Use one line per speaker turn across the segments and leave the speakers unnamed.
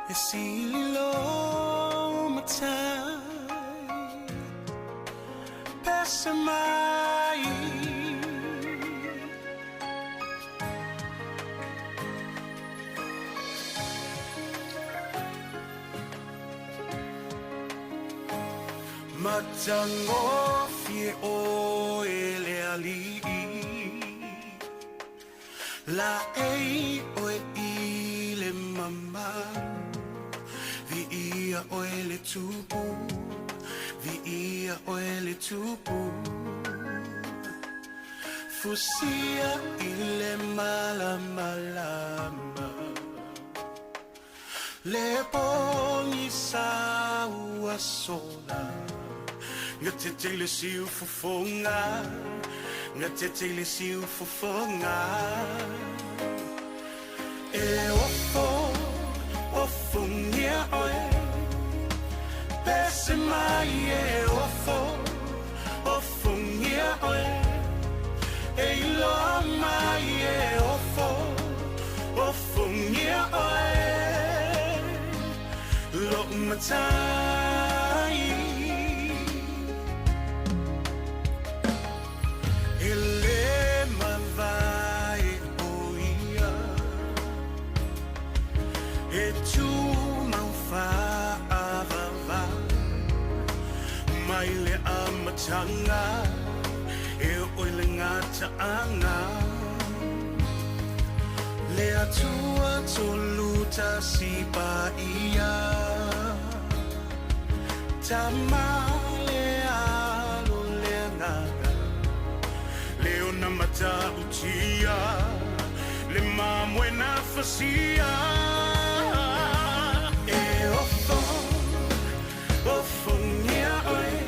e sililo matai pesa mai matango fie o ele ali la ei o ile mama vi ia o ele tupu vi ia o ele tupu fusia ile malama le poni sa ua sola ngate tele siu fufonga ngate tele siu fufonga e ofo ngia oe pese mai e ofo ngia oe e ilo mai e ofo ngia oe lo matai Tanga e oile ngata anga le atua toluta si pa ia tama le alo le ngata leona mata utia le mamwe na fasia e ofo ngia oe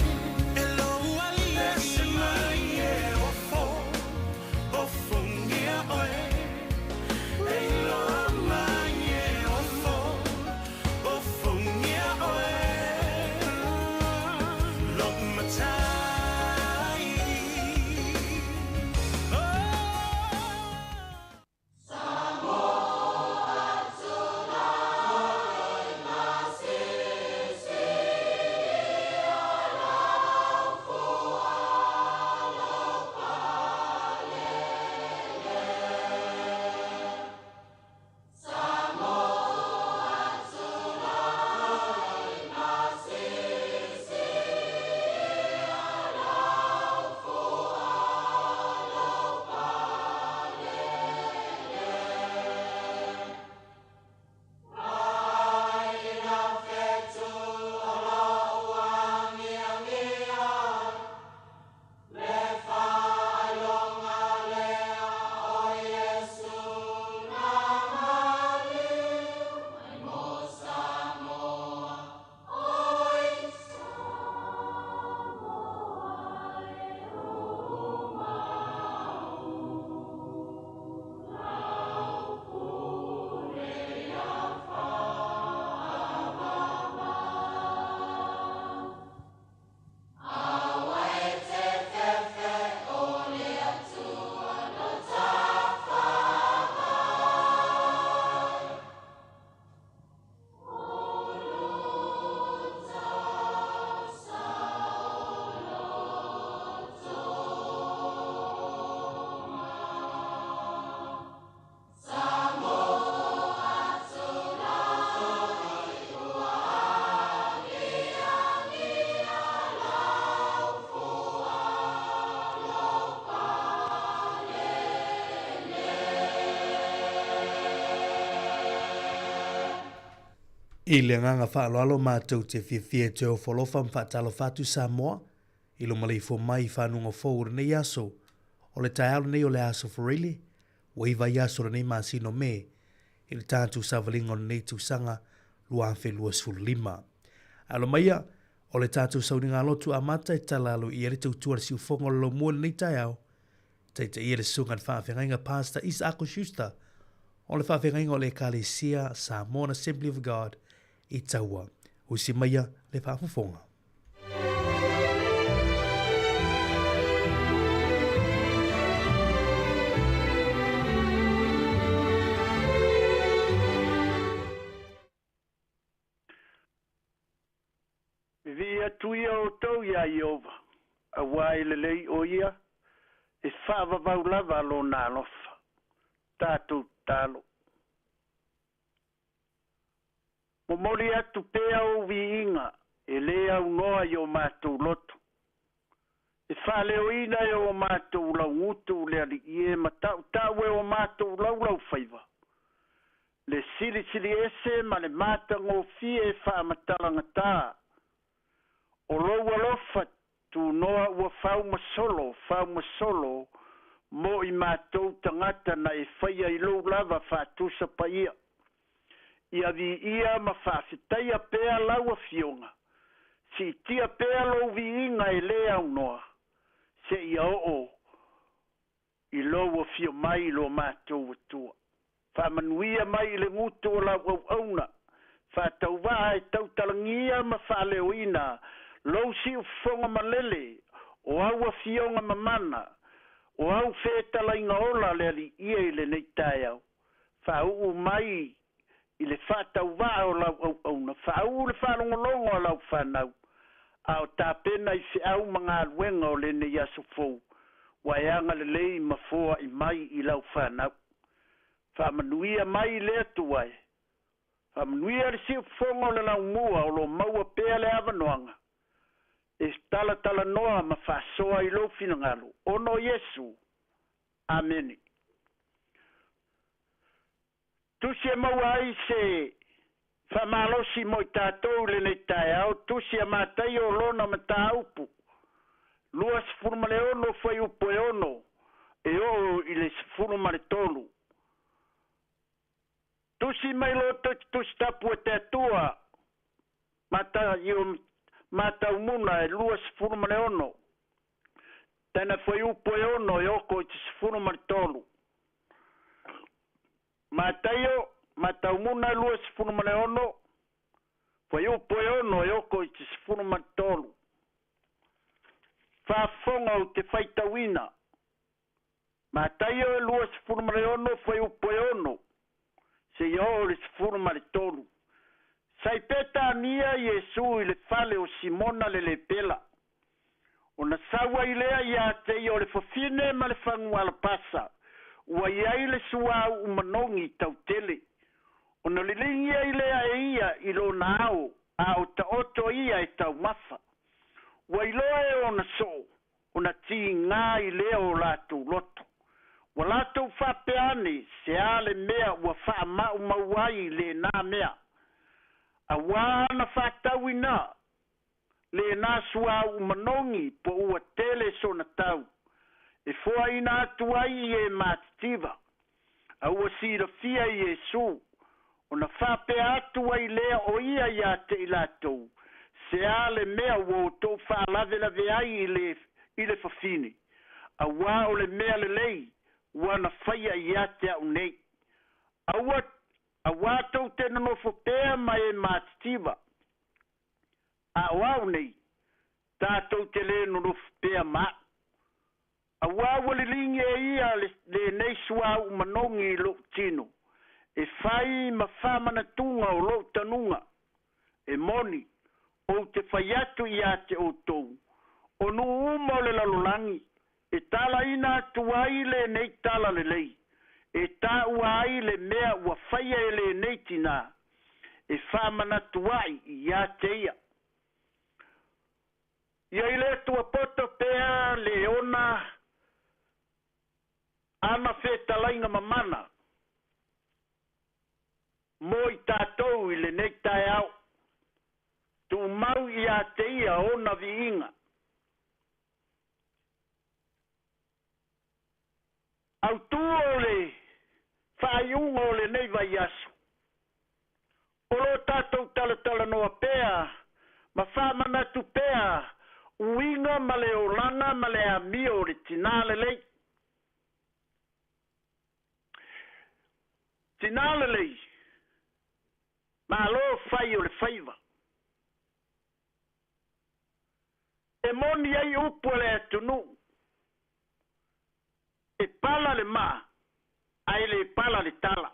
I le nganga whaaloalo mātou te whiawhia te o wholofa mwhaatalo whātu Sāmoa, I lo malifo mai whanunga whaura nei aso, o le taialo nei o le aso wharile, wa iwa i aso nei māsino me, I le tātou savalingo nei tūsanga lua lua sulu lima. Alo maia, o le tātou sauninga lotu a mata e talalo I ere tautua le siufonga lo mua nei taiao, te I ere sungan whaafengainga Pastor Isaac Schuster, o le whaafengainga o le Kalesia Samoan Assembly of God, I taua, usi maia le whaafufonga.
atu ia o tau ia Iova. A wai le lei o ia. E whaavavau lava lo nā lofa. Tātou tālo. Mo mori atu pēa o vi inga. E lea unoa i o mātou loto. E whaleo ina e o mātou lau ngutu lea li ie matau. Tau e o mātou lau whaiva. Le sili ese ma le mātango fie e whaamatala tā. O loa lofa tu noa ua whau masolo, mo i mātou tangata na e whaia i lou lava whātusa pa ia. Ia vi ia ma whawhitaia pēa laua fionga. Si tia pēa lou vi inga e lea unoa. Se ia o i loua fio mai lo mātou atua. Whamanuia mai le ngutu o lau au auna. Whātau waa e tau talangia ma whaleo ina. Lou si ufonga malele. O aua fionga mamana. O au whetala inga ola le ali ia i le neitai au. Whau mai i le whātau waa o lau au auna. Whau le whalongolongo o lau whanau. Ao tāpena i se au mga aluenga o le ne yaso fou. Waianga le lei mafoa i mai i lau whanau. Whamanuia mai le atuai. Whamanuia le si ufonga o le lau mua o lo maua pēa le avanoanga. E tala noa ma whasoa i lo finangalo. Ono Yesu. Amen. Tusi e maua ai se whamalosi mo i tātou le nei tae au. Tusi e mātai o lona ma tā upu. Lua sifuruma le ono whai upo e ono. E o i le sifuruma le tolu. Tusi mai lo tusi tapu e te atua. Mata umuna e lua sifuruma le ono. Tena whai upo e ono e oko i te sifuruma le tolu. Mata umuna e lua sifuruma le ono. Whai upo e ono e oko i te sifuruma le tolu. Whafonga o te whaitawina. Mataio e lua sifuruma le ono whai upo e ono. Se iho le sifuruma le tolu. Sai peta nia Yesu i le fale o Simona le pela. O na sawa i lea ia te i o le fafine ma le whangua la pasa. Ua iai le sua umanongi tau tele. O na lilingia i lea e ia i lo na au. A o ta oto ia e tau mafa. Ua i loa e o na so. O na ti ngā i lea o lātou loto. Ua lātou whapeane se ale mea ua wha mau mauai le nā mea. A wana whatau ina. Le nā sua umanongi po ua tele so na tau. E fua ina atu ai e mātitiva. A ua sira fia i Yesu. O na whape atu ai lea o ia ia te ilatou. Se ale mea ua o tō whaalave lave ai i le whawhine. A wā o le mea le lei. Wana whaia i ate au nei. A wātou te nanofo pēa mai e mātitiva. A wāu nei. Tātou te le nanofo pēa mā. A wāua le lingi e ia le nei sua umanongi lo tino. E whai ma whamana tunga o lo tanunga. E moni. O te whaiatu i ate o tou. O nu uma o le lalolangi. E tala ina atu ai le nei tala le lei. E tā ua ai le mea ua whaia e le nei tina. E whamana tuai i a teia. Ia i le tua poto pēa le ona ana wheta lainga mamana. Mo i tātou i le nei tai au. Tu mau i a teia ona vi inga. Au tu ole whaiunga ole nei vai asu. Olo tātou tala noa pēa, ma whamana tu pēa, uinga ma le olanga ma le amio le tinale lei. Tinale lei, ma alo whai o le whaiva. E moni ai upo le atunu. E pala le ma, ai le pala le tala.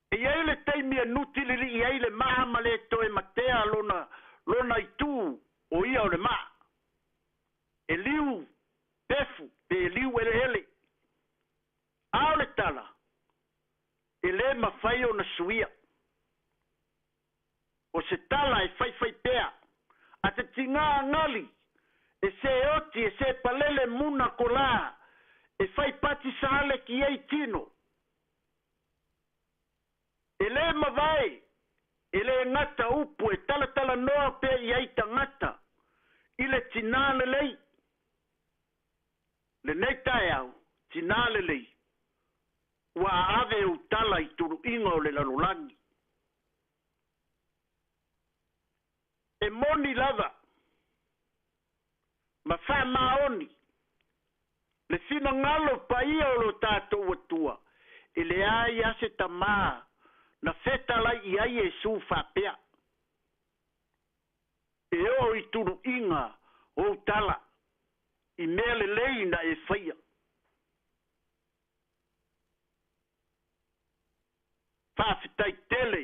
E iai le teimia nuti li i ai le maha ma le toe matea lona lona itu o ia o le maa e liu pefu pe liu ele ao le tala e lē mafai ona suia o se tala e faifai pea a te tingā ngali e se oti e se palele muna ko la e fai pati sale ki ei tino e lē mavai e lē ngata upu e tala noa pe i ai tangata i le tina lelei le nei tae au tina lelei wa ave u tala i turu inga o le lalulangi e moni lava ma fa maoni le fina ngalo pa ia o lo tātou atua e le ai ase tamā na feta lai i ai e su whapea e o i turu inga o tala i mea le leina e whaia whawhitai tele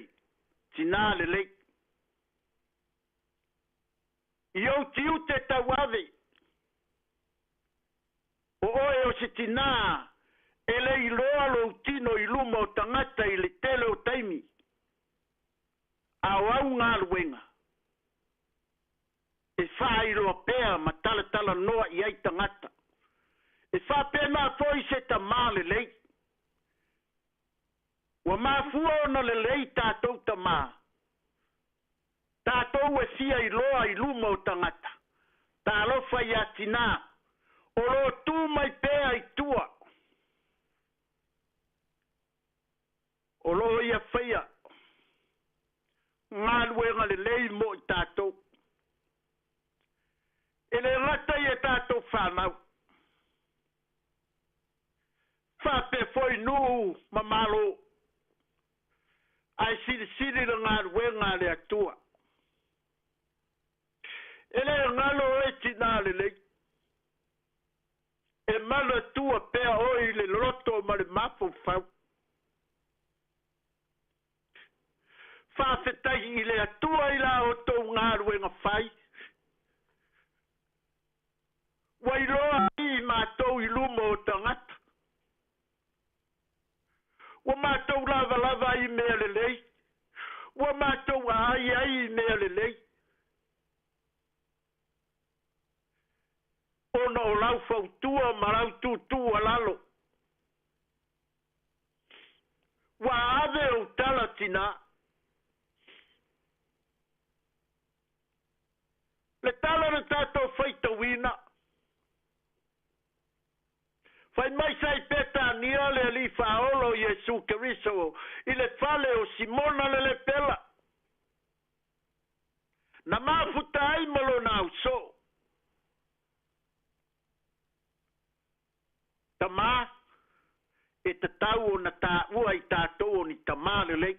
tina le lei i au tiu te tawave o oe o se tina e le iloa lo tino i luma o tangata i le tele o taimi au au ngā luenga e wha iloa pēa ma tala noa i ai tangata e wha pēna foi se ta māle lei wa mafua ona le lei tātou ta mā tātou e fia iloa i luma o tangata tā lofa i atina o lo tū mai pēa i tua o lo ia whaia ngā luenga le lei mo i tātou e le rata i e tātou whanau whape foi nuu mamalo ai siri le ngā luenga le atua ele ngalo e tina le lei e mana tua pea oi le loto ma le mafu fau whawhetai i le atua i la o tau ngā ruenga whai wairoa i mātou i luma o tangata wa mātou lava i mea le lei wa mātou ai i mea le lei ona o lau fautua ma lau tutua lalo. Wa ave o tala tina. Le tala na tato feita wina. Fai mai sai peta nia le li faolo Yesu Keriso. I le fale o Simona le pela. Na mafuta ai malo na uso. Tama e te tau o na tā ua i tātou o ni tama lelei.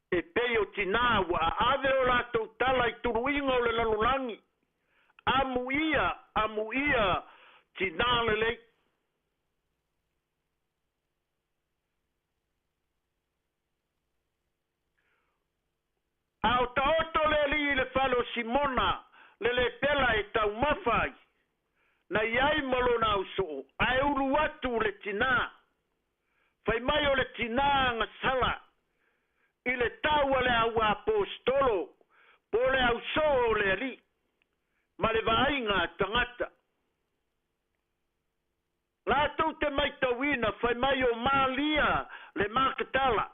E pei o tina wa ave o lātou tala i turuinga o le lalulangi. Amu ia tina lelei. Ao taoto le li le falo Simona le pela e tau mawhai. Na iai malo na uso, ai uru atu le tina. Fai mai o le tina nga sala. I le tau ale au apostolo, po le au so o le ali. Ma le vainga tangata. Lātou te mai tawina, fai mai o Malia le makatala.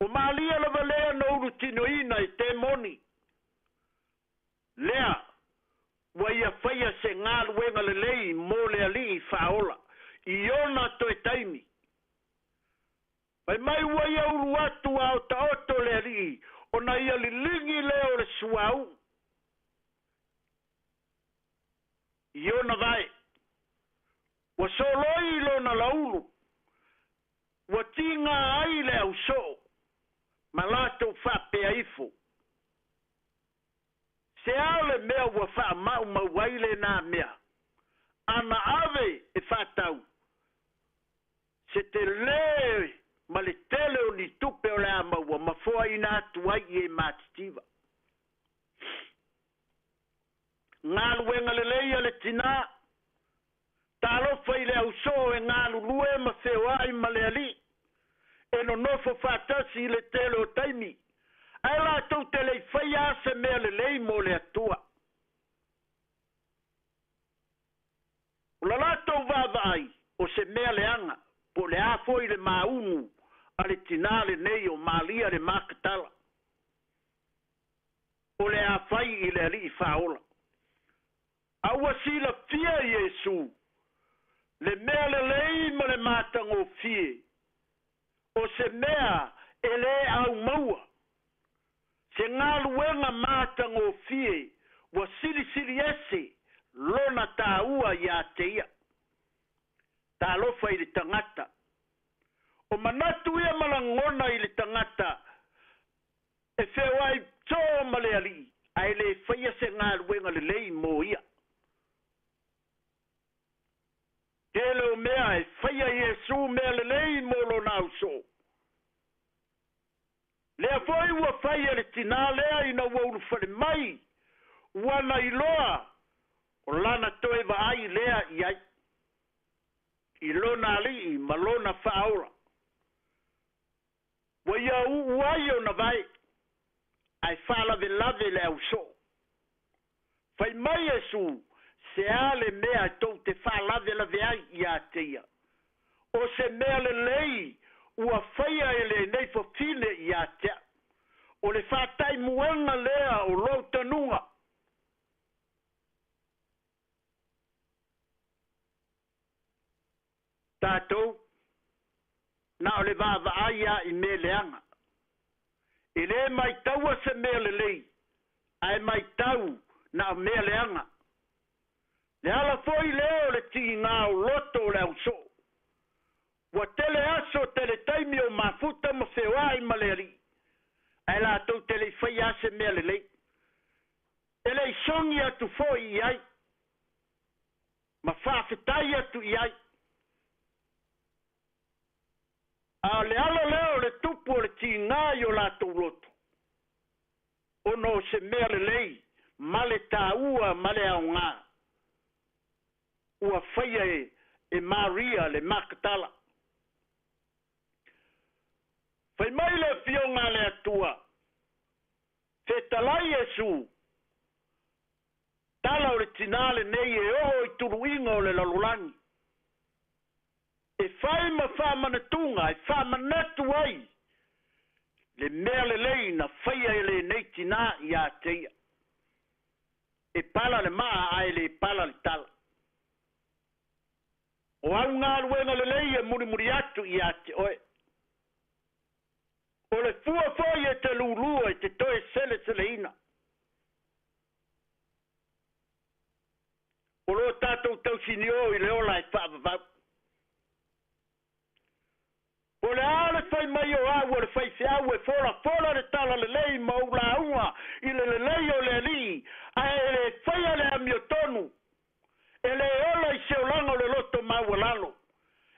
O Malia le valea no uru tino ina i te moni. Lea. Wa ia faia se ngā luenga le lei mo le ali i whaola. I ona to e taimi. Pai mai wa ia uru atu au ta oto le ali. Ona ia li lingi leo le suau. I ona vai. Wa soloi lona laulu. Wa tinga ai le au so. Ma lato whape aifu. Se ale mea wa wha mau waile nā mea. Ana ave e whatau. Se te le ma le tele o ni tupe o le amaua ma foa ina atu ai e matitiva galuega lelei a le tinā talofa i le auso e galulue ma feoa'i ma le alii e nonofo fatasi i le tele o taimi ae latou te leifaia ase mea lelei mo le atua o la latou va'ava'ai o se mea leaga po le a foi le maunu a le tinā lenei o malia le makatala o le a fai i le ali'i fa'aola aua silafia iesu le mea lelei ma le matagofie o se mea e lē aumaua se galuega matagofie ua silisili ese lona tāua iā te ia talofa i le tagata o manatu ia malagona i le tagata e feo ai so ma le ali'i ae lē faia se galuega lelei mo ia tele o mea e faia iesu mea lelei mo lona auso lea foi ua faia le tinā lea ina ua ulufale mai uana iloa o lana toe va'ai lea i ai i lona ali'i ma lona fa'aola ua ia u'u ai ona vae ae fa'alavelave le auso fai mai iesu se a le mea tou te fa'alavelave ai iā te ia o se mea lelei ua faia e lenei fofile iā tea o le fa'ataimuaga lea o lou tanuga tatou na o le va'ava'ai a'i me leaga e lē maitaua se mea lelei ae maitau na o mea leaga le ala foi lea o le tigigā o loto o le auso ua tele aso tele taimi o mafuta ma feoa'i ma le ali'i ae latou tele i faia ase mea lelei e le isogi atu fo'i i ai ma fa'afetai atu i ai a le ala lea o le tupu o le tigigā i o latou loto ono o se mea lelei ma le tāua ma le aogā ua faia e maria le makatala fai mai le fioga le atua fetalai iesu tala o le tinā lenei e oho i tulu'iga o le lalolagi e fai ma fa'amanatuga e fa'amanatu ai le mea lelei na faia e lenei tinā iā te ia e pala le ma'a ae le pala le tala o au galuega lelei e mulimuli atu iā te oe o le fua foi e te lulua e te toe seleseleina o lo tatou tausinio i le ola e fa'avavau o le a le fai mai o au o le fai feau e fola le tala lelei ma ulaunga i le lelei o le ali'i ae le faia le amiotonu e le ola i seolaga o le loto maualalo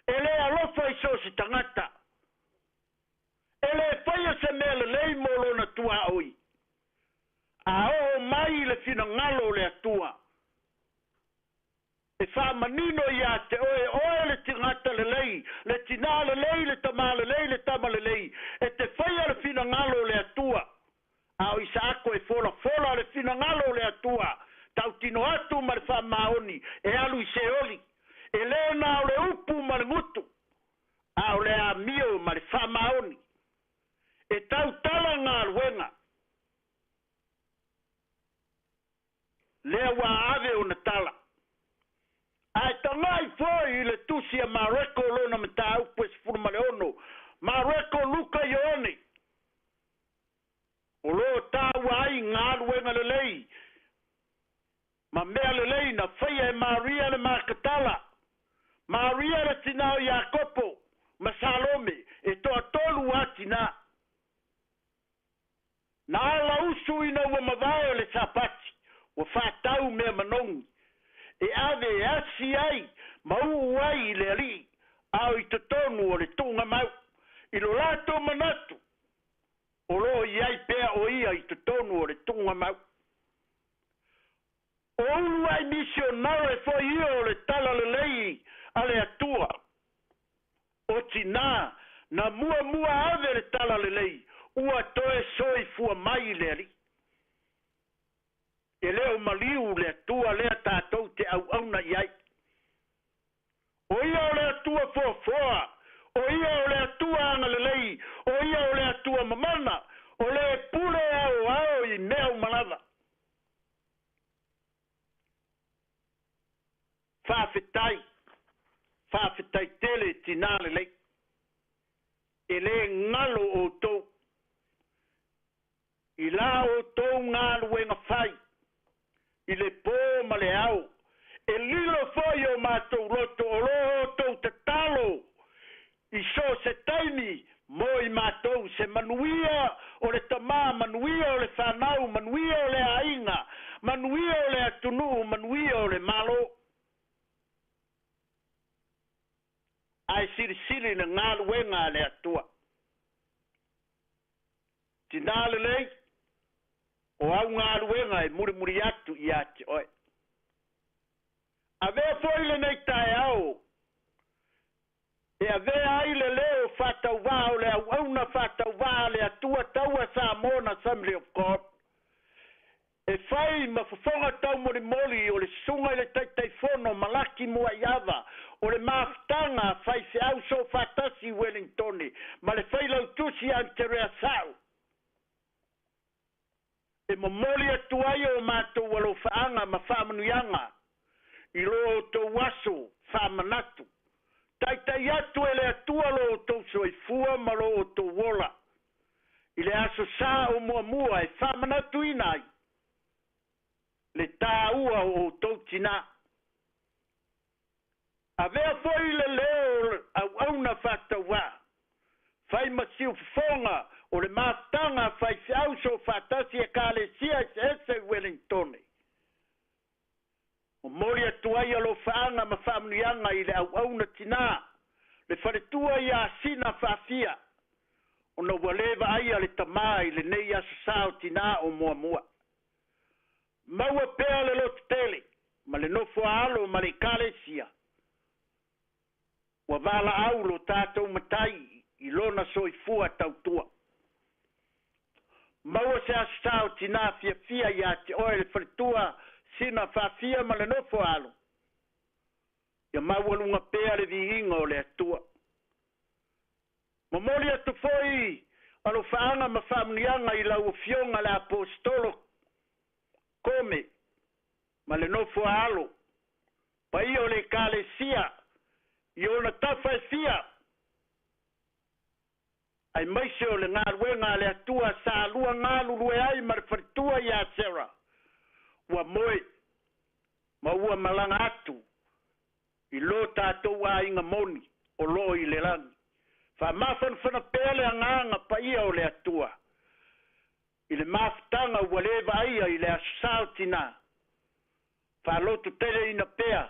e le alofa i so si tagata e le faia se mea lelei mo lona tua'oi a o'o mai le finagalo o le atua e fa'amanino iā te oe le tigata lelei le tinā lelei le tamā lelei le tama lelei e te faia le finagalo o le atua a o isaako e fola le finagalo o le atua tautino atu ma le fa'amaoni e alu i seoli e lē na o le upu ma le gutu a o le amio ma le fa'amaoni e tautala galuega lea ua ave ona tala ae tagai foi i le tusi a mareko lona mataupu e sefulu ma le ono mareko luka ioane o lo tāua ai galuega lelei ma mea lelei na faia e maria le makatala maria le tinā o iakopo ma salome e to'atolu atinā na ala usu ina ua mavae o le sapati ua fa'atau mea manogi e ave e asi ai ma u'u ai i le ali'i ao i totonu o le tu'uga mau I lo lato manatu. O lo iai pea o ia I te tonu o le tunga mau. O ulu ai misionare fo ia o le tala le lei a le atua. O tina na mua ave le tala le lei. Ua toe soi fua mai le ali. E leo maliu le atua lea tātou te au na iai. O ia o le atua foa. O ia o le atua anga le lei. O ia o le atua mamana. O le pule au I mea umalava. Whawhetai tele tina le lei. E le ngalo o tō. I la o tō ngā luenga whai. I le pō ma le au. E lilo whai o mātou roto o lo tō te talo. I so se taimi mo I mātou se manuia o le tamā, manuia o le whanau, manuia o le ainga, manuia o le atunu, manuia o le malo. Ai siri na ngā luenga le atua. Tina le lei, o au ngā luenga e muri atu I ati oe. A vea foi le nei tae au, e a vea ai le leo whatau wao le au na whatau wao le atua taua Sāmoa na Assembly of God. E whai ma whafonga tau mori o le sunga I le taitai whono malaki mua iava, o le maftanga whai se au so whatasi Wellingtoni, ma le whai lau tusi Anterea Sau. E mamoli atu ai o mātou walo whaanga ma whamanuianga, I lo tō waso whamanatu. Taitai atu e le atua lo tō soifua ma lo tō wola. I le aso sā o mua e whamanatu inai. Le tā ua o tō tina. A vea foi le leo au na whatawa. Whai masiu whonga o le mātanga whai se au so whatasi e kāle sia se Wellingtoni. O mori atu ai alo whaanga ma whaamnianga I le au na tina. Le wharetua I a sina whawhia. O na walewa ai ale tamai le nei aso sao tina o mua. Maua pea le lotu tele, ma le nofo alo ma le kāle sia. Wa wala au lo tātou matai I lona soifua tautua. Maua se aso sao tina fia I ati oe le wharetua sina whawhia ma le nofo alo. Ia mawalunga pea le vihinga o le atua. Mamoli atu foi alo whaanga ma whamnianga I lau fionga le apostolo kome ma le nofo alo. Pa o le kale sia I ona tawhai sia. Ai maise o le ngā ruenga le atua sa lua ngā lurue ai ma le wharitua I a sera. Ua moe, ma ua malanga atu, I lo tātou a inga moni, o lo I le langi. Wha mawhan whana pēle a nganga pa ia o le atua. I le mawhtanga ua lewa aia I le asasao tina. Wha lotu tele ina pēa,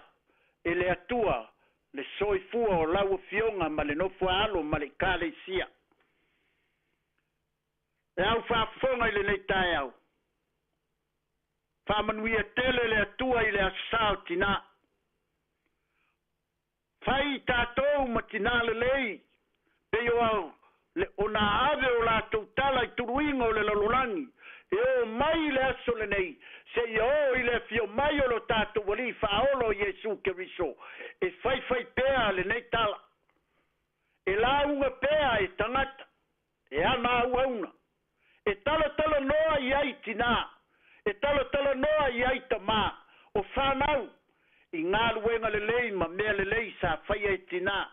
e le atua, le soifua o lau fionga ma le nofo alo ma le kāle sia. E au whafonga I le nei tae au. Whamanuia tele le atua I le asasao tina. Whai tātou ma tina le lei. Peo au, le ona ave o la tautala I turuinga o le lalolangi. E o mai le aso le nei. Se I o I le fio mai o lo tātou wali whaolo Jesu Keriso. E whai pēa le nei tala. E la unga pēa e tangata. E ana au auna. E tala noa I ai tina. E tala noa I ai tamā. O whanau. I ngā luenga le lei ma mea le lei sa whaia e tina.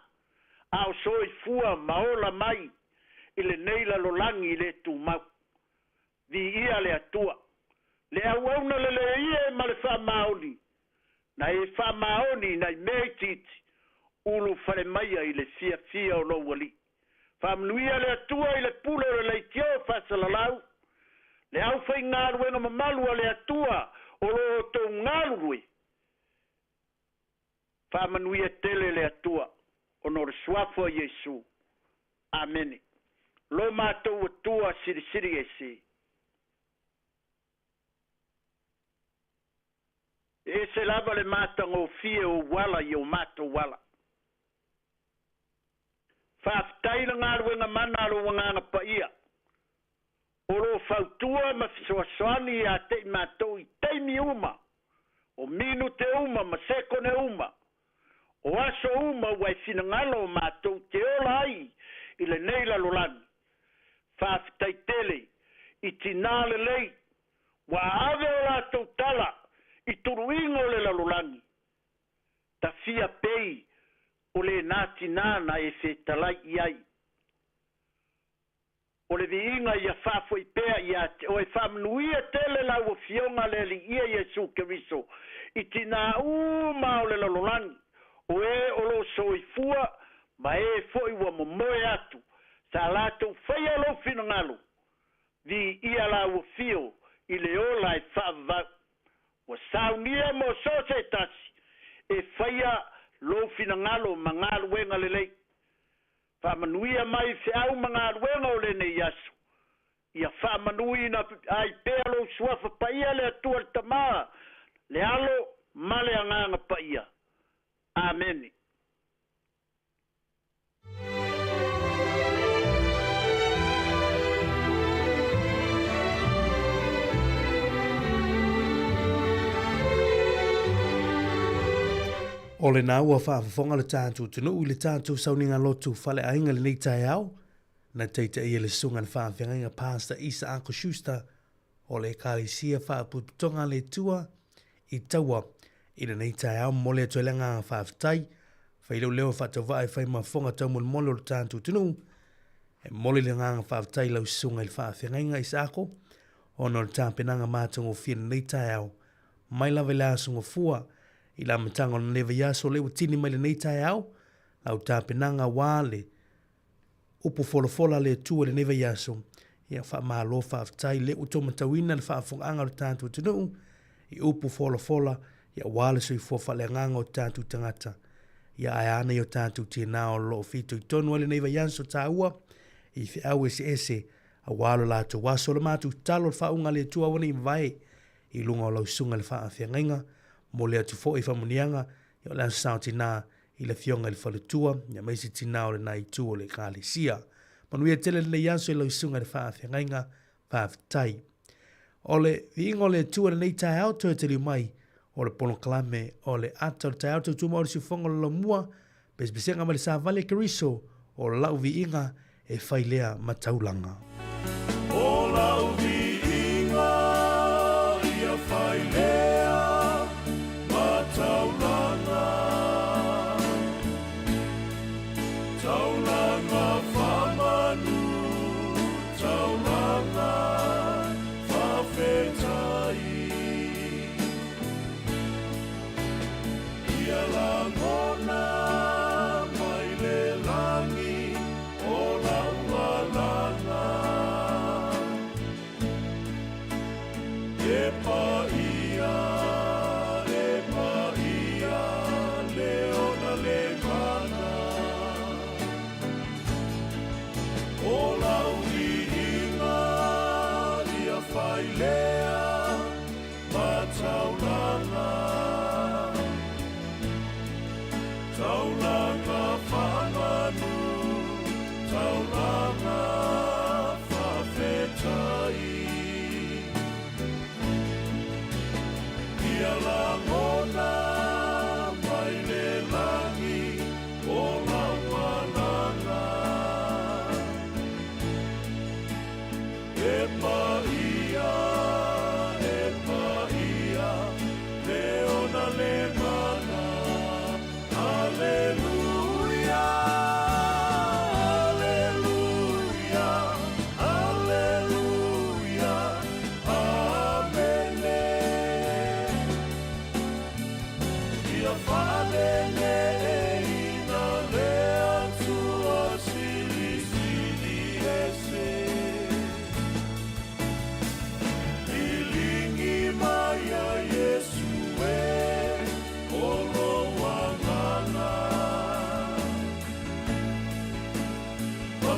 Ao soi fua maola mai. I le neila lolangi I le tu mau. Vi ia le atua. Le auauna le ia ma le whamaoni. Na e whamaoni na I mei titi. Ulu whare maia I le fia o lo wali. Whamnuia le atua I le pule o le tio whasalalau. Le au whai ngā ruenga mamalua le atua o lo tō ngā rui. Whamanuia tele le atua o no re suafo Jesu. Amene. Lo mātou atua siri e se. E se lava le mātanga o fie o wala i o mātou wala. Whaftaina ngā ruenga mana alo wanganga pa ia. O lo fautua ma fisoasoani a te mātou i teimi uma. O minu te uma ma seko ne uma. O aso uma wai fina ngalo mātou te ola ai i le nei la lolani. Whaftai tele i tinale lei. Wa ave o la tau tala i turuingo le la lolani. Ta fia pei o le nāti nāna e whetalai iai. O le viinga ia whafo i pēa ia o e whamnuia tele lau o fionga le li ia Jesu Keriso. I tina uma o le lalolani. O e o lo soifua ma e foi ua momoe atu. Sa lato whaia lo fina ngalo. Vi ia lau o fio i le ola e whavau. O saunia mo sose tasi. E whaia lo fina ngalo ma ngalo wenga le lei. Whamanuia mai whiau ma ngalo wenga o le nei asu. Ia whamanui na ai pēa lo suafa paia le atua tamaa. Le alo male anganga paia. Amen.
O le nā ua whaafafonga le tātou tunu i le tātou sauninga lotu whale ainga le nei tai au. Na teita ia le sunga na whaafenga Pastor Isa Uncle Schuster o le kālisia whaaputonga le tua i taua i le nei tai au mole atu elenga whaafitai. Whaileu leo whaatau vai whai mafonga tau mole mole o le tātou tunu. E mole le nganga whaafitai lau sunga i le whaafenga Isa Ako. Ono le tāpenanga mātungo whina nei tai au. Mai lawe le asunga fua. I la matanga na neva yaso le utini mai le nei tai au, lau tāpenanga wāle, upu folofola le tua le neva yaso, ia wha mālo whaafitai le utomatawina le whaafonga le tātou tunu, i upu folofola, ia wāle soi fofa le nganga o tātou tangata, ia ai ana i o tātou tia nao lo fito i tonu le neva yaso tā ua, i fi au ese, a wālo lātou waso le mātou talo le whaunga le tua wana i mvai, i lunga o lau sunga le whaafenga, mo le atu fo i whamunianga, i o lansa sao tina i le fionga i le whalutua, ia meisi tina o le nai tu o le kālisia. Manuia tele le yanso i lau sunga le whaafengainga, whaafitai. O le viingo le tua le nei tai au toi te mai, o le pono kalame, o le ata o le tai au tu maori si whonga le mua, besbesenga ma le sa vale keriso, o le lau viinga e whailea mataulanga.
O lau viinga ia whailea Taulanga, taulanga whamanu, taulanga whawhetai. Ia langona mai le langi o laualanga. E pa ia Whailea, mataulanga, taulanga whamanu, taulanga whawhetai.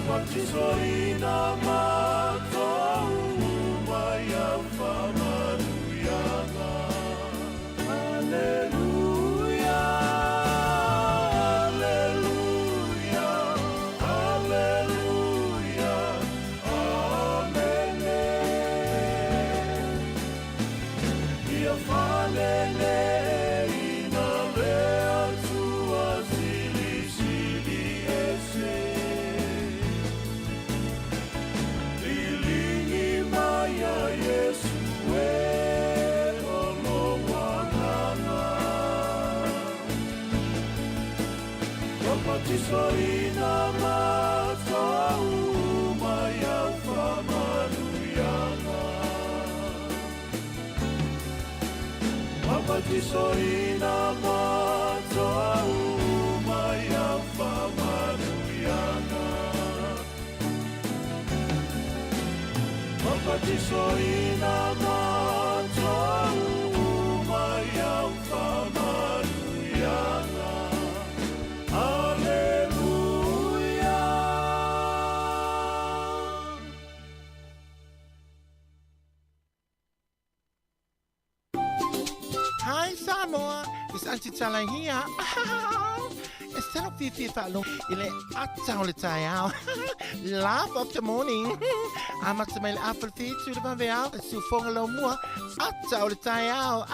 Mapatisoina matou mai au whamanuyanga. Alleluia, alleluia, alleluia, amene. Ia whanene ina lea tua sili sili ese. Lilingi maya Yesu e ono wananga. Kapatisoina matau maya whamanuyanga. Kapatisoina matau maya whamanuyanga. Mapatisoina matau mai au whamanuyanga. Alleluia.
Hi, Sāmoa. It's Auntie Tala here. Instead of Fifi Falun, ile atau le tayao. Laugh of the morning. Amat sa may apple feet to the babayao. Sufong alo mua. Atau le tayao.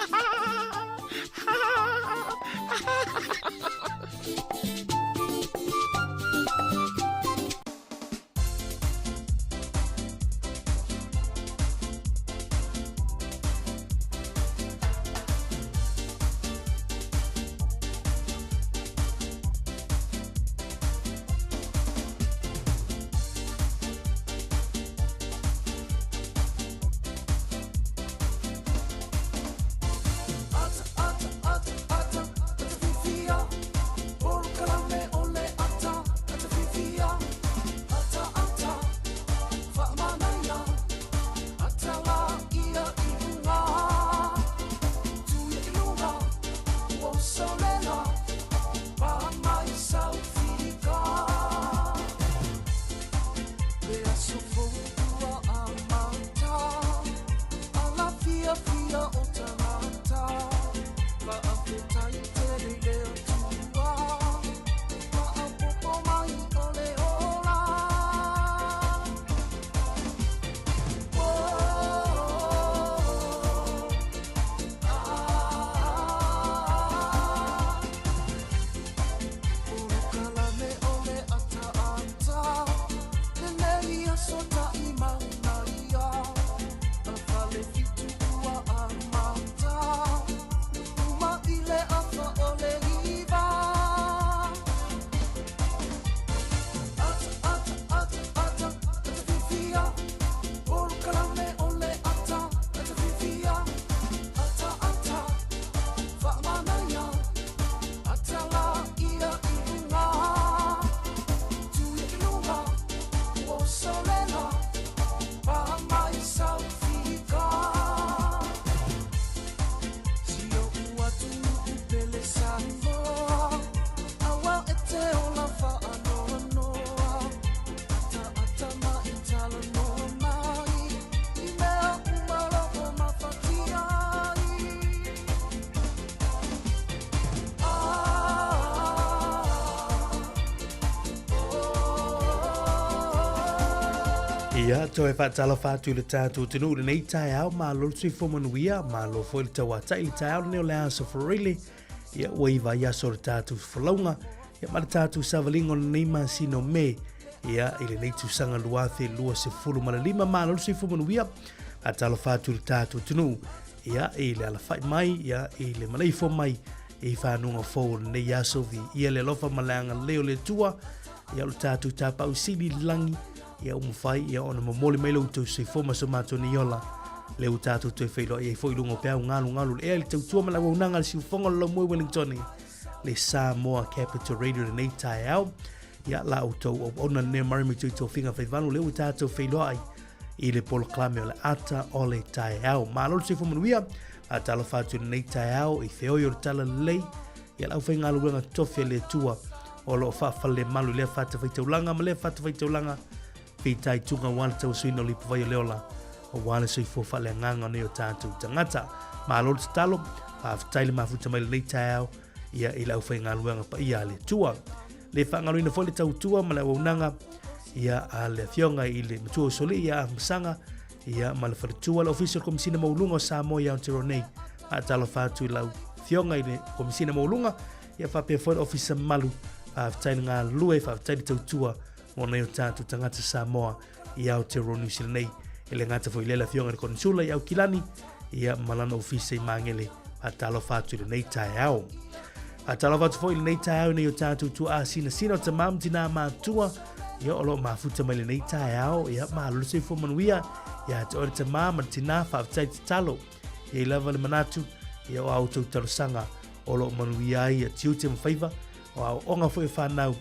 Ia, toi whaatala whātu le tātou tinu le nei tai au, mā lolo tui whomanuia, mā lo fo le taua tai le tai au le neo le aso whareile, ia waiva ia so le tātou whalaunga, ia ma le tātou savalingo le nei mā sino me, ia ile nei tu sanga luathe lua se fulu ma le lima, mā lolo tui whomanuia, whaatala whātu le tātou tinu, ia ile ala whai mai, ia ile malei fo mai, e whanunga fo le nei aso vi, ia le lofa malanga leo le tua, ia le tātou tāpau sili langi, ia umawhai, ia ona mamole mai lau tau se foma sa mātou ni ola. Leu tātou tui whailo, ia i fwoi lungo pēu ngalu, ea li tau tua malawa unanga le siufonga lau mui Wellington, le Sāmoa Capital Radio le nei tai au, ia la au tau o ona ne marimi tui tau whinga whaivanu, leu tātou whailo ai, i le polo klame o le ata o le tai au. Mālolo se fomanuia, a tala whātu le nei tai au, i whioi o le tala lei, ia lau whainga luenga tofia le tua, o lo whaafale malu lea whaatawhaitaulanga ma lea whaatawhaitaulanga whitai tunga wale tau suino lipa vai o leola o wale sui fōwhale nganga o neo tātou tangata ma alo te talo whaaftaile mafuta mai le nei tai au ia i lau whai ngā luenga pa ia le tua le whaangaruina fo le tau tua ma le waunanga ia a le fionga i le matua soli ia a masanga ia ma le wharitua le official komisina maulunga o Sāmoa i Aotearoa nei a talo whātu i lau fionga i le komisina maulunga ia whapea fo le officer malu whaaftaile ngā lue whaaftaile tau tua mo nei o tātou tangata Sāmoa i Aotearoa New Zealand nei i le ngata fo i lela fionga i konsula i au kilani ia malana ofisa i mangele a talo whātu i le nei tai au. A talo whātu fo i le nei tai au nei o tātou tua a sina sina o ta mamtina mātua ia olo mafuta mai le nei tai au ia maluse fo manuia ia te ore te mama tina whaaftai te talo ia i lava le manatu ia o au tau tarosanga olo manuia ia tiute mawhaiva o au onga fo i whanau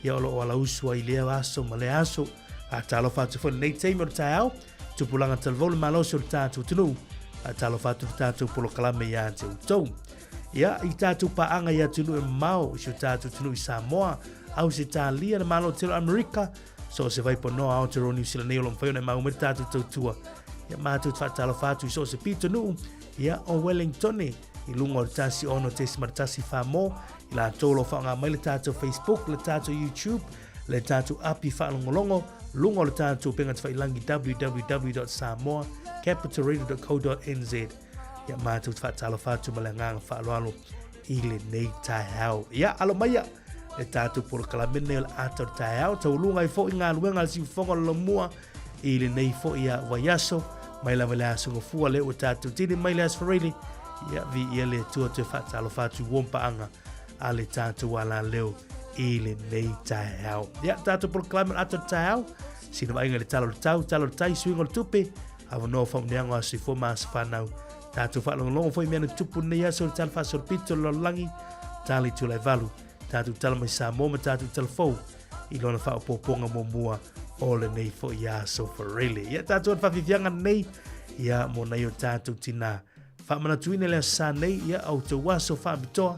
ia olo o ala usua i lea aso ma le aso a talo whātu fo i le nei teimi o tai au tupulanga talvole malose o tātou tunu a talo whātu tātou polo kalame ia te utou ia i tātou paanga ia tunu e mau i tātou tunu i Sāmoa au se tālia na malo telo Amerika so se vai pono Aotearoa New Zealand nei o lomwhaio nei mau meri tātou tautua ia mātou whaatalo whātu i so se pito nuu ia o Wellington i lunga o tasi ono tesi maratasi whamo i la tolo whaanga mai le tātou Facebook le tātou YouTube le tātou api whaalongolongo lunga o le tātou penga te whailangi www.samoacapitalradio.co.nz ia mātou whaatalo whātu ma le nganga whaaloalo i le nei tai hau ia alo maia le tātou polo kalamene o le ato tai au tau lunga i fo i ngā luenga le siwhonga lo mua i le nei fo i a waiaso mai la wale aso ngofua le o tātou tini mai le asfarele ia vi ia le tua te whatalo whatu wompa anga a le tātou ala leo i le nei tai au ia tātou polo kalamene ato tai au sina mainga le talo le talo le tai suinga le tupe awa noa whamneango aso i fo maasa whanau tātou whalongolongo fo i mea tupu nei aso le talo whaso le pito lo langi tali tu lai valu tātou tala mai Sāmoa ma tātou tala fau i lona whaopoponga mo mua o le nei fo ia so for really. Ia tātou an whawhiwhianga nei ia mo nei o tātou tina. Whamana tuine leo sā nei ia au te waso whamitoa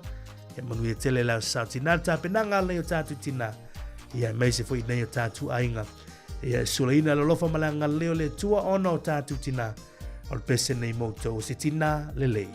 ia manuia tele leo sā tina tāpenanga nei o tātou tina. Ia meise fo i nei o tātou ainga. Ia sulaina lo lofa malanga leo le tua ona o tātou tina. Al pese nei moto o se tina le lei.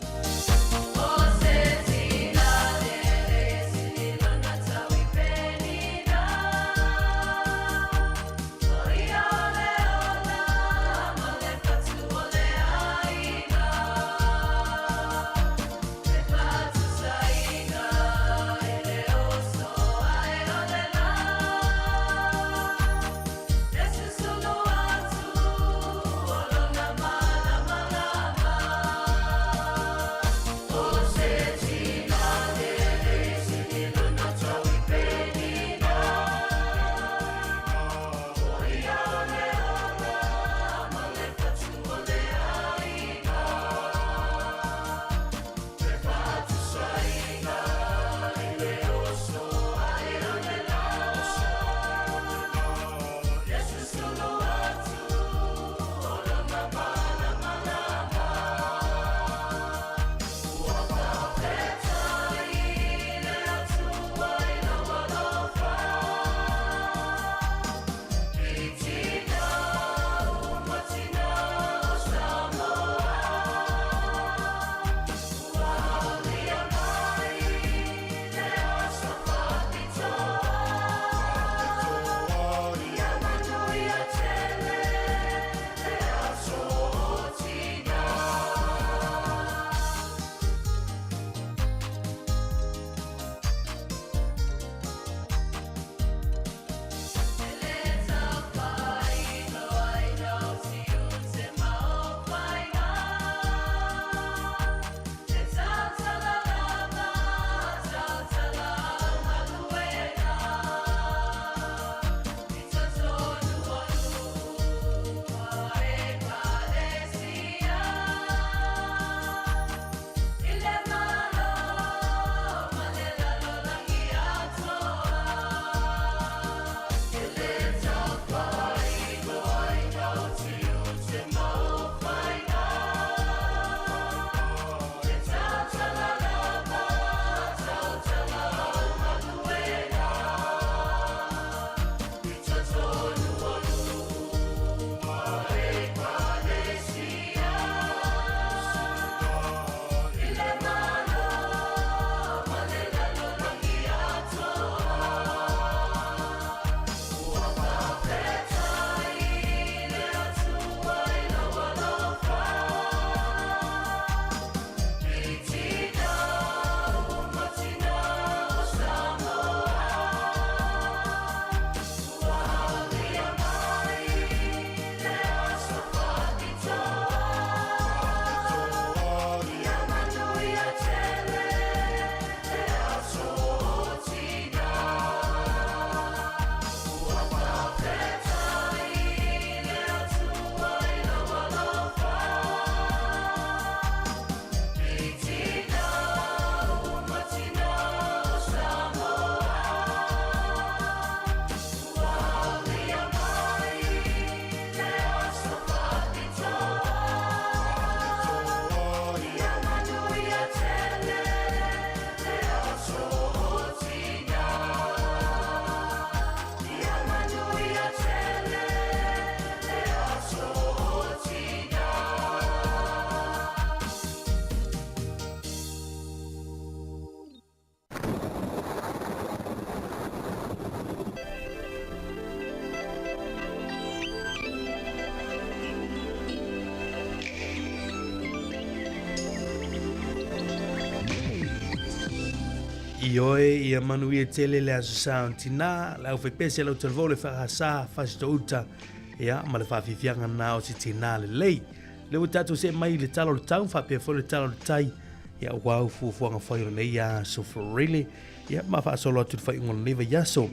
oe ia manu ia tele le aso sound tina la fe pese lo telvo le fa sa to uta ia ma le fa fianga na o si tina le utatu se mai le talo le tau fa pe fo le talo le tai ia wow fu nga fa le ia so for really ia ma fa solo tu fa ngol neva ia so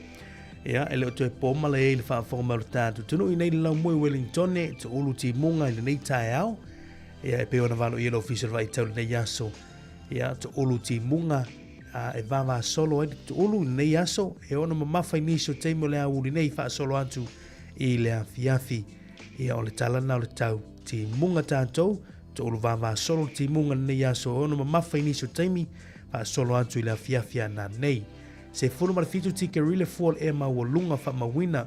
ia ele o te po ma le fa fo ma le tatu tunu nei la mo Wellington ne to ulu ti munga le nei tai au ia pe ona valo ia official vai tau le ia so ia to ulu ti munga e vava solo e to ulu nei aso e ona mamafa iniso te mo le uli nei fa solo atu i le afiafi ia o le talana o le tau ti munga tātou to ulu vava solo ti munga nei aso ona mamafa iniso te mi fa solo atu i le afiafi ana nei se fulu marifitu tikeri le fuol e mawalunga fa mawina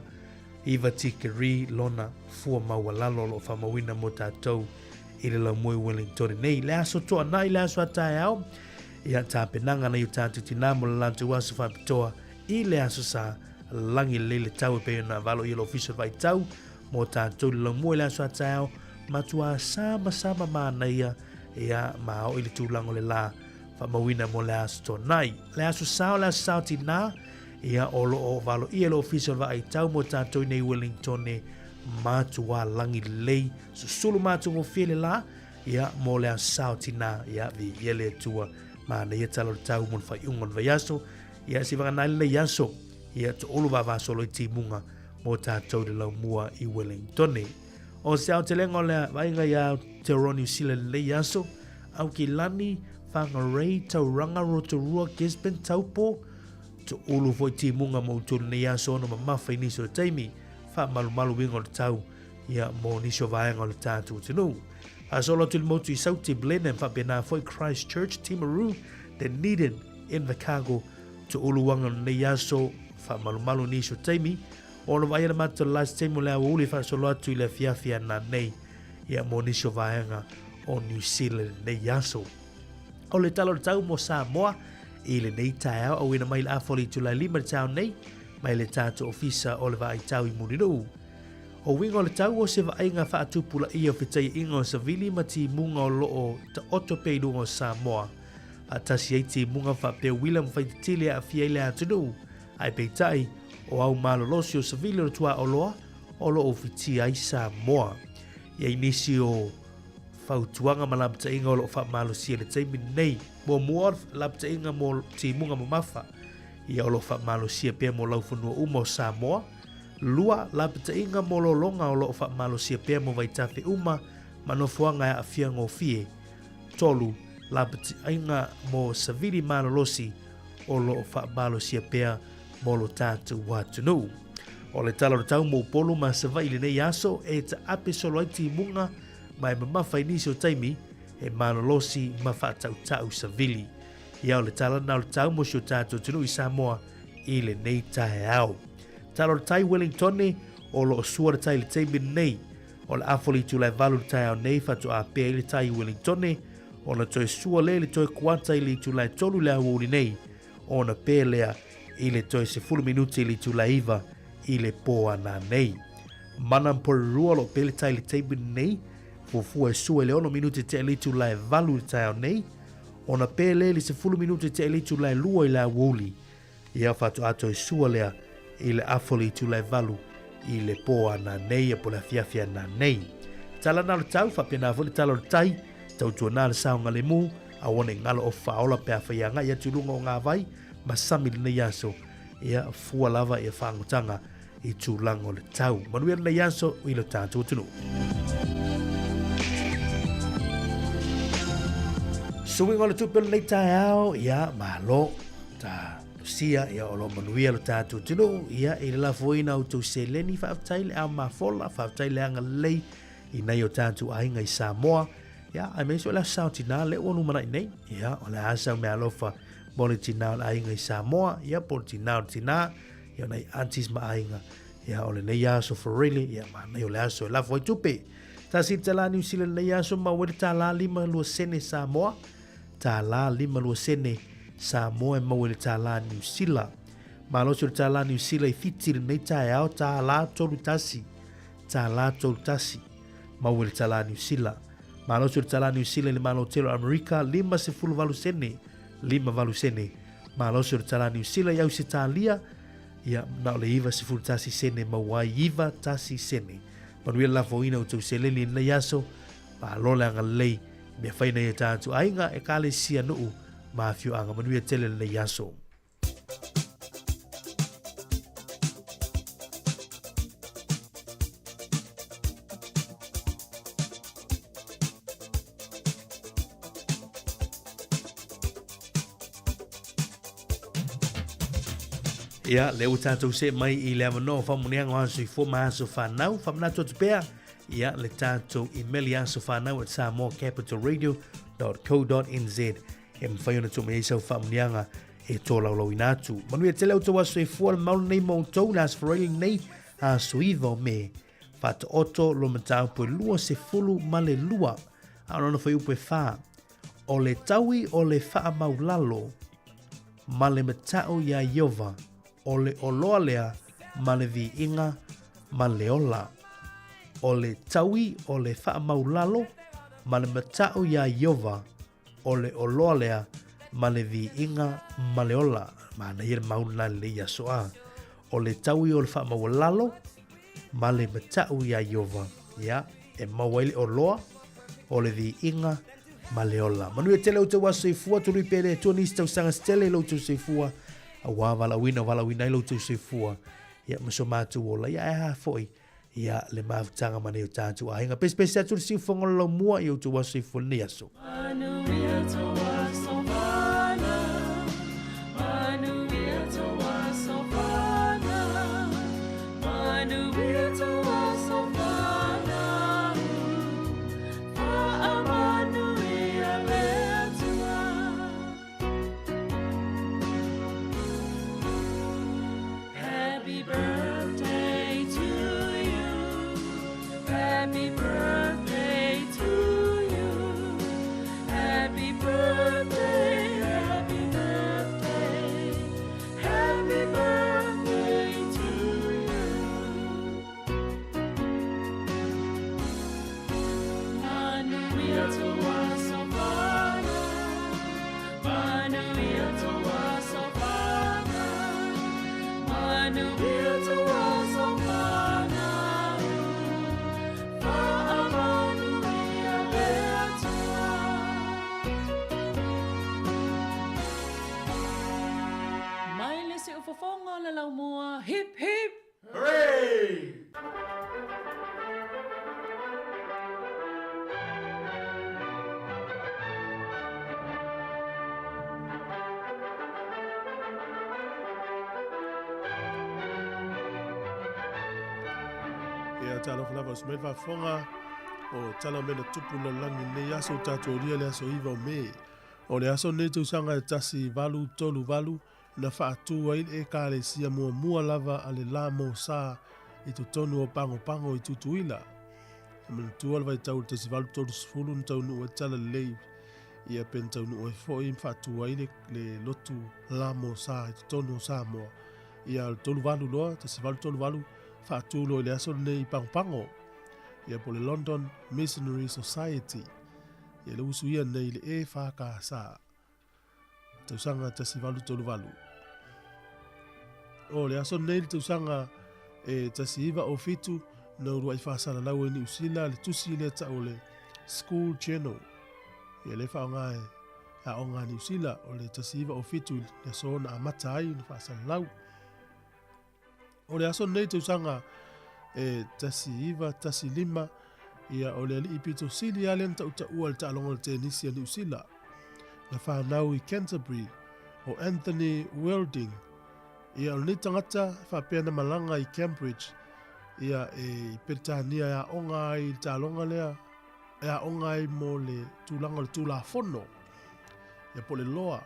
iwa tikeri lona fua mawalalo lo fa mawina mo tātou i le lamoi Wellington nei le aso toa nai le aso atai au ia tāpenanga na iutatu tina mo le lantu wasu whapitoa i le aso sa langi le tau e peo na valo i le official vai tau mo tātou le lamoi le aso atau matua sama maana ia mao i le tūlango le la whamawina mo le aso to nai le aso sao tina ia olo o valo i le official vai tau mo tātou nei Wellington ne matua langi lei susulu matua mo fele la ia mo le aso sao tina ia vi ele tua ma na ia talo tau mon fai ungon vai aso ia si vanga nai le aso ia to ulu va solo i timunga mo tātou de lau mua i Wellington o se au te lengo le vainga ia te roni sile le aso au ki lani whanga rei tau ranga rotorua Gisborne taupo to ulu foi timunga mo tulu ne aso no mamafa iniso le taimi wha malu wingo le tau ia mo niso vaenga le tātou tinu Asolo til motu i sauti blene fa bena foi Christchurch Timaru the needed in the cargo to uluwanga ne yaso fa malu ni so taimi ono vai na mata last time le uli fa solo atu ile fiafia na nei ia monisho vaenga o New Zealand ne yaso o le talo tau mo Sāmoa i le nei tai au ina mai la foli tu la lima tau nei mai le tato ofisa o le vai tau i muninu o wingo le tau o se vaenga fa atupula i o fitai ingo sa vili mati munga o loo ta oto peidunga o Sāmoa. A tasi eiti munga fa pe William faititile a fiele atunu. Ai peitai o au malolosi o sa vili o tua o loa o loo fiti ai Sāmoa. Ia inisi o fautuanga ma labta inga o loo fa malosia le taimi nei. Mo muor labta inga mo ti munga mo mafa. Ia o loo fa malosia pe mo laufunua uma o Sāmoa. Lua la pita inga mololonga o loo fa malosia pea mo vai tafe uma manofuanga ya afia ngofie. Tolu la pita inga mo savili malolosi o loo fa malosia pea mo lo tatu watunu. O le talo tau mo polo ma sava ili nei aso e ta ape solo aiti munga mai mamafa inisi o taimi e malolosi mafa tau savili. Ia o le tala na o le tau mo si o tatu tunu i Sāmoa i le nei tahe au. Talo tai Wellington ne o lo suara tai le taimi nei o le afoli tu lai valu tai au nei fatu a pea le tai Wellington ne o na toi sua le toi kuata ili tu lai tolu le awuri nei o na pea lea i le toi se fulu minuti ili tu lai iwa i le poa na nei mana mpori lo pea le tai le taimi nei fufua e sua le ono minuti te ili tu lai valu tai au nei o na pea le se fulu minuti te ili tu lai lua i le awuri ia fatu ato e sua lea i le afoli tu lai valu i le poa na nei e po le fiafia na nei. Tala na le tau whapena avoli tala le tai, tau tua na le saonga le mu, a wane ngalo o whaola pea whaianga ia tulunga o ngā vai, ma sami le nei aso, ia fua lava ia whaangutanga i tūlango le tau. Manuia le nei aso i lo tātou tunu. Suwingo le tupelo nei tai au, ia malo, ta sia ia o lo manuia lo tātou tino ia i le lafoina o tau se leni whaaftai le au mafola whaaftai le anga lei i nei o tātou ainga i Sāmoa ia ai mei so le asau tina le onu mana i nei ia o le asau mea alofa mole tina o le ainga i Sāmoa ia pole tina o tina ia nei antis ma ainga ia o le nei aso for really ia ma nei o le aso e lafo i tupe ta si tala New Zealand nei aso ma wele ta la lima lua sene Sāmoa ta la lima lua sene Sāmoa e mau le tāla New Zealand. Malosi le tāla New Zealand i fiti le nei tae au tāla tolu tasi. Tāla tolu tasi. Mau le tāla New Zealand. Malosi le tāla New Zealand le malo telo Amerika 5 valu sene. 5 valu sene. Malosi o le tala New Zealand iau se talia ia na o le iwa se fulu tasi sene mawai iwa tasi sene. Manuia la foina o tau se leni na yaso malole anga lei mea whaina ia tātu ainga e kale sia nuu mafio anga manuia tele na yaso. Ia, leo tātou se mai I le amano whamuneanga o aso I fōma aso whanau, whamanatu atu pēr. Ia, le tātou emaili aso whanau at samoacapitalradio.co.nz. E mwhaiona tō mei sau whamuneanga e tō laulau inatu. Manuia te leo tō aso e fua maulu nei mautou, le aso whareili nei aso iwa me. Whata oto lo matau poe lua se fulu ma le lua. Anona whai upe wha. O le taui o le wha maulalo ma le matau ia Iova. O le oloa lea ma le vi inga ma le ola. O le taui o le wha maulalo ma le matau ia Iova. O le oloa lea ma le vi inga ma le ola. Ma na ira mauna le ia soa. O le taui o le wha maulalo ma le matau ia Iova. Ia, e mawaili oloa o le vi inga ma le ola. Manui tele o te waso I fua tului pere tuanis tau sanga stele lo tu se fua. Awa wala wina ilo tu se fua. Ia maso matu ola. Ia e ha foi. Ia le mawtanga mane o tātu ahinga. Pespesi atu le siu whangolo mua I o tu waso I fua ni aso.
Hip hip!
Hooray!
Ia tala whanapa o smei whafonga o tala mena tupu na langi nei aso tātou ria le aso iwa o me. O le aso nei tausanga e tasi valu tolu valu na whaatua I e kāre sia mua lava a le la mo sā I tu tonu o pango I tutuila. E mana tuala vai tau tasi valu tolu sifulu na tau nuu e tala lei ia pen tau nuu e fōi whaatua I le lotu la mo sā I tu tonu o Sāmoa. Ia le tolu valu loa, tasi valu tolu valu whaatulo I le aso nei pango. Ia po le London Missionary Society. Ia le usu ia nei le e whaka sā. Tausanga tasi valu tolu valu. O le aso nei le tausanga e tasi iwa o fitu na urua I whaasana lau e ni usila le tusi le ta o le School Journal. Ia le whaonga e a onga ni usila o le tasi iwa o fitu le so na amata ai na whaasana lau. O le aso nei tausanga e tasi iwa, tasi lima, ia o le li ipito sili alen ta uta ua le ta alonga le tenisia ni usila. Na whanau I Canterbury o Anthony Welding. Ia o ni tangata whapena malanga I Cambridge. Ia e peritania ia onga I ta alonga lea. Ia onga I mo le tūlanga le tūla fono. Ia po le loa.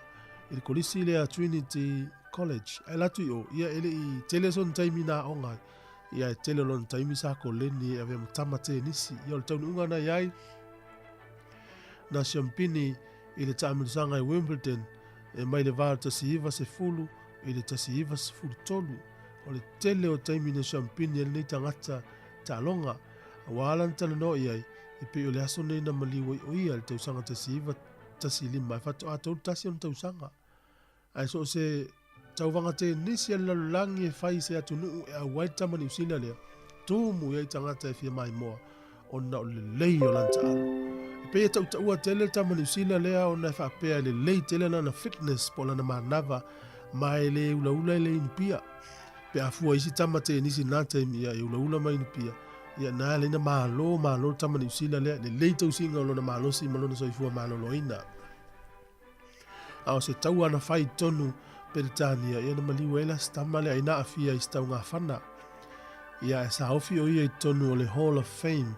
I le kolisi lea Trinity College. Ai latu I o. Ia ele I teleson taimi na onga. Ia e telelon taimi sa ko leni e vea matamate nisi. Ia o le tauni unga na iai. Na Champini I le taamilusanga I Wimbledon. E mai le vāra tasi iwa se fulu. I le tasi iwa se fulu tolu. O le tele o taimi na Champini e le tangata ta longa. A wālan tala no iai. I pe o le aso nei na maliwa I o ia le tausanga tasi iwa tasi lima. E whato a tolu tasi on tausanga. ai so se tauvanga te nisi ala langi e fai se atunu e a wai tama ni usila lea. Tumu ia i tangata e fia mai moa o na o le lei o lanta alo. E pe e tau taua tele tama ni usila lea o na e whapea le lei tele na fitness po lana manava mai le ula ula le inipia. Pe a fua isi tama te nisi nata ia e ula ula mai inipia. Ia na le na malo tama ni usila lea le lei tau singa o lona malo si malona soifua malo loina. Ao se tau ana fai tonu Peritania ia na maliu ela stama le aina afia i stau ngā whana. Ia e sa ofi o ia i tonu o le Hall of Fame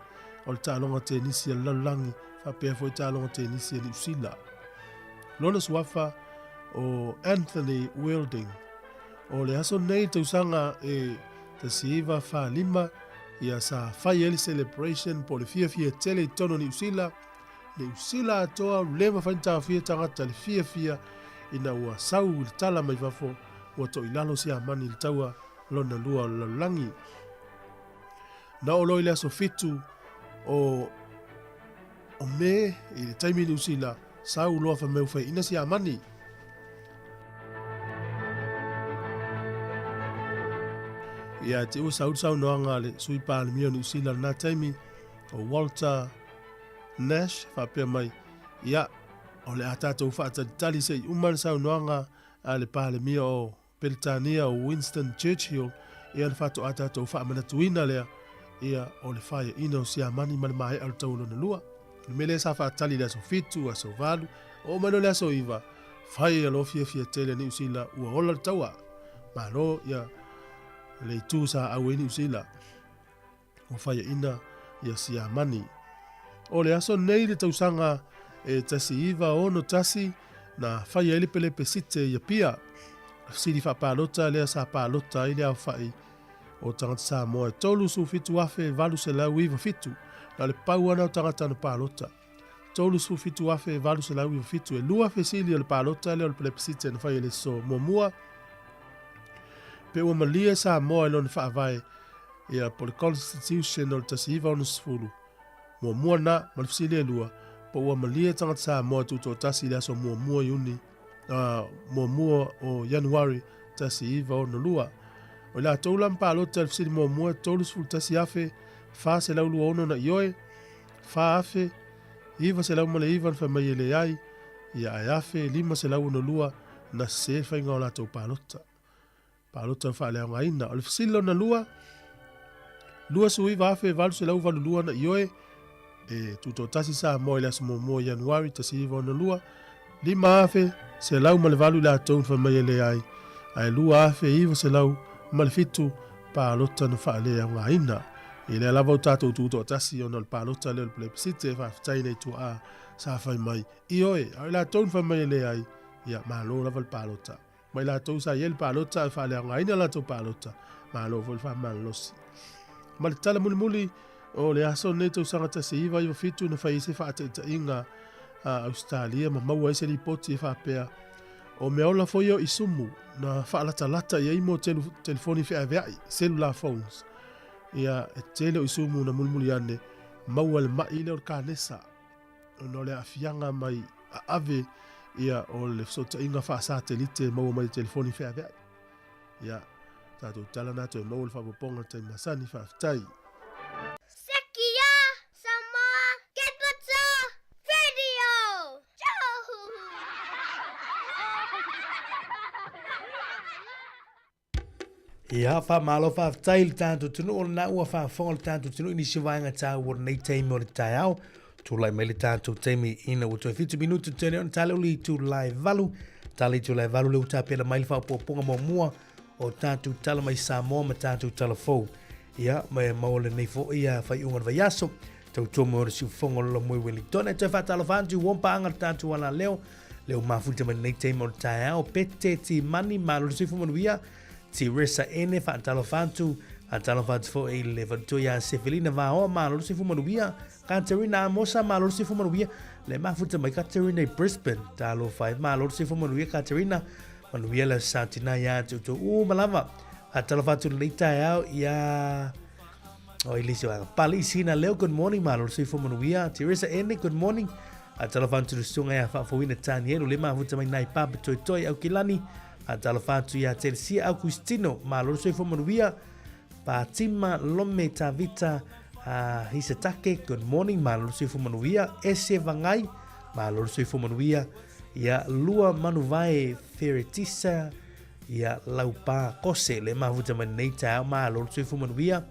o le tālonga te nisi a lalangi whapea fo i tālonga te nisi a ni usila. Lona suafa o Anthony Wilding o le aso nei tausanga e te siiva wha ia sa whai eli celebration po le fia tele i tono ni usila. Ni usila atoa lema whaintawa fia tangata le fia ina ua sau le tala mai wafo ua to ilalo si amani le taua lona lua lalangi. Na o loi le aso fitu o me i le taimi ni usila sau loa whameu whai ina si amani. Ia te ua sau noanga le sui pāle mio ni usila na taimi o Walter Nash whapea mai ia o le atatou whaatalitali se i umana sau noanga a le pāle mia o Peritania o Winston Churchill ia na whato atatou whaamanatuina lea ia o le whaia ina o siamani ma le mai alu tau lona lua. Le mele sa whaatali le aso fitu, aso valu, o mano le aso iwa, whaia lo fia tele ni usila ua ola le taua. Ma lo ia le itu sa au ni usila o whaia ina ia siamani. O le aso nei le tausanga e tasi iwa ono tasi na whaia ele pele pesite ia pia. Siri whapalota lea sa palota ile au whai o tangata Sāmoa e tolu su fitu afe valu se lau iwa fitu na le pau ana o tangata na palota. Tolu su fitu afe valu se lau iwa fitu e lua fe sili o le palota lea o le pele pesite na whai ele so muamua. Pe ua malia Sāmoa e lona whaavai ia po le constitution o le tasi iwa ono sifuru. Muamua na malifisili e lua po ua malia tangata Sāmoa tuto tasi lea so muamua iuni. Muamua o Januari tasi iwa o nalua. O la toula mpalota alfisiri muamua tolu sifuru tasi afe fa se lau lua ono na ioe fa afe iwa se lau male iwa nfa mai ele ai ia ai afe lima se lau nalua na se whainga o la tau palota. Palota fa lea ngaina. O alfisiri lau nalua lua su iwa afe valu se lau valu lua na ioe e tuto tasi Sāmoa i lasu muamua Januari tasi iwa o nalua lima afe se lau male valu la tau nfa mai ele ai ai lua afe iwa se lau male fitu palota na whaalea ngaina. I lea lava o tātou tūto tasi o na palota leo le plebisite whaafitai nei tu a sa whai mai. I oe, au la tau whai mai le ai, ia malo lava le palota. Mai la tau sa iel palota e whaalea ngaina la tau palota, malo vo le wha malosi. Ma le tala muli o le aso nei tau sanga tasi iwa iwa fitu na whai se whaateta inga Australia ma maua ese li poti e whaapea. O me ola foi o isumu na whaalata ia imo telefoni whiaveai, cellular phones. Ia e tele o isumu na mulmuli ane, maua le mai leo ka nesa. No le afianga mai a ave ia o le sota inga wha satelite maua mai telefoni whiaveai. Ia tātou tala nato e maua le whapoponga tai masani whaafitai.
Sekia Samoa Kepata Radio.
Ia wha malo wha aftai le tātou tunu o na ua wha whonga le tātou tunu ini siwainga tā ua nei teimi o le tai au. Tūlai mai le tātou teimi ina ua toi 50 minutu tene on tale uli tu lai valu. Tale tu lai valu leu tāpena mai le wha upoponga mo mua o tātou tala mai Sāmoa ma tātou tala fau. Ia mai maole nei fo ia whai unga vai aso. Tau tō mo resi ufonga lo mui Wellington. E toi wha tala whantu wompa anga tātou ana leo. Leo mafuta mai nei teimi o le tai au. Pete ti mani malo le sifu manuia. Ti resa ene fa antalo fantu fo e le vanto ya Sefelina va o malo si fu manuia Katerina Mosa malo si fu manuia le mafuta mai Katerina Brisbane talo fa malo si fu manuia Katerina manuia la Santina ya to malava antalo fantu leita ya o Elisio Palisina leo good morning malo si fu manuia ti resa ene good morning a talafatu le sunga ya whaafawina tani elu le mafuta mai nai papa toi toi au kilani a talafatu ya Chelsea au Cristino ma loro soi fomanuia Fatima Lome Tavita Hisatake good morning ma loro soi fomanuia Ese Vangai ma loro soi fomanuia ya Lua Manuvae Feretisa ya Laupa Kose le mafuta mai nei tau ma loro soi fomanuia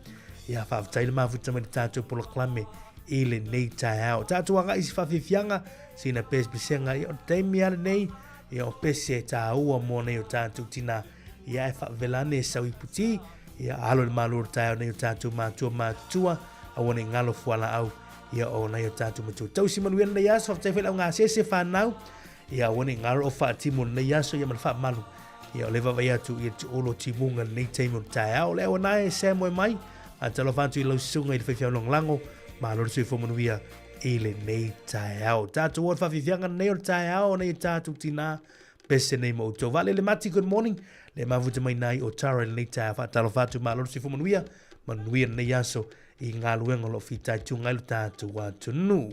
ya whaafutai le mafuta mai tātou polo klame i le nei tai au. Tātou anga isi whawhiwhianga, sina pēspesenga i o teimi ale nei, i o pese tā ua mō nei o tātou tina, i a e whavelane sau i puti, i a alo le maloro tai au nei o tātou mātua, a wane ngalo fuala au, i a o nei o tātou matua. Tau si manuia nei aso, whaftai whela o ngā sese whanau, i a wane ngalo o whaatimo nei aso, i a man whaamalu, i a o lewa vai atu i a tu olo timunga nei teimi o tai au, le o nae Sāmoa mai, a talo whantu i lau sunga i le whaiwhiau lango, ma lor sui fomanuia i le nei tae au. Tātou o whawhiwhianga nei o tae au nei tātou tina pese nei mo uto. Vale le mati, good morning. Le mavuta mai nai o tara le nei tae au. Talo whatu ma lor sui fomanuia, manuia nei aso i ngā luenga lo whitai tunga ilu tātou watu nu.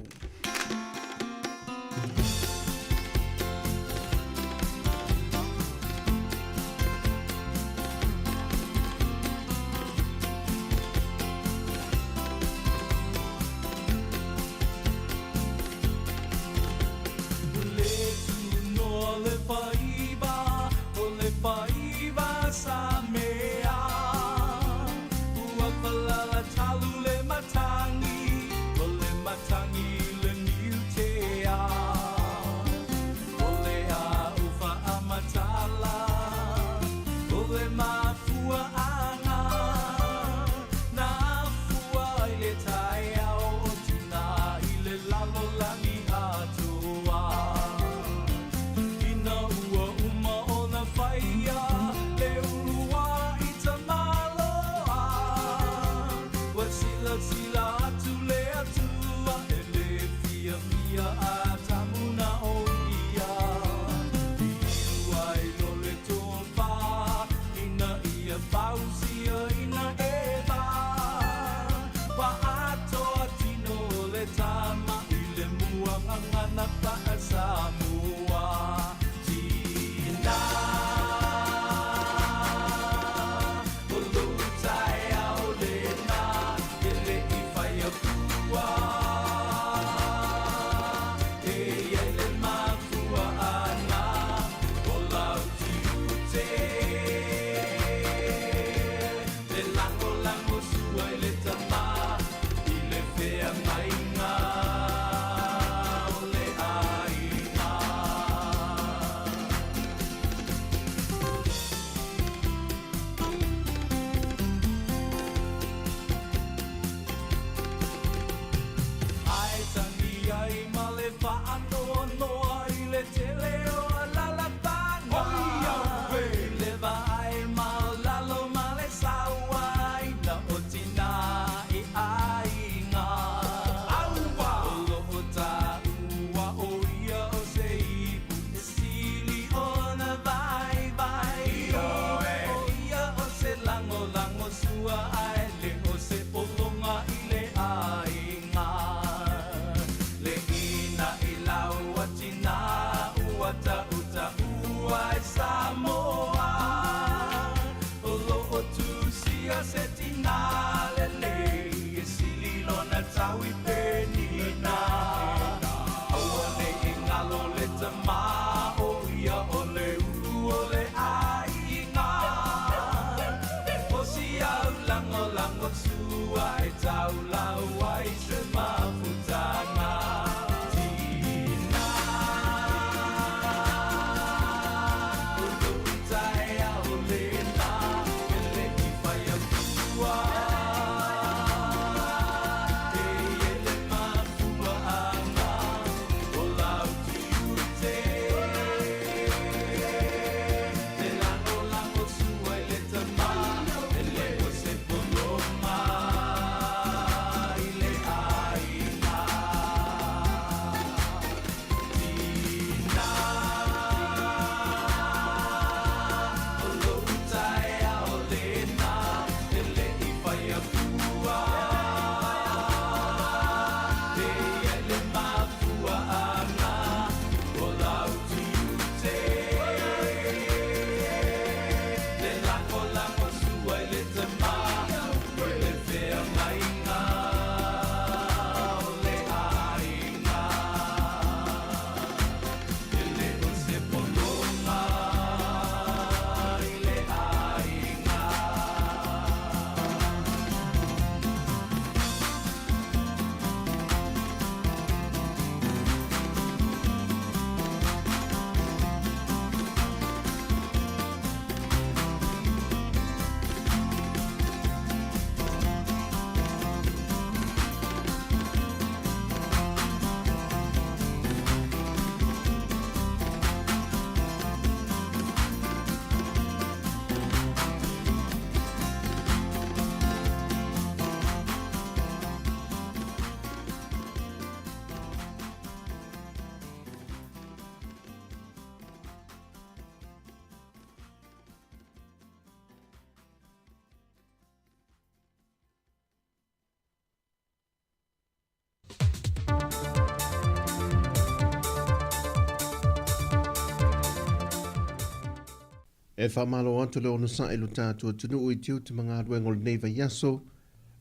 E whamalo atu le ono sa ilo tātua tunu i tiu te mga aduengo le nei vaiaso,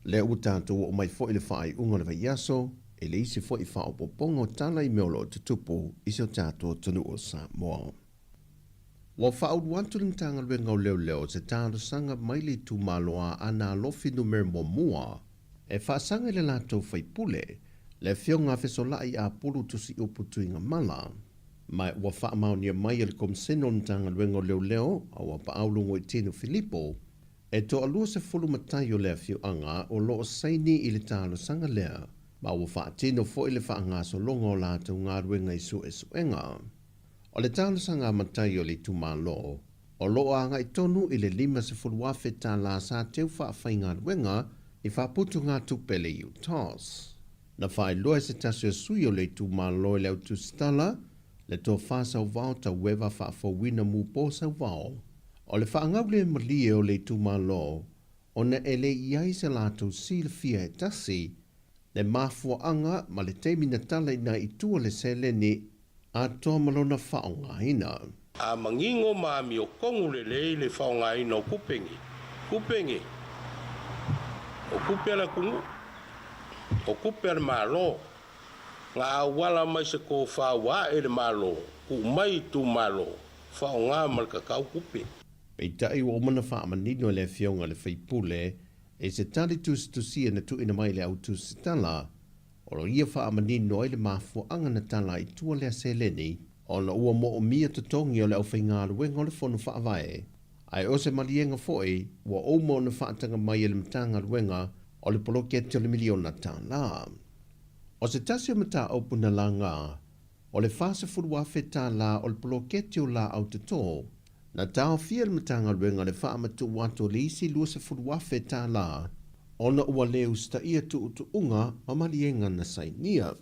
le u tātua o mai fo i le whaai unga le vaiaso, e le isi fo i whao popongo tala i meolo te tupu isi o tātua tunu o Sāmoa. Wa whao duantu le mtanga luenga o leo leo se tālu sanga maili tu maloa ana lofi numere mo mua, e whaasanga le lātou whaipule, le whionga whesolai a pulu tusi uputu inga mala, mai ua whaamaunia mai le komseno mtanga luenga o leo leo, a ua paaulungo i tino Filipo, e to alua se fulu matai o lea whioanga o loo saini i le tālu sanga lea, ma ua whaatino fo i le whaangaso longa o lātou ngā ruenga i su e suenga. O le tālu sanga matai o le tumalo, o loo anga i tonu i le 5 se fulu wafe tā la sa teu whaafai ngā ruenga i whaaputu ngā tupele i utos. Na whae loa se tasio sui o le tumalo i leo tu stala, le tō whāsau vau ta wewa whaafawina mu pōsau vau. O le whaangau le malie o le tumalo, o na ele iai se lātou sila fia e tasi, le mafua anga ma le teimina tala ina i tua le seleni a toa malona whaonga ina.
A mangingo maami o kongu le whaonga ina o kupengi. Kupengi. O kupera kungu. O kupera malo. Ngā wala mai se ko whawa e le malo. Ku mai tu malo. Whaonga malka kau kupe.
Pei tai o mana whaamanino le whionga le whaipule, e se tali tusia na tu ina mai le au tusitala, o lo ia whaamanino e le mafua anga na tala i tua lea seleni, o na ua mo o mia tatongi o le au whaingāru wenga o le whonu whaavae. Ai o se malienga foi, ua o mo na whaatanga mai e le mtanga ruenga o le poloketi o le miliona tala. O se tasio mata opuna la ngā, o le whasa furuafe tala o le poloketi o la au tato, na tau fia le matanga ruenga le whaamatu wato le isi lua se furuafe tala, ona ua leu sta ia tu unga ma malienga na sainia.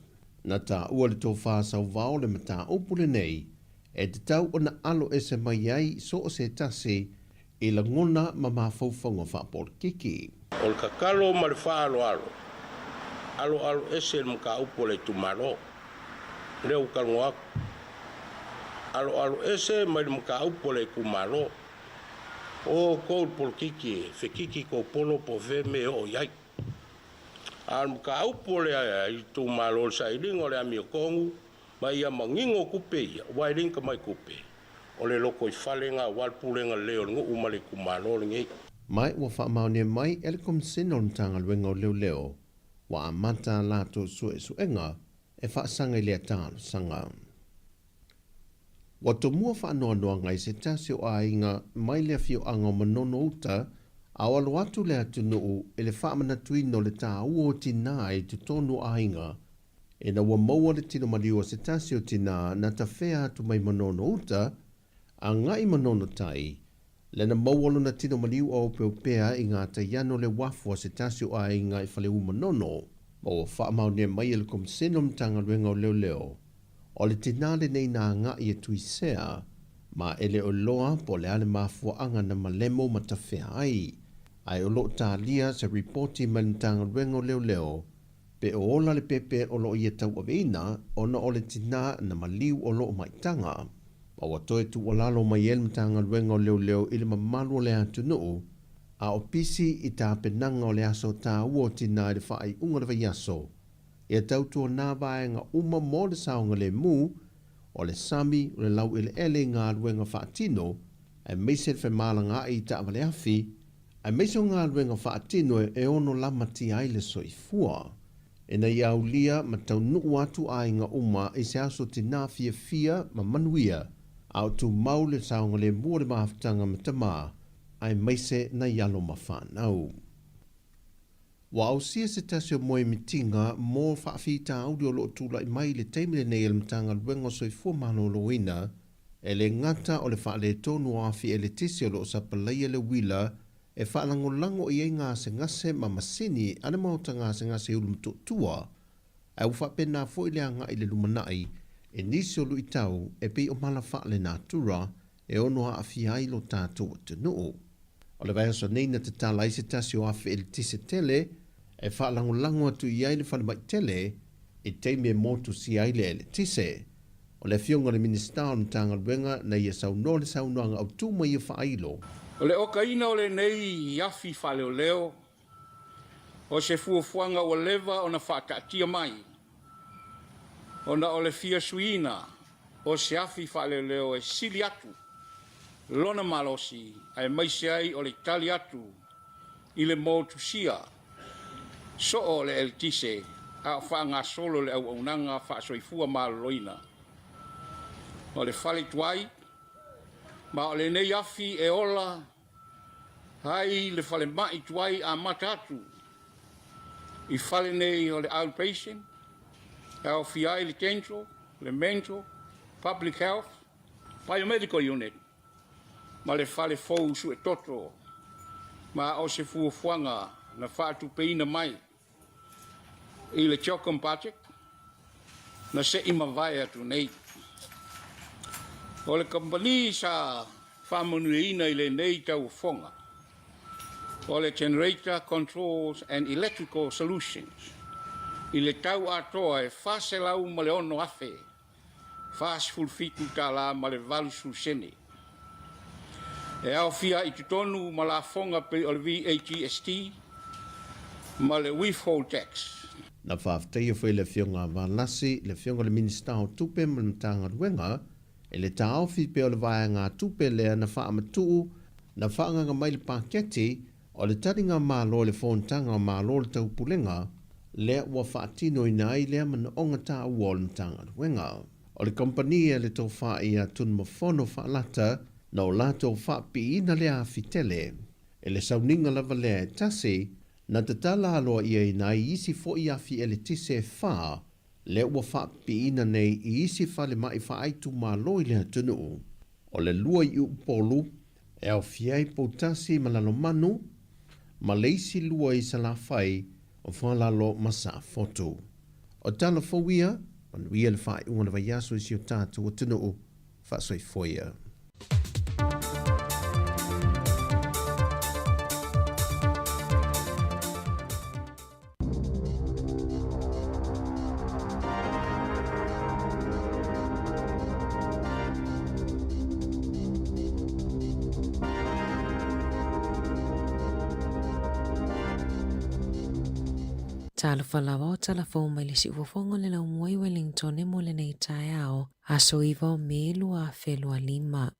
Na ta ua le tō whāsau vau le mata opule nei, e te tau o na alo e se mai ai so o se tasi i la ngona ma mawhauwhanga whapor kiki.
O le kakalo ma le whaalo alo. Alo ese le mga upole tumaro. Leo kalungo aku. Alo ese ma le mga upole kumaro. O kou pol kiki, fe kiki ko polo po ve me o yai. Al mga upole ai tumaro sa ilingo le ami o kongu, ma ia mangingo kupe ia, wailing ka mai kupe. O le loko i whale ngā walpulenga leo ngu umale kumaro le ngei.
Mai ua whaamaune mai ele komseno ntanga luenga o leo leo, wa amata lato suenga e whaasanga i lea tālu sanga. Wa tomua whaanoa noa ngai se tasi o ainga mai lea fio anga o manono uta, awalo atu lea tunuu ele whaamana tuino le tā ua o tina e tu tonu ainga, e na ua maua le tino maliua se tasi o tina na ta whea atu mai manono uta, a ngai manono tai, le na mauolo na tino maliu o peupea i ngā taiano le wafua se tasi o ainga i whale umanono, ma ua whaamaunia mai ele komseno mtanga luenga o leo leo, o le tinale nei nā ngā i e tuisea, ma ele o loa po le ale mafua anga na malemo matawhea ai, ai o lo tālia se reporti manitanga luenga o leo leo, pe o ola le pepe o lo i e tau aveina, o na o le tina na maliu o lo maitanga, ma ua toe tu o lalo mai el mtanga luenga o leo leo ili mamalu o le atunuu, a o pisi i tā penanga o le aso tā ua o tina i le whaai unga le vaiaso, e tau tua nā vaenga uma mo le saonga le mu, o le sami o le lau ele ele ngā luenga whaatino, e meise le whamalanga i ta avale afi, e meise o ngā luenga whaatino e ono lamati ai le soifua. E na iau lia ma tau nuu atu ainga uma i se aso tina fia ma manuia, au tu mau le saonga le mua le mahaftanga ma tamā, ai meise na ialo ma whanau. Wa au sia se tasio moe mitinga mō whaafita audio lo tula i mai le teimile nei ele mtanga luengo soifua mano loina, e le ngata o le whaale tonu afi e le tisi o lo sapalaya le wila, e whaalango i ngā se ngase ma masini ane mauta ngā se ngase ulu mtutua, e uwha pena fo i le anga i le lumanai, e nisi o lui tau e pei o mala whaale nā tura, e ono a afi ai lo tātou atunuu. O le vaiaso nei na te tala i se tasio afi e le tise tele, e whaalango atu i ai le whale mai tele, e teime motu si ai le ele tise. O le fionga le minista o mtanga luenga na ia sauno le saunoanga au tuma ia whaailo.
O le okaina o le nei iafi whaleo leo, o se fuafuanga o lewa o na whaakatia mai, o na o le fia suina o se afi whaleo leo e sili atu, lona malosi ai maise ai o le tali atu i le motusia, so o le eltise a whaanga solo le au aunanga whaasoifua maloloina. O le whale tuai, ma o le nei afi e ola, hai le whale mai tuai a matatu, i whale nei o le outpatient, au fiai le dental, le mental, public health, biomedical unit, ma le whale fou su e toto, ma o se fuafuanga na whaatu peina mai, i le Chokum Project, na se ima vai atu nei. O le company sa whamanuina i le nei tau whonga. O le generator controls and electrical solutions. I le tau atoa e whase lau ma le ono afe. Whas fulfitu ta la ma le valu susene. E au fia i tutonu ma la whonga pe o le VATST ma le withhold tax.
Na whafteia whai le fionga malasi, le fionga le minista o tupe ma le mtanga luenga, e le taofi pe o le vaya ngā tupe lea na wha amatuu, na whaanganga mai le paketi, o le taringa mālo le whontanga o mālo le taupulenga, lea ua whaatino i nai lea mana onga tā ua o le mtanga luenga. O le kompania le tau wha i a tun mafono whaalata, na o lato whaapi ina lea awhitele. E le sauninga lava lea e tasi, na te tala aloa ia i nai isi fo i afi ele tise e wha, le ua whaapi ina nei i isi whale mai whaaitu mā loi lea tunu. O le lua i upolu, e au fiai potasi malalo manu, ma leisi lua i salawhai o whalalo masa foto. O tala fawia, manuia le whaai unga na vaiaso isi o tātou o tunu, whaasoi foia.
Talo falawa o talafo mai le si ufofongo le lau mwai Wellington e mo le nei tae ao, aso iwa o me lua felua lima.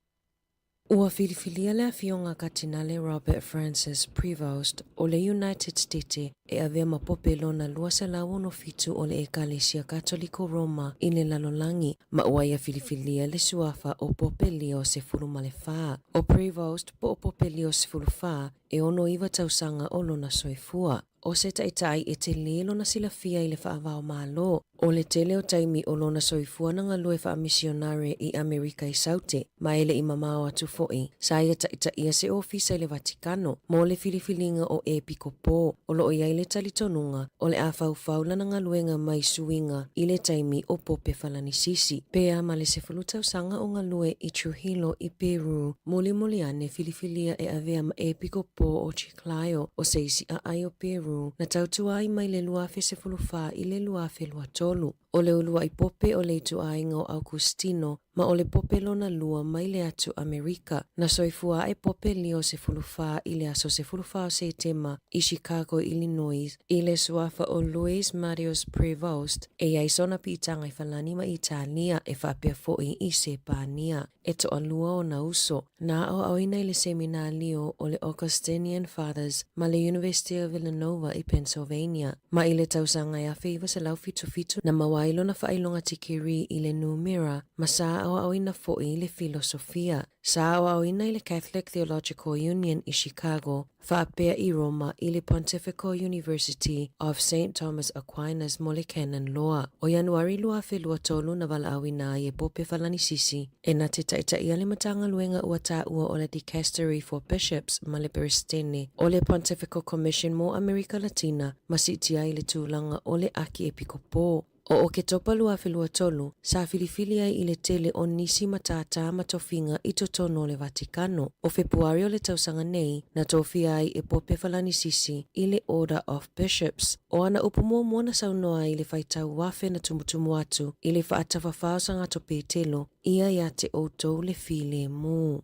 Ua filifilia le afionga katinale Robert Francis Prevost o le United States e avea mapope lona lua se lau no fitu o le Ekalesia Katoliko Roma i le lalolangi, ma ua ia filifilia le suafa o pope lio se fuluma le faa. O Prevost po o pope lio se fulu faa e ono iwa tausanga o lona soifua. O se taitai e te lelo na sila fia i le whaavao malo. O le tele o taimi o lona soifua na ngā lue wha misionare i Amerika i Saute, ma ele i mamao atu foi, sa ia taitai se ofisa i le Vatikano, mo le filifilinga o e piko po, o lo ia i le talitonunga, o le awhauwhaula na ngā luenga mai suinga i le taimi o pope falani sisi. Pea ma le se fulutau sanga o ngā lue i Trujillo i Peru, moli ane filifilia e avea ma e piko po o Chiclayo, o seisi a ai o Peru, na tautua ai mai le luafe se fulufa i le luafe lua tolu. O le ulua i pope o le itu ainga o Augustino, ma o le pope lona lua mai le atu Amerika, na soifua e pope lio se fulufa i le aso se fulufa o se tema i Chicago, Illinois, i le suafa o Luis Marius Prevost, e ai sona pitanga i falani ma Italia e whapea foi i se pania, e to alua o na uso, na o awina i le seminalio o le Augustinian Fathers, ma le University of Villanova i Pennsylvania, ma i le tausanga i awhiwa se lau fitu na mawailo na whailonga tikiri i le numera, ma sa o awina foi le filosofia, sa o awina i le Catholic Theological Union i Chicago, whaapea i Roma i le Pontifical University of St. Thomas Aquinas mo le canon law. O Januari lua felua tolu na wala awina i e pope falani sisi, e na te taitai ale matanga luenga ua ta ua o le Dicastery for Bishops ma le Berestene, o le Pontifical Commission mo America Latina, ma sitia i le tūlanga o le aki e piko po. O ke topa lua whelua tolu, sa filifili ai i le tele o nisi matata matofinga i totono le Vatikano. O Februari o le tausanga nei, na tofia ai e pope falani sisi i le Order of Bishops. O ana upumua mwana saunoa i le faitau wafe na tumutumu atu i le faatawhawhao sanga tope telo, ia ia te outou le file mu.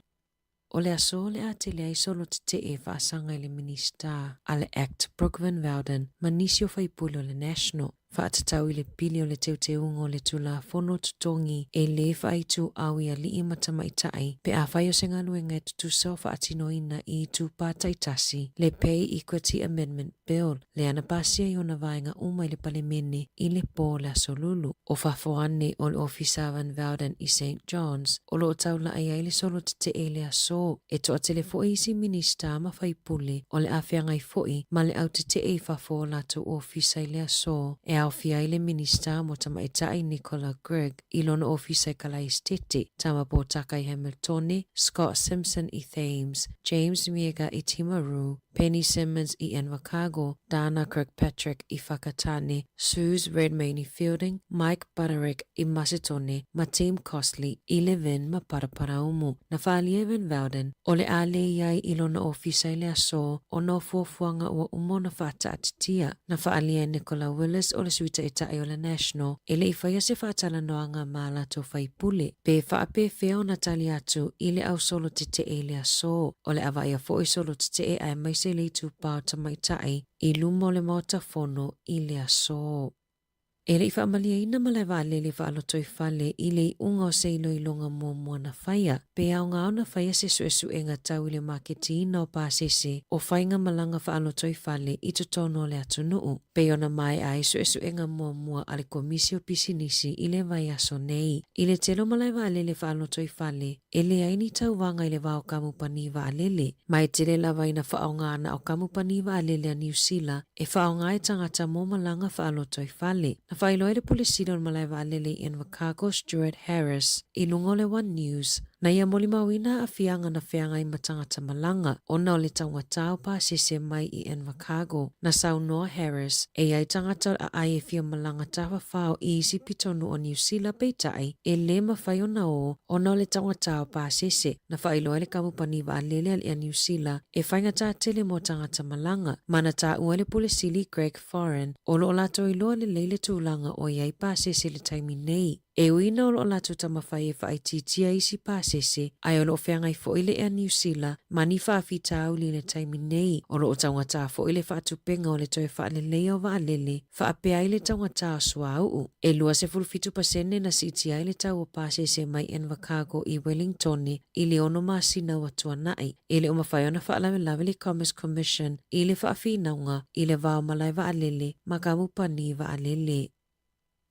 O le aso le ate le aisolo te e whaasanga i le minista a le Act Brooke Van Velden manisio whaipule o le National. Whaatatau i le pili o le teuteunga o le tula fono tutongi e le whaitu au ia li matama i tai pe a whai o se ngaluenga e tutusa o whaatino ina i tupa taitasi le Pay Equity Amendment Bill le anapasia i ona vaenga uma i le palemene i le pō le asolulu o whafoane o le ofisa Van Velden i St. John's o lo taula ai ai le solo te e le aso e toa telefo isi minista ma whaipule o le awhianga i foi ma le au te e whafo lato ofisa i le aso e au fia ile minista mo tamaitai Nicola Gregg i lona ofisa i Kalaistete, tama po Takai Hamiltone, Scott Simpson i Thames, James Miega i Timaru, Penny Simmons i Enwakago, Dana Kirkpatrick i Whakatane, Suze Redmayne i Fielding, Mike Butterick i Macedone, ma Tim Costley i Levin ma Paraparaumu, na whaalia Van Velden, o le ale iai i lona ofisa i le aso, o no fuafuanga ua umona whata atitia, na whaalia Nicola Willis o le suita e tae o le National, e le i whaia se whaatala noanga mala to whaipule, pe whaape feo na tali atu i le au solo te e le aso, o le awa ia fo i solo te e ai mai se le tu pao tamaitai i lumo le mauta fono i le aso. E rei whaamalia ina malaiwa le le whaaloto i whale i le unga o se ilo i longa mua na whaia. Pe au ngā ona whaia se suesu e ngā tau i le marketi ina o pāsese o whainga malanga whaaloto i whale i tutono le atunuu. Pe ona mai ai suesu e ngā mua ale komisio pisinisi i le vai aso nei. I le telo malaiwa le whaaloto i whale e le aini tau wanga i le wao kamupani wa alele. Mai tele lawa ina whaonga ana o kamupani wa alele a New Zealand e whaonga e tangata mo malanga whaaloto i whale. Na whailoa le pulisino o malaiwa alele i Enwakago Stuart Harris i lungo le One News. Na ia moli mawina a fianga na whianga i matangata malanga o na o le taunga tau pāsese mai i Enwakago. Na Sāmoa Harris e ai tangata a ai e fia malanga tawa whao i isi pitonu o New Zealand peitai e le mawhai o na o le taunga tau pāsese. Na whailoa le kamupani wa alele al i New Zealand e whainga tā tele mo tangata malanga. Mana tā ua le pulisili Greg Foran o lo lato i loa le leile tūlanga o iai pāsese le taimi nei. E uina o lo latu tamawhai e whaititia isi pāsese, ai o lo whiangai fo ile e New Zealand, mani whaafi tāu li le taimi nei, o lo o taungatā fo ile whaatupenga o le toi whaalelei o waalele, whaapea ile taungatā sua au. E lua se fulfitu pasene na siti ai le tau o pāsese mai Enwakago i Wellington, i le ono masina wa tuanai, i le o mawhaiona whaalawe le Commerce Commission, i le whaafi naunga, i le vao malai waalele, makamupani waalele.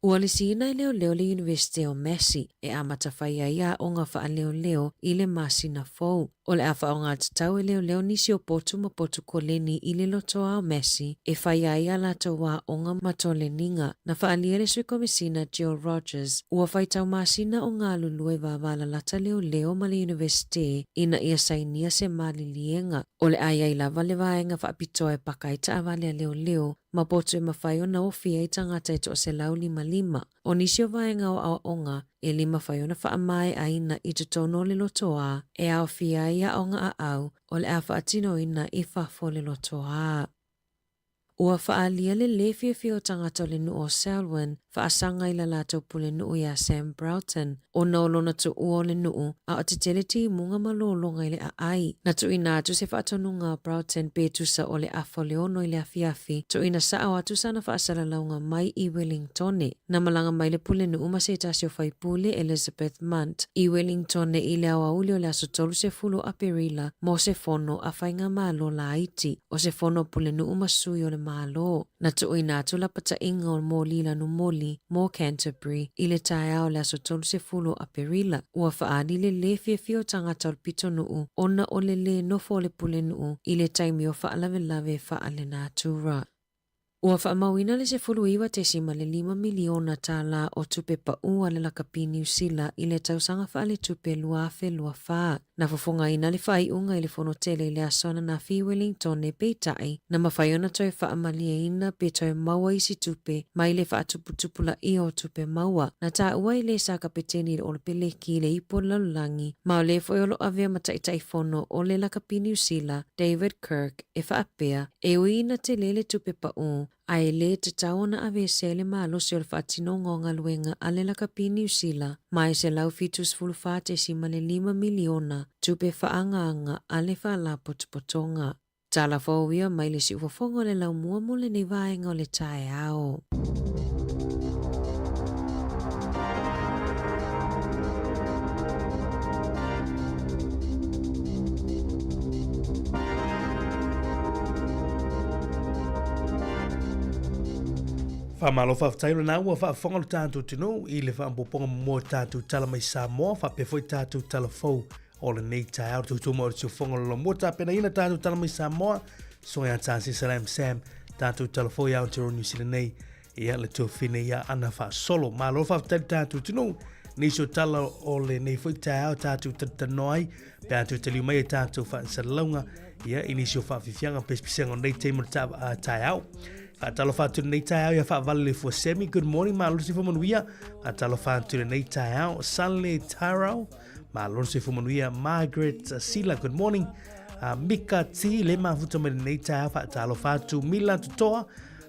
Ua le sina i leo le University o Massey e amata whaia ia o ngā wha leo i le masina fou. O le awha o ngā tatau e leo nisi o potu ma potu koleni i le lotoa o Massey e whaia ia lato wā o ngā matoleninga. Na whaalia le sui komisina Jill Rogers ua whaitau masina o ngā lulu e wāwala lata leo ma le University ina ia sainia se malilienga. O le ai lava le vaenga whaapitoa e pakaita a wale leo ma potu e mawhai o na ofia i tangata e to se lau 5. O nisi o vaenga o aonga e 5 whaiona whaamai aina i tutono le lotoa e au fia ia aonga a au o le a whaatino ina i whafo le lotoa. Ua whaalia le lewhia o tangata le nu o Selwyn, whaasanga i la lato pule nuu ia Sam Broughton, o naolona tu ua le nuu, a o te teleti munga malolonga i le a ai. Na tu ina atu se whaatonunga Broughton petusa o le afo leono i le afiafi, tu ina sao atu sana whaasala launga mai i Wellington. Na malanga mai le pule nuu ma se tasio whaipule Elizabeth Munt, i Wellington i le awauli o le asotolu se fulu a Perila, mo se fono a whainga malo la Haiti, o se fono pule nuu masui o le malo. Na tu ina atu la pata inga o mo lila nu moli, mo Canterbury, i le tae o le asotolu se fulu a Perila. Ua whaadi le lewhia tangata o pito nuu, ona o le nofo le pule nuu, i le taimi o whaalawelawe whaale nā tura. Ua whaamawina le se fulu iwa te sima le 5 miliona tala o tupe pa ua le lakapi New Zealand i le tausanga whaale tupe luafe lua wha. Na fofonga ina le whai unga i le whanotele le asona na Fi Wellington e peitai na mawhaiona toi whaamalia ina pe toi maua isi tupe mai le whaatuputupula i o tupe maua na ta ua i le saka peteni le ole pele ki le ipo lalulangi ma o le whaiolo avea mataitai fono o le lakapini usila David Kirk e whaapea e uina te lele tupe pa ai le te taona ave sele malo se o le whaatinongo ngā luenga a le lakapini usila mai se lau fitus fulufate si male 5 miliona tupe whaanganga a le whaala potopotonga. Tala fawia mai le si ufafongo le lau mua mo le nei vaenga o le tae ao.
Whamalo whawhatairo nā ua whaafonga le tātou tino i le whaampoponga mo tātou tala mai Sāmoa whapefoi tātou tala fau o le nei tae au tūtū mo le whafonga lo mo tāpena ina tātou tala mai Sāmoa so ia tāsi Salam Sam tātou tala fau i Aotearoa New Zealand nei ia le tuawhine ia ana wha solo malo whawhatairo tātou tino ni so tala o le nei foi tae au tātou tatanoai pe tātou taliu mai tātou whaasalaunga ia inisio whaafifianga pespisenga nei teimo tae au Atalo fatu nei tae au ia whaavale le fuasemi. Good morning, ma lorsi fumanuia. Atalo fatu nei tae au. Sanle Tarau, ma lorsi fumanuia. Margaret Sila, good morning. Mika T, le mafuta mai nei tae au. Atalo fatu Mila Tutoa,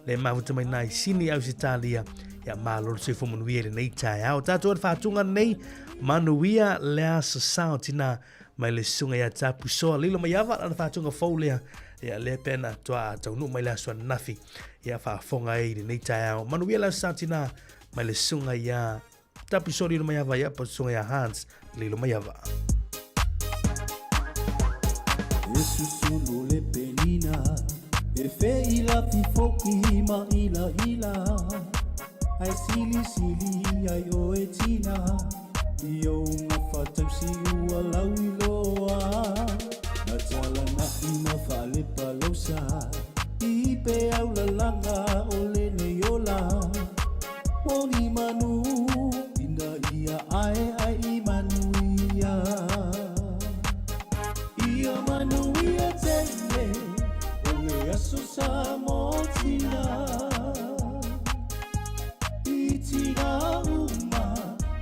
le mafuta mai nai sini au sitalia. Ia ma lorsi fumanuia le nei tae au. Tatu ad fatunga nei manuia lea society na mai le sunga ia tapu soa. Lilo mai ava ad fatunga faulea. Ia le pena toa taunu mai le asua nafi. Ia whaafonga e nei tae au. Manuia la satina mai le sunga ia tapu soa lilo mai ava ia pa sunga ia Hans lilo mai ava.
Yesu sulu le penina e fe ila pifoki ma ila ila ai sili sili ai o e tina io una fatau si ua lau iloa na tala na ima fale palosa i pe au la langa o le neola o ni manu ina ia ai i manu ia manu ia tele o le aso Sāmoa tina i tina uma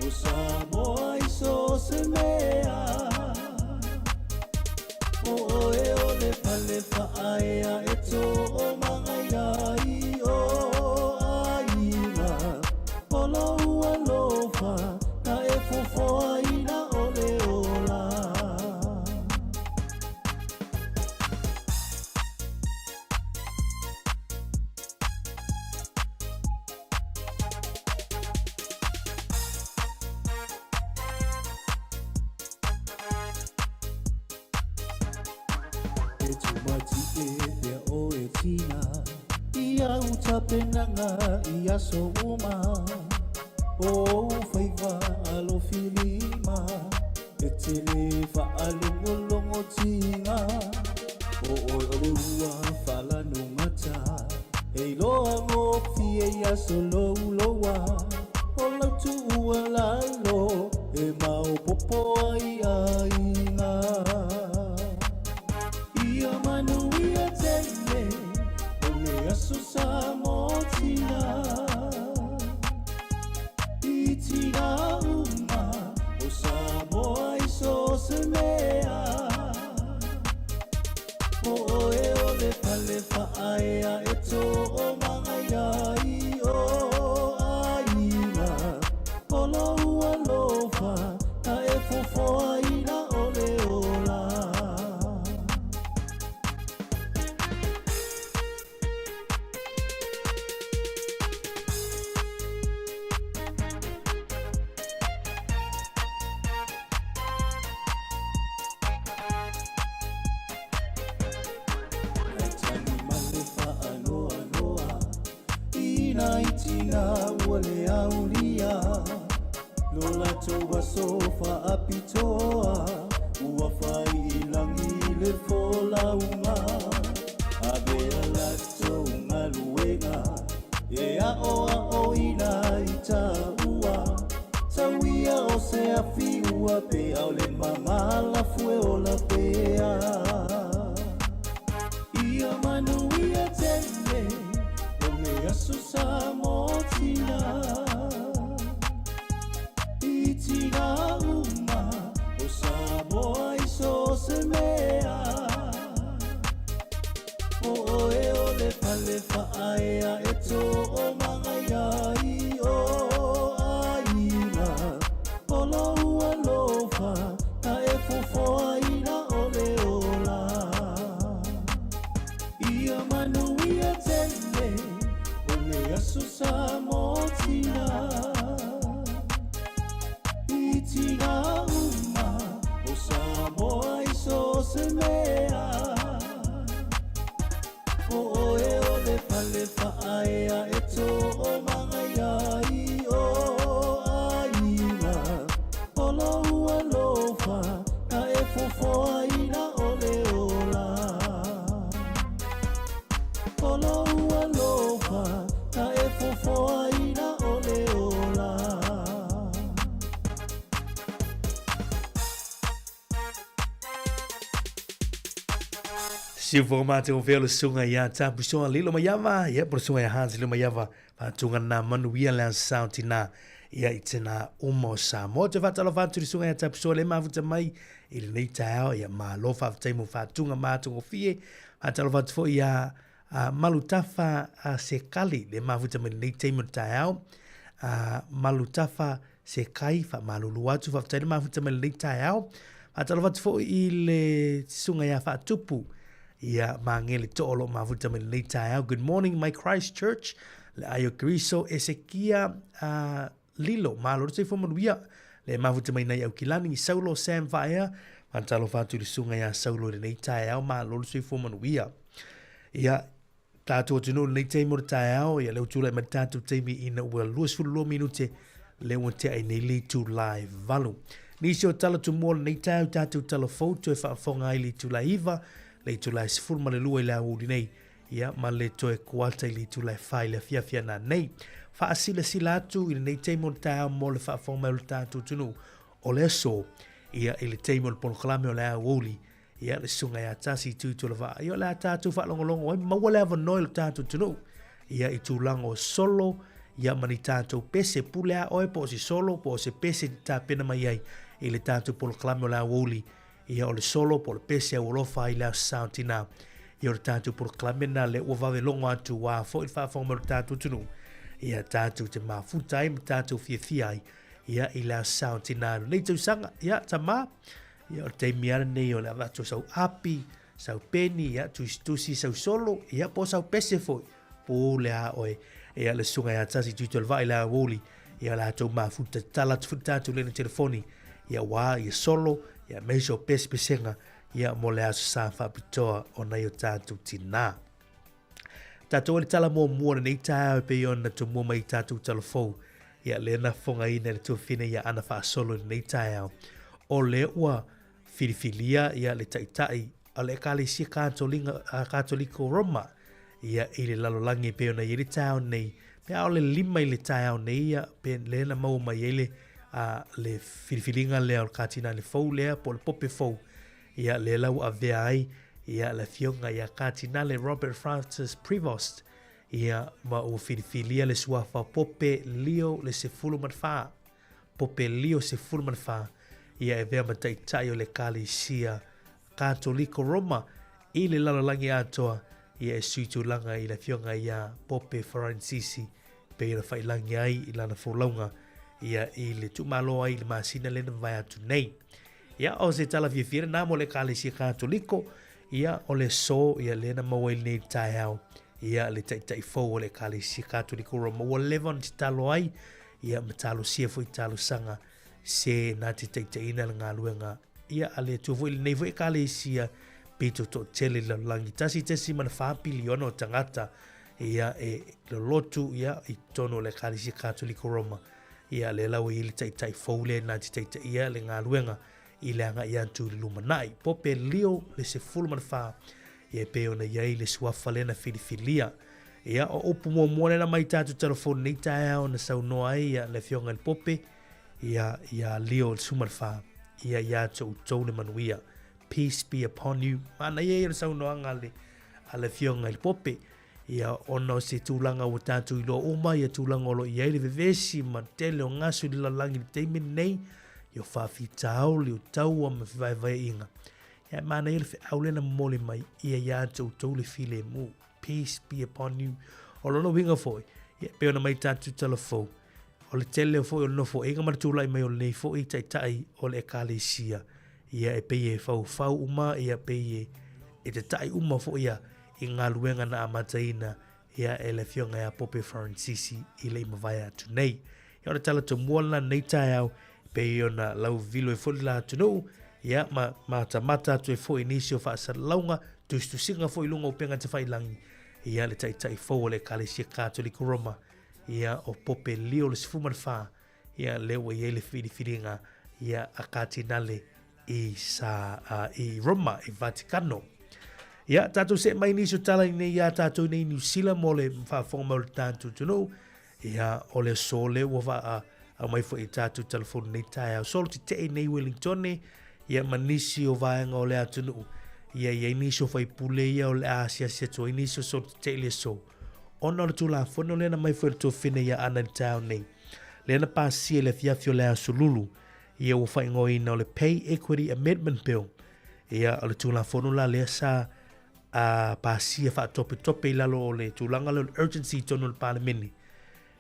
o Sāmoa i so se mea o e o le pale whaaya e to o mangaia i o aina o lo ua lofa na e fofoa ina o le ola penanga ia so uma o faiva alo filima e tele fa alo longo tinga o le ua fala no mata e lo ngo fie ia so loa o la tu ua lalo e mau popo ai ainga ia manu ia tele o le aso Sāmoa tina i tina uma o Sāmoa i so se mea o e o le pale whaaya e to o mangaia i o aina o lo ua lofa na e fofoa ina o le ola Tina wale aulia lola toa sofa apitoa ua fai ilangi le folaunga abea lato ngaluenga e a o ina ita ua tawi ia o se afi ua pe au le mamala fue o la pea. Ia manu ia tele o me aso Sāmoa tina. I tina uma o Sāmoa iso se mea. O e o le pale whaaea e tō o mangaya i o aina. O lo ua lofa na e fofoa ina o le ola. Ia manu ia tele o me aso Sāmoa tina. I tina uma o Sāmoa iso se mea. O e o le pale whaaea e tō o mangaya i o aina. O lo ua lofa na e fofoa ina o le ola. O lo ua lofa na e fofoa ina o le ola.
Si fo mate o velo sunga ya tapu soa lilo mayava ya por sunga ya hans lilo mayava pa tunga na manu ia lan soundina ya itena umo Sāmoa te fatalo fatu sunga ya tapu soa le mafuta mai ili nei tao ya ma lo fa taimu fatunga matungo fie fatalo fatu fo ya malutafa se kali le mafuta mai nei taimu tao malutafa se kai fa malulu atu fa taimu mafuta mai nei tao fatalo fatu fo ile sunga ya fatupu. Ia mangele tolo mafuta me le tau. Good morning, my Christ Church. Le ayo Kristo Esekia Lilo. Malo se fo manuia. Le mafuta me nei au kilani. Saulo Sam Fire. Pantalo fatu le sunga ya saulo le nei tau. Malo se fo manuia. Ia tātou tino le nei mo tau. Ia leo tula ma tātou teimi ina ua luas fulu minute. Leo te ai nei le tu live valu. Nisi o tala tu mo le nei tau. Tātou tala foto e whaafonga ili tu laiva. Le tulai sifuru ma le lua i le auri nei. Ia, ma le toe kuata i le tulai whai le fia na nei. Wha asila sila atu i le nei teimo le tau mo le whaafong le tātou tunu. O le so, ia i le teimo le ponokalame o le auri. Ia, le sunga ia tasi tu le wha. Ia, le tātou whaalongolongo. Oi, maua le avanoi le tātou tunu. Ia, i tūlango solo. Ia, mani tātou pese pulea oi po si solo. Po se pese tā pena mai ai. I le tātou ponokalame o le auri. Ia o le solo po le pese au olofa i le Soundina. Ia o le tātou por klamena le ua vawe longo atu wā fo i whaafonga me le tātou tunu. Ia tātou te mafuta ai me tātou fia ai. Ia i le Soundina. Nei tau sanga, ia ta mā. Ia o te miara nei o le avato sau api, sau peni, ia tusi sau solo. Ia po sau pese fo po le a oe. Ia le sunga ia tasi tuitu al vai le a woli. Ia le atou mafuta talat futa tātou le na telefoni. Ia wā, ia solo. Ia meiso pesenga ia mo le aso sa whapitoa o nei o tātou tina. Tātou le tala mua nei tāu pe iona tu mua mai tātou talafou. Ia le na fonga ina le tuafine ia ana wha solo nei tāu. O le ua filifilia ia le taitai a le kālesia kātoliko Roma. Ia i le lalolangi pe iona i le tāu nei. Pe au le lima i le tāu nei ia pe le na mau mai ele le filifilinga lea o katina le fau lea po le pope fau. Ia le lau a vea ai, ia le fionga ia katina le Robert Francis Prevost. Ia ma o filifilia le suafa pope Leo le se fulu manfa. Pope Leo se fulu manfa. Ia e vea matai tai o le kālesia Katoliko Roma. I le lalolangi atoa, ia e suitu langa i le fionga ia pope Francis. Pe ina whailangi ai i lana fulaunga. Ia i le tumalo ai le masina le vai atu nei. Ia o se tala fiafira na mo le kālesia Katoliko. Ia o le so ia le na maua i nei taiao. Ia le taitai fau o le kālesia Katoliko Roma. Ua levon ti talo ai. Ia ma talo sia fo i talo sanga. Se na te taitai ina le ngā luenga. Ia a le tuafu i le nei fo i kālesia. Pito to tele la langi tasi tesi mana whaapili ono tangata. Ia e le lotu ia i tono le kālesia Katoliko Roma. Ia le lau i le taitai faule na ti taitai ia le ngā luenga i le anga i antu le lumanai. Pope Leo le se fulu manwha ia peo na iai le suafa le na filifilia. Ia o upu mua mua na mai tātu telefoni nei tae au na sau noa ia le fionga le pope. ia leo sumarfa ia tau le manuia. Peace be upon you. Mana ia sau noanga le fionga le pope. Ia ono se tūlanga o tātou ilo uma, ia tūlanga o lo ia le vevesi, ma tele o ngasu li lalangi le teime nei, ia whawhi tāu, li o tau a mawhiwai inga. Ia mana ia le aulena mole mai, ia tau le file mu. Peace be upon you. O lono winga foi, ia peona mai tātou talafou. O le tele o foi o nofo, inga maratulai mai o le nei foi tai o le ekalesia. Ia e peye fau uma, ia peye e te tai uma fo ia, i ngā luenga na amataina ia e le fionga ia Pope Francis i le imawai atu nei. Ia ora tala to muala nei tai au pe i ona lau vilo e foli la atu nou ia ma tamata atu e fo inisio whaasa launga tu singa fo i lunga o penga te whailangi ia le tai fo le kalesia Katoliko Roma ia o Pope Leo le sifuma wha ia lewa i ele whiringa ia a katinale i Roma i Vaticano. Ia, tātou se mai niso tala i nei ia tātou nei New Zealand mo le whaafonga mau le tātou tunou. Ia, o le sole ua wha a mai fo i tātou telefonu nei tai au. Solo te tei nei Wellington ne, ia manisi o vaenga o le atunu. Ia, niso fai pule ia o le Asia seto, niso so te tei le so. Ona o le tula fono le na mai fo i to fine ia ana i tau nei. Le na pāsia le fiafio le asululu. Ia ua whai ngoi na o le Pay Equity Amendment Bill. Ia, o le tula fono la le sa a pasia fa tope lalo o le tulanga le urgency tono le parliament.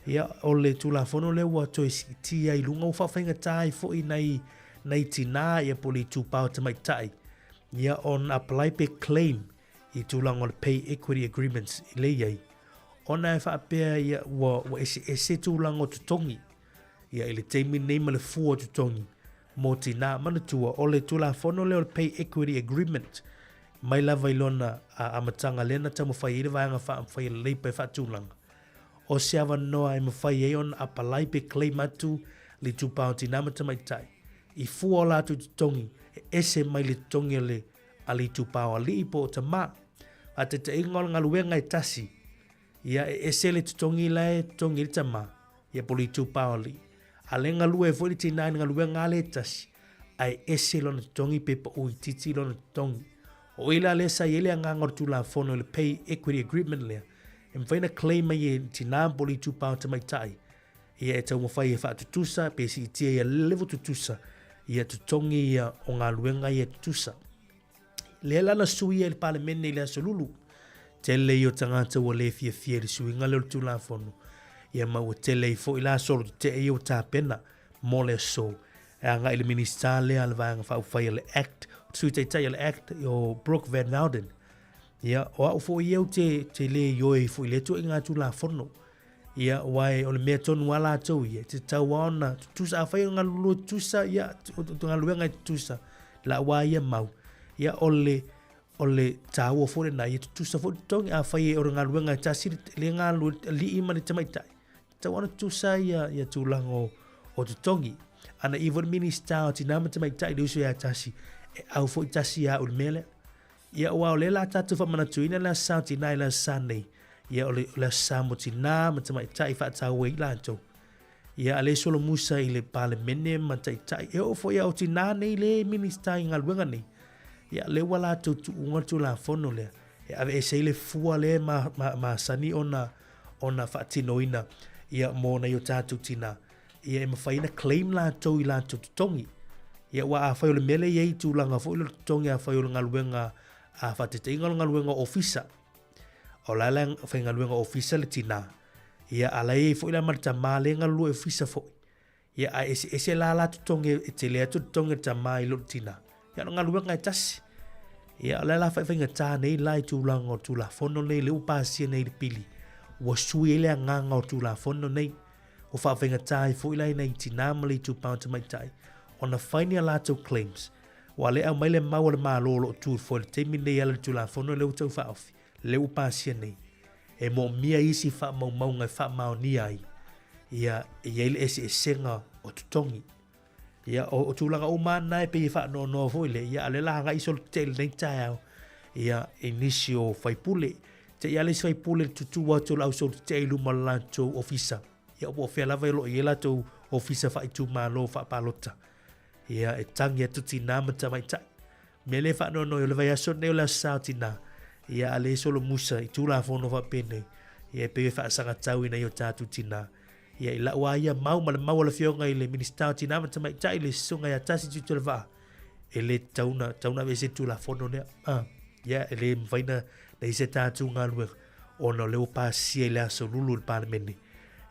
Ia o le tulafono le wa to tia i lunga fa fainga tai fo i nei tina ia poli tu pau te mai tai. Ia on apply pe claim i tulanga le pay equity agreements i le iai. Ona e fa pe ia wa ese tulanga o tutongi. Ia ile teimi nei ma le fu o tutongi. Mo tina mana tua o le tulafono le pay equity agreement. Mai lava ilona a matanga lena tamu whai ire vaanga whai leipa e whatūlanga. O se awa noa e mawhai e on a palai pe claim atu li tūpāoti namata mai tai. I fua o lātu tongi e ese mai li tongi le a li tūpāo a li ipo o ta mā. A te te ingol ngā luenga e tasi. Ia e ese le tongi lai tongi le ta mā. Ia po li tūpāo a li. A le ngā lue e fwoi ti nai ngā luenga le tasi. Ai ese lona tongi pepa ui titi lona tongi. O ila le sa yele nga ngor tu la fono le pay equity agreement le. E mwhaina claim mai e tina boli tu pao te mai tai. Ia e tau mwhai e wha tutusa, pe si tia ia levo tutusa. Ia tutongi ia o ngā luenga ia tutusa. Le lana sui e le parlemene le asolulu. Tele i o tangata ua le fia le sui ngā leo tu la fono. Ia mau tele i fo ila solo te e o tā pena mo le so. E anga ili minister le ala vanga wha ufai le act. Sui te tai le act o Brooke Van Wouden. Ia, o au fo iau te le ioi fo i le tu inga tu la fono. Ia, wai o le mea tonu ala tau ia. Te tau waona, tusa a whai o ngā lulu tusa, ia, o ngā luenga tusa. La wai ia mau. Ia, o le tau o fo le na, ia tusa fo tongi a whai o ngā luenga tasi le ngā lulu li ima ni tamaitai. Tau waona tusa ia tūlango o tutongi. Ana iwo minister o tinama tamaitai le uso ia tasi. Au fo tasi a ul mele ia wa le la tatu fa mana tuina la sauti nai la sanei ia ole la samuti na mata mai tai fa ta we la to ia ale solo musa i le parlemene mata tai e o fo ia o tina nei le minister ngal wenga ni ia le wala tu unga tu la fono le ia ave se le fua le ma sani ona fa tinoina ia mo na yo tatu tina ia e mafaina claim la to i la to tongi. Ia wa a whai o le mele iei tūlanga fo ilo tongi a whai o le ngaluenga a whatete inga ngaluenga ofisa. O laila whai ngaluenga ofisa le tina. Ia ala iei fo ila marita maa le ngalue ofisa fo. Ia a ese la la tu tongi e te lea tu tongi ta maa ilo tina. Ia no ngaluenga e tasi. Ia laila whai whai ngata nei lai tūlanga o tūla fono nei le upasia nei le pili. Wa sui ele a nganga o tūla fono nei. O whai ngata i fo ila nei tina mali tu paunta mai tai. On a fine lato claims. Wale au mai le mau le malolo tu for te mine ala tu la fono le utau fa ofi. Le upasia nei. E mo mia isi fa mau ngai fa mau ni ai. Ia ele ese senga o tutongi. Ia o tūlanga o mana e pe fa no foi le ia ale la nga iso te le tai au. Ia inisio fai pule. Te ia le fai pule tutu watu la so te lu malato ofisa. ia o fe lava lo ia la tu ofisa fa itu malo fa palota ia e tangi atu tina mata mai tai me le fa no le vai aso ne la sa tina ia ale solo musa itu la fono fa pene ia pe fa sanga tau ina yo tatu tina ia ila wa ia mau la fionga ile minister tina mata mai tai le sunga ya tasi tu va ele tauna ve se tu la fono ne ia ele vaina le se tatu ngalwe ona le pa si ele aso lulu pa meni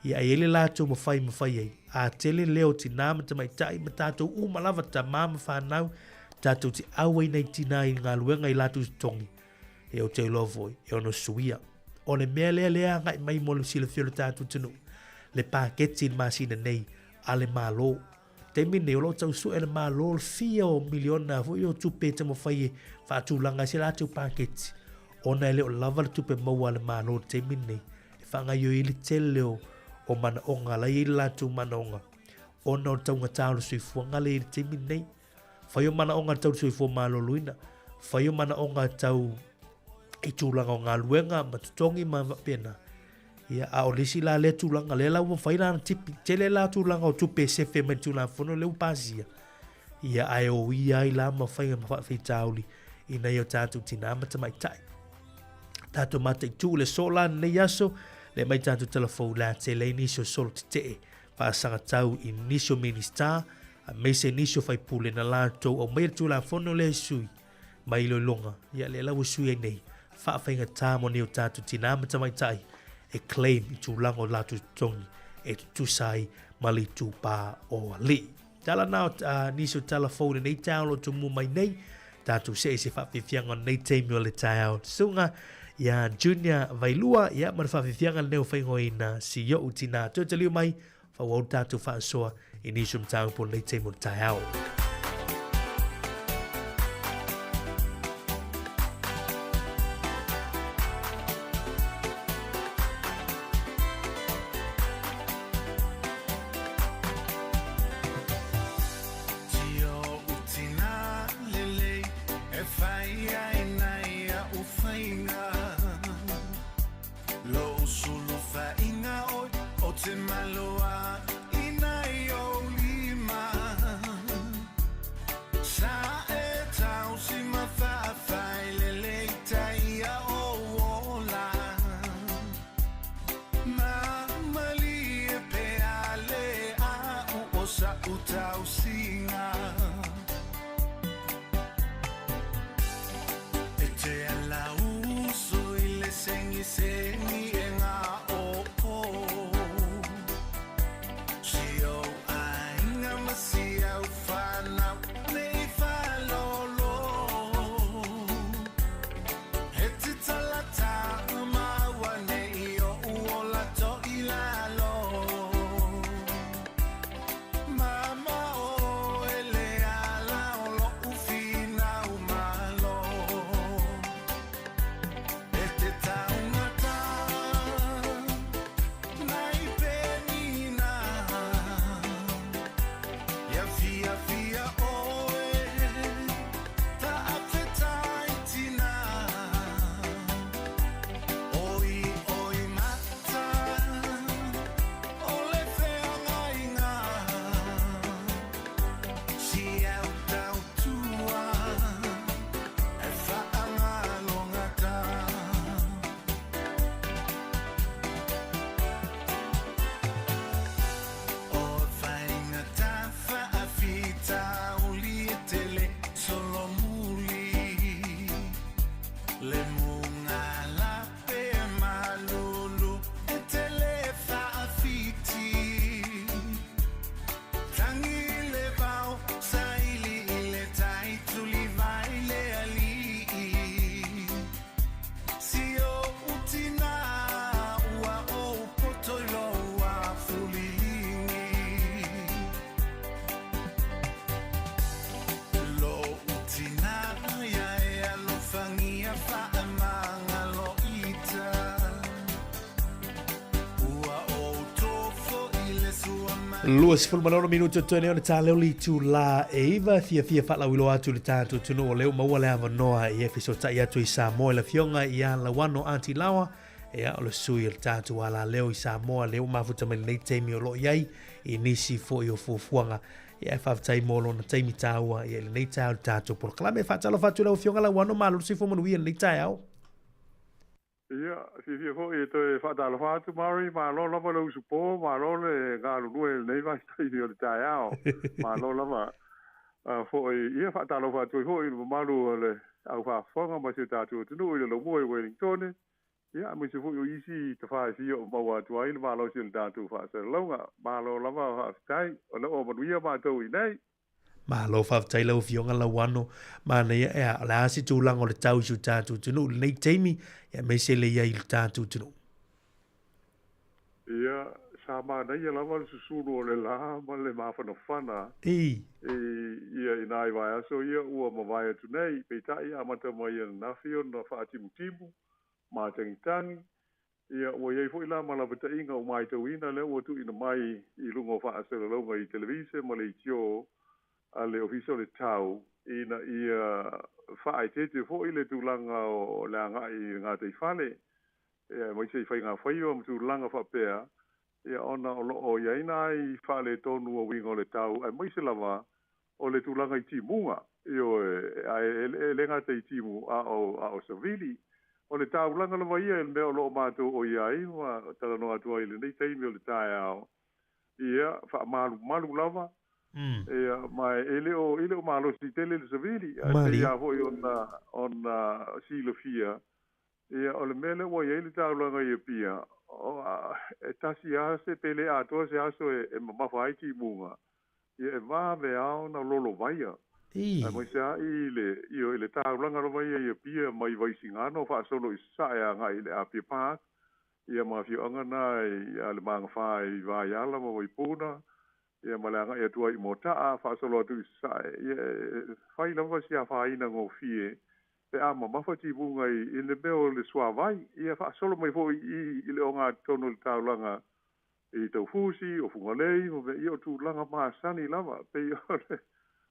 ia ele la tu mo fai ai a tele leo tina mata mai tai mata tu malava ta mama fa nau tatu ti awe nei tina i ngalwe ngai la tu tongi e o te lovoi e ono suia o le mea lea ngai mai mo le sila fio le tatu tunu le paketi masina nei ale malo te mine o lo tau su ele malo le fia o miliona fu i o tupe te mo fai fa tu langa se la tu paketi ona ele o lava le tupe maua le malo te mine e fa ngai yo ili tele o mana onga la i la tu mana onga ona o tau ngatau le sui fuanga le ili te mine fai o mana onga tau sui fuanga malo luina fai o mana onga tau i tūlanga o ngā luenga ma tutongi ma pena. Ia a o lisi la le tūlanga le lau whai la tipi tele la tūlanga o tupe sefe me tūlanga whono leu pāsia. Ia ai o ia i la ma whai ma whai tauli i nei o tātou tina amata mai tai. Tātou mata i tū le sola nei aso le mai tātou telefou la te le inisio solo te te whaasanga tau i inisio minister a meise inisio whai pule na la tau o mai tūlanga whono le sui mai lo longa. Ia le lau sui ai nei. Whaafenga tā mo neo tātou tina amata mai tai e claim i tūlanga o lātou tongi e tūsai mali tūpā o li. Tala nao niso telefone nei tāolo tu mu mai nei tātou se whaafefianga nei teimi o le tāo. Sunga ia Junior Vailua ia mana whaafefianga neo whaingoina si yo utina tōtaliu mai whawau tātou whaasoa i niso mtāo po nei teimi o le tāo. Luas fulmanono minuto tone ona ta leo li tu la e iva fia fala wilo atu le tātou tunu o leo maua le ava noa i efiso ta i atu i Sāmoa la fionga i a la wano anti lawa Ea o le sui o le tātou ala leo I Sāmoa leo mafuta mai nei teimi o lo iai I nisi fo I o fuafuanga Ia e whawtai molo na teimi tāua Ia le nei tāu le tātou por klame whatalo whatu lau fionga la wano malo si fo manuia nei tāu
Ia, si fo I to e whatalo whatu mari ma lo lava lau supo ma lo le ngāru nue nei vai tai o le tāu ma lo lava fo ia whatalo whatu ho I malu le au whafonga ma se tātou tunu I le lo mua I Wellington Ia, mi se fuyo isi te whae fio maua tuai le malo si le tātou whae se launga. Malo lava whaaftai, o le o manuia mātou I nei.
Ma lo whaaftai lau fionga la wano, ma nei ea le asi tūlanga o le tau su tātou tunu, le nei teimi, ia me se le iai le tātou tunu.
Ia, sa ma nei lava le susuru o le la, ma le mawhana whana. Ia I nai vai aso ia ua ma vai atu nei, peitai amata mai ana nafio na whaatimu timu. Ma tangitangi ia o iei fo ila mala bata inga o mai tau ina le o tu ina mai I lungo wha asera launga I televise ma le tio a le ofiso le tau ina ia wha ai tete fo I le tūlanga o le anga I ngā te whale ia mai se I whai ngā whaio am tūlanga wha pēa ia ona o loo ia ina I whale tonu o wingo le tau ai mai se lava o le tūlanga I timunga io e lenga te I timu a o savili O le tāulanga lawa ia me o loo mātou o iai, wa tala no atua I le nei teimi o le tāe ao. Ia, wha malu lava. Ia, mai ele o malo si tele le savili. Mali. Ia hoi on silo fia. Ia, o le mele wa iai le tāulanga ia pia. O e tasi ase pele atua se aso e mamafa aiti munga. Ia e vave ao na lolo vaia. Mai se ai le tāulanga rawa ia pia mai vai singano wha solo I sae a ngai le api pāk. Ia ma fio angana I le manga whae I vai ala ma vai pūna. Ia ma le anga ia tua I motaa wha solo atu I sae. Ia whai lawa si a whaina ngō fie. Pe a ma mawhati bunga I le meo le sua vai. Ia wha solo mai fo I le o ngā tono le tāulanga I tau fusi o fungalei. Ia o tūlanga maa sani lava. Pe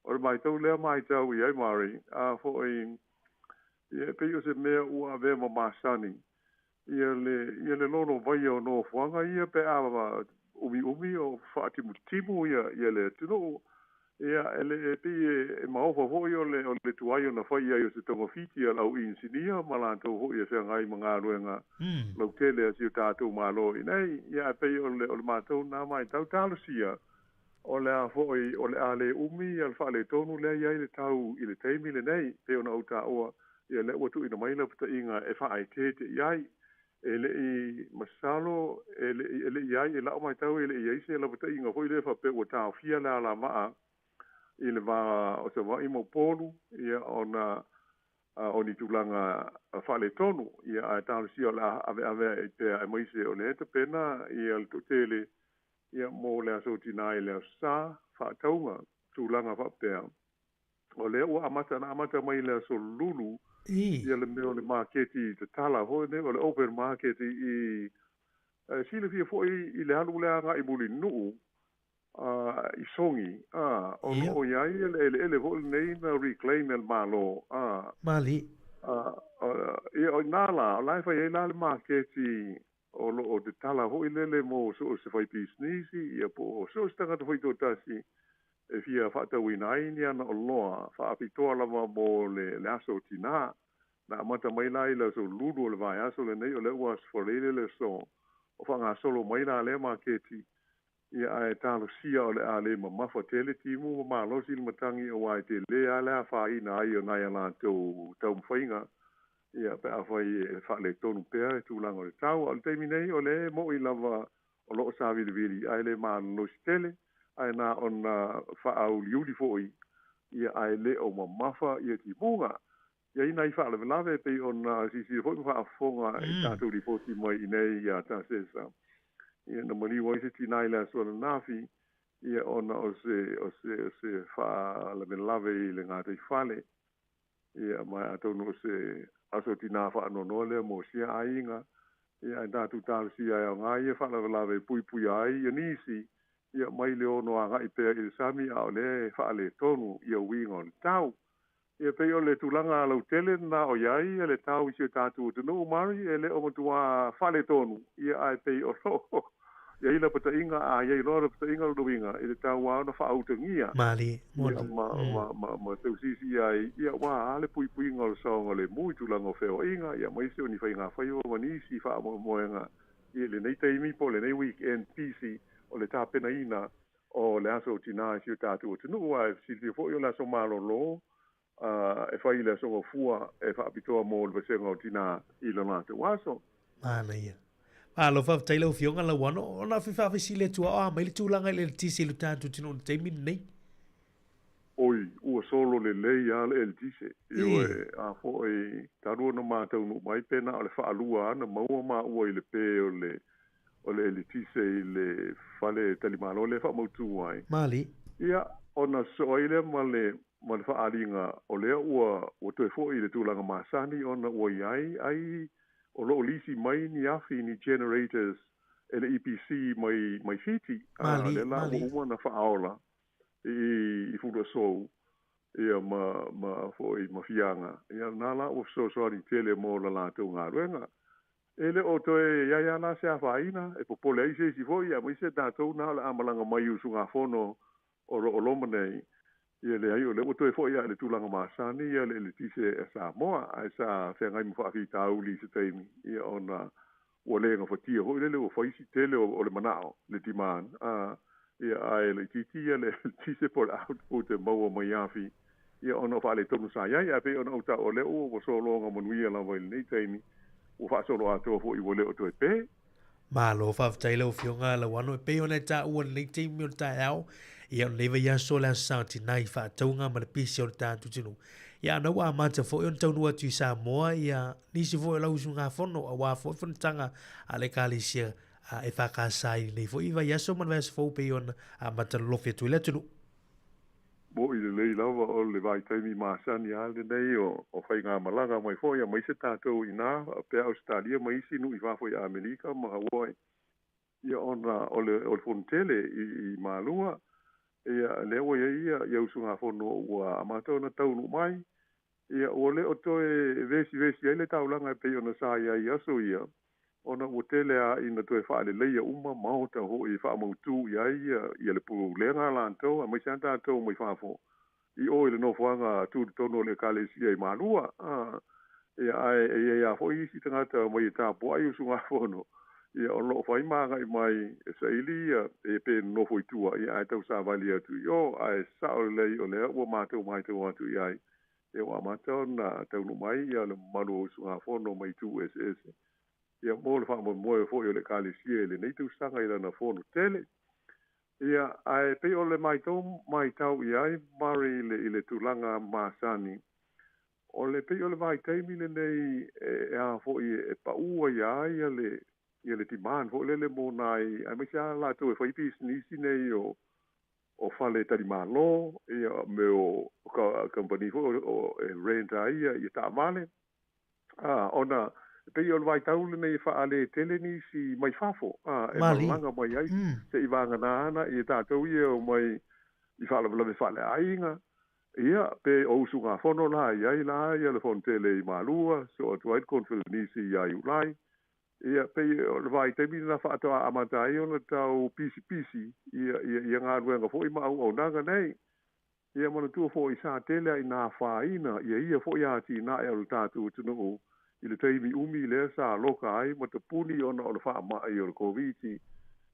o le mai tau lea mai tau I ai mari, a fo ia pe o se mea ua ave ma masani. Ia le lono vai o no fuanga ia pe a umi o whaatimu ia le tino. Ia ele pe e maofa fo o le tuai o na whai ai o se tonga fiti a lau insinia, malantou ho ia se ngai mga ruenga lau tele a siu tātou malo I nei. Ia pe o le mātou nā mai tau talosia. O le a foi o le ale umi al fa le tonu le ia le tau I le teimi le nei pe ona o ta o ia le o tu ina mai la pata inga e fa ai te iai ele I masalo ele iai la o mai tau ele iai se la pata inga foi le fa pe o ta fia la maa I le va o se va I mo polu ia ona oni tulanga fa le tonu ia a ta si o la ave e te ai mai se o le te pena ia le tele ia mo le aso tinai le sa fa taunga tūlanga fa pea. O le ua amata mai le aso lulu ia le meo le marketi te tala hoi ne o le open market I sile fia foi I le halu le anga I muli nuu I songi o lo iai ele hoi nei na reclaim el malo
Mali.
Ia o nala o lai fai e la le marketi o lo o te tala hoi lele mo so se fai pisnisi ia po so stanga te fai to tasi e fia whatau inai ni ana o loa whaapitoa lava mo le aso tina na amata mai lai la so ludu o le vai aso le nei o le uas forele le so o whanga solo mai la le maketi ia ai talo sia o le ale ma mafa tele timu ma losi le matangi o ai te le ale a whaina ai o nai ala tau mwhainga ia pe a whai e whale tonu pēr e tūlanga o le tau o le teimi nei o le mo I lava o loo sa vili ai le ma losi tele ai na ona whaau liuli foi ia ai le o ma mafa ia ti bunga ia ina I whaale velave pe ona sisi foi mwha afonga I tātou li poti mai I nei ia ta sesa ia na mali wai se tinai le asua nafi ia ona o se whaale velave I le ngā tei whale ia mai atonu o se aso tina whaanono le mo sia ainga ia ai tātou tālu sia ai o ngā ia whaale velave pui ai ia nisi ia mai le ono a ngai pēr I le sami a o le whaale tonu ia winga o le tau Ia pe o le tulanga lau tele na o iai le tau isi o tātu te no mari e le o matua whale tonu. Ia ai pe o lo. Ia ila pata inga a iai lora pata inga lo inga i le tau wao na wha autangia.
Mali.
Ia ma tau sisi ai ia wā ale pui pui inga o saonga le mui tulanga o wheo inga. Ia maise o ni whai ngā whai o manisi wha mo moenga. Ia le nei teimi po le nei weekend PC o le tāpena ina o le aso o tina isi o tātu o tunu wa e sisi o fo i o le aso malo lo. E fai le so fua e fa pitoa mo le senga o tina I lana te waso.
Ana ia. Alo fa tailo fionga la wano ona fa sile tua a mai le tulanga le tisi le tantu tino te min nei.
Oi, ua solo le lei ale el tise. Io a fo e taru no mata no mai pena le fa alua na maua ma ua le pe o le tise le fale talimalo le fa mo tu ai.
Mali.
Ia ona so ile ma le fa alinga o le ua o te fo I le tulanga masani ona ua ai o lo lisi mai ni afi ni generators e le EPC mai fiti. Le la ua na fa aola I fuga so ia ma fo I mafianga. Ia nala o so ni tele mo la tu ngā ruenga. Ele o toe ia na se afaina e popole ai se si foi ia mai se tātou na la amalanga mai usu ngā fono o loma nei. Ia le ai o le o toe foi ia le tulanga masani ia le tise e Sāmoa ai sa whengai mo whaafi tāuli se teimi. Ia ona o le ngā whatia hoi le o whaisi tele o le manao le timan. Ia ai le titia le tise por output e maua mai afi. Ia ona whaale tonu sa iai a pe ona uta o le o solonga manuia la vai nei teimi. O fa solo ato fo I wole o to pe.
Ma lo fa tailo fionga la wano pe ona ta o le te mi o ta ao. Ia neva ia so la santi nai fa taunga ma le pisi o ta tu tinu. Ia na wa mata fo on taunu atu Sāmoa ia nisi fo la usu nga fono a wa fo tanga a le kalisia e fa ka sai nei fo iwa ia so man vas fo pe on a mata lo fe tu le tunu.
Bo I le lei lava o le vai taimi masani ale nei o whai ngā malanga mai fo ia mai se tātou ina pe Australia mai sinu I whafo I Amerika ma Hawaii. Ia ona o le fontele I malua ia le o ia usu ngā fono ua amatau na taunu mai. Ia o le o toe vesi ai le taulanga pe ona sa ia I aso ia. Ona ua tele a ina toe whaale leia uma maota ho I wha mautu ia le puru lenga lantou a mai santa atou mai whafo. I o le nofuanga tu tono le kalesia I malua. Ia ai fo isi tangata mai tapo ai usu ngā fono. Ia o lo fai manga I mai sa ilia e pe nofo I tua ia ai tau sa vali atu. Io ai sa o lei o lea ua mātou mai tau atu iai. E o amatau na taunu mai ia le malu usu ngā fono mai tu SS. Ia mo le wha moe fo I o le kalesia le nei tau sanga I lana fono tele. Ia ai pe o le mai tau iai mari I le tulanga masani. O le pe o le vai taimi le nei e a fo I e pa ua iai ia le timan fo le mo nai ai mai sa la to e fai business nei o fale tari malo ia me o company fo o rent ai ia ta male ona pe yo vai tau le nei fa ale tele ni si mai fafo e malanga mai ai se I vanga na ia ta to ia o mai I fa la fa le ainga ia pe o sunga fono la ia le fon tele I malua so at white conference ni si ia ulai. Ia pe o le vai te mina fa ato amatai ona tau pisi ia ngā ruenga fo I mau nanga nei. Ia mana tua fo I sa tele I nā whaina ia fo I ati nā e alu tātu tunu I le teimi umi le sa loka ai ma te puni ona o le wha mai o le COVID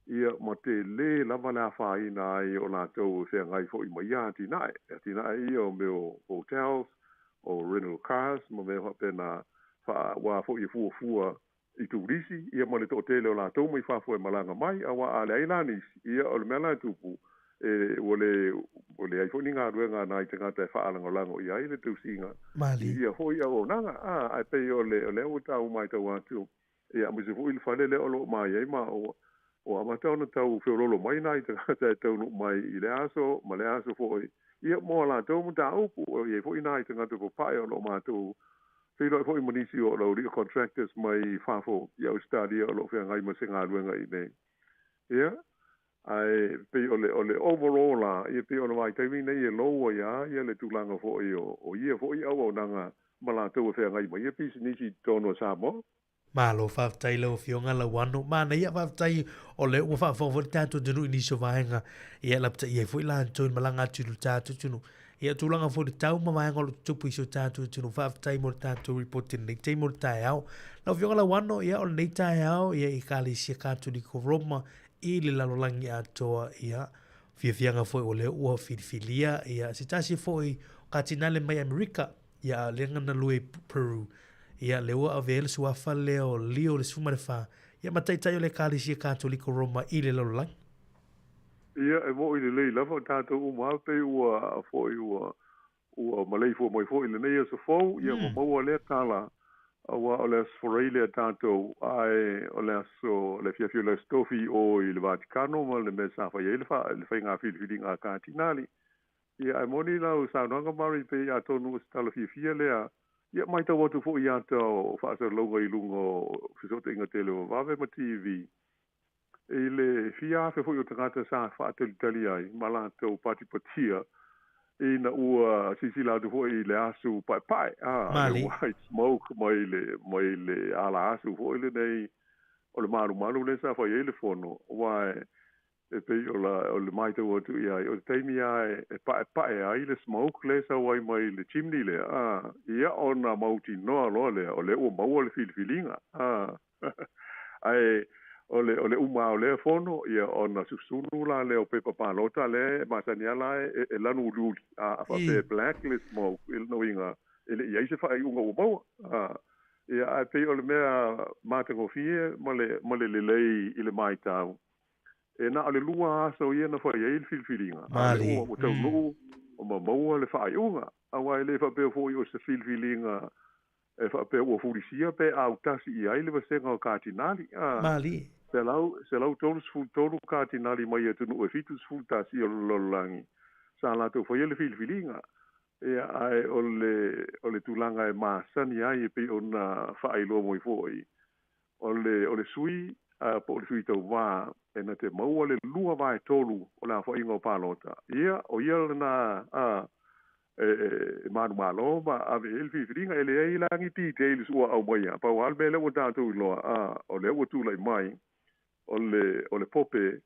ia ma te le lava nā whaina ai o nā tau se ngai fo I mai ati nā ia o meo hotels o rental cars ma meo pena wha wā fo I fua I turisi ia mo le tele o la tau mai fafo e malanga mai a wa ale ailani ia o le mela tupu e ole ai foni ngā ruenga nai te ngata e whaalango lango ia i le tausinga ia hoi au nanga ai pe o le o tau mai tau atu ia mo se fui le whale le o lo mai ai ma o amatau na tau whiorolo mai nai te ngata e tau mai I le aso ma le aso foi ia mo la tau mu tau o ia fui nai te ngata ko pai o lo mātou Sei lo foi munisi o lo ri contractors mai fafo ia Australia o lo fe ngai ma se ngā ruenga I nei. Ia ai pe ole overall la ia pe ona mai taimi nei e loa ia le tulanga fo o ia fo ia o nanga mala tu fe ngai mai ia pisi nisi tono Sāmoa.
Malo whaftai leo fionga la wano. Mana ia whaftai o leo ua whafawhawhari tātou denu iniso vahenga. Ia lapta ia fwoi la antoin malanga tunu tātou tunu. Ia tūlanga fwori tau ma vahenga o tupu iso tātou tunu. Whaftai mo tātou reportin nei tei mo tai au. Lau fionga la wano ia o nei tai au. Ia I kāli sia kātou ni koroma. I le lalolangi atoa ia. Fiafianga fwoi o leo ua whirifilia. Ia sitasi fwoi katinale mai Amerika. Ia lenga na lue Peru. Ia leua avele suafa leo leo le suma le fa. Ia mataitai o le kālisia kātoliko Roma I le lalolangi.
Ia e mo I le lei lava tātou uma pe ua foi ua malei fo mai foi le nei so fo ia mo mo le tala awa o le sforei le tātou ai o le so le fia le stofi o I le Vaticano ma le mesa fa ia le fa ngā fili ngā kātinali. Ia e moni lau saunanga mari pe a tonu stala fia lea. Ia mai tau atu fo ia tau whaasa longa I lungo fisote inga tele o wawe ma TV. E le fia fe fo I o tangata sa whaateli tali ai, mala tau pati patia. E na ua sisila atu fo I le asu pai pai.
Mali.
Le white smoke mai le ala asu fo I le nei o le maru le sa whai ele fono. Wai e pe o le mai tau atu ia o le taimi ai e pae ai le smoke le sa wai mai le chimney le ia ona mauti noa loa le o le ua maua le filifilinga ai o le uma o le fono ia ona susunu la le o pepa palota le masani ala e lanu ululi a fa pe black le smoke il no inga ele ia se fa unga ua maua ia ai pe o le mea matango fie ma le lei I le mai tau e na ale lua aso ia na whai eil filfilinga.
Mali.
O tau nuu, o maua le whai unga. Awa ele whapea fwoi o se filfilinga e whapea ua furisia pe au tasi I aile wasenga o kātinali.
Mali.
Se lau tolu sful tolu kātinali mai e tunu e fitu sful tasi o lololangi. Sa la tau whai ele filfilinga. E ai o le tulanga e maasani ai e pe o na whai loa moi fwoi. O le sui po le sui tau wā e na te maua le lua vai tolu o la fo ingo palota ia o ia na manu malo ma ave elfi fringa ele ai langi details o au mai pa wal bele o tatu lo o le o tu lai mai o le pope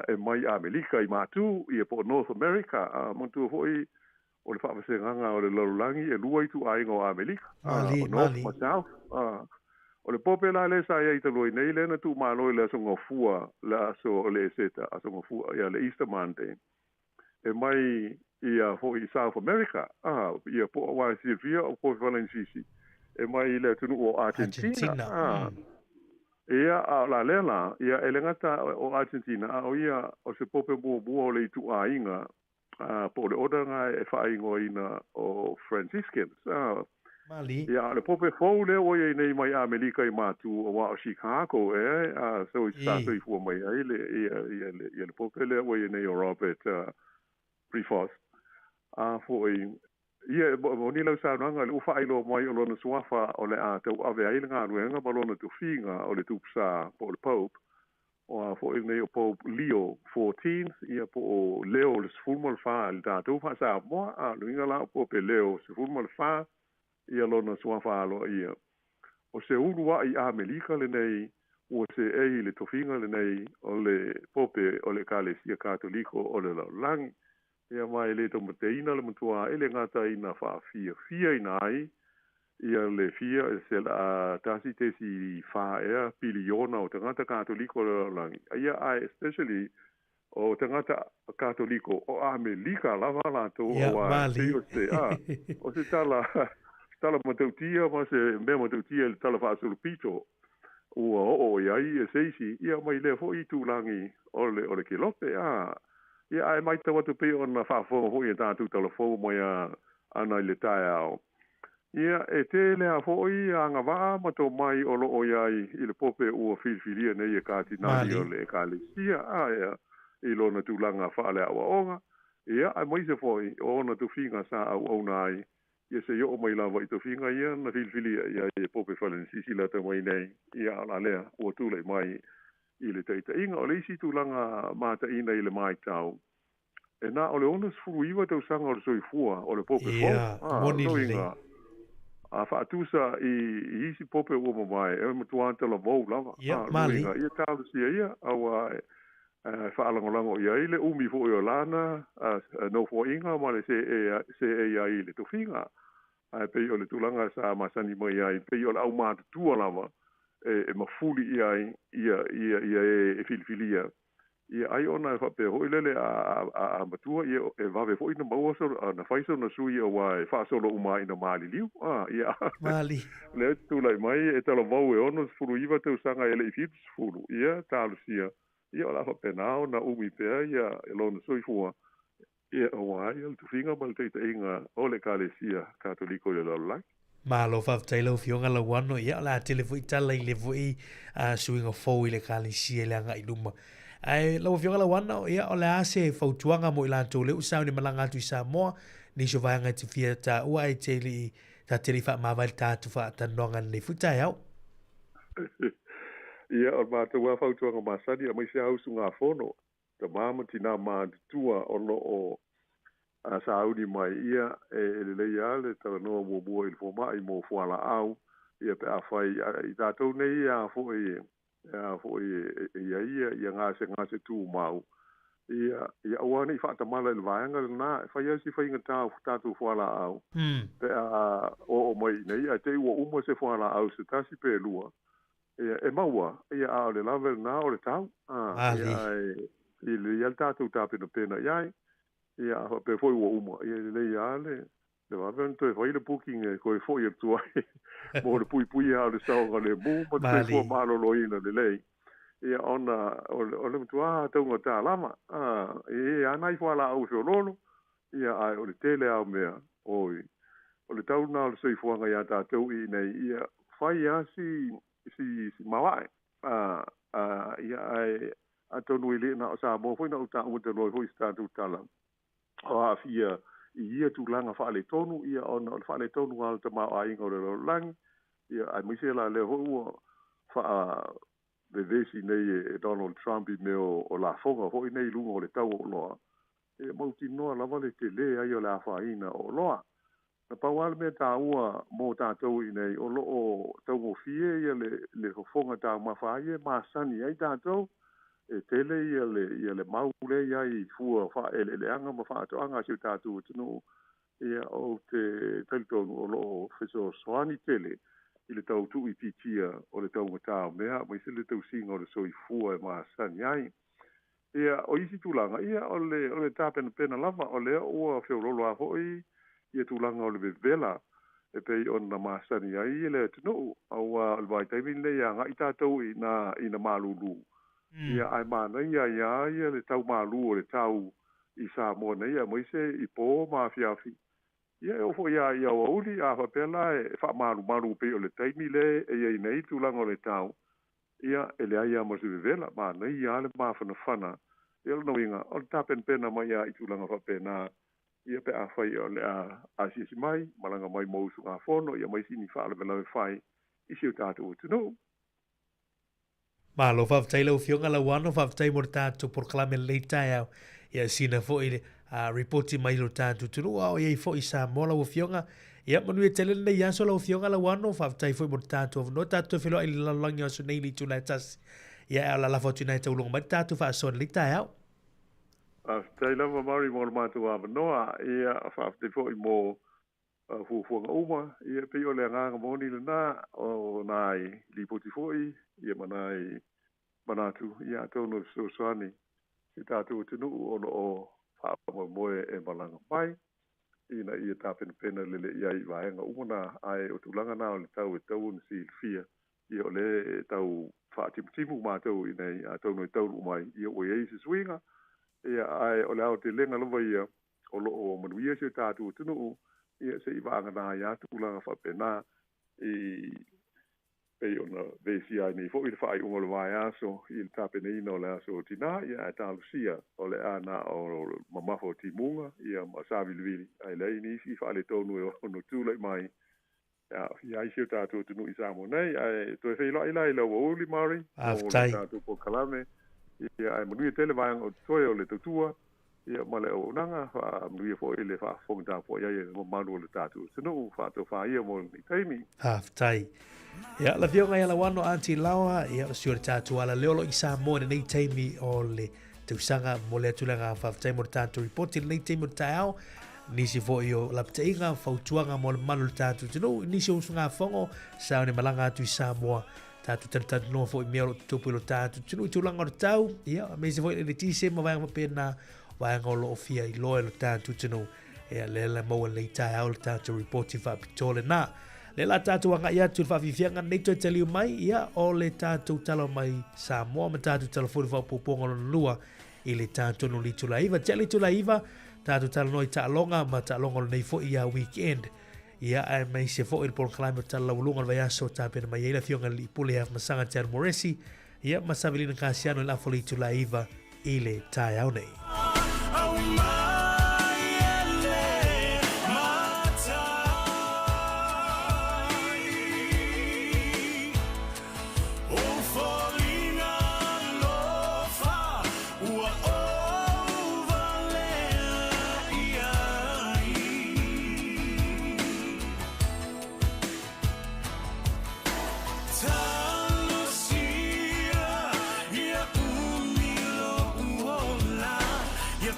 e mai Amerika I matu ia po North America mo tu foi o le fa nganga o le lolangi e lua I tu ai ngo Amerika
Mali
o le pope la le sa ia I taloi nei le na tu malo le so ngofua la so le seta so ngofua ia le Easter Monday e mai ia fo I South America ia po wa Silvia o po Valencia e mai le tunu o Argentina ia la lela ia elengata o Argentina o ia o se pope bo le tu ainga po le odanga e fa ingo ina o Franciscans
Mali.
Ia, le pope fau le o ia nei mai Amerika I matu o wa o Chicago so I sato I fua mai ai ia le pope le o ia nei o Robert Prevost foi ia mo ni lau sa nanga le ufa ilo mai o lona suafa o le a tau ave ai ngā ruenga ma lona tu finga o le tupsa po le pope o foi nei o Pope Leo 14 ia po o Leo le sfulmal fa le tātou fa sa mo luinga la o pope Leo sfulmal fa ia lona suafa alo ia. O se urua I Amerika le nei, o se ei le tofinga le nei, o le pope o le kalesia katoliko o le laulangi. Ia mai le tomateina le matua ele ngata ina wha fia ina ai, ia le fia se la tasi tesi wha ea piliona o tangata katoliko le laulangi. Ia ai especially o tangata katoliko o Amerika lava lato o o se tala matautia ma se mea matautia le tala whaasulu pito ua o iai e seisi ia mai le fo I tūlangi o le kilope ia ai mai tawatu pe o na whaafonga hoi e tātu talafo mai ana I le tae au ia e te lea fo I anga waa mato mai o lo o iai I le pope ua whilwhilia nei e kātinari o le kālesia ia I lona tūlanga whaale awa onga ia ai mai se fo I o na tuwhinga sa au nai ia se yo mai lava I tofinga ia na filfili ia e pope Valencia la te mai nei ia la lea o tule mai I le taʻitaʻiga o le isi tulaga mataʻina i le maitau. E na o le ona sefuluiva tausaga o le soifua o le pope fou. Loiga a faatusa i isi pope ua mamae e matuā talavou lava. Loiga ia talosia ia aua faalagolago ia i le umi foʻi o lana nofoaʻiga ma le se e ia i le tofiga. Ae pei o le tulaga sa masani mai ai pei o le au matutua lava e mafuli ia e filifilia. Ia ai ona e whapea hoi lele a matua ia e wawe fo ina maua so na whaiso na sui o wa e whaasolo uma ina maali liu. Ia.
Maali.
Le tu lai mai e tala vau e ono furu iwa te usanga e le ifitu furu. Ia talu sia. Ia o la whapea nao na umi pea ia e lona sui fua. Ia o wai al tu finga mal teita inga o le kale sia katoliko le lalai.
Malo whaftailo fionga la wano ia la telefo i tala i le voi suinga fōu i le kale sia le anga i luma. Ai lau fionga la wana ia o le ase fautuanga mo i lantou leu sao ni malanga atu i Sāmoa ni so vanga te fia ta ua i teli ta teli wha mawai tātu wha tanonga ni futai au.
Ia o mātou wā fautuanga masani a mai se hausu ngā whono. Ta māma tina mātua o lo o Saudi mai ia e le leia le tala noa mua i le fomai mo fuala au ia pe a whai i tātou nei a fwoi ia ngase tu mau ia awane i whata mala i vaianga na whai asi whainga tātou fuala au pe a o mai nei a te ua uma se fuala au se tasi pe lua ia e maua ia a le lavel na o le tau i le ial tātou tāpena pena iai ia pe foi ua uma ia le iale le vaven to foi le booking e ko foi tu ai mo le pui a le sao le mo mo te fo malo loina le lei ia ona o le tu a tau ngata lama e ana i fala au so lolo ia ai o le tele au mea oi o le tau na le soi fuanga ia ta tau i nei ia fai a si mawai ia ai a tonu ile na o sa mo foi na uta o te loi foi sta tu tala o a fia ia tu langa fa le tonu ia ona fa le tonu al te ma ai ngore lo lang ia ai mi se la le ho fa de vesi nei Donald Trump i meo o la fonga ho nei lungo le tau o loa e mo ti no la vale te le ai o la fa ina o loa na pa wal me ta ua mo ta tau i nei o lo o tau o fie ia le fonga ta ma fa ia ma sani ai ta tau e tele ia le maule ia i fua fa le anga ma fa to anga si tatu tunu ia o te teltonu o lo feso soani tele i le tau tu i titia o le tau ngata mea mai se le tau singa o le soi fua e ma sani ai ia o isi tulanga ia o le tapen pena lava o le ua feurolo a hoi ia tulanga o le vela e pei on na ma sani ai le tunu au al vai taiming le ia ngai tātou i na malulu ia ai mana ia le tau malu o le tau i Sāmoa nei ia mai se i pō mafiafi ia o fo ia o uli a whapela e wha malu pe o le taimi le e ia nei tūlanga o le tau ia e le aia ma se vela mana ia le mawhana ia le nauinga o le tapen pena mai ia i tūlanga whapena ia pe a whai o le a sisi mai malanga mai mausu ngā whono ia mai sini wha le vela whai i siu tātou tunu
Malo whaftai lau fionga la wano whaftai mo tātou proklame leita au ia sina fo i reporti mai lo tātou tunu au ia i fo i Sāmoa lau fionga ia manu e tele nei aso lau fionga la wano whaftai fo i mo tātou no tātou whilo i lalangi aso nei li tūnai tas ia au la lafo tūnai tau longa mai tātou whaasona leita au
Whaftai lava mauri mo le mātou a manoa ia whaftai fo i mo fuafuanga uma ia pe o le nganga moni le na o nai li poti foi ia manatu ia tono soani i tātou tunu o whaapa moe e malanga mai ina ia tāpena pena lele ia i vaenga umana ai o tūlanga nā o le tau e tau na si fia ia o le tau whaatimu mātou i nei a tono i tau umai ia o iei se swinga ia ai o le au te lenga lava ia o lo o manuia se tātou tunu ia se i vanga nā ia tūlanga whapena i pei ona vesi ai nei fo i le whai unga le vai aso i le tāpena ina o le aso o tina ia e tālusia o le ana o mamafo timunga ia ma sāwiliwili ai lei nisi whaale tonu e ono tūlai mai ia i siu tātou tunu i Sāmoa nei, ai toi whai lai lai lau o li Māori, o le tātou po kalame, ia ai manui tele vāanga o toi o le tutua, ia male o nanga, manui fo i le wha whongta fo ia mo manu o le tātou tunu, wha tō wha ia mo ni teimi.
Haftai. Ia la fionga ia la wano anti lawa, ia siu le tātou ala leolo i Sāmoa nei teimi o le tausanga mo le atulanga whaftai mo le tātou reporti nei teimi o le tāau, nisi fo i o lapteinga fautuanga mo le manu le tātou tunu, nisi o sunga whongo, sao ne malanga atu i Sāmoa, tātou tanatatu noa fo i mea o tupu i lo tātou tunu, i tūlanga o le tau, ia, meisi fo i le tise ma vayanga pēna, vayanga o lo ofia i loa lo tātou tunu, ia le maua le tāau le tātou reporti whapitole na, le la tātou anga i atu le whafifianga neito e taliu mai, ia o le tātou talo mai Sāmoa, ma tātou talo fōri whapuponga lo lua, i le tātou no li tula iwa, tia li tula iwa, tātou tala noi tālonga, ma tālonga lo nei fo i a weekend. Ia ai mai se fo i pol kalame o tala laulunga le vaiaso tāpena mai eila fionga li pule haf masanga tia moresi, ia masabilina kāsiano i lafo li tula iwa i le tāi au nei.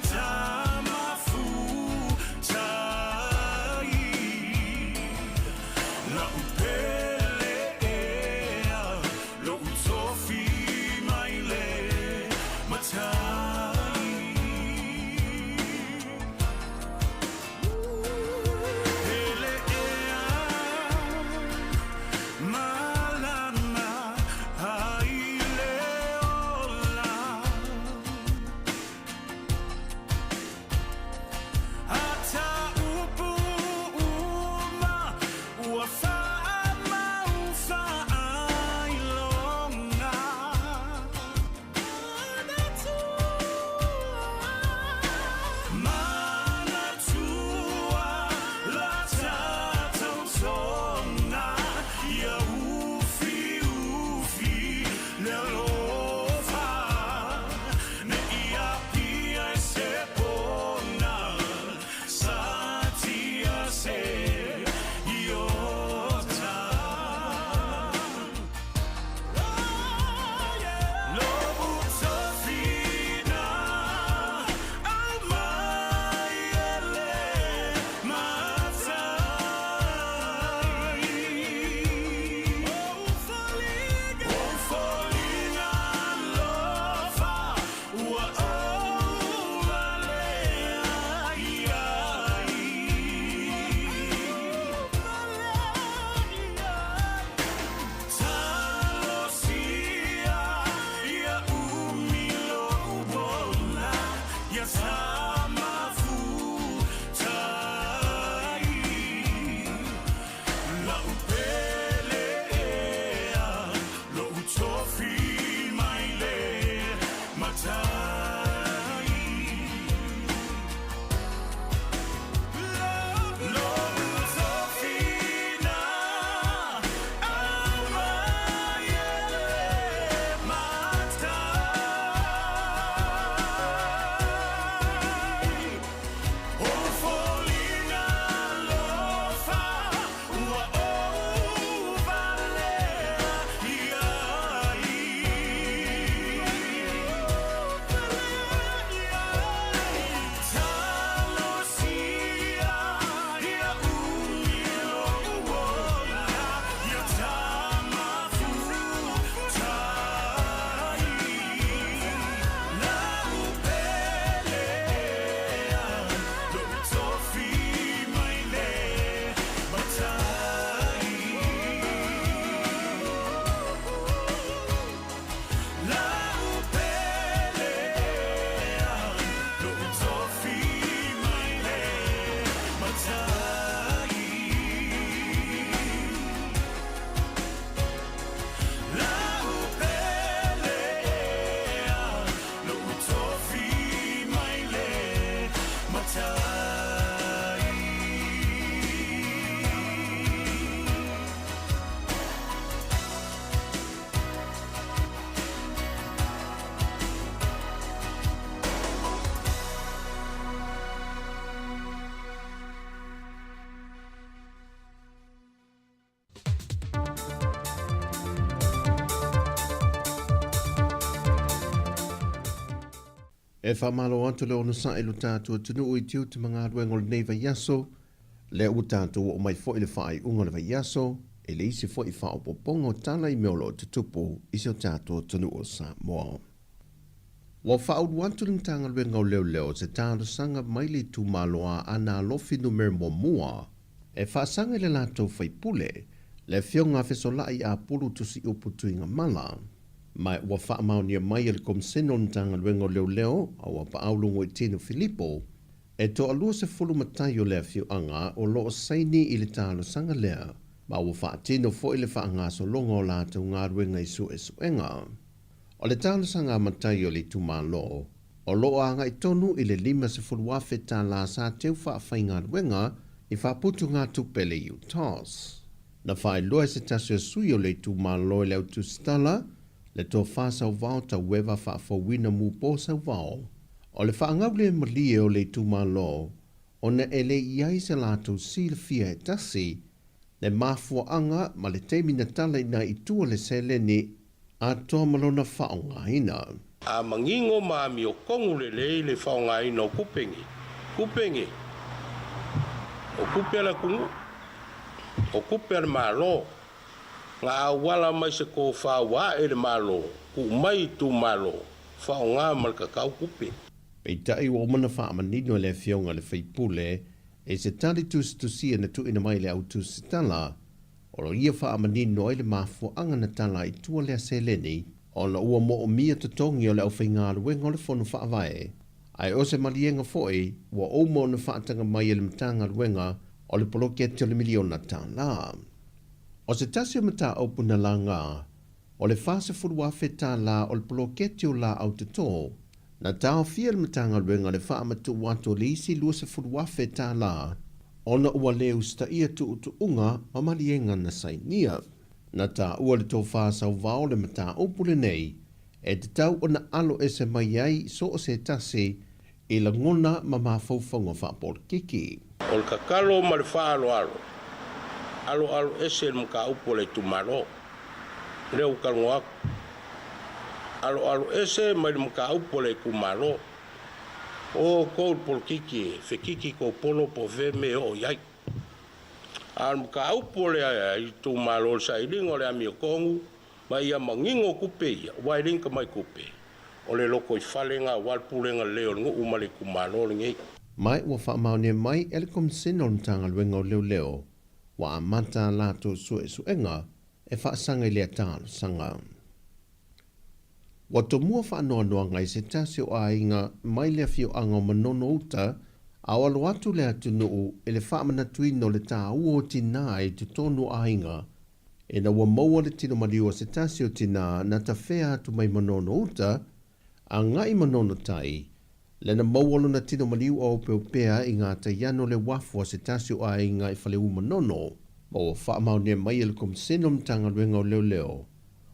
Time
E whamalo atu le ono sa elu tātua tunu ui tiu te mga aduenga le nei vai aso, le u tātua o mai fo i le whaai unga le vai aso, e le isi fo i whao popongo tala i meolo te tupu isi o tātua tunu o Sāmoa. Wa whaau atu le tanga luenga o leo leo se tālo sanga mai le tu maloa ana lofi numer mua, e whaasanga le lātou whaipule, le fionga fesolai a pulu tusi upu tuinga mala, mai ua whaamaunia mai le komseno ntanga luenga leo leo, a wa paaulungo i tino Filipo, e to alua se fulu matai o lea fio anga o loo saini i le tālo sanga lea, ma ua whaatino fo i le whaanga so longa o lātou ngā ruenga isu e suenga. O le tālo sanga matai o le tumalo, o loo anga i tonu i le 5 se fulu wafe tā la sa teu whaafai ngā ruenga i whaaputu ngā tupele i utos. Na whae loa se tasio sui o le tumalo i leo tu stala, le tō whāsau vau ta wewa whaafawina mu pōsau vau. O le whaangau le malie o le tumalo, o na ele iai se lātou sila fia e tasi, le mafua anga ma le teimina tala ina i tua le seleni a tō malona whaonga ina.
A mangingo maami o kongu le whaonga ina o kupengi. Kupengi. O kupela kungu. O kupela malo. Ngā wala mai se ko whawa e le malo, ku mai tu malo, whaonga malka kau kupe.
Pei tai o mana whaamanino le fionga le whaipule, e se tali tusia na tu ina mai le au tusitala, o lo ia whaamanino e le mafua anga na tala i tua lea seleni, o na ua mo o mia tatongi o le au whaingāru wenga o le whonu whaavae. Ai o se malienga foi, ua o mo na whaatanga mai e le mtanga ruenga o le polokia te le miliona tala. O se tasio mata opuna la ngā, o le whasa furua whetā la o le poloketi o la au te tō, na tau fia le matanga ruenga le wha amatu wato le isi lua se furua whetā la, o na ua leu sta ia tu utu unga o malienga na sainia. Na tā ua le tō whasa o vao le mata opule nei, e te tau o na alo e se mai ai so o se tasi, i la ngona ma mawhauwhanga whapor kiki.
O le kakalo ma le whaalo alo. Alo ese mga upo le tumaro. Leo kalungo ako. Alo ese may mga upo le kumaro. O ko por kiki, fe kiki ko polo po veme o yai. Al mga upo le tumaro sa ilingo le amio kongu, mai ia mangingo kupe ia, wailing ka mai kupe. O le loko i falenga walpulenga leo ngu umale kumaro ngi.
Mai ua whaamaunia mai elekom sino ntanga luenga o leo. Wa amata lato suenga e whaasanga i lea tālo sanga. Wa to mua whaanoa noa ngai se tasi o ainga mai lea fio anga manono uta, awalo atu lea tunuu e le whaamana tuino le tā uo tina e tu tonu ainga, e na wa maua le tino mariua se tasi o tina na ta whea atu mai manono uta, a ngai manono tai, le na mauolo na tino maliu o peopea i ngā ta iano le wafua se tasi o ainga i whale umanono, ma o whaamaunia mai ele kom senom tanga ruenga o leo.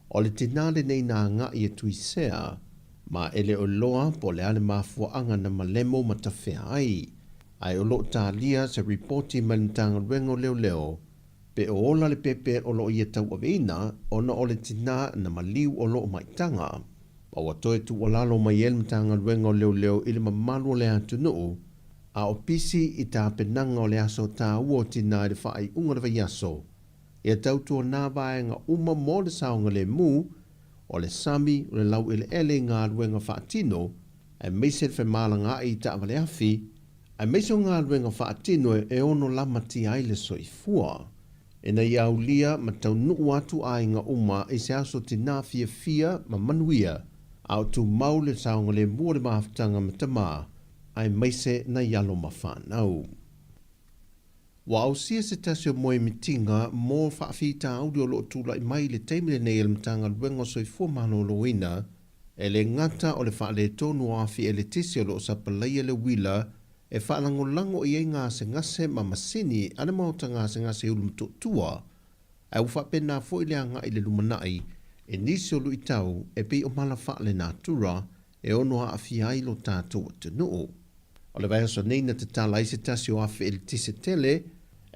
O le tinale nei nā ngā i e tuisea, ma ele o loa po le ale mafua anga na malemo ma ta whea ai. Ai o lo tālia se reporti mani tanga ruenga o leo, pe o ola le pepe o lo i e tau aveina, o na o le tina na maliu o lo maitanga. Pa watoe tu walalo mai el mtanga ruenga o leo ili mamalu o le atu nuu, a o pisi i tā penanga o le aso tā ua tina i le whaai unga lewa yaso. Ia tautua nā vaenga uma mo le saonga le mu, o le sami o le lau ele ele ngā ruenga whaatino, e meise le whemala ngā i tā wale afi, e meise o ngā ruenga whaatino e ono lamati ai le soifua. E na iau lia ma tau nuu atu ai ngā uma i se aso tina fia ma manuia, au tu maule saonga le mua le maafutanga matama, ai maise na yalo mawhanau. Wa au sia se tasio moe mitinga mō whaafita audi o loo tūla i mai le teimile nei el mtanga luengo soifua mano loina, e le ngata o le whaale tonu afi e le tisi o loo sapalaia le wila, e whaalango lango i e ngase ngase ma masini ana mauta ngase ngase ulum tutua, e ufa pena fo i le anga i le lumanai, e nisi o lui tau e pei o mala whaale nātura e ono a awhiai lo tātou atunuu. O le vai aso neina te tala i se tasi o awhi e le tise tele,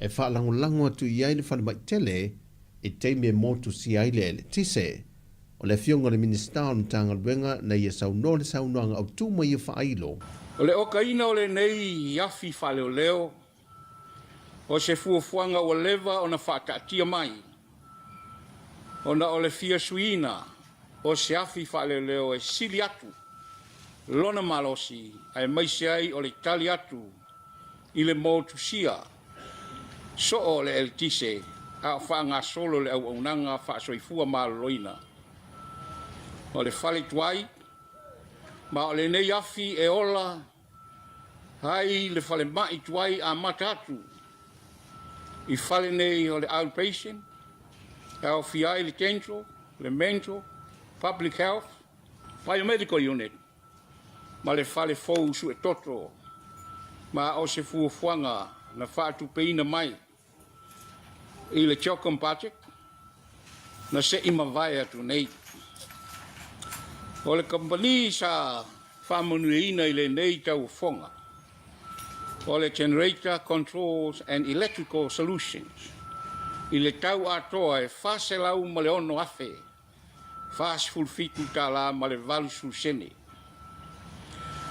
e whaalango lango atu i ai le whale mai tele, e teime motu si ai le tise. O le fionga le minista o tanga luenga na ia sauno le saunoanga au tuma ia whaailo.
O le okaina o le nei iafi whaleo leo, o se fuafuanga o leva o na whakatia mai, o na o le fia suina, o se afi whaleo leo e sili atu, lona malosi, ai maise ai o le tali atu, i le motusia, so o le eltise, a whaanga solo le au aunanga whaasoifua maloloina. O le whale tuai, ma o le nei afi e ola, hai le whale mai tuai a matatu, i whale nei o le outpatient, au fiai le dental, le mental, public health, biomedical unit, ma le whale fou su e toto, ma o se fuafuanga na whaatu peina mai, i le Chokum Project, na se ima vai atu nei. O le company sa whamanuina i le nei tau whonga, o le generator controls and electrical solutions, i le tau atoa e whaselau ma le ono afe, whasfulfitu tā la ma le valu susene.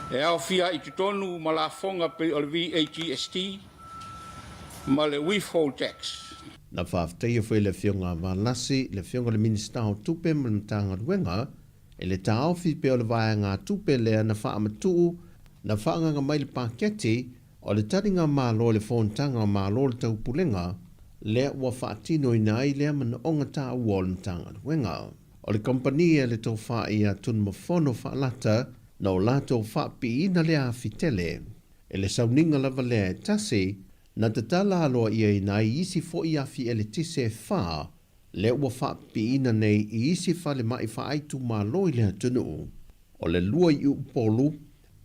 E au fia i tutonu ma la whonga pe o le VATST, ma le withhold tax.
Na whafteia fwoi le fionga wālasi, le fionga le minista o tupe ma le mtanga ruenga, e le tāofi pe o le vaya ngā tupe lea na whaamatuu, na whaanganga mai le paketi, o le taringa mālo le whontanga o mālo le taupulenga, lea ua whaatino i nai lea mana onga tā ua o le mtanga ruenga. O le kompania le tau wha i a tun mafono whaalata, na o lato whaapi ina lea fitele. E le sauninga lava lea e tasi, na te tala aloa ia i nai isi fo i afi e le tise wha, le ua whaapi ina nei i isi whale mai whaaitu mā loi lea tunu. O le lua i upolu,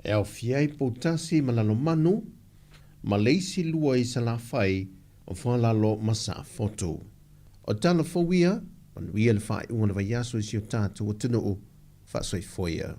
e au fiai potasi malalo manu, ma leisi lua i salawhai, o whalalo masa foto. O tala fawia, manuia le whai uana vai aso isi o tātou o tunu, whaasoi foia.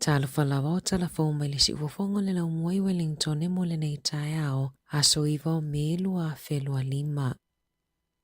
Tala whalawa o tala whauma le si uafonga le lau mwai Wellington e mo le nei tae ao, aso iwa o me lua whelua lima.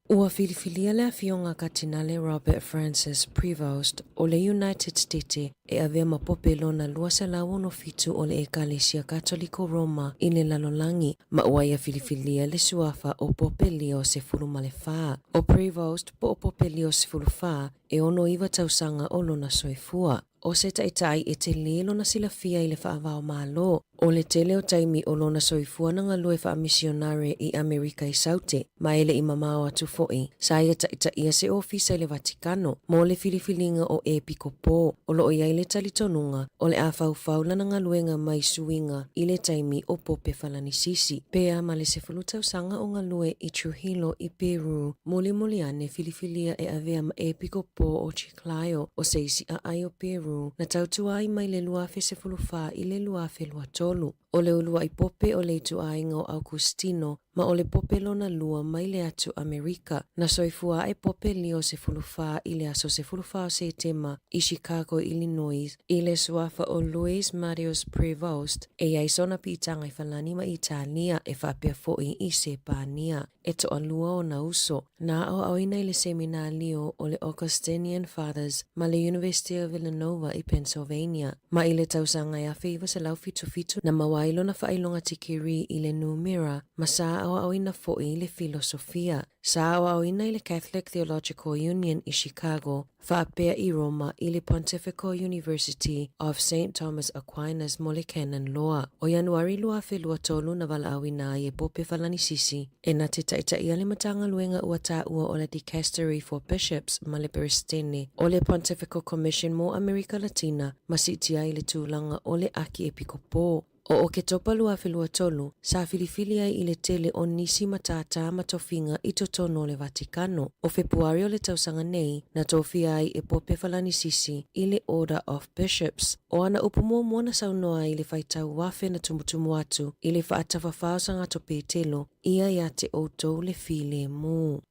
Ua filifilia le afionga katinale Robert Francis Prevost o le United States e avea mapope lona lua se lau no fitu o le Ekalesia Katoliko Roma i le lalolangi, ma ua ia filifilia le suafa o pope lio se fuluma le faa. O Prevost po o pope lio se fulu faa e ono iwa tausanga o lona soifua. O se taitai e te lelo na sila fia i le whaavao mālo. O le tele o taimi o lona soifua na ngalue wha misionare i Amerika i Saute, ma ele i mamao atu foi. Sa ia taitai ia se ofisa i le Vatikano, mo le filifilinga o e piko pō, o lo o ia i le talitonunga, o le a fau lana ngaluenga mai suinga i le taimi o pope falani sisi. Pea ma le se fulutau sanga o ngalue i Trujillo i Peru, moli ane filifilia e avea ma e piko pō o Chiclayo, o seisi a ai o Peru. Na tautua ai mai le luafe se fulufa i le luafe lua tolu. O le ulua i pope o le itu ainga o Augustino, ma o le pope lona lua mai le atu Amerika. Na soifua e pope lio se fulufa i le aso se fulufa o se tema i Chicago, Illinois, i le suafa o Luis Marius Prevost, e ai sona pitanga i falani ma Italia e whapea foi i se pania. E to alua o na uso. Na au awina i le seminalio o le Augustinian Fathers ma le University of Villanova i Pennsylvania. Ma i le tausanga i awhiwa se lau fitu na mawailo na whailonga tikiri i le Numera, ma sa au awina foi i le filosofia. Sa au awina i le Catholic Theological Union i Chicago, whaapea i Roma i le Pontifical University of St. Thomas Aquinas mo le Canon Law. O Januari lua whelua tolu na wala awina i e pope falani sisi, e na te taitai ale matanga luenga ua ta ua o le Dicastery for Bishops ma le Peristene, o le Pontifical Commission mo America Latina, ma sitia i le tūlanga o le aki e piko pō. O ke topa lua whelua tolu, sa filifili ai i le tele o nisi matata matofinga i totono le Vatikano. O Februari o le tausanga nei, na tofia ai e pope falani sisi i le Order of Bishops. O ana upumua mwana saunoa i le whaitau wafe na tumutumu atu i le whaatawhawhao sanga tope telo, ia ia te outou le file mu.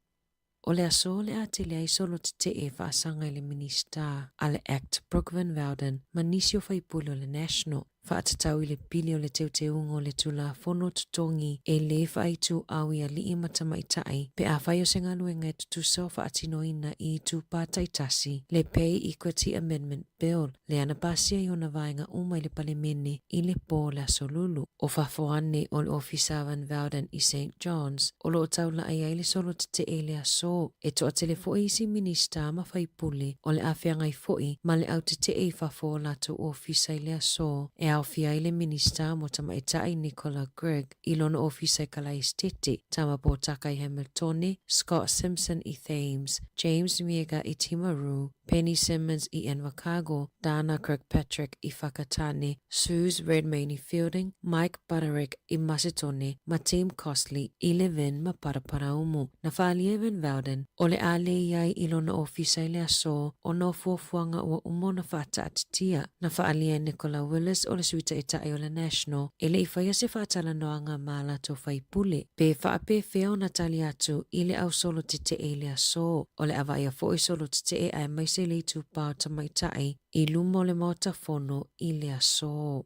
O le aso le ate le aisolo te e whaasanga i le minista a le Act Brooke Van Velden manisi o whaipule o le National. Whaatatau i le pili o le teuteunga o le tula fono tutongi e le whaitu au ia li matamaitai pe a whai o senga luenga e tutusa o whaatino ina i tu pātaitasi le Pay Equity Amendment Bill le anapasia i ona vaenga uma i le palemene i le pō la solulu. O whafoane o le ofisa Van Velden i St. John's o lo tau la ai le solo te e le aso e toa telefoi isi minista ma whaipule o le awhiangai foi ma le au te e whafo la tu ofisa i le aso e au fia i le minista mo tamaitai Nicola Gregg i lona ofisa i kalai stete tama po taka i Hamiltone, Scott Simpson i Thames, James Miega i Timaru, Penny Simmons i Envakago, Dana Kirkpatrick i Whakatane, Suze Redmayne i Fielding, Mike Butterick i Macedone, ma Tim Costley i Levin ma Paraparaumu. Na whaalia Van Velden, o le ale iai i lona ofisa i le aso o no fuafuanga ua umona whata atitia. Na whaalia Nicola Willis o le suita e tae o le National, e le i whaia se whaatala noanga mala to whaipule. Pe whaape feo Natali atu i le au solo te e le aso, o le awaia fo i solo te e ai maise le tu pao tamaitai i lumo le mota fono i le aso.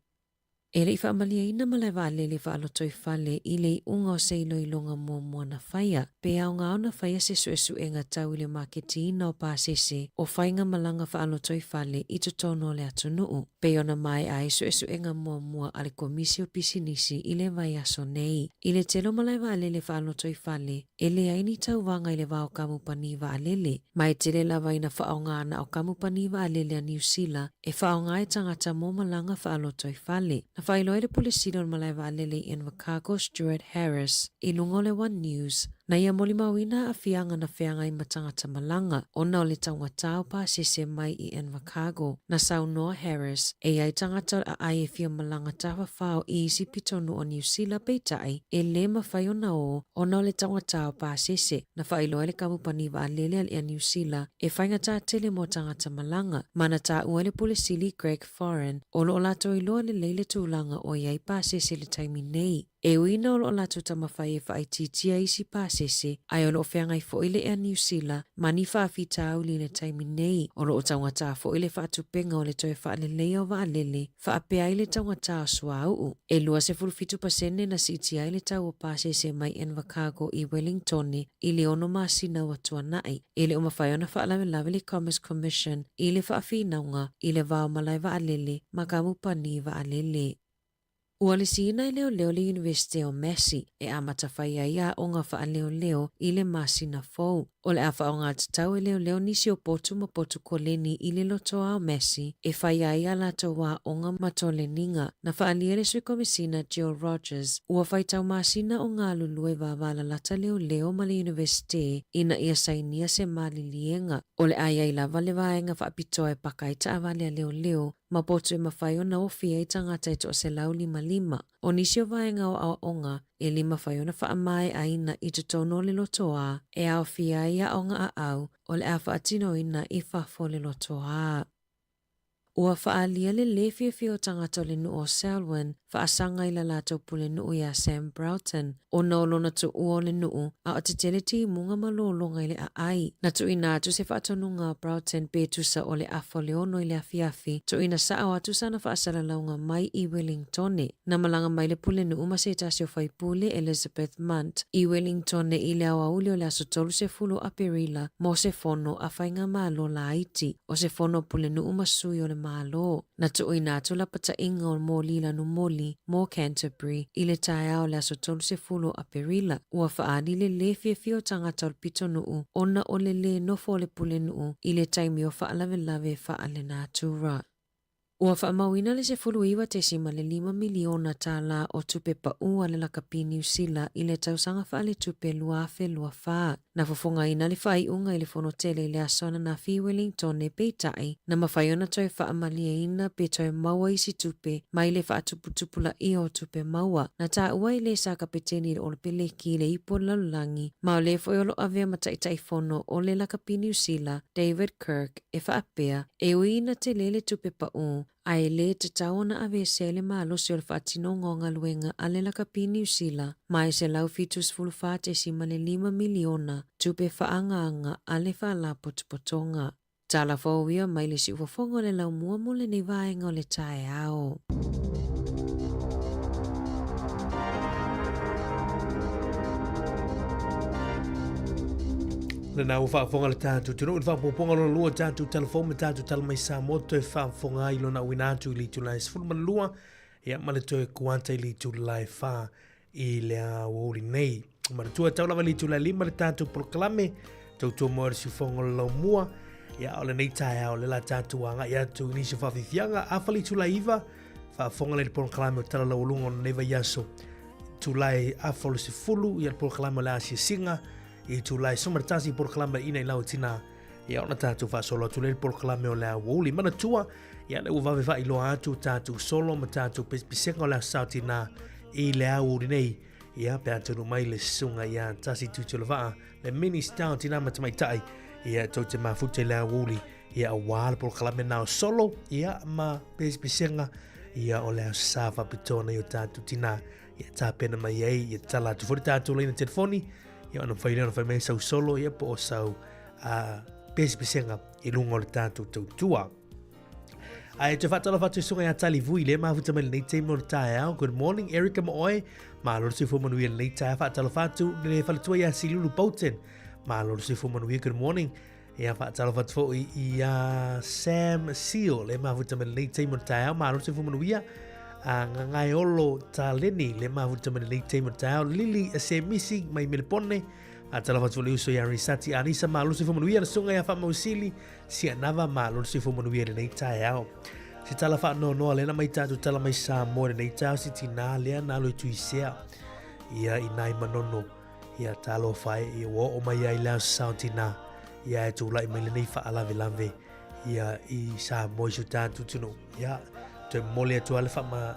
E le i whaamalia ina malewa ale le whaaloto i whale i le i unga o seilo i longa mua na whaia. Pe au ngā ona whaia se suesu e ngā tau i le marketi ina o pāsese o whainga malanga whaaloto i whale i tutono le atunuu. Pe ona mai ai suesu e ngā mua ale komisi o pisinisi i le vai aso nei. I le telo malewa ale le whaaloto i whale e le aini tau wanga i le wao kamupani wa alele. Mai te le lawa ina whaongana o kamupani wa alele a New Zealand e whaonga e tangata mo malanga whaaloto i whale. Na whailoi le pulisino o malaiwa alele i Envakago Stuart Harris i lungo le One News. Na ia moli mawina a fianga na whianga i matangata malanga o na o le taunga tau pāsese mai i Envakago. Na Sāmoa Harris e ai tangata a ai e fia malanga tawa whao i isi pitonu o New Zealand peitai e le mawhai o na o na o le taunga tau pāsese. Na whailoi le kamupani wa alele al New Zealand e whainga tā tele mo tangata malanga. Mana tā ua le pulisili Greg Foran o lo lato i loa le leile tūlanga o iai pāsese le taimi nei. E uina o lo latu tamawhai e whaititia isi pāsese, ai o lo whiangai fo ile a New Zealand, mani whaafita au li le taimi nei, o lo o taungata fo ile whaatupenga o le toe whaalelei o waalele, whaapea ile taungata o sua uu. E lua se fulfitu pasene na siti ai le tau o pāsese mai Envakago i Wellington, i le ono masina wa tuanai, i le umawhai ona whaalawe le Commerce Commission, i le whaafinanga, i le vao malai waalele, makamupani waalele. Ua le sina i leo le University o Massey e amata whaia ia o ngā wha leo i le masina fou. O le awha o ngā tatau e leo nisi o potu ma potu koleni i le lotoa o Massey e whaia ia lato wā o ngā matoleninga. Na whaalia le sui komisina Jill Rogers ua whaitau masina o ngā lulue wāwala lata leo ma le University ina ia sainia se malilienga. O le aia i lava le vaenga whaapitoa e pakaita awalea leo ma potu e mawhai o na ofia i tangata e to se lau 5. O nisi o vaenga o aonga e 5 whai o na whaamae aina i tutono le lotoa e au fia ia o ngā au o le awha atino ina i whafo le lotoa. Ua whaalia le fio tangata le nu o Selwyn, whaasanga i la lato pule nuu ia Sam Broughton, o naolona tu ua le nuu, a o te teleti munga malolonga i le a ai. Na tu ina atu se whaatonunga Broughton petusa o le afo le ono i le afiafi, tu ina sa au atu sana whaasala launga mai i Wellington. Na malanga mai le pule nuu ma se tasio whaipule Elizabeth Munt, i Wellington i le awa uli o le aso tolu se fulu a Perila, mo se fono a whainga malo la iti, o se fono pule nuu masui o le malo. Na tu ina atu la pata inga o mo lila nu moli, mo Canterbury, i le tae au le aso tolu se fulu a Perila. Ua whaani le fio tangata o pito nuu, ona o le nofo le pule nuu, i le taimi o whaalave faale nā tura. Ua whaamauina le se fuluiwa te sima le 5 miliona tala o tupe pa ua le lakapi New Zealand i le tausanga wha le tupe luafe luafa. Na fofonga ina le whai unga i le fonotele le asona na Fi Wellington ne peitai na mawhaiona toi whaamalia ina pe toi maua isi tupe mai le whaatuputupula i o tupe maua. Na ta ua i le sa kapeteni le olpele ki le ipo lalulangi ma o le foiolo avea mataitai fono o le lakapi New Zealand David Kirk e whaapea e uina te lele tupe pa u. Ai le te taona ave se le malo se le whaatino ngonga luenga a le lakapi New Zealand, mai se lau fitus fulufate si ma le 5 miliona tupe whaanganga a le whala potopotonga. Tala fawia mai le si ufafongo le lau mua mo le nei vaenga o le tae ao.
Le na ufa fonga le tatu tino ufa poponga lo lua tatu telefon me tatu tel mai Sāmoa to fa fonga ilo na wina tu li tu lai sful man lua ya male to kuanta li tu lai fa i le a woli nei ma tu ta la li tu lai lima le tatu proclame to mo si fonga lo mua ya ole nei tai o le la tatu anga ya tu ni si fa fianga afali tu lai iva fa fonga le proclame tala lo lungo neva yaso tu lai afolo si fulu ya proclame la si singa i tu lai somartasi proclama ina i lau tina ia ona tātou wha solo tu le proclame o lea wuli mana tua ia le uwawe wha ilo atu tātou solo ma tātou pisenga o lea sautina i lea wuli nei ia pe atunu mai le sunga ia tasi tutula waa le mini stau tina matamaitai ia tau te mafute lea wuli ia a wāle proclame nao solo ia ma pisenga ia o lea sawa pitona i o tātou tina ia tāpena mai ei ia tala tu furi tātou leina telefoni ia ona whaile ona whaimei sau solo ia po o sau pesi-pesenga i lungo le tātou tautua. Ai te whatala whatu sunga ia tali vui le mahuta mai nei teimo le tae au. Good morning, Erika Maoe. Ma loro si fumanuia nei tae whatala whatu le whalatua ia Silulu Pauten. Ma loro si fumanuia good morning. Ia whatala whatu fo i Sam Seal le mahuta mai nei teimo le tae au. Ma loro si fumanuia ngai olo ta leni le mahuta mai nei teimo le tae au. Lili se misi mai melepone. Atala watu le uso ya risati anisa ma lusi fumanuia na sunga ya wha mausili si anava ma lusi fumanuia le nei tae au. Si tala wha no noa lena mai tatu tala mai Sāmoa le nei tau si tina lea na alo tui sea. Ia i nai manono ia talo whae i wo o mai ai leo sao tina. Ia e tūlai mai le nei wha alave lave. Ia i Sāmoa isu tatu tunu. Ia te mole atu ale wha ma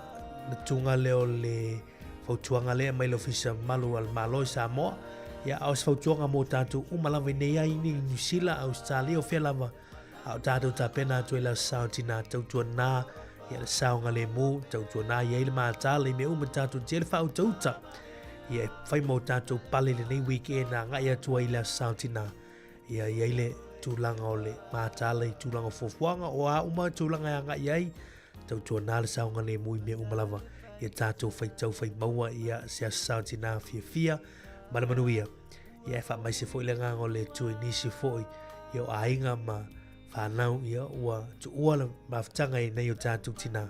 na tunga leo le fautuanga lea mai lo fisa malu al malo i Sāmoa. Ia au sfautuanga mo tātou umalawe nei ai ni New Zealand, Australia o whelava. Au tātou tā pena atu e lau sauntina tautua nā, ia le saunga le mū, tautua nā ia ile mātale me uma tātou tele whau tauta. Ia whai mo tātou pale le nei weekend a ngai atua i lau sauntina. Ia ile tūlanga o le mātale, tūlanga fofuanga o a uma tūlanga a ngai ai. Tautua nā le saunga le mū i me umalawa. Ia tātou whai tau whai maua ia sea sauntina fia. Mana manuia, ia wha mai se fwoi le ngango le tui nisi fwoi ia o ainga ma whanau ia ua tu ua la mawhtanga i nei o tātou tina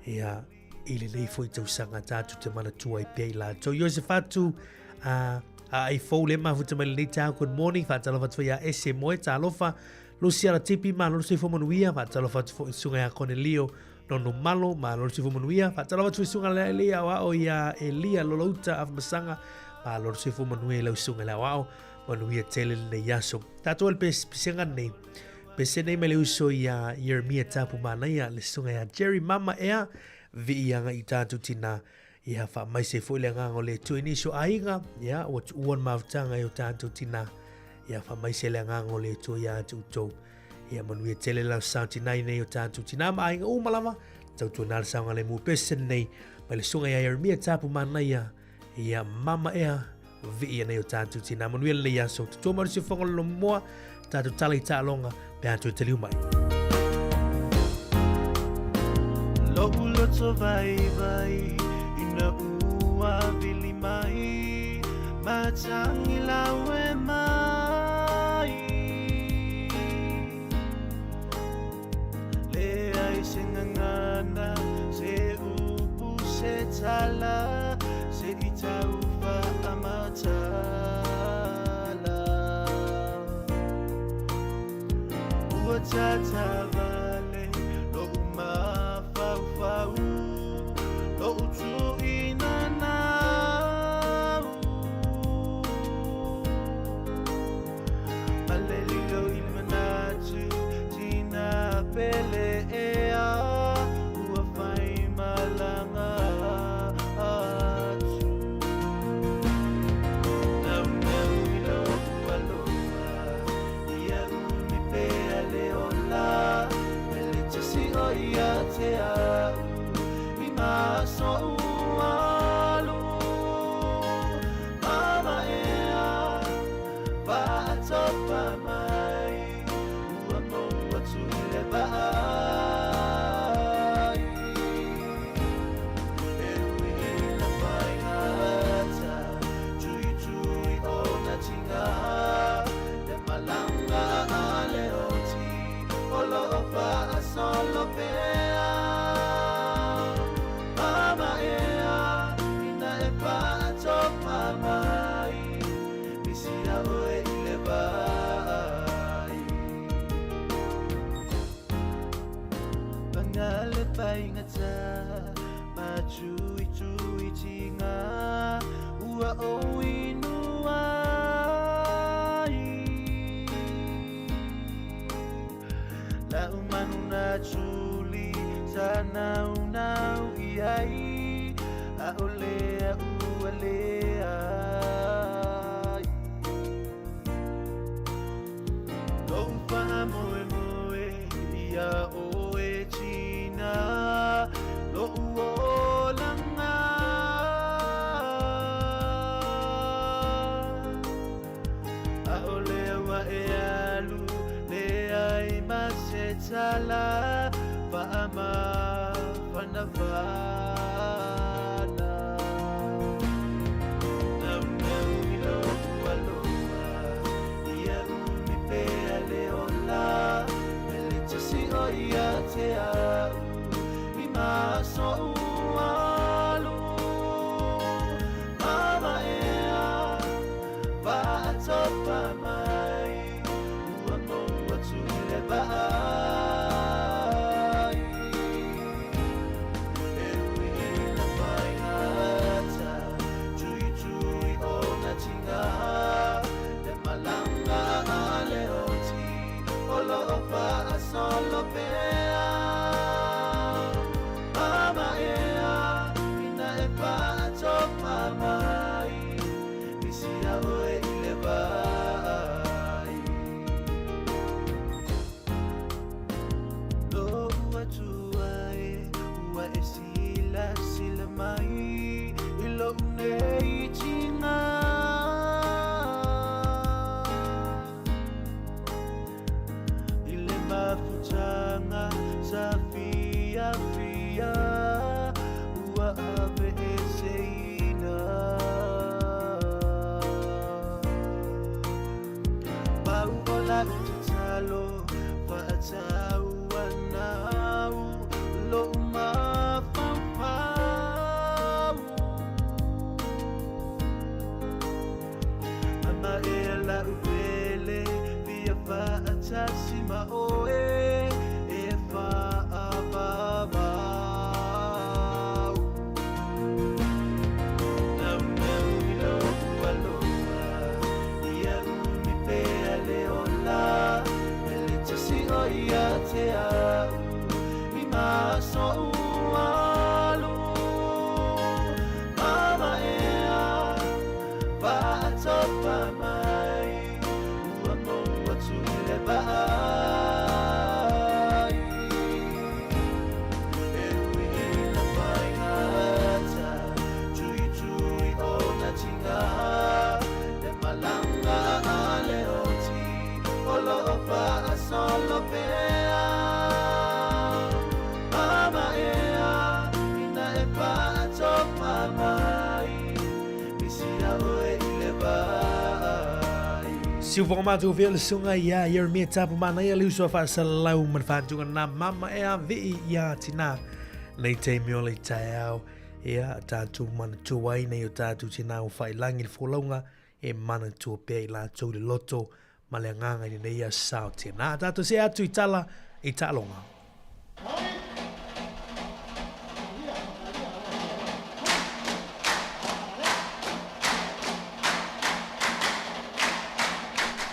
ia ili nei fwoi tausanga tātou te mana tua i pia i la. So Iosef Fatu ai fwou le mawhuta mai le nei tāu good morning whatalo watu ia ese moe tālofa Luciana Tipi ma lolo se fwo manuia whatalo watu fwoi sunga ia Cornelio Nono Malo ma lolo se fwo manuia whatalo watu fwoi sunga le Elia o ia Elia Lolouta af Masanga ma lor se fu manuia lau sunga la wao manuia tele le yaso tato el pesenga nei pese nei mele uso ia Yeremia tapu mana ia le sunga ya Jerry Mama ea vi ianga i tatu tina ia fa mai se fu le ngango le tu inisho ainga ia o uon mavtanga i o tatu tina ia fa mai se le ngango le tu ia tuto ia manuia tele lau santi nai nei o tatu tina ma ainga umalama tautu nal sanga le mu pese nei mele sunga ya Yeremia tapu mana ia mama ea vi ia nei o tātou tina manuia le yaso tutua maru si whangolo lo moa tātou tala i tā longa pe atu e te liu mai
Lohu loto vai vai ina ua vili mai matangi lawe mai le ai se ngangana se upu se tala se itau fa amatala ua tata vale lo uma pele ea ua whai malanga atu. Nau nau I lo aloha ia umi pea leo la mele tasi o ia te au I maso ualu mama ea wa'atopa mai ua moa tule vai e ui na whai ngata tui tui o na tinga le malanga a leo ti o lo'o wa'asolo pea mama ea ina e wa'atopa mai Misina oe I le vai Pangale paingata Machui chui tinga Ua o inuai La umanu na chuli Sa nau nau iai A olea ua lea Lou paha moe moe ia oe tina Lou o langa A o lea wa e alu Lea I masetala Wa'ama whanawhana Nau nau I lo aloha Ia umi pea leo la Mele tasi o ia te au I maso ualu Mama ea Wa'atopa mai Ua moa tule vai E ui na whai ngata Tui tui o na tinga Le malanga a leo ti O lo'o wa'asolo pea Mama ea ina e wa'atopa mai Misina oe I le vai Lo'ua tua ua e sila sila mai I lo'u nei tina I le mafutanga sa fia fia ua ave e seina Pau o la utatalo wa'atau anau lo'u mawhawhau Ama e la uvele via wa'atasi ma oe e wha'avavau Nau nau I lo aloha ia umi pea leo la Mele tasi o ia te au I maso ualu Mama ea Wa'atopa mai Ua moa tule vai E ui na whai ngata Tui tui o na tinga Le malanga a leo ti O lo'o wa'asolo pea Mama ea ina e wa'atopa mai Misina oe I le vai
Si uwaka mātou vea le sunga ia Yeremia tapu mana ia liu soa whaasalau man whantunga na mama ea vei ia tina Nei te meo le tae au ia tātou mana tuai nei o tātou tina o whailangi le wholaunga E mana tua pēi la tau le loto ma le nganga I nei ia sao tia Nā tātou se atu I tala I talonga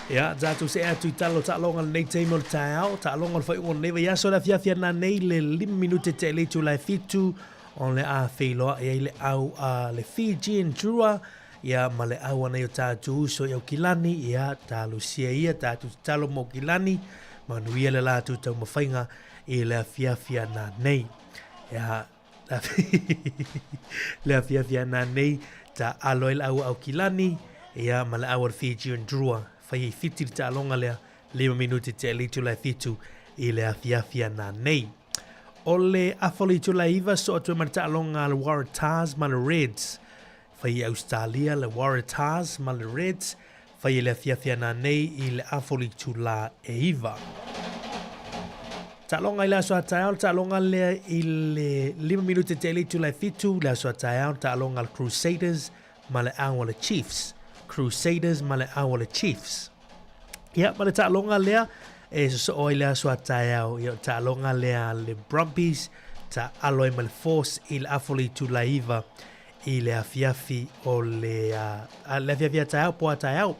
Ia, tātou se atu I talo tālonga nei teimo le tāau, tālonga le whaiunga nei vai aso la fiafia na nei le 5 minute te le tu lai fitu, on le a whailoa e le au a le Fijian Drua, ia ma le au anei o tātou uso iau kilani, ia tālu sia ia tātou talo mo kilani, manuia le lātou tau mawhainga I le fiafia na nei. Ia, le fiafia na nei, ta alo il au kilani, ia ma le au a Fijian Drua, whai fiti le tālonga lea 5 minuti te alitu lai fitu I le afiafia na nei. O le afoli tu lai iwa so atu ma le tālonga le Waratahs ma le Reds. Whai Australia le Waratahs ma le Reds. Whai le afiafia na nei I le afoli tu la e iwa. Tālonga I le aso atayao, tālonga lea I le 5 minuti te alitu lai fitu, le aso atayao, tālonga le Crusaders ma le awa le Chiefs. Crusaders ma le awa le Chiefs. Ia, ma le tālonga lea, e so oi lea soa tāiao, ia tālonga lea le Brumbies, ta aloi ma le Force I le afoli tu la iwa, I le afiafi o le afiafi a tāiao, po a tāiao.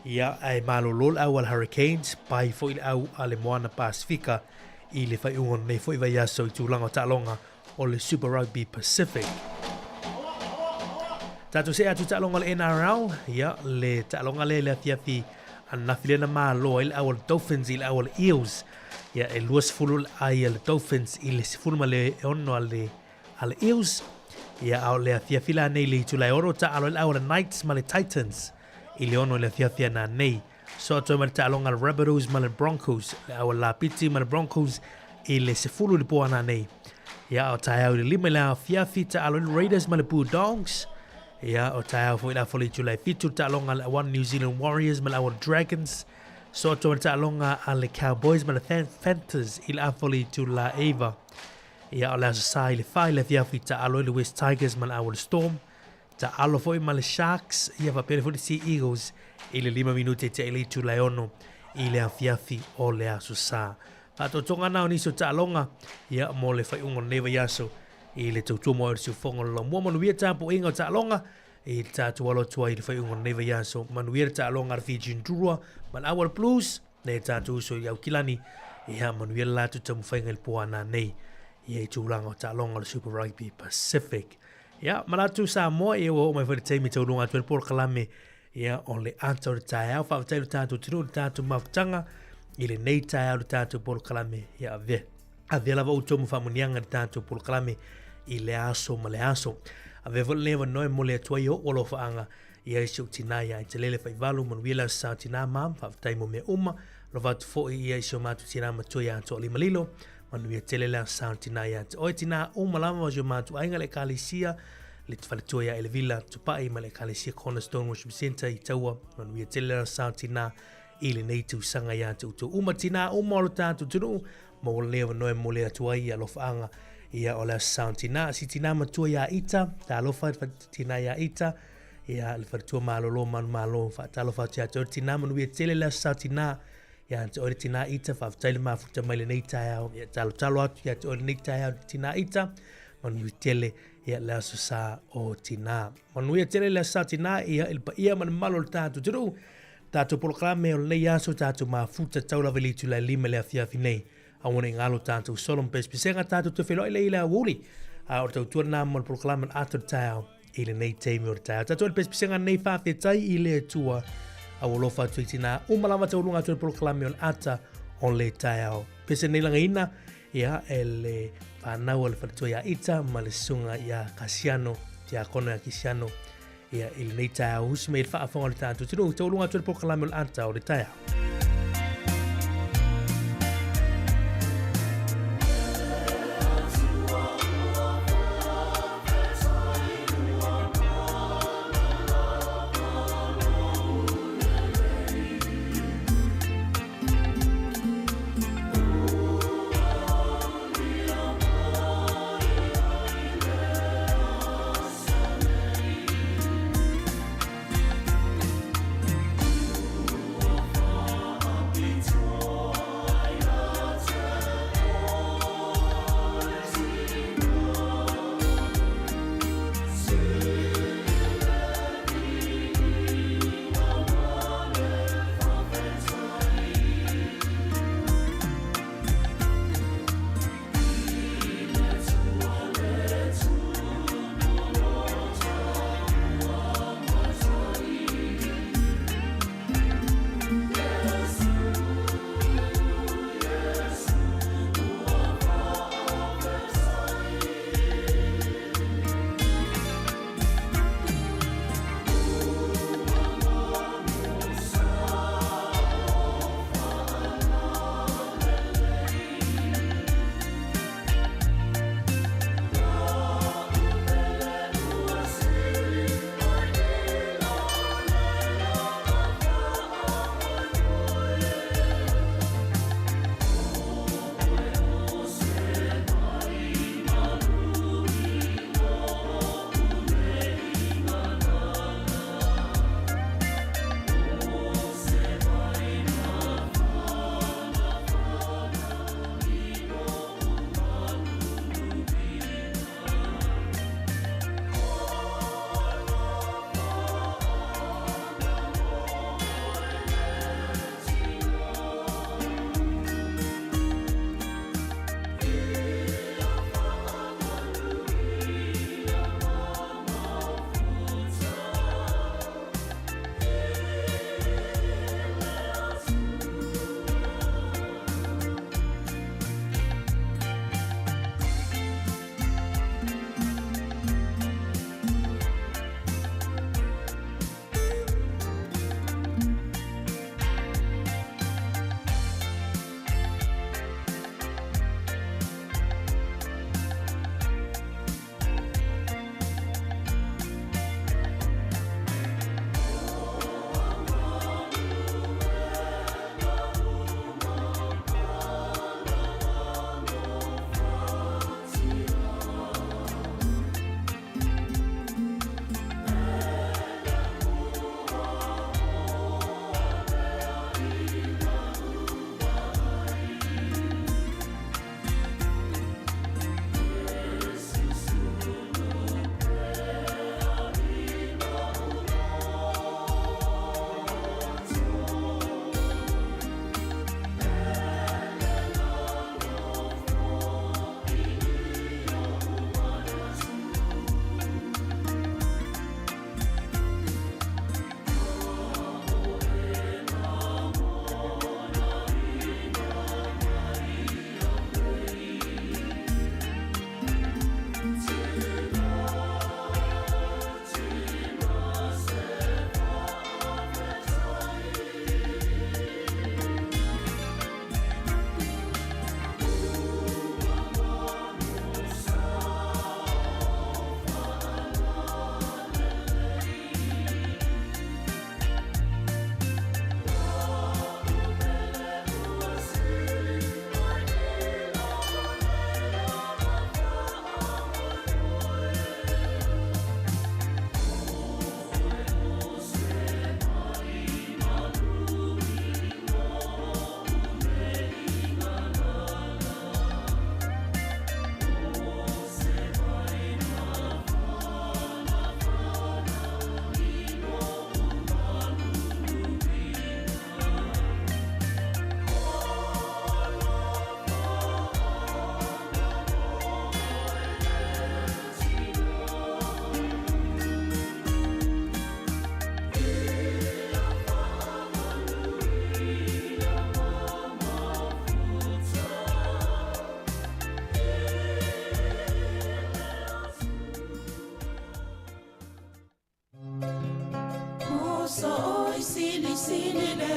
Ia, ai malolol au al Hurricanes, pai fo I le au a le Moana Pasifika, I le fai ungon nei fo I vai aso I tūlanga tālonga o le Super Rugby Pacific. Tātou se atu tālonga le NRL, ia, le tālonga le afiafi ana filena malo il awal Dolphins il awal Eels. Ia, e luas fulul ai le Dolphins I le sifulma le ono ale Eels. Ia, au le afiafila nei le tulai oro ta alo il awal Knights ma le Titans. I le ono le afiafia na nei. So atu ma le tālonga le Rabbitohs ma le Broncos. Le awal la piti ma le Broncos I le sifulu le poa na nei. Ia, au tai au le lima le afiafi ta alo le Raiders ma le Bulldogs. Ia, o tai au fo ila foli tulai fitu ta longa le One New Zealand Warriors ma le Awal Dragons. So to ta longa a le Cowboys ma le Panthers ila foli tula Eva. Ia o la sai le fai le fiafi ta alo le West Tigers ma le Awal Storm. Ta alo fo ma le Sharks ia va pele fo Sea Eagles ile 5 minute te ile tula ono ile fiafi o le aso sa. Pato tonga na oni so ta longa ia mo le fai ungo neva yaso. I le tautua mo erisi ufonga la mua manuia tāpo inga o tālonga I tātua alo tua I le whai ungo neva yaso manuia tālonga ar Fijian Drua man Awal Blues ne tātua uso I au kilani ia manuia lātu tamu whainga il poa nā nei ia I tūlanga o tālonga le Super Rugby Pacific ia malatu Sāmoa ia o mai whare teimi taurunga atu Paul Kalame ia o le atau le tāiau whawatairu tātua tunu le tātua mawtanga I le nei tāiau le tātua Paul Kalame ia ave lava o tomu whamunianga le tātua Paul Kalame I le aso ma le aso. A ve vole lewa noe mo le atua I o olo whaanga I aisio tinaya I te lele whaivalu manuila sa tina mam whawtai mo me uma lo vatu fo I aisio matu tina matuia ato lima lilo manuia te lele sa tinaya te oe tina uma lama wajio matu ainga le kalisia le tfalatuia I le villa tupai ma le kalisia Cornerstone Worship Center I taua manuia te lele sa tina I le neitu sanga ya te utu uma tina uma o lo tātu tunu ma o lewa noe mo le atua I alo whaanga ia o le sound tina si tina matua ia ita ta alofa tina ia ita ia le fatua malolo malo fa ta alofa tia tina manu ia tele le sound tina ia te ore tina ita fa taile mafuta mai le nei taia ia talo atu ia te ore nei taia tina ita manu ia tele ia le aso sa o tina manu ia tele le sound tina ia il pa ia man malo tatu tru tatu programe o le aso tatu mafuta taula veli tu la lima le afia finei awane ngalo tātou solom pespisenga tātou te wheloi le ila wuri. O tau tuana mo le proklaman ato tāo I le nei teimi o tāo. Tātou le pespisenga nei whawhetai I le tua a wolofa tuitina umalama tau lunga tu le proklaman ata o le tāo. Pese nei langa ina ia e le whanau le whanatua ia ita ma le sunga ia kasiano tia kono ia kisiano ia I le nei tāo husi me il whaafonga le tātou. Tino tau lunga tu le proklaman ata o le tāo.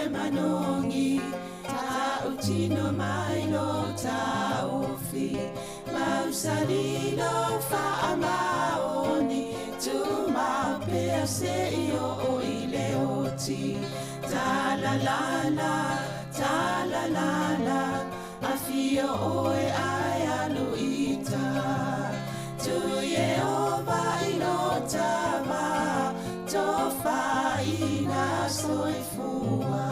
manongi ta utino mai lo ta ofi mausalino fa amaoni tu ma pe se io o ile oti ta la la afio oe ai aluita tu Yehova inotava tofa ina soifua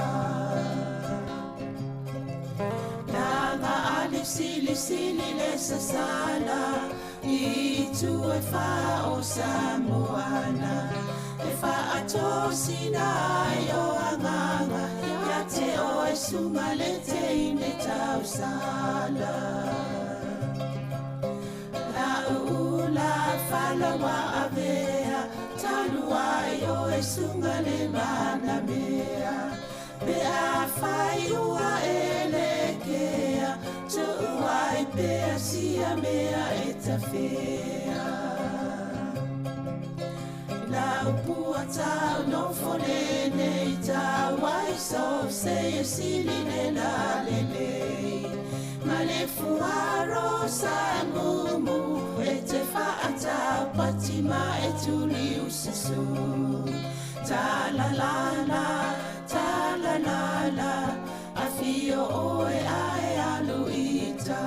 nanga alipsili le sasala i tu e fa o Samoana e fa atosina yo anganga ya te o e sumalete ine tausala la ula fala wa avea talua yo e sungale mana mea be a fai ua elekea tu ai pe sia mea etafea la upuata no folene ita wai so se siline la lele male fuaro samumu ete faata patima etuli usisu ta la la afio oe ai aluita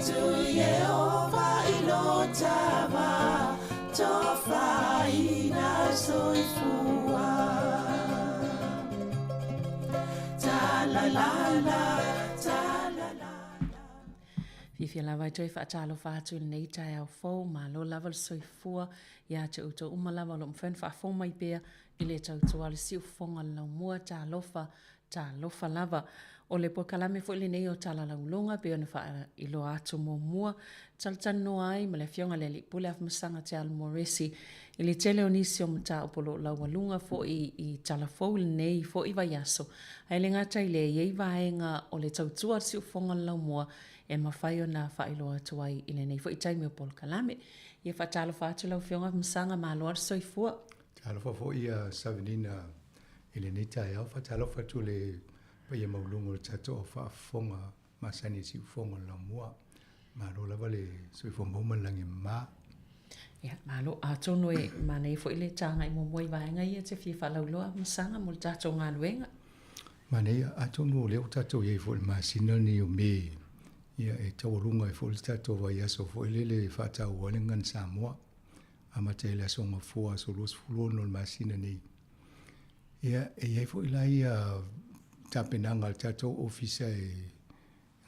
tu Yehova ilotava tofa ina soifua ta la
Fifia lava toi whaatalo whaatu nei tai au fau, ma lo lava le soifua, ia te uto uma lava lo mwhen whaafo mai pia, i le tau tuale siu fonga lau mua ta lofa lava. O le po kalame fo le nei o tala laulonga, pia na wha ilo atu mua, taltano ai, ma le fionga le li pule af masanga te al moresi, i le tele o nisi o mta opolo laualunga fo i tala fau le nei fo i vaiaso. Ai le ngata i le iei vaenga o le tau tuale siu fonga lau mua, e mawhai o nā whailoa tuai i le nei fo i taimi o pol kalame. Ia whaatalo whaatu lau fionga msanga ma loa soifua.
Talo fo i a savenina i le nei tai au whaatalo whatu le pa ia maulungo le tato o whaafonga masani si ufonga la mua. Ma lo lava le soifua mauma langi ma.
Ia, ma lo a tono e ma nei fo i le tanga i momoi vaenga ia te fia whalauloa msanga mo le tato ngā luenga.
Ma nei a tono leo tato iei fo le masina ni o me. Ia e taurunga e fōle tato vai aso fōi lele whātau walengan Sāmoa. Ama te ele asonga fōa so los fulono le masina nei. Ia e iei fōi lai tapenanga le tato ofisa e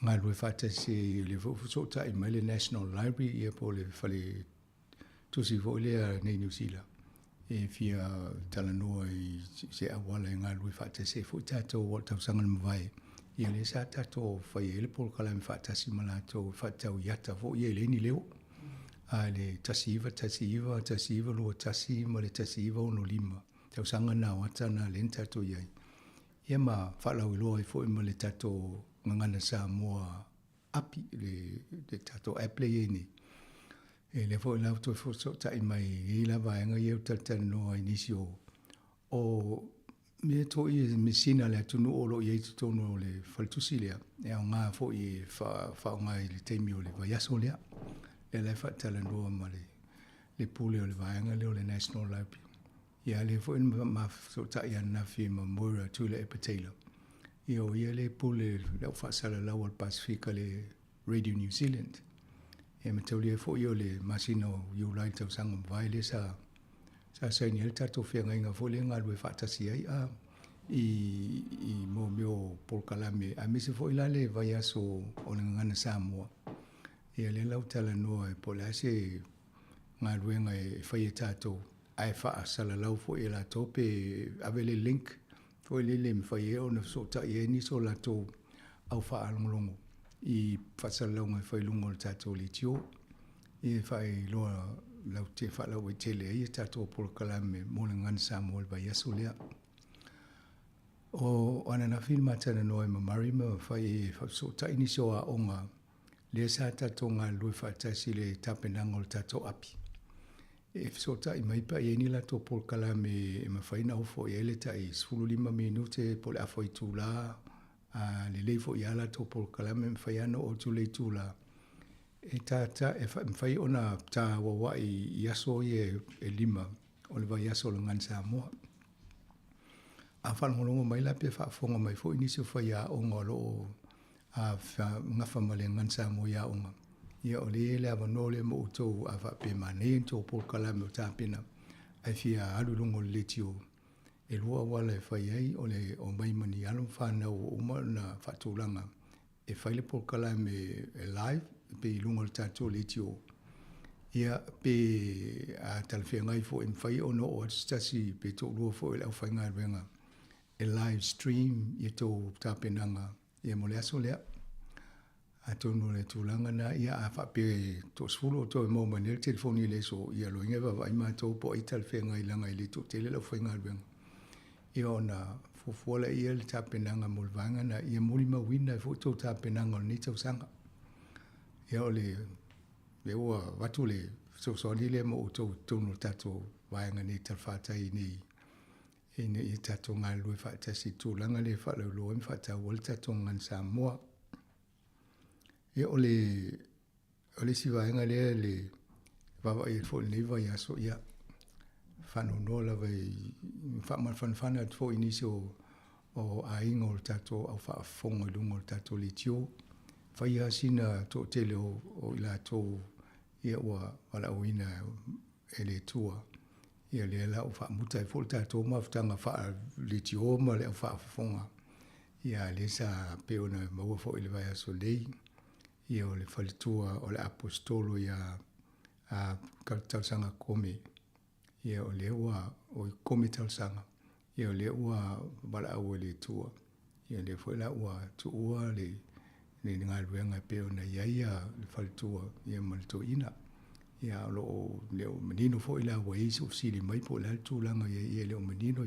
ngā lue whātase le fōsota i mai le National Library ia po le whale tusi fōi lea nei New Zealand. E fia talanoa i se awala e ngā lue whātase fōi tato o tau sangan mwai. Ia le sa tato fai ele pol kalame whaatasi malato whaatau iata fo ia ele ni leo. A le tasiiva lua tasi ma le tasiiva ono lima. Tau sanga na wata na le tato iai. Ia ma whaalau iloa i fo ima le tato ngangana Sāmoa api le tato aple ieni. E le fo ilau toi fo so ta imai i la vaenga ieu tatanoa inisio o me to i mesina le tunu olo i tono le faltusi le e nga fo i fa nga i le temi o le vaiaso le le fa tala no male le pule o le vaenga le o le National Library ia le fo in ma so ta ia na fi ma mora tu le epitela io ia le pule le fa sala la o Pacifica le Radio New Zealand e me tau fo io le masino you like to sang vai le sa sa ni el tato fianga inga fole nga lue fatasi ai a i mo mio por kalame a mi se foi la le vai aso o ngana Sāmoa e le lau tala no e polase nga lue nga e fai tato ai fa sala lau fo e la tope avele link fo le me fai o na so ta e ni so la to au fa alongo i fa sala nga fai lungo tato li tio e fai lo lau te whala o tele i tato por kalame mo le ngan Sāmoa le vai aso lea. O ana na filma tana noe ma marima fai so ta iniso a onga le sa tato ngā lui whatasi le tapenanga o tato api. e so ta I mai pa e ni la to por kala me e mawhaina o fo e le ta I 15 minute po le afo I tūla le lei fo I ala to por kala me mwhaiano o tu le tūla e ta e mwhai ona ta wawa I aso e lima o le vai aso le ngan Sāmoa a whanholongo mai la pe whaafonga mai fo inisi o whai a onga lo a ngafa ma le ngan Sāmoa ia onga ia o le avano le mo utou a whape mane to por kala me o tāpena ai fia alulongo le tio e lua wala e whai ai o le o mai mani alon whanau o uma na whatulanga e whaile por kala me e live pe I lungo le tātou le tio ia pe a talwhia ngai fo e mwhai ono o atstasi pe tō lua fo e lau whai ngai ruenga e live stream i tō tāpenanga ia mo le aso lea a tonu le tūlanga na ia a whape tō sfulu o tō e mō mani le telefoni le so ia lo inga wa ima tō po I talwhia ngai langa I le tō tele lau whai ngai ruenga ia o na fufuala ia le tāpenanga mo le vanga na ia muli mawina e fo tō tāpenanga o ni tau sanga ia o le ua watu le so le mo o tō tonu tato vanga ni talwhatai ni I tato ngā lui whaatasi tūlanga le whaalauloa I whaatau o le tato ngan Sāmoa ia o le sivaenga lea le wawa I fo le vai aso ia whanonoa lava I whanwhana at fo inisi o ainga o le tato au whaafonga lunga o le tato le tio whai asina tō tele o ila tō ia ua wala uina e le tua ia le la o whaamuta e fo le tato mawhtanga wha le tio ma le au whaafonga ia le sa peona maua fo ile vai aso lei ia o le whalitua o le apostolo ia a kaltausanga kome ia o le ua o kome tausanga ia o le ua wala au le tua ia le fo la ua tu ua le ngā ruenga peona ia le whalitua ia malito ina ia lo le menino fo ila wa iso sili mai po la tūlanga ia le menino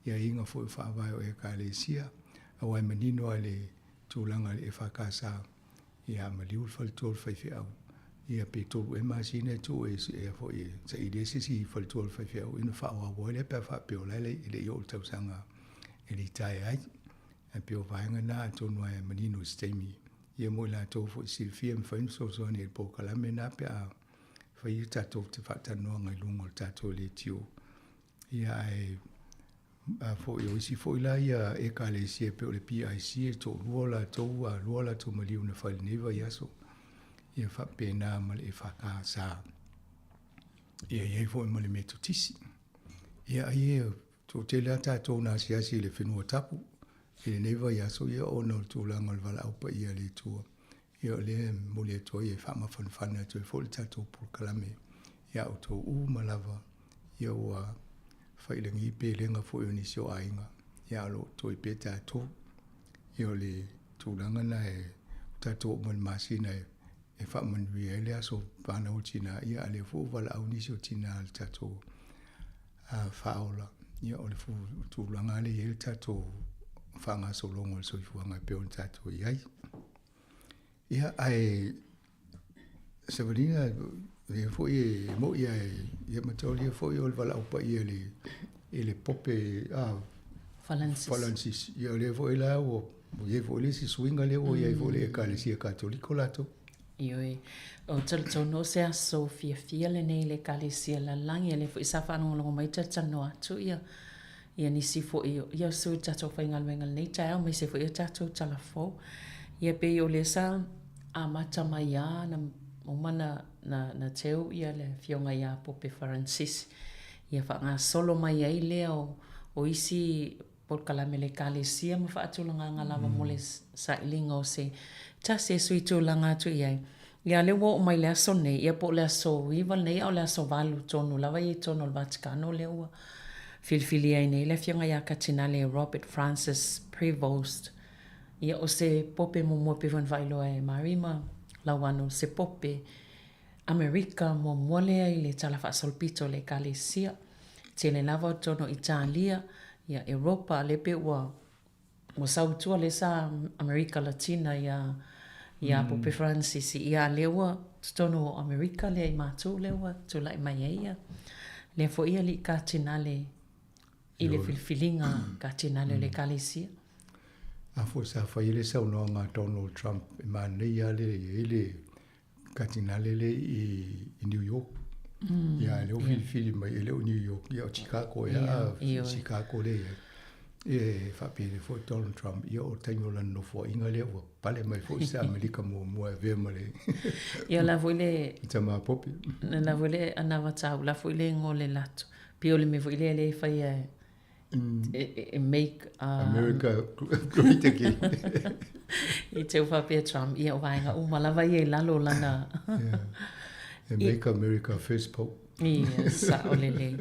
ia inga fo whaawai o e kālesia au menino ale tūlanga le whakasa ia maliu whalitua whaiwhi au ia pe tolu e masina tu e fo i sa i desi si whalitua whaiwhi au ina whaawa wale pe whaapeo lele i le iol tausanga e li tae ai e peo vaenga na tonu e menino stemi ia mo la tō fo i silfia mwhain so ni e po kalame na pe a whai tatou te whatanoa ngai lungo le tatou le tio. Ia e fo i oisi fo i la ia e ka le sia pe o le PIC e tō luola tō maliu na whai neva i aso. Ia whapena ma le e whaka sa. Ia iei fo i ma le meto tisi. Ia ie tō te lea tatou nā siasi le whenua tapu. I le neva i aso ia o no tūlanga le wala aupa ia le tua. Ia o le mole atoa ia whama whanwhana atu e fo le tatou pulkalame. Ia o tō malava. Ia ua whailangi pe lenga fo i onisio ainga. Ia alo tō i pe tatou. Ia o le tūlanga na e tatou man masina e whamanui e le aso whana o tina. Ia ale fo wala au nisio tina al tatou whaola. Ia o le fo tūlanga le e le tatou whanga so longo le soifuanga pe on tatou iai. Ia ai Savarina e foi mo ia matoli foi o vala opa ia le pope Francis ia le foi la o ia foi le si swinga le o ia foi le kalesia katoliko lato
Ioi o tso no se Sofia le nei le kalesia la langi le foi sa fa no lo mai tsa no atu ia ni si foi ia so tsa fa ngal mengal nei tsa mai se foi tsa tsa la fo ia pe o le sa a mata mai na umana na teu ia le fionga ia pope Francis ia fa nga solo mai ai le o isi por kalame le kalesia ma fa atulanga ngala mole sa ilingo se ta se suito langa tu ia le wo mai le sonne ia po le so iva nei o le so valu tonu lava i tonu al Vaticano le ua filfilia nei le fionga ia katinale Robert Francis Prevost ia o se pope mo pe van vailo e marima lawano se pope America mo mole ai le tala fa solpito le kalesia tele lava tono Italia ia Europa le pe wa mo sautua le sa America Latina ia pope Francis ia lewa tono o Amerika le i mātou lewa tu lai mai eia. Le fo ia li ka tinale i le filfilinga ka tinale le kalesia.
A fo sa fa ile sa no nga Donald Trump ma nei ale ile ka tinale le i New York. Ya le o filfili mai le o New York ya Chicago ya Chicago le fa pele fo Donald Trump ia o taino la no fo inga le o pale mai fo sa Amerika mo ve male
ia la voile
tama popi
la voile anava tau la voile ngole lato piole me voile le fa ia make
America great again
i te ufa pe Trump ia o vainga malava ia lalo lana
make America first pope
ia sa olele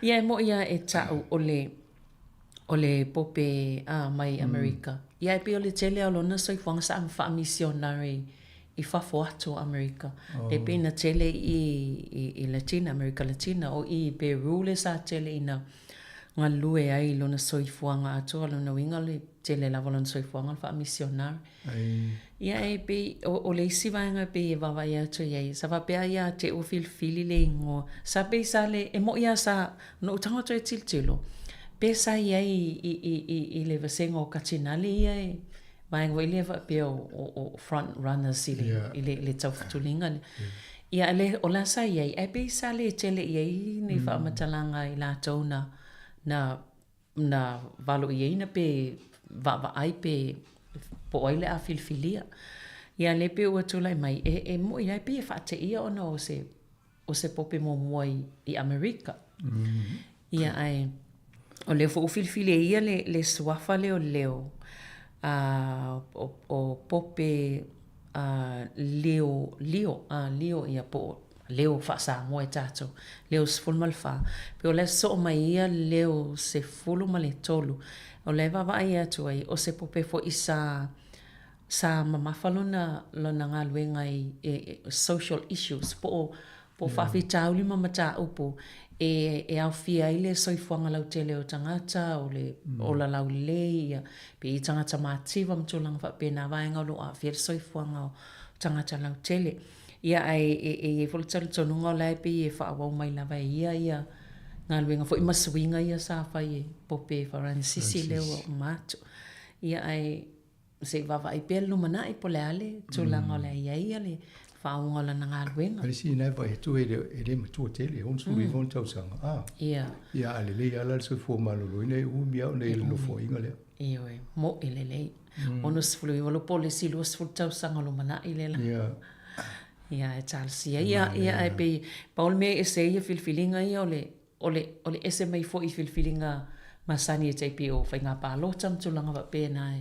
ia mo ia e tau ole pope mai Amerika. Ia pe ole tele alo na soi fanga sa fa missionary i fa foato Amerika. Le pe na tele i Latina America Latina o i Peru le sa tele ina nga lue ai lo na soi fanga ato lo na winga le tele la volon soi fanga fa missionary. Ia e pe o le sivanga pe va va ia to ia sa va pe ia te o fili le ngo sa pe sa le e mo ia sa no tanga to tiltilo. Pesa ia i le vasenga o katinale ia e vaenga wa ileva pe o front runners i le tau futulinga. Ia le o la sa ia e pesa le tele ia i ni wha matalanga i la tau na valo ia ina pe va ai pe po oile a filfilia. Ia le pe ua tulai mai e mo ia pe e wha te ia ona o se pope mo muai i Amerika. Ia ai o le fo filfile ia le swafa leo o pope leo ia po leo fa Sāmoa tato leo sful malfa pe o le so mai ia leo se fulu male tolu o le va ia tu ai o se pope fo isa sa mamafalona lona ngaluenga i social issues po fa fitauli mamata upo e au fia ile soifuanga lau tele o tangata o la lau leia pe i tangata mātiva mtulang fa pena vaenga lo a fia soifuanga o tangata lau tele ia e voltaru tonunga o lai pe e fa awau mai lava ia ngā luenga fo i masuinga ia sa fai pope Francis leo o matu ia se vava i pelu mana i pole ale tulanga o lai ia le faunga la nga luenga.
Ali si na vai tu ele tu tele on su vi von tau sanga. Ia ale le ala so fo malo lo nei u mia nei lo fo inga le.
Ia mo ele le. Ono sfulu i volo policy lo sfulu tau sanga lo mana ile la. Ia e talsia ia e pe Paul me e se ia filfilinga ia ole ese mai fo i filfilinga masani e TPO fa nga pa lo tam tulanga va pena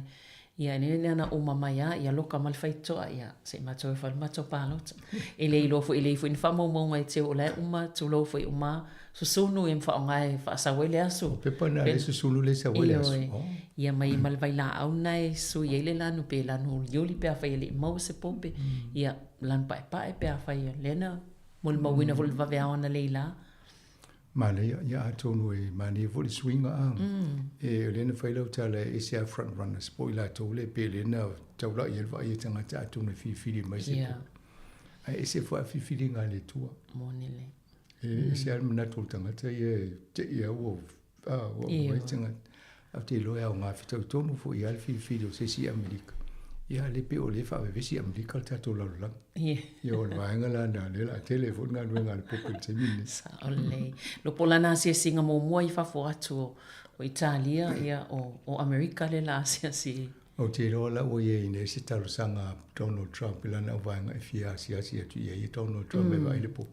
ia ni na o mama ia loka mal faito ia se mato fa mato palot ele lo fo ele fo in famo mo mai te o le uma tu lo fo uma so sunu em fa ngai fa sa wele aso
pe pana le so sunu le sa wele aso
ia mai mal vai la au nai su ele la no pe la no yoli pe fa ele mo se pompe ia lan pa pe fa ia lena mol mo wina vol va vea ona leila
Mana ia atonu e mani voli swinga e lena faila tala e se front runner spoiler tole pe lena taula ia va ia tanga atonu fi mai se e se fa fi ngale tua
monile
e se al mana tanga te ia o mai tanga afte lo ia nga fi tonu fo ia fi se si Amerika ia le pe o le fa ve si Amerika tato la la ia o vaenga la na le telefon nga luenga le popo te mine
sa ole lo polana se singa mo mo i fa fo atu o Italia ia o Amerika le la si
o te ro la o ye ne se talo sanga Donald Trump la na vaenga fia si tu ia Donald Trump va ile popo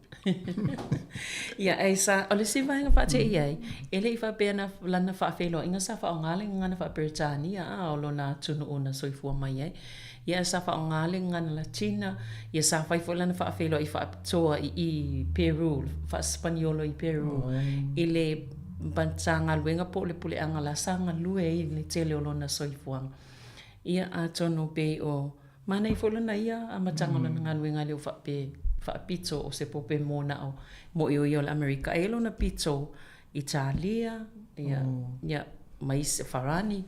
ia esa ole si vaenga fa te ia ele fa pena la na fa felo inga sa fa ngale ngana fa Britania o lo na tunu ona soifua mai ia sa fa ngale ngana Latina ia sa fa fo la na fa felo i fa toa i Peru fa Spaniolo i Peru ile bantanga luenga po le pule anga la sanga lue i le tele o lo na soifua ia atono pe o mana i fo la na ia amatanga la nga luenga le fa pe fa pizzo o se pope mona o mo io l'America e lo na pizzo Italia ia mais farani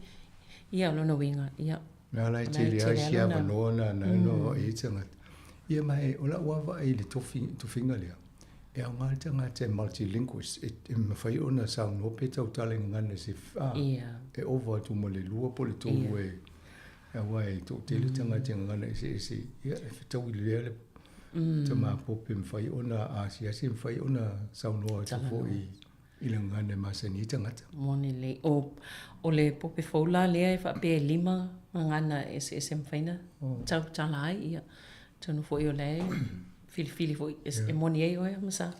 ia lo no winga ia
na la Italia sia vanona na no i tanga Ia mai o la wava e le tofinga lea. E au ngā tanga te multilinguist, e mawhai o na sao no pe tau talenga ngana se e ova tu mo le lua po le tonu e wai tō te le tanga te ngana e ia e whetau i lea le ta mā pope mwhai o na asiasi mwhai o na sao noa tufo i le ngana masani tangata.
Mone le, o le pope faula lea e whape lima ngana e mwhaina tau talai ia tonu fo i o lei. Fili foi e moni e oe masa.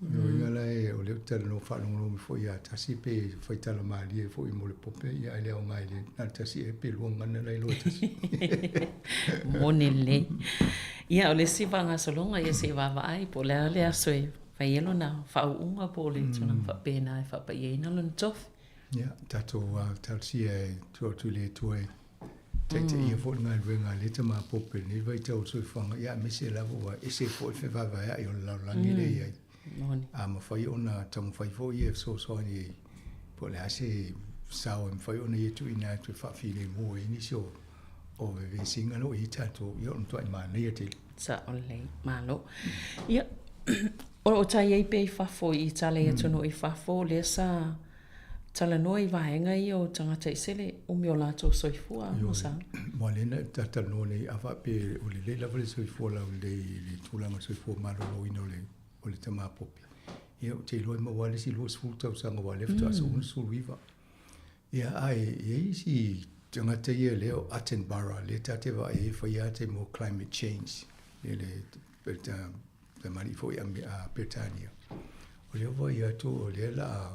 No ia lai o leo tala no whalongo mi foi a tasi pe foi tala maali e foi mo le pope ia leo ngai le na tasi e pe luanga na lai lo tasi.
Moni le. Ia o le siva ngā solonga ia se wawa ai po lea lea soe whaielo na whauunga po le tuna whapena e whapaiena lon tof.
Ia tato talsi e tu le tue te ia fo ngai wenga le te ma pope ni vai tau so fanga ia me se lavo wa ese fo fe va va ia la langi le ia a ma fai ona tong fai fo ia so ni po le ase sao em fai ona ia tu ina tu fa file mo ini so o ve singa no i tato ia on to ma ne te
sa on le malo ia o tai ai pe fa fo i tale ia tono i fa fo le sa tala noa i vaenga i o tangata i sele o mi o lato soifua mosa.
Mua lena tata noa nei awa pe o le leila vale soifua la o le tūlanga soifua marolo ina o le tama popi. Ia o te loa mawale si loa sfulta o sanga wale fta asa una suluiva. Ia ai isi tangata i leo Attenborough le tate wa e whaiate mo climate change. Le te mani fo i a Britannia. O leo wa i ato o le la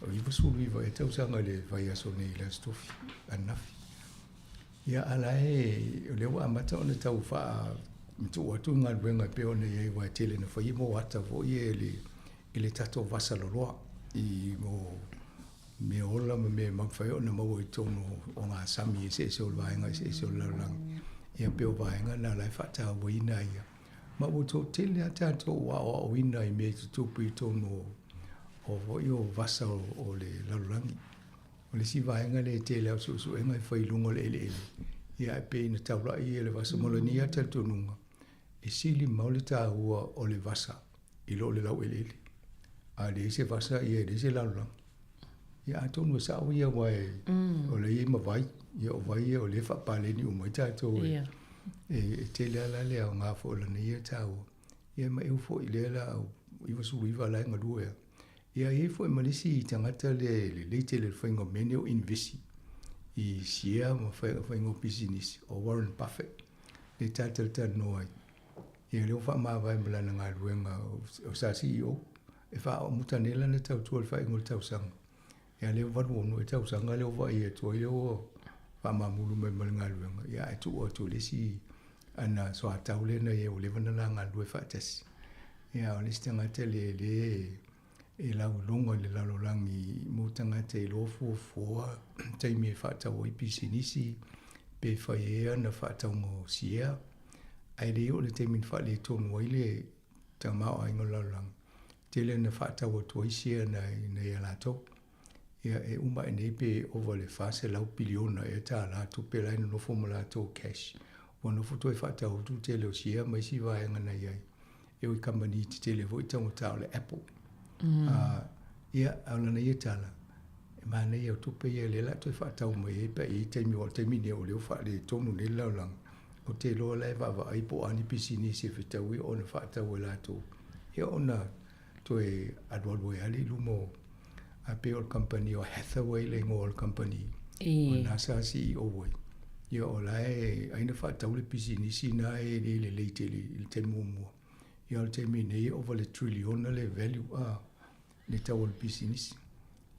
o iwa suluiva e tau sanga le vai aso nei la stofi anafi. Ia ala o leo amata o le tau wha mtu watu ngā ruenga pe o nei wa tele na whai mo wata vo i le tato vasa loloa i mo me ola me magwhai o na mau i tono o ngā sami e se o vaenga e se o laulang. Ia pe o vaenga na lai whata o ina ia. Ma o tō tele a tato wa o ina i me tutupu i tono o yo vasa o le lalurangi. O le si vaenga le te leo su enga i whailunga le ele. Ia e pe ina taura i le vasa molani a taltonunga. E sili maule ta ua o le vasa i lo le lau ele. A le se vasa i le se lalurangi. Ia a tonu sa o ia wai o le i mawai. Ia o vai o le whapale ni umai tato e te lea la lea o ngā whaolana ia tau. Ia ma eu fo i lea la i wasu iwa lai ngalua. Ia e foi malisi i tangata le te le whaingo mene o investi i sia ma whaingo business o Warren Buffett le tātata noai. Ia leo wha maa vai malana ngā ruenga o sa CEO e wha o mutanela na tau tua le whaingo le tau sanga. Ia leo wanu ono e tau sanga leo wa i e tua leo wha maa mulu mai malana ngā ruenga. Ia e tu o tu lesi ana so a tau lena e o levana la ngā rue whaatasi. Ia o lesi tangata le e lau longa le lalolangi mo tangata e lofu fua taimi e whaatau i pisinisi pe whaia na whaatau mo sia ai leo le taimi ni whaale tonu waile ta mao a ingo lalolangi tele na whaatau atua i sia na i alato ia e uma e neipe over le whaase lau piliona e ta alato pe laina no fomo lato cash wana futo e whaatau tu tele o sia mai si vaenga na iai e o i company ti tele vo i tango tau le Apple ia aulana ia tala ma nei o tupe ia le la toi whaatau mai e pa i taimi o taimi ne o leo whaale tonu ne laulang o te loa lai wawa ai po ani pisini se whitau i o na whaatau e lato ia o na toi adwalu e ali lumo a pe o company o Hathaway le ngō o company o nasa si o wai ia o lai aina whaatau le pisini si na e le leite le te mua ia o taimi nei over le triliona le value le tau le business.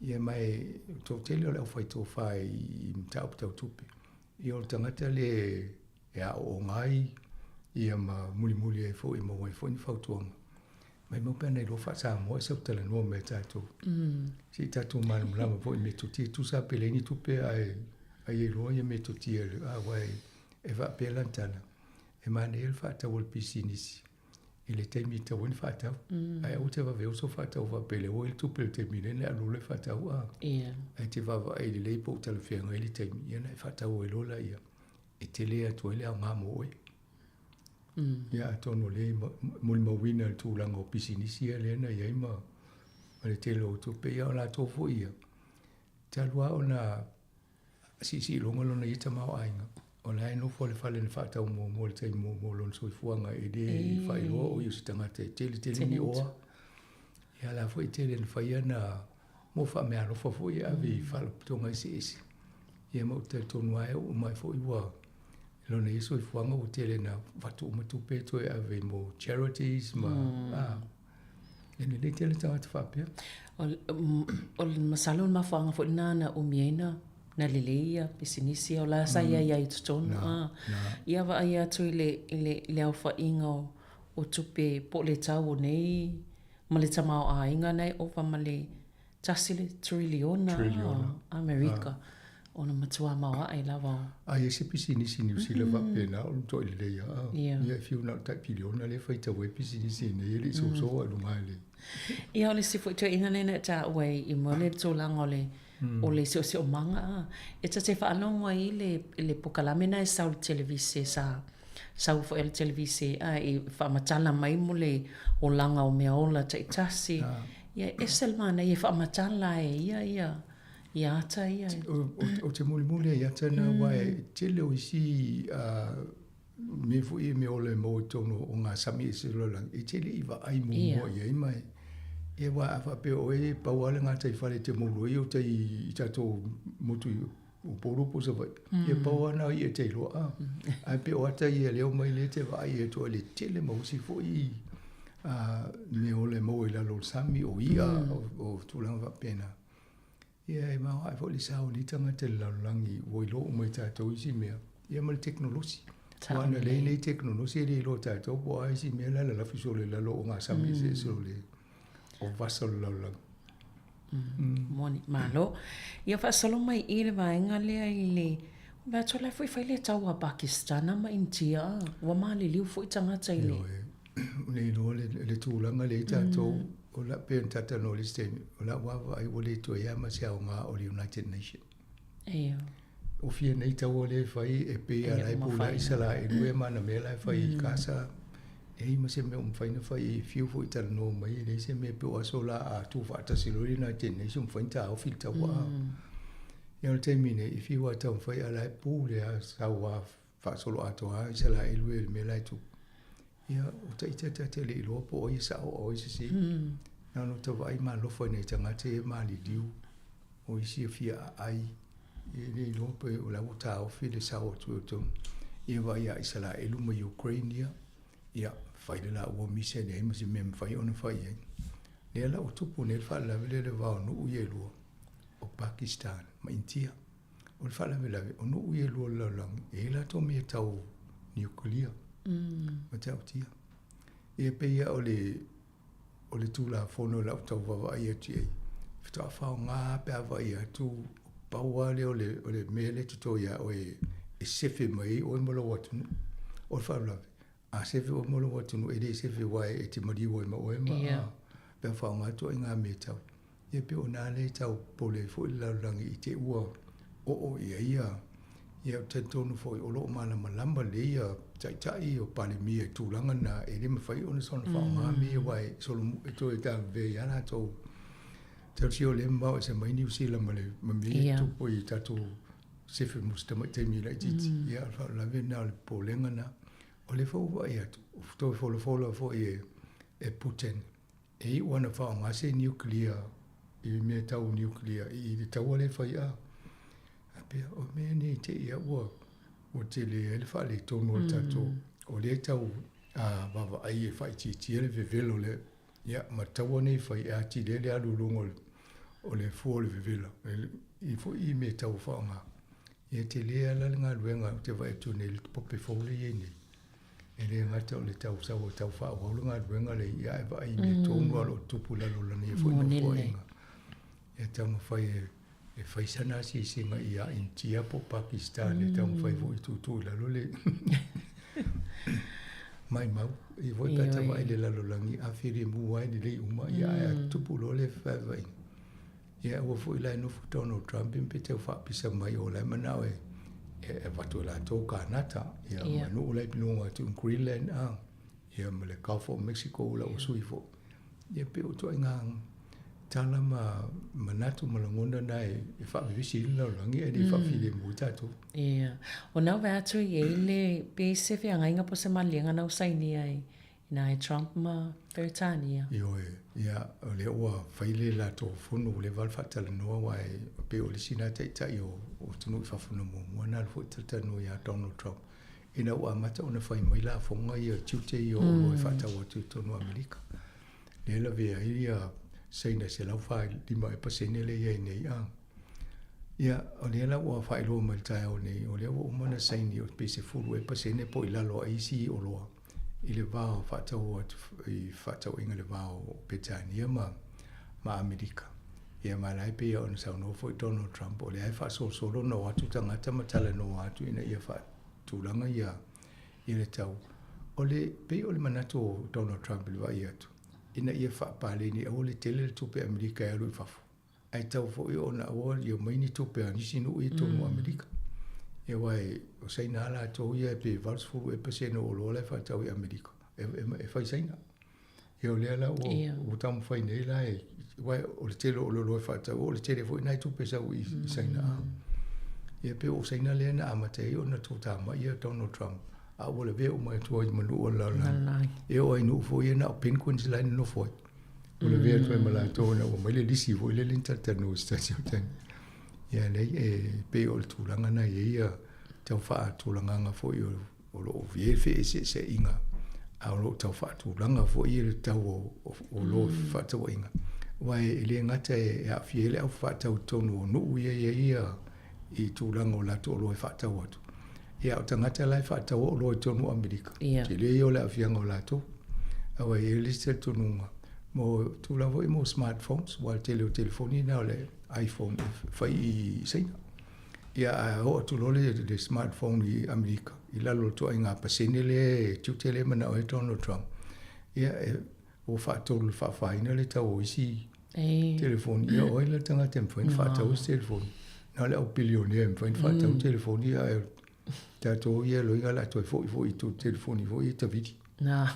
Ia mai tō tele o leo whai tō whai i mtau tau tupe. Ia o tangata le e a o ngai ia ma muli e fo i mawai fo ni whautuanga. Mai mau pēna i lo wha Sāmoa e sau tala noa me tātou. Si tātou mana mulama fo i me tō tia tu sa peleni tupe ai e loa ia me tō tia a wai e wha pēla ntana. E mana e le wha tau le business. I le taimi tau wani whaatau. Ai au te waweo so whaatau wapele o il tupe le taimi nene alo le whaatau a. Ai te wawa ai le leipo tala whianga i le taimi. Ia nai whaatau e lola ia. E te lea tua le au ngā moe. Ia tonu le muli mawina le tūlanga o pisinisi a lena iai ma le telo o tupe ia o la tofu ia. Talua o na si longa lona ita mau ainga. O la e nofo le fale le whaatau mo le tai mo lon soifuanga e de whailoa o iusi tangata tele ni oa. Ia la fo i tele na whaia na mo wha mea lofa fo i avi whala putonga isi. Ia mau te tonu ai o mai fo i wa. Lona i soifuanga o tele na watu umatupe to e ave mo charities ma. Ene le tele tangata whapea.
O le masalo ma whaanga fo ina na umiena. Na leleia, pisinisi o la sa ia i tutonu. Ia wa ai atu le au whainga o tupe po le tau o nei, ma le tamao a inga nei, o wa ma le tasile triliona Amerika. O na matua maua ai lawa.
Ai ese pisinisi ni usila wa pena o to i le ia. Ia fiu na tai piliona le whaita we pisinisi nei, ele so a lunga le.
Ia o le sifo i tue ina nena ta ue i mo le tūlanga o le o le se o manga e ta te whaalonga i le pokalamena e sau televise sau fo el televise i whaamatala mai mo le o langa o mea ola ta itasi ia e selmana i whaamatala ia ata ia
o te muli ia ata na wai tele o isi me fu i me ole mo tono o ngā sami e se lolang i tele i wa ai mo ia i mai e wa afa pe o e pa wale nga tai fale te mulu i o tai i tato mutu o poro po sa vai e pa wana i e te loa a pe o ata i e leo mai le te vai e to le tele mo si fo i me ole mo i la lo sami o ia o tulanga pena e ma ai fo li sa o li tanga te la langi o i lo mo i tato i si mea e ma le teknolosi wana le nei teknolosi e lo tato po ai si mea la fisole la lo nga sami se so le o vasal laula.
Moni malo. Ia fasalo mai i le vaenga lea i le ba tola foi fai le tau a Pakistan ma India. Wa mali liu foi tangata i le.
Le no le tūlanga le tato o la pen tata no le stemi. O la wawa ai wale to ia ma sia o ngā o le United Nations.
Eo.
O fia nei tau le fai e pe a lai pula isala e nue mana me lai fai kasa. E ma se me umfaina fai fiu fo itala no mai le se me pe o sola a tu fa ta silori na te nei sum fainta o filta wa ya o te mine if you want to fai ala pu le a sa wa fa solo a to a se la ilwe me la tu ya o te te le lo po o sa o si na no te vai ma lo fo nei tanga te ma li diu o si fia ai e le lo pe o la uta o fi le sa o tu e va ya isala elu mo Ukraine ia fai le la ua mise ne ima si mem fai ona fai ai. Lea la o tupu ne fa la vele le vao no uye lua o Pakistan ma India. O le fa la vele o no uye lua la lang e la to me tau nuclear. Ma tau tia. E pe ia o le tu la fono la tau vava ai ati ai. Fita fao ngā pe ava ia tu paua le o le mele tuto ia o e sefe mai o e malo watu. O le fa la a sefe o molo watu no ere sefe wai e te mari o e ma pe whao ngā to i ngā me tau e pe o nā le tau pole fo i laurangi i te ua o ia o te tonu fo i o loo mana malamba le ia tai o pale mi e tūlanga na e le mawhai o na sona whao ngā me wai solo e to e tā ve ana tau tau si o le mbao e se mai ni usila ma me tupo i tato sefe mustama te mi lai titi ia whao la vena o le polenga na o le fau wa ia to folo fo e Putin e wana fa nga se nuclear e me tau nuclear i le tau le fa ia pe o me ni te ia o te le fa le to no tato o le tau a baba ai fa ti le velo le ia ma tau nei fa ia ti le alu lungo o le fo le velo i fo i me tau fa nga e te le ala nga luenga te va e tu ne pope fo le ni e le ngata o le tau sa o tau wha o ngā ruenga le ia e vai me tōnua lo tupu lalo lani e fwoi no fwoi e tau mawhai e whai sana si singa ia India po Pakistan e tau mawhai fwoi tutu lalo le mai mau i fwoi pata vai le lalo langi a whiri muai ni le uma ia e tupu lo le whai ia ua fwoi lai no fu Donald Trump in pe tau wha pisa mai o lai manau e watu la tō kānata, ia manu ulai pinunga tu Greenland ia ma le Gulf of Mexico ula o sui fo. Ia pe o to inga tala manatu malangona nai e whaavisi ila rangi e ni whaafile mūtatu.
Ia. O nau wea atu i eile pe se whianga inga po se malianga nau saini ai ina e Trump ma Peritania.
Ia, o le ua whaile la tō whunu le walwhatala noa wai pe o le sina taitai o tunu i whawhuna mua na alfo tatanu ia Donald Trump. Ina ua mata ona whai mai la whonga ia tiute i o e whatau atu tonu Amerika. Le la vea ia seina se lau whai lima e pasene le iei nei Ia, o le la ua whai loa mai tai o nei, o le ua umana seini o pese furu e pasene po i lalo a isi o loa. I le vao whatau inga le vao Petania ma Amerika. Ia malai pe ia ona sau nofo i Donald Trump o le ai whasosolo no atu tangata matala no atu ina ia whatulanga ia le tau. O le pe o le manatu o Donald Trump le vai atu. Ina ia whapale ni au le tele le tupe Amerika e alu i whafu. Ai tau fo i ona awa i o maini tupe anisinu i tonu Amerika. Ia wai o saina ala tau ia pe valsfuru e paseno o loa le whatau i Amerika. E whai saina. Ia o lea la o tamu whai nei la e wai o le tele o loa whatau o le tele fo i nai tupe sau i saina. Ia pe o saina lea na amatei o na tōtama ia Donald Trump. A wale vea o mai tua i manu o la la. E o ai nu fo ia na o penguins lai no foi. Wale vea tua i mala tō na o mai le lisi fo i le linta tanu stasio tani. Ia nei e pe o le tūlanga na ia tau wha tūlanga fo i o lo vie fe se inga. A lo tau wha tūlanga fo i le tau o lo wha tau inga. Wai e le ngata e a fiele au wha tau tonu o nuu ia i tūlanga o lato o lo e wha tau atu. Ia o tangata lai whaatau o loi tonu Amerika. Te lea o le awhianga o lato. Awa e liste tonunga. Mo tūlawo i mo smartphones, wal tele o telefoni na o le iPhone whai i seina. Ia a o tulole le smartphone i Amerika. I lalo toa i ngā pasene le tiutele mana o e Donald Trump. Ia o whaatolu whawhaina le tau o isi telefoni. Ia o ila tangata mwhain whaatau i telefoni. Na le au bilionea mwhain whaatau telefoni ia e tato ia loiga la toi foi tu telefoni foi ta vidi.
Na.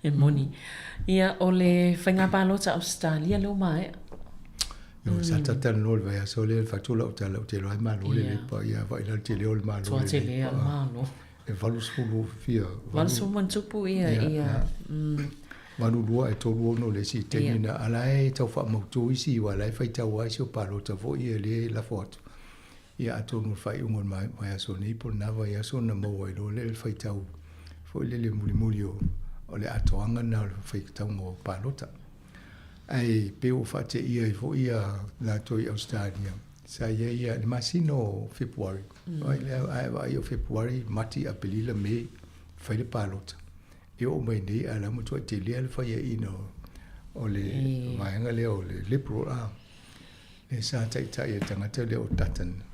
E moni. Ia o le whainga pālota Australia lo mai.
Yo sa tata no le vai so le fatula o tala o te loai malo le pa ia vai la te leo le malo.
Tua te leo le malo.
E valus fulu fia.
Valus fulu mantupu ia.
Manu lua e tolu ono le si tenina ala e tau wha mautu isi wa lai whai tau ai sio pālota fo ia le la fotu. Ia atonu whai ungon mai aso nei po nawa i aso na maua i lo le whai tau fo le muli o le atoanga na le whai tau ngō pālota. Ai peo whate ia i fo ia la toi Australia. Sa ia le masino February. Ai le o February mati a pelila me whai le pālota. E o mai nei ala mutua te lea le whai ino o le maenga le o le liberal le sa tai tangata le o tatana.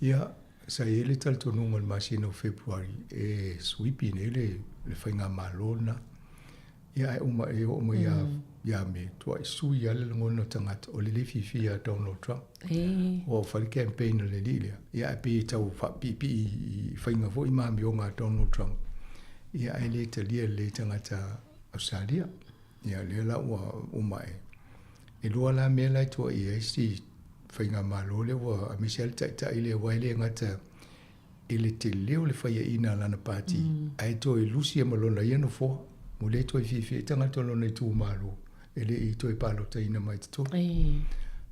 Ia, sa ele tal tonu ngal masino February e sweepi nele le whainga malona. Ia e uma ia me tua i sui ale ngono tangata o le fifi a Donald Trump. O whali campaign le lilia. Ia e pe tau pipi i whainga fo i mami o ngā Donald Trump. Ia e le talia le tangata Australia. Ia le la ua umai. E lua la mea lai tua i eisi whainga malo le wa a Michelle taita i le waile ngata i le te leo le whaia ina lana pāti. Ai to i lusi e malona i anu fo. Mo le to i fifi e tangata lona i tū malo. E le i to i pālota ina mai te tō.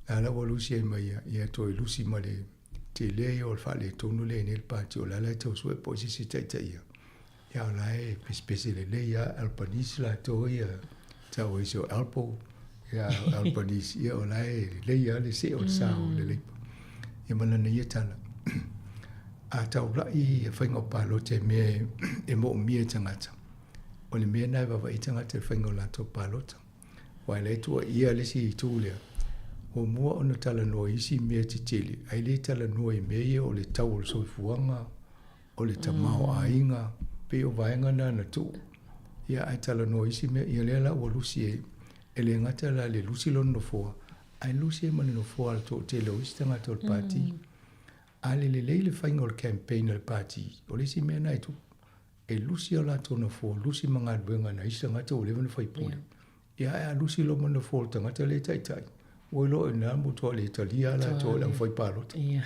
Ala wa lusi e mai ia to i lusi ma le te leo o le whale tonu le ne le pāti o lala i tau sue po si taita ia. Ia o la e pespese le le ia Albanese la to ia tau i so Alpo. Ia Albanese ia o lai le ia le se o sao le leipa. Ia manana ia tala. A tau lai e whainga o pālota me e mo mia tangata. O le mea nai wawa i tangata e whainga o lato pālota. Wai le tua ia le si i tūlea. O mua ona tala noa isi mea te tele. Ai le tala noa i mea o le tau o le soifuanga, o le tamao ainga, pe o vaenga na tu. Ia ai tala noa isi mea, ia le ala o lusi e le ngata la le lusi lon no foa. Ai lusi e mani no foa to te leo isi tangata o le pāti. Ale le whainga o le campaign o le party. O le si mea nai tu. E lusi o la tona fo, lusi mga duenga na isa ngata o lewa na whaipole. Ia e lusi lo mana fo tangata le tai. O lo e nā mutua le Italia la to la whaipalota. Ia,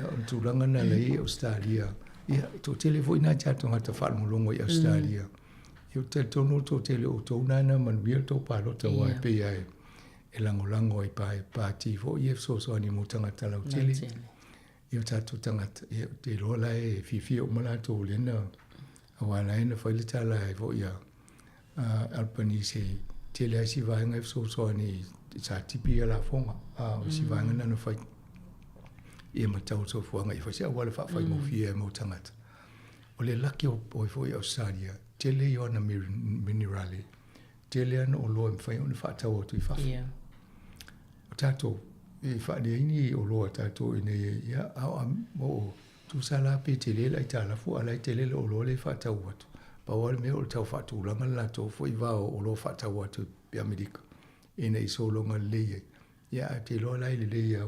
on tūranga na lei Australia. Ia, to tele fo ina chato ngata whalmulongo i Australia. Ia, te tono to tele o tō nana manuia tō palota wai pe ai. E lango i pae pāti fo i so ani mo tangata lau tele. Ia tātou tangata, ia te rola e fifi o mana tō lena. Awana e na whaile tala e fo ia Albanese tele ai si vaenga e so ani sa tipi ala fonga. O si vaenga na whai. Ia matau so fuanga i whasi awale whai mo fia e mo tangata. O le laki o fo i Australia, tele i ona minerale. Tele ana o loa mwhai o ni whaatau o tui whafu. O tātou, e whaadea ini o loa tātou ine ia au o tu sala pe tele lai tāla fu alai tele o loa le whaatau atu. Pawale mea o tau whaatu langa la tō fo i wao o loa whaatau atu pe Amerika. Ina i so longa leia. Ia te loa lai le leia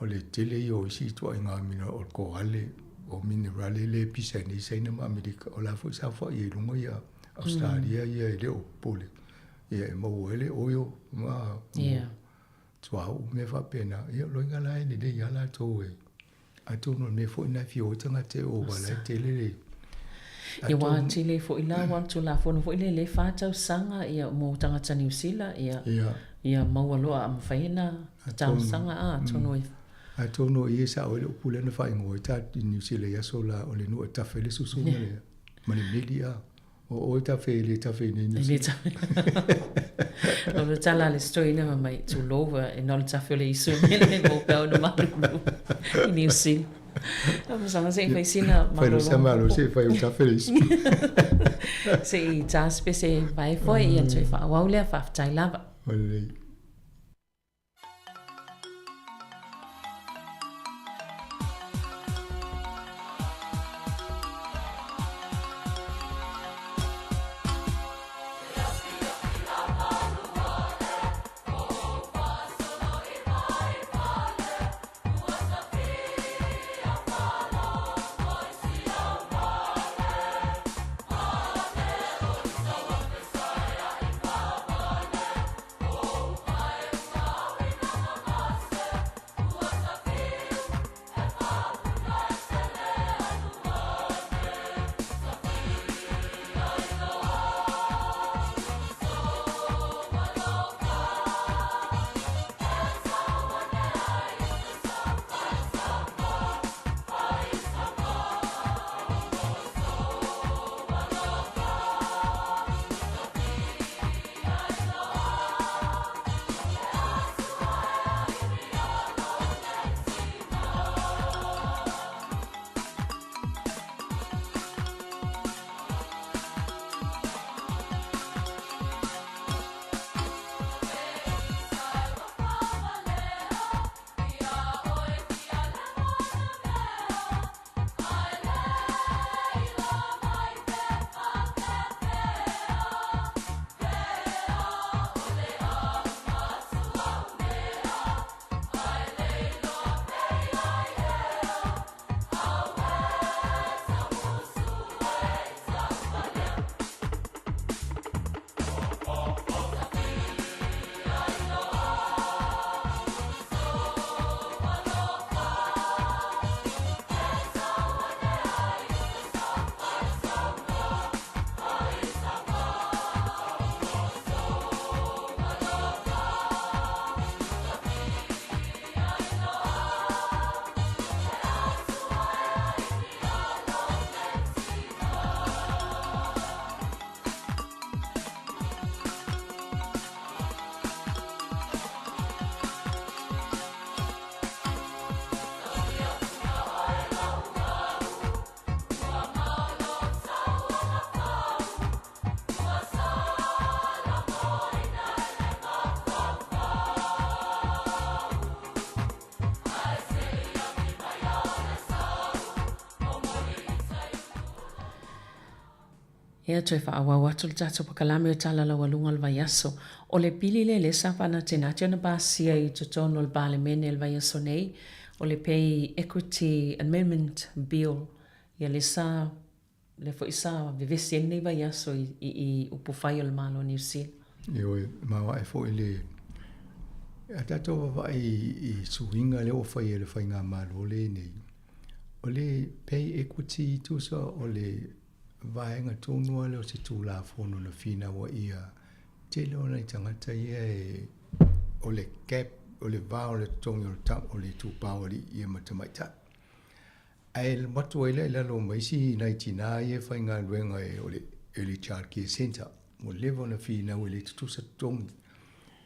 o le tele i o isi tua i ngā mina o ko ale o minerale le pisa ni saina ma Amerika. O la fu i sa fo i lunga ia Australia ia e leo pole. Ia e mau ele oio ma tuau me fa pena. Ia loinga lai ni le ia la tō e. A tōno me fo ina fi o tanga te o wala tele le.
Ia wā tele fo i la wantu la fono fo i le whātau sanga ia mo tangata New Zealand ia maua loa am whaina tau sanga tōno i.
A tōno i e sa o le upule na whai ngoi tā i New Zealand ia so la o le nua tawhele susuna le. Mani mili a. O ta fe le ta fe ni ni.
O le tala le story na mai tu lova e no le ta fe le isu le mo pe no ma i New Zealand. O sa se fai sina
ma lo sa ma lo se fai o ta fe le isu.
Se ta spese vai foi ia tu fa wa le fa tai lava.
Ole.
Ia toi wha watu le tātou pakalame o tala la walunga le vaiaso. O le pili le sapa na te nati ona basia i to tono le bale mene le vaiaso nei. o le Pay Equity Amendment Bill ia le sa le fo isa vivesi nei vai aso i upu fai o le malo New Zealand.
Io ma e fo le atato va i suinga le o fai le fai nga malo le nei. O le Pay Equity tu so o le vaenga tonu le o se tu la fono na fina wa ia te lo na tangata ia o le cap o le va o le tongi o le tap o le tu pa o le ia matamaita. Ai le matu ele la lo mai si nai tina ia fai ngā luenga o le early child care center mo levo na fina o le tu sa tongi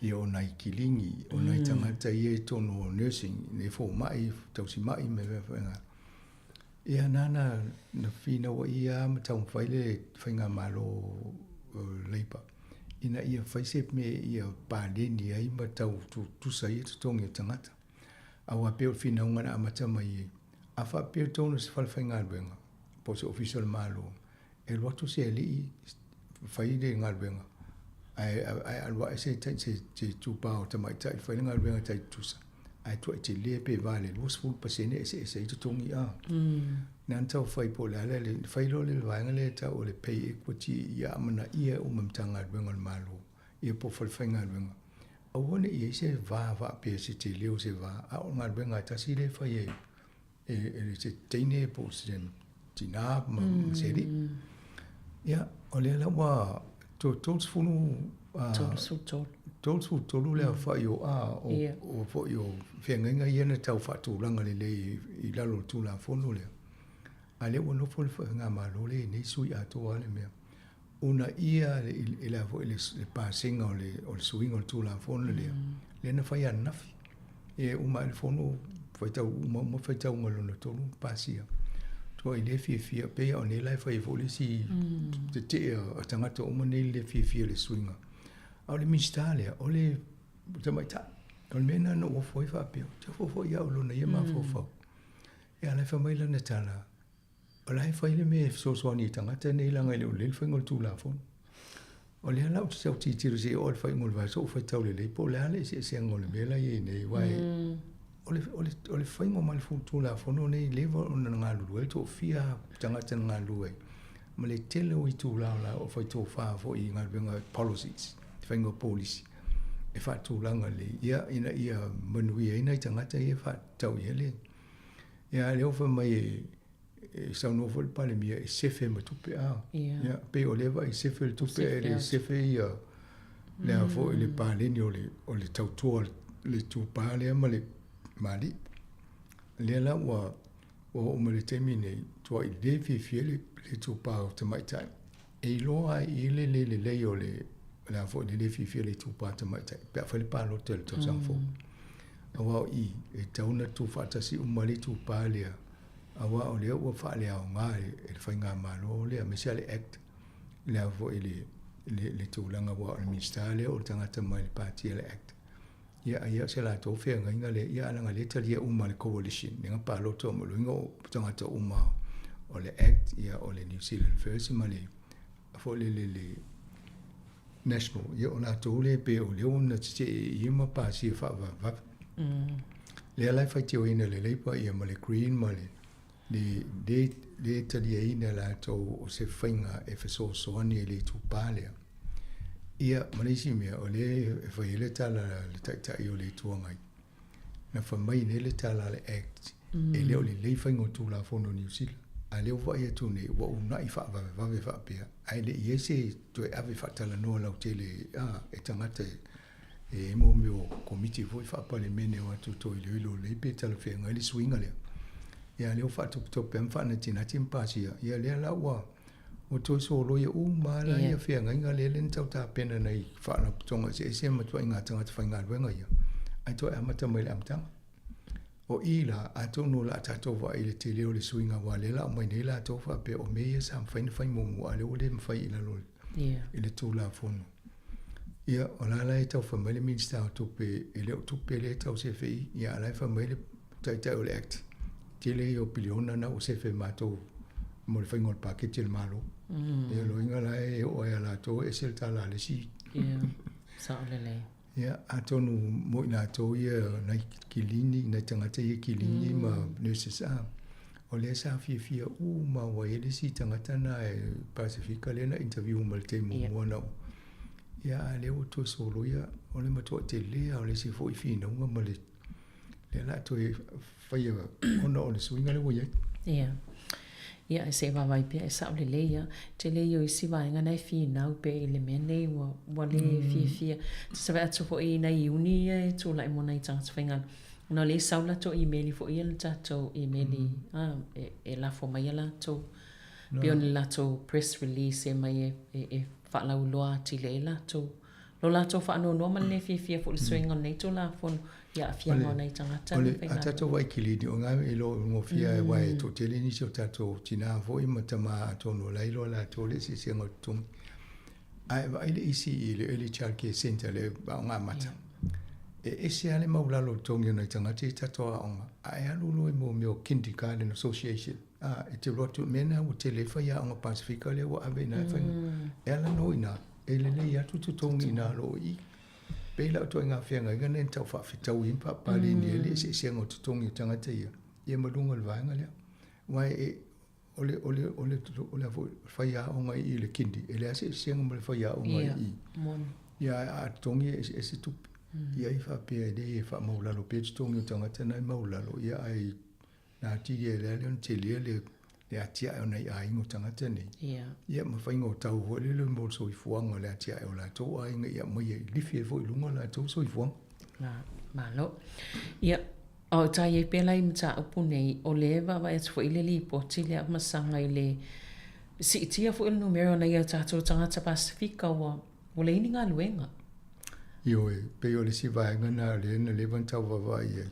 ia o nai kilingi o nai tangata ia tono nursing ne fo mai tausi mai me whenga. Ia nana na fina wa ia matau whaile whainga malo leipa. Ina ia whaisep me ia pāleni ai matau tu sa ia tutongi tangata. Awa peo fina ungana amata mai afa peo tonu se whainga luenga. Po se official malo. E lotu se li whaide ngā luenga. Ai alwa e se tupao tamai tai whainga luenga tai tusa. Ai tu te le pe vale los full pasene ese i tutongi a. Nan tau fai po le ale le fai lo le vaenga le ta o le Pay Equity ia mana ia o mamtanga luenga malo. Ia po whainga luenga. A wane ia se va pe se te leo se va. A o ngā luenga ta si le fai e se teine po se tina ma seri. Ia o le la wa tōs funu tōs fu tolu lea whai o a o whai o whenga iana tau whatūranga le i lalo tū la whono lea. A leo no fo le whainga malo le nei sui atoa le mea. Una ia i la fo le pāsinga o le suinga o le tū la whono lea. Le na whai anafi. E uma le whono whaitau uma whaitau ngalo na tolu pāsia. Tua i le fia pea o ne lai whai fo le si te a tangata uma ne le fia le suinga. O le mistale o le tamaita o le mena no o foi fa pio te fo ia o lona ia ma fo e ala fa mai lana tala o lai fa ile me so ni tangata nei langa le fingol tu la fon o le ala o se o tiro se o fa ngol va so fa tau le po le ala se ngol me la ye nei vai o le fa ngol mal fu tu la fon o nei le o na nga lu to fia tangata nga lu ma le tele o tu la o fa to fa fo i nga venga policies whaingo polisi. E wha tūlanga le. Ina ia manui e nei tangata e wha tau ia le. Ia leo wha mai e saunofo le pale mia e sefe ma tupe a. Ia pe o lewa i sefe le tupe e le sefe ia lea fo i le pāleni o le tautua le tūpā lea ma le mali. Lea la o ma le temi nei tua i le fie le tūpā o te maitai. E loa i le o le la fo le fifia le tupata mai tai pe fa le palo tel to sang fo awa i e tauna tu fata si umali tu palia awa o le o fa le o nga e fa nga malo le me sale act la fo le tu langa wa le mistale o tanga ta mai party le act ia se la to fe nga le ia langa le talia umali coalition nga palo to mo ngo tanga ta uma o le act ia o le New Zealand First mali fo le national ia ona tole pe o le ona tse ia ma pa si fa va le ala fa te o ina le leipa ia ma le green ma le de talia ina la to o se fainga e fa so ani le tu pale ia ma le si me o le fa ile tala le ta io le tu ngai na fa mai ne le tala le act e le o le fainga tu la fono New Zealand a leo va ia tu ne wa una i fa va pe ai le yese to ave fa tala no la tele e tangata e mo mio committee voi fa pa le mene wa tu to le pe tala fe ngali swinga le ia leo fa to pe fa na tina timpa sia ia le la wa o to so lo ia ma la ia fe ngai le tau ta pena nei fa na tonga se ma to inga tanga fa nga wenga ia ai to amata mai am tanga o ila a tonu la tato wa ile te leo le suinga wa le la mai nei la tofa pe o me sam fai mo ale o le fai ila lo ile tu la fono ia o la la ta fa mai minister to pe ile tu pe le ta o se fei ia la fa mai le ta o le act te le o piliona na o se fe ma to mo le fai ngol paquete el malo e lo inga la e o la to e sel ta la le si
sa o le
Ia, atonu mo ina tō ia nai kilini, nai tangata ia kilini ma nurses a. O lea sa fia ma wa ele si tangata na Pasifika le na interview ma le te mua na. Ia, a leo to solo ia, o le matua te lea, o le si fo i fina unga ma le la to e whaia ona o le suinga le wai.
Ia. Ia, e se wawai pia e sa o le leia. Te leia o isi wainga nei fina u pe i le mene wa le fia. Te sawe atu fo i nei uni e tō lai mona i tangata whainga. No le saula to emaili fo i ala tato emaili e la fo mai ala to. Pio ni la to press release e mai e whaalau loa ti le la to. Lo la to whaano normal le fia fo le suinga nei to la fo ia fia ngā nei tangata.
Ole, a tato wai kilini, o ngā e lo mo fia e wai to te lini si o tato tina fo i matama a tono lailo la to le si sengo tung. Ai wa ile isi i le early child care center le ba ngā mata. E se ale maulalo tongi nei tangata i tato a onga. Ai alulu e mo meo Kindergarten Association. E te rotu mena o te le whaia onga Pasifika le wa awe na whainga. E ala no ina, e le le atu tutongi ina lo i. Pela o toinga whianga i gana tau whawhitau i mpa pali ni ele se sengo tutongi tangata ia. Ia marunga le vaenga lea. Wai e ole whaia onga i le kindi. Ele ase sengo ma le whaia onga i. Ia a tongi e se tupi. Ia i whapea de e wha maulalo. Pea tutongi o tangata nai maulalo. Ia ai nā tiri e lea leon te lea le atia e o nei a ingo tangata nei. Ia ma whainga o tau ho le mo so i fuanga le atia e o la tau a inga ia mai e lifi e fo i lunga la tau so i fuanga.
Malo. Ia, o tai e pela i mta upu nei o le eva wa e tfo i le li poti le a masanga i le si itia fo il numero na ia tato tangata Pasifika wa le ini ngā luenga.
Io e, pe o le si vaenga na le na le vantau vavai e.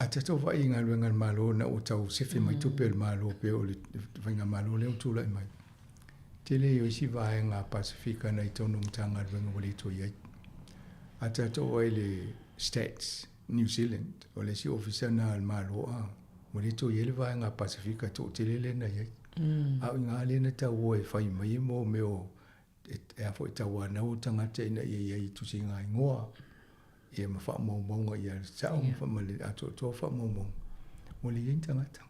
A te tau vai ngā luenga malo na o tau sefe mai tupe le malo pe o le vainga malo leo tūla i mai. Te le o isi vae ngā Pasifika na i tonu mtanga luenga wale to iai. A te tau vai le Stats, New Zealand, o le si ofisa na al malo a. Wale to iai le vae ngā Pasifika to te le na iai. A o ngā le na tau o e whai mai mo meo e a fo i tau anau tangata ina iai tusi ngā ingoa. Ia ma wha maunga ia sao ma wha male ato toa wha maunga. Mo le yin tangata.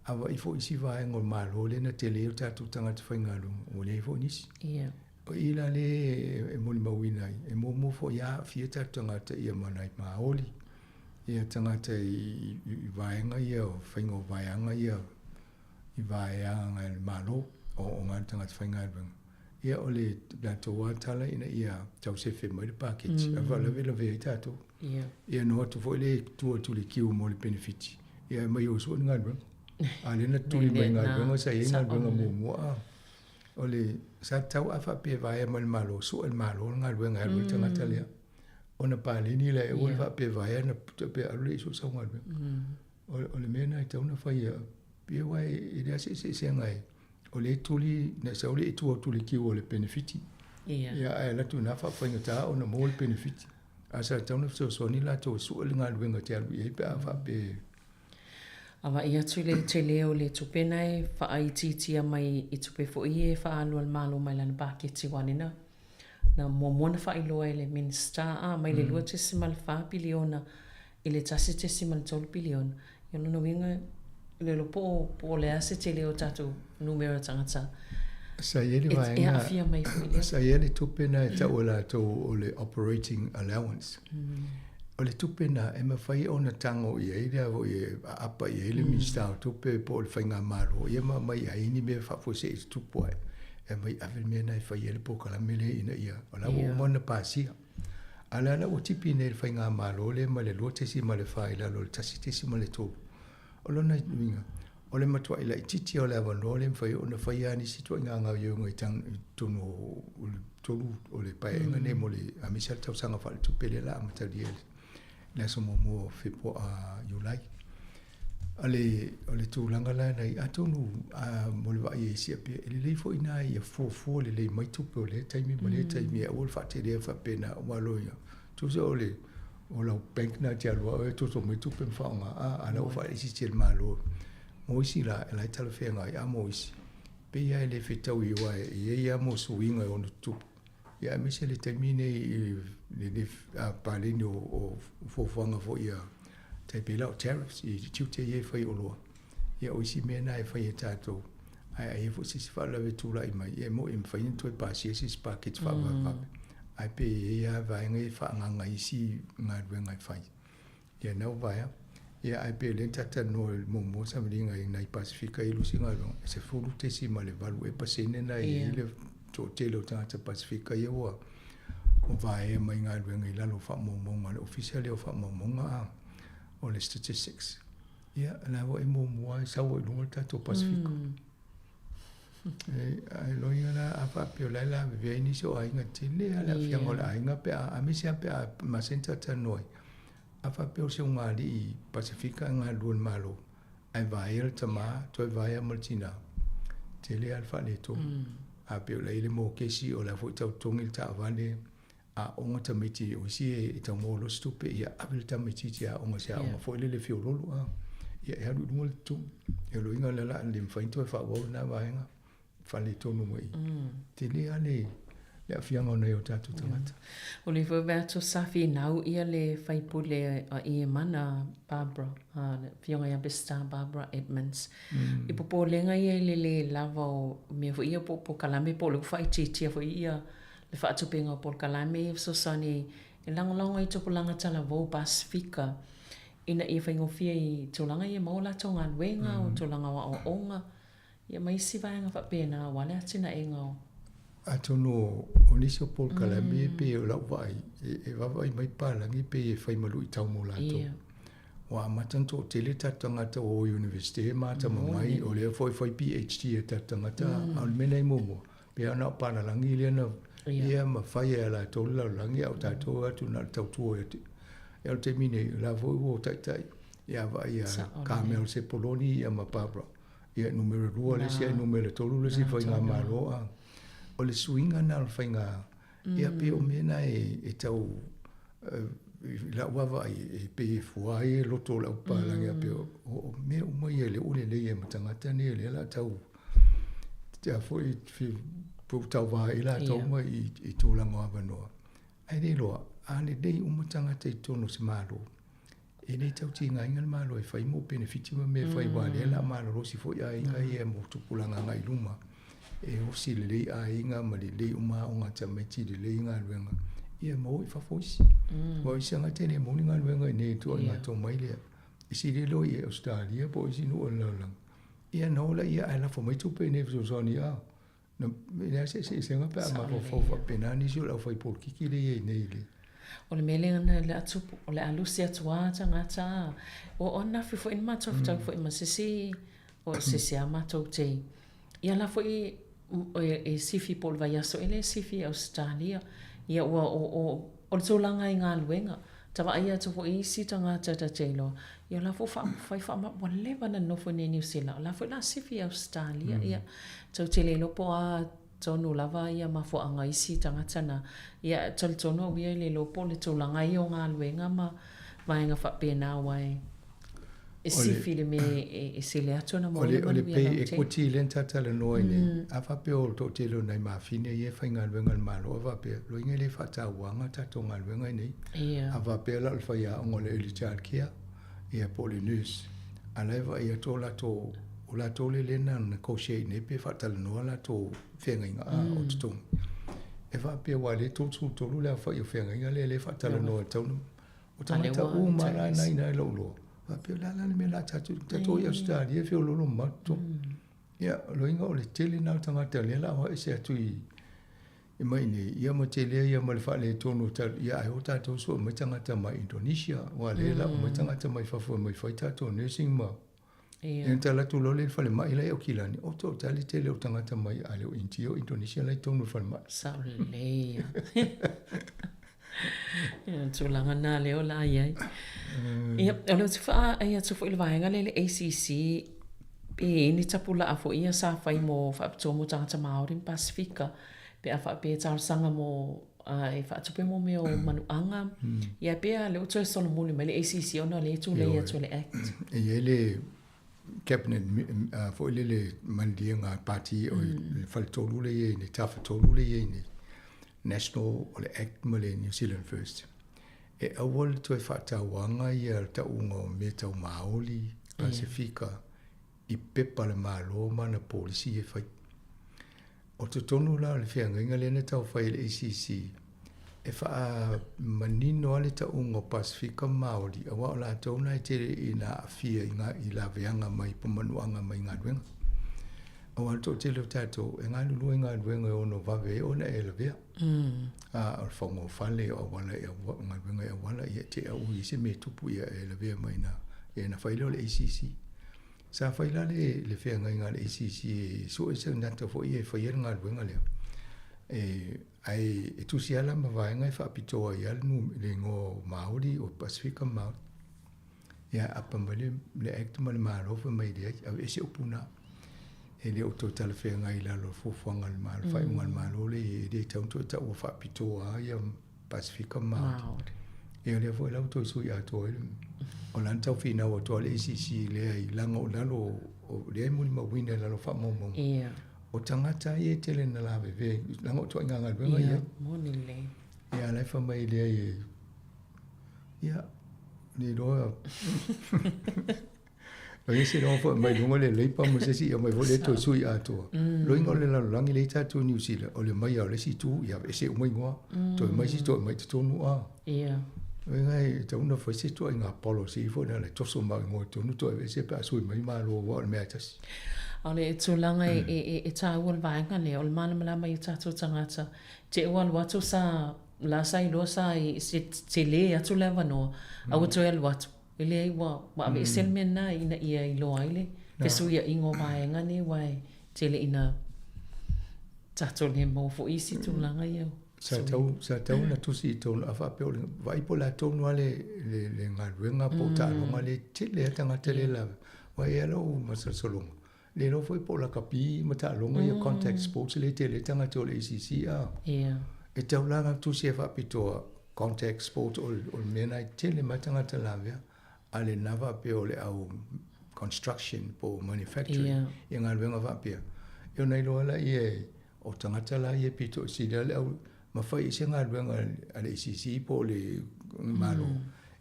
Awa i fo isi vae ngol malo le na te leo tatu tangata whaingaru. O le i fo nisi. O ila le e moni mawinai. E mo fo ia fia tatu tangata ia manai maoli. Ia tangata i vaenga ia o whaingo vaeanga ia. I vaeanga malo o ngā tangata whaingaru. Ia ole la toa tala ina ia tau sefe mai le package. Ava la vela vei tato. Ia no atu fo le tua tuli kiu mo le benefiti. Ia mai o so ngadwa. Ale na tuli mai ngadwa sa ia ngadwa mo. Ole sa tau afa pe vai mal malo so el malo ngadwa ngadwa tangata le. Ona pale ni le o va pe vai na pe ale so sa ngadwa. Ole mena tau na fa ia. Pe vai ile se ngai. O le tuli, na sa o le tua tuli ki o le benefiti. Ia ai la tu na fa whainga tā o na mo le benefiti. A sa tau na so ni la tō su le ngā luenga te alu i pe a wha pe.
Awa ia tu le te leo le tupena e wha ai titia mai i tupe fo i e wha alu al malo mai lana pāke ti wanina. Na mua mona wha i loa e le minister a mai le lua te simal wha piliona i le tasi te simal tolu piliona. Ia luna winga le lo po le ase te leo tatu numero tangata.
Sa ieli vaenga. Sa ieli tupena e tau la tau o le operating allowance. O le tupena e mawhai o na tango i eira o i apa i ele minister tupe po le whainga maro. Ia mai aini me whafo se i tupu ai. E mai avel mena e whai ele po kalamele ina ia. O la o mana pasia. Ala na o tipi ne le whainga maro le ma le lo tesi ma le whai la lo le tasi tesi ma le tō. O lona winga. O le matua ila i titi o le avano le mwhai o na whai ani si tua ngā ngau iunga i tang tono o le paenga ne mo le amisal tau sanga whale tupele la amatari ele. Le so mo fepo a Julai. O le tūlanga la nei atonu mo le vai e si apia. Ele lei fo ina i a fo le lei mai tupe o le taimi ma le taimi a ol whate rea whapena o waloia. Tuse o le o lau bank na te alua o e toto mai tupe mwhaonga ana o whae isi tel malo. Mo isi la e lai tala whenga i a mo isi. Pe ia e le whetau i wae i e ia mo suinga o no tupu. Ia me se le taimine le palini o fofanga fo ia te pela o tariffs I tiute ye fai o loa. Ia o isi mea nai fai e tātou. Ai fo sisi whala ve tūla I mai. Ia mo im fai nitoi pāsia sisi pākets whapapape. Ai pe ia vaenga I whaanganga isi ngā ruenga I fai. Ia nau vaea. Ia ai pe le tata no mo samaringa I nai Pasifika I lusi ngā ruenga. Se fulu te si ma le valu e pasene na I le to telo tangata Pasifika ia ua. O vaea mai ngā ruenga I lalo whamamonga. Le official o whamamonga o le statistics. Ia, la wa mo mua sawa I lunga tato Pasifika. Ai loinga la apa pio la la ve ni so ainga tele ala fianga la ainga pe a misia pe a masenta tanoi. Apa pio se ngali I Pasifika nga luon malo. Ai vai tama toi vai multina. Tele alfa le to. A pio la ile mo kesi o la fo tau tongi ta vale a onga tamiti o si e tau mo lo stupe ia abil tamiti ia onga sia onga fo ile le fio lolo a. Ia e haru lunga le tu. E loinga la la le mfainto e fa wo na vaenga. Fale tonu mai. Tele ale le afianga ona o tatu tangata.
O le fwebea safi nau ia le whaipule a I mana Barbara, fionga ia Besta Barbara Edmonds. I popo lenga ia le lava o mea fo ia po kalame po le whai titia fo ia le whaatupenga po kalame so sani e langalanga I topulanga tala vo Pasifika. Ina ia whaingofia I tūlanga ia maula tonga luenga o tūlanga wa o onga. Ia mai si vaenga whapena wale atina e ngau.
Atono o nisi o Paul Kalame pe o lau vai. E wawai mai pālangi pe e whaimalu I tau mo lato. Wa matanto o tele tatangata o universite e mata mai o lea foi PhD e tatangata. Al mena I momo. Pe ana o pālangi lea na ia ma whai e ala tolu lau langi au tato atu na tau tuo e te. E al te mine la voi o taitai. Ia vai a Carmel se Poloni ia ma Barbara. Ia numero 2 le sia numero 3 le si foi ngā maroa. O le suinga na le whainga. Ia pe o mena e tau la wawa e pe fuai e loto la upalangi a pe o mea umai e le ule le e matangata ne le la tau. Tea foi po tau waha e la tau mai I tōlanga wanoa. Ai re loa, a le dei umatangata I tono se maro. E nei tau ti ngai ngal malo e fai mo benefiti ma me fai wale la malo rosi fo ia inga e mo tupulanga ngai luma e hosi le lei a inga ma le lei uma o nga tameti le lei nga luenga ia mo I fa foisi mo I sanga tene mo nga luenga nei tu nga to mai le isi le lo I Australia po isi no la ia no la ia ala fo mai tu pe ne so sonia no me se nga pa ma fo penani so la fai por kiki le nei le
O le mele ngana le atupu, o le alusi atua tangata. O ona fo in mato fo fo ma sisi o sisi a mato te. Ia la fo e sifi pol vai so ele sifi Australia. Ia o tolanga I ngā luenga. Tawa ia to fo isi tangata ta telo. Ia la fo fai ma wale bana no fo New Zealand. La fo la sifi Australia. Ia to tele lo po a tonu lava ia mafo anga isi tangata na ia tono ia le lopo le tolanga I o ngā luenga ma vaenga whapena wai e sifi le me e sele atu na mo
le pe equity lenta tala noa ne a whape o to telo nei mawhine ia whai ngā luenga le malo a whape lo inga le whata wanga tato ngā luenga nei a whape la le whai a ongo le early child care ia po le nurse a laiva ia to la to o la tole lena na koshe ne pe fatala no la to fenga o tutung e va pe wale to lu la fa yo fenga le fatala no tonu o tata o mara na lo va pe la me la tatu ya stadi e fe lo ma to ya lo inga o le tele na tanga tele la o se tu e mai ne ia mo tele ia mo le fa le tonu ta ia ai o tata so mo tanga ta mai Indonesia wale la mo tanga ta mai fa mai fa tata nursing ma e tala tu lo le fale mai le o kilani o to tali tele o tangata mai ale o intio Indonesia le tonu fale mai
sa le tu langa na le o la ia ia lo tu fa ia tu fo le vaenga le ACC pe ni tapula a fo ia sa fai mo fa to mo tangata Maori Pasifika pe a fa pe tar sanga mo e fa tupe mo me o manuanga ia pe le o to Solomon me le ACC ona le tu le ia tu le act
e le cabinet for le mandianga party o faltolu le ni tafatolu le ni national o le act mo le New Zealand First. E awal toi whaatauanga ia taunga o me tau Māori, Pasifika, I pepa le malo mana polisi e whai. O te tonu la le whiangainga lena tau whai le ACC, e wha manino ale taunga o Pasifika Māori, a wao la tauna e tere I na awhia I la veanga mai pamanuanga mai ngā duenga. O wale tō te leo tātou, e ngā lulu e ngā duenga o no wawe o na e la vea. O whango whale o wala e ngā duenga e wala I te au I se me tupu ia e la vea mai na e na whaileo le ACC. Sa whaila le whianga I ngā le ACC, so e sa nata fo I e whaia ngā duenga leo. Ai e tusi ala ma vaenga I whaapitoa I ala nu le ngō Māori o Pasifika Māori. Ia apa male le acta ma le mārofa mai le au e se upuna. E le oto tala whianga I lalo fufuanga le mālo, whaiunga le mālo le e le taunto ta ua whaapitoa ia Pasifika Māori. E le fo e lau toi sui atoa o lan tau whina o toa le ACC le ai langa o lalo o le ai muli mawina lalo whaamomong. O tangata I e tele na lawe ve, langa o toa nganga luenga ia.
Moni le.
Ia lai whamai le ai ia, ni roa. O ese no fo mai lunga le leipa mo se si o mai vole to sui atoa. Loinga le la langi le tatu New Zealand o le mai o le si tu ia ese o mai ngoa. To mai si to mai to no a.
Ia.
Ngai te una foi se to inga policy fo na le toso mai ngo to no to ese pa sui mai ma lo o le metas.
Ale e tūlanga e tā ua vaenga le o le mana mala mai tātou tangata. Te ua watu sa la sa I loa sa I te le atu lewa no. A watu e watu. Ile ai wa ame sel mena ina ia I loa ile. Pesu ia ingo vaenga ne wai te le ina tātou le mo fo isi tūlanga iau.
Sa tau na tusi I tonu a whapeo le vai po la tonu ale le ngā ruenga po tā longa le te le tangata le la. Wai e alo masa solonga. Le no foi po la kapi mata longa ia contact sports le te le tanga to le ACC a. E tau langa tu se fa pitoa contact sport o mena te le matanga te lavea ale nava pe o le au construction po manufacturing ia ngā luenga va pe. Io nei lo la ie o tangata la ie pito si le au mawhai se ngā luenga ale ACC po le malo.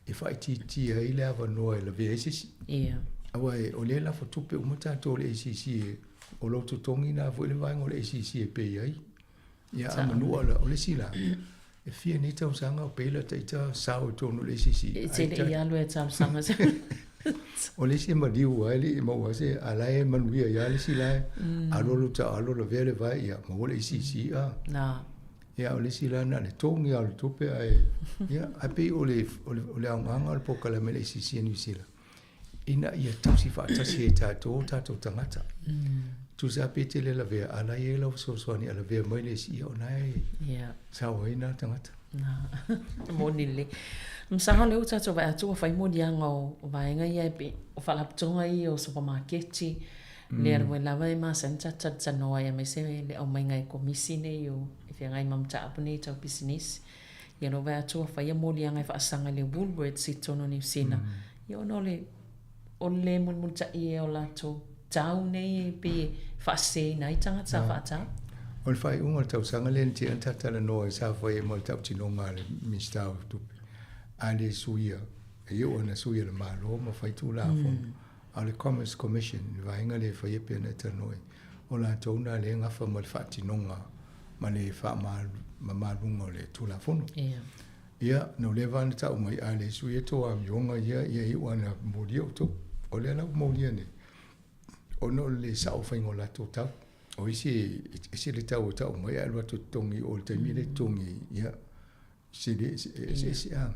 E whai ti ai le ava noa e la VSC. Awai, o le la fotupe umata to le ACC o lo tutongi na fo le vainga o le ACC e pe ai. Ia amanua la o le sila. E fia ni tau sanga o pela taita sao tonu le ACC.
E te le ialu e tau sanga.
O le si mariu ai le maua se alae manuia ia le sila. Alolo ta alolo vele vai ia maua le ACC a.
Na.
Ia o le sila na le tongi au le tupe ai. Ia ape o le aunganga le pokala me le ACC New Zealand. Ina ia tausi whaatasi e tātou tangata. Tu sa pete le la vea ala e lau soani ala vea mai le si o nai. Sawa ina tangata.
Moni le. Msaha leo tātou vai atua whai moni anga o vaenga ia e o whalaputonga I o supermarketi. Le arwe lawa e maa senta tatanoa ia me se le au mai ngai komisi nei o e whia ngai mamta apune tau business. Ia no vai atua whai moni anga e whaasanga le Woolworths I tono New Zealand. Ia no le o le multa I o lato tau nei pe whaase nei tangata whaata.
O le whai unga tau sanga len te antatala noa sa whai mo tau tinonga le mistau tupi. A le suia, e o na suia le malo ma whai tu la fon. A le Commerce Commission, vainga le whai epe na tanoi. O la tauna le ngafa mo le wha tinonga ma le wha malunga le tu la fono. Ia, no le vana tau mai a le suia toa mionga ia I wana moria o tau. O le lau moria ne. O no le sao whaingo la tō tau. O isi le tau o tau mai alwa tō tongi o le taimi le tongi. Ia, se a.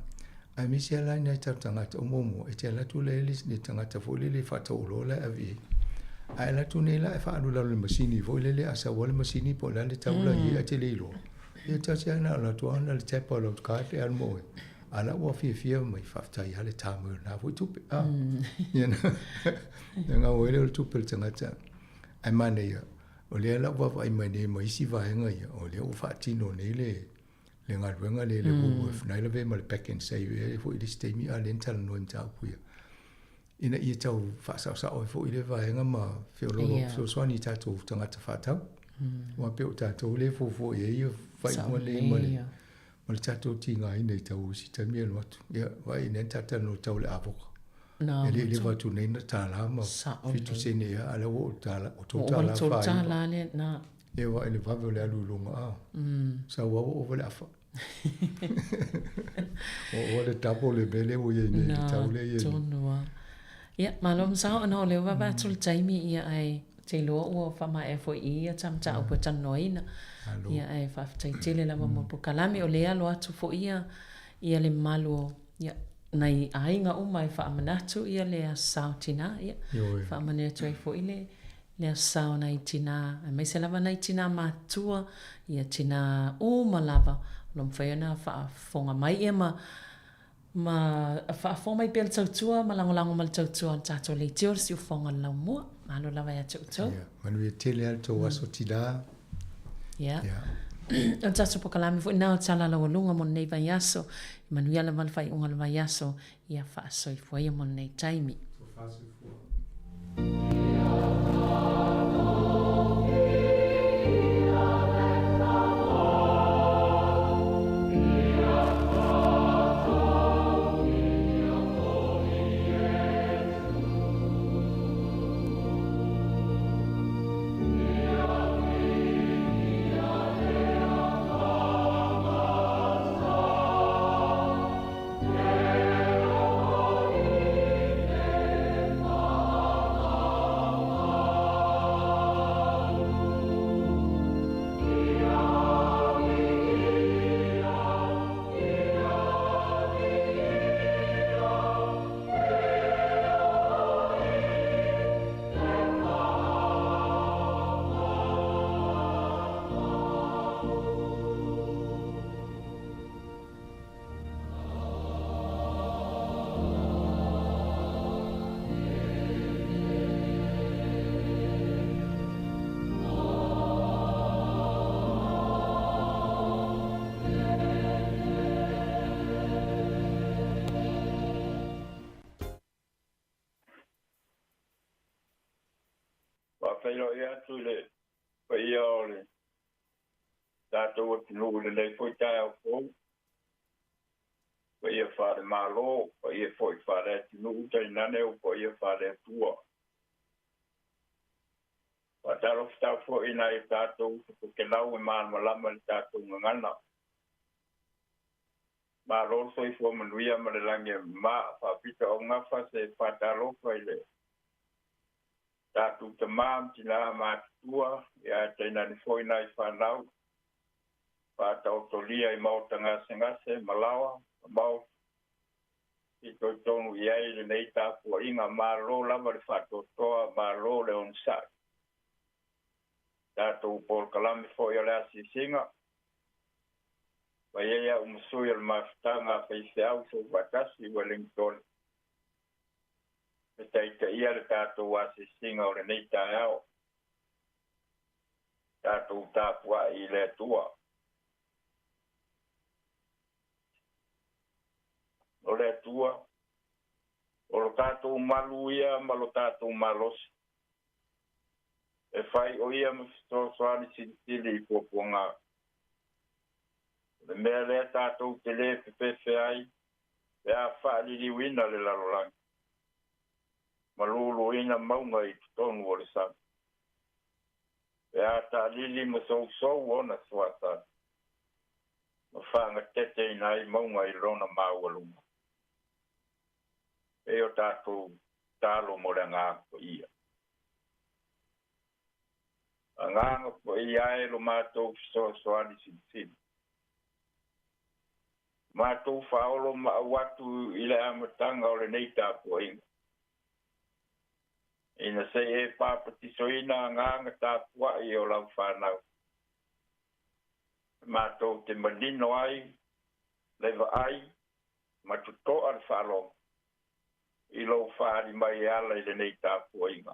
A mi se ala ina tau tangata o momo. E te ala tu le elis ne tangata fo le whata o lola a vi. A ala tu ne la e whaalu lau le masini. Fo le asa wale masini po la le tau la I a te le ilo. Ia tau se ana ala tu ana le tepa lau tukate al moe. Ala ua fia mai whaftai hale tāmu nā fwoi tupe. Ia na. Ngā oele o le tupe le tangata. Ai mana ia. O le ala ua vai mai ne mai isi vaenga ia. O le o whaatino nei le ngā ruenga le Woolworth. Nai la ve ma le pack and save. E fwoi le steimi a le ntala noe mtau puia. Ina ia tau whaasau sao e fwoi le vaenga ma whiololo. So swani tātou tangata whaatau. Wa pe o tātou le fofo e ia whai mua le male. Ma le tātou tinga i nei tau si tamia no atu. Ia, wai nen tata no tau le apoka. E le watu nei na tāla ma fitu sene ia, ala o tāla, o tō tāla whai.
O tāla le na.
Ia wa ele wawe le alu longa a. Sa wa o wale afa. O le tapo le bele o ia nei tau le ia.
Na, tonua. Ia, malom sao anō le wawa tul taimi ia ai te loa ua whama e fo ia tam ta upa tanoina. Ia ai whaftai tele la mamo po kalami o lea lo atu fo ia le malu ia nei ainga umai whaamanatu ia lea sao tina ia whaamanatu ai fo ile lea sao nei tina mai se lava nei tina matua ia tina malava lom whaiona whaafonga mai ia ma whaafonga mai pēl tautua ma langolango mal tautua tato le teo si ufonga lau mua malo lava ia tautua
manu ia tele alto aso tila
ia o tato po kalami fo nao tala la walunga mon nei vai aso manuia la malfai unga la vai aso ia whaasoi fuaia mon nei taimi
Whawhairo ia tu le whaia o le tātou atu nuku le lei fwoi tai au fōu. Whaia whare mālo, whaia fwoi whare atu nuku tai nane o whaia whare atua. Whataro whtau fwoi nai tātou ke lau e māna malama le tātou ngangana. Mālo soi fwa manuia ma le lange mā whapita o ngawha se whataro whai le. Tātou te mām tina mātua, ia teina ni fwoi nai whanau. Whātau tolia I mau tangase malawa, mau I toi tonu iai le nei tāpua inga mālo lava le whātotoa mālo le onsai. Tātou Paul Kalami fwoi o le asi singa. Vai ea umusui al mafutanga whaise au so watasi Wellington. Taita ia le tātou wasi singa o le nei tai au. Tātou tāpua I le tua. O le tua. O lo tātou malu ia ma lo tātou malosi. E whai o ia mawhito soani sintili I poponga. Le mea lea tātou te le pepe ai. E a whaali wina le larolangi. Malulu ina maunga I tonu o le sang. E a ta lili ma sou ona suata. Ma whanga tete ina I maunga I rona maualuma. E o tātou tālo mo le ngā ko ia. A nganga ko ia e lo mātou soani sinsini. Mātou whaolo ma watu I le amatanga o le nei tāpua inga. Ina se e papati soina nganga tāpua I o lau whanau. Mātou te manino ai, lewa ai, matutoa le whalong. I lau whari mai ala I le nei tāpua inga.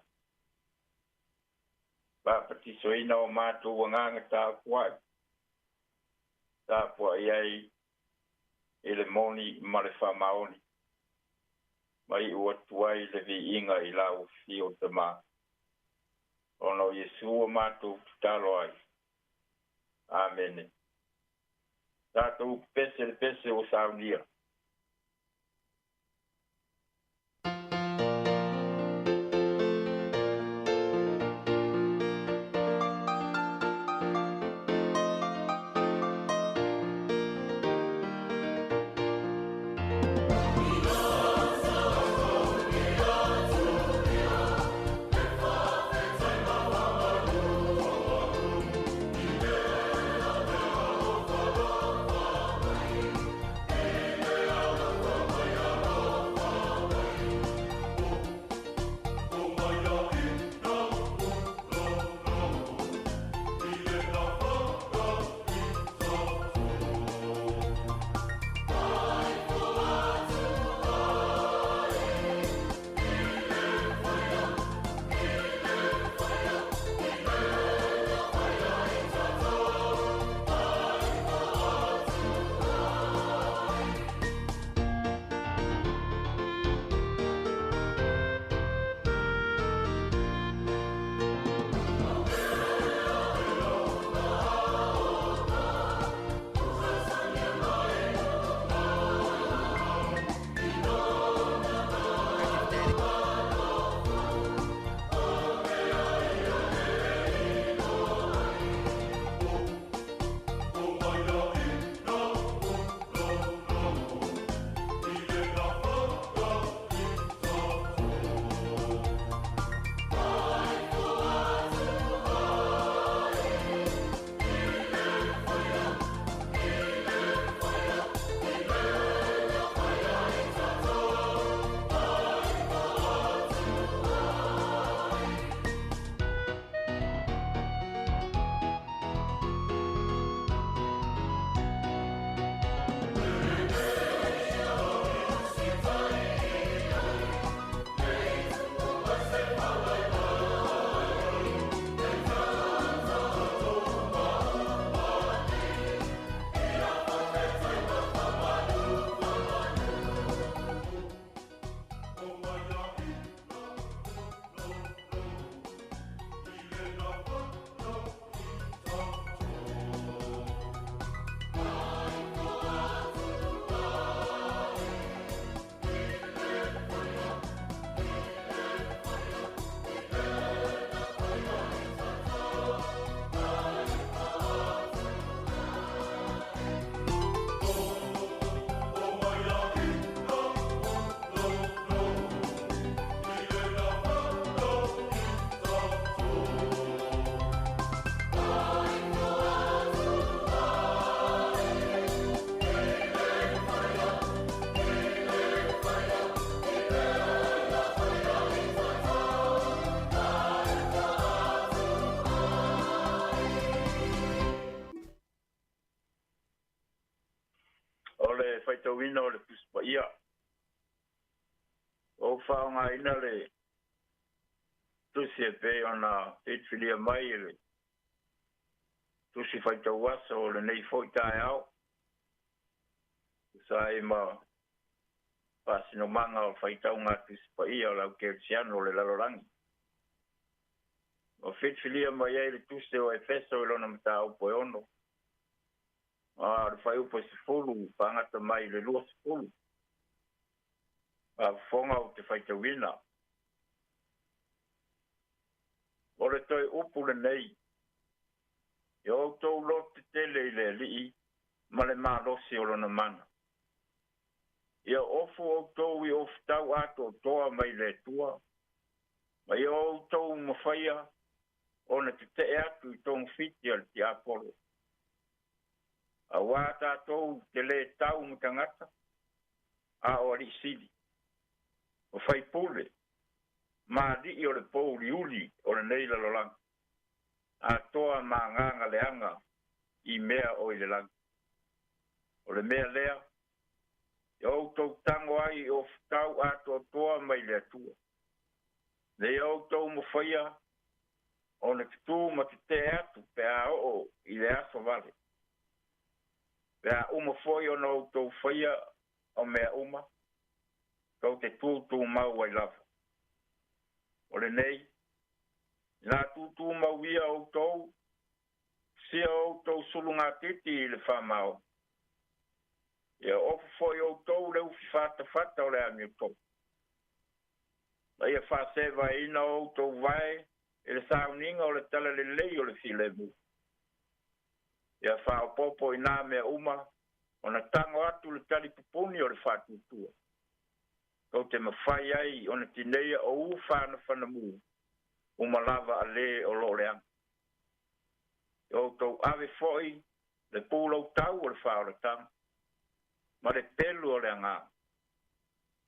Papati soina o mātou nganga tāpua. Tāpua iai, I le moni ma le whamaoni. Mai ua tuai le vi inga I lau fio te mā.
Ono Yesu o mātou talo ai. Amen. Tātou pese o saunia. Wina o le puspa ia. O whaonga ina le tusi e pe ona etfilia mai le tusi whaita wasa o le nei fwoi tae au. Sa e ma pasino manga o whaita unga puspa ia o lau keutiano le lalorangi. O etfilia mai e le tusi o e feso e lona mta au poe ono. Le fai upo se fulu, pangata mai le lua se fulu. Fonga o te whaita wina. O le toi upu le nei. E o tau lo te tele i le lii, ma le maa losi o lona mana. E ofu o tau i ofu tau ato o toa mai le tua. Ma i o tau mawhaia, o na te te atu i tong fiti al ti apolo. A wā tātou te le tau mutangata, a o ari sili. O whai pule, mā di o le pou liuli o le neila lo lang. A toa mā nganga leanga i mea o i le lang. O le mea lea, i au tau tango ai o ftau ato toa mai le atua. Le au tau mawhaia, o na kitu ma te atu pe a o i le aso vale. Pea uma foi o no tau whaia o mea uma, kau te tūtū mau ai lava. O le nei, Nā tūtū mauia o tau, sia o tau sulunga titi I le whamao. Ia ofu foi o tau leu fata o le ami o tau. Ma ia whasewa ina o tau vai, e le sauninga o le tala le lei o le filemu. Ia whao popo I nā mea uma, o na tango atu le tali pupuni o le whatutua. Kau te mawhai ai, o na tineia o whana whanamu, uma lava a le o lo leang. O tau ave foi, le pūlau tau o le whao le tang. Ma le pelu o le anga.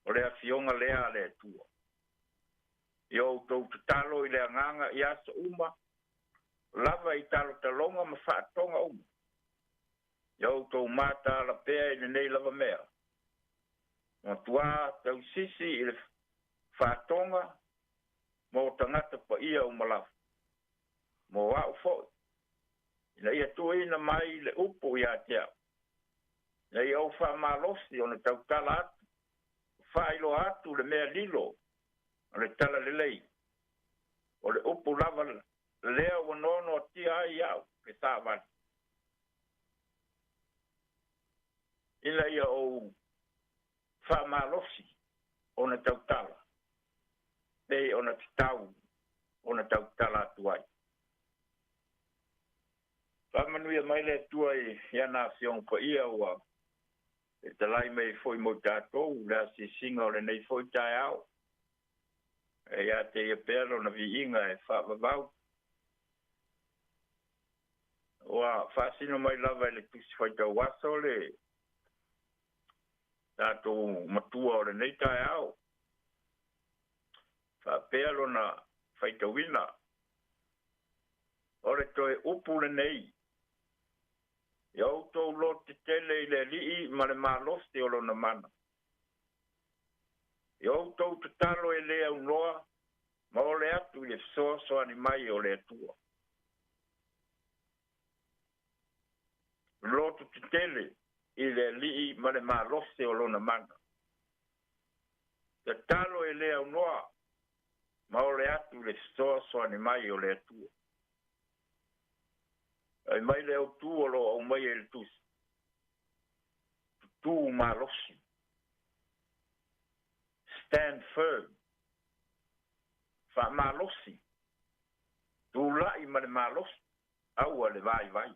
O le afionga lea le tua. Yo tau talo I le anganga I asa uma. Lava I talo talonga ma whaatonga uma. Yo tau mata la pea I le nei lava mea. Ma tua tau sisi I le whaatonga. Mo tangata pa ia uma lava. Mo wau foi. Ina ia tuina mai le upu ia tea. Ina ia o wha malosi o na tau tala atu. Whailo atu le mea lilo. O le tala le lei. O le upu lava lea wanono a tia ai au. Ke tāwani. Ina ia o wha malosi o na tau tala. Pei o na tau. O na tau tala atu ai. Whamanuia mai le tua I ana fiong pa ia ua. E talai mei foi mo tātou, lea si singa o le nei foi tai au. E ia te ia pēro na vi inga e whaavavau. Ua whaasino mai lava le tusi whai tau waso le tātou matua o le nei tai au. Whaapēro na whai tau wina. O le toi upu le nei. Ia outou lo te tele I le lii ma le malosi o lona mana. Ia outou te talo e lea unoa, ma o le atu I le soa ni mai o le atua. Lo te tele I le lii ma le malosi o lona mana. Te talo e lea unoa, ma o le atu I le soa ni mai o le atua. Ai mai le o tu o lo o mai e le tusi. Tu malosi. Stand firm. Fa malosi. Tu lai ma le malosi. Au le vai.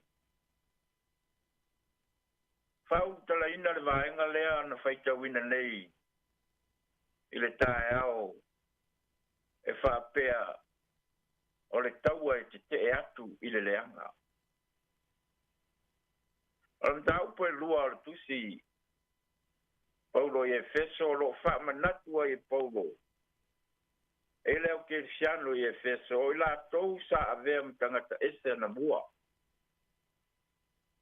Fa utala ina le vaenga lea na faita wina nei. I le tae au. E fa pea. O le taua e te atu I le leanga. Am tau po lua o tusi Paulo e feso lo fa manatua e Paulo. Ele o que siano e feso la tou sa ave mtangata ese na mua.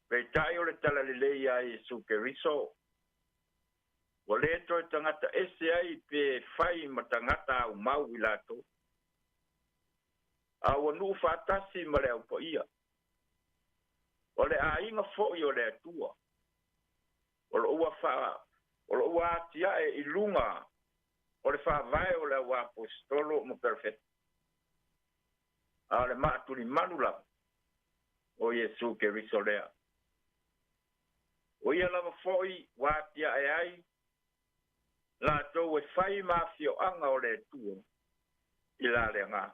Pe tai o le tala le ia e su que riso. O le to tangata ese ai pe fai matangata o mau la to. A o nu fatasi mare o po ia. O le ainga fo'i o le atua. O le ua wha, o le ua atia e ilunga. O le wha vai o le ua apostolo mo perfecto. A le maaturi manula. O Yesu ke riso lea. O ia lava fo'i wa atia e ai. La tau e whai mafio anga o le atua. I la le ngā.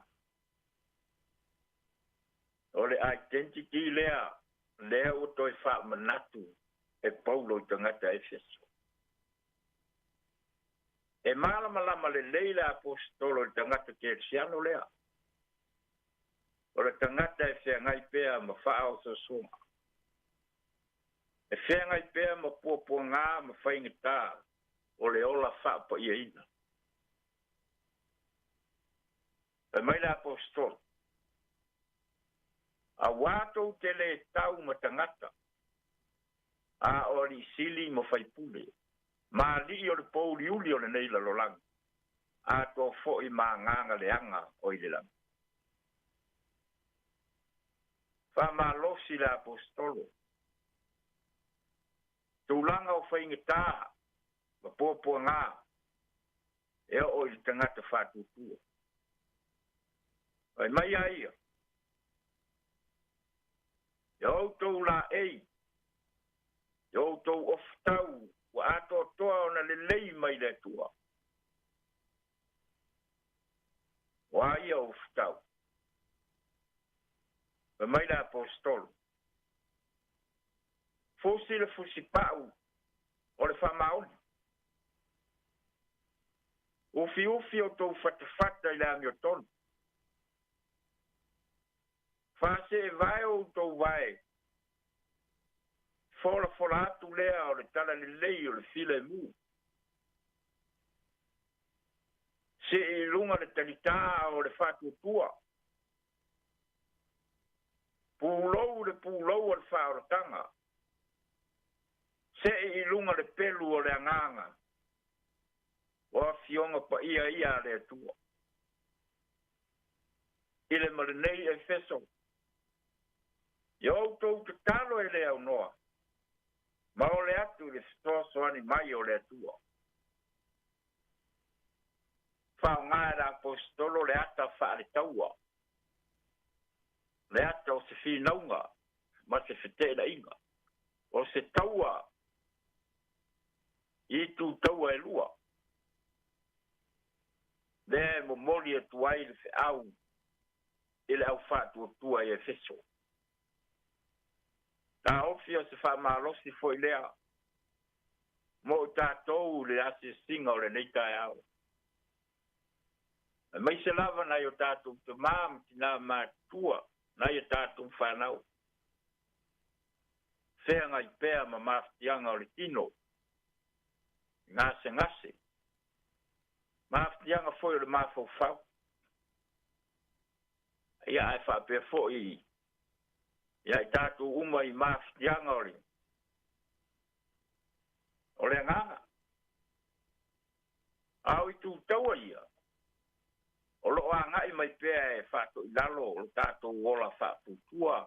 O le identity lea. Lea o toi wha manatu e Paulo I tangata Efeso. E malama le leila apostolo I tangata Kersiano lea. O le tangata e whea ngai pēa ma whao so songa. E whea ngai pēa ma pua ngā ma whaingata o le ola wha pa ia ina. E mai le apostolo. A wato tele tau matangata. A ori sili mo fai pule. Ma li o le pouli uli o le neila lo lang. A to fo I ma nganga le anga o I le lang. Fa ma losi la apostolo. Tūlanga o fai ngata. Ma pōpua ngā. E o I tangata whātutua. Ai mai ai. Yo to la ei. Yo to of tau. Wa ato toa na le lei mai le tua. Wa ia of tau. Mai la apostol. Fosi le fosi pau. O le whamaoli. Ufi o tau whatawhata i la mio tonu. Whase e vai o tau vai. Fora atu lea o le tala le lei o le file mu. Se e lunga le talita o le whatu tua. Pūlou o le whaoratanga. Se e lunga le pelu o le anganga. O a fionga pa ia le atua. Ile marinei e feso. Yo tau te talo e le au noa. Ma o le atu le soani mai o le atua. Whao ngā la apostolo le ata whaare taua. Le ata o se whinaunga. Ma se whetena inga. O se taua. I tu taua e lua. Le mo moli e tuai le fe au. Ile au whātua tua e feso. Ta ofia se whamalosi foi lea. Mo tātou le ase singa o le neitai au. Mai se lava nai o tātou te māma tina mātua. Nai o tātou whanau. Whea ngai pēa ma maftianga o le tino. Ngase. Maftianga foi o le mafau fau. Ia ai whapea foi. Ia i tātou uma i maftianga o le. O le nganga. Au i tū taua ia. O lo angai mai pēa e whato i lalo o tātou ola whaputua.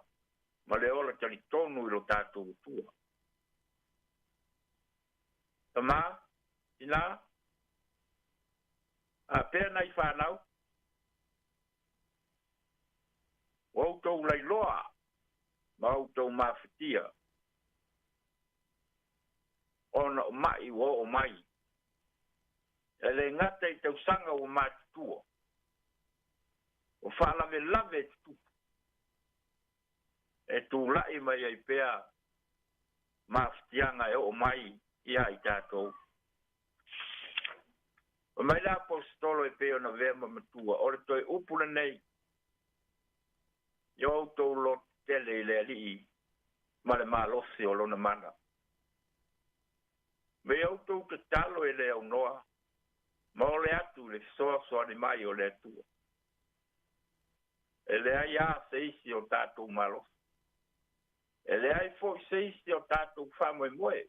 Ma le ola talitonu i lo tātou tua. Tama, ina, a pēa nei whanau. O autou leiloa, ma autou mawhitia. Ona o mai o mai. E le ngata i tau sanga o mātutua. O whalame lave tu. E tu lai mai ai pēa mawhitianga e o mai ia i tātou. O mai la apostolo e pēo na vema matua. O le toi upuna nei. Yo autou lot tele i le alii. Ma le malosi o lona mana. Me autou ke talo e le au noa. Ma o le atu le soa ni mai o le atua. E le ai a seisi o tātou malosi. E le ai fo seisi o tātou whamoe moe.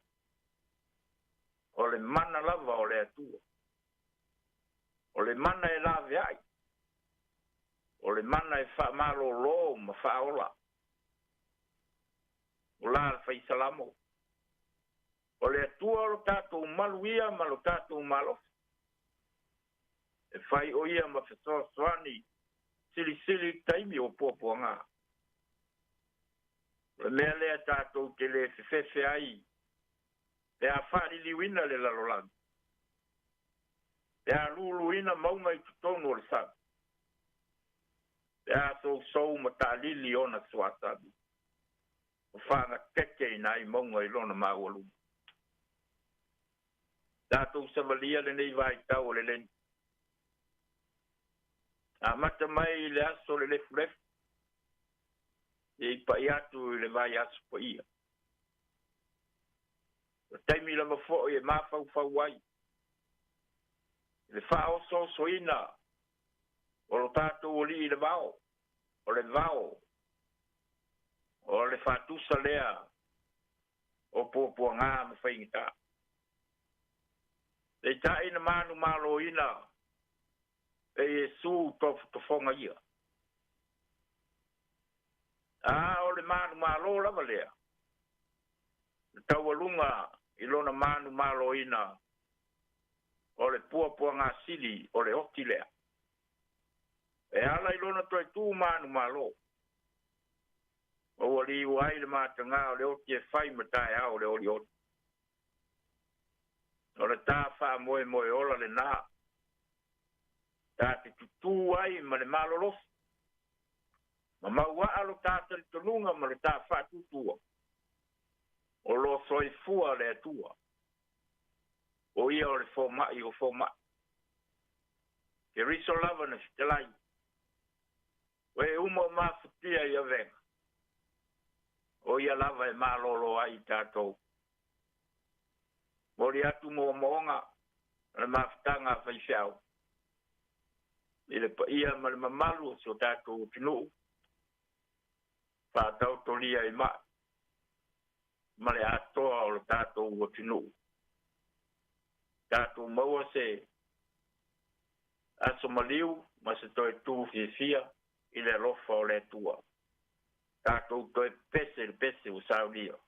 O le mana lava o le atua. O le mana e lave ai. O le mana e whamalo lo ma whaola. O la al whaisalamo. O le atua o lo tātou maluia ma lo tātou malo. E whai o ia ma whetoa soani. Sili taimi o pōpua ngā. Le mea lea tātou te le whewhewe ai. Te a whaari liwina le lalolang. Te a luluina maunga i tutonu o le sabi. Te a sou ma tā lili o na suatabi. O whanga keke i nai maunga i lona maualu. Tātou savalia le nei vai tau le leni. A mata mai le aso le lefu. E pa iatu le vai aso pa ia. O taimi lama fo e mafau wai. Le wha oso soina. O lo tātou o li le vao. O le vao. O le whatusa lea. O pōpua ngā ma whaingita. Le tai na manu malo ina. E Jesu to fonga ia. O le manu malo lava lea. Le taualunga i lona manu malo ina. O le pua ngā sili o le oti lea. E ala ilona toi tu manu malo. O ali wai le matanga o le o te fai matai au le oli o. O le tā wha moe moe ola le nā. Tā te tutu ai ma le malolos. Ma maua alo tāta le tonunga ma le tā wha tutua. O lo soi fua le atua. O ia o le fōmai o fōmai. Ke riso lava na stelai. We umo mafutia ia venga. O ia lava e malolo ai tātou. Mori atu mo moonga. Le mafutanga fai fiao. Ile pa ia ma le mamalu so tātou tinu. Pātau tolia i maa. Ma le atoa o le tātou o tinu. Tātou maua se aso maliu, ma se toi tū fia, i le rofa o le tua. Tātou toi pese le pese o saulia.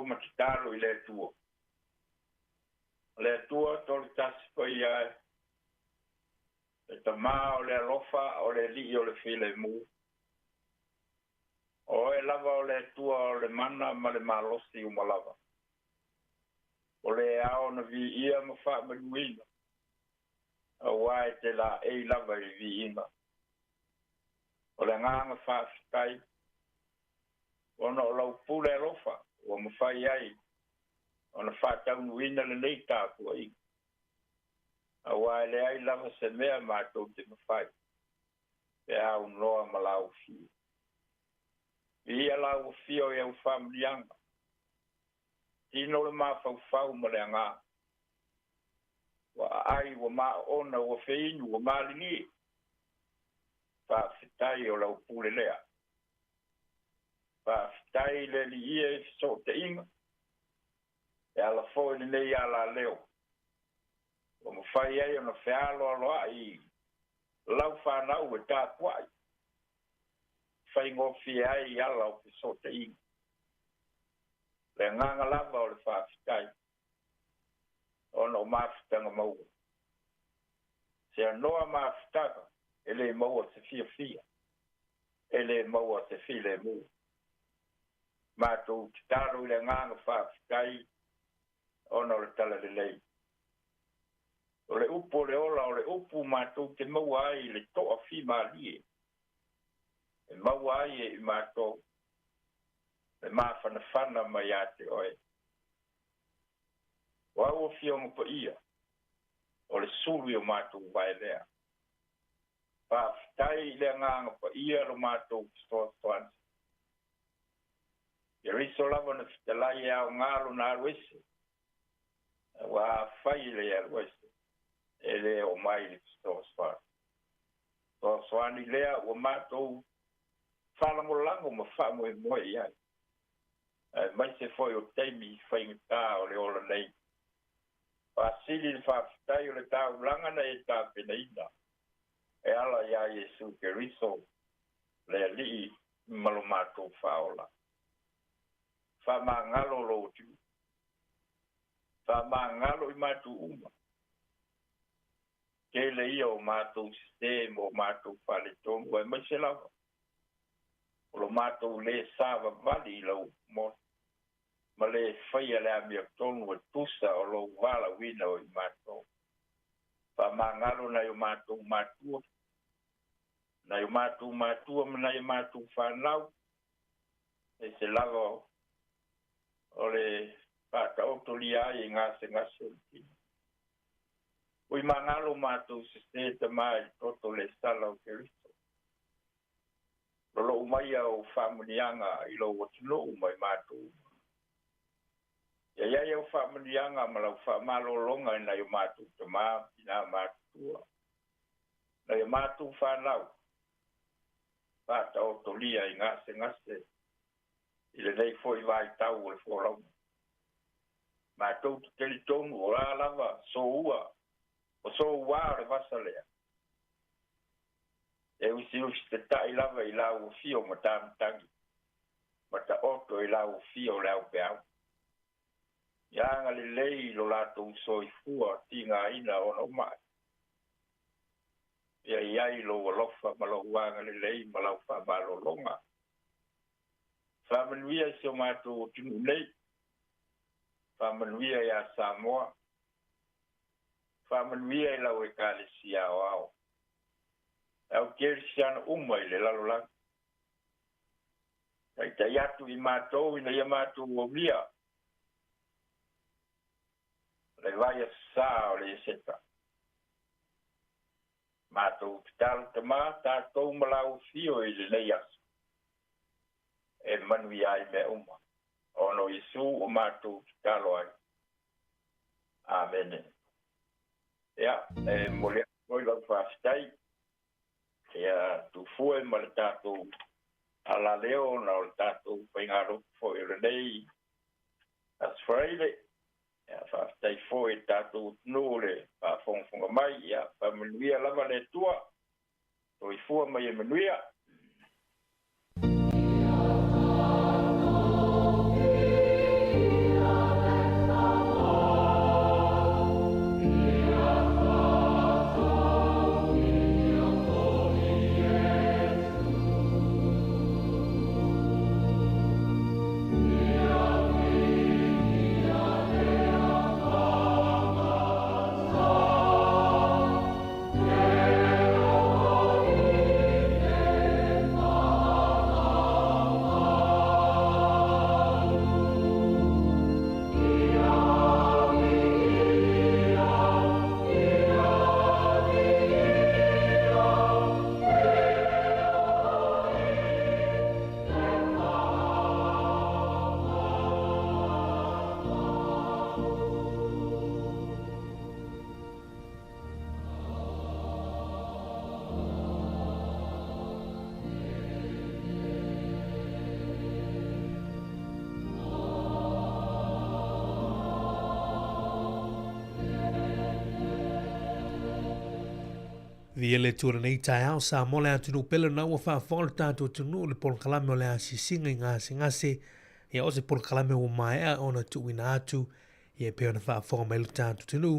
matitalo i le tua. Le tua tole tasi pa ia e tamā o le alofa o le li o le file mu. O e lava o le tua o le mana ma le malosi o malava. O le ao na vi ia ma wha manuina. A wae te la e lava i vi ina. O le nganga wha fitai. O na o lau pule alofa. o mawhai ai, o na whātau nuina le nei tāpua i. A wai le ai lava se mea mātou te mawhai. Pe au noa malau fi. Ia lau fio e au whamlianga. Tino le mawhau ma le ngā. Wa ai wa ma ona wa feinu wa malingi. Whawhitai o lau pule lea. Whawhitai le li ia e so te inga. E ala fo ni nei ala leo. O mo fai ai o na whialo aloa i lau whanau e tā kuai. Whai ngofi ai i ala o ki so te inga. Le nganga lava o le whawhitai. O no mawhitanga maua. Se anoa mawhitanga, ele maua se fia. Ele maua se file mua. Mātou ki tāro i le nganga whawhitai, o no le tala le lei. O le upo le ola, o le upu mātou te maua ai le toa fi maalie. E maua ai e i mātou. Le mawhanawhana mai a te oe. Wa o fionga pa ia. O le suri o mātou vai lea. Whawhitai le nganga pa ia lo mātou stoa stoansi. Ia riso lava na whitalai au ngalo na aruese. Wa whai le aruese. E le o mai le stoa stoansi. Stoa stoani lea o mātou whalamolango ma whamoe moe iai. Mai se foi o teimi whaingata o le ola nei. Pasili le whawhitai o le tau langana e tā penaina. E ala ia Jesu ke riso le alii malo mātou whaola. Whamangalo lo tu. Whamangalo i mātou uma. Ke le ia o mātou sistem o mātou whale tonu e mai se lava. O lo mātou le sāwa vali lau mo. Ma le whaia le amia tonu e tusa o lo wala wina o i mātou. Whamangalo na i o mātou mātua. Na i o mātou mātua ma na i o mātou whanau. E se lava o le pāta otoli ai i ngase. Ui mangalo mātou se se te mai toto le sala o Keristo. Lolo umaya o whamunianga i lo watino umai mātou. Ia o whamanianga ma lau whamalo longa i nai o mātou te maa pina mātua. Nai o mātou whanau. Pāta o tolia i ngase. I le nei foi vai tau o le wholau. Mātou te telitonu o la lava so ua. O so ua o le vasalea. E usi te tai lava i lau fio ma tāmitangi. Ma ta oto i lau fio leo pe au. Ianga le lei lo latou soifua tinga ina ona mai. Ia iai lo alofa ma lo wanga le lei ma lau whamalo longa. Whamanuia si o mātou o tinu nei. Whamanuia ia Sāmoa. Whamanuia i lau e kālesia o au. Au kerisiana umai le lalolang. Kai tai atu i mātou ina ia mātou o mia. Le vai a sā o le seta. Mātou pitalo te mā, tātou malau fio i le nei asu. E manui ai me uma. Ono Jesu o mātou pitalo ai. Amen. Ia, mole koi lau whawhitai. Ia tu fue ma le tātou ala leo na o le tātou paingaro fo i le nei. As Friday. Ia whawhitai fo i tātou nore pa whongwhonga mai. Ia whamanuia lava le tua. Toi fua mai e manuia.
Via le tura nei tai au Sāmoa le atunu pele na ua whaafonga le tātua tunu le polo kalame o le asisinga i ngase ia o se polo kalame ua maea o na tuwina atu ia peo na whaafonga mai le tātua tunu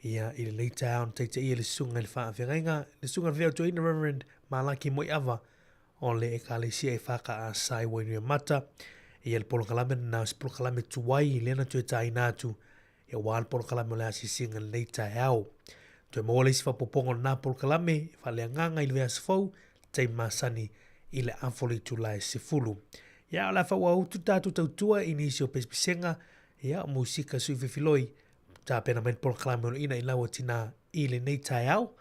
ia i le nei tai au na teite ia le sunga le whaafengainga le sunga veo to ina Reverend Malaki Moi Ava o le ekalesia e whaka a sai wainua mata ia le polo kalame na se polo kalame tuwai le na tue tai natu ia wā le polo kalame o le asisinga le nei tai au. Toe mo le sifa popongo na pol kalame fa le nganga ile as fo te masani ile afoli tulai sifulu ya la fa wa tu tatu tua inisio pespisenga ya musika suife filoi ta pena men pol kalame ina ila watina ile nei tai au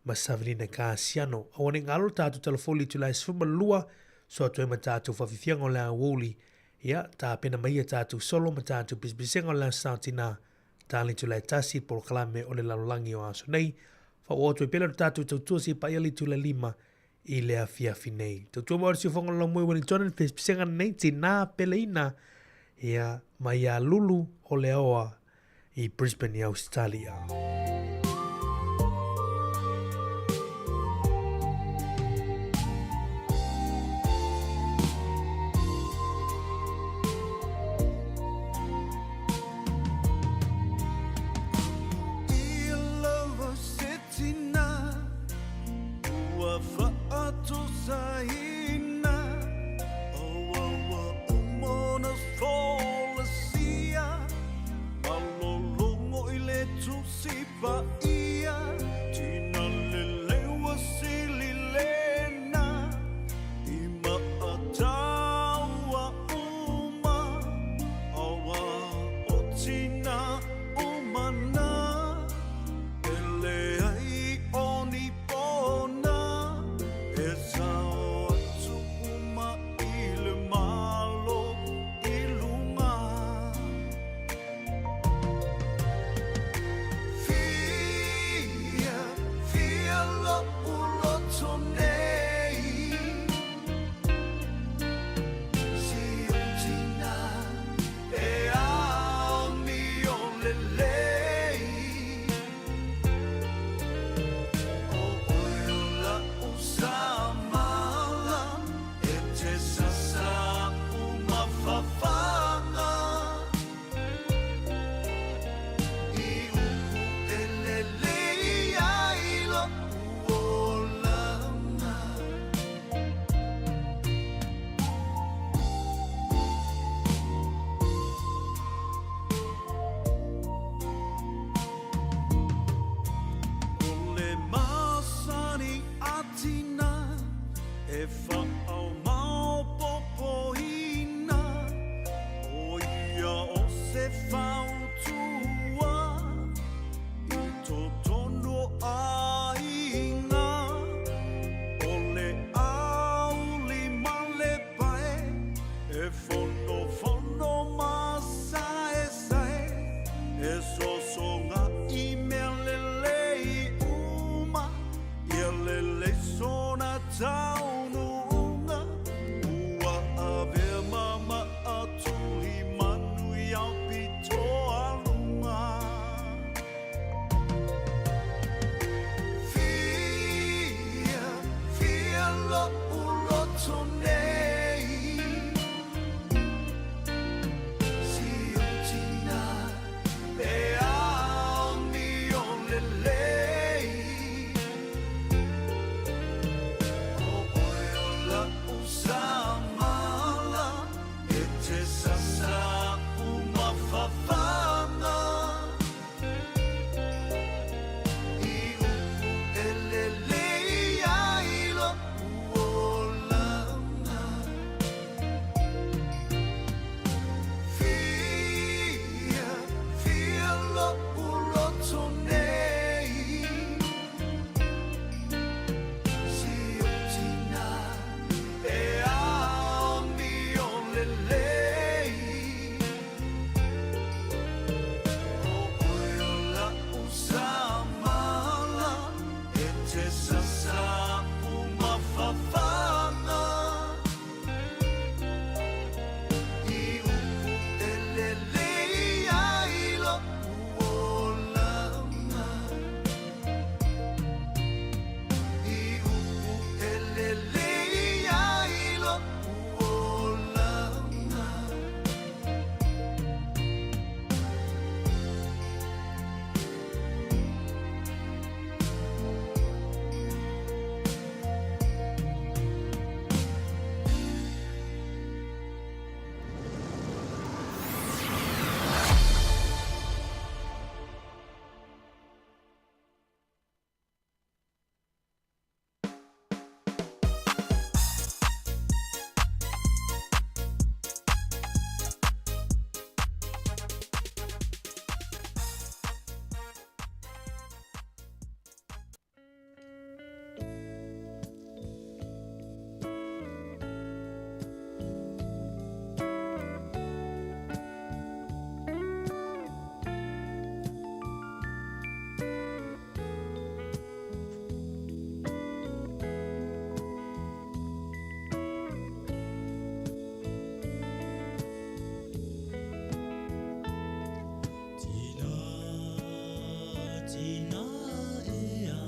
masavrina ka siano awone ngalo tatu telefoli tulai sifuma lua so toe matatu fa fifiango la woli ya ta pena mai tatu solo matatu pespisenga la santina tali tu le tasi por kalame o le lalolangi o aso nei, fa o atu e pela tatu tautua si pa iali tu le lima i le afiafi nei. Tautua maori si o whango la mui Wellington pe pisenga nei ti nā pele ina ia mai a lulu o le oa i Brisbane i Australia.
Taunu tina ea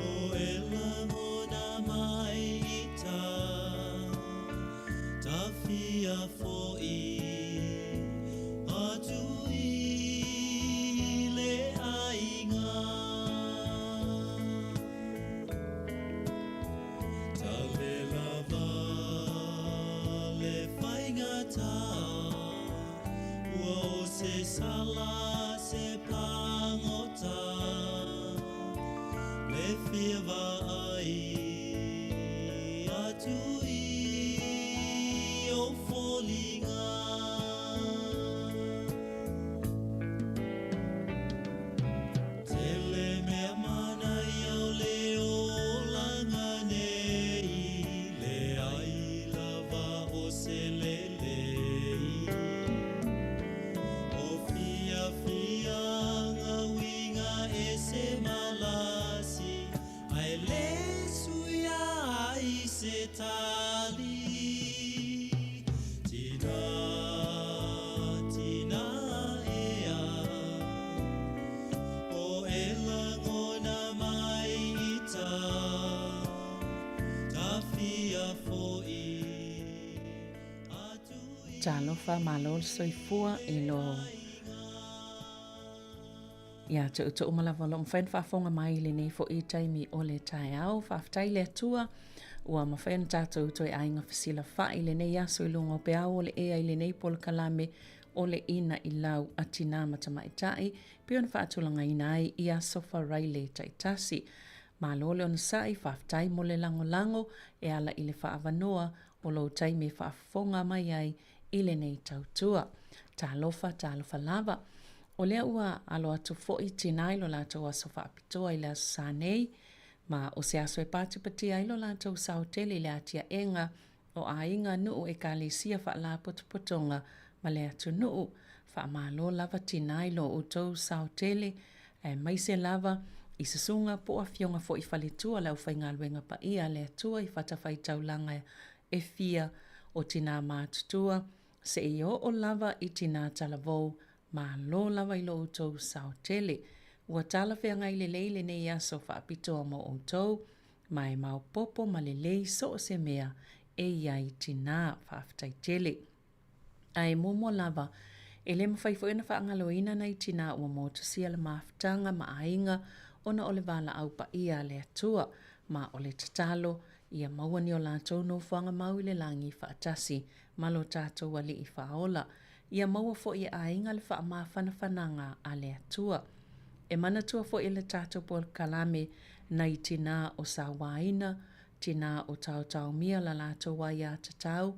o e langona mai i tā ta fia fo'i atu i le ainga ta le lava le whainga tā ua o se sala se pangota le fia vai atu i o folinga tele mea mana i au le o langa nei le ai lava o se lelei o fia fia nga winga e se malasi ai le suia ai se tali tina tina ea o e langona mai i tā ta fia fo'i
Talofa malol soifua i lo ia te uto umalawa lo mwhen whafonga mai le nei fo i taimi o le tai au whaftai le atua ua mwhen tātou toi ainga whasila whai le nei aso i lungo pe au o le ea i le nei pol kalame o le ina i lau atina matamai tai pion whaatulanga ina ai i aso wharai le taitasi malole on sai whaftai mo le lango lango e ala i le whaavanoa o lo taimi whaafonga mai ai i le nei tautua. Talofa lava. O lea ua alo atu fo'i tinai lo lātou aso whaapitoa i le aso sānei, ma o se aso e pātipati ai lo lātou saotele le atia enga o a inga nuu e ka le sia wha la potopotonga ma le atu nuu wha malo lava tinai lo utou saotele e maise lava i sasunga po a fionga fo'i whaletua lau whaingaluenga pa ia le atua i whatawhai taulanga e fia o tina mātutua se i o lava i tina talavou ma lo lava i lo utou saotele. Ua tala whea ngai le leile nei aso whaapitoa mo utou, mai mau popo ma le lei so se mea e iai tina whaaftai tele. Ai momo lava, e le mawhaifo ina whaangaloina nei tina ua motosia le maaftanga ma ainga ona o le wala au pa ia le atua, ma o le tatalo ia mauani o lātou no whanga mau i le langi whaatasi, ma lo tātou wali i whaola. Ia maua fo i ainga le wha maa whanawhananga a le atua. E manatua fo i le tātou pol kalame nei tina o Sāwaina, tina o tau mia la lātou wai a tatau,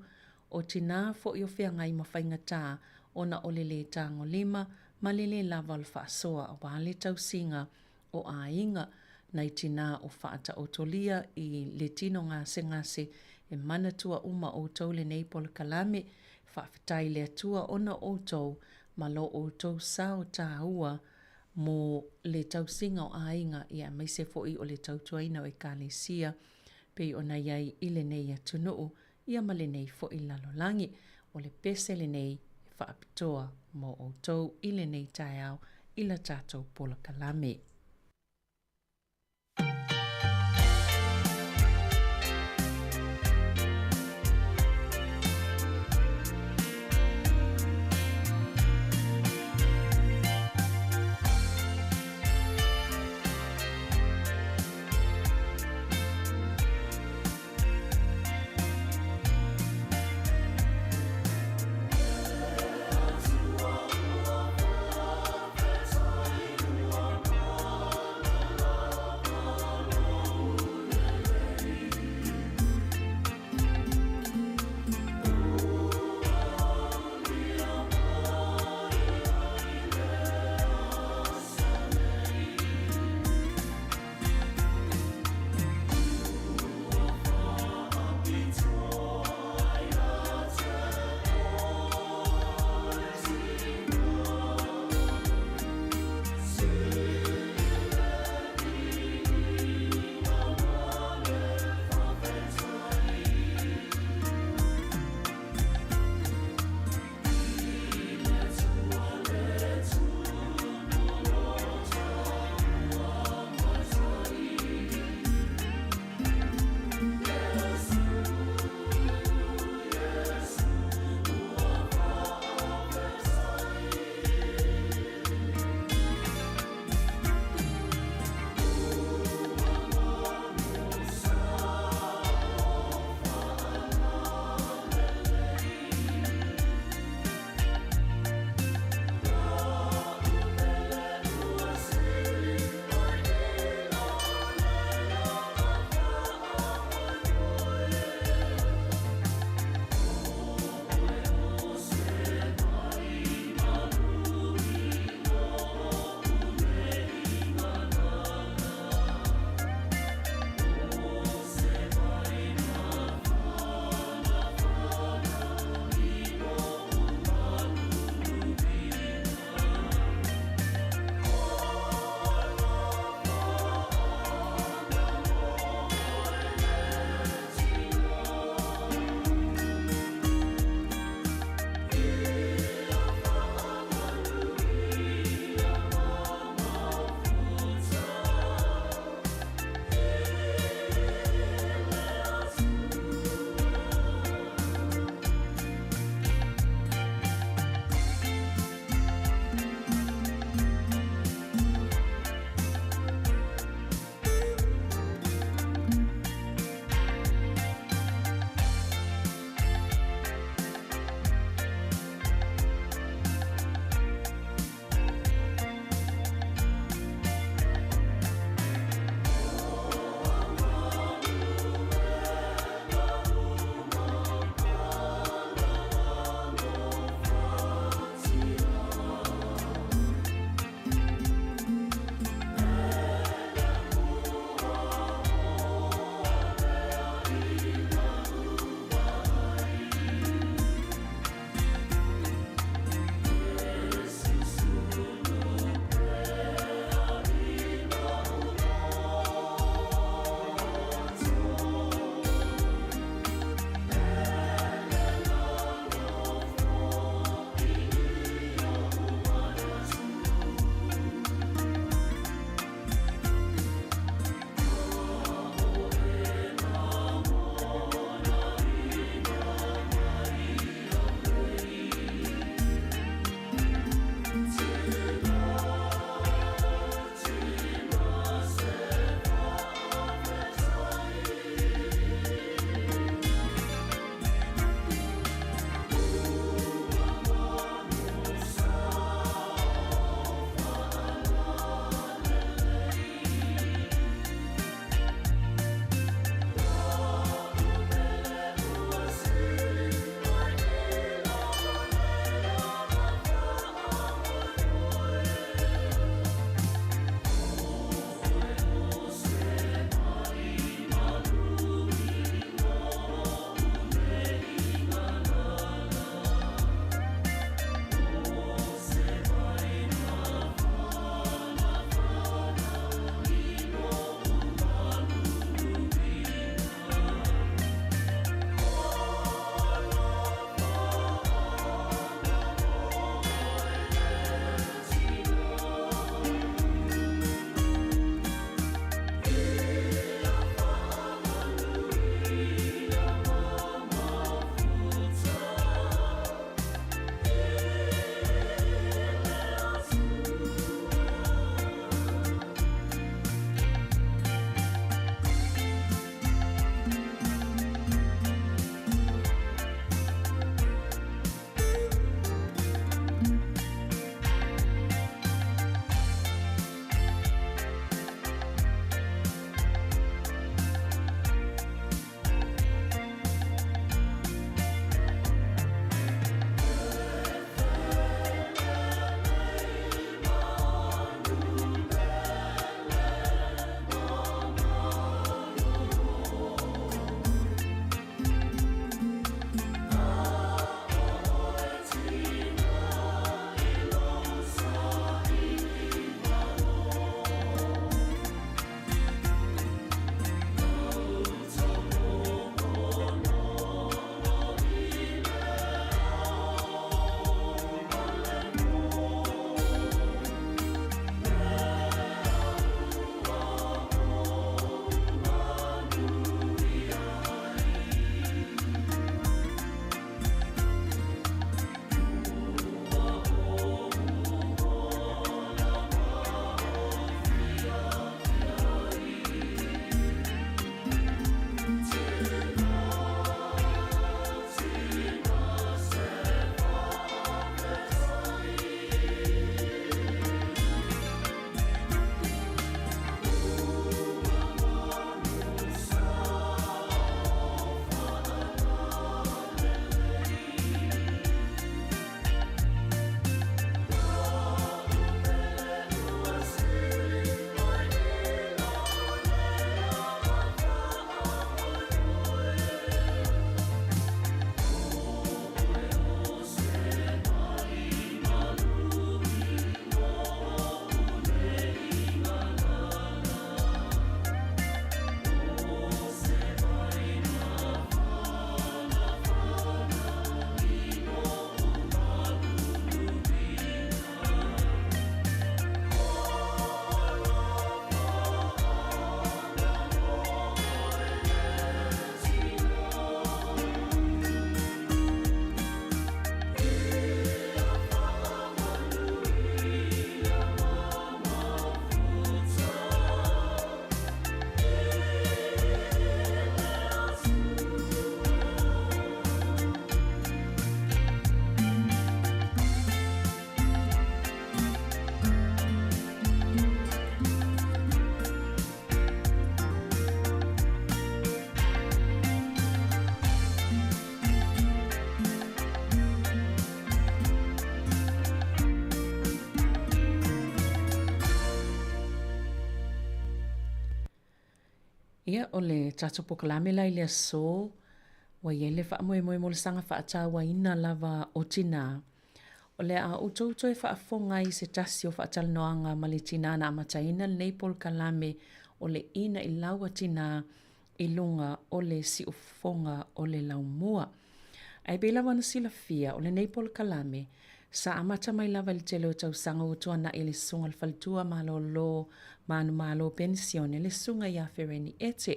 o tina fo i o whia ngai mawhainga tā o na ole le tāngo lima, ma le le lava le whaasoa a wale tau singa o ainga nei tina o whaata o tolia i le tino ngase e manatua uma o tau le nei pol kalame, whaafitai le atua ona outou ma lo outou sao tāua mo le tausinga o ainga ia mai se fo'i o le tautuaina o e kālesia pei ona iai i le nei atunuu ia ma le nei fo'i lalolangi o le pese le nei whaapitoa mo outou i le nei taiao i la tātou pola kalame. Ia o le tatou pokalame lai le aso, wa ia le wha moe mo le sanga wha ata wa ina lava o tina. O le a utouto e whaafonga i se tasi o whaatalanoanga ma le tina na amataina le neipol kalame o le ina i laua tina i lunga o le si ufonga o le laumua. Ai be lava na sila fia o le neipol kalame sa amata mai lava le tele o tau sanga utua na i le sunga le faltua malo lo manu malo pensione le sunga ia fereni ete.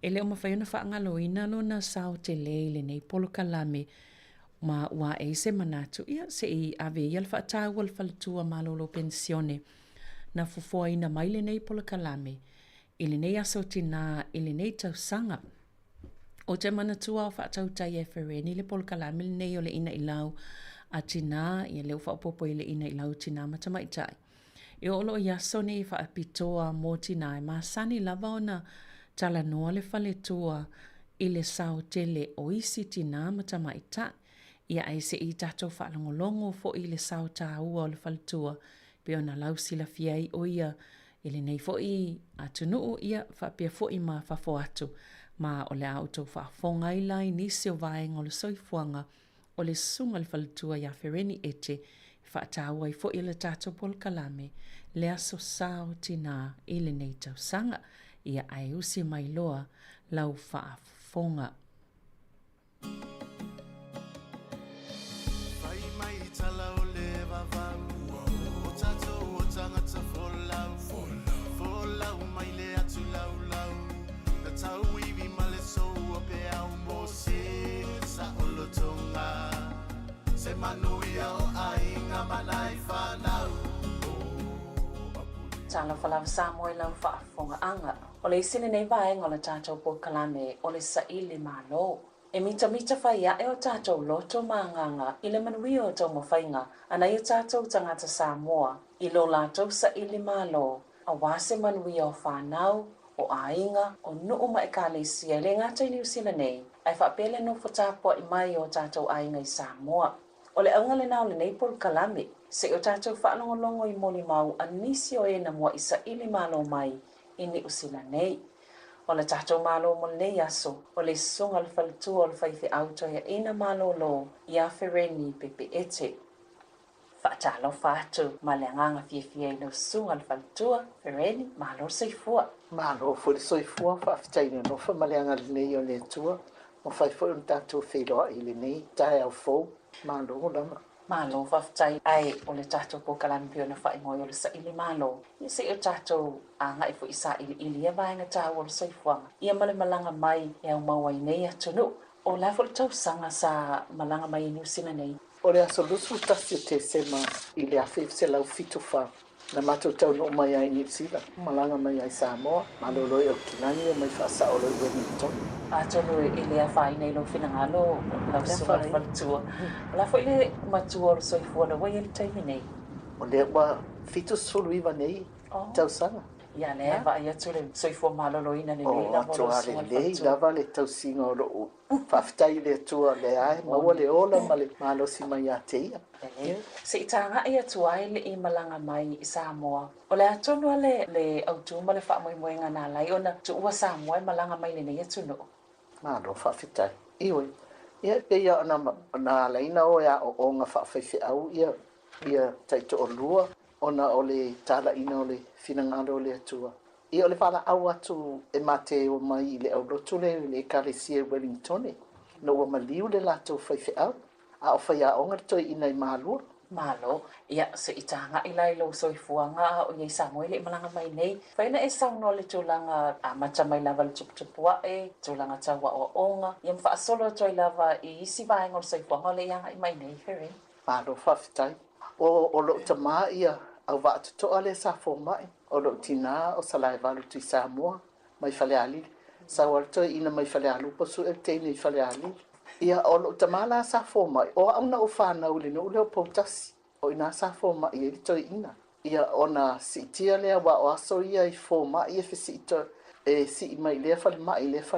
E le o mawhaiona whaangalo ina lo na sao te le le neipol kalame ma wa e se manatu ia se i ave ia le whaataua le faltua malo lo pensione na fufua ina mai le neipol kalame i le nei aso tina i le nei tau sanga. O te manatua o whaatau tai e fereni le pol kalame le nei o le ina i lau a tina i le whaapopo i le ina i lau tina matamaitai. E olo i aso nei whaapitoa mō tina e maasani lava ona tala noa le whaletua i le sao tele o isi tina matamaitai. Ia ai se i tatou whaalongolongo fo i le sao tā ua o le whaletua pe ona lau sila fiai o ia i le nei fo i atunuu ia whapia fo i ma whafo atu. Ma o le auto whaafonga i lai nisi o vaenga o le soifuanga o le sunga le whaletua ia fereni ete whaataua i fo i le tatou pol kalame le aso sao tina i le nei tau sanga ia ai usi mai loa lau whaafonga.
Whai mai i tala o le vavau o tatou o tangata wholau wholau mai le atu lau lau na tau iwi ma le sou o pe au mo se sa olo tonga se manuia o ainga manai whanau.
Tala whalawa Sāmoa i lau whaafonga anga. O le isine nei vaenga o le tatou po kalame o le saile malo. E mita whaia e o tatou loto maanganga i le manuia o tau mawhainga ana i o tatou tangata Sāmoa i lo latou saile malo a wase manuia o whanau o ainga o nuu ma e kālesia le ngata i New Zealand nei ai whaapele no whatapua i mai o tatou ainga i Sāmoa. O le aunga le nao le neipol kalame se o tatou whaalongolongo i moli mau anisi o e na mua i saile malo mai i New Zealand nei. O le tatou malo mo nei aso o le sunga le faltua o le whaife auto ia ina malo lo ia fereni pepe ete. Whaatalo whaatu ma le anganga fiefia i lo sunga le faltua fereni malo seifua.
Malo fo le soifua whaafitaina no wha maleanga le nei o le tua o whaifo un tatou wheloa i le nei tae au fou malo lama.
Malo whaftai ai o le tatou po kalampi o na whaingoi o le saili malo. Ia se o tatou a ngai fo isa ili e vaenga tau o le soifuanga. Ia male malanga mai e au mawai nei atunu. O la fo le tau sanga sa malanga mai i New Zealand nei.
O le aso lusu tasi o te sema i le awhi se lau fitu wha. Na matou tau no mai ai New Zealand. Malanga mai ai Sāmoa. Maloloi o Kilani o mai whaasa o loi Wellington.
Atonu i le a whai nei lo whinangalo lau sunga le whalitua. La fo i le matua o le soifua na wai e le taimi nei.
O le wa fitu sulu iwa nei tau sanga.
Ia le va ia tu le soifua maloloina le nei la
o le nei lava le tau singa o lo whaftai le tua le ai maua le ola ma le malosi mai a teia.
Se i tanga ia tu ai le i malanga mai i Sāmoa. O le atonu le autu ma le whaamoemoenga nā lai ona tu ua Sāmoa i malanga mai le nei atunu.
Malo whawhitai. Ioi, ia pe ia ona leina o ia o onga whawhaiwhi au ia taito o lua ona o le tala ina o le whinangaro o le atua. Ia o le whala au atu e mate o mai i le au rotule le Kalesia Wellington. No ua maliu le lato whaiwhi au. A o whaia onga toi ina i mālua.
Malo, ia se i tanga i lai lo soifuanga o iei Sāmoa le malanga mai nei. Whaina e sauno le tūlanga a mata mai lava le tuputupua e, tūlanga tawa o onga. Ia mwha solo toi lava i isi vaenga o soifuanga le ianga i mai nei, Ferry.
Malo, whawhitai. O lo tama ia au wa atutoa le safo mai. O lo tina o salai walu tui Sāmoa mai whale alili. Sa waltoi ina mai whale alu posu e teine i whale alili. Ia o lo tamala sa forma o auna o whanau le no leo potasi o ina sa forma i toi ina ia ona sitia le wa o aso ia i forma ia fisito e si mai le fale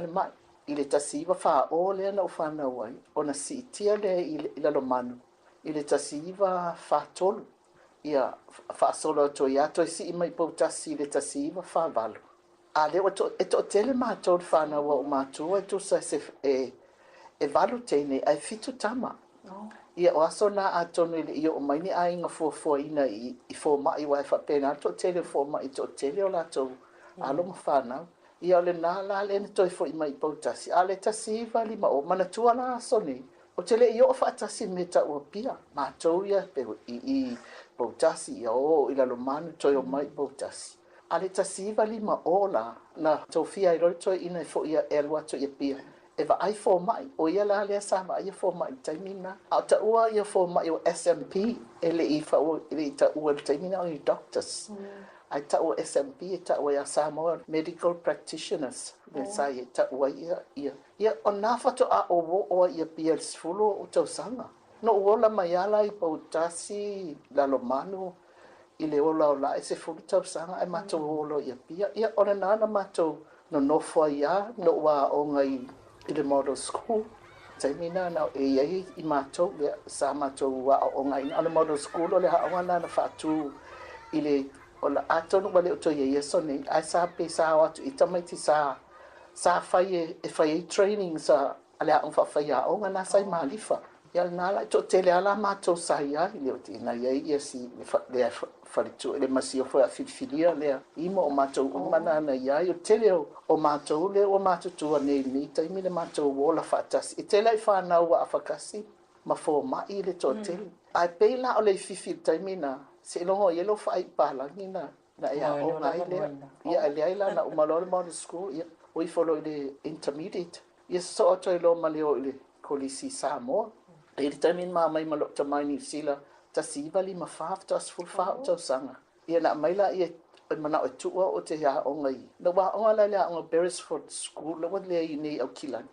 mai i le tasiva fa o le na o whanau ai ona sitia le i la lomanu i le tasiva fa tolu ia fa solo to ia to si mai potasi le tasiva fa valu A le o to tele mātou whāna wa o mātou e tu sa se e valu tene ai fitu tama. Ia o aso na a tonu ili i o maini a inga fua ina i fua mai wa e whapena. To tele fua mai to tele o lato alo ma whānau. Ia o le nā la le ne toi fua i mai pautasi. A le tasi vali ma o mana tua na aso ni. O tele i o whaatasi me ta ua pia. Mātou ia pe i pautasi ia o ila lo manu toi o mai pautasi. A le tasi vali ma o la na tofia i roi toi ina i fua ia e alua toi ia pia. E va ai fo mai o ia la le sa mai fo mai taimina a ta ua ia fo mai o SMP ele I fa o ele ta ua taimina o doctors ai ta o SMP ta o ia Sāmoa medical practitioners le sai ta ua ia o na fa to a o ia PLS fulo o tau sanga no ola mai ala I pautasi la lo manu I le ola o la e se fulo tau sanga ai mato olo ia pia ia ona nana mato no fo ia no wa o ngai I the model school. Taimina na e iei I mātou le sa mātou wa o ngai na model school o le haonga na whaatu I le o la atonu wale o to iei sone ai sa pe sa watu I tamaiti sa whai e whai training sa ale haonga whai haonga na sai malifa. Ia na la to tele ala mātou sa ia I le o tina iei ia si le wharitu le masio fo a fifilia le imo o mātou umana na ia I o tele o mātou le o mātou tua nei taimi le mātou wola whaatasi. I tele I whanau a whakasi ma fo mai le to tele. Ai pei la o le fifi taimi na se longo yelo whai palangi na ia o ngai le. Ia le aila na umalole model school ia o I follow le intermediate. Ia so o toi lo ma leo le kolisi Sāmoa. E le taimi ma mai malo tamai ni sila ta sivali ma faftas full fa tau sanga. Ia na maila ia mana o tua o te hea o ngai. Na wa o ala lea o Beresford School, la wadlea I nei au kilan.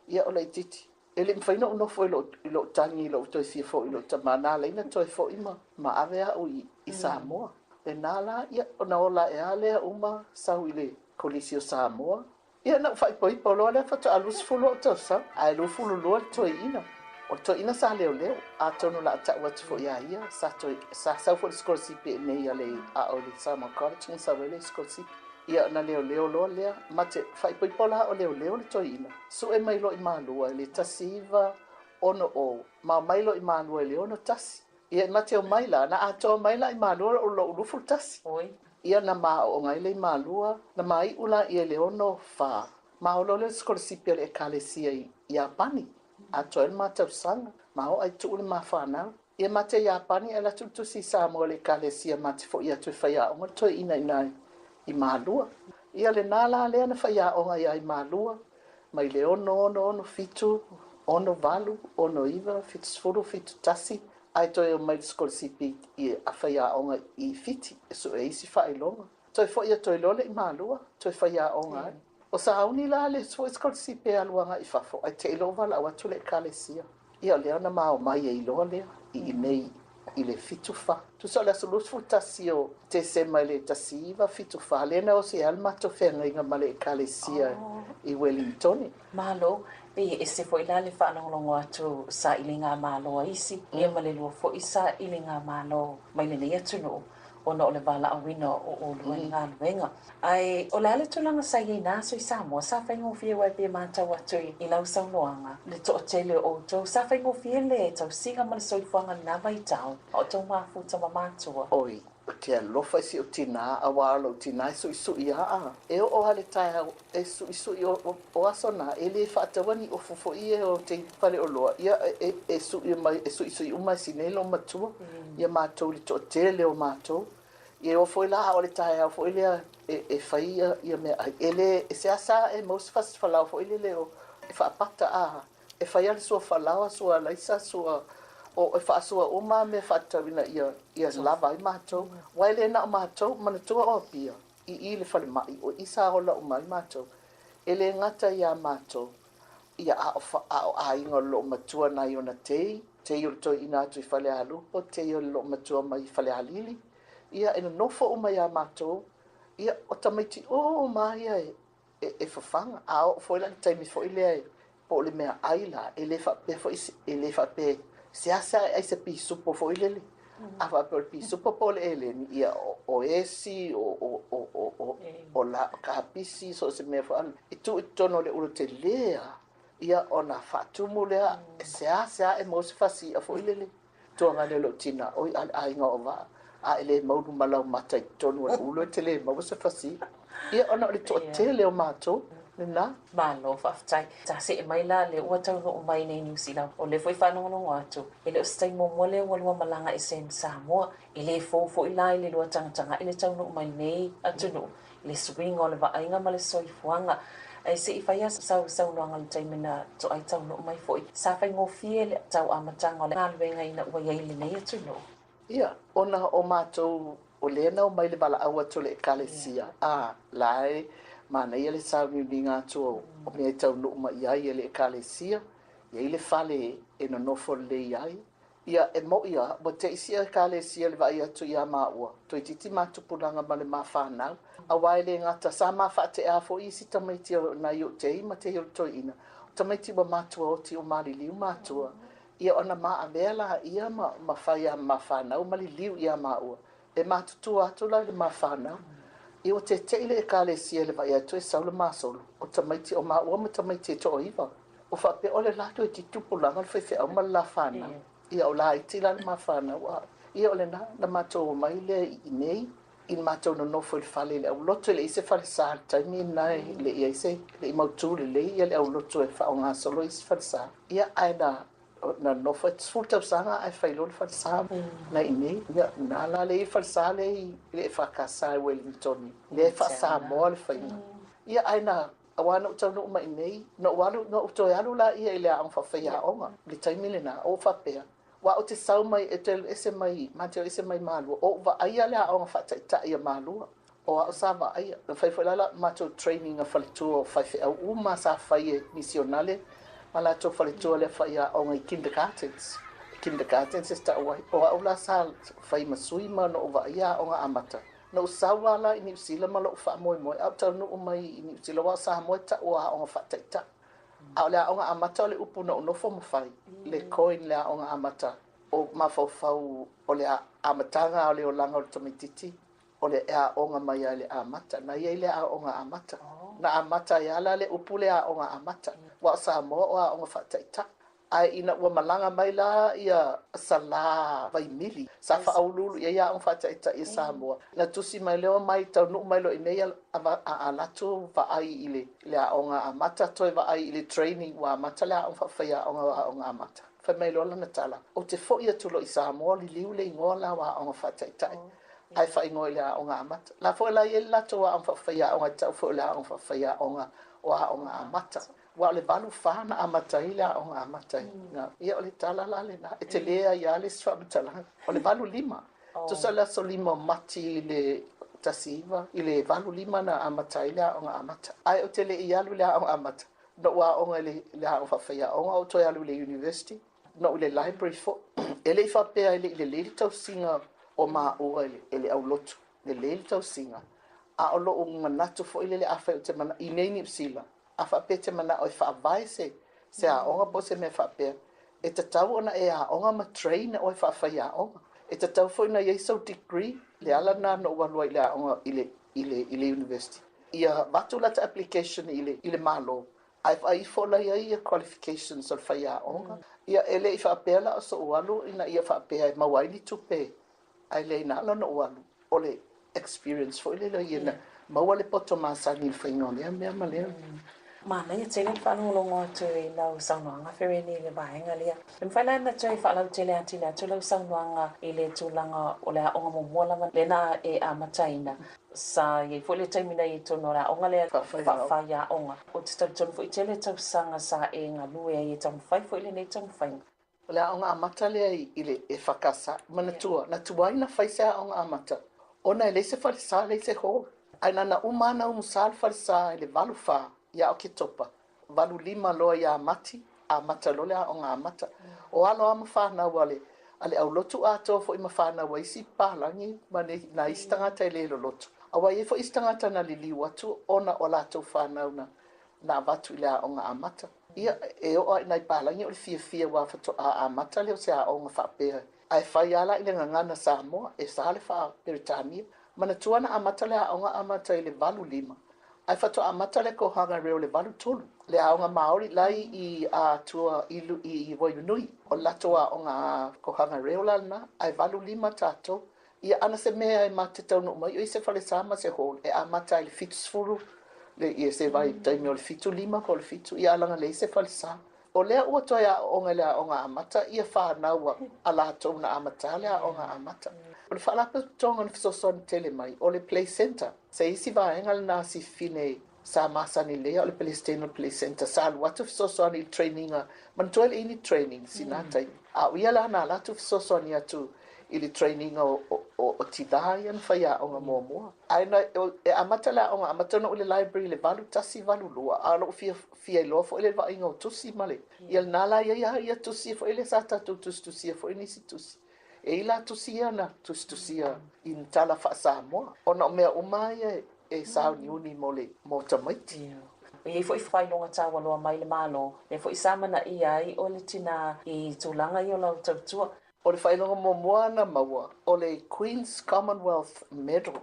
Ia o lai titi. E le mwhaina o nofo ilo tangi ilo toi fia fo ilo tamana leina toi fo ima. Ma avea o I Sāmoa. Le nala ia o na ola e alea uma sau I le kolisi o Sāmoa. Ia na whai poi polo alea fata alus fulo o tau sa. A elu fulo lua toi ina. O to ina sa leo a tonu la ta watu fo ia sa sau fo scholarship nei ale a o le Sāmoa College ni sa wele scholarship ia na leo lo lea mate fai poi pola o leo le to ina so e mai lo I malua le tasiva ono o ma mai lo I malua le ono tasi ia mate o mai la na a to mai la I malua o lo lu fu tasi ia na ma o ngai le malua na mai ula ia le ono fa ma o lo le scholarship le kalesia ia pani a toel mata sanga ma o ai tu le mafana ia mate ia pani ela tu si Sāmoa le kalesia mate fo ia tu faia o to ina I malua ia le nala le na faia o ai malua mai le ono fitu ono valu ono iva fitu tasi ai to e mai scholarship I a faia o I fiti so e si fai longa to fo ia to lo le malua to faia o ngai o sa uni la le so scholarship e aluanga I fafo ai te lo vala o tu le kalesia ia le na ma o mai e lo le I nei I le fitu fa tu so la solu futasio te se mai le tasiva fitu fa le na o se alma to fenga inga male kalesia I Wellington
malo e se foi la le fa longo atu sa ilinga malo isi e male lo fo isa ilinga malo mai le ne atu no ona o le vala awina o luenga luenga. Ai o le ale tulanga sa i nā so I Sāmoa sa whaingo fia wai pia mātau atu I lau saunoanga le to o tele o tau sa whaingo fia le tau singa ma le soifuanga nā mai tau o tau mafu tama mātua.
Oi, te alofa si o tina a walo tina so isu ia a e o hale tai e su isu o asona e le whaatawani o fofo I o te pale o loa ia e su I mai e su isu I umai sinelo matua ia mātou li to tele o mātou ia o foi la o le tai o foi le e whaia ia mea ele e se asa e most fast falau foi le o e whaapata a e whaia le sua falau sua laisa sua o e whaasua o mā me whaatawina ia lava I mātou. Waile na o mātou, mana tua o pia. I le whale mai, o isa hola o mai mātou. E le ngata ia mātou. Ia a inga lo matua na i ona tei o toi ina atu I whale alupo, tei o lo matua mai I whale alili. Ia ena nofo o mai a mātou. Ia o tamaiti o mai e whawhanga. A o fwoi lang taimi fwoi lea po le mea aila. E le whape fwoi, e le whape se asa ai se pi supo fo ilele a fa pe pi super pole ele ni ia o esi o la ka pisi so se me fa itu tono le uru te lea ia ona fa tumu lea se e mo se fasi a fo ile to nga le lotina o a inga o va a ele mo du malau mata tono le ulo te le mo se fasi ia ona le to tele o mato na
malo fa tai ta se mai la le o tau no mai nei New Zealand o le foi fa no no atu ele o stai mo mole o le malanga e sem Samoa ele fo ila ile lo tanga ele tau no mai nei atu no le swing o le va ainga male soi fuanga ai se fa ya sau no ngal tai mena to ai tau no mai foi sa fa ngo fiele tau amatanga le ngal venga ina wa ye ile nei atu no
ia ona o mato o le na o mai le bala awa to le kalesia a lai mana ia le sa mi dinga to o me tau no ma ia ia le kalesia ia ile fale e no fo le ia e mo ia mo te isia kalesia le vai atu ia ma ua to titi ma tu pulanga ma le mafana a wai le ngata sa ma fa te a fo isi tamai ti na yo te ma te yo to ina tamai ti ba matua o ti o mali li matua ia ona ma avela ia ma faia mafana o mali li ia ma ua e ma tu atu la le mafana i o te teile e kalesia le vai atu e saula masolo o tamaiti o ma ua ma tamaiti to iva o fa pe ole lato e ti tupulanga le fefe au ma la fana ia o la iti la le mafana ua ia ole na mato mai le i nei in mato no fo le fale le au loto le ise fale sa taimi nai le ia ise le i mautu le ia le au loto e fa o nga solo ise fale sa ia aina na no fa tsuta sanga ai fa lo fa sa na ini ya na la le fa sa le fa ka sa Wellington le fa sa mo le fa ia ai na awana uta no mai nei no walu no to ya la ia ile an fa fa ya o le taimi le na o fa pe wa o te sau mai e te ese mai ma te ese mai malu o va ai le a fa ta ia malu o a sa va ai fa fa la ma to training a fa tu fa o ma sa fa missionale ala to fale to le fa ia o ngai kindergartens sta o la sa fa i masui ma no va ia o nga amata no sa wala ni sila ma lo fa mo au ta no mai ni sila wa sa mo ta o nga fa ta a le o nga amata le upu no fo mo fai le coin le o nga amata o ma fo o le amatanga o le o langa o tomititi o le o nga mai le amata na ia le o nga amata na amata ya la le upu le o nga amata wa sa mo o nga fa ta ai ina wa malanga mai la ia sala vai mili sa fa aululu ia on fa ta ia Samoa na tusi mai leo mai tau no mai lo ina a la tu va ai ile le onga amata toi va ai ile training wa mata la on fa fa ia onga amata fa mai lo na tala o te fo ia tu lo i Samoa li liu le ngola wa on fa ta ai fa ingo ile onga amata la fo la ia la tu wa on fa fa ia onga ta fo la on fa fa ia onga amata wa le balu fana amata ila o amata na ia le tala la le na e te lea ia le sfa tala o le balu lima to sala so lima mati le tasiva ile balu lima na amata ila o amata ai o te le ia lu le o amata no wa o le o fa fa ia o to ia lu le university no le library fo ele fa pe le le to singa o ma o ele au lotu le to singa a o lo manatu fo ile le afa te mana i nei ni sila a fa pete mana o fa advice se a onga po se me fa pe e te tau ona e a onga ma train o fa fa ya onga e te tau fo na ye so degree le ala na no wa lo ile onga ile university ia batula ta application ile malo ai fo la ia qualifications o fa ya onga ia ele fa pe la so walu ina ia fa pe ma wai ni tu pe ai le na no walu ole experience for ile ia ma wale poto ma sa ni fa no le me ma le
mana ia tele fa no longo tu lau saunanga fere ni le baenga lia le fala na tui fa lau tele atina tu lau saunanga ile tu langa o le onga mo mola le na e amataina sa ye fo le taimina i tono la onga le fa ya onga o te tau fo i tele tau sanga sa e nga lue e tau fai fo ile nei tau fai
le onga amata le ile e fakasa mana tua na tuaina fai sa onga amata ona le se fa sa le se ho aina na umana sal fa sa le valu fa ya o ke topa valu lima loa ya mati a mata lole a onga mata o alo ama whana wale ale au lotu a to fo ima whana wa isi palangi mane na istanga te le lotu a wa e fo istanga ta na lili watu ona o la to whana una na vatu ile a onga amata ia e o ai palangi o le fia wa fato a mata le o se a onga whape ai fai ala i le ngangana Samoa e sale fa Peritania mana tuana amata le aonga amata i le valu lima ai fato amata le ko hanga reo le valu tolu le aonga Maori lai i a tua ilu i Wainui o lato aonga ko hanga reo lana ai valu lima tato ia ana se mea e mate tau no mai o i se fale sama se hol e amata i le fitusfuru le ia se vai taimi o le fitu lima ko le fitu ia alanga le se fale sama o lea ua toia onga lea onga amata ia whānaua a la tau na amata lea onga amata. O le whalapa tonga ni fisosoni tele mai o le play center. Se isi vaenga le nasi fine sa masani lea o le Palestinian play center. Sa aluatu fisosoni i traininga. Man toile ini training sinatai. A uia la na alatu fisosoni atu i le training o tidai an whaia o ngā mōmua. Aina e amata la o ngā amata no le library le valu tasi valu lua. A lo fia i loa fo ele va inga o tusi male. Ia nala ia tusi fo ele sa tatu tusi fo inisi tusi. E ila tusi na tusi in tala fa Samoa. O na mea umai e sao ni uni mo tamaiti.
Ia foi whainonga tawa loa mai le malo. E foi samana ia i o le tina i tūlanga i o lau tautua.
O le whainonga mo moana maua, o le Queen's Commonwealth Medal,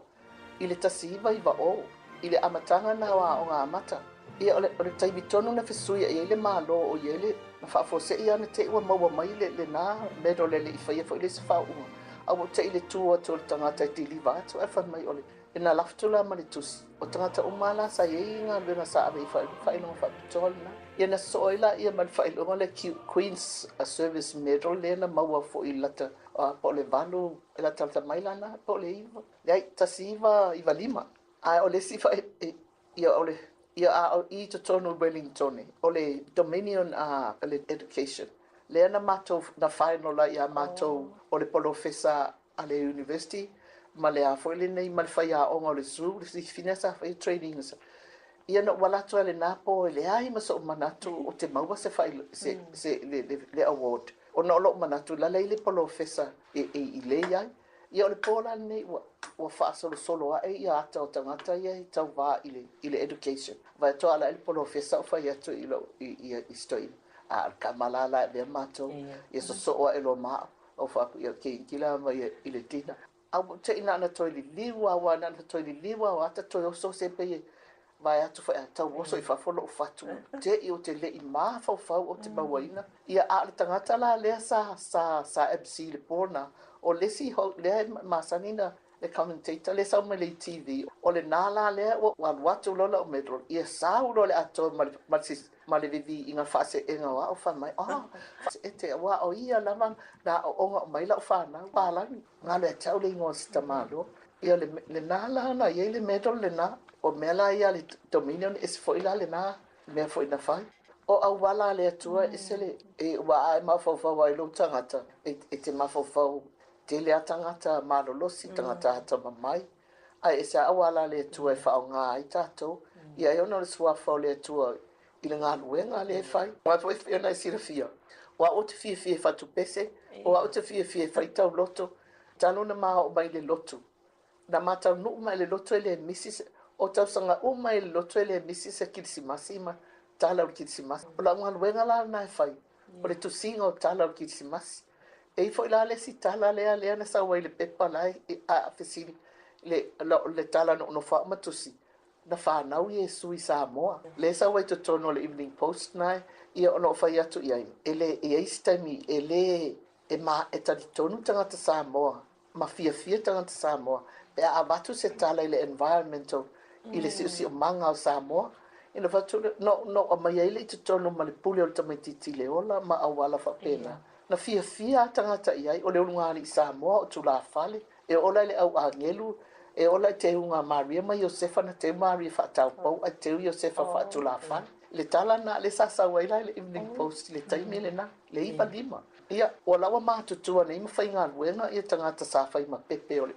i le tasiva i wa o, i le amatanga na wa o ngā amata. Ia o le taibitonu na whesuia i le malo o i le, na whaafose i ana te ua maua mai le nā medal le i whaia fo i le se whaunga. Au te i le tua to le tangata i te liwa atu, e whan mai o le, e nā laftula ma le tusi. O tangata umala sa iei ngā luna sa awe i whainonga whaapitola na. Ia na soila ia man whailonga le Queen's Service Medal le na maua fo i lata po le valu e la talta mailana po le iwa. Lei tasiva iwa lima. Ai o le sifa ia o le ia a i to tonu Wellington o le Dominion le Education. Le na mato na final la ia mato o le professor a le university ma le a fo le nei mal faia o le su le finesa fa training sa. Ia no wala to le napo le ai ma so manatu o te maua se fai se le award o no lo manatu la le professor i le ia ia le pola nei o fa solo a ia ata o tangata ia i tau va i le education va to ala le professor fa ia to i stoi a kamalala de mato ia so o elo ma o fa ia ke kila ma i le tina a te ina na to li liwa wa na to li liwa wa ta to so se pe vai atu fa tau oso i fafolo fatu te i o te le i ma fa o te bawaina ia a le tangata la le sa MC le porna o le si ho le masanina le commentator le sa le TV o le nala le o watu lola o medro ia sa o le ato ma le vivi inga fase enga wa o fa mai ete wa o ia lava da o mai la fa na pala ngale tau le ngos tamalo ia le nala na ia le medro le na o mela ia le Dominion is foi la le na me foi na fai o au wala le atua isele e wa ai mafaufa wa ilo tangata e te mafaufa te le tangata malolosi tangata hata mamai ai esa awala le atua e whao ngā i tātou ia e ona le suafa o le atua i le ngā luenga le fai wa toi fia na sira fia wa o te fia fatu pese o o te fia faitau loto talo na maa o mai le loto na matau nu mai le loto le misis o tau sanga o mai le loto le misis e kirisimasi ma tala o kirisimasi o la ngā luenga la na e fai o le tusinga o tala o kirisimasi e foi la le si tala le na sa wai le pepa lai a fesili le tala no fa matusi na fa na u Yesu i Sāmoa le sa wai to tono le Evening Post nai ia ono fa ia tu ia ele e istami ele e ma e tali tonu tangata Sāmoa ma fia tangata Sāmoa e a batu se tala le environmental ile si o manga o Sāmoa ina fatu no o mai ele to tono ma le pule o tamaiti le ola ma awala fa pena na fia tangata iai o le unga ni Sāmoa o tula fale e ola le au angelu e ola te unga Maria ma Josefa na te Maria fa tau pau a te Josefa fa tula fale le tala na le sasa waila le Evening Post le taimi le na le ipa lima ia o lawa mātutua nei mawhainga luenga ia tangata sa whai ma pepe o le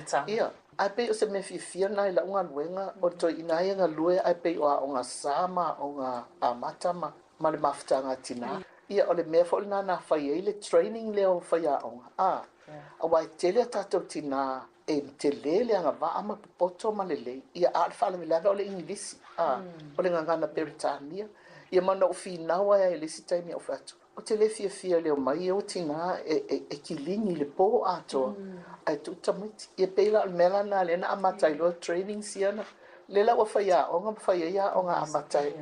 tanga ia ai pe o se me fia nai la unga luenga o to inai nga lue ai pe o ngā sama o ngā amata ma le mafutanga tina ia o le mea fo na whai e le training leo whai a onga a wai tele tatou tina e te lele anga wa ama poto ma lele ia a le whala milaga o le ingilisi o le ngangana Peritania ia mana o finawa e lisi taimi o fatu o te le fia leo mai o tina e kilini le po ato ai tu tamiti e pela mela na le na amatai lo training siana le la wa faya o nga faya ya o nga amatai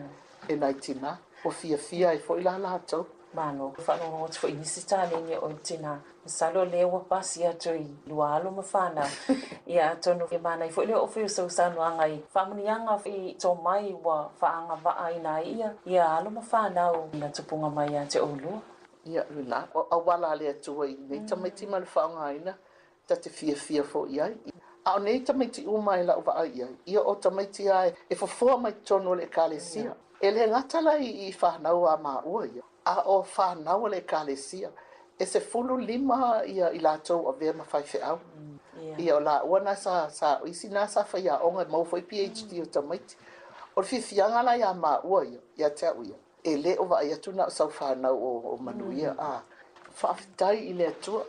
e nai tina o fia e foi la ato
Mano, whanonga o te wha inisi tāne o tina. Salo lewa pasi atu I lualo ma whana. Ia tonu e mana I leo ofi o sau sanu angai. Whamanianga I tō mai wa whaanga waa ina ia. Ia alo ma whana o ina tupunga mai a te olua.
Ia luna, o wala le atua I nei tamaiti ma le whaanga ina. Ta te fia fo iai. A o nei tamaiti umai la uwa ai ai. Ia o tamaiti ai e fofua mai tono le kalesia. E le ngatala I whanau a maa ua ia. A o whanau le kalesia. E se fulu lima ia I lātou o vea mawhai au. Ia o la ua na sa isi na sa whai a onga mau foi PhD o tamaiti. O whiwhianga la ia maa ua ia te au ia. E le o wa ia tuna o sau whanau o manu ia. Whaafitai I le atua.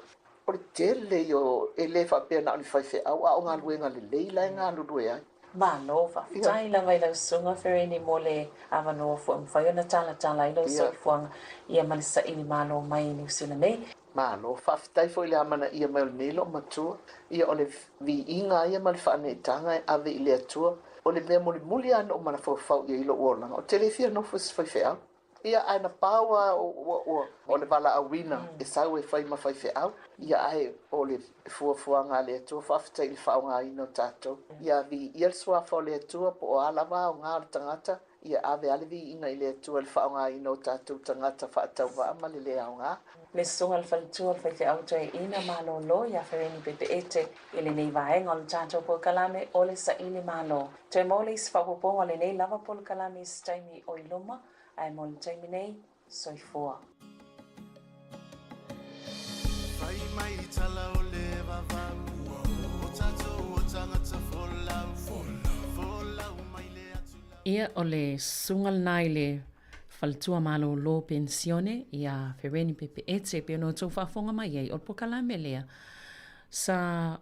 O le tele yo e le whapea na o ni whai au. A o ngā luenga le leila e ngā lulue ai.
Mano, whaafitai la vai lau sunga where ni mo le awanoa fua mwhai o na tala I lau soi fuanga ia malisa ini mano mai ni usila nei.
Mano, whaafitai fo I le amana ia mai o nelo matua. Ia o le vi inga ia ma le whaanetanga e ave I le atua. O le mea muli ana o mana whau ia I lo uolanga. O telefia no fus whai au. Ia aina paua o le wala awina e sau e whai ma whai au. Ia ai o le fuanga le atua whaafitai le whaonga ino tātou. Ia vi ia le suafa o le atua po o alawa o ngā tangata. Ia ave alevi inga I le atua le whaonga ino tātou tangata whaatau wa ama le lea o ngā.
Le sunga le whalitua le whai au tue ina malo lo ia whereni pepe ete I le nei vaenga o le tātou po kalame o le sa ili malo. Tue mo le isi whapoponga le nei lava po le kalame isi taimi o iloma. Ai mo le taimi nei, soifua.
Whai mai I tala o le vavau O tātou o tangata folau mai le atula.
Ia o le sungal nai le whalitua malo lo pensione ia whereni pepe ete pe no tau whafonga mai ei o le pokalame lea. Sa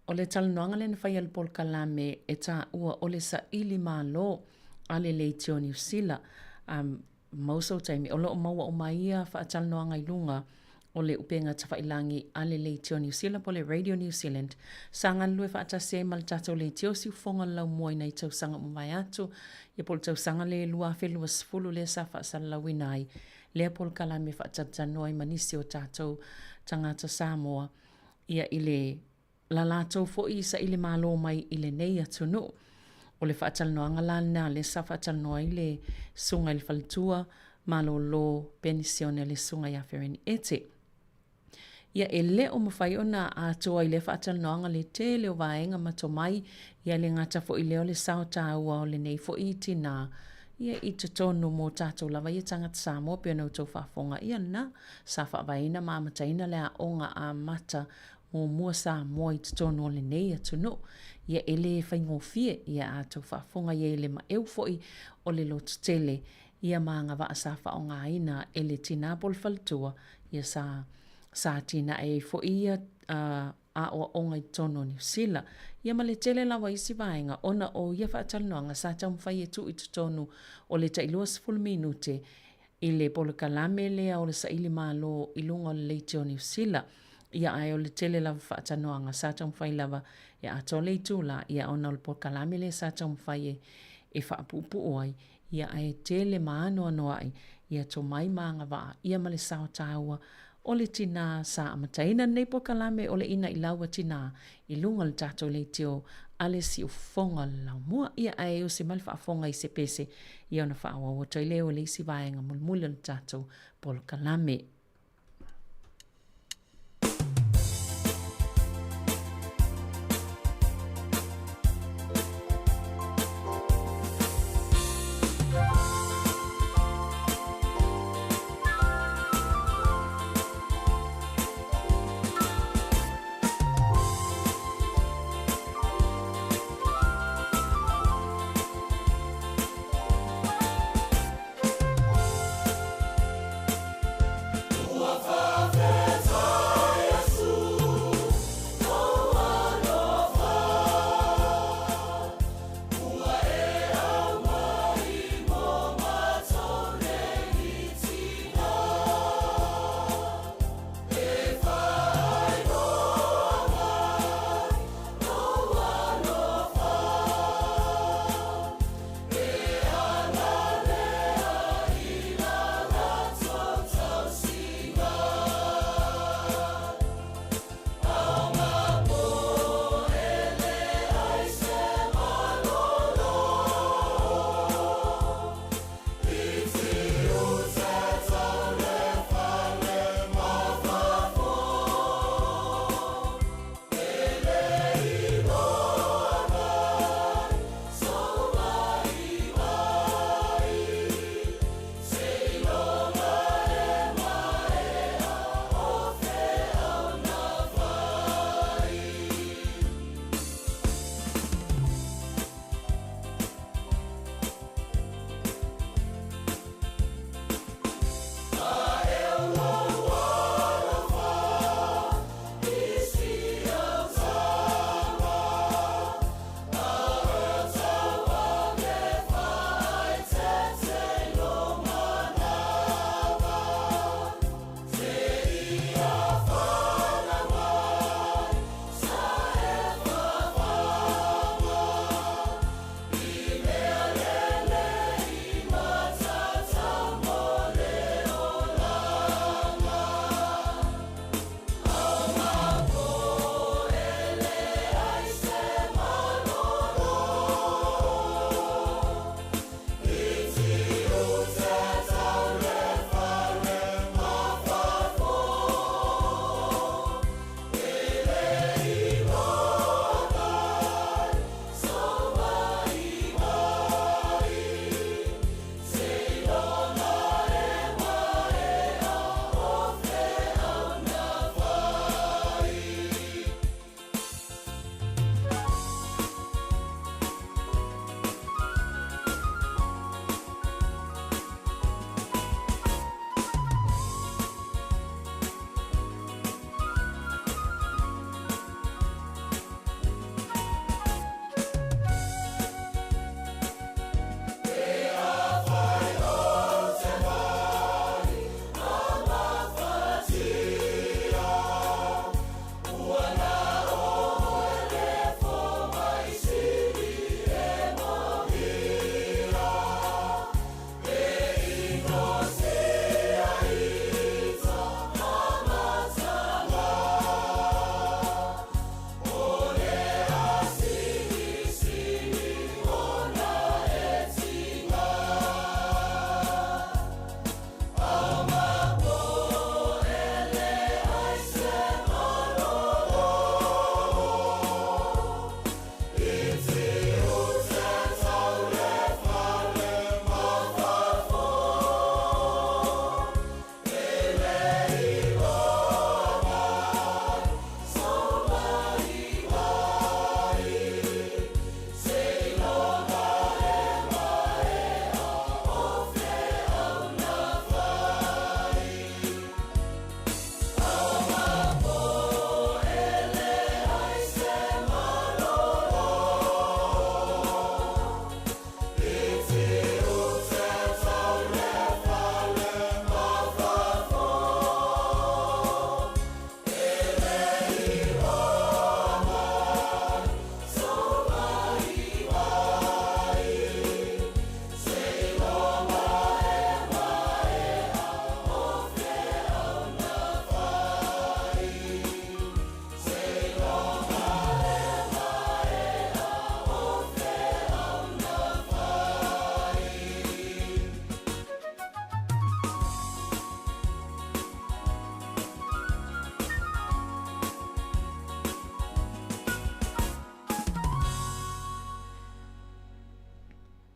o le talanoanga le na whai al pokalame e tā ua o le sa ili malo ale le tio New Zealand. Mauso taimi o loo maua o maia whaatalanoanga I lunga o le upenga tawhailangi ale le tio New Zealand po le Radio New Zealand. Sa ngan lue whaatase mal tato le tio si ufonga lau mua ina I tausanga umai atu. Ia pol tausanga le lua whelua sifulu le sa whaasalawina ai. Lea pol kalame whaatatanoa I manisi o tato tangata Sāmoa. Ia ile la lato fo I sa ile malo mai ile nei atunu. O le whaatalanoanga lana le sa whaatalanoa I le sunga I whalitua malo lo pensione le sunga ia whereni ete. Ia e le o mawhai o na atoa I le whaatalanoanga le te leo vaenga matomai ia le ngata fo I leo le sao tāua o le nei fo I tina. Ia I te tonu mō tātou lava ia tangata Sāmoa pia nau tau whaafonga ia na sa whaavaina māmataina le a onga a mata mō mua Sāmoa I te tonu o le nei atunu. Ia ele whaingofie ia a tau whaafonga ia ele ma eu foi o le lotu tele ia maanga wa sa whaonga ina ele tina pol faltua ia sa tina e foi ia a o onga I tono New Zealand. Ia ma le tele lawa isi vaenga ona o ia whaatanoanga sa tau mwhai e tu I tonu o le tailua 10 minute I le polo kalame lea o le sa ili malo I lunga o le leitio New Zealand. Ia ai o le tele lava whaatanoanga sa tau mwhai lava ia ato le tula ia ona o le polo kalame le sa tau mwhai e whaapupu oai. Ia ai tele maano anoa ai ia to mai maanga waa ia ma le sao tāua o le tina sa amataina nei po kalame o le ina I laua tina I lunga le tato le tio ale si ufonga lau mua ia ai o se mali whaafonga I se pese ia ona whaawa o toi leo le isi vaenga mulmule le tato po le kalame.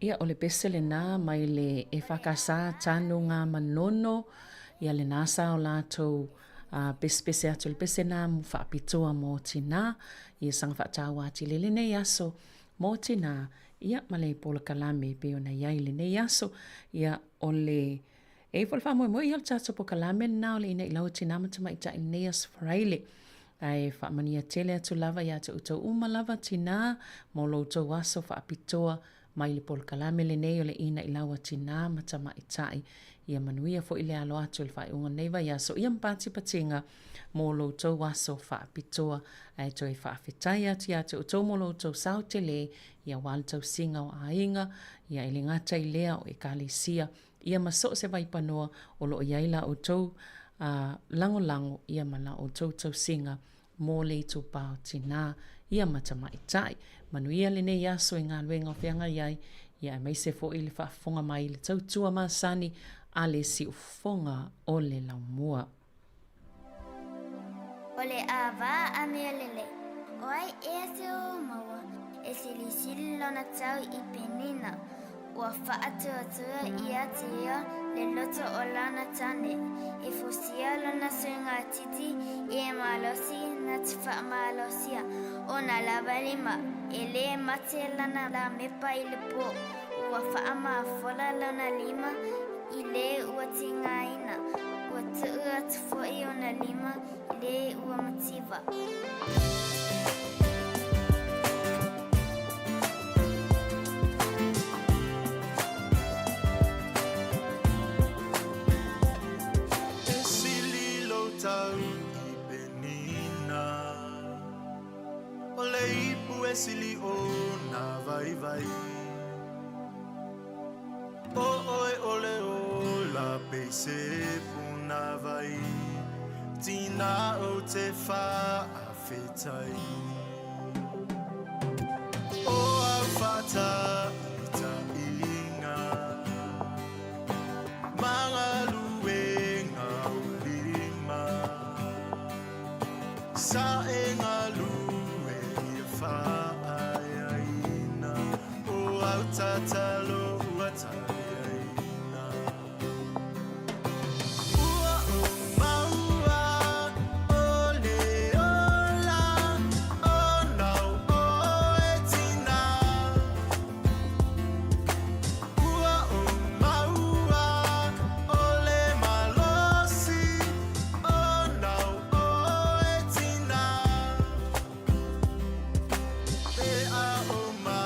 Ia o le pese le nā mai le e whakasā tānu ngā manono, ia le nāsa o lātou pese atu le pese nā mu whaapitoa mō tina, ia sanga whaatawa ati le nei aso mō tina, ia ma le pola kalame pe ona iai le nei aso, ia o le e whale wha mo ia le tātou po kalame nā o le ina ilau tina matama i ta i nei aso whareile. Ai whaamania tele atu lava ia te utau uma lava tina, mō loutou aso whaapitoa mai le pol kalame le nei o le ina i lawa tina matama i tai. Ia manuia fo i le alo atu le whai unga neiva ia so ia mpati patinga mō loutou waso whaapitoa ai toi whaafetai ati atu o tau mō loutou sao te le ia waltau singa o ainga ia ili ngata i lea o e kalisia ia maso se vai panoa o lo iaila o tau lango lango ia mana o tau singa mō le tu pao tina ia matama i tai. Manuia le nei aso i ngā luenga o whianga iai, ia mai se fo i le whaafonga mai le tautua masani a le si ufonga o le laumua.
O le awa a mea lele, o ai e se o maua, e sili sili lona tau i penina, ua whaatua tua i atia le loto o lana tane, e fusia lona sunga titi i e malosi na te wha malosia, o na lava lima, e le mate lana la mepa i le po, ua wha ma fola lona lima, i le ua tinga ina, ua tua tufo i ona lima, i le ua mativa.
Sili o na vai vai o oi ole o la pese puna vai tina o te fa afetai o afata ita inga manga luenga ulima sa enga lue fa tatalo wataliaina ua o maua ole ola o nau o etina ua o maua ole malosi o nau o etina pe a o ma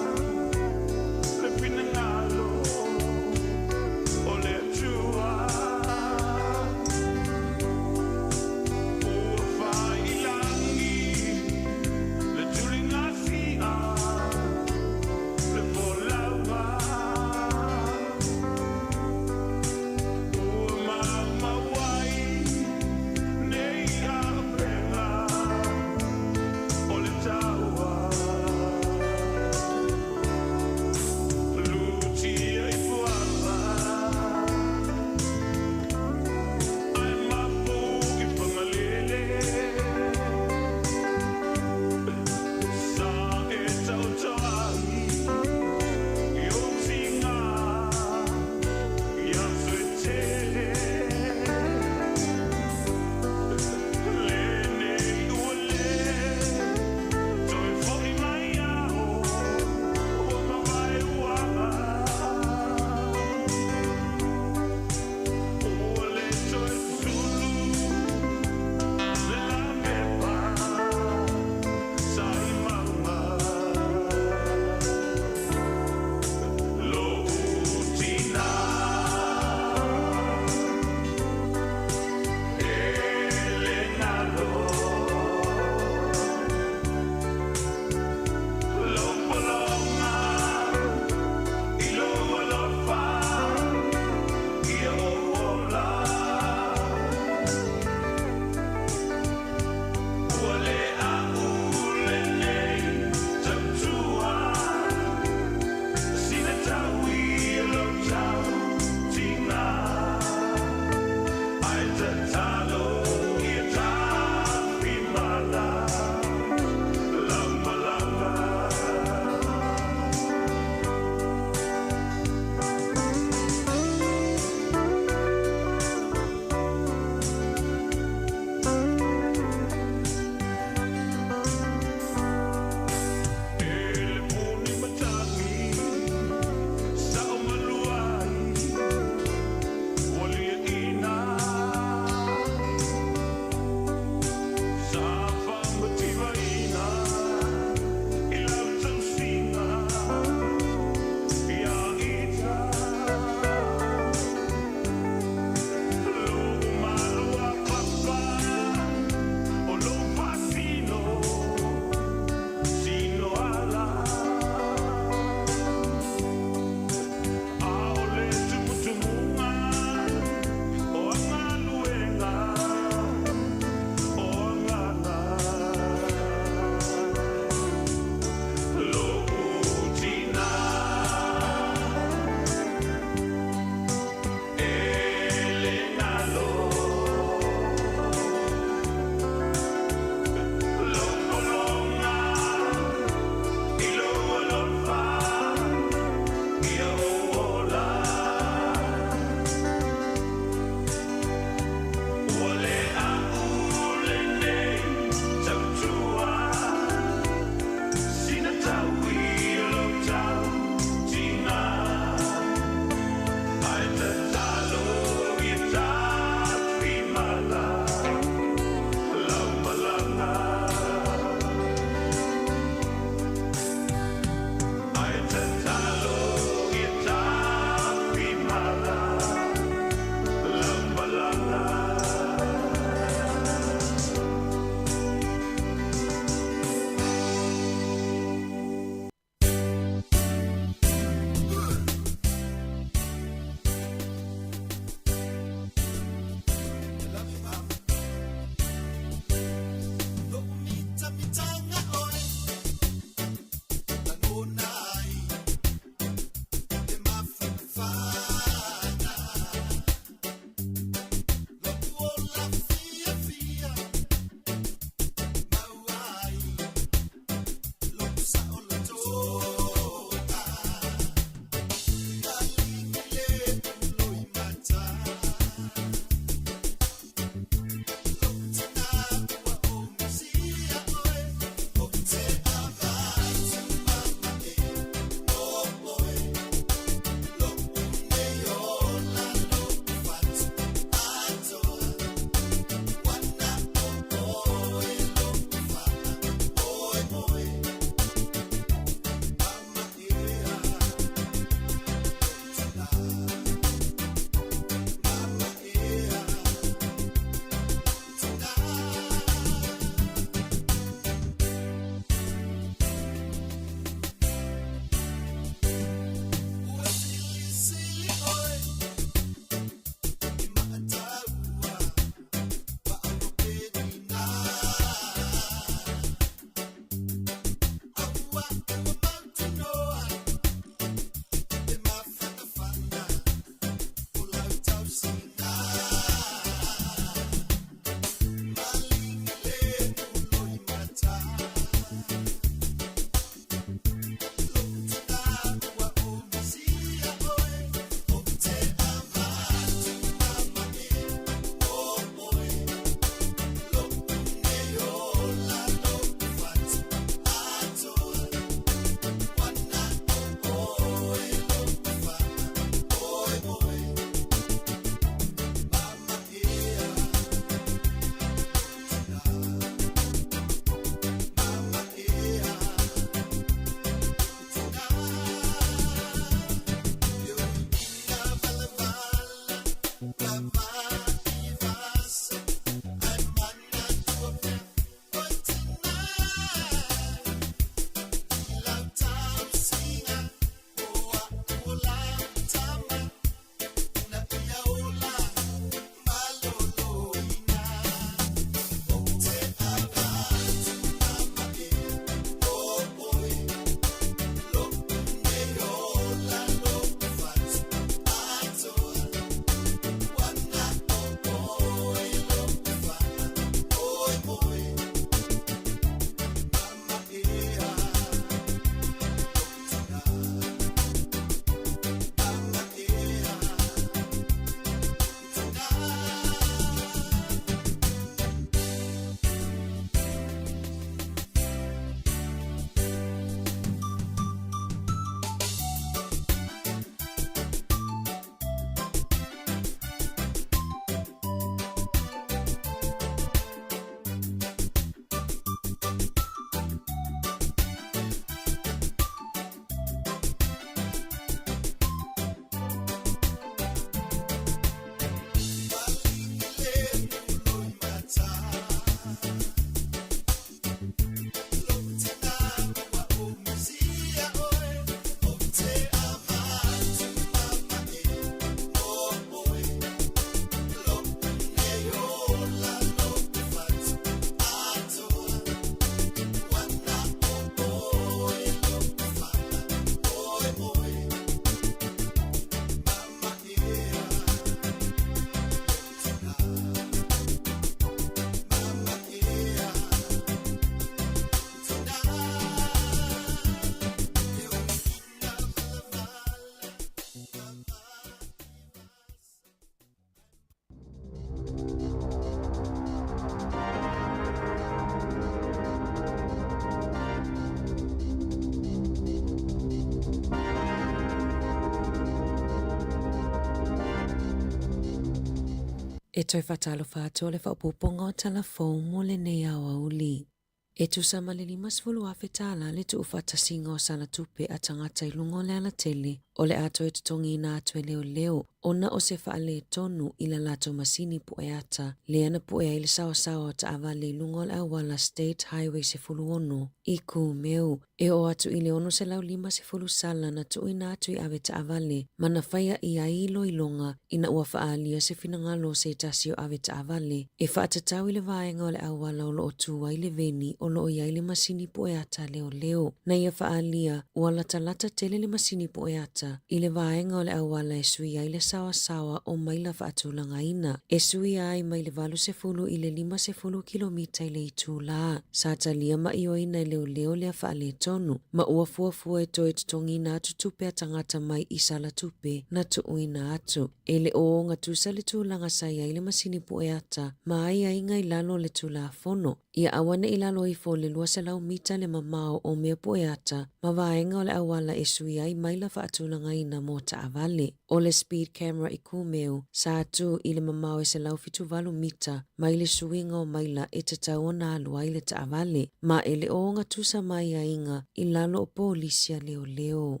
E toi whatalo whātua le whapuponga o telefon mo le nei awa uli. E tu sama le 5 awhetala le tu whatasinga o sala tupe a tangata I lungo le ala tele o le ato e tutongi na ato e leo ona o se whaale tonu I la lato masini pu e ata le ana pu e ile sawa sawa ta awa le lungo le awala State Highway se fulu ono I ku meu e o atu ile ono se lau 5 sala na tu ina atu I awe ta avale mana whaia I a ilo ilonga ina ua whaalia se finangalo se tasio awe ta avale e whaatatau ile vaenga o le awala o lo o tua ile veni o lo o ia ile masini po e ata leo na ia whaalia ua lata tele le masini po e ata ile vaenga o le awala e sui ai le sawa o maila whaatulanga ina e sui ai mai le 80 ile 50 kilomita ile itu la sa talia ma io ina leo le whaale tonu ma ua fuafua e toi tutongi na atu tupe a tangata mai I sala tupe na tu uina atu ele o nga tusa le tūlanga sai ai le masini po e ata ma ai ai ngai lalo le tūla fono ia awana I lalo I fo le lua se lau mita le mamao o mea po e ata ma vaenga o le awala e sui ai maila whaatulanga ina mo ta avale o le speed camera I kumeu sa atu I le mamao e se lau 7 mita mai le suinga o maila e te tau na alua I le ta avale ma ele o nga tusa mai a inga I lalo o polisia leo.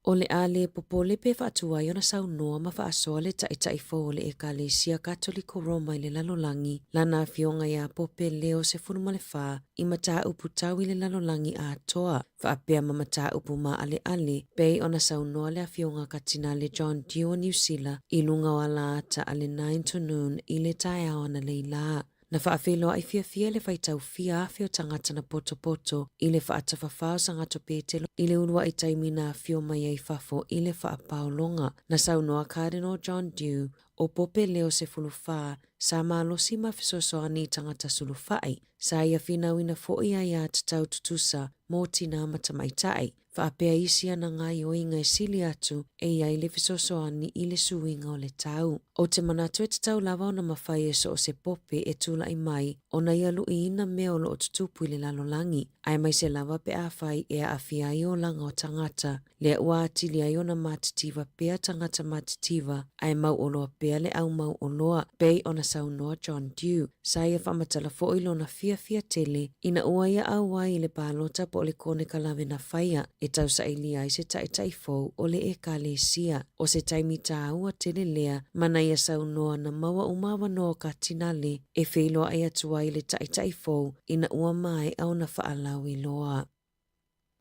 O le ale popole pe whaatua I ona saunoa ma whaasoa le tai fo le Ekalesia Katoliko Roma I le lalolangi lana fionga ia pope leo se funumale wha I mata upu tau I le lalolangi a toa whaapea ma mata upu ma ale pei ona saunoa le fionga katina le John Dew New Zealand I lunga o ala ata ale 9 to noon I le tai aona leila. Na whaafelo ai fia le whaitau fia afeo tangata na poto I le whaatawhawhao sangato petelo I le urua I taimina afeo mai ai fafo I le whaapaolonga. Na saunoa Cardinal John Dew o pope leo se fulufaa sa malosi mawhisosoani tangata sulufai sa ia finauina fo'i ai a tatau tutusa mo tina matamaitai. Whaapea isia na ngai o inga e sili atu e iai le fisosoani I le suinga o le tau. O te manatu e te tau lava o na mawhai e so o se pope e tula I mai o na ia lui ina meolo o tutupu I le lalolangi. Ai mai se lava pe a whai e a awhia I o langa o tangata. Lea ua atili ai o na matitiva pea tangata matitiva ai mau oloa pea le au mau oloa pei o na saunoa John Dew. Sa ia whamatala fo ilo na fia tele ina ua ia au wai I le palota po le kone kalame na whaia e tau sa ili ai se tai fo o le Ekalesia o se taimita aua tele lea mana ia saunoa na maua umawa no ka tinale e wheloa ai atua I le tai fo ina ua mai au na whaalau I loa.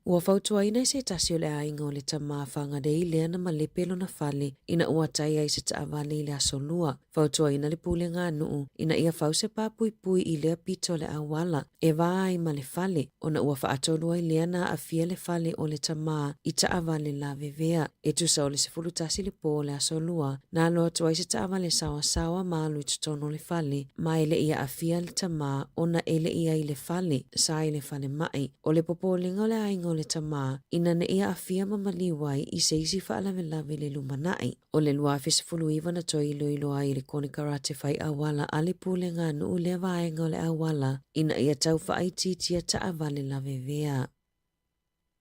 Ua fautua ina se tasio le ainga o le tamawhanga de ilea na malepelo na fale ina ua tai ai se taavale I le asolua. Fautua ina le pule ngā nuu ina ia fause pui I lea pito le awala e waa ai ma le fale ona ua faatolua I lea na afia le fale o le tamaa I taavale la vevea. E tusa o le sefulu tasi le po le asolua na alo atua I se taavale sawa maalu I tutono le fale ma ele ia afia le tamaa ona ele ia I le fale sa I le fale mai. O le popolinga o le ainga le tama ina ne ia afia mamaliwai I se isi whaalawelawe le lumanai. O le lua fesifulu iwa na toi ilo ai le kone karate whai awala ale pule ngā nuu le vaenga o le awala ina ia tau whaititia taavale la vevea.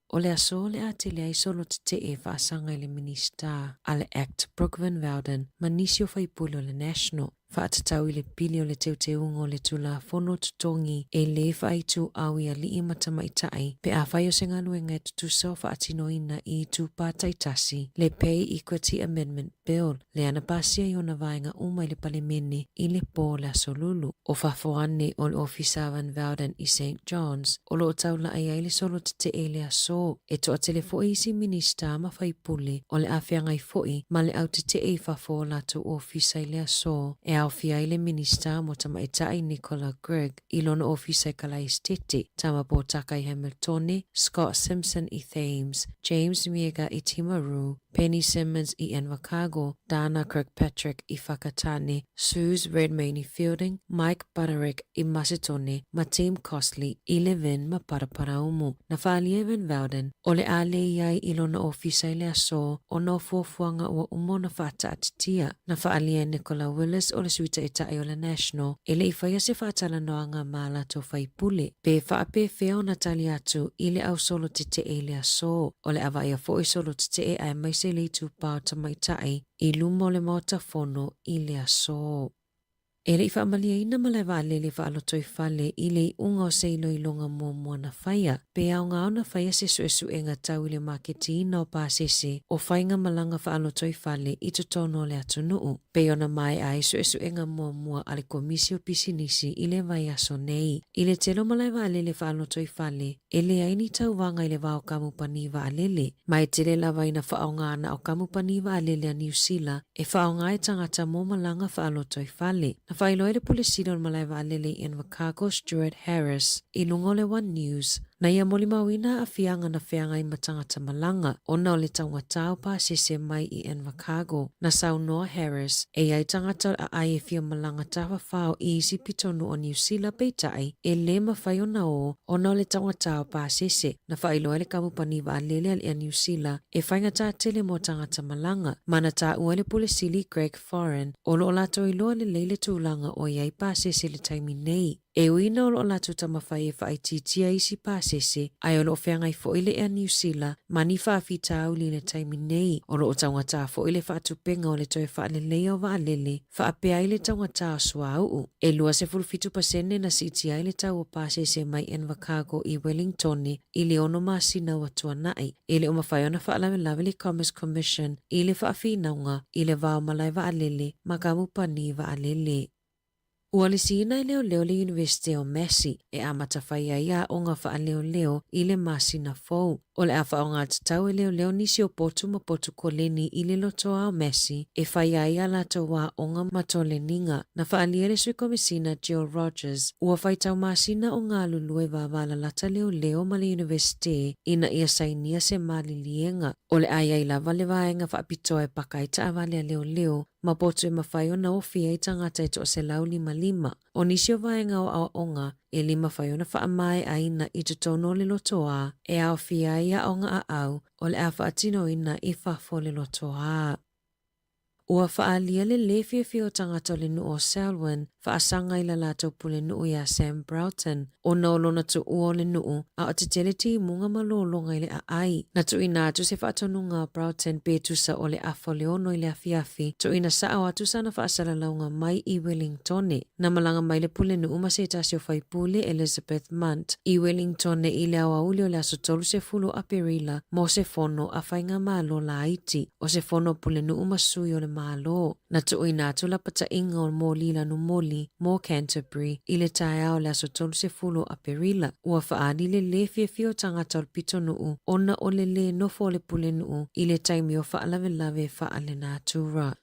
O le aso le atele ai solo te e whaasanga I le minista ale Act Brooke Van Velden manisio whaipule o le National. Whaatatau I le pili o le teuteunga o le tula fono tutongi e le whaitu au ia li matamaitai pe a whai o se ngaluenga e tutusa o whaatino ina I tupa taitasi le Pay Equity Amendment Bill le anapasia I ona vaenga uma I le palemene I le po la solulu o whafoane o le ofisa Van Velden I St. John's o lo taula ai ai le solo te e le aso e toa tele fo'i si minista ma whaipule o le awhiangai fo'i ma le au te e whafo la tu ofisa I le aso e au fia I le minista mo tamaitai Nicola Gregg I lona ofisa I Kalaistete tama po Takai Hamiltone, Scott Simpson I Thames, James Miega I Timaru, Penny Simmons I Enwakago, Dana Kirkpatrick I Whakatane, Suze Redmayne I Fielding, Mike Butterick I Macedone, Matim Costley I Levin ma Paraparaumu, na whaalia Van Velden, o le ale iai I lona ofisa I le aso o na fuafuanga ua umo na whaata atitia, na whaalia Nicola Willis o le suita e tae o le National, e le I whaia se whaatala noanga mala to whaipule, pe whaape feo na tali atu I le au solo te e le aso, o le awa ia fo I solo te e ai mai se se le tupau tamaitai I lumo le mautafono I le aso. E rei whaamaliaina ma le waalele whaalotoi whale I le unga o seilo I longa mua na whaia. Pe au ngā ona whaia se suesu e ngā tau I le maketi ina o pāsese o whainga malanga whaalotoi whale I tutono le atunuu. Pe ona mai ai suesu e ngā mua ale komisi o pisinisi I le vai aso nei. I le telo ma le waalele whaalotoi whale e le aini tau wanga I le wao kamupani waalele. Mai tele lawa ina whaongana o kamupani waalele a New Zealand e whaonga e tangata mo malanga whaalotoi whale. Whailoi le pulisino o malai waalele in Wakago Stuart Harris I lungo le One News na ia moli mawina a fianga na whianga I matangata malanga o na o le taunga tau pāsese mai I Wakago na Sāmoa Harris e ai tangata a ai e fia malanga tawa whao I isi pitonu o New Zealand peitai e le mawhai o na o na o le taunga tau pāsese na whailoi le kamupani waalele al New Zealand e whainga tā tele mo tangata malanga mana tā ua le pulisili Greg Foran o lo lato I loa le leile tūlanga o iai pāsese le taimi nei. E uina o lo latu tamawhai e whaititia isi pāsese, ai o lo whiangai foile e New Zealand, mani whaafita au li le taimi nei, o lo o taungata foile whaatupenga o le toi whaalelei o waalele, whaapea I le taungata o sua au. E lua se fulfitu pasene na siti ai le tau o pāsese mai en Wakago I Wellington, I le ono masina wa tuanai, I le o mawhaiona whaalawe le Commerce Commission, I le whaafinanga, I le vao malai waalele, makamupani waalele. Ua le sina I leo le University o Massey e amata whaia ia o ngā wha leo I le masina fou. O le awha o ngā tatau e leo nisi o potu ma potu koleni I le lotoa o Massey e whaia ia lato wā o ngā matoleninga na whaalia le sui komisina Jill Rogers. Ua whaitau masina o ngā lulue wāwala lata leo ma le University ina ia sainia se malilienga. O le ai lava le vaenga whaapitoa e pakaita a wale leo ma potu e mawhai o na ofia I tangata e to se lau 5. O nisi o vaenga o aonga e 5 whaiona whaamai aina I tutono le lotoa e au fia ia aonga a au o le a whaatino ina I whafo le lotoa. Ua whaalia le fia o tangata le nu o Selwyn whaasanga I la lato pule nuu ia Sam Broughton o na olona tu ua le nuu a o te teleti munga malolonga I le a ai. Na tu ina atu se whaatonunga Broughton betusa o le afo leono I le afiafi tu ina saa o atu sana whaasala launga mai I Wellington. Na malanga mai le pule nuu ma se tasi o whaipule Elizabeth Munt I Wellington I le awa uli o le asotolu se fulu a Perila mo se fono a whainga malo la Haiti o se fono pule nuu masui o le malo. Na tu ina atu la pata inga o mo lila nu moli mo Canterbury I le tae o le asotolu se fulu a Perila. Ua whaani le fia o tangata o pito nuu ona o le nofo o le pule nuu I le taimi o whaalave whaale nā tura.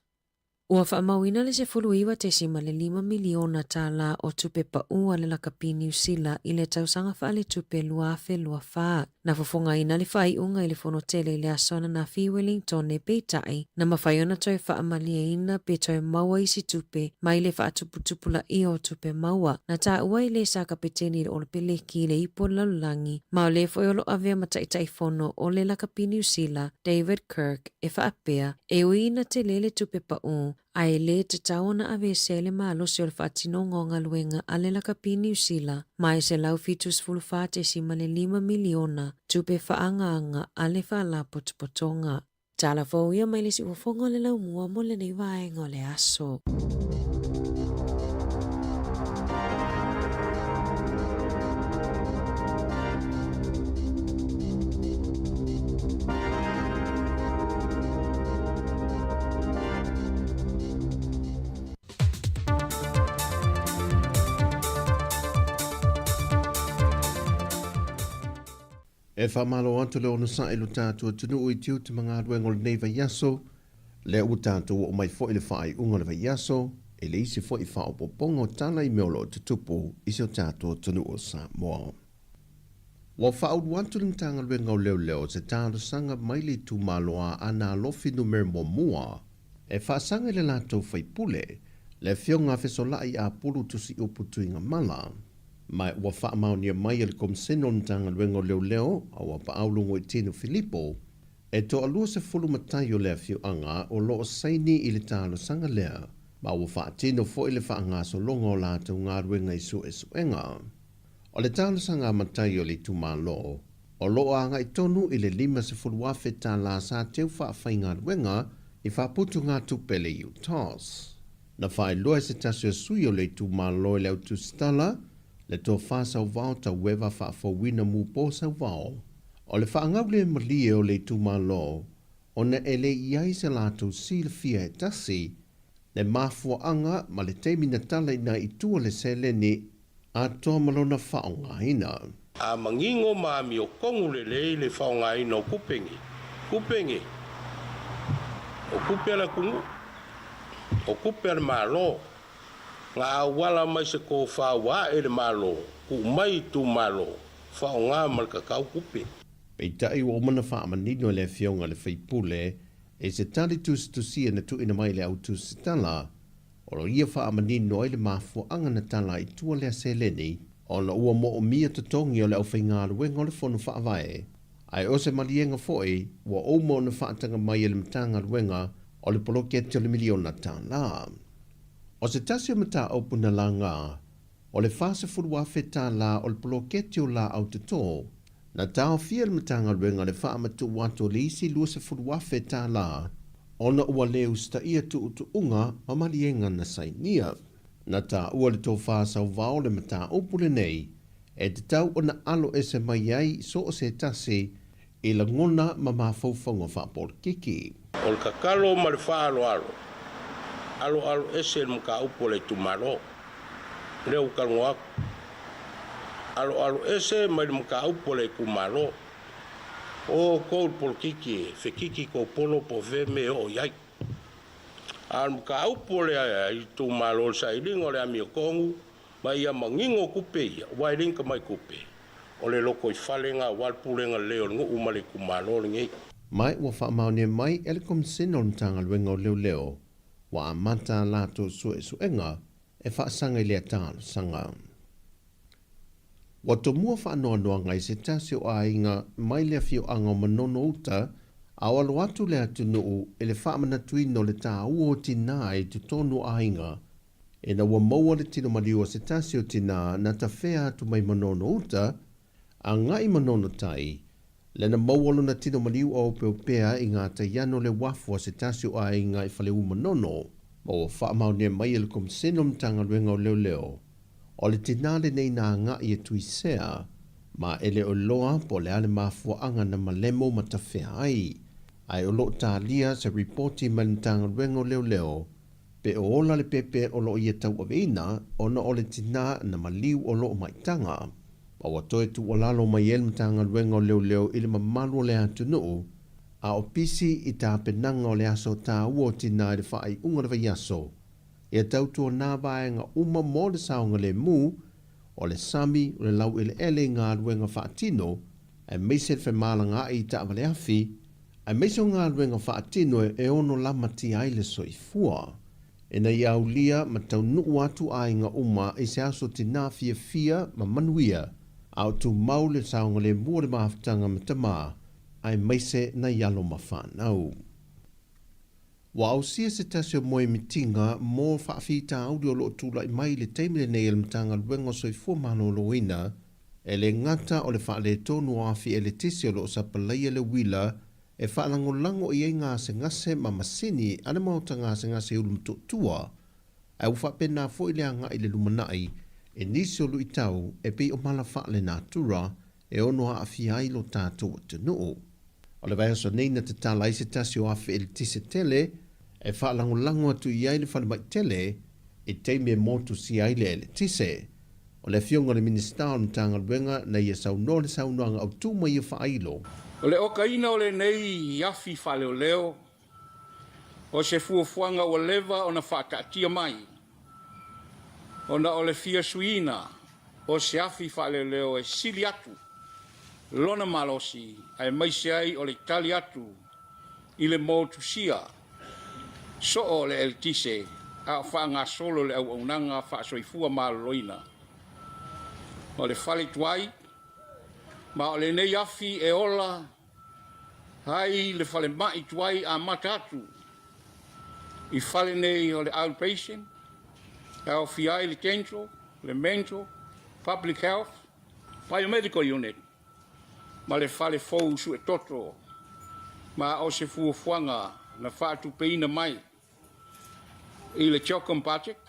Ua whaamawina le se fulu iwa te sima le 5 miliona tala o tupe pa ua le lakapi New Zealand I le tausanga whaale tupe luafe luafa. Na fofonga ina le whai unga I le fono tele le asona na fi Wellington e peitai na mawhaiona toi whaamalia ina pe toi maua isi tupe mai le whaatuputupula I o tupe maua. Na ta ua I le saka peteni o le peleki le ipo lalulangi ma o le foiolo avea mataitai fono o le lakapi New Zealand David Kirk e whaapea e uina te lele tupe pa ai le te taona ave se le malo se o le whaatinongo ngā luenga a le lakapi New Zealand mai se lau fitus fulufate si ma le 5 miliona tupe whaanganga a le whaala potopotonga. Tala fauia mai le si ufonga le lau mua mo le nei vaenga le aso.
E whamalo atu le ono sa ilo tātua tunu I tiu te mga aduengo le nei vaiaso, le u tātua o mai fo I le whaai unga le vaiaso, e le isi fo I wha o popongo tana I meolo te tupu isi o tātua tunu o Sāmoa. Wa whaau atu le tanga luenga o leo se tālo sanga mai le tu maloa ana lofi numero mua, e whaasanga le lato whaipule, le fionga fesolai a pulu tusi uputuinga mala, mai ua whaamaunia mai ele komseno ntanga luengo leo a ua paaulungo I tino Filipo e to alua se fulu matai o lea fiu anga o loo saini I le talo sanga lea ma ua whaatino fo ile whaanga so longa o lātou ngā ruenga I su e suenga. O le talo sanga matai o le tumalo O loa anga I tonu I le 54 tala sa teu whaafai wenga I whaputu ngā tupele I UTOS. Na whae loa se tasio sui o le tu malo le autu stala, le tō whāsau vau ta wewa whaafawina mu pōsau vau. O le whaangau le malie o le tu malo, o na ele iai se lātou sila fia e tasi, le mafua anga ma le teimina tala ina I tua le seleni a toa malona whaonga ina.
A mangingo maami o kongu le whaonga ina o kupengi. Kupengi. O kupena kungu. O kupena malo. Ngā awala mai se ko whawa e le malo. Ku mai tu malo. Whaonga malka kau kupe.
Pei tai o mana whaamanino le whionga le whaipule, e se tali tusia na tu ina mai le au tusitala, o lo ia whaamanino e le mafua anga na tala I tua lea seleni, o na ua mo o mia tatongi o le au whaingāru wenga o le whonu whaavae. Ai o se malienga foi, ua o mo na whaatanga mai e le mtanga ruenga o le poloketi o le miliona tāna. O se tasio mata opuna la ngā, o le whasa furua whetā la o le poloketi o la au tato, na tau fia le matanga ruenga le whaamatu wato le isi lua se furua whetā la, o na ua leu sta ia tu unga ma malienga na sainia. Na ta ua le tō whāsau vau le mata opule nei, e te tau o na alo e se mai ai so o se tasi I la ngona ma mawhauwhanga whapor kiki.
O le kakalo ma le whaalo alo. Alo ese le mga upo le tumaro. Leo kalungo aku. Alo ese ma le mga upo le kumaro. O kou por kiki, fe kiki ko polo po ve me o yai. Al mga upo le I tumaro sa ilingo le ami o kongu, ma ia mangingo kupe ia, wailinga mai kupe. O le loko I whalenga walpulenga leo ngu umale kumaro ngei.
Mai ua whaamaone mai ele komsino ntanga luenga o leo, wa amata lato suenga e whaasanga I lea tālo sanga. Wa tomua whaanoa ngai se tasi o ainga mai lea fio anga o manono uta, awalo atu lea tunuu e le whaamana tuino le tā ua o tina e tu tonu ainga, e na ua maua le tino maliua se tasi o tina na ta whea atu mai manono uta, a ngai manono tai, le na maualo na tino maliu o peopea I ngā taiano le wafua se tasi o ainga I whale manono, ma ua whaamaone mai ele komsino mtanga luenga o leo. O le tinale nei nā ngā I e tui sea, ma ele o loa po le ale mafua anga na malemo matawhea ai. Ai o lo tālia se reporti manitanga luenga o leo, pe o ola le pepe o lo ia tau aveina, o na o le tina na maliu o lo maitanga. Pa watoe tu o lalo mai el matanga luenga o leo I le mamalu o le atunuu, a o pisi I tā penanga o le aso tā ua o tina I le whaai unga le vaiaso. E tautua nā vaenga uma mo le saonga le mu, o le sami o le lau ele ngā luenga whaatino, e meise le whemalanga I ta avale afi, e meise o ngā luenga whaatino e ono lamati ai le soifua. E na iau lia ma tau nuu atu ainga uma I se aso tina fia ma manuia, au tu mau le saonga le mua le maafutanga matama, ai meise na yalo ma whanau. Wa au sia se tasio moe mitinga mō whaafita audio lo tūla I mai le teimile nei ele mtanga luengo soifua mano loina, e le ngata o le whaale tonu afi e le tisi o lo sapalai le wila, e whaalango I ngā se ngase ma masini ane mauta ngā se ngase ulum tua, e ufa pena fo I le anga I le lumanai, e nisi o lui tau e pei o mala whaale nā tura, e ono a afi ai lo tātou atunuu. O le vai so nei na te tala I se tasio afi e le tise tele, e whaalango atu I ai le whalemai tele, e teime motu si ai le tise. O le fionga le minista o mtanga luenga na ia saunoa le saunoanga au tūma ia whaailo.
O le oka ina o le nei iafi whale o leo, o se fuafuanga o lewa o na whakatia mai. O na o le fia suina, o se afi whale o leo e sili atu. Lona malosi, ai maise ai o le tali atu, I le motu sia. So o le el tise, a whaanga solo le au aunanga whaasoifua maloloina. O le whale tuai, ma o le nei afi e ola, hai le whale mai tuai a matatu. I whale nei o le outpatient, au fiai le dental, le mental, public health, biomedical unit. ma le fale fou su e toto, ma o se fuafuanga na whaatupeina mai i le Chocom Project,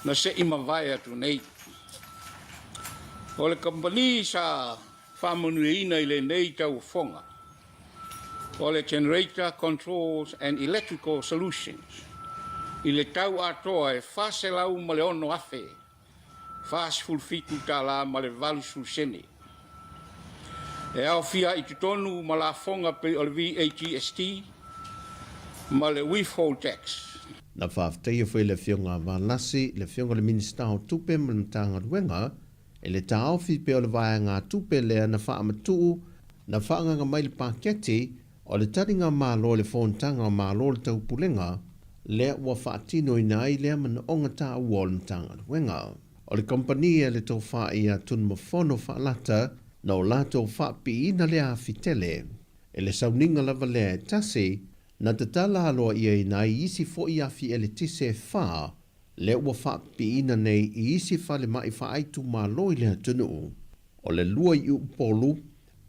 na se ima vai atu nei. O le company sa whamanuina i le nei tau whonga, o le Generator Controls and Electrical Solutions, i le tau atoa e whase lau ma le ono afe, whas fulfitu tā la ma le valu susene. E au fia i tutonu ma la whonga pe o le VATST, ma le withhold tax.
Na whaaftei fwoi le fionga wālasi, le fionga le minista o tupe ma le mtanga ruenga, e le tāofi pe o le vaya ngā tupe lea na whaamatuu, na whaanganga mai le paketi, o le taringa mālo le whontanga o mālo le taupulenga, lea ua whaatino i nai lea mana onga tā ua o le mtanga ruenga. O le kompania le tau wha ia tun mafono whaalata, na o lato whaapi ina lea awhitele, e le sauninga lava lea e tasi, na te tala aloa ia i nai isi fo i awhi e le tise wha, le ua whaapi ina nei i isi whale mai whaaitu mā loi lea tunu. O le lua i upolu,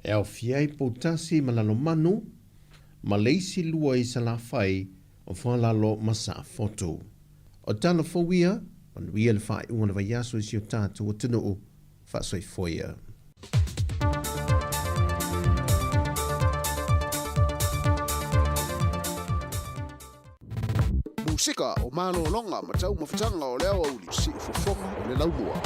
e au fiai poutasi malalo manu, ma le isi lua i salawhai o whalalo masa foto. O tala fawia, manuia le whaai unga na vaiaso isi o tātou o tunu, whaasoi foia.
Musika o malo longa ma tau mawhitanga o leo au li si ufofonga o le laumua.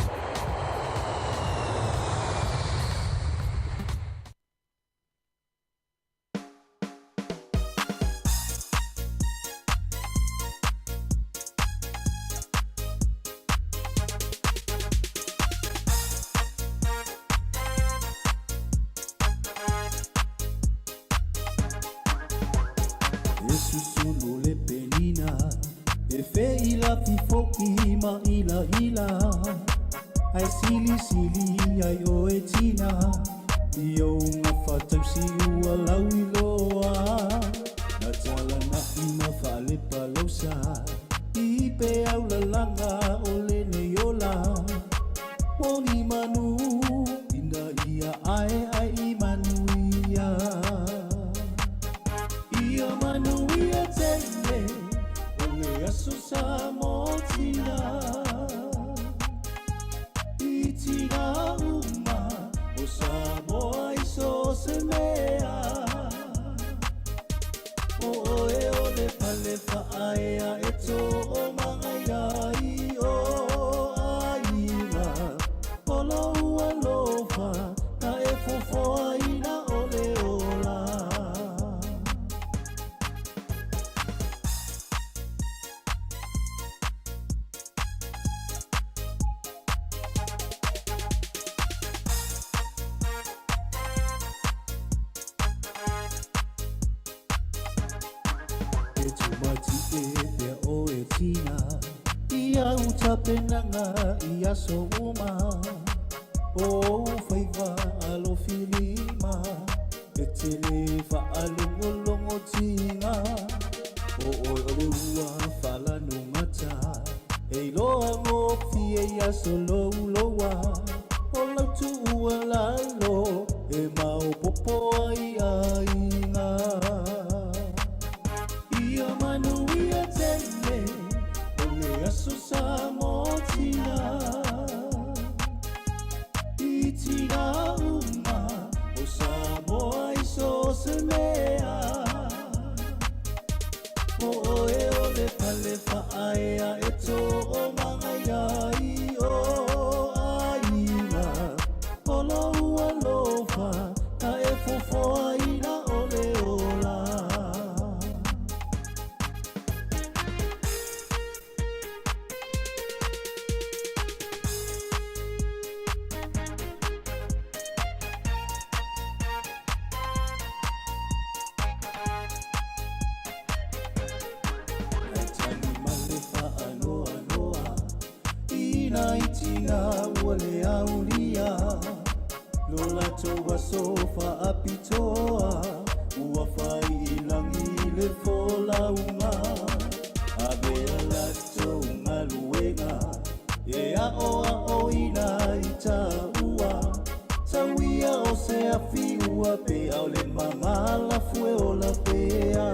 ala fue o la pea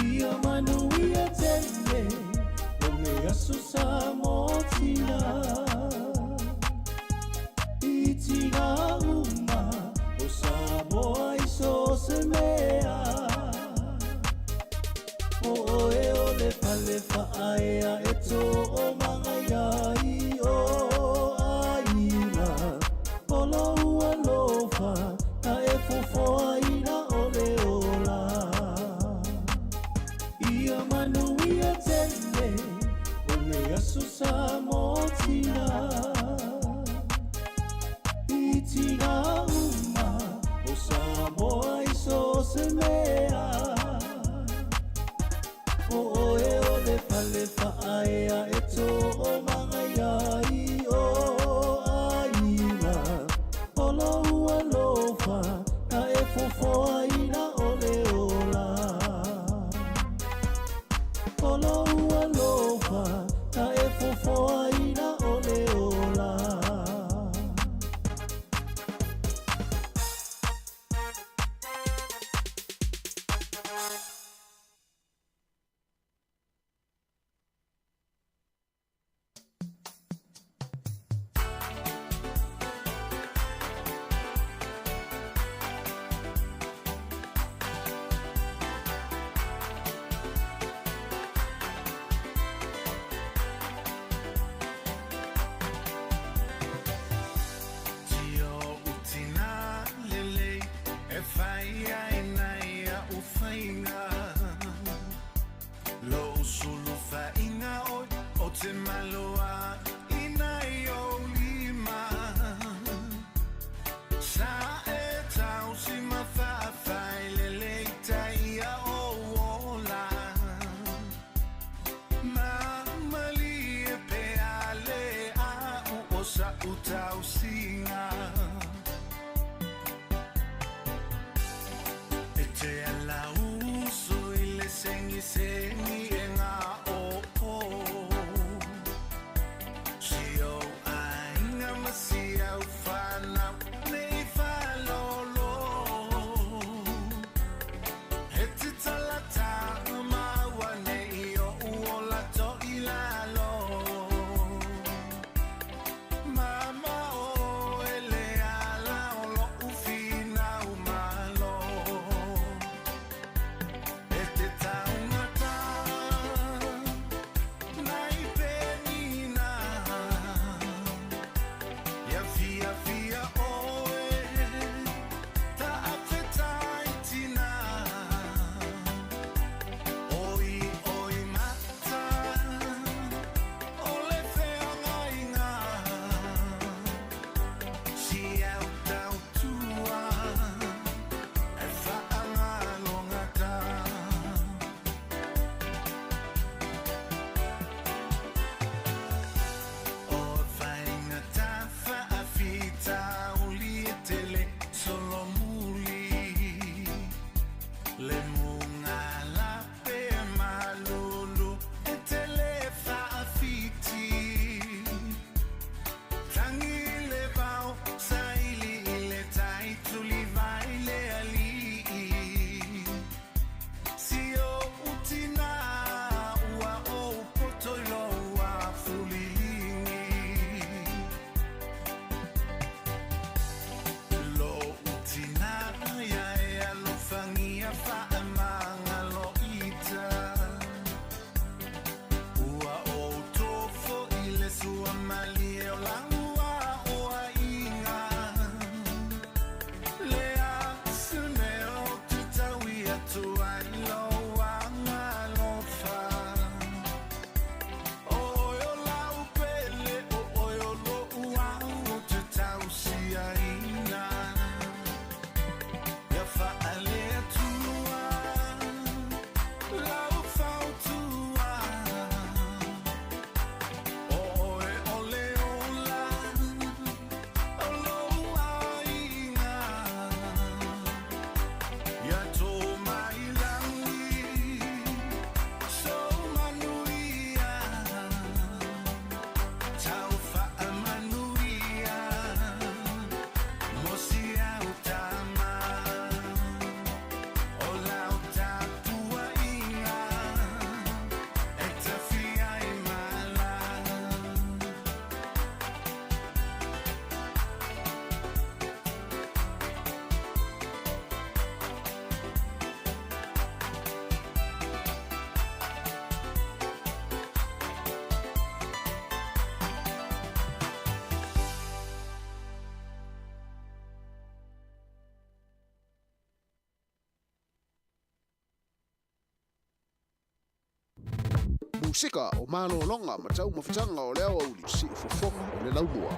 ia manuia tele o me aso Sāmoa tina I tina uma o Sāmoa I so se mea o e o le pale whaaea e tō o mga iai o aina o la ua lofa na e fofoa ina o le ola ia manuia tele o le aso Sāmoa tina I tina uma o Sāmoa I so se mea o e o le pale whaaea e tō o mga iai o aina o la ua lofa na e fofoa ina o le ola o la ua lofa na e fofoa ina o le ola
tusika o malolonga ma tau mawhitanga o leo au li si ufofonga o le laumua.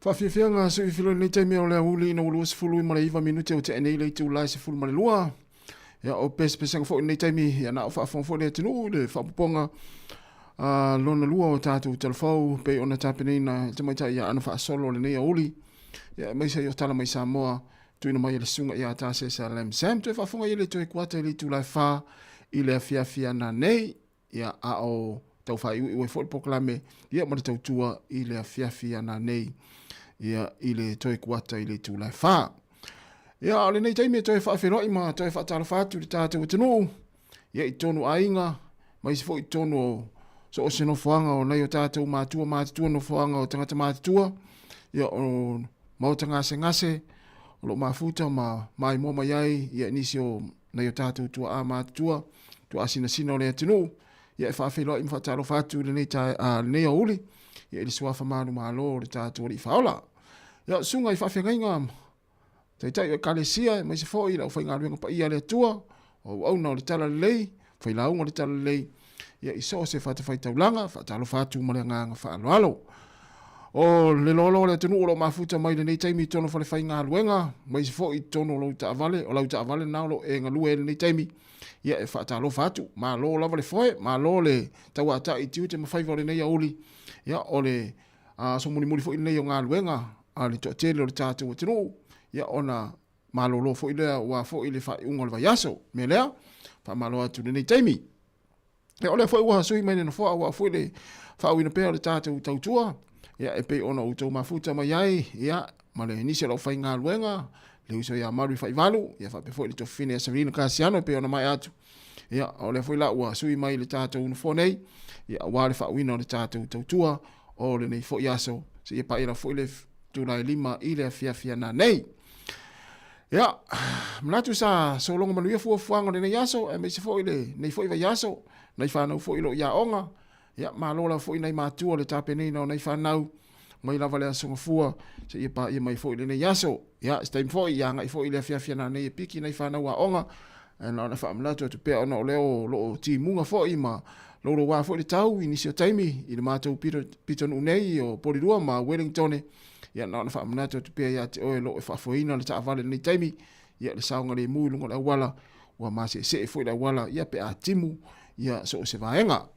Whawhiawhianga sui whilo nei taimi o lea huli ina ulua sifulu I mara iwa minute o te enei lei tu lai sifulu mara lua. Ia o pesi pesanga fo nei taimi ia na o whaafong lea tinu le whaapuponga lona lua o tātou telefau pe ona tāpenei na te maita ia ana whaasolo le nei a uli. Ia maisa I o tala mai Sāmoa tuina mai le sunga ia tāse sa lem Sam tu whaafonga ia le tu e kuata I le tu lai wha I le awhiawhia na nei ia a o tau wha iwi ue fo poklame ia mara tau tua I le awhiawhia na nei. Ia I le toi kuata I le tūlai whā. Ia o le nei taimi toi whaawheroi ma toi whaatara whātu le tātou tinu. Ia I tonu ainga, mai si fo I tonu o so o seno whaanga o nei o tātou mātua no whaanga o tangata mātua. Ia o mauta ngase, o lo mafuta ma mai mua mai ai, ia nisi o nei o tātou tua a mātua, tua asina sino le tinu. Ia whaawheroi ma whaatara whātu le nei o uli. Ia I suafa manu malo le tātou li whaola. Ia sunga I whawhengainga tai o kalesia mai se foi la foi ngaluenga pa ia le tua o au na le tala lei foi la unga le tala lei ia I so se fata fai taulanga fatalo fatu mo le nganga fa alo o le lolo le tunu lo mafuta mai le nei taimi tono fa le fai ngaluenga mai se foi tono lo ta vale o la ta vale na lo e ngalue le nei taimi ia e fatalo fatu ma lo la vale foi ma lo le tawata I tiu te ma fai vole nei auli ia o le so muni foi nei ngaluenga ale to tele le tatu tunu ia ona malolo fo ile wa fo ile fa ungo le yaso me lea fa malo atu nei taimi E ole foi ua sui mai no foa ua foi le whauina pēo le tātou tautua. Ia e pei ona utou mafuta mai ai. Ia ma le nisi lau whai ngā luenga. Le uso ia maru whai valu. Ia whape foi le tofine e Sarina Kasiano e pei ona mai atu. Ia ole foi la ua sui mai le tātou unufonei. Ia wale whauina le tātou tautua. O le nei foi aso. Se ia paira foi le tūrai 5 i le fia na nei. Ia, mnatu sa solonga manuia fuafuanga le nei aso. E me se foi le nei foi vai aso. Nei whanau foi lo ia onga. Ia, malola foi nei mātua le tāpenei no nei whanau. Mai lava le asonga fua. Se ia pa ia mai foi le nei aso. Ia, steam foi ia ngai foi le fia na nei piki nei whanau a onga. E na whaamlatu atu pea ona o leo lo ti munga foi ma lolo wā foi le tau inisi o taimi. I le mātou piton unei o Porirua ma Wellington. Ia, na whaamlatu atu pea ia te oe lo e whaafoina le taavale nei taimi. Ia le saunga le mui lunga le wala. Ua masi se foi le wala. Ia pe a timu. Ia so se vaenga.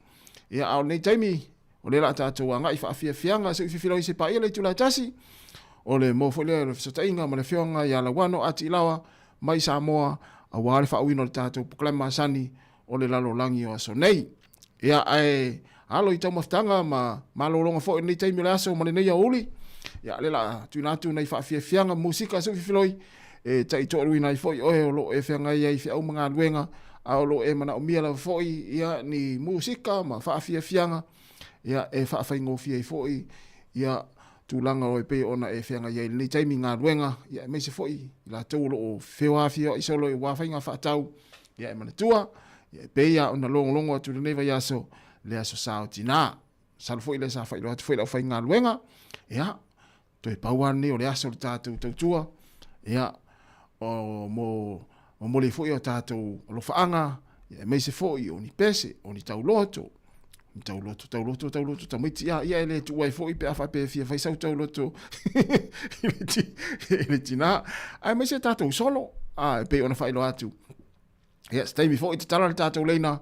Ia au nei taimi o le la tātou a ngai whaafiafianga se uwhiwhirau i se pa ia le tula tasi. O le mo foi le fisotainga ma le whionga ia la wano ati ilawa mai Sāmoa a wale whaawino le tātou puklema sani o le lalo langi o aso nei. Ia ai alo i tau maftanga ma malolonga foi nei taimi le aso ma le nei a uli. Ia le la tuinatu nei whaafiafianga musika se uwhiwhirau e tai toru ina i foi oe o lo e whianga ia i whiau mga luenga. Aolo e mana o mia la foi ia ni musika ma whaafiafianga ia e whaafai foi ia tūlanga o e pe ona e whianga ia ni taimi ngā ruenga ia e meise foi la tōlo o whiawafia i solo i wawhainga whaatau ia e mana tua ia e pe ia ona longo atu le neva iaso le aso sao tina sal foi le sa whai lo atu foi la whai ngā ruenga ia to e pauane o le aso le tātou tautua ia o o mole foi o tātou lo whaanga, e meise foi o ni pese, o ni tauloto, tamaiti, ia ele tu wai foi pe awha pe fia, fai sau tauloto, ele tina, ai meise tātou solo, pe ona whailo atu. Ia, staimi foi te tala le tātou leina,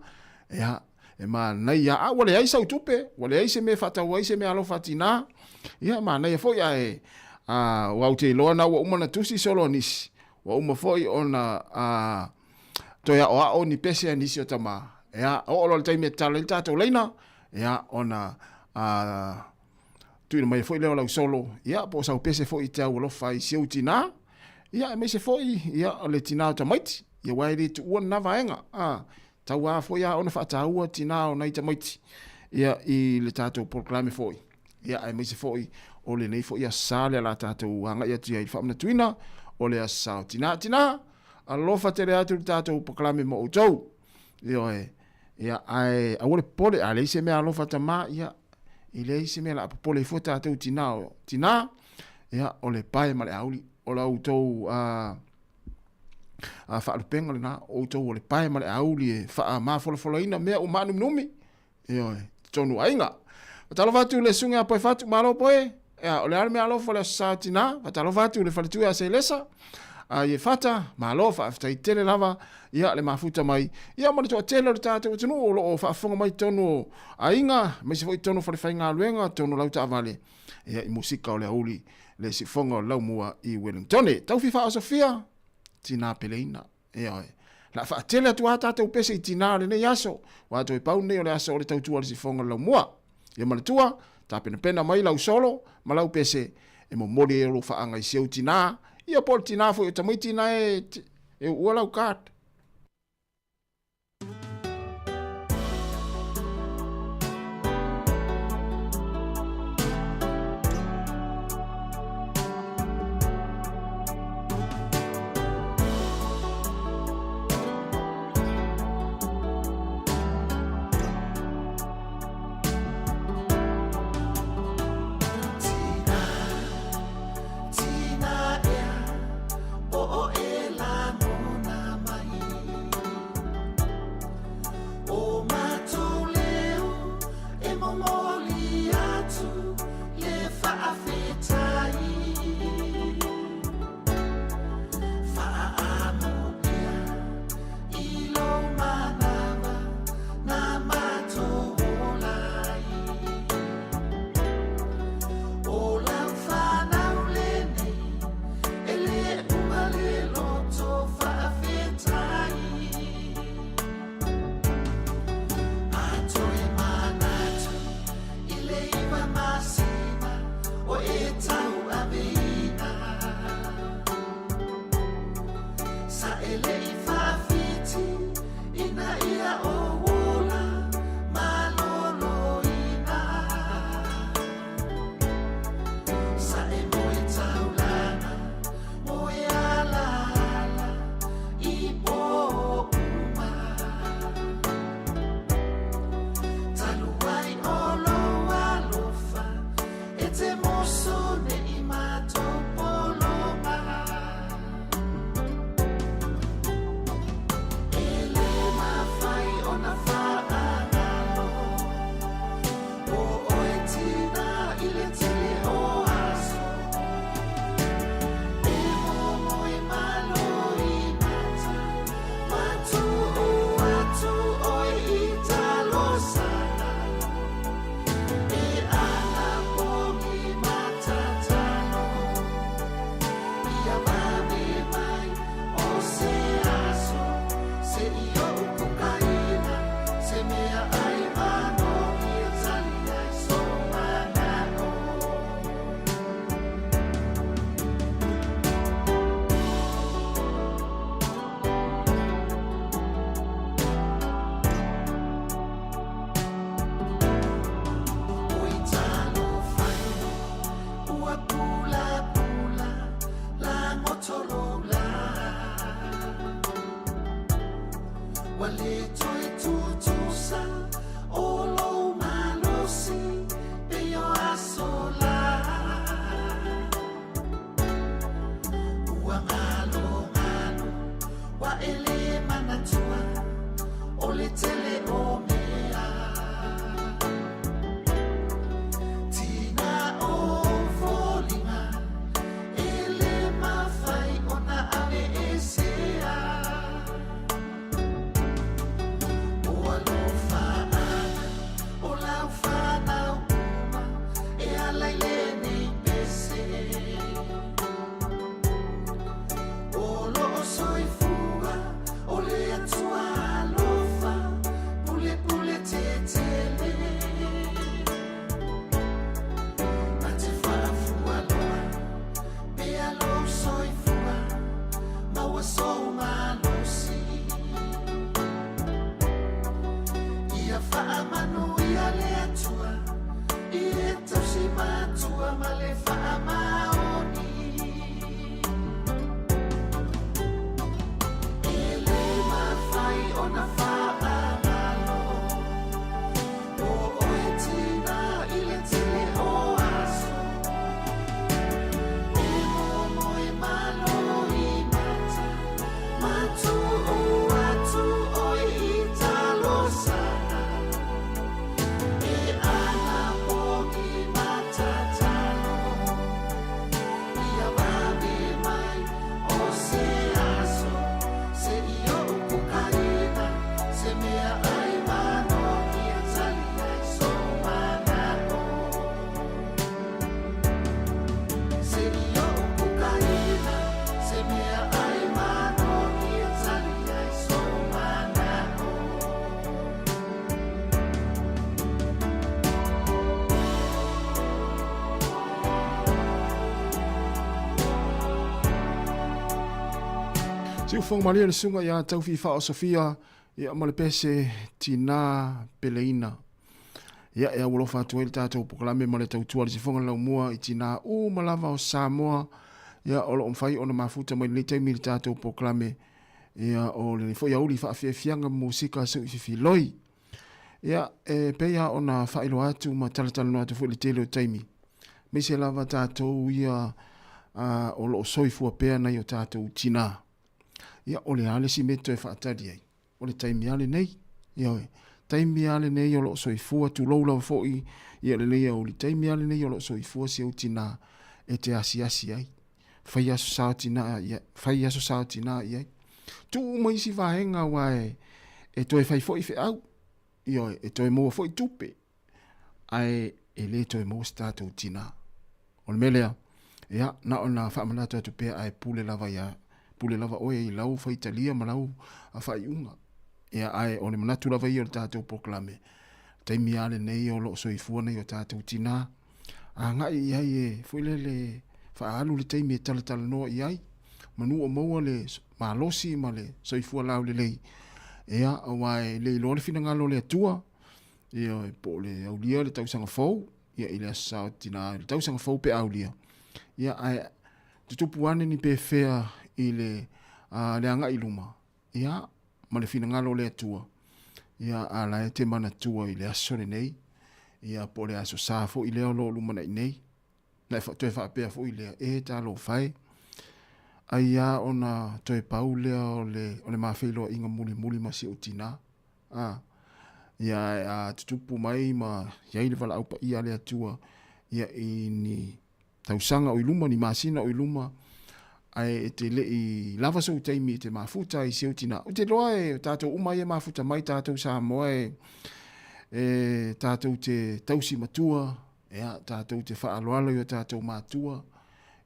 ia, e ma nei ia, wale ai sau tupe, wale ai se me whatau, ai se me alo whatina, ia, ma nei foi ai, wau te loa na ua umana tusi solo nisi, wa uma foi ona toia o ni pese anisi o tama ea o lo taimi tala il tatou leina ea ona tuina mai foi leo lau solo ia po sau pese foi tau lo fai siu tina ia me se foi ia o le tina o tamaiti ia wairi tu ua na vaenga tau a foi a ona fata ua tina o nai tamaiti ia i le tatou proclame foi ia me se foi o le nei foi a sale la tatou anga ia tia i famna tuina o le asao tina alofa te rea tu tātou poklame mo utou ia ai a wole pole a le ise mea alofa ta ma ia i le ise mea la pole i fuata tātou tina ia o le pae ma le auli o la utou a whaalupenga le na o utou o le pae ma le auli e wha ma folofolo ina mea o manu numi tonu ainga talo vatu le sunga a poe fatu malo poe o le arme alofa le sa tina talo vatu le faletu a se lesa ye fata malofa afta i tele lava ia le mafuta mai ia mo to tele le tatu tunu o fa fonga mai tonu ainga me se foi tonu fa fainga luenga tonu lauta vale ia i musika o le uli le si fonga lau mua i Wellington tau fifa Sofia tina peleina ia la fa tele tu ata te pese tina le ne yaso wa to pau ne o le aso le tau tu le si fonga lau mua ia mo tua ta pena mai lau solo ma lau pese e mo mori e lo fa anga i seu tina ia por tina foi tamaiti na e ua kat
Tina, oh, ela, mona, mai.
Si ufong malia le sunga ia tau fi fa o Sofia ia male pese tina peleina. Ia e ulo fa tuel tatou poklame male tau tua si fonga lau mua i tina u malava o Sāmoa. Ia o lo mfai ona mafuta mai le taimi tatou poklame. Ia o le fo ia uli fa fianga musika so fi loi. Ia e peia ona fa ilo atu ma talatala no atu fo le tele o taimi. Me se lava tatou ia o lo soifua pea na o tatou tina. Ia o le ale si meto e whaatari ai. O le taimi ale nei. Ia oe. Taimi ale nei o lo soifua tu loula foi. Ia le leia o le taimi ale nei o lo soifua si au tina e te asi ai. Fai aso sao tina ia. Fai aso sao tina ia. Tu mai si vahenga wae. E toi fai foi fe au. Ia oe. E toi moa foi tupe. Ai e le toi moa statou tina. O le melea. Ia na ona whaamanato atu pea ai pule lava ia. Pule lava oe i lau fai talia ma lau a fai unga. Ia ai o le manatu lava i o le tātou proklame. Taimi ale nei o lo soifua nei o tātou tina. A ngai i ai e fuile le whaalu le taimi e talatala noa i ai. Manu o maua le malosi ma le soifua lau le lei. Ia awai le ilo le fina ngalo le atua. Ia po le aulia le tausanga fau. Ia i le asao tina le tausanga fau pe aulia. Ia ai tutupu ane ni pe fea i le anga i luma. Ia, ma le fina ngalo le atua. Ia, ala e te mana tua i le aso le nei. Ia, po le aso safo i leo lo luma na i nei. Na e toe whaapea fo i lea e ta lo fai. Ai ia ona toe pau lea o le mawhelo inga muli masi o tina. Ia, tutupu mai ma iai le wala aupa ia le atua. Ia, i ni tausanga o iluma ni masina o iluma. Ai te le i lava so taimi te mafuta i seo tina. O te loa e tātou umai e mafuta mai tātou Sāmoa e tātou te tausi matua. Ea tātou te whaaloalo i o tātou matua.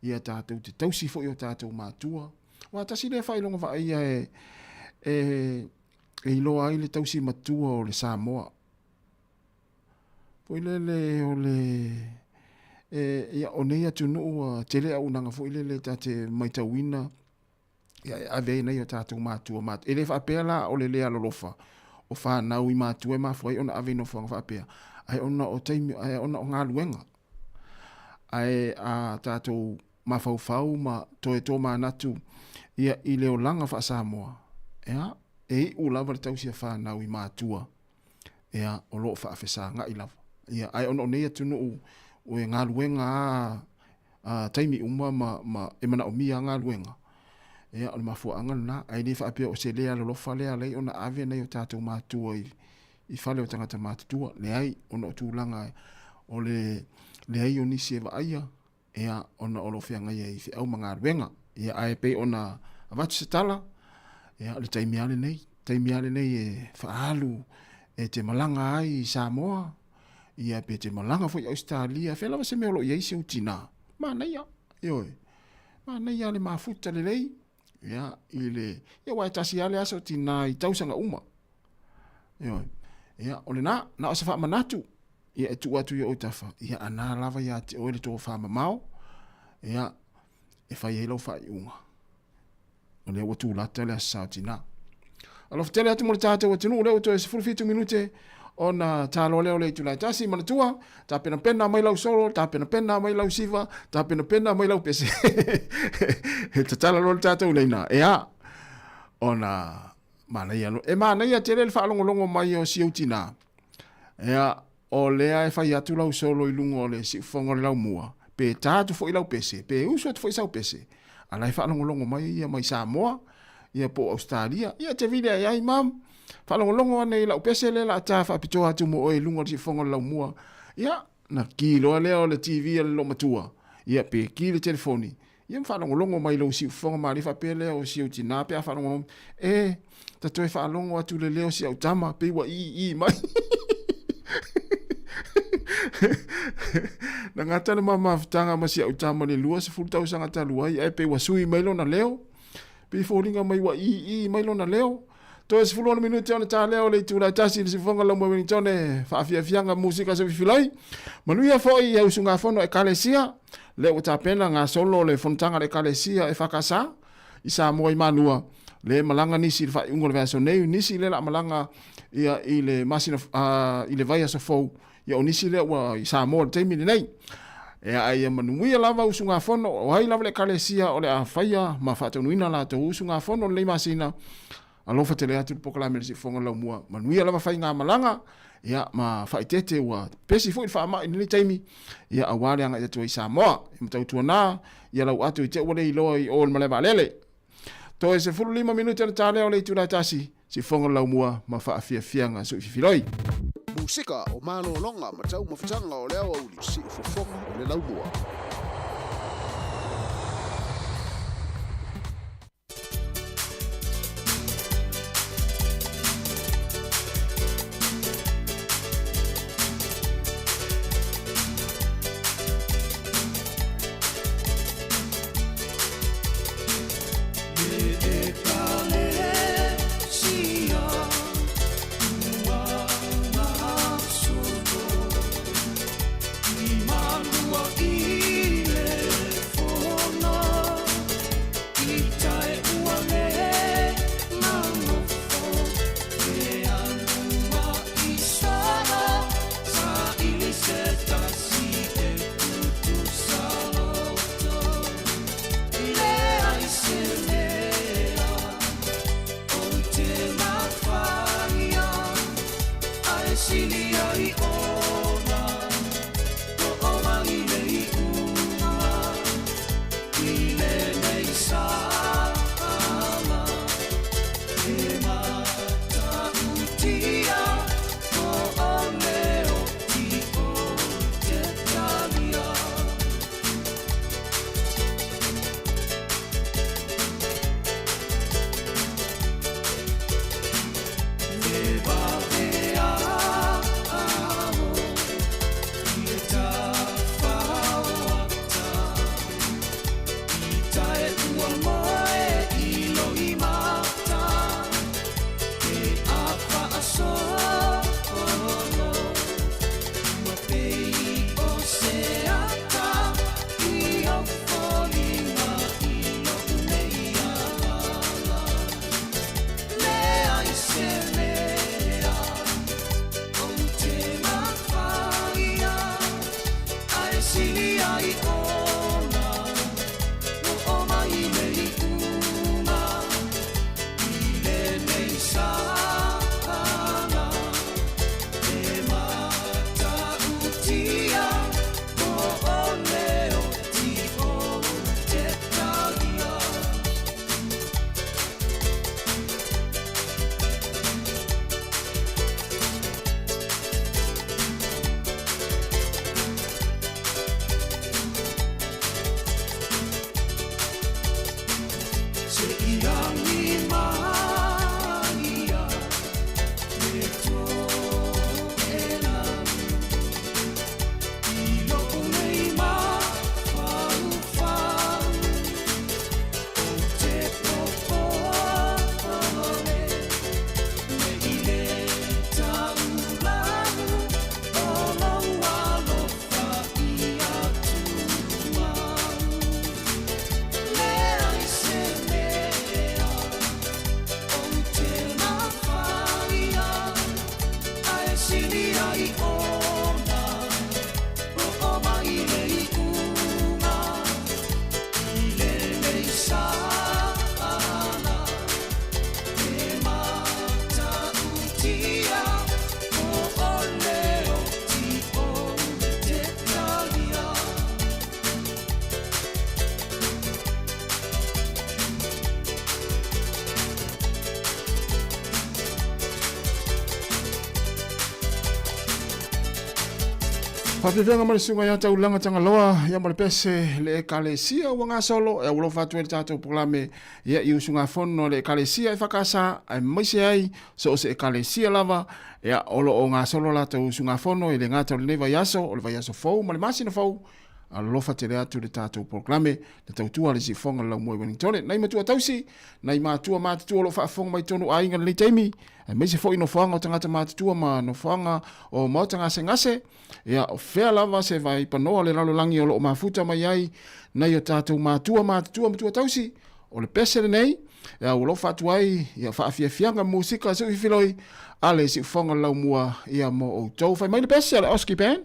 Ia tātou te tausi fo i o tātou matua. Wa tasi le whailonga wha ia e iloa ai le tausi matua o le Sāmoa. Poi le o le... ia o nei atu nuu tele au nanga fo ile ta te maitawina ia ave nei o tātou mātua mātua. E le whaapea la o le lea lolofa. O whanau i mātua e mawhai ona ave no whaapea. Ai ona o taimi, ai ona o ngā luenga. Ai a tātou mawhau ma toe tō mānatu ia i leo langa wha Sāmoa. Ia, e u lava le tausia whanau i mātua. Ia, o loo whaafesa ngā i lava. Ia, ai ona o nei atu nuu o e ngā luenga taimi uma ma e mana o mia ngā luenga. Ea o le mafua angana, ai ni whaapea o se lea lolofa lea lei ona ave nei o tātou mātua i whale o tangata mātutua. Le ai ona o tūlanga o le ai o nisi e waaia. Ea ona o lo whianga ia i whiau ma ngā luenga. Ea ai pei ona avatu se tala. Ea le taimi ale nei. Taimi ale nei e whaalu e te malanga ai i Sāmoa. Ia pe te malanga fo i Australia. Whela wase mea lo i eisi utina. Ma neia. Ioi. Ma neia le mafuta le lei. Ia i le. Ia wai tasi ale asa utina i tausanga uma. Ioi. Ia ole na osa wha manatu. Ia e tu atu i o tafa. Ia ana lava ia te oele tō wha mamao. Ia e whai helo whai unga. Ole watu lata le asa utina. Alof tele atu mo le tātou atinu. Leo to e 45 minute. Ona talo leo le tulai tasi manatua ta pena mai lau solo ta pena mai lau siva ta pena mai lau pese he tala lo tata uleina ea ona mana ia e mana ia tele fa longo mai o siutina ea o lea e fai atu lau solo i lungo le si fonga lau mua pe tatu fo i lau pese pe uso fo i sau pese ala fa longo mai ia mai Sāmoa ia po Australia ia te vile ai mam Whalongolongo ane lau pese le la ta whapitoa atu mo oe lunga si whonga lau mua. Ia, na kilo leo le TV le lo matua. Ia, pe ki le telefoni. Ia, whalongolongo mai lau si whonga maari whape leo si au tina pe a whalongolongo. Ta toe whalongo atu le leo si au tama pe wa i mai. Na ngata le mamawhtanga ma si au tama le lua se fultau sa ngata lua. Ia, pe wa sui mai lo na leo. Pe whoringa mai wa i mai lo na leo. Toe se fulona minuti ona ta leo le tūra tasi le se fonga lau mwini tone whaafiafianga musika se whiwhilai. Manuia foi i ausu ngā whono e kalesia. Leo ta pena ngā solo le fontanga le kalesia e whakasa. I Sāmoa i manua. le malanga nisi le fai ungo le vaso nei nisi le la malanga ia i le masina i le vai aso fou ia o nisi le ua i Sāmoa le taimi le nei e ai manuia lava usunga fono o hai lava le kalesia o le a faia ma whātaunuina la tau usunga fono le masina alofa te le atu pokalame le si fonga lau mua manuia lava fai ngā malanga ia ma whaitete ua pesi fui whaama i le taimi ia awale anga i atu i Sāmoa i matautua nā ia lau atu i te ua le iloa i o le malewa lele to e se fulu 5 minuti ana tāle o le itu la tasi si fonga lau mua ma whaafia fianga su i fifiloi
Musika o malo longa ma tau mawhitanga o leo au li si ufofonga o le lau mua.
Whawhiwhenga mara sunga ia tau langa tanga loa, ia mara pese le ekalesia ua ngā solo, e ulo whātua le tātou proklame, ia i usunga whono le ekalesia e whakasa, ai maise ai, so o se ekalesia lava, ia olo o ngā solo la tau usunga whono, i le ngā tau le nei vai aso, o le vai aso fau, ma le masina fau, a lofa te rea tu le tātou proklame, le tau tua le si whonga lau moe Wellingtone, nei matua tausi, nei mātua mātua lo whaafonga mai tonu a inga le teimi, mai se fo ino whanga o tangata mātua ma no whanga o mautanga se ngase, ia o whea lava se vai panoa le lalo langi o lo o mafuta mai ai, nei o tātou mātua matua tausi, o le pesere nei, Ia ulo fatuai, ia whaafiafianga musika su i filoi, ale si ufonga lau mua ia mo o tau. Whai mai le pesi ale Oski Band,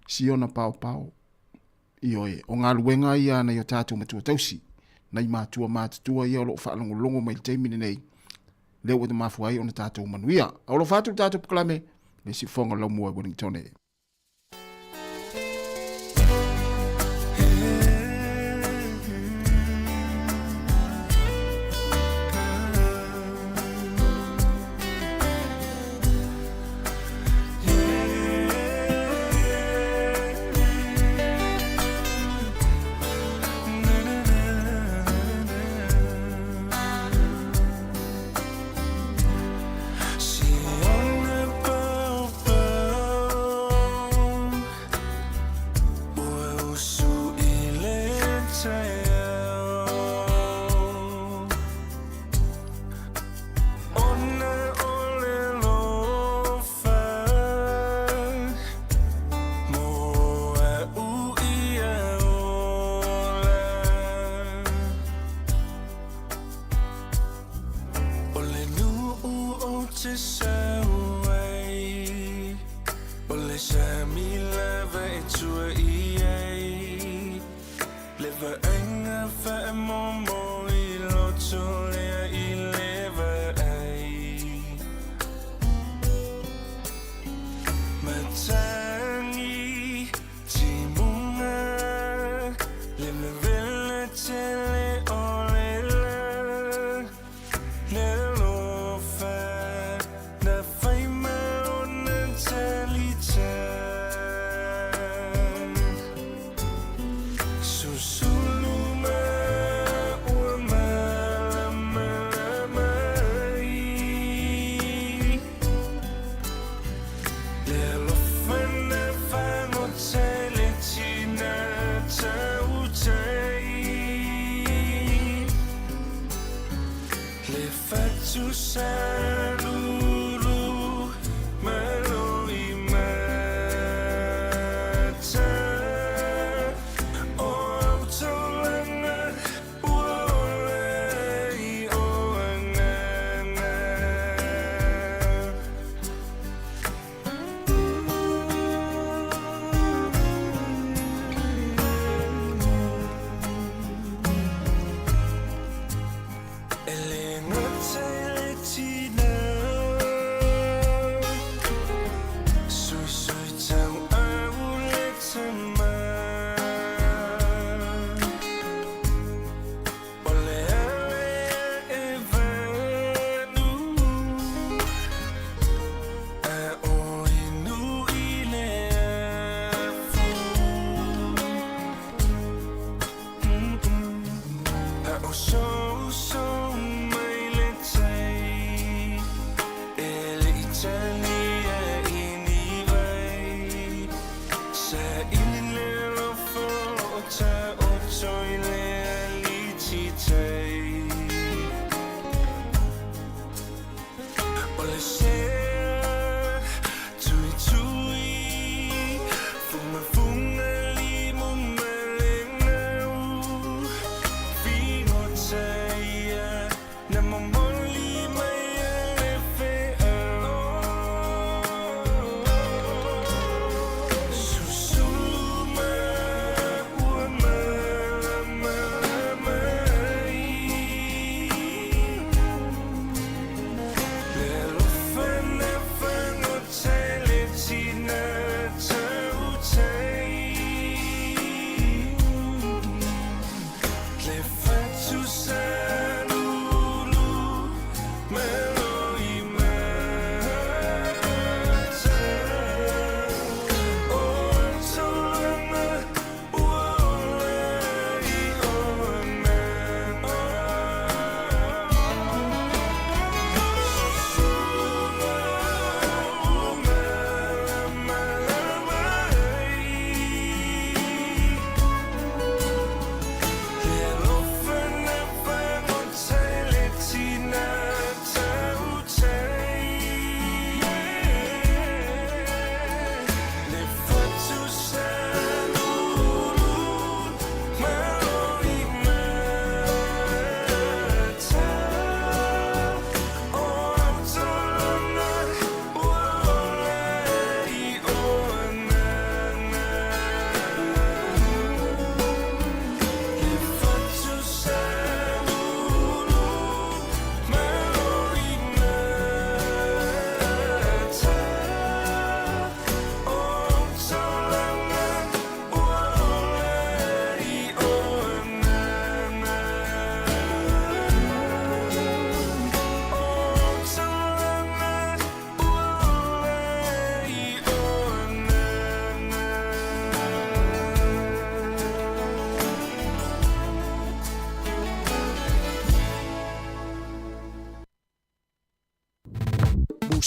si ona pao pao. Ioe, o ngā luenga ia na i o tātou matua tausi. Nai mātua ia o lo whaalongolongo mai le teimine nei. Leo te mafuai o na tātou manuia. O lo fatu tātou pukalame, le si ufonga lau mua Wellington e.
Little friend.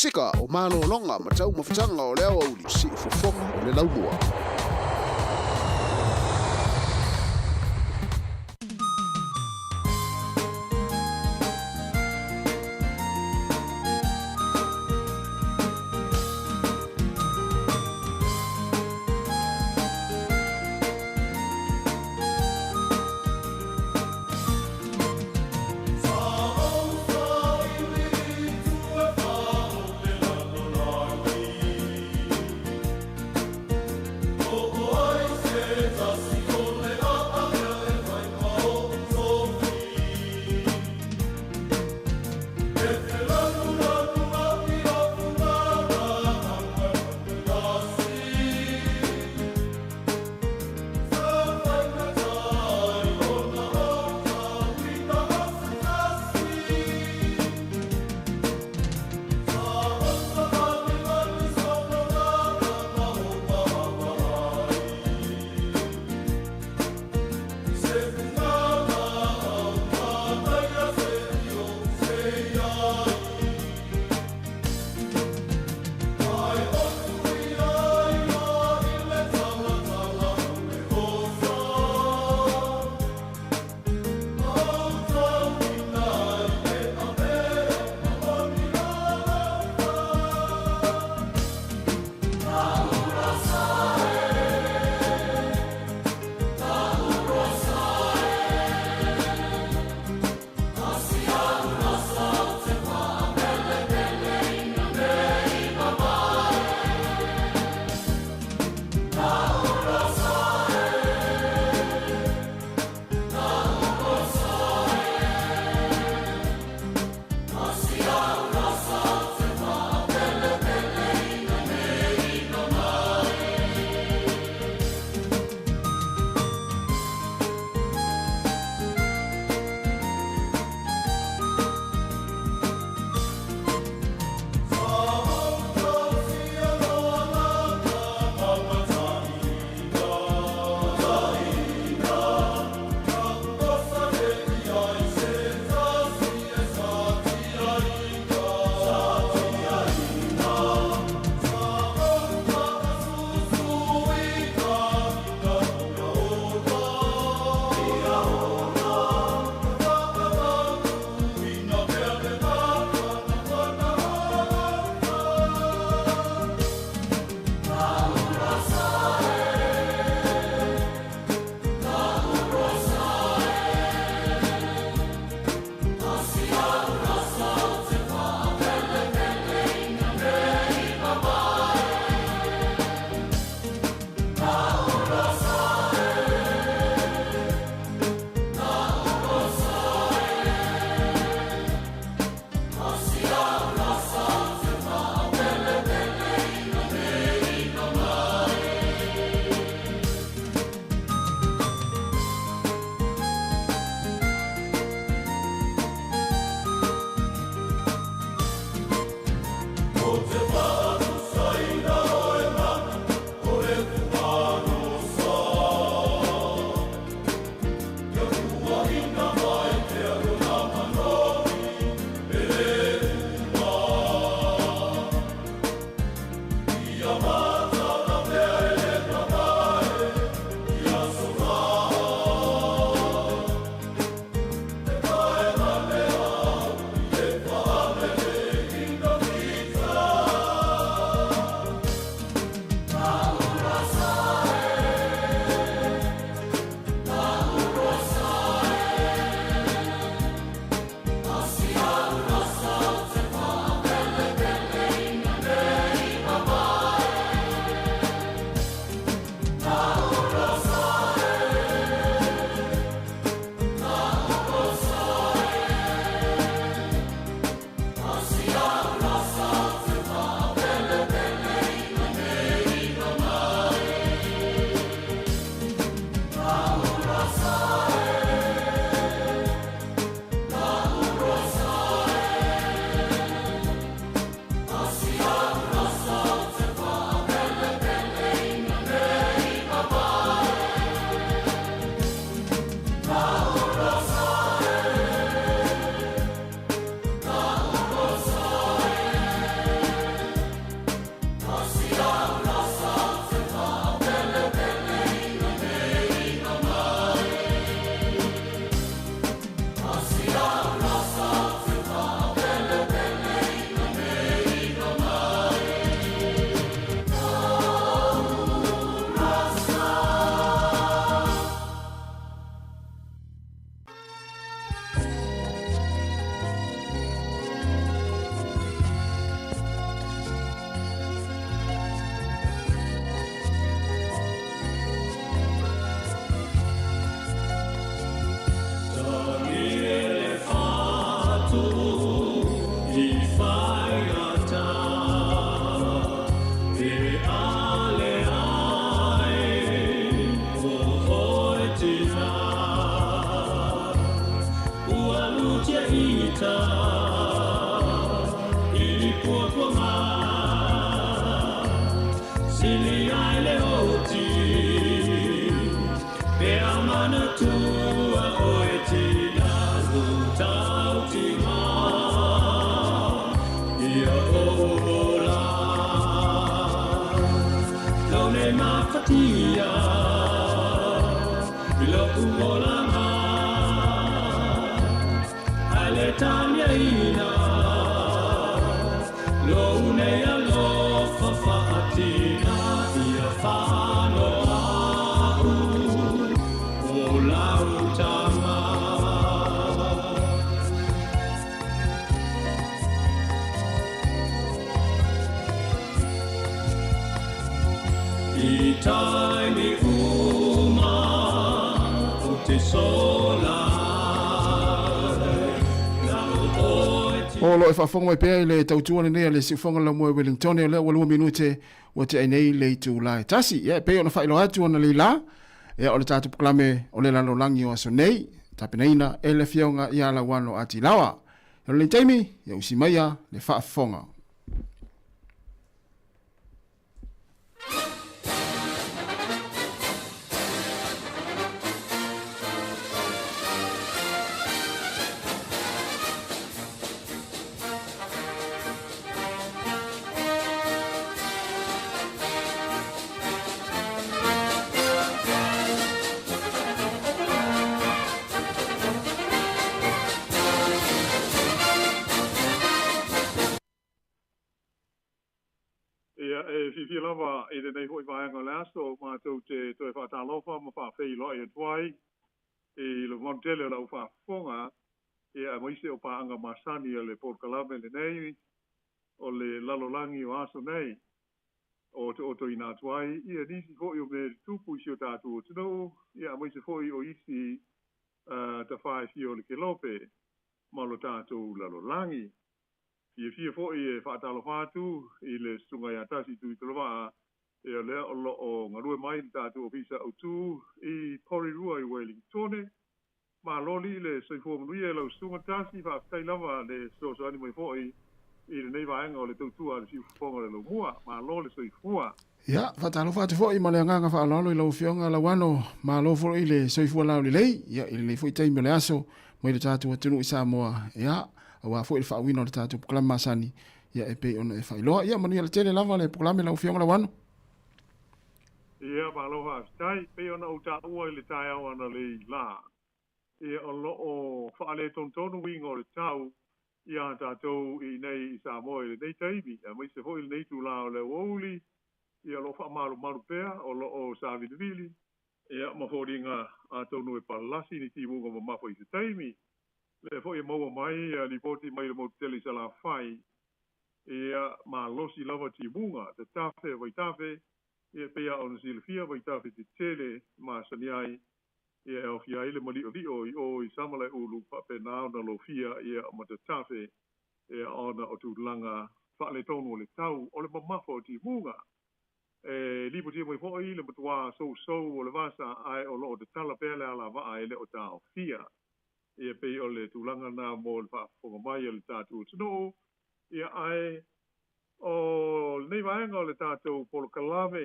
sika o malo longa ma tau mawhitanga o leo au li si ufofonga o le laumua.
sili ai le oti pe amana tua o e tina lu tau tima ia ola lone mafatia ilo uola ma ale tanya ina lo une a lo fafatina ia fano au o lau tama I taimi uma o te sola
O lo e whaafonga mai pēr i le tautua nei le siwhonga la mua Wellington e le walua minute wa te ainei le tu lai. Tasi, pēr o na whailo atu ana le la, o le tātu puklame o le lalo langi o aso nei, tapenaina e le fionga i ala wano ati lawa. E le taimi, e usi maia le whaafonga.
Fifi lava e nei hoi vaenga le aso ma tau te toi whaatalofa ma whaafei loa e tuai e lo montele la whaafonga e a moise o paanga masani e le porkalame le nei o le lalolangi o aso nei o te oto ina tuai i a nisi hoi o me tupu isi o tātu o tino i a moise hoi o isi ta whae fi o le kelope ma lo tātu lalolangi Fia fo e whaatalo whātu i le sunga i atasi tu i toloa e a lea o lo o ngarue mai tātu o pisa au tū i Porirua i Wellington ma loli le soifua manuia e lau sunga tasi whaakai lava le soso ani mai fo i le nei vaenga o le tautua le fiu whonga le lau mua ma lo le soifua
Ia, whaatalo whātu fo i ma le anganga whaalalo i lau fionga lau ano ma lo fo i le soifua lau le lei ia i le fo i teime le aso mai le tātu atunu i Sāmoa ia wa fo il fa wino ta tu proclama masani ya e pe ona e fa lo ya manu ya tele lava le proclama la fiona la wano
ia ba lo ha stai pe ona o ta o le tai o na le la ia o lo o fa le ton ton wingo le tau ia ta to i nei Sāmoa le nei taibi a mai se fo il nei tu la le oli ia lo fa malu pe o lo o sa vidvili ia ma fo ringa a to no e palasi ni ti mo ma fo i se taimi le fo e maua mai li poti mai le moteli sa la fai e ma losi lava ti bunga te tafe vai tafe e pe a on silfia vai tafe ti tele ma saniai e o fia ile mali o i samale ulu pa pe na na lo fia e ma te tafe e ona o tu langa fa le tonu le tau o le mamafo ti bunga e li poti mai fo i le matua so o le vasa ai o lo de tala pele ala va ai le o ta fia ia pe o le tūlanga nā mō le whaafonga mai o le tātou tino, ia ai o nei vaenga o le tātou polo kalame,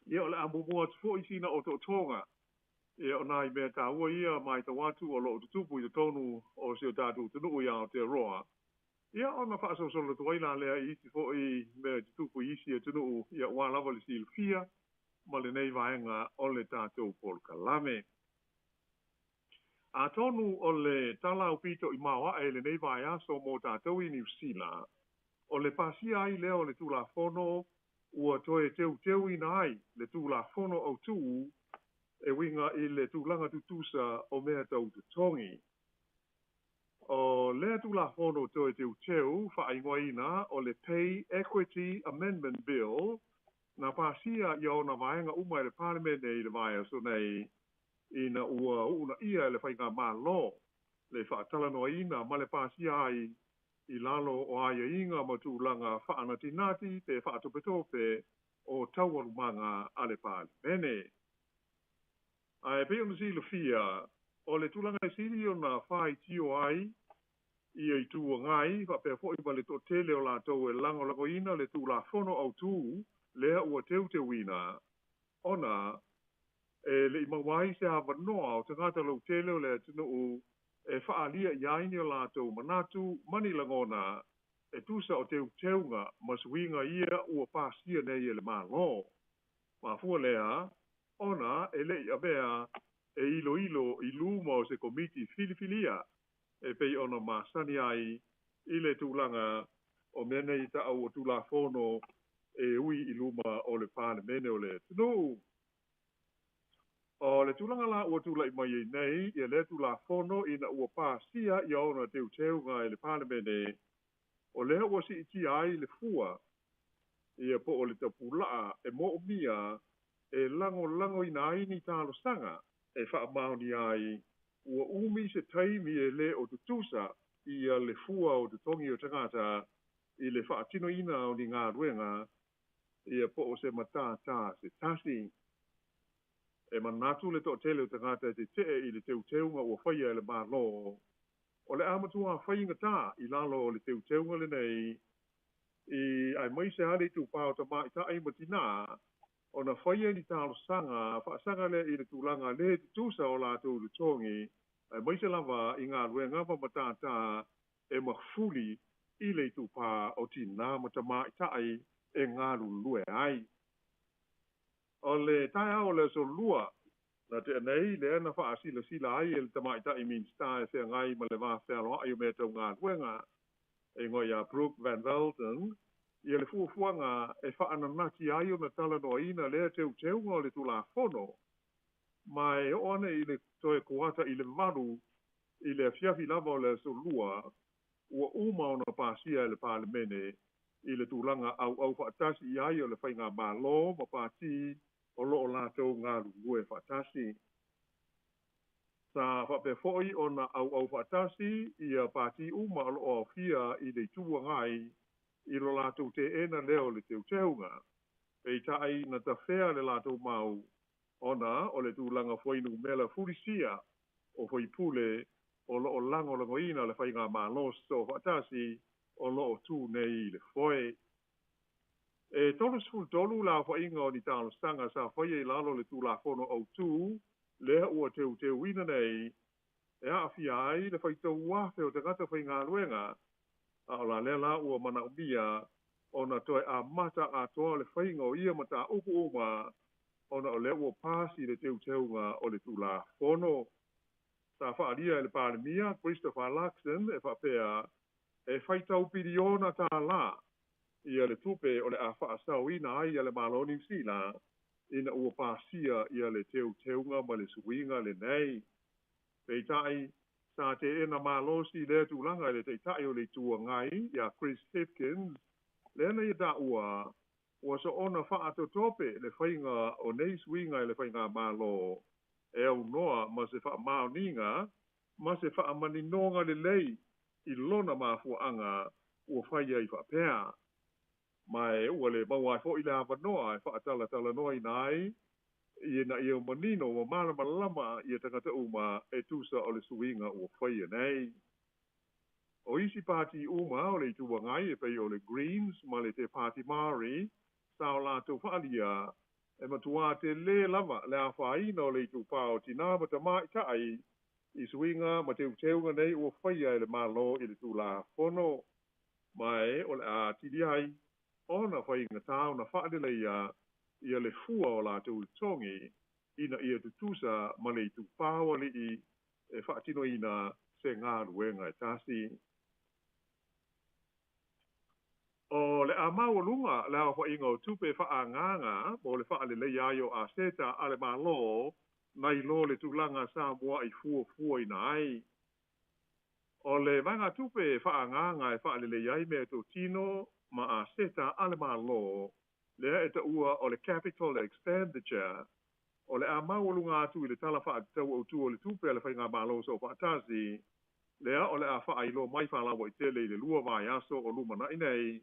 ia o le amumua tufo i sina o tō tonga, ia o nai mea tā ua ia mai ta watu o lo o tutupu i te tonu o si o tātou tino ia o te roa. Ia o na whaasosolo tu waina lea i isi fo i mea tutupu i isi e tino ia wālawa le silfia, ma le nei vaenga o le tātou polo kalame. A tonu o le tala o pito i mawa e le nei vai aso mo tātou i New Zealand. O le pasia ai leo le tūla fono ua toe teu i nai le tūla fono au tū e winga i le tūlanga tutusa o mea tau te tongi. O le tūla fono toe teu whaingoina o le Pay Equity Amendment Bill na pasia i o na vaenga umai le parliament e i le vai aso nei ina ua una ia le whainga mā lo, le whaatala noa ina, ma le pāsia ai i lalo o aia inga ma tūlanga whaanati nati te whaatopetope o tauarumanga a le pāli mene. Ai pe ona sila fia, o le tūlanga e siri o na whai tio ai, ia i tūa ngai, whapea fo i ma le tōtele o lātou e lango lako ina le tūla whono au tū, lea ua teu wina, ona, le mawai se hawa noa o tangata lau tele o le tunu whaalia i aini o lātou manatu mani langona tusa o teunga masuinga ia ua pāsia nei le mālo. Ma fua lea, ona le i abea ilo iluma o se komiti filifilia pei ona masani ai ile tūlanga o mene i ta au o tūla fono ui iluma o le pāne mene o le tunu. O le tūlanga la ua tūla i mai nei, ia le tūla fono ina ua pāsia i aona teu ngā le pāne mene o lea ua si iti ai le fua ia po o le tapulaa mo mia lango ina ai ni tālo sanga wha mauni ai ua umi se taimi le o tutusa ia le fua o tutongi o tangata i le wha tino ina o ni ngā ruenga ia po o se matata se tasi manatu le to tele o tangata te i le teunga ua whaia le mālo o le amatua whainga tā i lalo o le teunga le nei i ai mai se hali tu pao ta mai ta ai matina o na whaia ni tālo sanga whaasanga le i le tūlanga le tutusa o la tu lutongi ai mai se lava i ngā ruenga pa matata mafuli i le tu pā o tina matama i ta ai ngā lulue ai o le tai au le so lua na te nei le na fa asila sila ai el tamai ta i min sta se ngai ma le va se lo ai me to nga wenga e ngo ya Brook Van Velden i le fuanga e fa ana mati ai o na tala no ina le te ngo le tula fono mai ona i le toe kuata i le maru i le fiafi lava o le so lua ua uma ona pasia le parlemene i le tūlanga au whaatasi i ai o le whainga mālo ma pāti o lo o lātou ngā rungue whaatasi. Sa whape foi o na au whaatasi i a pāti uma o lo o fia i le tua ngai i lo lātou te ena leo le teunga. Pei tai na ta whea le lātou mau ona o le tūlanga whainu mela furisia o whai pule o lo o lango ina le whainga mālo so whaatasi o lo o tū nei le foe. E tolus ful tolu la fa inga o ni tālo sanga sa whaia i lalo le tū la fono au tū, lea ua teu wina nei, e a awhia ai le whaitau wafe o te ngata whai ngā ruenga, a o la lea la ua mana umia, o na toi a mata a toa le whainga o ia mata uku uma, o na o lea ua pāsi le teunga o le tū la fono. Sa whaaria e le pālemia, Christopher Luxon, e whapea, e whaitau piriona tā la, ia le tupe o le a whaasau ina ai ia le malo New Zealand ina ua pāsia ia le teunga ma le suinga le nei. Pei tai, sa te ena malo si le tūlanga le te tai o le tua ngai ia Chris Hipkins, le na ia da ua so ona whaato tope le whainga o nei suinga le whainga malo e au noa ma se wha maoninga, ma se wha maninonga le lei i lona mafuanga ua whaia i whapea. Mai ua le mawai fo i le awanoa e whaatala noa i nai i na i o manino o malama lama i a tangata uma e tusa o le suinga ua whaia nei. O isi pāti uma o le tua ngai e pei o le Greens ma le te pāti Māori sa o lātou whaalia e matua te le lava le a whaina o le tu pāo tina ma ta mai tai i suinga ma te uteunga nei ua whaia e le malo i le tu la fono. Mai o le a tidiai ona whainga tāu na whaadele ia le fua o la tau tongi ina ia tutusa ma le tu pāwa li i e whaatino ina se ngā ruenga e tāsi. O le a maua lunga le a whainga o tupe wha nganga mo le whaale le aio a seta ale malo nai lo le tūlanga Sāmoa i fua ina ai. O le vanga tupe wha nganga e whaale le ai mea tō tino ma a seta ale malo lea e ta ua o le capital expenditure o le a maulunga atu i le tala wha tau au tu o le tupe le whainga malo so whaatasi lea o le a wha ilo mai whalawa i tele i le lua mai aso o luma na inei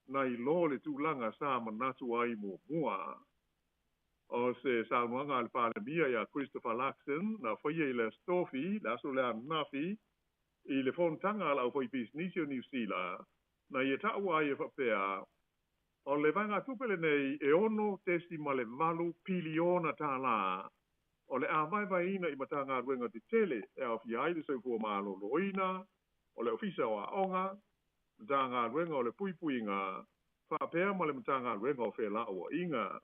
na i lo le tūlanga sa manatu ai mua. O se saunuanga le pālemia ia Christopher Luxon na whaia i le stofi le aso le anafi i le fontanga la au whai business o New Zealand na ia ta'ua ai e whapea O le vanga tupele nei e ono tesi ma le malu piliona tā la. O le a vai ina I matanga ruenga te tele e au fi ai le sau fua malo loina. O le ofisa o a onga. Matanga ruenga o le pui nga. Whapea ma le matanga ruenga o whela o inga.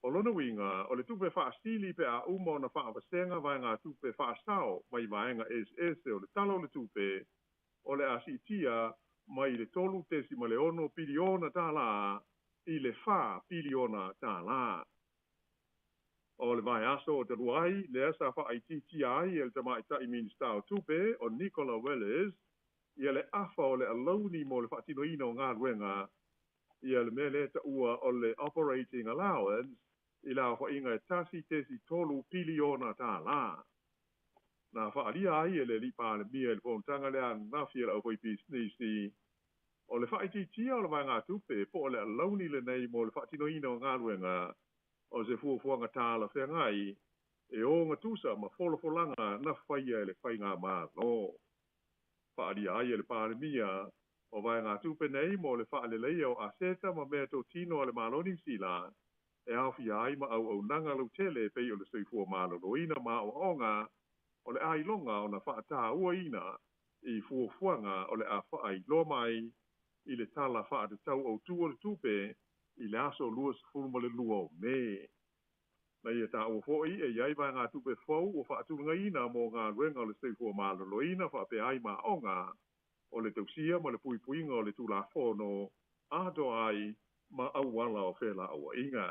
O lona winga, o le tupe whaastili pe a uma o na whaawasenga vai ngā tupe whaastao mai vaenga o le talo le tupe. O le asitia mai le tolu tesi ma le ono piliona tā la I le wha piliona tā la. O le vai aso o te ruai, le asa wha ai titi ai e le tamai tai minista o tupe o Nicola Welles ia le afa o le alauni mo le whaatinoina o ngā ruenga ia le mele ta ua o le operating allowance I la wha inga e tasi tesi tolu piliona tā la. Na whaalia ai e le lipa le mia le pōntanga lea ngawhia le au whai pisnisi. O le whaititia o le vai ngā tupe po o le alauni le nei mo le whaatinoina o ngā ruenga o se fuafuanga tāla whengai e o ngā tusa ma wholofolanga na whaia e le whai ngā mā no. Whaalia ai e le pālemia o vai ngā tupe nei mo le whaaleleia o aseta ma mea tō tino o le māloni sila e awhi ai ma au nanga lau tele pei o le soifua mālonoina ma o onga o le ailonga o na whaata ua ina I fuafuanga o le a whaai lo mai I le tala whaata tau au tu o le tupe I le aso lua sifuru ma le lua o me. Na ia tā ua fōi e iai vai ngā tupe fau o whaatunga ina mo ngā ruenga o le soifua mālonoina whaape ai ma onga o le tausia ma le puipuinga o le tula whono ato ai ma au wala o whela au inga.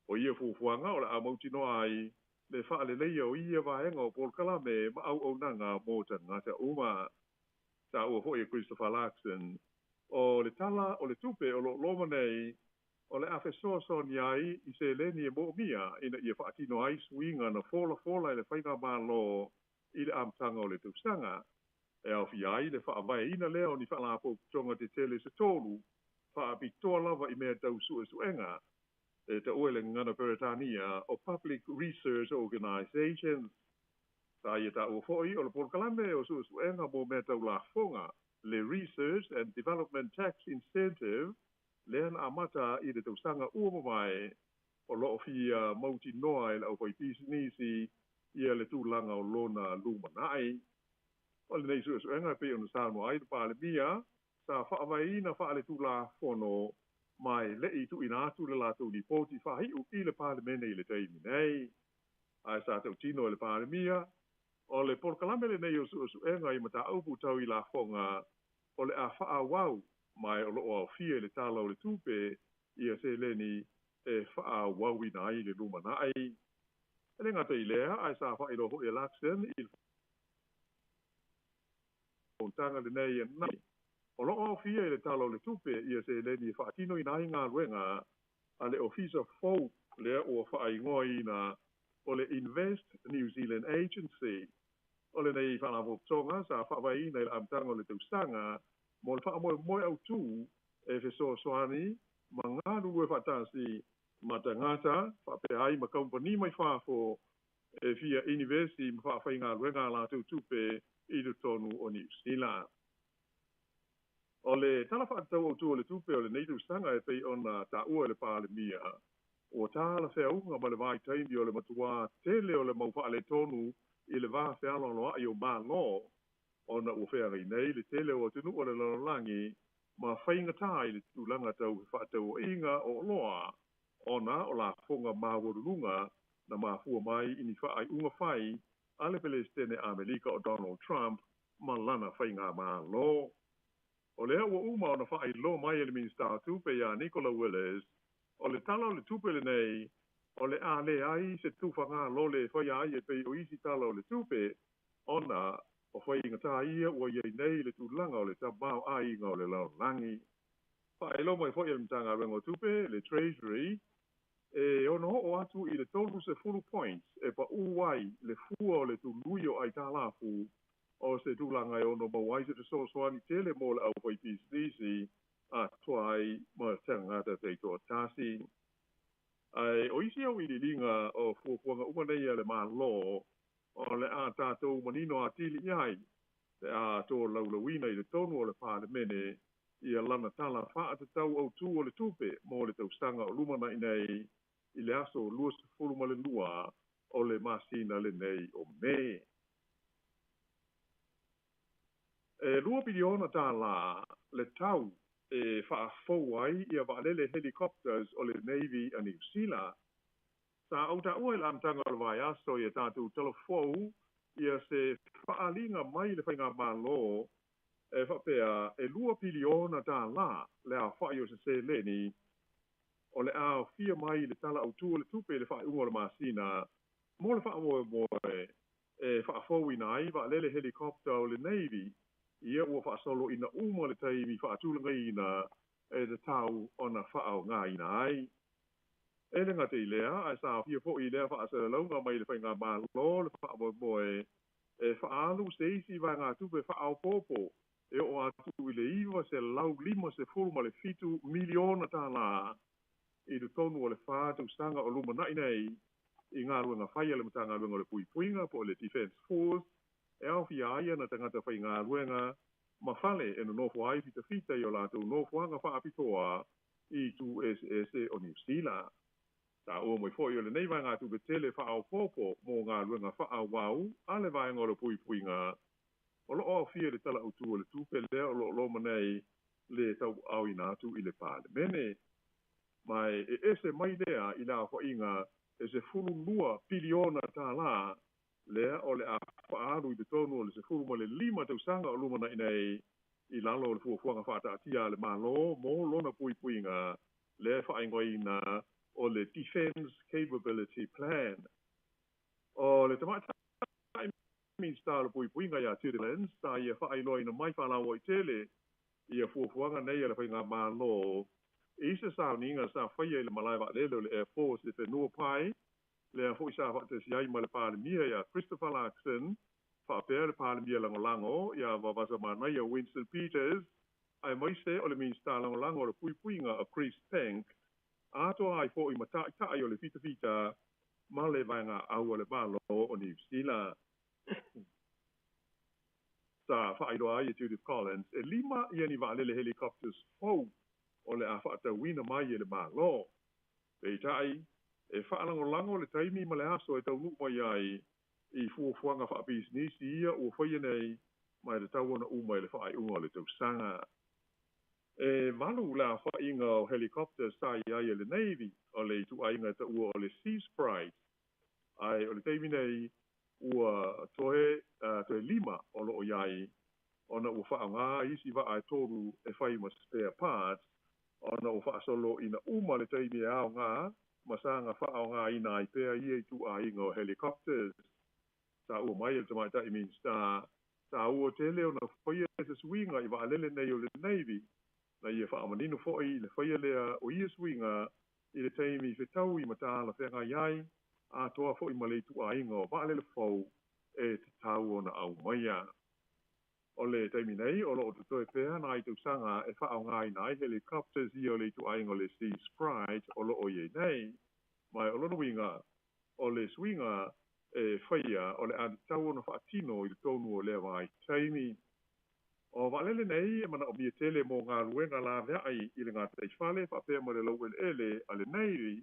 O ia fuafuanga o le amautino ai le whaaleleia o ia vaenga o Paul Kalame ma au nanga mō ta ngata uma. Tā ua hoi Christopher Larkson. O le tala o le tupe o lo loma nei o le awhesoa so ni ai I se leni e mō mia ina ia whaatino ai suinga na fola I le whainga mālo I le amtanga o le tausanga. E au fi ai le whaavai ina leo ni whaalapo tonga te tele se tolu whaapitoa lava I mea tau suenga. E te oele ngana Peretania o Public Research Organizations. Tā ia tā ua whoi o le porkalame o suenga mō mea tau la whonga le Research and Development Tax Incentive lean amata I le tausanga ua mawai o loo fia mauti noa I le au whai pisinisi ia le tūlanga o lona lumanai. O le nei suenga pe o na Sāmoa ai le pālemia sa whaavaina whaale tūla whono mai le I tu ina atu le lātou ni pōti whahi u I le pālemene I le teimi nei. Ai sa tau tino le pālemia o le porkalame le nei o suenga I mata aupu tau I la whonga o le a whaawau mai o loo au fia le tala o le tupe ia se leni e whaawau ina ai le lumanai. E le ngata I lea ai sa whaero hoi Larkson I tanga le nei e nai. O loo au fia le tala o le tupe ia se leni whaatino ina ai ngā ruenga a le ofisa fau lea o whaingoa ina o le Invest New Zealand Agency. O le nei whanavo tonga sa whawai ina I le amtanga o le tausanga mo le whaamoe au tū e whesoa soani ma ngā rue whatasi ma tangata whape ai ma company mai whafo e fia university ma whawhai ngā ruenga la tupe I le tonu o New Zealand. O le tala whaatau au tū o le tupe o le nei tausanga e pei ona ta ua le pālemia o tāla whiaunga ma le vai taimi o le matua tele o le mauwha le tonu I le vā whialo aloa I o mālo ona ua whianga I nei le tele o tunu o le lalolangi ma whaingata I le tūlanga tau whaatau o inga o loa ona o la whonga māwarunga na māfua mai I ni whaai unga whai ale Palestine Amerika o Donald Trump ma lana whainga mālo. O lea ua uma o na whaai lo mai e le minsta tupe ia Nicola Willis o le tala o le tupe le nei o le a le ai se tūwhanga lo le whai ai e pei o isi tala o le tupe ona o whai ingata ia ua iei nei le tūlanga o le tabau a inga o le laulangi. Whaai lo mai whai e le mtanga rengo tupe le Treasury e ono o atu I le tolu se fulu points e pa uai le fua o le tului o ai tālafu o se tūlanga e ono mawai se te soani tele mo le au whai pisisi a tuai ma tangata te toa tasi. Ai o isi au I li linga o fuafuanga umanei le maa lo o le a tātou manino a tili iai te a tō laulawina I le tonu o le pālemene ia lana tala faa te tau au tu o le tupe mo le tau sanga o luma na inei i le aso lua se fulu ma le lua o le masina le nei o me. E lua biliona tā la le tau e faa fau ai ia waalele helicopters o le Navy a New Zealand. Sa au ta ua il amtanga o le vai aso ia tātou telefou ia se faalinga mai le whainga malo e whapea e lua biliona tā la le a whai o se leni o le a fia mai le tala au tu le tupe le whai ungo le masina mo le wha moe e wha fau ina ai waalele helicopter o le Navy ia ua whaasolo ina uma le taimi whaatulanga ina e te tau o na whaau ngā ina ai. E le ngate i lea, ai sa fia po i lea whaasala launga mai le whainga mālo le whaamo moe e whaalu se isi vai ngā tupe whaau popo e o atu i le iwa se lau lima se furu ma le fitu miliona tā la i le tonu o le whātu sanga o luma nai nei i ngā ruanga whaia le matanga ruanga le pui puinga po le Defence Force e au fia aia na tangata whai ngā ruenga ma whale e no nofu ai fita fita i o lātou nofu anga wha apitoa i tu SSA o New Zealand. Ta ua moi fo i o le nei vai ngā tupe tele wha au popo mō ngā ruenga wha au wau a le vai ngā pui pui ngā o lo o fia le tala utu o le tupe lea o lo manei le tau au i nātu i le pāle mene. Mai e ese mai lea i nā wha inga e se fulu lua biliona tā la lea o le a whaaru i te tonu o le se furu ma le lima tau sanga o luma na inei i lalo o le fuafuanga whaata atia le malo mo lona pui pui ngā lea whaingoi na o le Defence Capability Plan. O le tamata min style pui pui ngā ia Tidlands ta ia whailoi na mai whanau i tele ia fuafuanga nei ala whainga malo i se sauninga sa whaia i le malaiwa lelo le Air Force le whenua pai le a fwoi sa whakta si ai ma le pālemia ia Christopher Larkson, whapea le pālemia lango ia wawasa manai a Winston Peters, ai mai se o le minsta lango o le pui puinga a Chris Tank, ato ai fwoi matai tai o le fita fita ma le vanga au le malo o New Zealand. Sa whairo ai e Judith Collins, e lima ia ni waalele helicopters fau o le a whakta wina mai e le malo. Pei tai, e whaalango le taimi ma le aso e tau nupa iai i fuafuanga wha business ia o whaia nei mai le tau ana umai le whaai unga le tau sanga. E malu la whainga o helicopter sa iai e le Navy o le tu ainga ta ua o le Sea Sprite. Ai o le taimi nei ua toe lima o lo o iai ona ua whaanga isi wa ai toru e whai ma spare parts ona ua whaasolo ina uma le taimi e ao ngā masanga whaao ngā ina i pēr i e tu a inga o helicopters. Sa ua mai e tamai tai min star. Sa ua tele o na whaia se swinga i waalele nei o le Navy. Na ia wha amanino fwoi le whaia lea o ia swinga i le taimi whetau i matāla whenga iai a toa fwoi ma le tu a inga o waalele fwou e te tau o na au maia. O le taimi nei o lo o te toe pēr na i tau sanga e whaao ngā ina i helicopters i o le tu a inga o le Sea Sprite o lo o ie nei. Mai o lono winga o le swinga e whaia o le tau o na whaatino i le tonu o lea vai taimi. O waalele nei e mana o mia tele mo ngā ruenga la veai i le ngā teifale whapea ma le lau ele a le neiri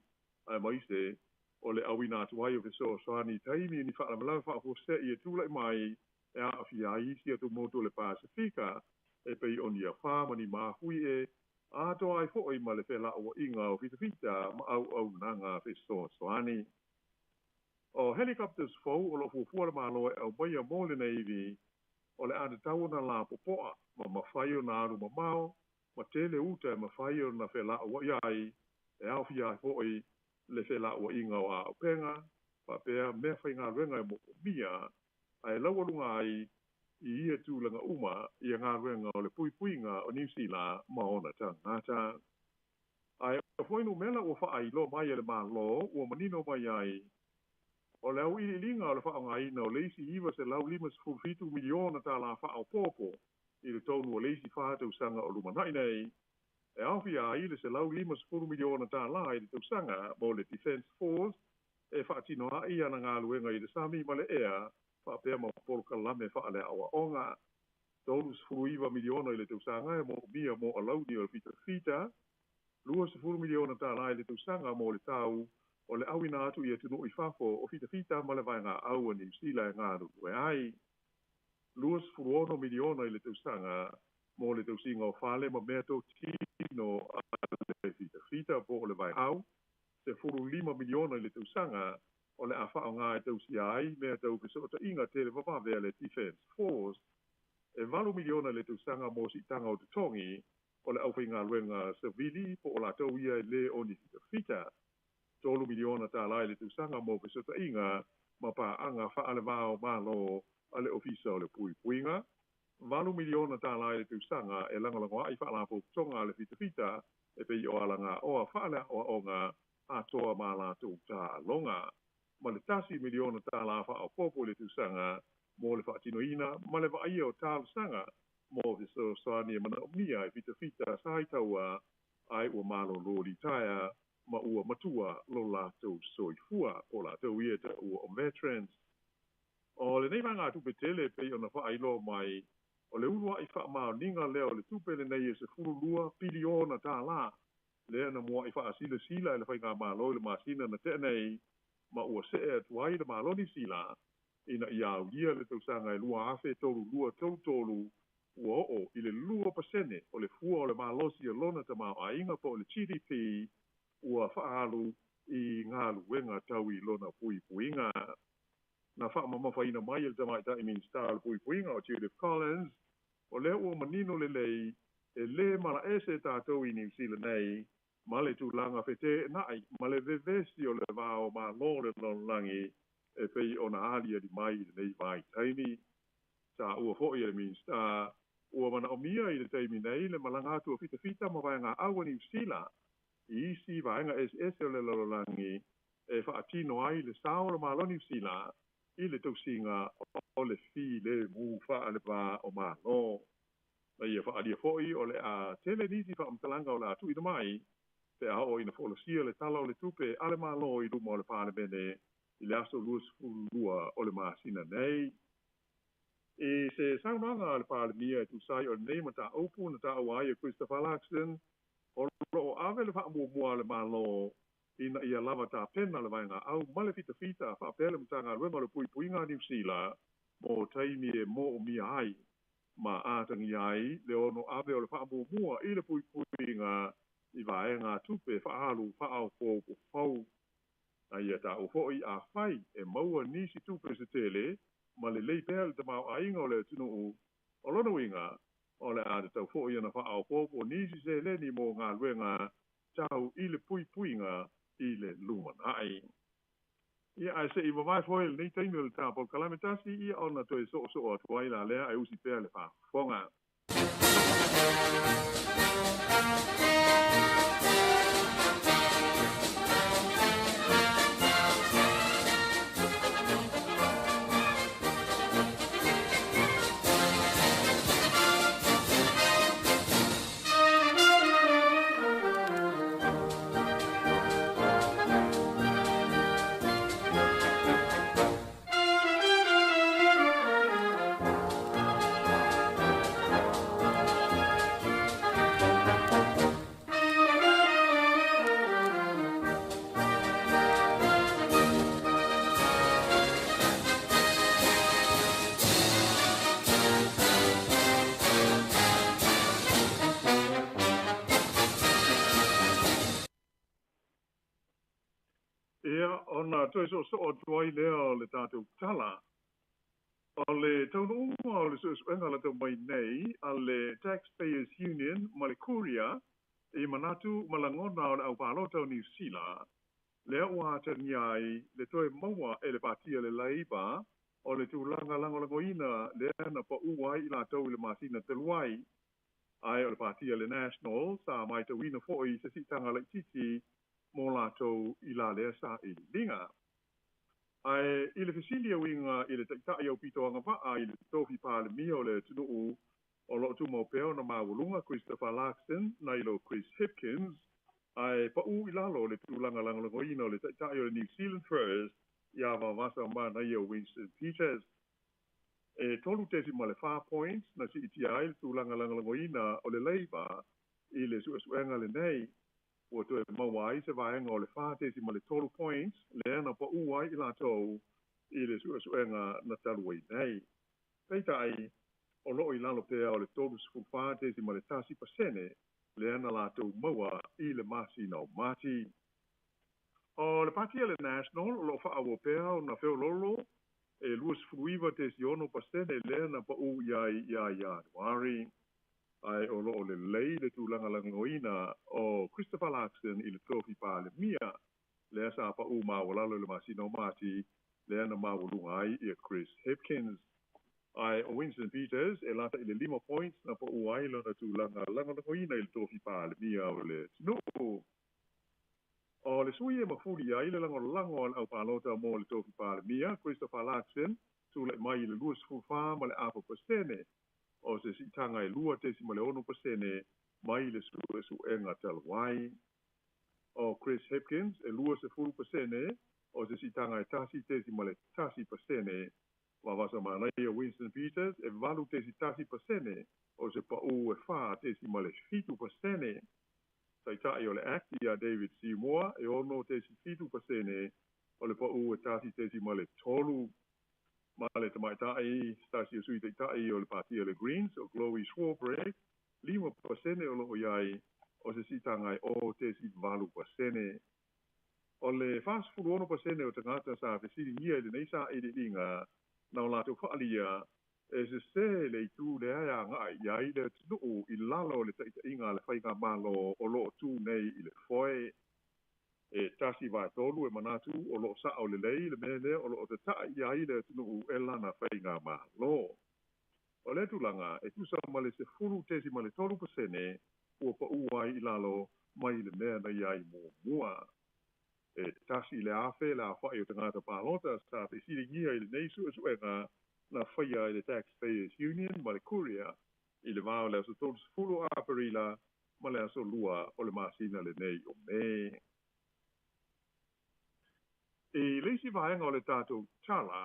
a maise o le awina atuai o fiso o soani taimi ni whaalamalama whaafose i e tūlai mai e a awhia isi atu moto le Pasifika e pei o ni a whamani mahui e a toa ai fo i ma le whela o inga o fita ma au nanga fiso o soani. O helicopters fau o lo fufuara malo e au baia mo le Navy o le ane tau na la popoa ma mawhai o na aru mamao ma tele uta ma whai o na whela o iai e au fia fo i le whela o inga o a upenga pa pēr mea whai ngā renga e mo mia ai laualunga ai i ia tūlanga uma i ngā renga o le pui puinga o New Zealand ma ona tangata. Ai o whainu mela o whaai lo mai e le malo o manino mai ai o le au ililinga o le whaao ngaina o leisi iwa se lau 5.5 miliona tā la whaao popo i le tonu o leisi whātau sanga o lumanai nei e awhia i le se lau 5.5 miliona tā la i le tau sanga mo le Defence Force e whaatino a i ana ngā luenga i le sami ma le ea whaapea ma polka lame whaale awa onga. tolu sfuiva miliona ile tu sanga mo mia mo alau ni o fita lua sefulu miliona tālā i le tausaga mo le tau o le auina atu ia tunuu i fafo o fitafita ma le vaegā'au a niusila e galulu e ai lua sefuluono miliona i le tausaga mo le tausiga o fale ma mea totino a le fitafita po o le vaeau sefululima miliona i le tausaga o le a fa'aogā e tausia ai mea tau feso'ota'iga tele vavavea le defence force e 8 miliona i le tausaga mo si'itaga o totogi o le ʻaufaigaluega savili po o latou ia e lē o ni fitafita 3 miliona tālā i le tausaga mo fesotaʻiga ma pa'aga fa'alevao malo a le ofisa o le puipuiga 8 miliona tālā i le tausaga e lagolagoa'i fa'alapopotoga a le fitafita e pei o alagaʻoa fa'aleaʻoaʻoga atoa ma latou tāloga ma le 10 miliona tālā fa'aopopo i le tausaga mo le fa'atinoina ma le va'aia o talosaga mo fesoasoani e manaʻomia e fitafita sai taua ai ua malōlō litaea ma ua matua lo latou soifua o latou ia ta'ua o veterans o lenei vagatupe tele pei ona fa'ailo mai o le ulu a'i fa'amaoniga lea o le tupe lenei e 12 piliona tālā lea na moa'i fa'asilasila e le faiga mālo i le masina na te'enei ma ua se'e atu ai le maloni sila ina ia aulia le tausaga e 2 afe tolulua toutolu ua o'o i le 2% o le fua o le malosi o lona tamao'aiga po o le GDP ua fa'aalu i galuega tau i lona puipuiga na fa'amamafaina mai i le tamaita'i minista o le puipuiga o Judith Collins o lea ua manino lelei e lē mala'ese tatou i New Zealand nei ma le tulaga fete'ena'i ma le vevesi o le vao mālō le lalolagi e pei ona ali ali mai i lenei vaitaimi sa ua fo'i le minista ua manaʻomia i le taimi nei le malaga atu o fitafita ma vaegā'au a niusila i isi vaega ese o le lalolagi e fa'atino ai le sao o le malo niusila i le tausiga o le fi lemu fa'alevā o mālō na ia fa'alia fo'i o le a tele nisi fa'amatalaga o le atu'ina mai te a o ina fo'olosia le tala o le tupe a le mālō i luma o le palemene i le aso 22 o le masina nei e se saunaga le palemia e tusai o lenei ma ta'aupu na ta'au ai e Christopher Luxon o lo'o ave le fa'amuamua le mālō ina ia lava tapena le vaegā'au ma le fitafita fa'apea le matagaluega o le puipuiga niusila mo taimi e mo'omia ai ma atagi ai le ono ave o le fa'amuamua i le puipuiga i vaega tupe fa'alu fa'aopopofau na ia ta'u fo'i a fai e maua nisi tupe se tele ma le lei pea le tamao'aiga o le atunuu o lona uiga o le a te tau fo'i ana fa'aopopo nisi se leni mo galuega tau i le puipuiga i le lumana'i ia ae se'i mavae foi lenei taimi o le tapol kalametasi ia ona toe so'oso'o atu ai la lea e usi pea le fa'afofoga ona toe so'oso'o atu ai lea o le tatou tala o le taunu'uga o le su'esu'ega la tau mai nei a le Taxpayers Union ma le kuria i manatu ma lagona o le ʻaupālota o niusila lea ua atagi ai le toe maua e le patia le laiba o le tulaga lagolagoina lea na pa'ū ai i latou i le masina telu ai ae o le patia le National sa mai tauina fo'i se si'itaga laʻitiiti mo latou i la lea sa iliga ae i le fesili auiga i le taʻitaʻi au pitoaga va'a i le tofi palemia o le tunu'u o lo'o tumau pea ona maualuga Christopher Luxon na i lo Chris Hipkins ae pa'ū i lalo o le tulaga lagolagoina o le taʻitaʻi o le New Zealand First ia vavasa manaia o Winston Peters tolu tesi ma le 5 points na si iti ai le tūlanga ngoina o le leiba i le suenga le nei ua toe mawai se vaenga o le 5 tesi ma le tolu points le ana pa uai i lātou i le suenga na taluai nei. Peitai o loo i lalo pea o le tolu sifulfa tesi ma le tasi pasene le ana lātou maua i le masi na o mati. O le pati le national o loo wha pea o na feo lolo e luas fruiva te siono pasene lena pa u ia wari ai o lo le lei le tūlanga langoina o Christopher Larkson i le tofi pa le mia le asa pa u mawalalo le masino mati lena mawalunga ai i Chris Hipkins ai o Winston Peters e lata i le 5 points na pa u ai lona tūlanga langoina i le tofi pa le mia o le tino o le sui e mafuri ai le lango al au palota mo le tofi pa le mia Christopher Larkson tu le mai le luas fufa ma le apo pasene o se sitanga e lua te si ma le 1% mai le su enga talwai o Chris Hipkins e lua se 1% o se sitanga e tasi te si ma le tasi pasene wa wasa mana i Winston Peters e valu te si tasi pasene o se pa u e fa te si ma le 5% Sai o le acti a David Sāmoa e ono te si 5% o le pa u e tasi te si ma le tolu ma le tamaitai stasi o sui tai o le partia le Greens o Chloe Swarbrick 5% o lo iai o se sitanga o te si valu pasene o le fast food 1% o tangata sa fesiri ia le neisa i le inga na o lato whaalia e se le tu le aia ngai iai le tunu i lalo le inga le whainga malo o lo tu nei i le foe e tasi vai tolu e manatu o lo sa o le lei le mele o lo te tai iai le tunu e lana whainga malo o le tulanga e tu sa male se furu tesi male 3% o pa uai i lalo mai le mea na iai mua e tasi le afe la whai o tangata pālota sa te siringia i le neisu e suenga na whaia i le Taxpayers Union ma le kuria i le vāo le aso tōru fulu aparila ma le aso lua o le masina le nei o me. E leisi vaenga o le tātou tala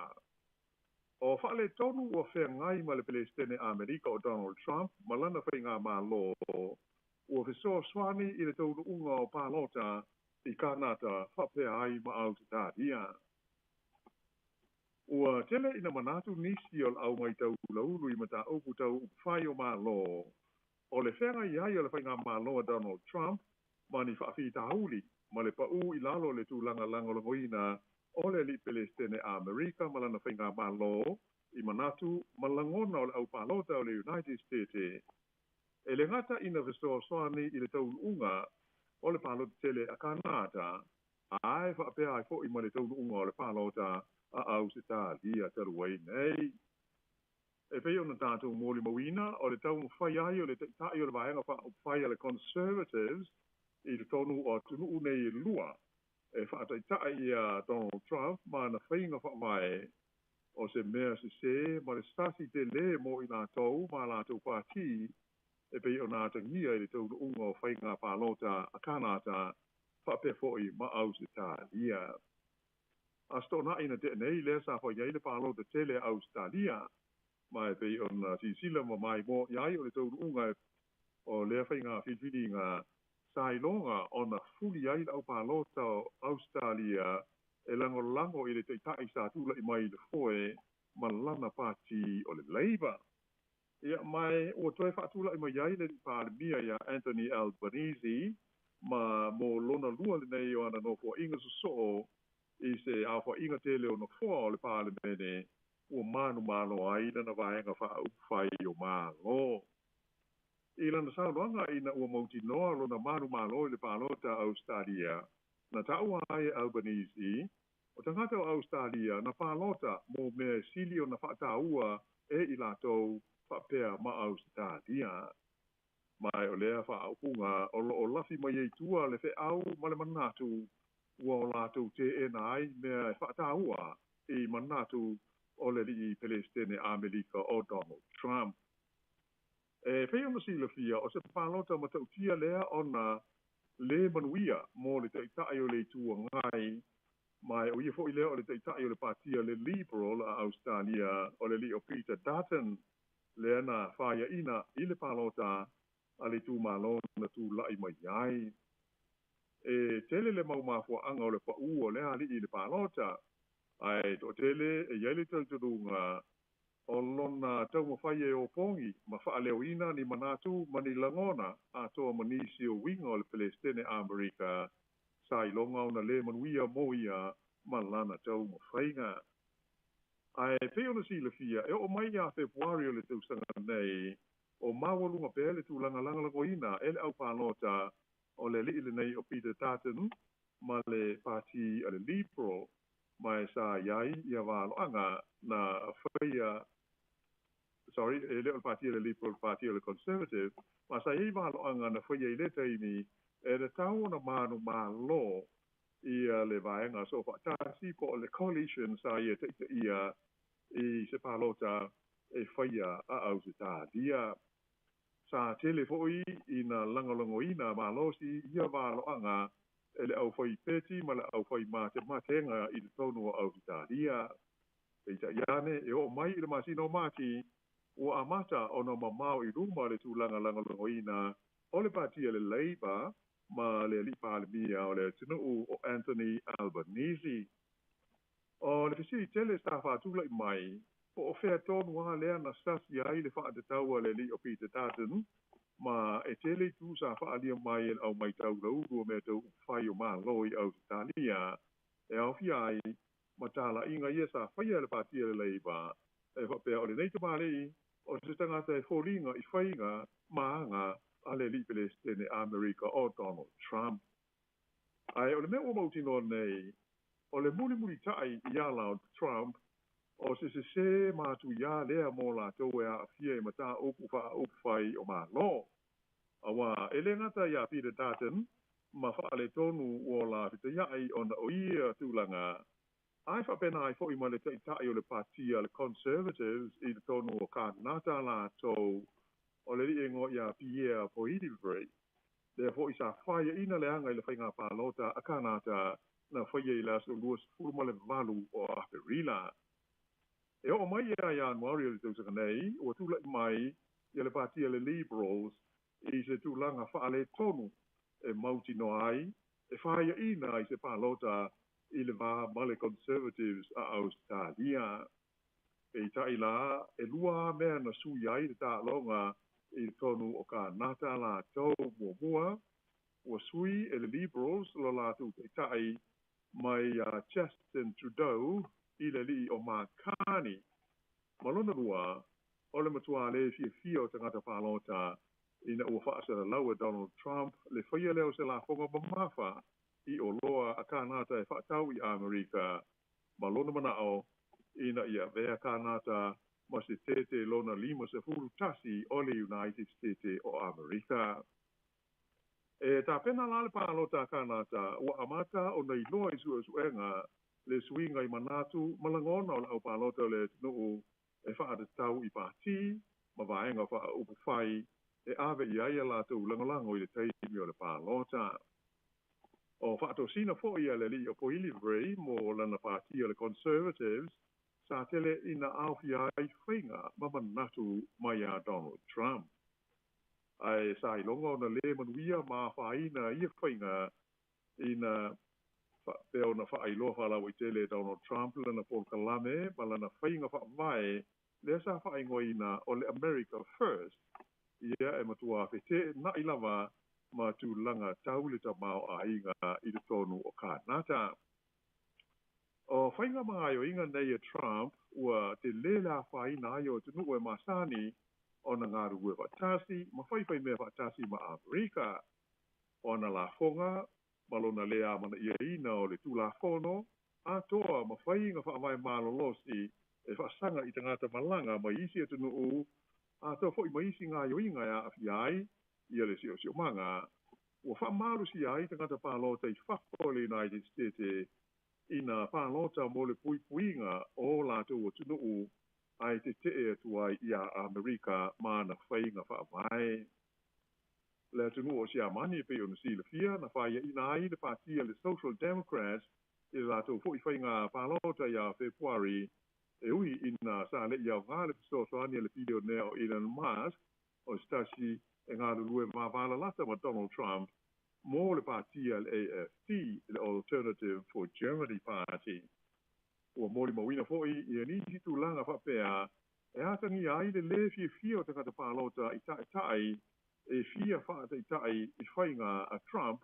o whaale tonu o whea ngai ma le Palestine Amerika o Donald Trump ma lana whainga ma lo o whesoa swani i le tonu unga o pālota i kānata whapea ai ma au te tādia. Ua tele ina manatu nisi o au mai tau laulu i mata oku tau whai o ma lo o le whenga i ai o le whainga ma lo a Donald Trump ma ni whaafi tauli ma le pau i lalo le tūlanga langolangoina o le li Palestine Amerika ma lana whainga ma lo i manatu ma langona o le au pālota o le United States e le ngata ina vesoa soani i le tau unga o le pālota tele a Kanata ai whaapea ai fo i ma le tau unga o le pālota a au se tā lia taruai nei. E pei ona tātou mōli mawina o le tau mwhai ai o le tai o le vaenga whai a le Conservatives i le tonu o tunu nei lua e whaatai tai a Donald Trump ma na whainga whaamai o se mea se ma le stasi te le mo i nā tau ma nā tau pāti e pei o nā tangia i le tau unga o whainga pālota a Kanata whaapefoi ma au se tā lia. A sto na ina te nei le sa fo yai le palo de tele Australia mai pe on si sila mo mai mo yai o le tau unga o le whainga whiwhiri ngā sailonga o na fuli yai au palo ta Australia e lango i le te tai sa tula i mai le foe ma lana pati o le Labour. Ia mai o toi whaatula i mai yai le pālemia ia Anthony Albanese ma mo lona lua le nei o ana no fo inga so i se awha inga tele o na fua o le pālemene ua manu ai na vaenga whai o malo. I lana saunoanga ina ua mauti noa lo na manu i le pālota Australia na tau ai Albanese o tangata o Australia na pālota mo mea sili o na whaataua e i lātou whapea ma Australia. Mai o lea whaaupunga o lafi mai ei tua le whe au ma le manatu ua o lātou te e nai mea e whaataua i manatu o le li Palestine Amerika o Donald Trump. E pei ona sila fia o se pālota matautia lea ona le manuia mo le taitai o le tua ngai mai o ia fo ile o le taitai o le patia le liberal a Australia o le li o Peter Dutton le ana whaia ina i le palota a le tū malo na tū lai mai ai. E tele le mau mafua anga o le pa o le ali i le palota ai to tele e yele talturunga o lona tau mawhai e o pongi ma wha leo ina ni manatu mani langona a toa manisi o winga o le Palestine Amerika sai longa o na le manuia moia malana tau mawhainga. Ai pe ona si le fia e o mai a Februari o le tau sanga nei o mawalunga pe le tu langa langa lango ina ele au palota o le li nei o Peter Dutton ma le parti a le Liberal mai sa iai ia waloanga na whaia sorry, e leo parti le Liberal Party o le Conservative, ma sa iai waloanga na whaia i le teimi e le tau na manu malo i le vaenga so fa tasi po le coalition sa ia te ia i se palota e whaia a au se tā dia. Sa tele foi i na langalongo ina malosi ia waloanga e le au whai peti ma le au whai matenga i le tonu au se tā dia. E ta iane e o mai i le masino mati ua amata o na mamau i ruma le tūlanga langalongo ina o le patia le Labour ma le lipa le mia o le tunu o Anthony Albanese. O le fisi tele stafa tula i mai po o fea tonu a lea na sasi ai le wha te taua le li o Peter Dutton ma e tele tu sa wha alia mai au mai tau la ugo me tau whai o maa loi au Italia e au fi ai ma tala inga ia sa whaia le patia le Labour e whapea o le neita maalei o se tangata e whoringa i whainga maanga a le li Palestine Amerika o Donald Trump. Ai o le mea o mautino nei, o le muli tai i ala o Trump, o se matu ia lea mo la tau e a fia i mata upu whai o maa lo. Awa, e le ngata ia Peter Dutton, ma wha le tonu o la fita iai o na o ia tūlanga. Ai whapena ai fo i ma le taitai o le patia le Conservatives i le tonu o kānata la tau o le li ingo ia pia po idilvrei. Le fo i sa whaia ina le anga i le whainga pālota a kānata na whaia i la so luas furuma le malu o Aperila. E o mai ia Januari o le tausaka nei, o tula i mai i le patia le Liberals i se tūlanga wha le tonu e mauti no ai, e whaia ina i se pālota i le wā male Conservatives a Australia. E tai la, e lua mea na sui ai le tā longa i tonu o ka nata la tau mua, o sui e le Liberals lo la tu te tai mai Justin Trudeau i le li o Makani. Malona lua, o le matua le fia o tangata pālota i na ua whaasara laua Donald Trump le whaia leo se la whonga mamafa i o loa a kānata e whaatau i Amerika. Malona manao, ina ia vea kānata ma se tete lona lima se furu tasi o le United States o Amerika. E tā pena la le pālota kānata, ua amata o nei loa i suenga le suinga i manatu malangona o le au pālota le tunu e whaatatau i pāti, ma vaenga wha upu whai, e ave i aia lātou langolango i le teimi o le pālota. O whaatosina fo ia le li o poili vrei mo lana pāti o le Conservatives, sa tele ina awhi ai whainga mamanatu mai a Donald Trump. Ai sa ilonga o na le manuia ma whaina ia whainga ina peo na whaailoa whalau i tele Donald Trump lana polkalame ma lana whainga whaamai le sa whaingoina o le America First ia e matua whete na ilawa ma tu langa taule ta mao a inga i te tonu o kānata. O whainga mga ayo inga nei a Trump ua te lela whaina ayo te nuku e masani o na ngāru ue whatasi, ma whaiwhai mea whatasi ma Amerika. O na la fonga, malona lea mana ia ina o le tū la fono, a toa ma whainga whaamai malolosi e whasanga i tangata malanga ma isi atu nuu, a toa fo i ma isi ngā yo inga a awhiai, ia le sio manga, ua whaamaru si ai tangata pālota i whako le United States ina pālota mo le puipuinga o lātou o tunuu ai te atu ai ia Amerika ma na whainga whaamai. Le tunuu o si amani pe o na si le fia na whaia ina ai le pātia le Social Democrats i lātou fo i whainga pālota ia February e ui ina sa le ia ngā le piso soani le video nea o Elon Musk o stasi e ngā rurue mawala lata ma Donald Trump mō le pātia le AFT, le Alternative for Germany Party. Ua mōri mawina fo i nisi tu langa whapea e atangi ai le fia o tangata pālota i tai e fia whaata i tai i whainga a Trump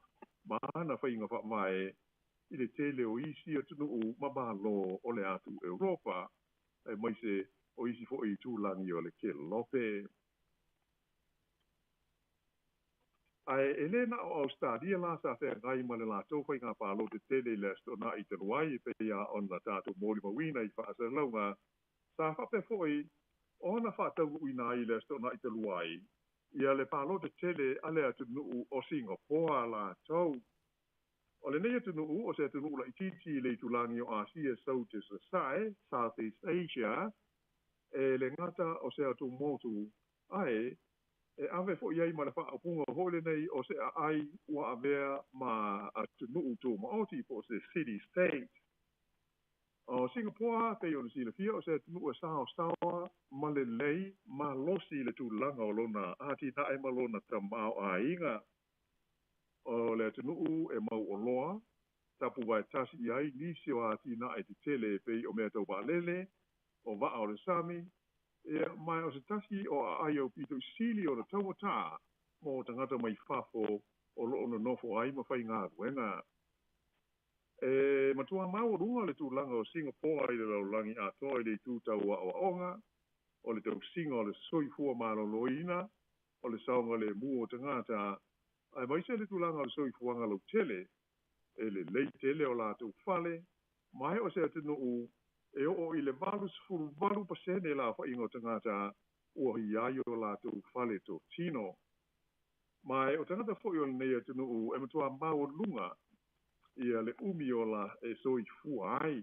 ma ana whainga wha mai i le tele o isi o tunu o mabalo o le atu Europa e mai se o isi fo i tūlangi o le ke lope. Ai ele na o Australia la sa fe ngai ma le la tau whainga pālo te tele le sto na i te ruai pe ia on na tātou mōri mawina i whaasa launga sa whape fo i ona whatau ui na i le sto na i te ruai ia le pālo te tele ale atu nuu o Singapore la tau. O le nei atu nuu o se atu nuu la i titi le tulangi o Asia sau te sasai, Southeast Asia, e le ngata o se atu motu ai, e ave fo iai ma le wha apunga hole nei o se ai ua avea ma atu nuu tō maoti po se city state. O Singapore, pe o si le fia o se atu nuu e Sāmoa, ma le lei, ma losi le tūlanga o lona, ati na e ma lona tamau a inga. O le atunuu e mau o loa, tapu vai tasi i ai nisi o ati na e te tele pei o mea tau waalele, o waa o le sami, e mai o se tasi o ai au pito i sili o le tauata, mo tangata mai fafo o loo no nofo ai ma whai ngā ruenga. E matua mau runga le tūlanga o Singapore i le laulangi a toa i le tūtau a onga, o le tau singa o le soifua malo loina, o le saunga le mua o tangata, ai mai se le tūlanga o le soifuanga lo tele, e le lei tele o lātou fale, mai o se atino u, e o i le valu pasene la wha ingo tangata ua hi ai o lātou fale to tino. Mai o tangata fo i o le nei atino u, e matua mau lunga, ia le umi o la e soifua ai.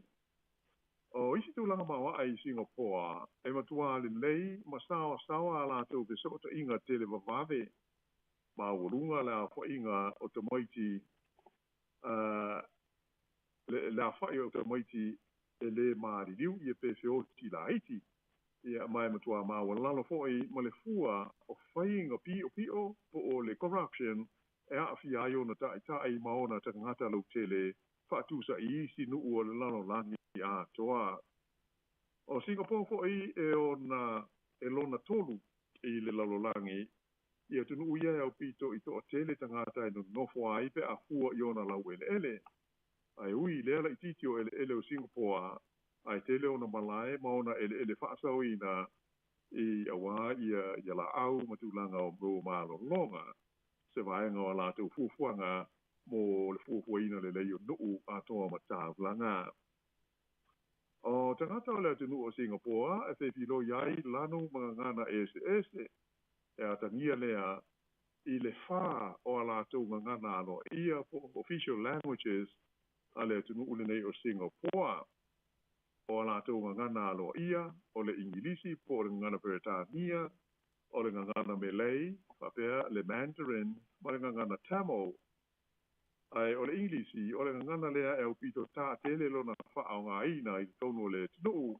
O isi tūlanga maua ai Singapore, e matua le lei, ma sawa lātou ke sota inga tele vavave, ma urunga la whainga o te maiti la whai o te maiti e le maari riu i e pefe o ti la iti i a mai matua ma walalo whai ma le fua o whainga pio po o le corruption e a fi ai o na tai maona ta ngata lau tele whaatusa i isi nuu o le lano langi a toa. O Singapore whai e o na e lona tolu i le lalo langi ia tunu uia au pito i toa tele tangata e nofo ai pe a hua i ona lau ele. Ai ui leala i titio ele o Singapore, ai tele ona malae maona ele whaasau i na i awa ia la au matulanga o bro malo longa. Se vaenga o la tau fufuanga mo le fufuina le leio nuu a toa matavlanga. O tangata o le tunu o Singapore, e te pilo iai lanu mga ngana ese. E atangia lea i le whā o a lātou ngana no ia po official languages a le tunu ule nei o Singapore. O a lātou ngana no ia o le Ingilisi po le ngana Britania, o le ngana Malay, papea le Mandarin, ma le ngana Tamil. Ai o le Ingilisi, o le ngana lea e upito tā tele lo na wha o ngā ina i tonu le tunu,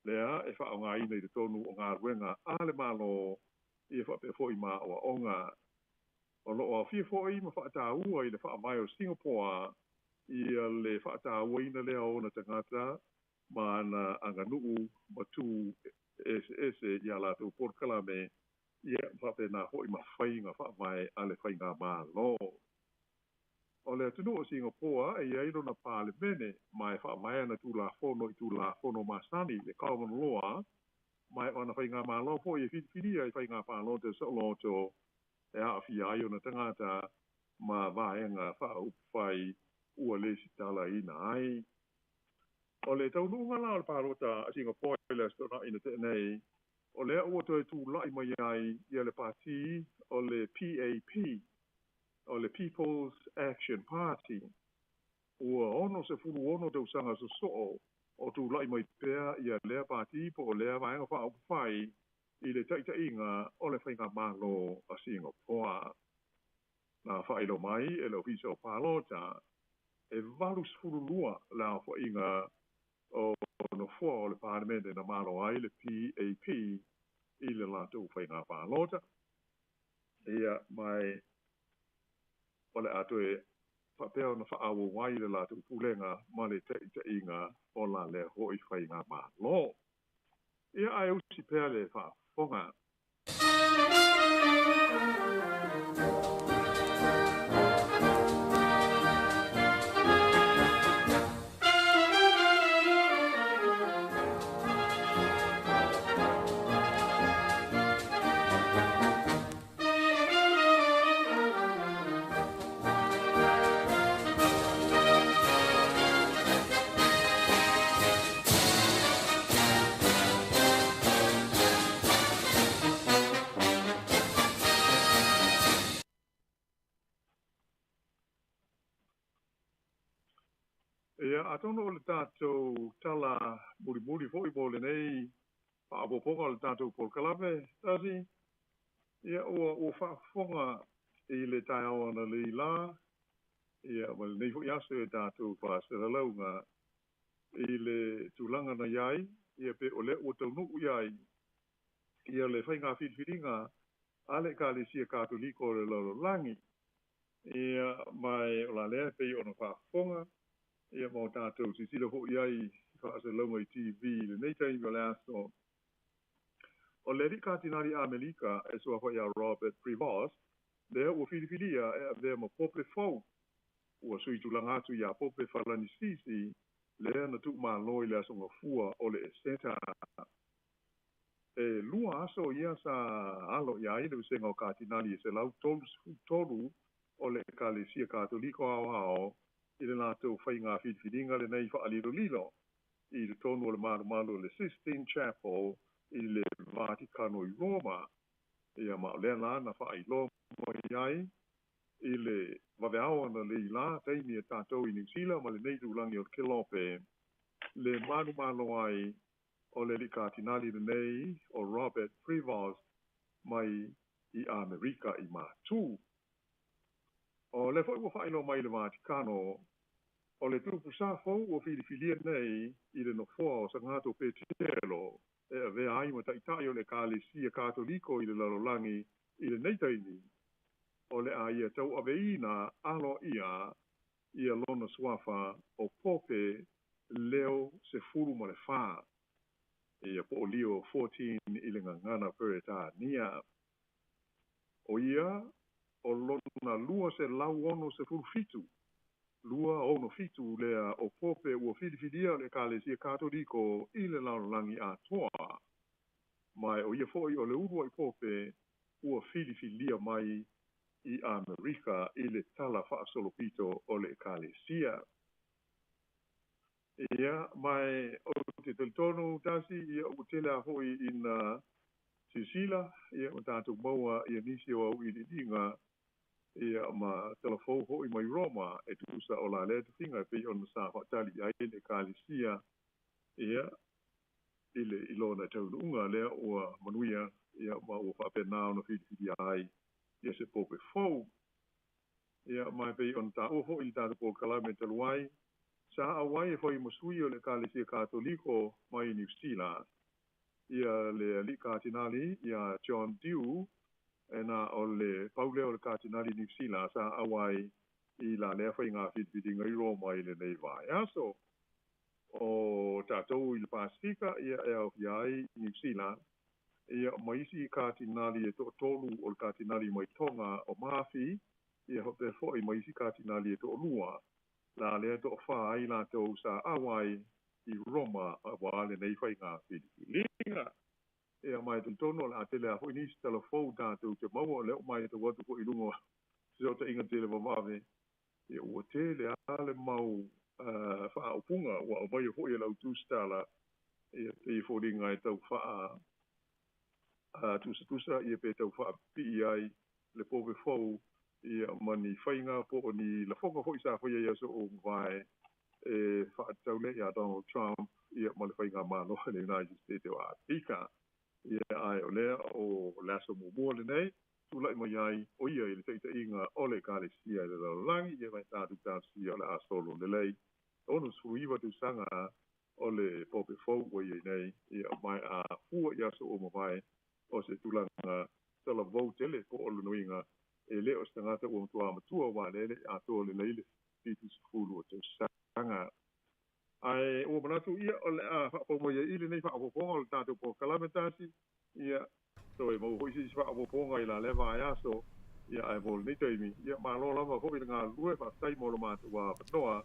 lea e wha o ngā ina i tonu o ngā ruenga a le malo i e whape fo i ma o onga. O lo o fia fo i ma whaata ua i le wha mai o Singapore i le whaata ua ina lea o na tangata ma na anga nuu ma tu ese i a lātou porkalame i e whape na ho i ma whainga wha mai a le whainga ma lo. O le atunu o Singapore e airo na pāle mene mai wha mai ana tu la fono masani le common law mai ona whainga ma lo po i whiriwhiria i whainga pālo te so loto e a awhi ai o na tangata ma vaenga wha upwhai ua lesi tala ina ai. O le tau nunga la o pārota a Singapore le stona ina te nei, o lea ua toi tū lai mai ai i le pāti o le PAP, o le People's Action Party. Ua ono se furu ono tau sanga so soo o tū lai mai pēr i a lea pāti po o lea vaenga wha upwhai i le taita inga o le whainga malo a Singapore. Nā whaelo mai e lo hisa o pālota. e valu sfululua la fo inga o no fo le parlamente na malo ai le PAP i le latou whainga whanota. Ia mai o le ato e whapea na whaawo wai le latou pulenga ma le te inga o la le hoi whainga malo. Ia ai usi pea le whafonga. Ia, atono o le tātou tala muri fo i mō le nei whaapoponga o le tātou polkalawe, tasi. Ia, ua whaafonga i le tai awa na le la. Ia, ma le nei fo i aso e tātou whaasaralaunga i le tūlanga na iai. Ia, pe o le ua taunuku iai. Ia, le whainga whitwhiringa ale ka le sia kātoliko le lalo langi. Ia, mai o la lea pe i ona whaafonga. Ia mo tātou si sila ho iai whaasaralaunga i TV le nei tai o le aso. O le rika tinari Amerika e soa whai a Robert Prevost, lea ua whiriwhiria e a vea ma pope fau. Ua sui tulanga atu i a pope whalani sisi, lea na tuk maa loi le asonga fua o le eseta. E lua aso ia sa alo iai le usenga o kātinari e se lau tolu o le kalesia katoliko ao i le nātou whainga whiriwhiringa le nei whaaliro lilo. I le tonu o le maru le Sistine Chapel i le Vaticano i Roma. Ia ma lea la na whaai loma iai i le waweawa na le ila teimi e tātou i New Zealand ma le nei tūlangi o Kilope. Le maru ai o le rikatinali le nei o Robert Prevost mai i Amerika i mātū. O le whailo mai le Vaticano o le tupu sa fau o whiriwhiria nei i le nofoa o sangato Petrelo e a vea aima taitai o le kālesia kātoliko i le lalolangi i le neitaini. O le a ia tau aveina alo ia lona swafa o pope leo se furu ma le wha. Ia po o lio 14 i le ngangana Peretania. O ia o lona lua se lau ono se furu fitu. Lua ono fitu lea o pope ua whiriwhiria le kālesia kātoliko i le lalolangi a toa. Mai o ia foi o le urua i pope ua whiriwhiria mai i Amerika i le tala whaasolopito o le kālesia. Ia, mai o te teletono tasi ia o tele a hoi in Sisila, ia o tātou maua ia nisi o au i ringa ia ma telefou hoi mai Roma e tuusa o la le te whinga e pei ona sa whatali ai le kālesia ia i le ilona taununga lea ua manuia ia ma ua whapena ona whiriwhiri ai ia se pope fau. Ia mai pei ona ta o hoi tātou po kalame taluai sa awai e whai masui o le kālesia kātoliko mai New Zealand. Ia le li kātinali ia John Dew ena o le paule o le kātinali New Zealand sa awai i la lea whai ngā whiriwhiringa i Roma i le nei vai aso. O tātou i le Pasifika ia e au hiai New Zealand ia maisi kātinali e tolu o le kātinali mai tonga o Mafi ia hote fo i maisi kātinali e to lua la lea to wha ai la tau sa awai i Roma a wale nei whai ngā whiriwhiringa. Ia mai tu tono la tele a hoi nisi telefou tātou te maua leo mai te watu po i lungo se o te inga tele mamawe. Ia ua tele ale mau wha upunga ua o mai hoi lau tūstala ia te i whoringa e tau wha tusa ia pe tau wha pi ai le pove fau ia mani whainga po o ni la whonga hoi sa whai ia so o vai e wha tau le ia Donald Trump ia mani whainga mano le United States o Afrika. Ia ai o lea o lasa mumua le nei. tula mo yai o ia i le te inga ole ka le sia le langi ia mai tātu sia le asolo le lei. Ono suiwa tu sanga ole pope fau o ia nei ia mai a hua ia so o mawai o se tulanga tala vau tele ko olu nuinga e le o stangata o mtua matua wa le a to le leile pitu sifulu o te sanga. Ai o manatu ia ole a o mo ia ile nei fa o ponga o tātu po kalametasi ia so e mo hoisi fa o ponga ila le va ia so ia ai vol ni taimi ia ma lo lava ko nga lue fa tai mo lo matua patoa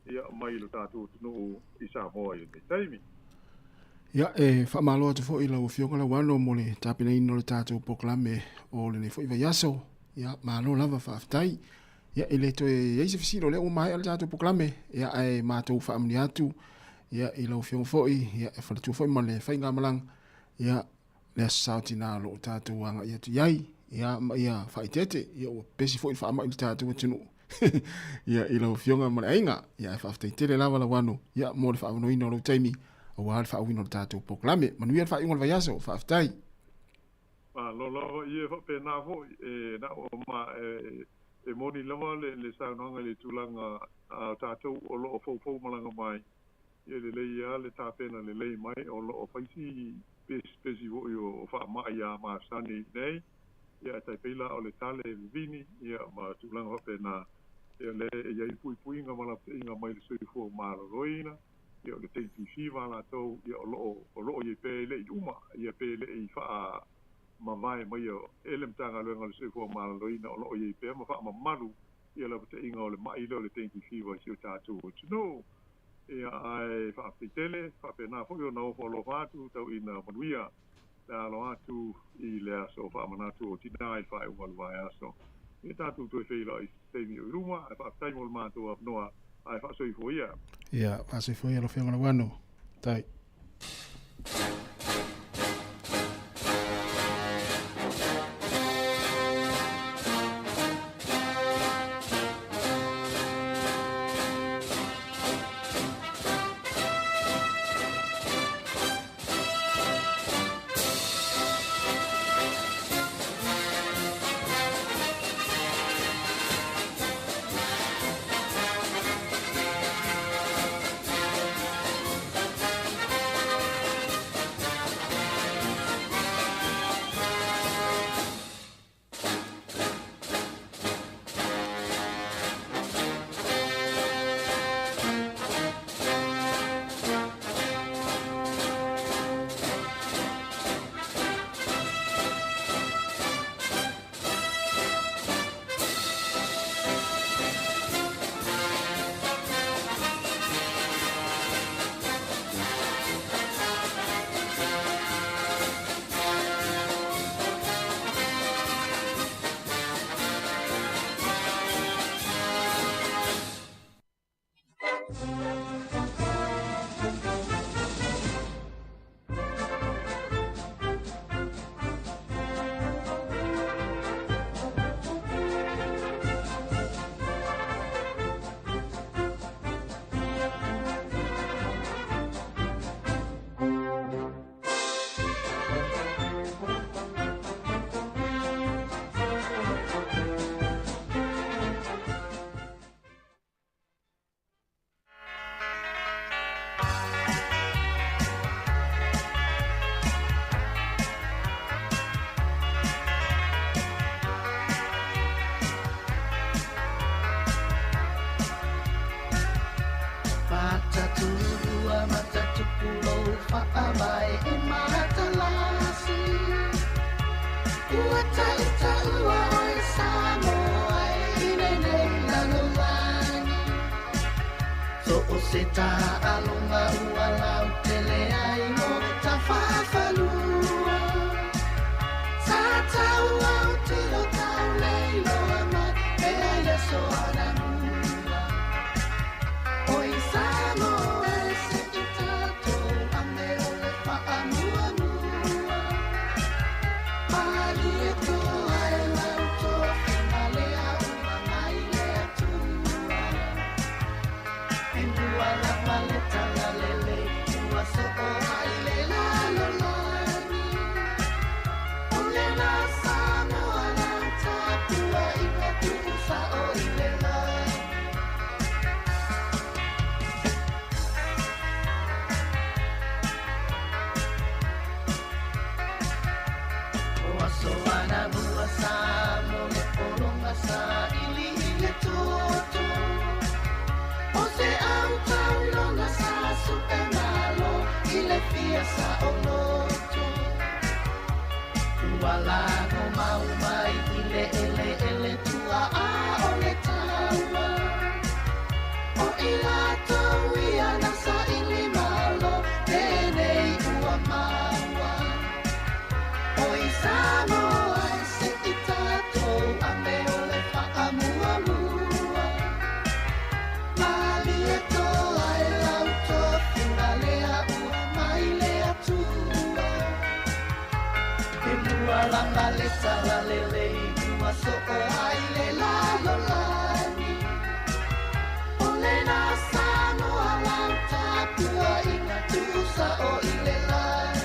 ia mai lo tātu no i Sāmoa i taimi.
Ia e whamaloa te fo i lau fionga la wano mo le tāpina ino le tātou poklame o le nei fo i vai aso. Ia malo lava whaftai. Ia e le to e eise fisiro le o mai al tātou poklame. Ia e mātou whaamni atu. Ia i lau fionga fo i. Ia e whalatu fo i ma le whainga malang. Ia le asauti nā lo tātou anga ia tu iai. Ia whaitete. Ia o pesi fo i whaama i le tātou atinu. Ia i lau fionga ma le ainga. Ia e whaftai tere lava la wano. Ia mo le whaamano ino lau taimi. O wāle wha awino tātou poklame. Manuia wha ingon vai aso, wha aftai.
Lolo, ia wha pe nā fo, nā o ma e moni lawa le saunanga le tūlanga tātou o lo o fau malanga mai. Ia le lei ia le tāpena le lei mai o lo o whaisi pesi o wha mai a ma sani nei. Ia tai peila o le tale vini, ia ma tūlanga wha pe nā. Ia le ia i pui inga malapte inga mai le sui fua maro roina. Ia le teiti fiwa la tau, ia o loo ia pēle i uma, ia pēle i wha mawai mai o elem tanga luenga le sefua malaloina o loo ia pēle, ma wha mamaru, ia la pata inga o le mailo le teiti fiwa si o tātou o tino. Ia ai wha pitele, wha pēnā fo i o nao fo lo whātu, tau ina manuia, le alo atu i le aso wha manatu o tina i wha e umalu vai aso. Ia tātou tu e whila i teimi o iruma, ai wha taimo le mātou apnoa, ai wha soi fo ia.
Ia, wha soi fo ia lo whianga na wano. Tai.
Samoa su e malo i le fia sa o loto. Wala no mau mai i le ele tua a o le taua. O i lato ia na sa i li malo tenei ua maua. O i Sāmoa se i tātou a me o le wha mua mua. Mali e toa e lau tōwhina lea ua mai lea tua. E mua langa le tala le lei ua so o ai le lalo lani. O le nā Sāmoa lau tāpua i ngā tūsa o i le lani.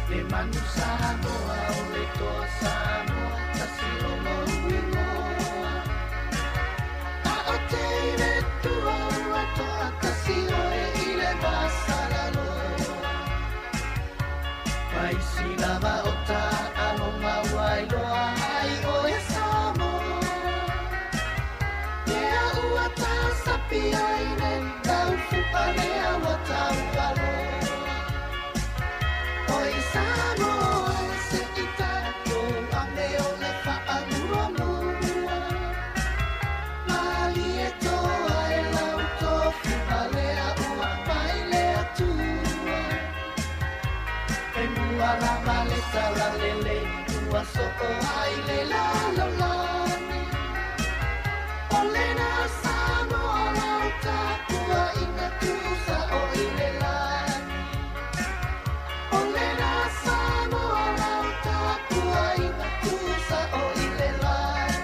Le manu Sāmoa o le toa Sāmoa tasilo mo ingoa. A o teire tua ua toa tasilo e i le masala loa. Pai si lava o ta alo mawai loa ai o e Sāmoa. Lea ua ta sapi aine tau fupa lea ua tau aloa. Oi Sāmoa se i tātou a me o le wha mua mua. Mali e toa e lau tōwhina lea ua mai lea tua. E mua lama le tala lele ua so o ai le lalo lani. O le nā Sāmoa lau tāpua i ngā tūsa o i le lani. O le nā Sāmoa lau tāpua i ngā tūsa o i le lani.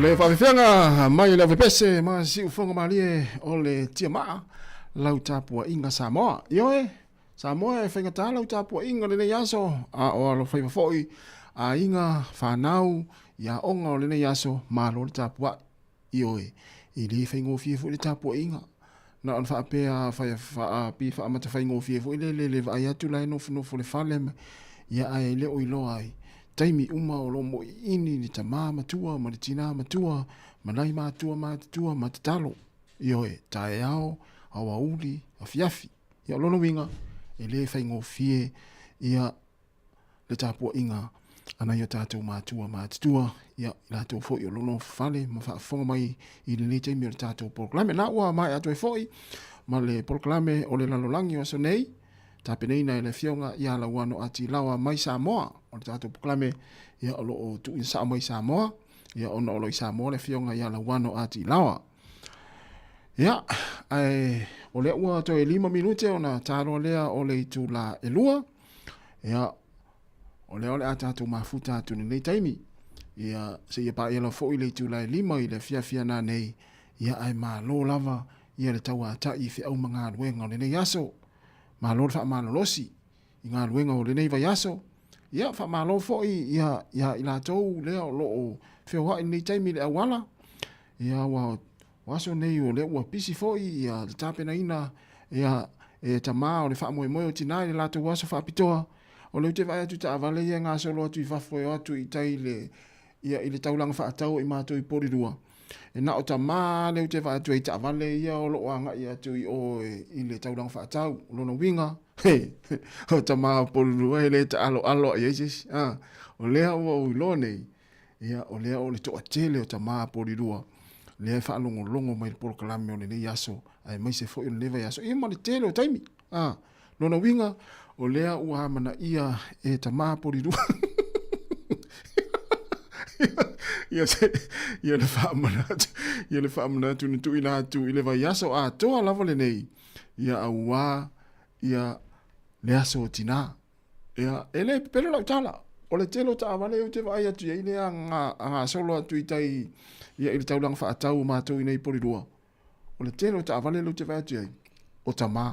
Le whawhiwhenga mai le whepese ma si ufonga malie o le tia maa lau tāpua inga Sāmoa. Ioe, Sāmoa e whaingata lau tāpua inga le nei aso a o alo whaifafoi a inga whanau ia onga o le nei aso ma lo le tāpua. Ioe, i le whaingo fiefu le tāpua inga. Na on whaapea pi whaamata whaingo fiefu i le vai atu lai nofu le whaleme ia ai le oilo ai. Taimi uma o lo mo ini ni ta mā matua, ma le tina matua, ma nai matua, ma te talo. Ioe, tae ao, awa uli, a fiafi. Ia lono winga, e le whaingo fie, ia le tāpua inga, ana ia tātou matua, ma te tua, ia tātou fōi o lono whale, ma whafonga mai i le taimi o le tātou poloklame. Nā ua mai atu e fōi, ma le poloklame o le lalolangi o so nei, tapeneina e le fionga ia la wano ati lawa mai Sāmoa. O le tātou poklame ia o loo tu in saa mai Sāmoa. Ia ona o lo i Sāmoa le fionga ia la wano ati lawa. Ia, o le ua to e 5 minute o na tāroa lea o le itu la e lua. Ia, o le ole a tātou mafuta atu ni nei taimi. Ia, se ia pa ia la fo i le itu la e 5 i le fia nā nei. Ia ai mā lo lava ia le taua ta i fi au mga aluenga o le nei aso. Ma lo fa ma losi i ngā luenga o le nei vai aso. Ia fa ma lo fo i i la tou le o lo o feo ha i nei taimi le awala. Ia wa waso nei o le ua pisi fo i ia le tapena ina ia e ta ma o le fa moe moe o tina i la tou waso fa pitoa. O le te vai atu ta avale ia ngā solo atu i fafo e atu i tai le ia i le taulanga fa atau i mātou i porirua. E na o ta maa leo te wha atu e ta wale ia o loo anga i atu i o i le tauranga wha atau, lono winga, o ta maa polurua e le ta alo i eises, o lea o ilo nei, ia o lea o le toa tele o ta maa polurua, lea wha longo mai le polo kalame o le nei aso, ai mai se fo i le leva i aso, ia ma le tele o taimi, lono winga, o lea ua hamana ia e ta maa polurua, ia le whaamana tu ni tu ina atu i le vai aso a toa lava le nei. Ia aua, ia le aso o tina. Ia ele pere lau tala. O le telo ta amane o te vai atu ia ine a ngā solo atu i tai ia i le taulang whaatau mātou i nei porirua. O le telo ta amane lau te vai atu ia o ta mā.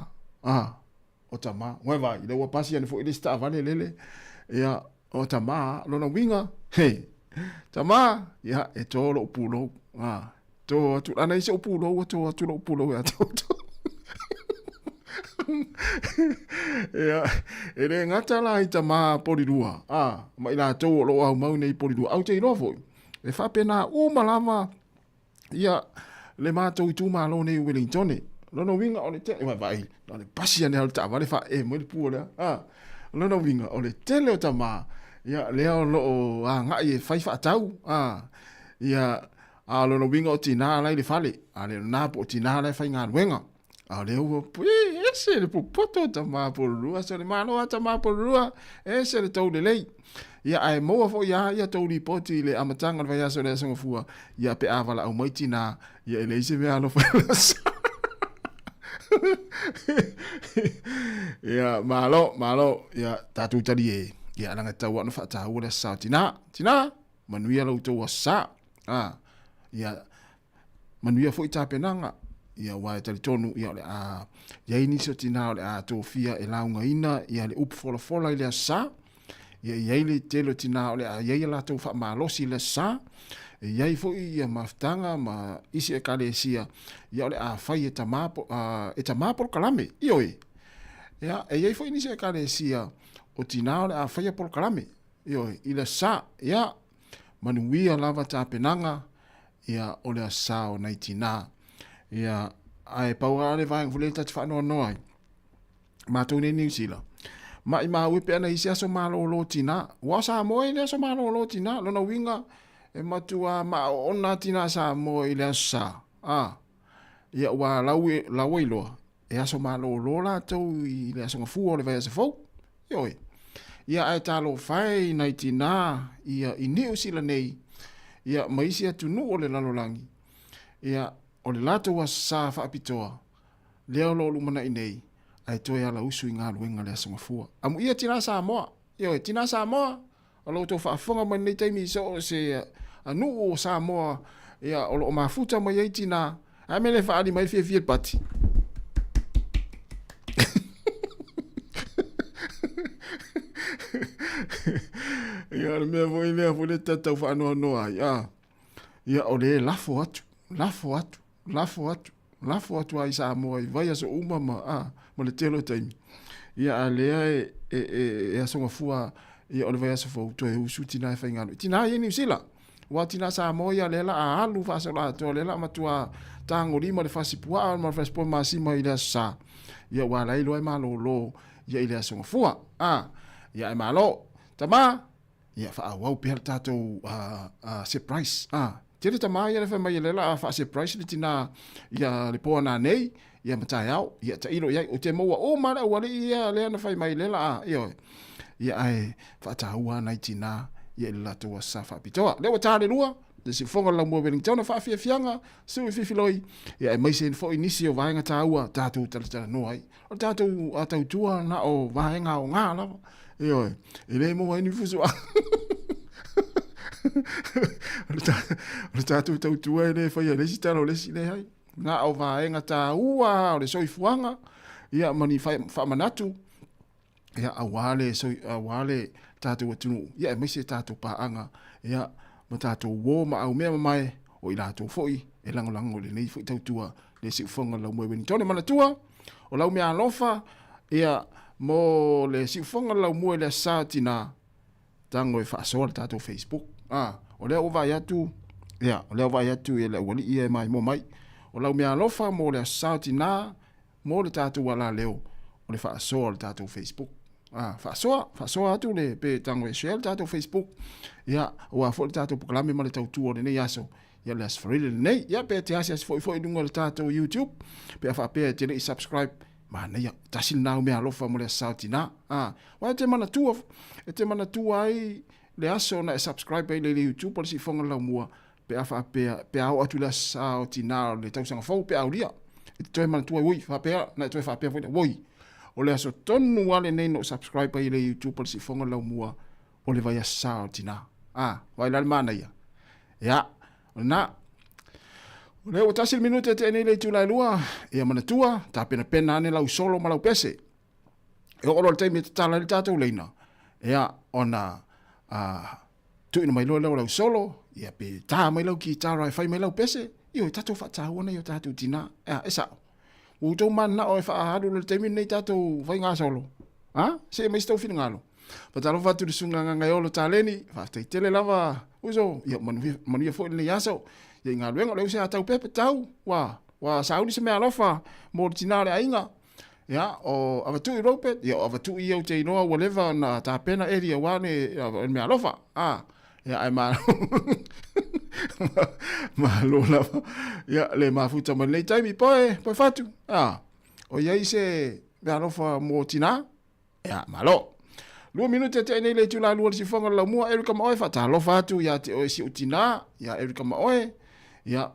O ta mā. Ngoi vai, i le ua pasi ane fo i le sta amane lele. Ia o ta mā, lona winga, hei. Tama, ia, e tō lo pulo. Tō atu, ana ise o pulo, tō lo pulo, ia tō. Ia, e re ngata la i tama porirua. Ma ina tō o lo au mau nei porirua. Au te inofo. E whapena umalama, ia, le mātou i tūma lo nei Wellington. Lono winga o le te, vai, le pasi ane halu tāma, le wha e mo le pua lea. Lono winga o le tele o tama, ia, leo lo o ngai e whai whaatau. Ia, lono winga o tina lai le fale, le napo o tina lai whai ngā ruenga. Leo, ese le pupoto tama porurua, so le manoa tama porurua, ese le tau le lei. Ia ai moa fo ia tau li poti le amatanga vai aso le asonga fua, ia pe avala au mai tina, ia ele ise mea alo whailasa. Ia, malo, ia, tatu tari e. Ia, langa tau anu whaatahua le sao. Tina, manuia lau tau a sa. Ia, manuia fo i tāpenanga. Ia, wai tali tonu, ia le a, ia inisio tina, le a tō fia e launga ina, ia le upu fola i le a sa. Ia, ia le telo tina, le a, ia la tau wha malosi le sa. Iai foi ia maftanga ma isi e kale sia ia ole a fai e tamapo kalame ioi ia iai foi nisi e kale sia o tina ole a fai e por kalame ioi ila sa ia manuia lava tapenanga ia ole a sa o nai tina ia ai pauare vai nguleta te whanua noai ma tōne New Zealand ma i wepe ana isi aso malo lo tina wa Sāmoa i le aso malo lo tina lona winga e matua ma ona tina Sāmoa i le asa. Ia wa lawe loa. E aso malo lola tau i le aso ngafua o le vai asa fau. Ioi. Ia ai talo fai nai tina ia i New Zealand nei. Ia maisi atu nu o le lalolangi. Ia o le lato wa sa whaapitoa. Leo lo lumana i nei. Ai toi ala usu i ngā luenga le aso ngafua. Amu ia tina Sāmoa. Ioi, tina Sāmoa. Alo tō whaafonga mai nei taimi so se anu o Sāmoa ia o lo mafuta mai ai tina a mele whaari mai fie pati. Ia le mea voi lea voi le tatau whaanoa noa ia o le lafo atu ai Sāmoa i vai aso umama ma le telo taimi. Ia a lea e asonga fua ia o le vai aso fau to e usu tina e whaingalo. Tina e New Zealand. Wa tina Sāmoa ia lela a alu whaasa la to lela matua tango lima le whasipua ma le whasipua masima i lea sa. Ia wa lailo e malo lo ia i lea songa fua. Ia e malo. Tama. Ia wha wau pēr tātou surprise. Tere tama ia le whamai lela a wha surprise le tina ia le poa nā nei. Ia matai au. Ia ta ilo iai o te maua o mara wale ia lea na whamai lela ia ai whaatahua nai tina ia i latua sa whaapitoa. Lewa tāre rua, te si whonga lau mua Wellington na whaafia fianga, sui whiwhiloi, ia e maise in fo inisi o vaenga tāua, tātou talatala noai. O tātou atau tua na o vaenga o ngā lava. Ioi, e le mua ini fusua. O tātou tau tua e le whaia lesi talo lesi le hai. Ngā o vaenga tāua, o le soifuanga, ia mani whaamanatu, ia awale tātou atunu, ia e maise tātou paanga, ia ma tātou wō ma au mea mai, o i lātou foi, e langolango le nei foi tautua, le si ufonga lau mua Wellington mana tua, o lau mea alofa, ia mo le si ufonga lau mua le sātina, tango e whaasoa le tātou Facebook, o lea o vai atu, ia, o lea o vai atu, e le wali ia e mai mo mai, o lau mea alofa mo le sātina, mo le tātou wala leo, o le whaasoa le tātou Facebook. Whaasoa atu le pe tango e share le tātou Facebook. Ia, ua fo le tātou pukalame ma le tautua le nei aso. Ia le asfarile le nei. Ia, pe te asi foi dunga le tātou YouTube. Pe a whaapea te nei subscribe. Ma nei, tasil nao mea alofa mo le asautina. Wa te mana tua. E te mana tua ai le aso na e subscribe ai le YouTube. Pali si fonga lau mua. Pe a whaapea, pe au atu le asautina le tausanga fau. Pe au lia. E te toi mana tua woi. Whaapea, na e toi whaapea woi. O le aso tonu wale nei no subscribe ai le YouTube pal si fonga lau mua o le vai asao tina. Wai lal mana ia. Ia, o na. O le o tasil minute te nei le tūlai lua. Ia mana tua, ta pena ane lau solo ma lau pese. E o olo le teimi te tala le tātou leina. Ia, ona tu ina mai lo lau solo ia pe ta mai lau ki tara e fai mai lau pese io tato fa ta ona io tato tina esa o to man na o fa hadu le temi nei tato fai nga solo ha se mai sto fin ngalo pa talo fa tu sunga nga yo lo taleni fa te tele lava uzo ia manu ia fo le yaso ia nga luenga le usa tau pepe tau wa saudi se me alofa mo tina le ainga ya o avatu rope ya avatu ia te no whatever na ta pena area wane me alofa ya ai lo la ya le mafuta ma le tai mi poi fatu o ia ise me alofa mo tina ya malo 2 minute te nei le tu la lu si fonga la mua erika ma oi fata lo fatu ya te o si utina ya erika ma oi ya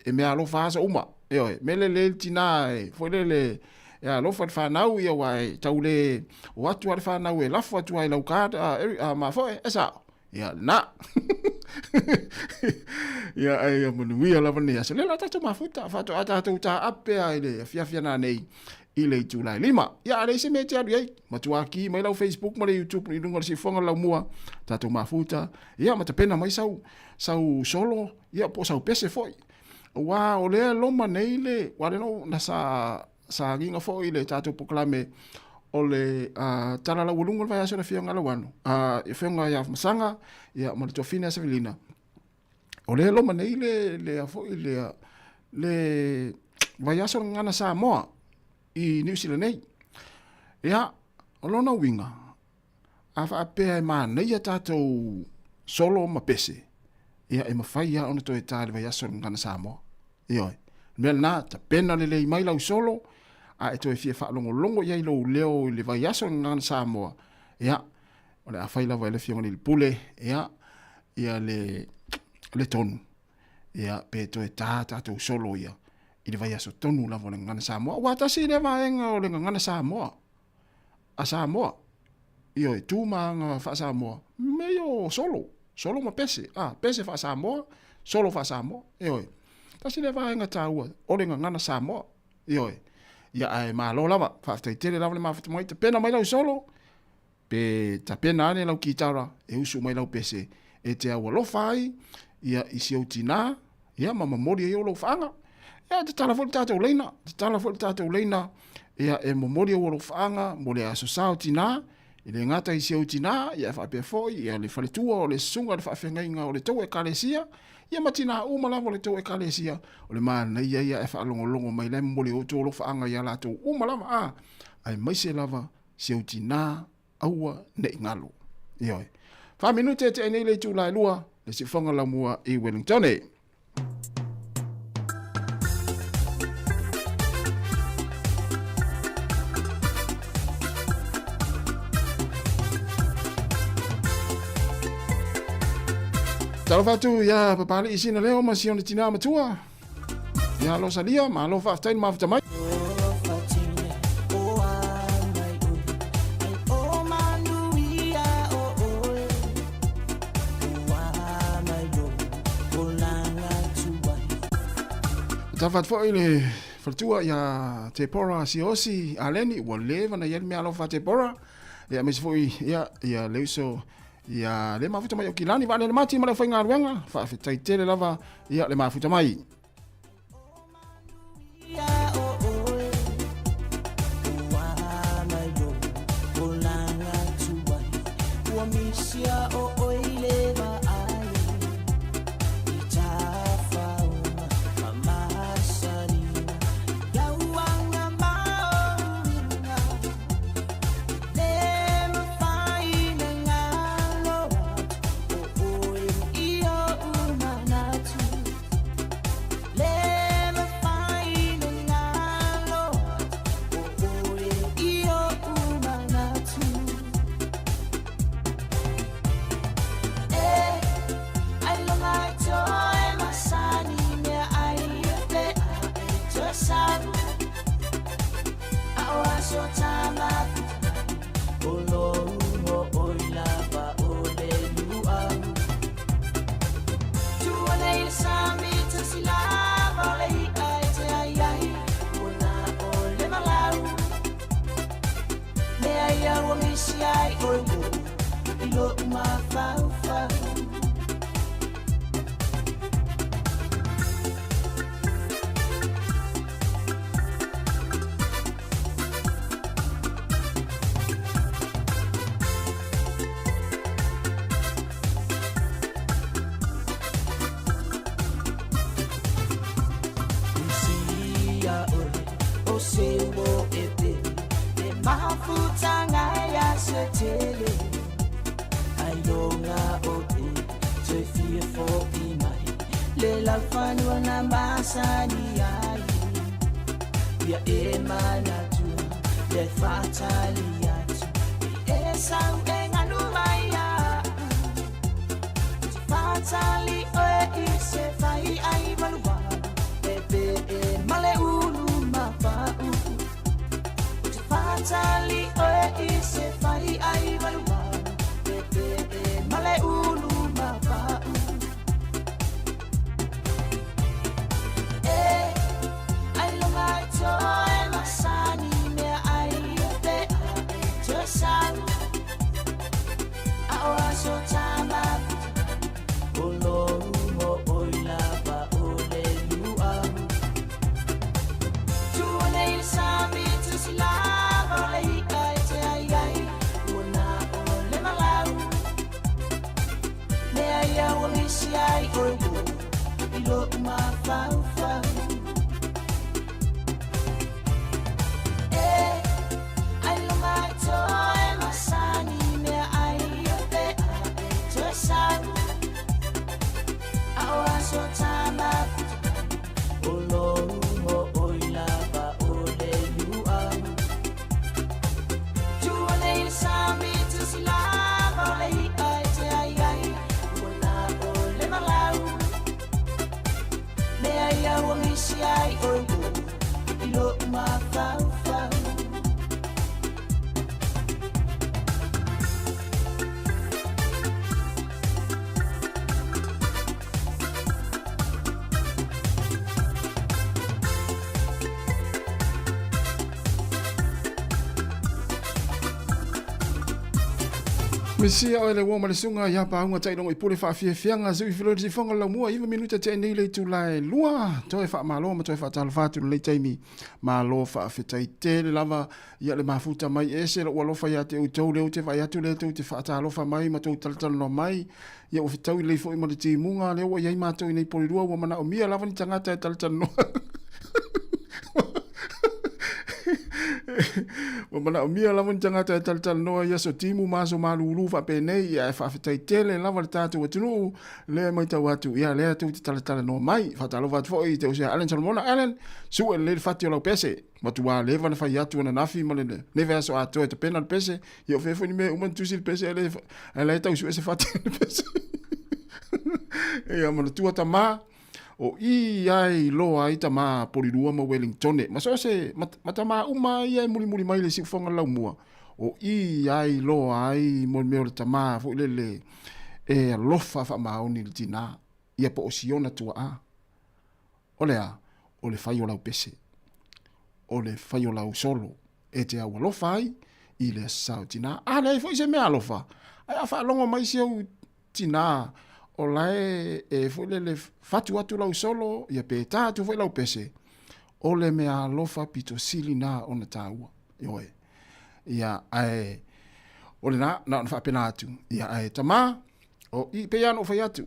e me alofa sa uma yo mele le tina foi le ya lo fa nau ia wai taule watu al fa nau e la fa tu ai la ka ma foi esa ya na ya ai manu ia la vania se le la tatu mafuta fa tu ata tu ta ape ai le fia na nei ile Julai 5 ya le se me te ai matuaki mai la Facebook mai YouTube ni dunga si fonga la mua tatu mafuta ya mata pena mai sau solo ya po sau pese foi wa ole lo maneile wa no na sa ginga foi le tatu proclame ole tala la ulungu vai aso na fianga la wano e fianga ya masanga ya mo to fina sevilina ole lo maneile le foi le vai aso ngana Sāmoa i New Zealand nei ya olona winga afa ape ma nei ya tatu solo ma pese ya e mafai ya ona to e tale vai aso ngana Sāmoa yo mel na ta pena le mai lau solo e to e fia fa longo ya lo leo le vai aso ngana Sāmoa ya ona afai la vai le fianga le pule ya le tonu ya pe to e tatu solo ya i le vai aso tonu la vona ngana Sāmoa wa ta si le vaenga o le ngana Sāmoa a Sāmoa io e tu manga fa Sāmoa me yo solo ma pese pese fa Sāmoa solo fa Sāmoa io ta si le vaenga taua o le ngana Sāmoa io ia ai ma lo lava fa te tele lava le ma fa mai te pena mai lau solo pe ta pena ane lau kitara e usu mai lau pese e te awa lo fai ia isi o tina ia mama mori e o lo fanga ya te tala fo tatou leina ia e momori o lo fanga mo le aso sao tina i le ngata i se utina ia fa pe foi ia le faletua o le sunga le fa fengainga o le tau e kalesia ia matina uma lava le tau e kalesia o le mana ia e fa longo mai le mo le o to lo fanga ia la to uma lava ai mai se lava se utina aua ne ngalo ia fa minute te nei le tu la lua le si fonga la mua i Wellington Talo fatu ya papali isina leo masione tina matua. Ya lo salia ma lo fa tain ma fa mai. Tafat fo ile fatua ya te pora si osi aleni wo leva na yel me alo fa te pora. Ya mes foi ya leuso ia le mafuta mai o kilani vale le mati mala fainga ruanga fa fitai tele lava ia le mafuta mai
ilo mafaufa Sewo ete e mafuta ngaya setele ayonga ote te fie fo imai le la fanwa na masani ai ya emana tu le fatali atu e sang enganu maya fatali o ise fai ai balwa pepe e male ulu Fatali oe ise fai ai walwa Pepe e male ulu mapau ai longa i toe masani mea ai pe a e te sang A oa so tama O loru mo oila pa o le lua Tuone il sami tu sila ai oi ilo mafaufa ai longa toe masani me ai pe a te sang a oa so tama o lo mo oila ba o le lua tuone il sami tu sila ai te ai Mea wangisi ai oigo ilo mafaufa
Misia o le woma le sunga ya pa unga tai longo I pule fa fie fianga zui filo si fonga la mua iwa minuta te nei le tu lai lua toe fa malo ma toe fa tal fa tu le taimi malo fa fitai te le lava ya le mafuta mai ese lo walo fa ya te u tau le u te fa ya tu le tu te fa talo fa mai ma tu tal tal no mai ya o fitau le fo I mo le ti munga le o ya ma tu nei pole lua wo mana o mia lava ni tangata tal tal no o mana o mia lava tangata tal tal no ya so timu maso malulu fa penei ya fa fitai tele lava le tatu tunu le mai tau atu ya le tu tal tal no mai fa talo va fo I te o se Alan Salmona Alan su le fati o pese matu wa le va fa ya tu na nafi mo le ne verso a to te penal pese yo fe fo ni me un tu sil pese ele tau su ese fati pese ya mo tu ata ma o I ai loa I tama polirua ma Wellington ma so se matama uma I ai muri mai le si fonga la mua o I ai loa ai mo me o tama fo le e lofa fa ma oni le tina ia po osiona tua a o le fai o lau pese o le fai o lau solo e te au lofa ai I le sao tina a le fo se me alofa ai a fa longo mai se o tina o lae e fo le fatu atu lau solo ia pe tatu fo lau pese o le mea lofa pito sili na ona taua ioe ia ai o le na fa pena atu ia ai tama o I pe ano fa atu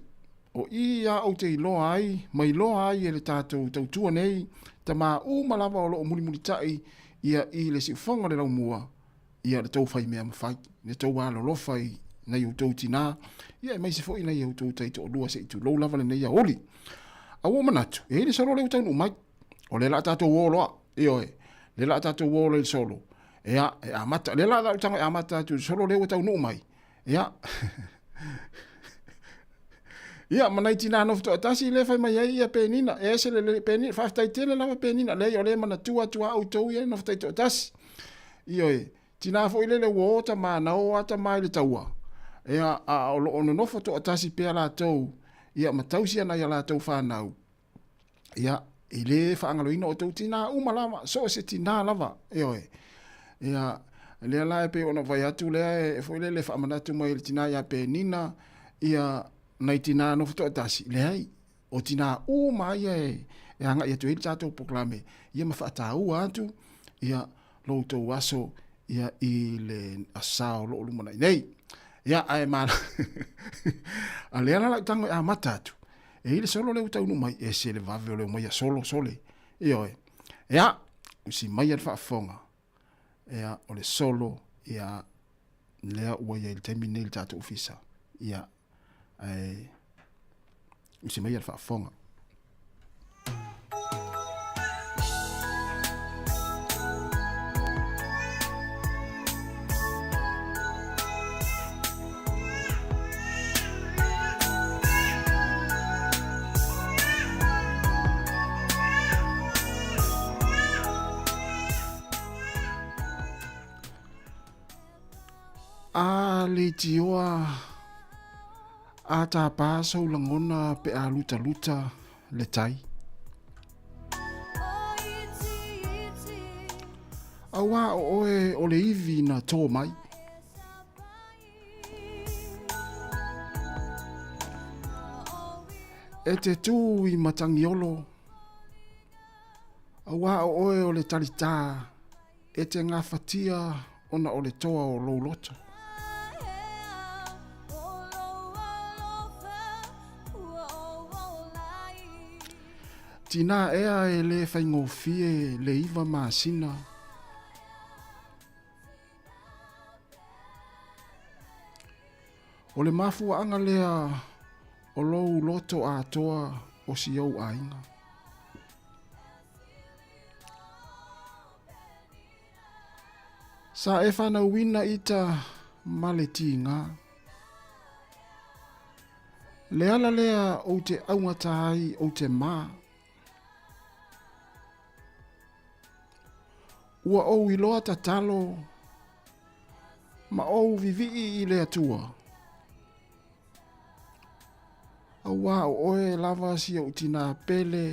o I ia o te loa ai mai loa ai e le tatu tautua nei tama malava o lo muri tai ia I le si fonga le lau mua ia le tau fai mea mawhai le tau alo lofai na iu tau tina ia mai se foi na iu tau tai to lua se tu lo lava le ia oli a wo manatu e le solo le tau no mai o le la tato wo lo io le la tato wo le solo e a mata le la tanga a mata tu solo le tau no mai ia ia mana tina no to tasi le fai mai ia penina e se le penina fa tai tele la penina le o le mana tua au tau ia no tai to tasi io tina foi le wo ta mana o ata mai le taua ia a o lo no foto atasi pe la tau ia matausi na ia la tau fa nau ia ile fa angalo ino to tina malama so se tina lava ia Lea la e pe ona vai atu lea e foi le whaamanatu mai le tina ia pe nina ia nei tina no fto tasi lei o tina u mai e anga ia tu il tato proklame ia ma fata u atu ia lo to waso ia i le asao lo lumana nei ia ai mana a lea la tango a matatu e ile solo le utau mai e se le vave le mai solo sole io ia usi mai al fonga ia o le solo ia lea ua ia il termine il tato ufisa ia ai usi mai al fonga le tioa a ta paso langona pe a luta luta le tai awa oe o le ivi na tō mai e te tū i matangiolo awa oe o le talita e te ngā fatia ona o le toa o louloto tina ea e le whaingofie le iwa maasina. O le mafua anga lea o lou loto a toa o si au ainga. Sa e whana wina ita male tinga. Le ala lea o te aungatai o te maa. Ua ou i loa tatalo, ma ou vivi i le atua. Awa o oe lava si au tina pele,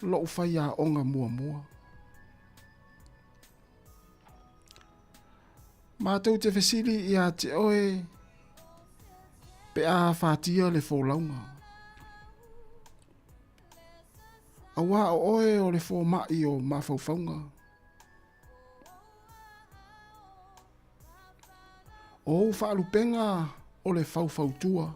lo ufai a onga mua mua. Mātou te fesili i a te oe, pe a whātia le fōlaunga. Awa o oe o le fō mai o mawhauwhaunga. O whaalupenga o le whauwhautua.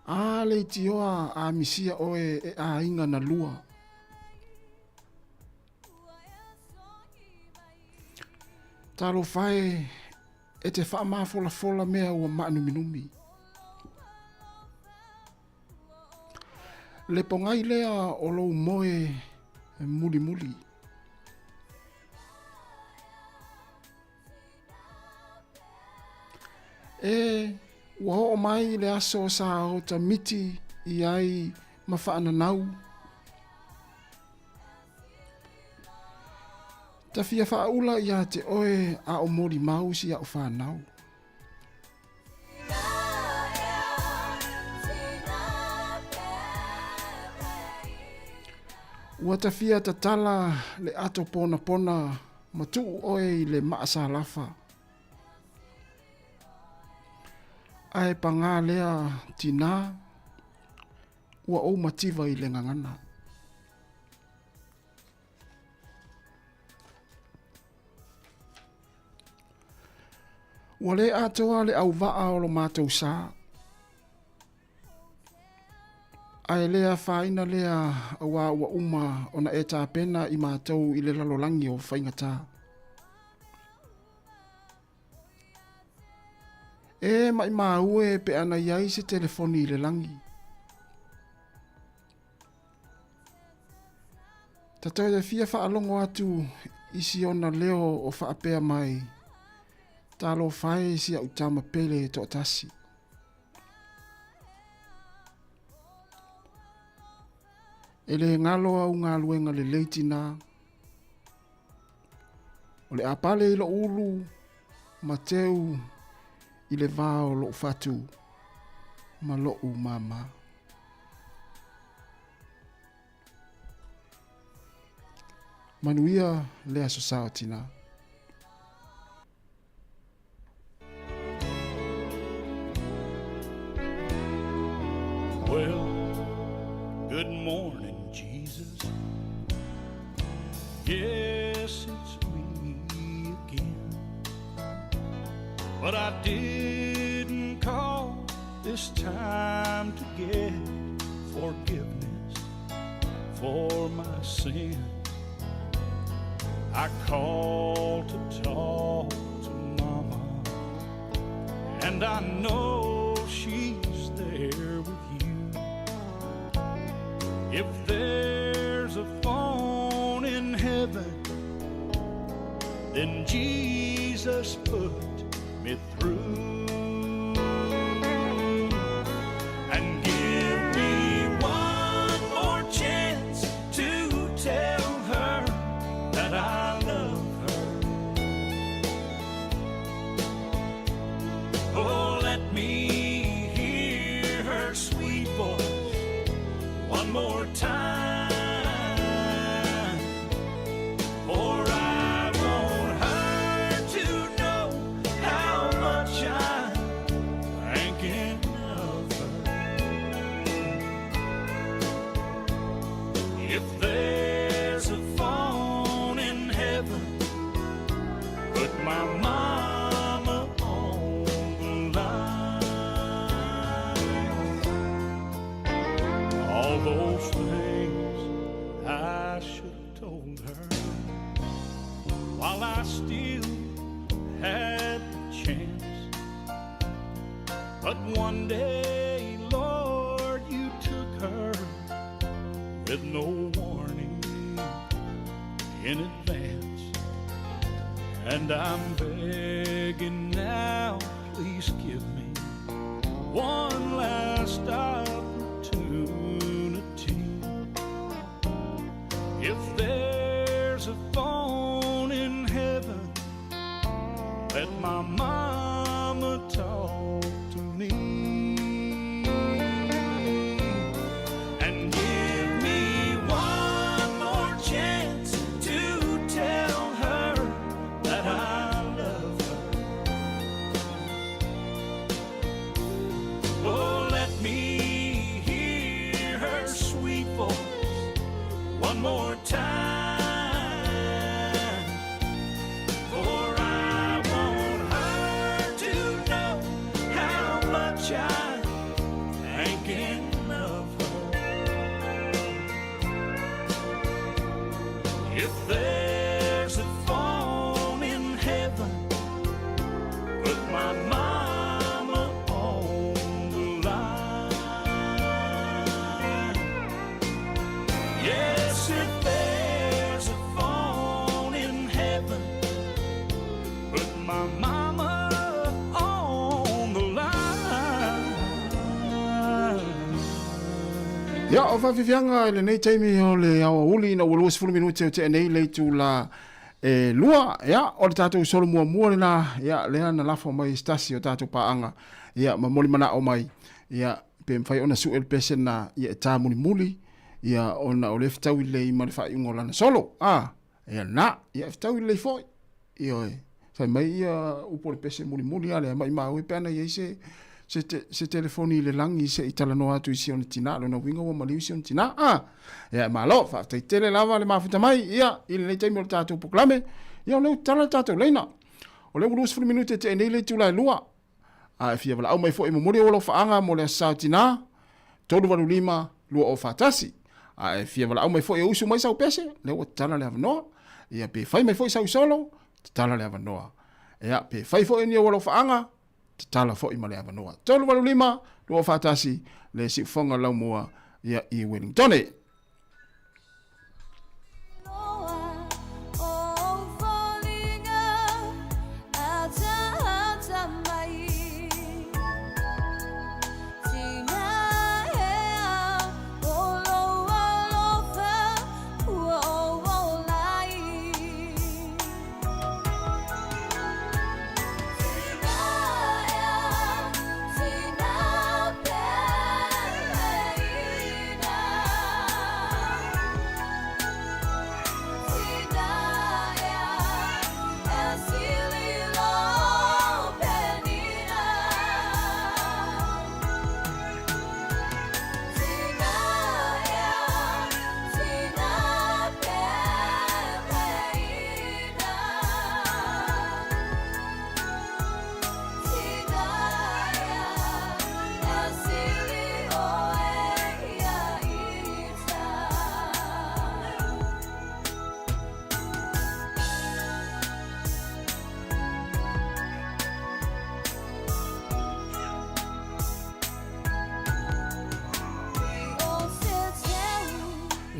A le tioa a misia oe e a inga na lua. Taro whae e te whaamafola fola mea ua maanu minumi. Le pongai lea o lou moe muli muli. E ua o mai le aso sa o ta miti i ai mawhaana nau. Ta fia whaula i a te oe a o mori mau si a o whanau. Ua ta fia ta tala le ato pona pona matu oe i le maasa lafa. Ai panga lea tina ua o mativa i le ngangana. Ua le atoa le au vaa o lo mātou sā. Ai lea whaina lea awa ua uma ona e tā pena i mātou i le lalolangi o whaingatā. E mai maue pe ana iai se telefoni i le langi. Tatau e fia whaalongo atu isi ona leo o whaapea mai. Talo whae si au tama pele to tasi. Ele ngalo au ngā luenga le leitina. O le apale i lo ulu, mateu, i le vāo lo fatu, ma lo u mama. manuia le aso sao tina.
Well, good morning, Jesus. Yes, it's me again. But I didn't call this time to get forgiveness for my sin. I called to talk to Mama, and I know she's there with you. If there's a phone in heaven, then Jesus put me through. And give me one more chance to tell her that I love her. Oh, let me hear her sweet voice one more time. For I want her to know how much I'm thinking of her. If there's a phone in heaven, put my mama on the line. All those things I should have told her while I still had the chance. But one day, Lord, you took her with no warning in advance. And I'm begging now, please give me one last opportunity. If there's a phone in heaven, let my mama talk to me. And give me one more chance to tell her that I love her. Oh, let me hear her sweet voice one more time. For I want her to know how much I'm thinking of her. If there's a phone in heaven, put my mama on the line. Yes, if there's a phone in heaven, put my mama on the line.
Ya o fafifianga le nei taimi o le awa uli na ulu 10 minute o te nei le tu la lua ya o le tatou solo mua le na ya le na lafo mai stasi o tatou paanga ya ma moli mana o mai ya pe mfai ona su el pesen na ya ta muli ya ona o le ftau le i ma le fai ngola na solo ya na ya ftau le foi yo fai mai ya upo le pesen muli ale mai ma o pena ye se telefoni le langi se itala no atu isi on tina lo no wingo o mali isi on tina ya malo fa te tele lava le mafuta mai ya ile le taimi o tatou proklame ya le tala tatou leina o le 10 minute te nei le tula lua fia vala au mai fo i mo o lo faanga mo le sautina tolu valu lima lua o fatasi fia vala au mai fo i usu mai sau pese le o tala le avanoa ia pe fai mai fo i sau solo tala le avanoa ia pe fai fo i ni o lo faanga tala fo i male avanoa tolu valu lima lua o fatasi le si fonga lau mua ia i Wellington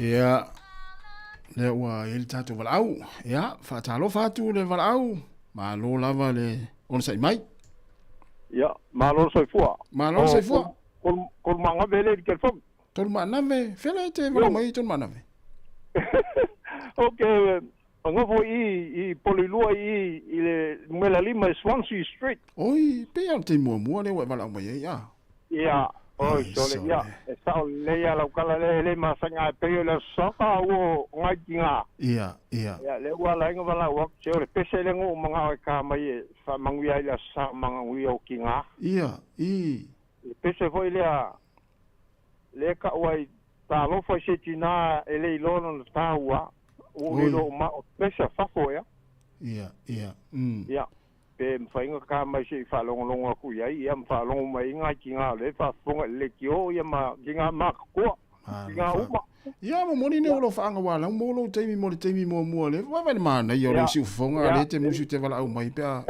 Ia. Le ua ele tatu walau. Ia, whaatalo whatu le walau. Ma lo lava le ona sai mai.
Ia, ma lo sai fua.
Ma lo sai fua.
Kol manga vele ke fo.
Tol manave, fele te walau mai tol manave.
Okay, nga fo i polilua i le numela 5 Swansea Street.
Oi, pe al te mua le walau mai ia.
Ia. Oi, sole ia. E sao le ia la kala le masanga pe le soka o ngai tinga.
Ia.
Ia, le ua la nga wala wa se le pese le ngo manga ka mai fa manguia ia sa manga ui o kinga.
Ia,
Pese foi le ka wai ta lo foi se tina ele lono no ta ua. O le lo ma pese fa foi ya.
Ia.
Ia. Pe mfainga ka mai se fa longo ku ia ia mfa longo mai nga kinga le fa fonga le kio ia ma kinga ma ko. Kinga uma.
Ia mo moni ne o lo fanga wala mo lo teimi mo le wa va ma na yo lo si fonga le te musu te wala au mai pe ia.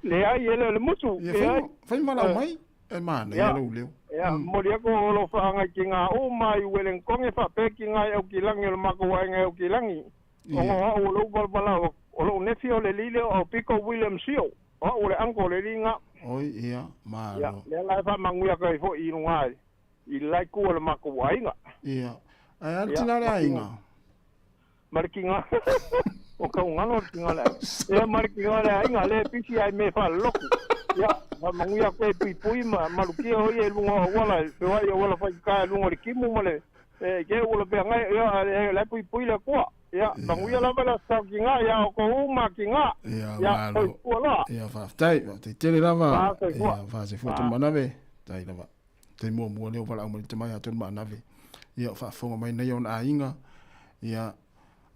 Le ai ele le musu.
Ia fa mala mai e ma na ia lo leo.
Ia mo le ko lo fanga kinga o mai welen konge fa pe kinga o kilangi lo mako wa nga o kilangi. O lo bala o lo nefio le lile o Pico William Sio. O le anko le linga.
Oi ia ma lo.
Le la fa manguia ka fo i ngai. I lai ku le mako wa nga.
Ia. Ai altina le ainga.
Markinga. O ka ngalo kinga le. E markinga le ainga le pisi ai me fa loku. Ia, manguia ko pui malukia o ye lunga wala. Pe wa ye wala fa ka lunga le kimu male. E ke wala pe ngai ia le pui le ko. Ia, manguia la bala sa kinga ia o ko uma kinga.
Ia,
wala.
Ia fa tai, te tele lava. Ia, fa se foto manave. Tai lava. Te mo le wala mo te mai aton manave. Ia fa fonga mai nei on ainga. Ia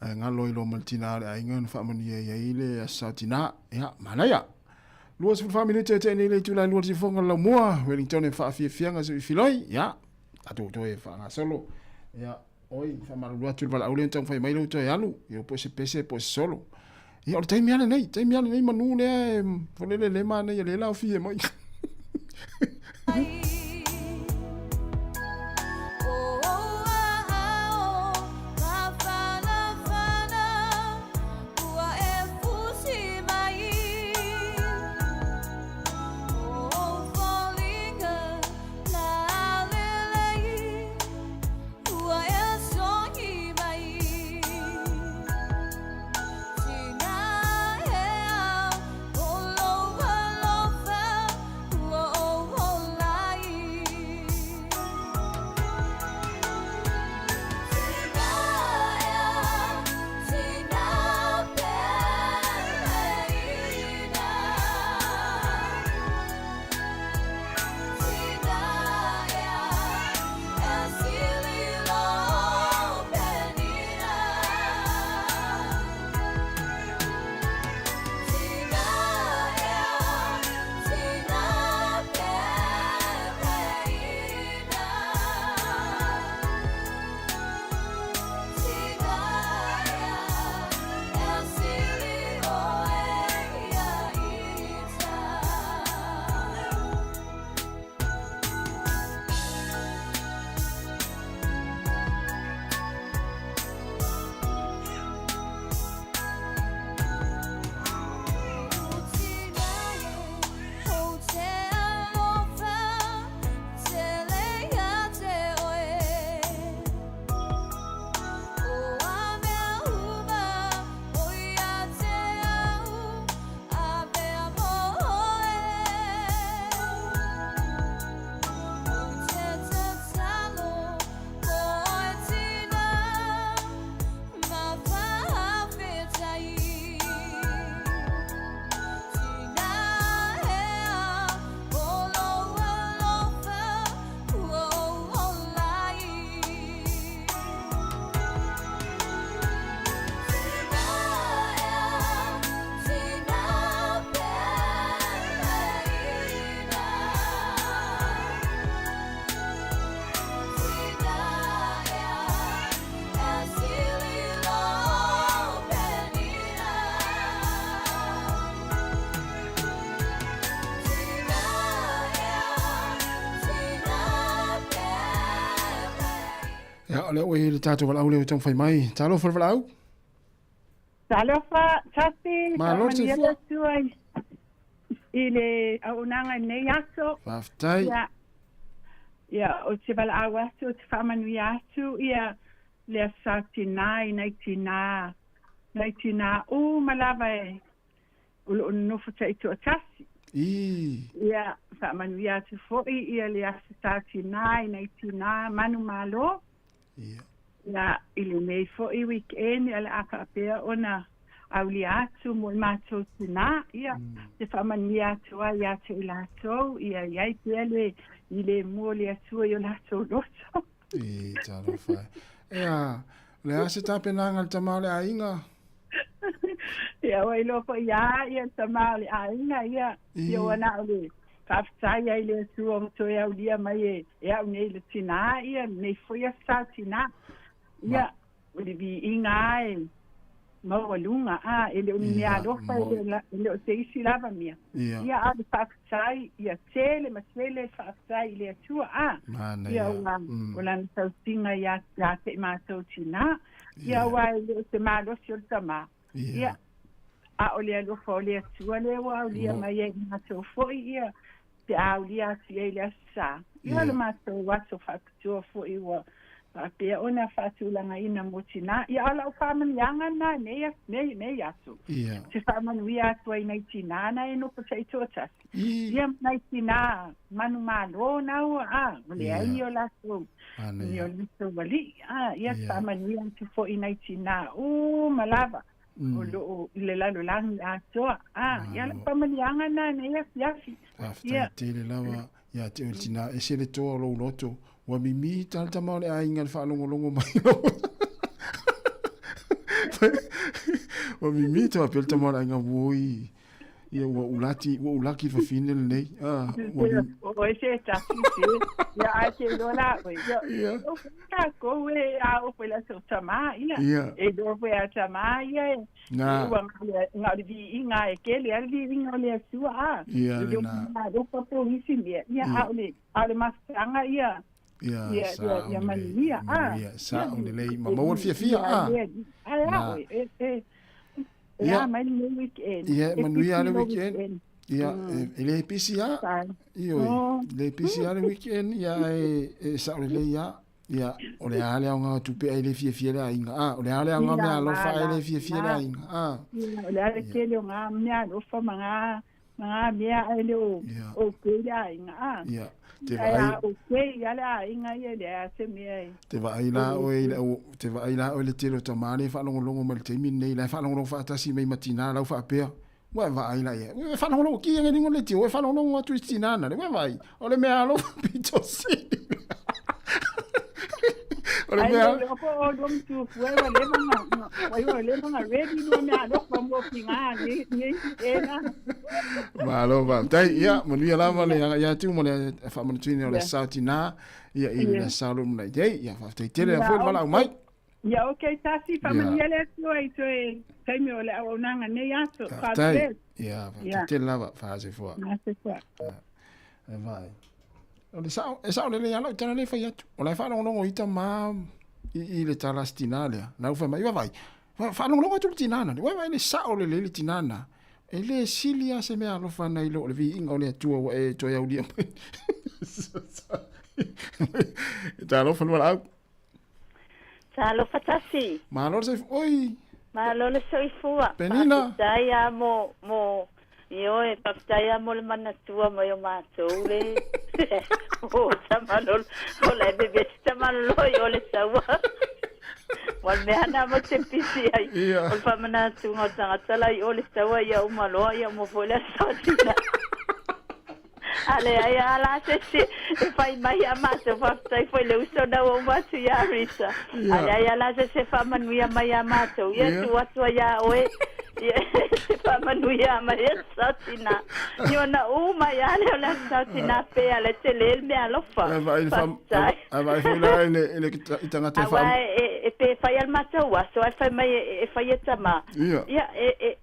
ngalo ilo maltina le ainga fa mani ia ile satina. Ia, malaya. Luas fu family te nei le tula luas fonga la moa. Wellington fa fianga se filoi. Ia. Atu to e fa solo. Ia, oi fa malu atu wala ule tong fa mai lo to yalu. Ia po se pese po solo. Ia o te miale nei manu le fo le ma nei le la fi mai. Ya, ole o le tato wala ule tong fai mai. Talo for wala.
Talofa, tasi,
Malo se fu.
Ile aunanga nei aso.
Faftai.
Ya, o te wala awa aso, te whamanui aso, ia lea sa tina, nei tina, o malawa e, ulo nofo ta ito a tasi. Ia, whamanui aso foi, ia lea sa tina, nei tina, manu malo. Ia, ili nei foi weekend, ia le aka apea ona, auli atu mo mātou tuna ia te whamani atu ai atu i lātou ia iai pele i le mua le atua i o lātou loto.
Taro whai. Ia, le ase tāpenanga le tamau le ainga.
Ia, wai loko ia tamau le ainga ia. Ia wana ole whaftai ai le atua o toi au lia mai e au nei le tina ia, nei fuia sa tina. Ia, uli vi inga ai. Mau lunga ele unia lofa ele o te isi lava mia ia a whaakutai ia tele ma tele whaakutai le atua ia ula tautinga ia te mātou tina ia wa ele o te mālosi o tama ia a o le alofa o le atua le wa o lia mai e mātou foi ia te a o lia ati e le asa ia le mātou wato whaakutua foi wa Pea ona whaatulanga ina mo tina. Ia ala o whamanianga na nei aso. Te whamanui ato ai nei tina na e no pata i tōtas. Ia nei tina manu malo nau mole ai o laso. Ni o laso wali. Ia whamanui ato fo i nei tina. Malava. O lo le lalo langi ato. Ia la whamanianga na nei yafi.
Afta tele lawa. Ia te o tina. E se le toa lo loto. Wa mimi tal tamau le ainga le whaalongolongo mai lo. Wa mimi te wapel tamau le ainga woi. Ia wa ulaki whawhine le nei.
O e se taki se. Ia a te lola. Ia. O ka koe a o pela so tama. Ia. E do pe a tama. Ia. Nga. Nga di inga e kele. Ia di inga le sua.
Ia.
Ia. Do pa po hisi mia. Ia a ole. A le masanga ia.
Ia mania sa o le ma mo fia
ia mai no weekend
ia manui ale weekend ia ele PCA io le PCA le weekend ia e sa o le ia o le ale nga tu pe ele fia la inga o le ale nga me alo fa ele fia la inga
o le ale ke le nga me alo fa manga me ele o ke la inga
te vai
okay ala inga ia le ase me
te vai la o le tiro tamale fa longo mal te min nei la fa longo fa tasi mai matina la fa pe wa vai la ia fa longo ki ngi ngole ti wa fa longo tu tinana le vai o le me alo pito si o le me alo
o dom tu fuera le manga wa le manga ready no me alo como pinga ni era
malo va dai ia manu ia lava le ia tu mo le fa manu tu le sautina ia ia salu mo dai ia fa te tele fo wala mai
ia okay tasi fa manu ia le tu ai tu kai me ole au nanga nei aso fa
te ia te lava fa se fo vai o sa le ia lo tana le fa ia o la fa no ita ma i le talastina le na fa mai vai fa no tu tinana vai le sa o le tinana ele silia se me alo fa nei lo le vi inga le tua e to ia ulia ta lo fa wala
Talo fatasi.
Ma se oi.
Ma le soifua.
Penina.
Dai mo io e paptaia mo le manatua mo io matole. O tamalo o le bebe tamalo io le sawa. Wal me ana mo te pisi ai. O fa manatu ngota tala io le sawa ia o malo ia mo fola sotina. Ale ai ala se fai mai amato fai foi le uso da o matu ya risa. Ale ai ala se fa manuia mai amato. Ia tu atu ya oe. Se fa manuia mai satina. Io na mai ale la satina pe ale tele me alofa.
Vai foi lá ele itanga te fa.
E pe fai al mato wa so fai mai e fai tama. Ia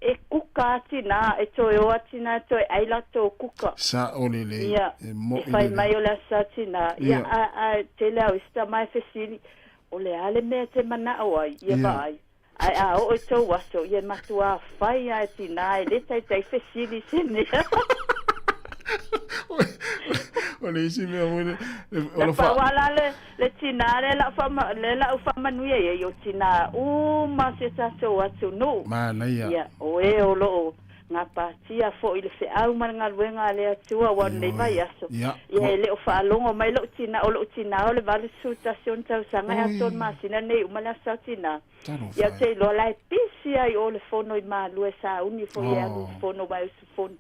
e kuka tina e to atina to ai la to kuka.
Sa ole
Ia, fai mai o la satina. Ia, a tele au sta mai fesili. o le ale me te mana o ai ia vai ai a o to waso ia matua fai ai tina e le tai fesili sene
o le isi mea mwene
la fa wala le tina le la fa manu ia yo tina ma se sa so waso no
mana ia
o e o lo nga patia fo ile se au manga luenga le atua wa le vai aso ia le o fa longo mai lo tina o le vale sutation tau sanga ya ton masina nei umala sa tina ia te lo la pisi ai o le fono i ma lu sa uni fo ia lu fono vai su fono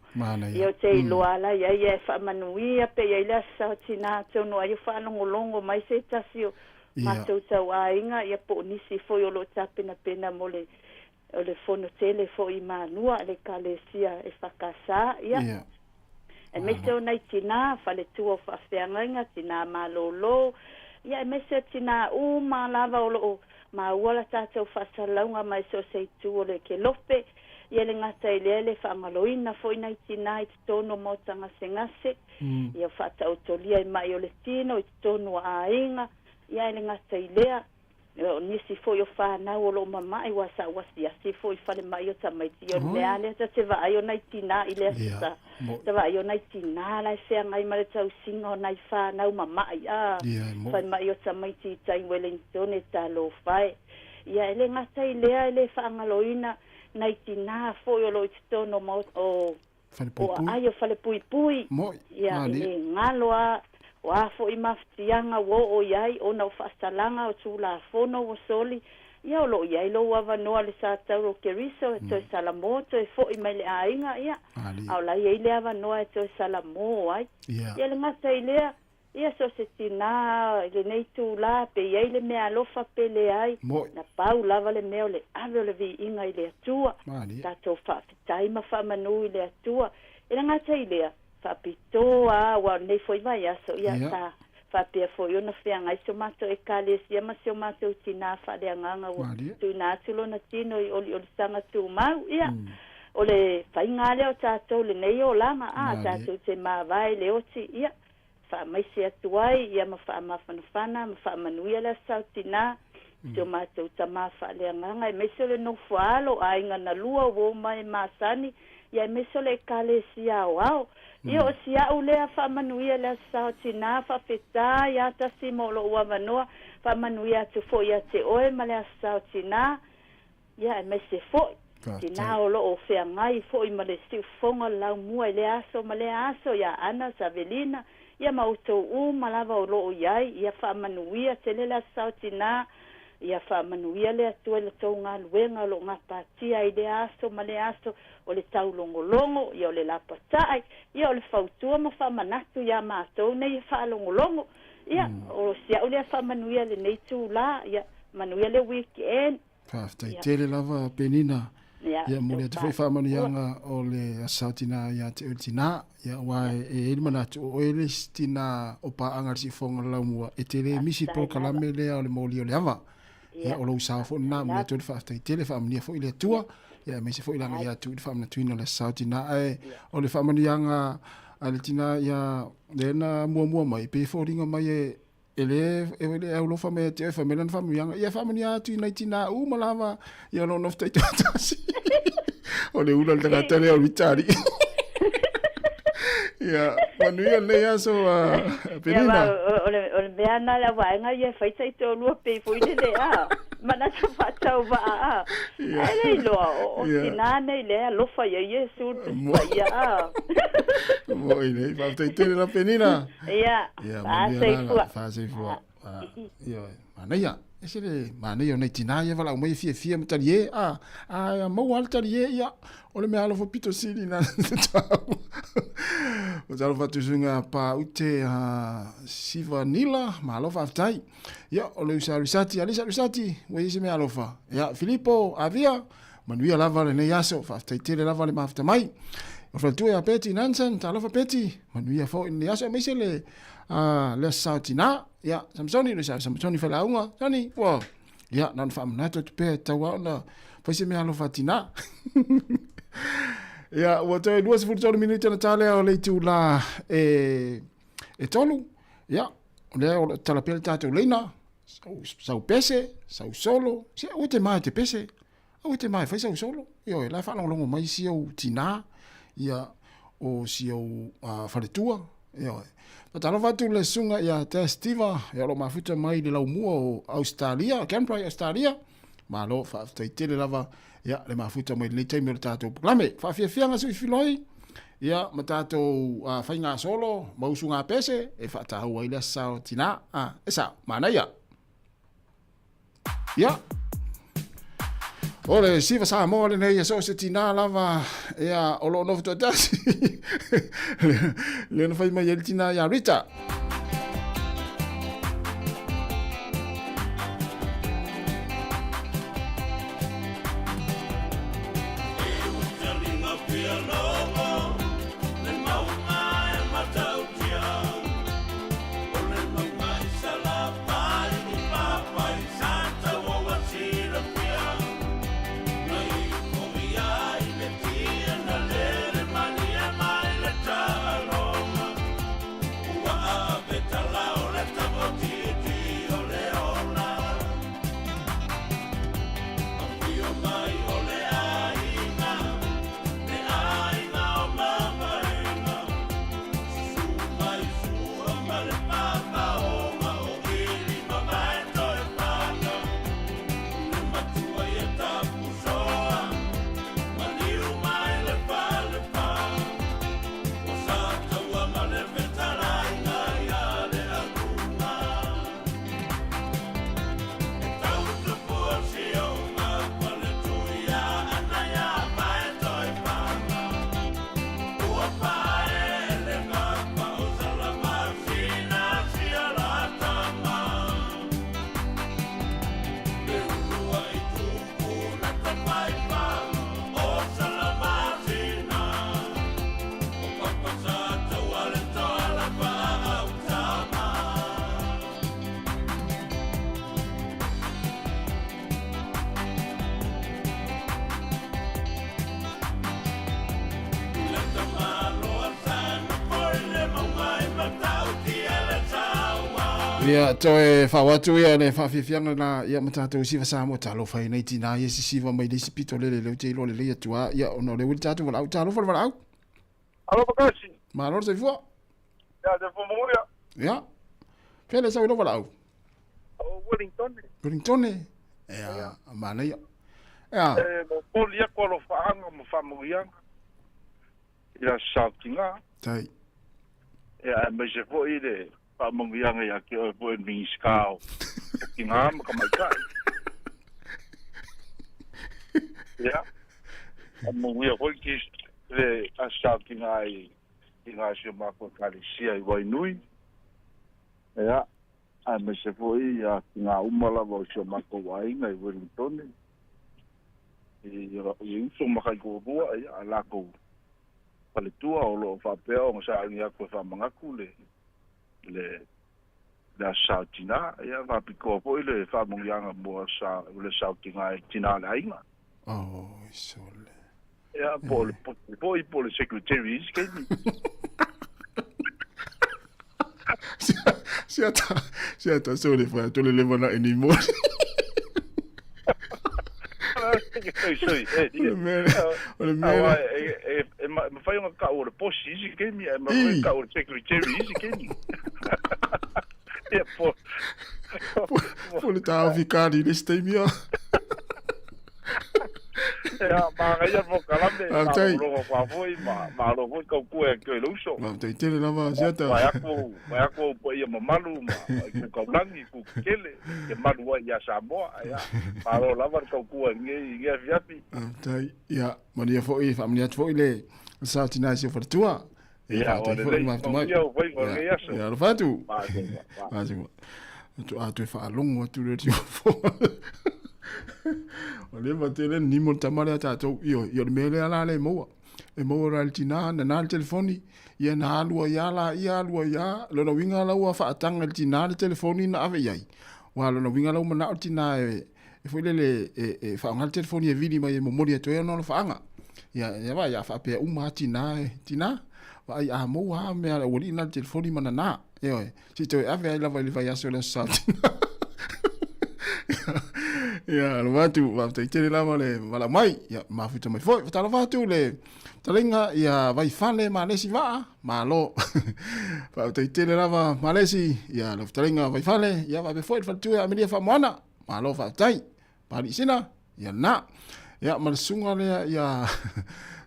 ia te lo ala ia fa manuia pe ia le sa tina to no ai fa longo mai se tasio ma tau ainga ia po nisi fo yo lo tapena pena mole o le fono tele fo i manua le kalesia e whakasa ia. E mese o nei tina, whale tua whawhiangainga, tina malolo. Ia e mese tina ma lava o lo ma uala tātou whasalaunga mai so sei tua le ke lope. Ia le ngata i le whaangaloina fo i nei tina i tono mo tanga sengase. Ia whatautolia i mai o le tino i tono a inga. Ia le ngata i lea. Nisi foi o whanau o lo mamai wa sa wasi asi foi fale mai o tamaiti o lea lea ta te vai o nai tina i lea sa te vai o nai tina lai sea ngai mare tau singa o nai whanau mamai fai mai o tamaiti tai Wellington e ta lo fai ia ele ngata i lea ele whaangaloina nai tina foi o lo ititono mo o ai o fale pui pui ia ele ngaloa wa fo i maftianga wo o yai o na fasalanga o tula fono o soli ia lo yai lo wa no le sa tau ke riso to salamoto e fo i mele ainga ia au la yai le ava no to salamo ai ia le mata ile ia so se tina le nei tu la pe yai le me alofa pele ai na pau lava le me le ave le vi inga ile tua ta to fa tai ma fa manu ile tua ile ngata ile Fapitoa wa nei foi vai aso ia ta fapia foi ona fianga iso mato e kalesia ma se mato tina fa de nganga wa tu na tulo na tino i oli sanga tu mau ia ole fainga le o tato le nei o langa tato te ma vai le oti ia fa mai se atuai ia ma fa fana ma fa manuia la sautina se mato tama fa le nganga e meso le no fualo ainga na lua wo mai masani ia meso le kalesia wow Io sia ulea fa manuia la sautina fa feta ya ta simolo wa manoa fa manuia tu fo ya te oe ma la sautina ya me se fo tina o lo o fe ngai fo i ma le si fonga la mua le aso ya ana savelina ya ma uto ma lava o lo ya fa manuia te le la sautina ia fa manuia le atu le tonga luenga lo nga patia i le aso ma le aso o le tau longolongo ia o le lapatai ia o le fautua ma fa manatu ia mātou nei fa longolongo ia o sia o le fa manuia le nei tu la ia manuia le weekend
Faftai tele lava penina ia mo le te fa manuianga o le asatina ia te ultina ia wai e manatu o ele stina o pa anga si fonga laumua e tele misi po kalame le o le moli o le ava ia o lo sa fo na mo te faftai tele fa mania fo ile tua ia me se fo ilanga ia tu fa na tuino le sautina e o le fa manuianga ale tina ia le na mua mai pe fo ringa mai ele lo fa me te fa me na fa manuianga ia fa mania tu na tina u malava ia no noftai tasi o le ula le tele o vitari ia manuia le aso penina
o le beana la vainga ia fa sai to lu pe fo ile le mana sa fa tau va ele lo o sinane le lo fa ia yesu ia
mo ile fa te tele la penina
ia
fa sei fu ia mana ia esele mana ia nei tina ia vala mai fie matalie mo wal talie ia o le mea alofo pito sili na tau o talo fatusunga pa ute siva nila ma alofa aftai ia o le usa risati alisa risati wei se mea alofa ia Filippo avia manuia lava le nei aso fa aftai tele lava le mafta mai o fatu ia peti nansan talofa peti manuia fo in aso mai se le sautina ia Samsoni le Samsoni fa launga tani wa ia nan fa manato te pe tawa na fa se mea alofa tina ia o te 2 minuti na tale o le tula e tolu ia le o tala pel tatu leina sau pese, sau solo, se o te mai te pese, o te mai fai sau solo. Io la fa longo mai si o tina, ia o si o faretua, io. Talo watu le sunga ia te Stiva, ia lo mafuta mai le lau mua o Australia, Canberra, Australia. Ma lo fa te tele lava, ia le mafuta mai le taimi o le tātou proklame. Fa fianga sui filoi, ia ma tātou fai ngā solo, mausu ngā pese, e fa tāu ai le sao tina, e sao, mana ia. Ia. Ole siva Sāmoa le nei so se tina lava ia o lo no to tasi. Le no fai mai el tina ia Rita. Ia toe whawatu ia le whawhiwhianga na ia matatu siwa Sāmoa talo whai nei tina ia si siwa mai lesi pito lele leo te ilo lele atua ia ono le wili tatu walau talo walau.
Alo pakasi.
Ma lor se fua.
Ia te fumoria.
Ia. Pele sa ilo walau.
O Wellington.
Wellington. Ia mana ia. Ia.
Poli ia kolo whaanga mo whamuianga. Ia sautinga.
Tai.
Ia me se fo i le mongianga ya ke o poe mi skao ki nga ma ka mai kai ya mo ya ko ki le asa ki nga si ma ko ka li sia i vai nui ya a me se foi ya ki nga umala vo si ma ko wai ngai Wellington i so ma kai ko bua ya la ko pale tua o lo fa pe o sa ngia ko fa manga kule le sautina ia va piko po ile fa mongianga mo sa le sautina tina la inga
sole
ia po le secretaries ke ni
siata sole fa to le levana anymore
Ole mera me fai un ka o le posi isi ke mi me fai ka o secretary isi ke ni e po
le ta vicari le stemia
ya ma ya po kalambe lo fa foi ma lo foi ko ku e ke lo so
ma te tele lava siata
ma ko po ia malu ma ku ka blangi ku kele ke malu ya Sāmoa ya ma lo lava ko ku nge viapi
tai ya mania foi family at foi le sautina se fortua
ya o le ma ya foi ko nge yaso
ya lo fatu ma tu a tu fa longo tu le tio ole matele ni mo tamale tato io mele ala le mo e mo raltina na telefoni ia na alua ya lo no winga la wa fa tanga tina le telefoni na ave yai wa lo no winga la mo na tina e foi le fa ngal telefoni e vini mai mo mori to no lo fa anga ya va ya fa pe tina va ya mo wa me ala woli na telefoni mana na io si to ave la va ya so le sa Ya, lo watu, watu tele lama le wala mai, ya mafuta mai foi, tala watu le talinga ya vai fale malesi va, malo. Watu tele lama malesi, ya lo talinga vai fale, ya va be foi fatu ya media fa mwana, malo fa tai. Pali sina, ya na. Ya malsunga le ya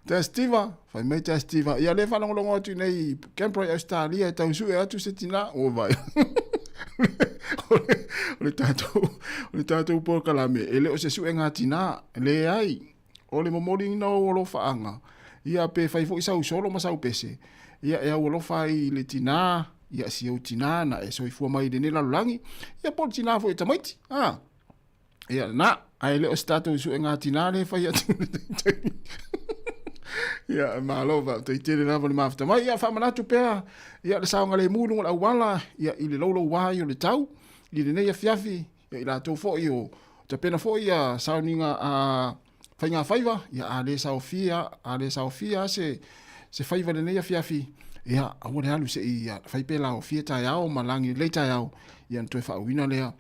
testiva, vai mai testiva. Ya le fa longo tu nei campo Australia, tau su e atu setina o vai. O le tātou pō kalame, e le o se su e ngā tina, le ai, o le momori ina o lo whaanga, ia pe whai fo isau solo ma sau pese, ia e au lo whai le tina, ia si au tina na e soi fua mai de ne lalulangi, ia pō tina fo e tamaiti, ia na, ai le o se tātou su e ngā tina le whai atu, ia malo va te tere na vale mafta mai ia fa manatu pea ia le saunga le mulu la wala ia ile lolo wa yo le tau ile nei fiafi ia ila to fo yo te pena fo ia sauninga a fainga faiva ia ale saufia se faiva le nei fiafi ia awore halu se ia fai pela o fieta yao malangi leita yao ia to fa wina le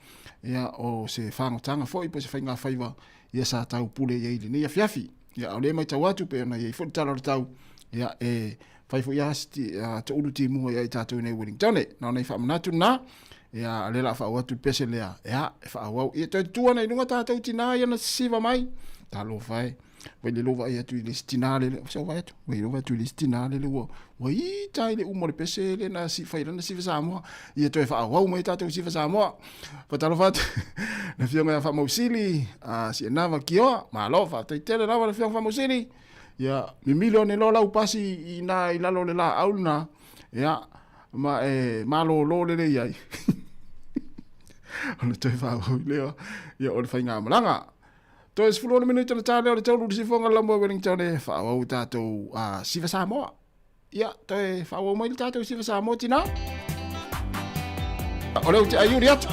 ia o se fanga tanga fo i po se fainga faiva ia sa tau pule ia ile nei fiafi ya ole mai tawatu pe na ye fo tala tau ya fai fo ya sti to ulu timu ya tatu nei Wellington na nei fa manatu na ya le la fa watu pese le ya fa wa e to tu na inga tatu tina ya na siva mai talo fai we le lova ya tu listinale so va tu we lova tu listinale le wo i tai le umore pese le na si fai na si Sāmoa ya to fa wa mai tatu si Sāmoa fa talo fa na fionga fa mausili si na va kio ma lo fa te tele na va fionga fa mausili ya mi milione lo la upasi ina ila lo le la auna ya ma lo le ya ona te fa le ya o fa nga malanga to es fulo minuto na tale o tau si fonga la mo Wellington e fa o tato si Sāmoa ya to e fa o mo tato si Sāmoa tina ole o te ayuri atu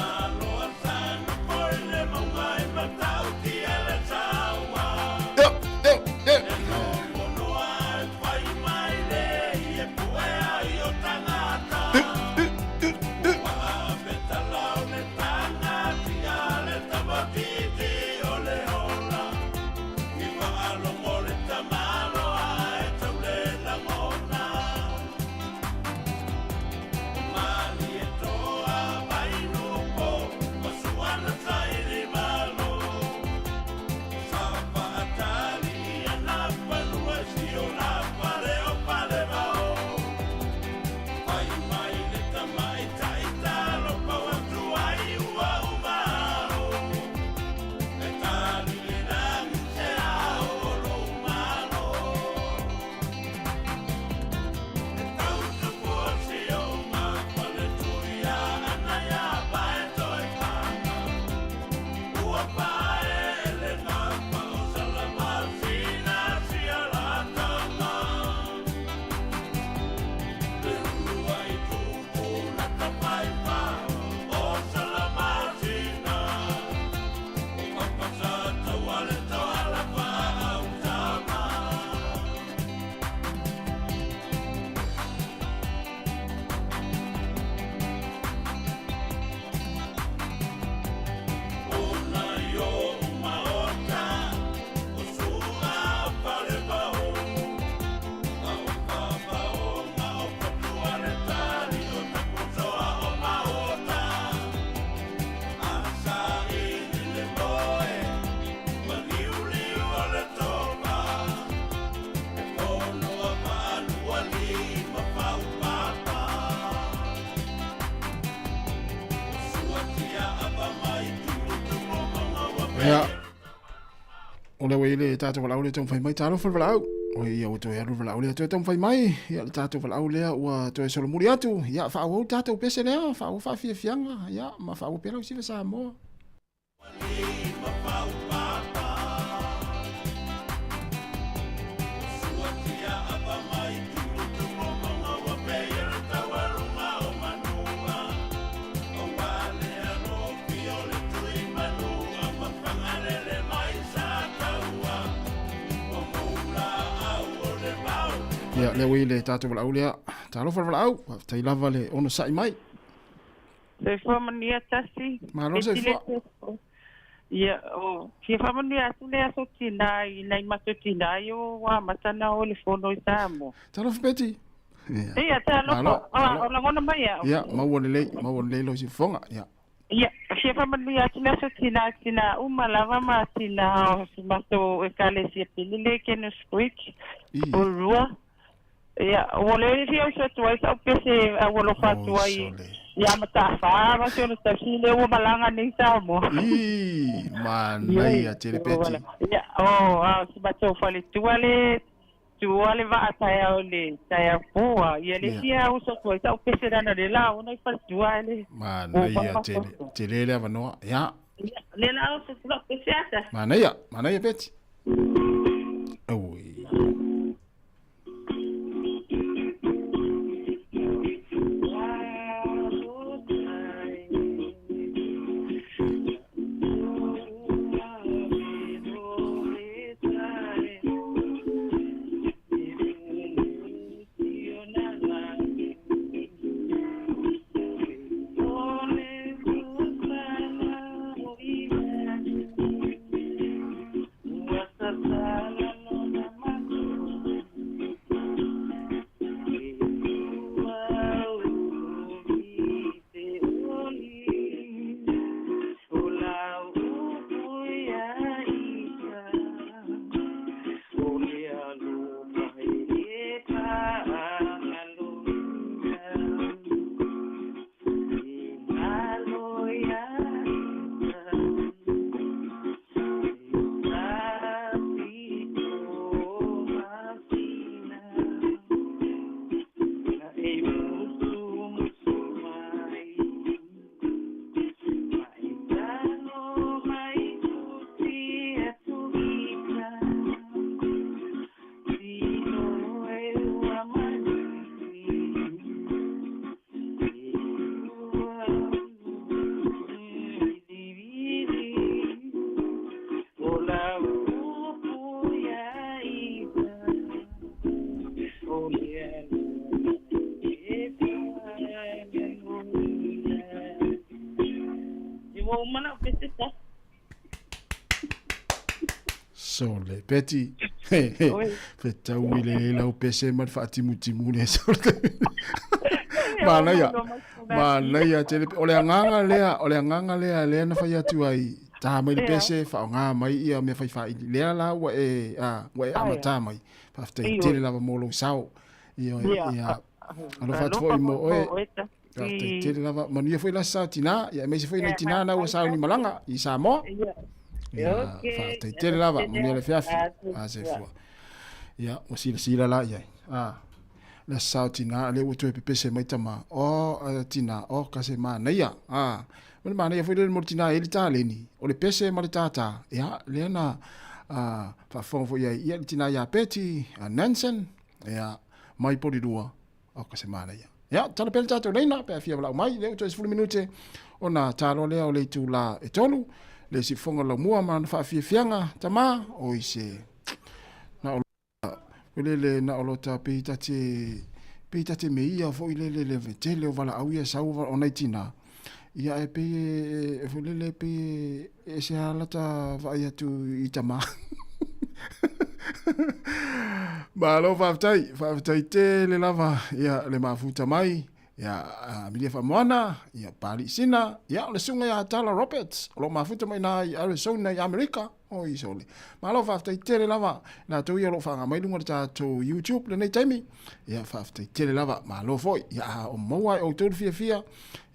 ya ole wele tato wala ole tong fai mai talo fal wala o ia o to ya ru wala ole to tong fai mai ya tato wala ole wa to solo muri atu ya fa o tato pese le fa o fa fi fianga ya ma fa o pelo si Sāmoa ya le wile tato wala ole talo fal wala au tai lava le ono sai mai
Se fo mania tasi.
Ma lo se fo.
Ia, o, kia whamani atu lea so tina i nei mato tina i o wa matana o le fono i Sāmoa.
Talofa Betty.
Ia, talofa. O la ngona mai au.
Ia, maua lei lo si fonga, ia.
Ia, kia whamani atu lea so tina umalava ma tina o si mato e kale si apilile kenu squik. O rua. Ia, o le ria o sa tuai sa upese a walo fatua i. Ia matafa, ma se ona tafile o malanga ni Sāmoa.
Manai a tele Betty.
Ia, si mato fale tuale va ataya o le taya fua. Ia le sia o sa tuai sa upese rana le la, ona i fale tuale.
Manai a tele le avanoa, ia.
Le la o sa tuai upese ata.
Manai a Betty. Oi. Sole, Betty. Fetau i le lau pese ma whaatimu le sole. Manaya, tele o le anganga lea lea na whai atu ai. Tā mai le pese, whao ngā mai ia me whai lea la wa e amata mai. Whaftai tele lava mōlo sao. Ia, alo whatu i mo oe. Whaftai tele lava, manuia whai la sao tina, ia meise whai nei tina na ua sao ni malanga, i Sāmoa. Ia, whaftai tele lava, manuia le whiawhi. Se fua. Ia, o sila la ia. Le sao tina, le utu e pepese mai tama. Tina, kase maa neia. Mene maa neia whai le mori tina e li tā leni. O le pese ma le tātā. Ia, le ana whawhongo ia ia le tina ia peti, Nansen. Ia, mai pori rua. Kase maa neia. Ia, tala pele tātou leina, pēr fia walau mai, le utu e 10 minute. O na tālo lea o le tu la e tolu. Le si whonga lau mua ma na whaafia fianga tama. O ise. Le na olota peitate me ia fo le vetele o vala au ia sau o nei tina ia e pe le pe e se alata vai atu i tama ma lo faftai te le lava ia le mafuta mai ia milia famoana ia pali sina ia le sunga ia Tala Roberts lo mafuta mai na i Arizona i Amerika o i sole ma lo faftai te le lava na tu ia lo fanga mai lunga to YouTube le nei taimi ia faftai te le lava ma lo foi ia o moai o tu fia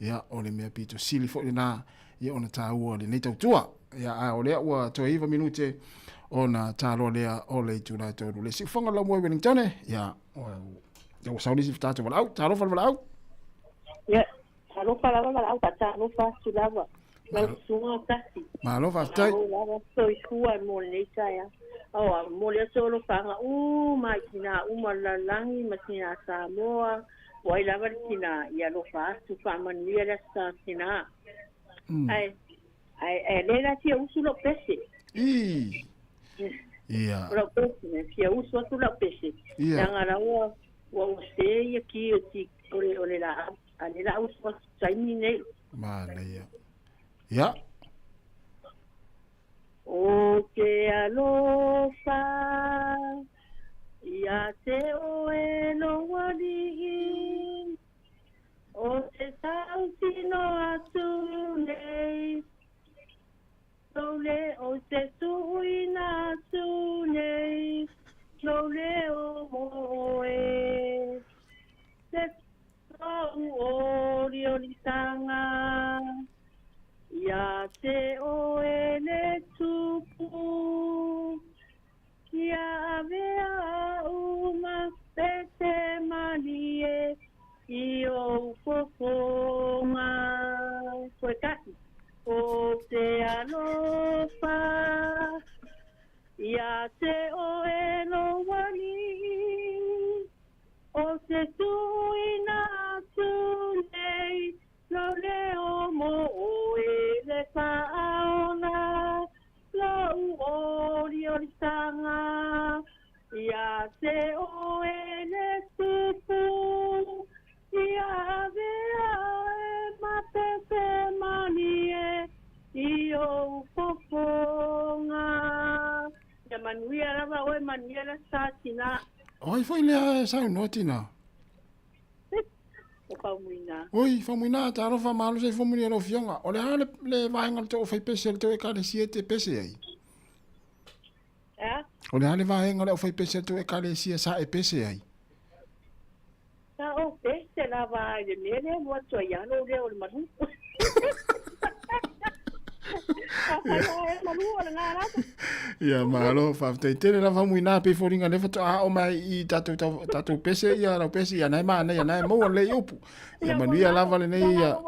ia o le mea pito sili foi na ia ona taua le nei tautua ia o le ua to iva minute ona talo lea o le tu na to le si fonga la mo Wellington ia o saudi si tata wala out talo wala out
ya talo wala out talo fa sulava Malsunga kasi.
Malo faftai.
So ikua mo leita ya. Mo le solo fanga mai kina malalangi matina Sāmoa. Wai lava kina ya lo fa tu fa mania la sa kina. Ai le la tia usulo pese.
Ia.
Lo pese tia usulo tu la pese. Yang ara wa se ya ki ti ole la ale la usulo sai ni ne.
Mana ia. Ya.
ke alofa ia te oe no wani o te sautino atu nei Lole o te tuina atu nei Lole o moe te tau ori ori tanga ia te oe le tupu ia avea uma pe te manie I o fofonga koe kasi o te alofa ia te oe no wani o te tuina atu nei no leo mo oe le paona lau ori ori tanga ia te oe le tupu ia vea e mapepe manie I o fofonga ia manuia rava oe mania la satina
Oi, foi le sa no tina.
o paumuina
Oi, famuina ta ro fa malo se famuina no fionga. O le hale le vai ngal to fai pese to e ka le siete pese ai. O le hale vai ngal o fai pese to e ka le sia sa e pese ai.
Ta o pese la vai de nene mo to ya no le o manu.
Ia malo fa te tele la famuina pe foringa le fa o mai I tatu pese ia la pese ia nai ma nai mo le yopu. Ia manuia la vale nei ia.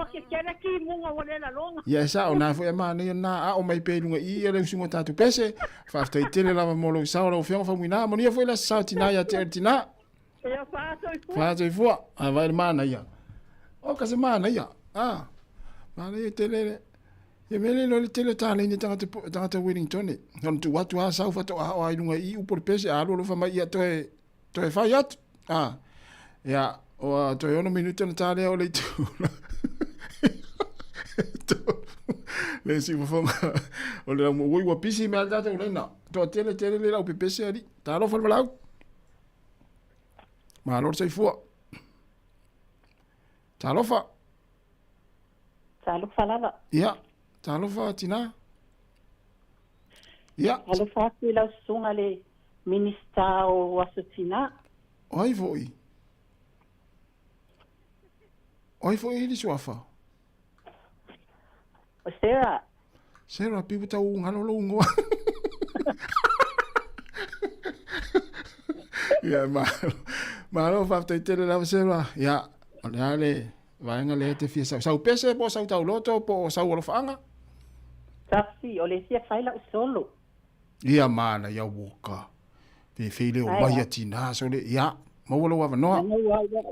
Ia sa o na fo ma nei na o mai pe lunga I le sungo tatu pese fa te tele la mo lo sa o fianga famuina manuia fo la sa tina ia te tina.
Ia
fa te fu a vai ma na ia. O ka se ma na ia. Ma nei tele Ia mele lo le tele tale ni tangata Wellington e. Non tu watu ha sau fato a o ainunga I upo le pese a lo fa mai ia toe fai atu. Ia o toe ono minuto na tale o le tu. Le si fonga o le mo wa pisi me alta te na. To tele le la upo pese ali. Ta lo fa lau. Ma lo sei fu. Ta lo fa.
Ta lo fa lava.
Ia. Talofa tina. Ia.
Talofa ki la sunga le minista o wasutina.
Oi foi. Oi foi ili suafa.
O Sarah.
Sarah pipu tau ngalo lo ngoa. Ia malo fa te tele la Sarah. Ia. Ale vai nga le te fia sau pese po sau tau loto po sau lo fanga.
Tafi o le sia faila solo.
Ia mana ia woka. Pe fele o mai atina so le ia mo lo wa no.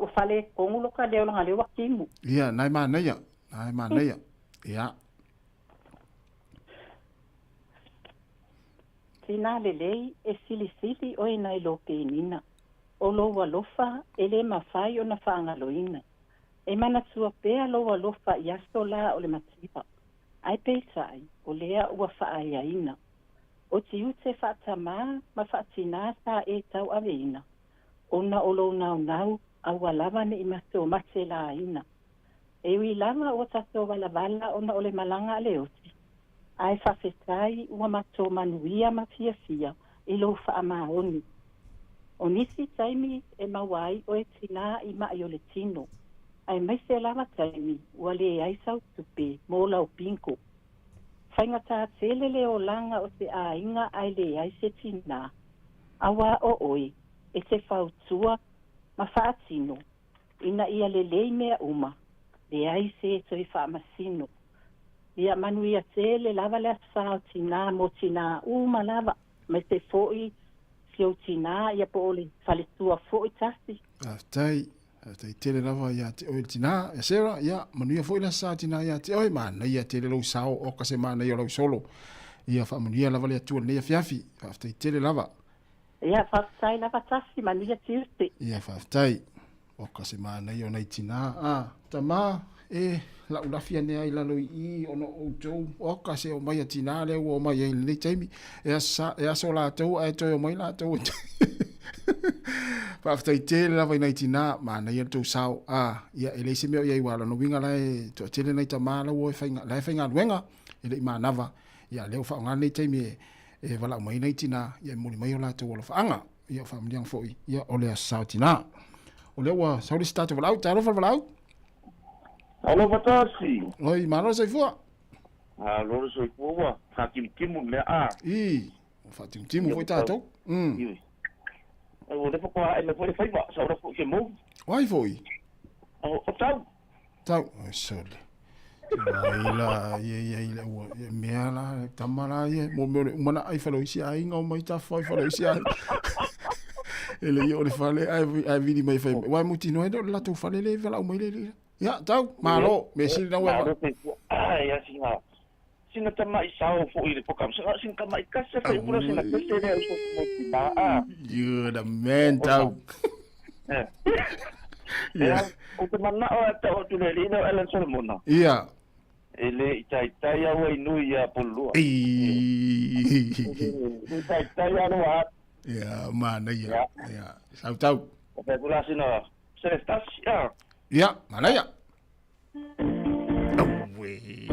O fale kongu lo ka le lo ngale wa kimu.
Ia nai mana ia. Nai mana ia. Ia.
Tina le lei e sili o ina I lo penina. O lo wa lofa ele mafai o na fanga loina. E mana tua pea lo wa lofa ia sola o le matipa. Ai peisai, o lea ua whaaia O te ute whaatama, ma whaatina sa e tau aveina. Ona o lo nau, aua lava ne I mato mate la ina. E ui lava o tato wala ona o le malanga le oti. Ai whawhetai ua mato manuia ma fia, I lo whaamaoni. O nisi taimi e mawai o e tina I mai o le tino. Ai mai se lava taimi, ua le ai sau tupe, mo lau pinko. Whainga tā telele o langa o te ainga ai le ai se tina. Awa o oi, e te whautua, ma whaatino. Ina ia le lei mea uma, le ai se toi whaamasino. Ia manuia tele lava le aswhao tina mo tina uma lava, mai te foi, fio tina ia po ole, whaletua foi tasi.
Tai tele lava ia te oe tina, e sera, ia, manuia foi la sa tina ia te oe, mana ia tele lau sao, o kase mana ia lau solo. Ia wha manuia lava le atua nei a fiafi, whaftai tele lava.
Ia whaftai lava tasi, manuia tiute.
Ia whaftai, o kase mana ia o nei tina, ta maa, la ula fia ne ai la lo I ono o jo o ka se o mai atina le o mai ai le taimi e so la to e to o mai la to pa after te la vai nai tina ma na ia to sao ia ele se me ia wala no winga lai to tele nai ta mala o fainga wenga ele ma nava ia le fa nga nei taimi e wala mai nai tina ia mo mai o la to o fa anga ia fa mliang foi ia ole sao tina ole wa sao sta to wala ta ro fa wala
Alo Fatasi.
Oi, maro sai fua.
Alo sai fua. Fatim timu le a.
Fatim timu foi tato.
Ai o depo qua ele foi fai ba, sa ora foi mo.
Wai foi.
O tau.
Tau, sole. Ila ia meala tamara ia mo mana ai falo isi ai ngau mai ta foi falo isi ai. Ele ia o fale ai vidi mai fai. Wai muti no edo la tu fale le vela o mai le. Ya, tau, malo, mesi na wa.
Ya singa. Singa tama isao fo ile pokam. Singa kama ikasa fa pura singa kese le so mo kita.
You the man tau.
Ya, o te mana o ta o tu le lino Alan Solomon.
Iya.
Ele itai ya wa inu ya pulu. Itai ya no.
Ya, mana ya. Ya, tau.
Pe pula sino. Celestas ya.
Ya, mana ya? Oh, wait.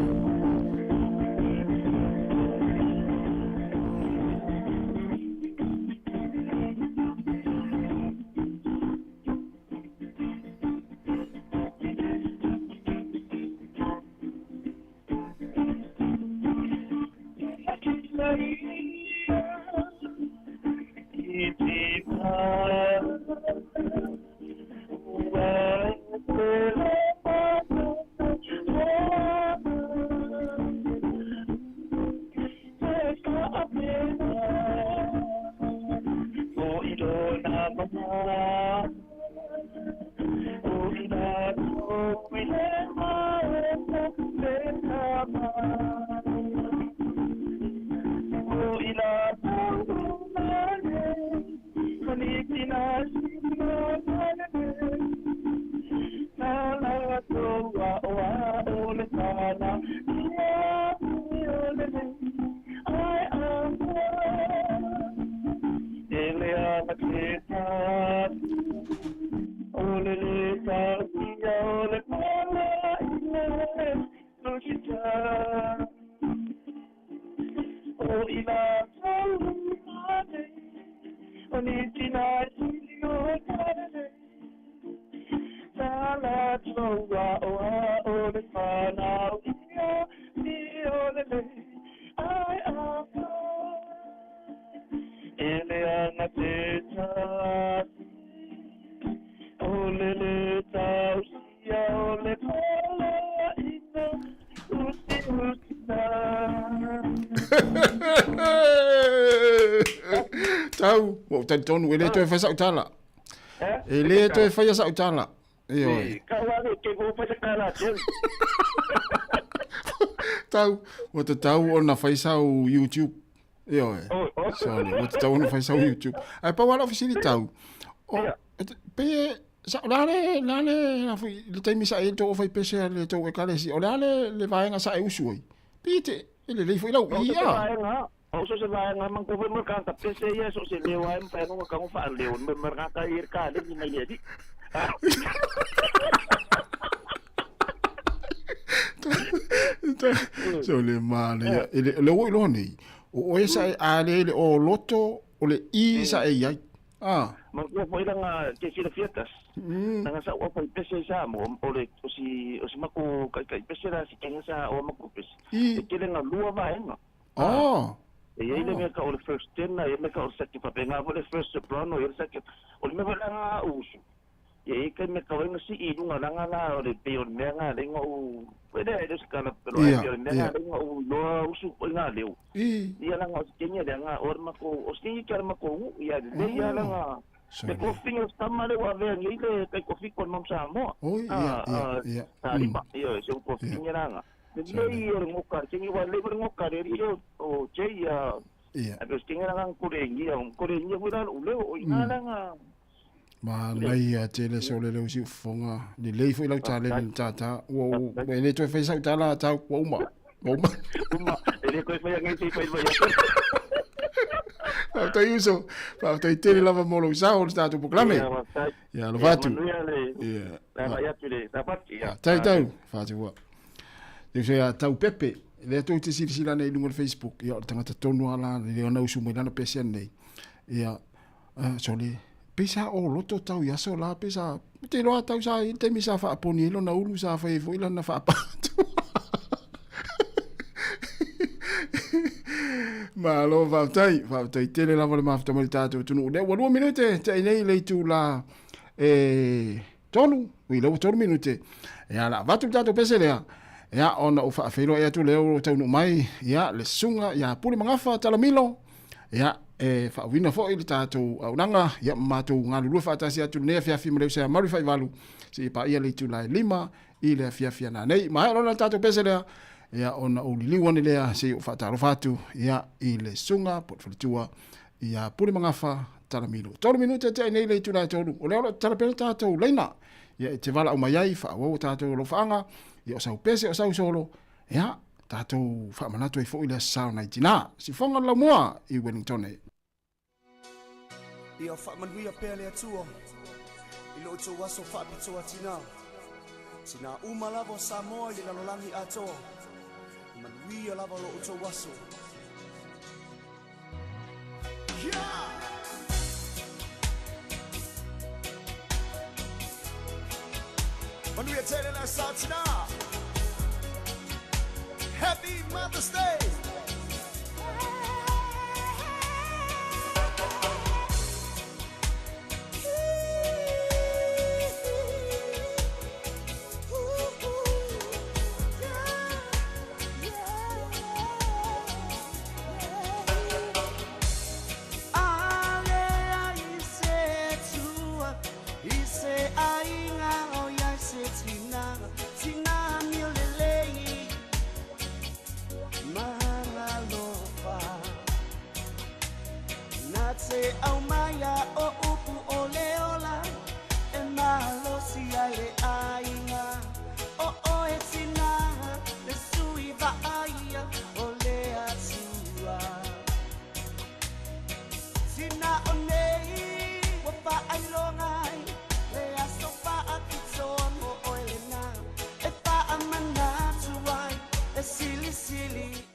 Tau, mo tan tonu ele to fa sa utala. Ele to fa sa utala. Iyo.
Kawan ke go fa sa kala.
Tau, mo te tau ona fa sa YouTube. Iyo. Sorry, mo te tau ona fa sa YouTube. Ai pa wala ofisili tau. Pe sa lale na fu le taimi sa e to fa pese le to e kale si. O lale le vai nga sa e usui. Pite, ele le foi lau ia.
O so se vai nga mang ko mo kan ta pese ia so se le wa pa no ka mo fa le on me ka ka ir ka le ni le di.
So le male le wo lo nei. O esa ale le o loto o le I sa e ia.
Mang ko foi nga ke si le fiestas. Nga sa o pa pese sa mo o le o si mako ka pese la si kenga sa o mako pese. E ke le nga lua va nga. E ele me ka o le first 10 e me ka o second pa penga o le first soprano e second o le me va nga usu. E ke me ka nga si I nga nga la o le pe o me nga le nga o pede e se kana pero e me nga le nga o lo usu o nga leu. Ia nga o kenya le nga o mako o si ke mako ia le ia nga te kofi o stamale wa ve ngi le te kofi kon mam Sāmoa.
Ia.
Ia se kofi nga. Nei o ngoka, tingi wa le ngoka re io o cheia. Ape tingi nga kurengia, kurengia wira ule o ina nga.
Ma nei a tele so le leo si fonga. Ni lei foi lau tale ni tata. Wo le toi fai sau tala tau wo ma. Wo ma.
Uma, ele coi foi ngai ti foi vai.
Fa tai uso. Fa tai tele lava molo sa o sta tu proclame. Ya lo fatu.
Ya. La vai atu le, la pati.
Tai tau, fa tu wa. Te se tau pepe. Le to te sila nei lungo Facebook. Ya tangata tonu ala le ona usu mo lana pese nei. Ya soli pesa o loto tau ya so la pesa te lo tau sa te mi sa fa poni lo na ulu sa fa fo ila na fa pa ma lo va tai te le la vole ma fa mo tato tu no le 2 minute te nei le tu la tonu wi le 2 minute ya la va tu tato pese le ya ona o fa felo ya tu le o tau no mai ya le sunga ya puli mangafa tala milo ya fa wina fo ile tato aunanga ya mato ngalu fa tasi atu ne fia fi mle sa mari fa valu si pa ia le tu la lima ile fia na nei ma ona tato pesele ya ona o li woni le si fa taro fatu ya ile sunga portfolio ya puri mangafa talamilo 3 minuto te nei le tu la tolu o le tala pe tato leina ya te vala o mai fa o tato lo fanga ya sa pese o sa solo ya tato fa manato fo ile sa na tina si fonga la moa I Wellington
Ia whamanuia pēle atua, I lo uto waso whapitoa tina. Tina uma lava Sāmoa I lalolangi atoa, I manuia lava lo uto waso. Manuia tele la sa tina. Happy Mother's Day!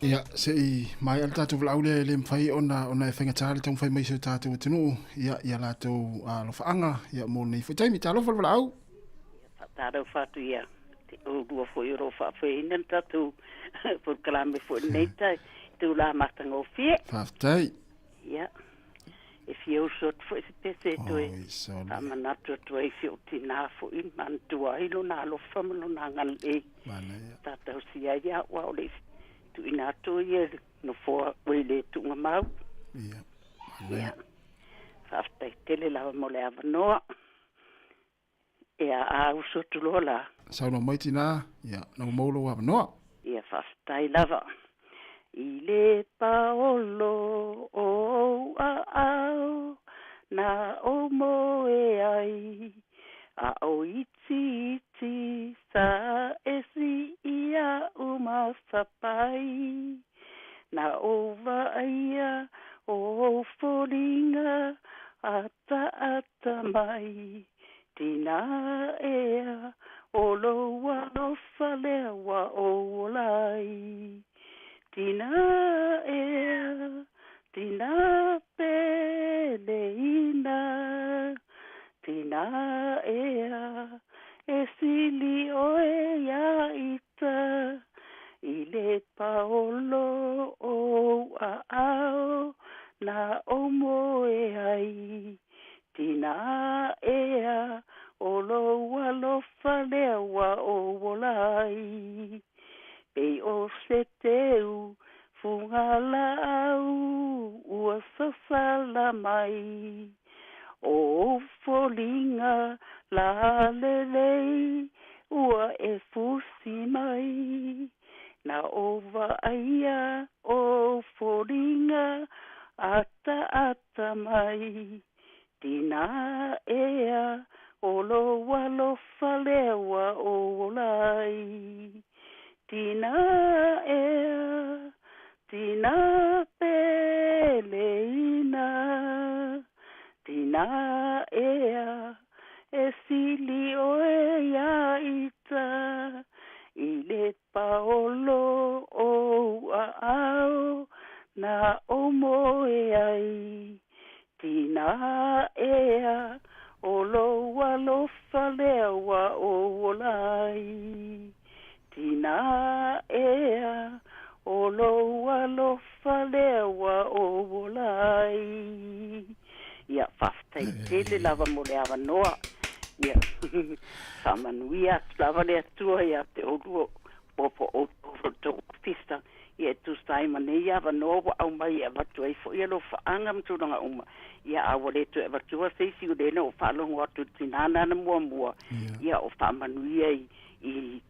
Ya sei mai al tatu vlaule le mfai ona e fenga tale tong fai mai so tatu tunu ya la to lo faanga ya mo nei fo taimi talo fo vlau
taro fatu ya o do fo yo fa fe nen tatu por klame fo nei tai tu la matango fie
faftai
ya if you should for pese to amanato to if you tina fo in man tu ai lo na lo famlo na ngal e tatu sia ya wa le tu ina to ye no fo wele tu mau ya hafta tele la mo le avano a uso tu lola
sa no mai tina ya no mo lo avano
ya hafta lava ile paolo o na o mo ai a o iti sa esi ia uma sapai na ova ia o folinga ata mai tina ea o loa no falewa o lai tina ea tina peleina tina ea esili oe ya ita ile paolo o ao na omoe ai tina ea o lo walo falewa o wolai pe o se teu fungala au ua sasala mai o folinga la lelei ua e fusi mai na ova aia o folinga ata mai tina ea o lo walo falewa o lai. Tina ea, tina peleina, tina ea, e sili o ea ita, i le paolo o a au, na o moe ai. Tina ea, o lo walo falewa o lai. Tina ea, o lo walo falewa o lai. Ia whaftai tele lava mo le awa noa. Ia whamanuia lava le atua ia te orua popo o tō pista. Ia tu stai mane ia awa noa wa au mai e watu ai fo ia lo whaanga mturanga uma. Ia awa le tu e watua seisi u lena o whalongo atu tinana na mua mua. Ia o whamanuia i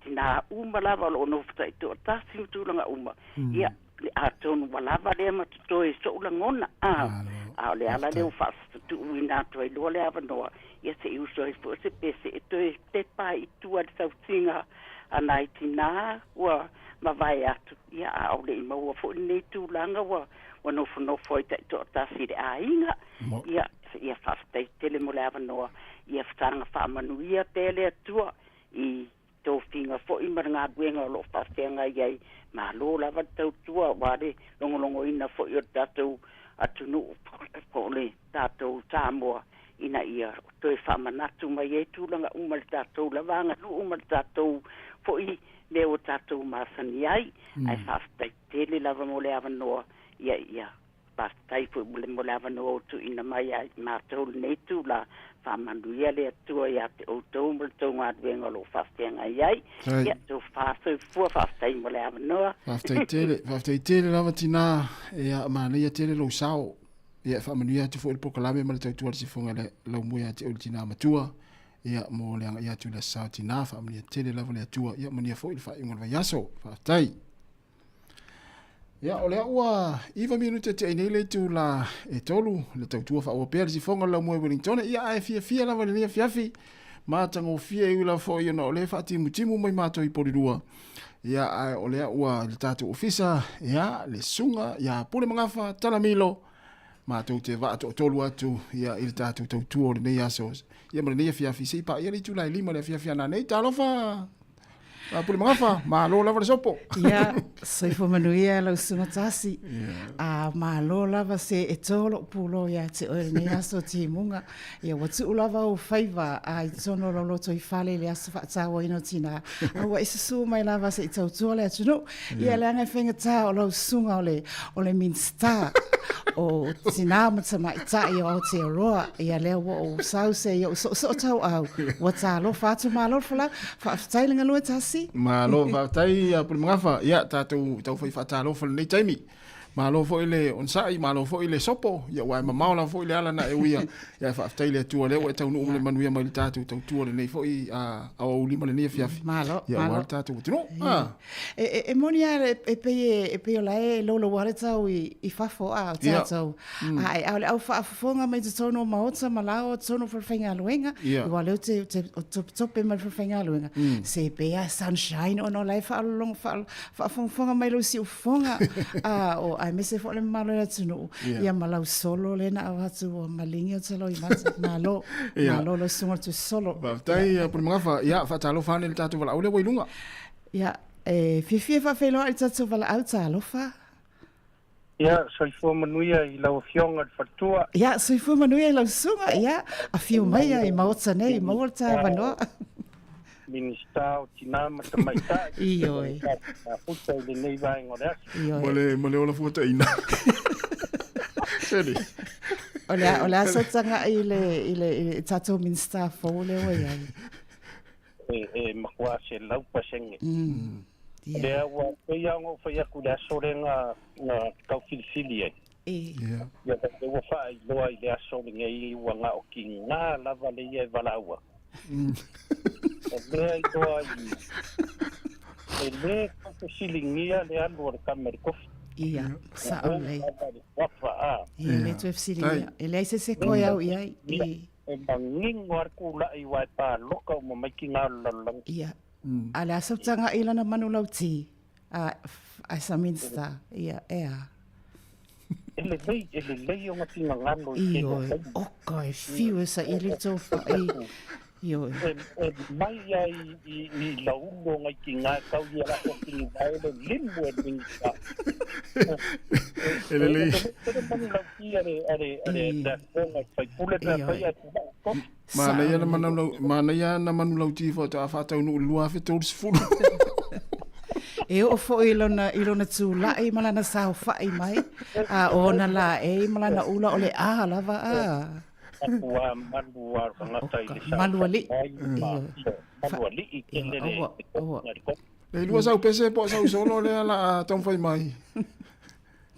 tina uma lava lo no ftai to tasi mturanga uma. Ia a tonu walava le matuto e so ulangona. A le ala le ufas tu uina to e lo le ava noa. Ia se uso e fo se pese e to e te pa i tua de sautinga anai tina wa mawai atu. Ia a ole i maua fo nei tu langa wa no fo i to tasi de a inga. Ia fastai tele mo le ava noa. Ia ftanga whamanuia tele atua i tō whinga fo i maranga guenga lo whawhenga iai ma lo lava tau tua ware longolongo ina fo i o tātou atunu ko le tātou Sāmoa ina ia toi whamanatu mai e tūlanga umar tātou lavanga lu umar tātou fo i leo tātou masani ai ai whawhtai tele lava mo le awa noa ia pastai fo mo le awa noa tu ina mai ai mātou nei tūla whamanuia le atua ia te outou mo le tau ngā duenga lo whawhenga iai ia tō whāsau fua whawhtai mo le awa noa
whawhtai tele lava tina ia māneia tele lo sao ia whamanuia te fo il pokalame ma le tau tuar si fonga le lau muia te tina matua ia mo le anga ia tu le sao tina whamanuia tele lava le atua ia mania fo il whaingon wa yaso whawhtai ia o lea ua iwa minute te ainei le tu la e tolu le tautua wha ua pēr si fonga lau mua Wellington ia ae fia lava le nia fiafi mātango fia i ula fo i ona o le whaatimu timu mai mātou i porirua ia ae o lea ua le tātou ofisa ia le sunga ia pule mangafa talamilo mātou te vaato o tolu atu ia i le tātou tautua o le nei aso ia ma le nia fiafi se ipa ia le tu la i lima le fiafi ana nei talofa pule mangafa malo lava le sopo
ia soifo manuia lau sunga tasi a malo lava se e tolo pulo ia te oe nei aso timunga ia watu lava o faiva a i tono lo loto i fale le aso whaatawa ino tina awa isa su mai lava se i tautua le atunu ia le anga whenga tā o lau sunga o le minsta o tina matama i tai o te roa ia lea wa o sause ia o so tau au wa tā lo fatu malo fala whaatailinga lua tasi
malo whaatai a puli mangafa ia tātou tau whai whaatalo whale nei taimi malo fo ile onsai malo fo ile sopo ia wai mamaola fo ile ala na e uia ia whaatai le tua leo e tau nuumle manuia mai le tātou tau tua le nei fo i a ulima le nei fiafi
malo
ia wale tātou utino
e moni a e pe o lae lolo wale tau i whafo a o tātou a au whaafonga mai te tono maota malao tono whawhenga aluenga i wale o te tope mai whawhenga aluenga se pea sunshine o no lai whaafonga mai lo si ufonga o ai me se fo le malo ya tunu ia malau solo le na atu o malingi o talo i mata malo lo sunga tu solo
tai por mangafa ia fa talo fa le tatu wala ole wailunga
ia fi fa felo i tatu wala au talo fa
ia soifo manuia i lau fionga fatua
ia soifo manuia i lau sunga ia a fiu mai i maota nei maota vanoa
Minister o tina matamaita
ioi
a puta i nei vai ngore
mole ola fuata ina seri
ola sotanga ile tato minister fole o ia
makwa se lau pasenge Lea wa pia ngo fia kula sorenga na kau filifili ai ia te wa fa i loa i lea sorenga i wanga o ki ngā lava le ia valaua lea i loa i le kau silingia le alu o le kameri kofi
Ia, sa o lei.
Wafa.
Ia, le tu efsiri. Ele se koe au ia.
E mangingo ar kula i wai pa loka o mamaki ngā lalang.
Ia. Ale asa tanga ila na manu lau ti. A sa minsta. Ia, ea.
Ele lei o ngati ngangalo i
kena. Iyo, oka e fiu sa ili tofa. Iyo.
E mai ai i laulo ngai ki ngā kau i ala o ki ngā ele limbo e minsta.
Ele lei.
Tere mani lau ki are da konga fai pule da fai atu.
Mana ia na manu lau ti fo ta fa tau no lua fe tau sfulu.
E o fo ilona tu la e malana sa fa i mai. A ona la e malana ula ole a lava a.
Wa malua ngata i sa.
Maluali.
Maluali i kelele.
Le lua sa pese po sa solo le ala tong fai mai.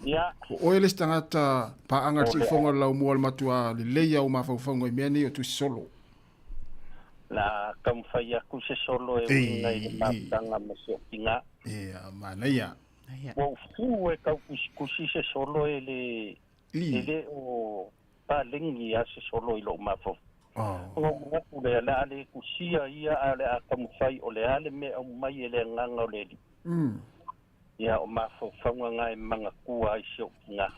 Ya.
O ele stangata pa anga ti fonga la mo al matua le leia o mafaufanga i meni o tu solo.
La kam fai aku se solo e winga i matanga masio kinga.
Ia, mana ia.
Wa fu e kau kusi se solo e le o pa lengi a se solo i lo mafo. Ngo le ale kusia ia ale a kam fai o le ale me o mai ele nganga o le. Ia o mafo fanga ngai manga kua i sio kinga.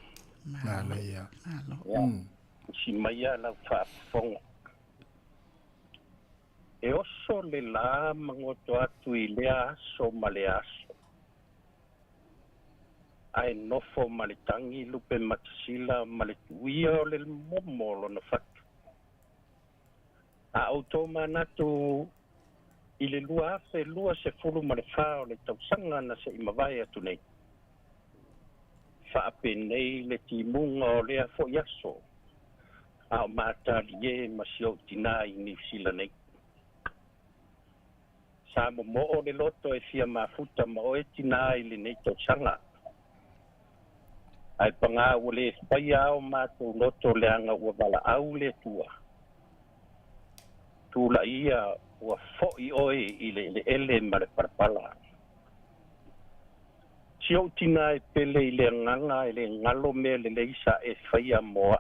Mana ia.
Si mai la fa fonga. E oso le la mangoto atu i lea aso ma le aso. Ai nofo ma le tangi lupe matasila ma le tuia o le momolo na fatu. A auto manatu i le lua afe lua se fulu ma le fao le tausanga na se imawai atu nei. Faape nei le timunga o lea fo yaso. A o matali e masio tina i New Zealand nei. Sāmoa le loto e fia mafuta ma o e tina i le nei tausanga. Ai panga ule pai au mātou loto le anga ua wala au le tua. Tula ia ua foi oe i le ele ma le parapala. Tio tina e pele i le nganga i le ngalo me le leisa e whaia moa.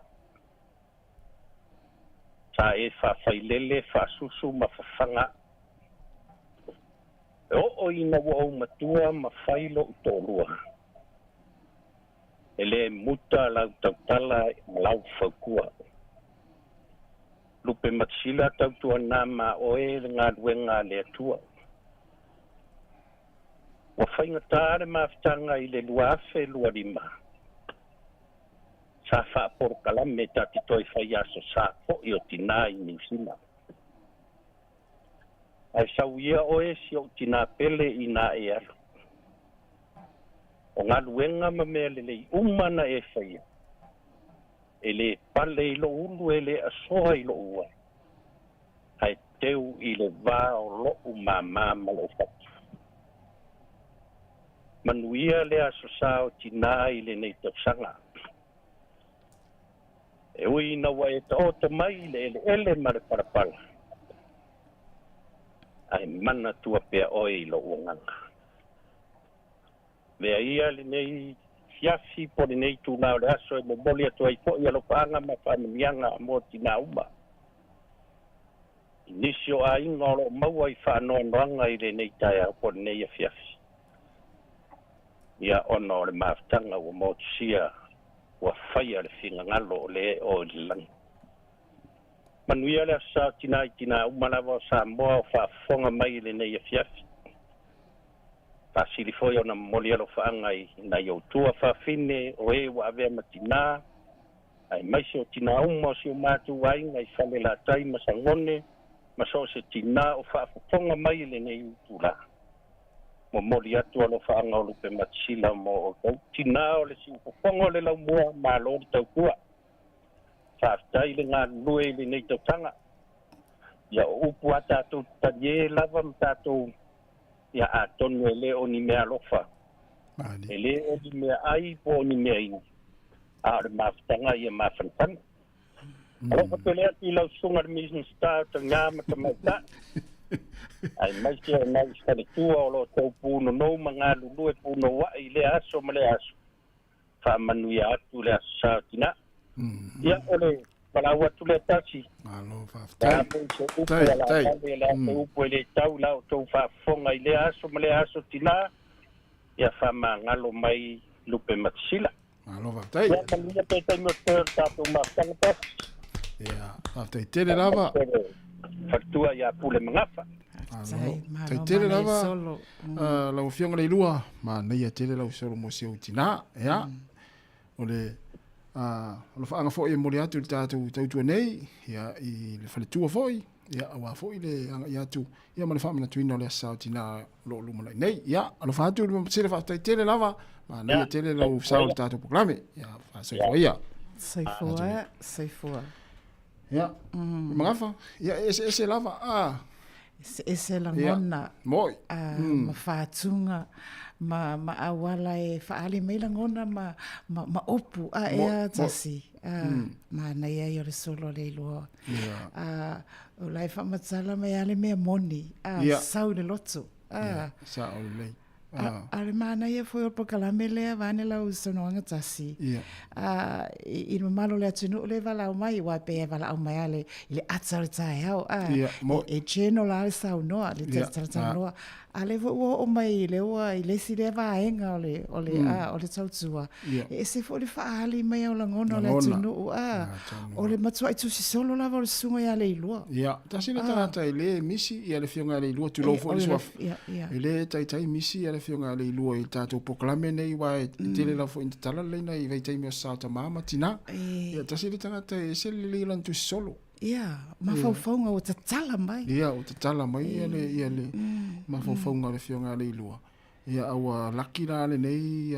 Sa e whawhailele whasusu ma whawhanga. O ina wau matua ma whailo utolua. Ele muta lau tautala ma lau whakua. Lupe matsila tautua nā ma oe ngā duenga le atua. Wa whainga tāre mawhitanga i le luafe lua lima. Sa whaaporo kalame tati toi whai aso sa po i o tina i New Zealand. Ai sau ia oe si o tina pele i nā e alu. O ngā luenga ma mea le umana e whaia. E le pale i lo ulu e le asoa i lo ua. Ai teu i le vā o lo umama ma lo whatu. Manuia le aso sa o tina i le nei tausanga. E ui na wa e ta o ta mai le ele ma le parapala. Ai mana tua pea oe i lo uanganga. Vea ia le nei fiafi po le nei tūnau le aso e mo moli atu ai po i alo paanga ma whanamianga mo tina uma. Inisio a inga o lo maua i whaanoa noanga i le nei taia po le nei a fiafi. Ia ona o le maftanga ua mo tusia ua whaia le whinga ngalo o le o le langi. Manuia le asa tina umalawa o Sāmoa o whaafonga mai le nei a fiafi. Pasili foi ona moli alo whaanga i na iau tua whaafine o e wa avea matina. Ai maise o tina uma o si o mātu wainga i whale la tai masangone. Maso se tina o whaafonga mai le nei utula. Mo moli atu alo whaanga o lupe matisila mo o tina o le si upofonga o le lau mua ma lo di tau kua. Whaaftai le ngā lue le nei tau tanga. Ia o upu a tātou tanye lava ma tātou ia a tonu e le o ni mea lofa. E le o ni mea ai po o ni mea ina. A ore mawhitanga ia mawhantan. Alofa te lea ti lau sunga le misen star ta ngāma ta maita. Ai maisi o nai skane tua o lo tau pūno nou ma ngā lulu e pūno wa i le aso ma le aso.
whaamanu ia atu le asa tina. Ia ole palaua tu le tasi.
Alo whaftai.
Tai. Le upo le tau la o tau whaafonga i le aso ma le aso tina. Ia whaamangalo mai lupe matsila.
Alo whaftai.
Ia malia pe tai mo te tātou mātangas.
Ia whaftai tele lava.
Faktua ia pule mangafa.
Tai tele lava. Lau fionga le lua. Ma neia tele lau solo mo seo tina. Ia. Ole lo faanga fo e mori atu tatu tautua nei ia i le faletua foi ia awa foi le anga ia tu ia ma le famina tuina le asao tina lo lumana nei ia alo fatu le sele fa tele lava ma nei tele lo sao tatu programe ia fa so ia
Saifua
ia magafa ia ese lava
ese la ngona
moi
ma fatunga ma awala e faali mai la ngona ma opu ea tasi ma na ia yo solo le lo o lai fa matsala mai ale me moni sau le loto
sa o le
ale mana ia foi o proclame le vane la usononga tasi i no malo le tunu le vala o mai wa pe vala o mai ale ile atsar tai au e general sau no le tsar no ale o mai le o ile si le va enga ole tautua e se fo le fa ali mai o la ngona le tunu ole matua tu si solo la vol sunga ya le lua
tasi le tata ile misi ia le fionga le lua tu lo fo le swaf ile tai misi ia le fionga le lua i tato proclame nei wa tele la fo intala le nei vai tai me sa ta mama tina ia tasi le tata e se le lan tu solo
ia ma faufaunga o tatala mai
ia o tatala mai ia le ma faufaunga le fionga le lua ia aua laki la le nei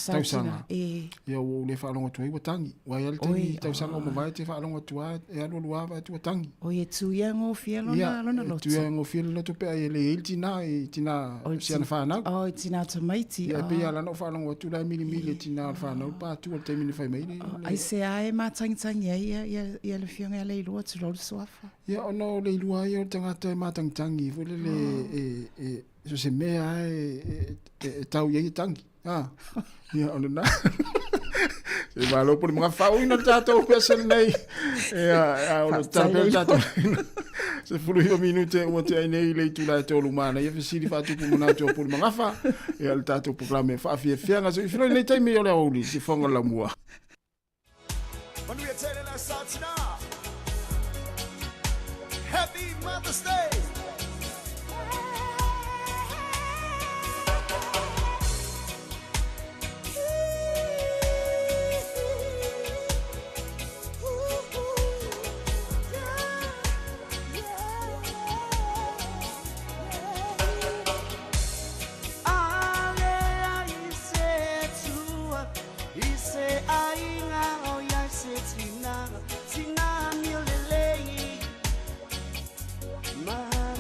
tausanga ia o le whaalonga tuai wa tangi wa ia le tangi tausanga o mawai te whaalonga tuai e alo lua wa tua tangi
o ia tuia ngō fia lona lotu
tuia ngō fia lotu pe ai le il tina siana whanau
o tina tamaiti
ia pe ia lana o whaalonga tu la mili tina whanau pa tu al te mini whai mai
ai se ae ma tangitangi ia le fionga le ilua tu lolu suafa
ia ono le ilua ia o tangata e ma tangitangi vole le so se mea tau ia tangi ia ona na se malo por mga fau ina tato pesa nei ia ona tato se fulu minute o te ai nei le tu la to lumana ia fisili fa tu por na to por mga fa ia el tato programa fa fi fianga so filo nei tai me ole oli se fonga la mua
when we tell la satina happy mother's day my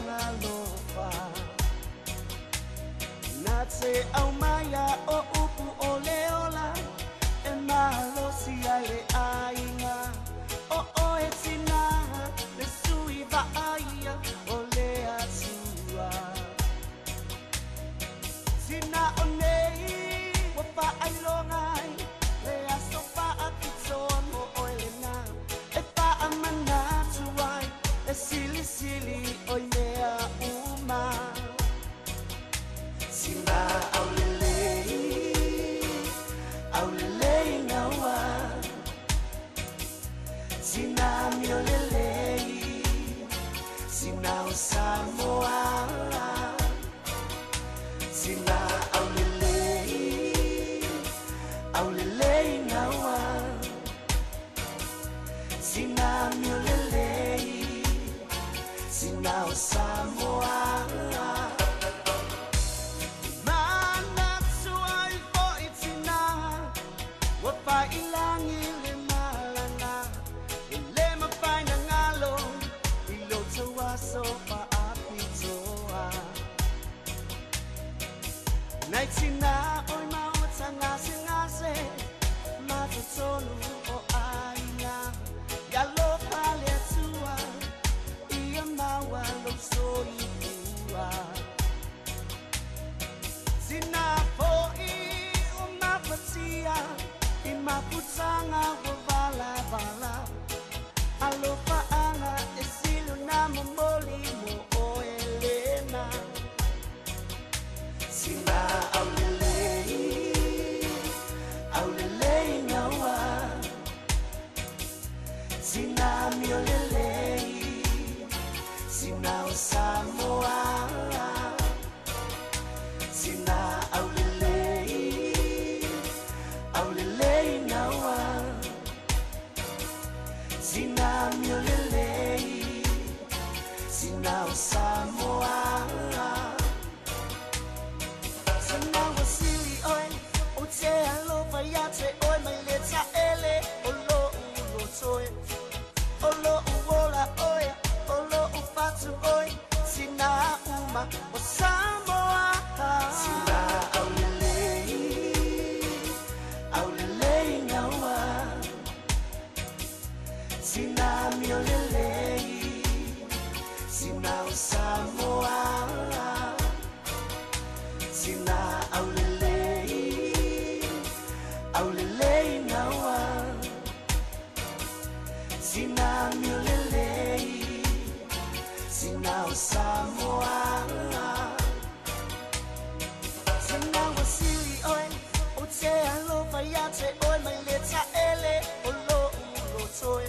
te oi mai le ta ele o lo ulo toe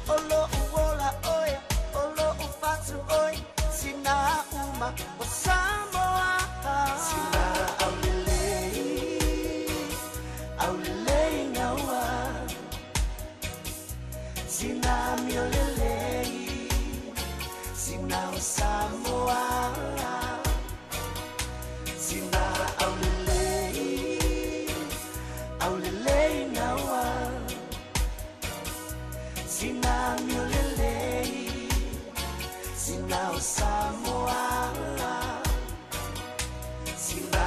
o lo uola oi o lo ufatu oi sina uma o Sāmoa sina aulelei ngaua sina miolelei sina o Sāmoa sina aulelei ngaua sina miolelei sina o Sāmoa sina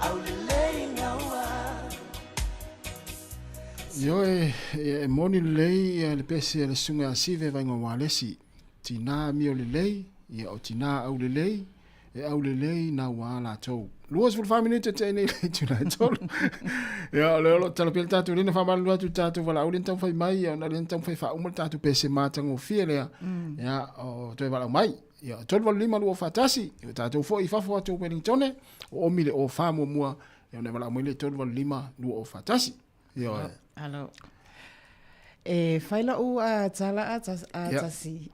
aulelei ngaua
Yo e moni lei le pese le sunga sive vai ngo walesi tina mio le lei ia o tina au le lei e au le lei na wala tou luas for 5 minutes te nei le tuna tol ya le lo tala pel tatu le fa malu atu tatu wala au lentau fai mai na lentau fai fa umul tatu pese mata ngo fie le ya o to wala mai ya tol wala lima lu fatasi tatu fo i fa fo atu Wellington o mile o fa mo mua ya ne wala mo le tol wala lima lu o fatasi yo
Alo. Whaila u a tala a tasi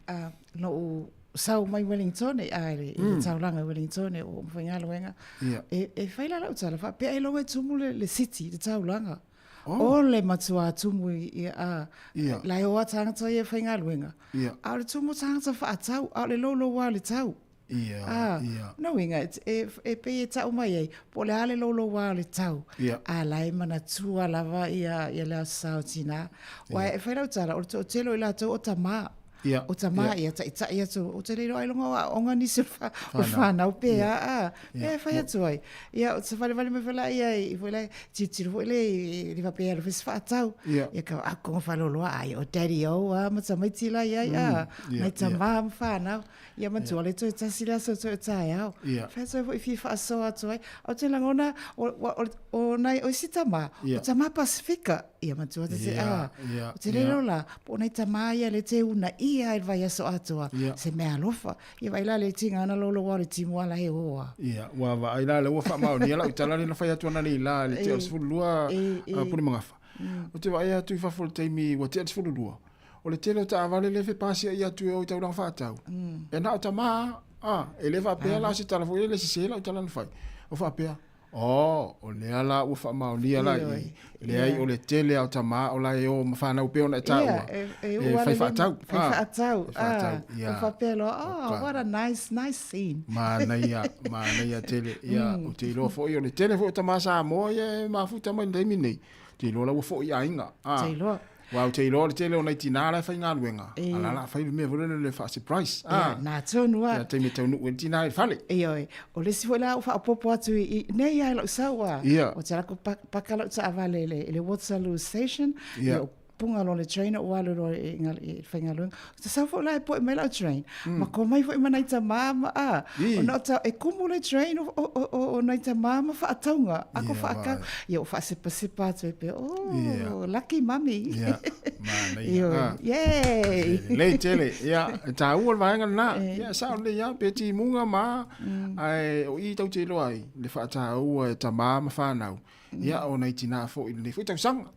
no u sau mai Wellington ai i taulanga Wellington o mwhingaloenga. Whaila lau tala wha pia e longa tumu le city, le taulanga. O le matua tumu i a lai o a tangata i e whingaloenga. A le tumu tangata wha a tau, a le lolo wa le tau. No inga e pe e tau mai ei po le ale lolo wa le tau a lai mana tua lava ia le sao tina wa e whailau tala o telo i la tau o tama o tama ia ta ia tu o te lero ai longa onga ni se fa whanau pe e whai atu ai ia o te whale me whala ia i whala titiru le li wa pe alo fes whaatau ia ka a konga whaloloa ai o daddy o mata mai tila ia mai tama whanau ia matua le toi tasila so toi tai au fa so i fi fa so atu ai o te langona o nai o sitama o tama Pasifika ia matua te o te lero la po nai tama ia le te una ia e vai aso atua se mea lofa ia vai la le tinga ana lolo wa le timu ala he oa
wa va ai la le wa fa mau ni ala utala ni fa atu na ni la le te o lua puni mangafa o te vai atu fa fol taimi wa te o lua o le tele o ta avale le fe pasi ia tu o tau lang whaatau. E na o ta maa, e le whapea la si tala fo e le si se la o tala whai. O whapea, o le ala ua whamau ni ala i. Le ai o le tele o ta maa o la e o mawhanau peo na e taua. E whai whaatau.
Whai whaatau. O whapea lo, what a nice scene.
Mana ia tele. O te iloa fo i o le tele fo o ta maa Sāmoa e mafuta mai leimi nei. Te iloa la ua fo i ainga.
Te iloa.
Wow, te ilo le tele o nei tina la fai ngā luenga. Ala la fai me vole le fa surprise.
Nā tōnua.
Ia te me tau nuku tina e fale.
Oi, o le sifu la o wha apopo atu i nei ai lau saua. O te rako pakala uta avale le Waterloo Station. O punga lo le train o alu ro i whainga luenga. O te sau fo la e po i mai lau train. Ma ko mai fo i manai ta mama O na ta e kumu le train o nai ta mama wha ataunga. Ako wha akau. Ia o wha sepa atu e pe. Lucky mummy. Yay!
Lei tele, ia, ta ua vaenga na. Ia, sao le ia, pe ti munga ma. Ai, o i tau te loa ai. Le wha ta ua e ta mama whanau. Ia, o nei tina fo i le whaitau sanga.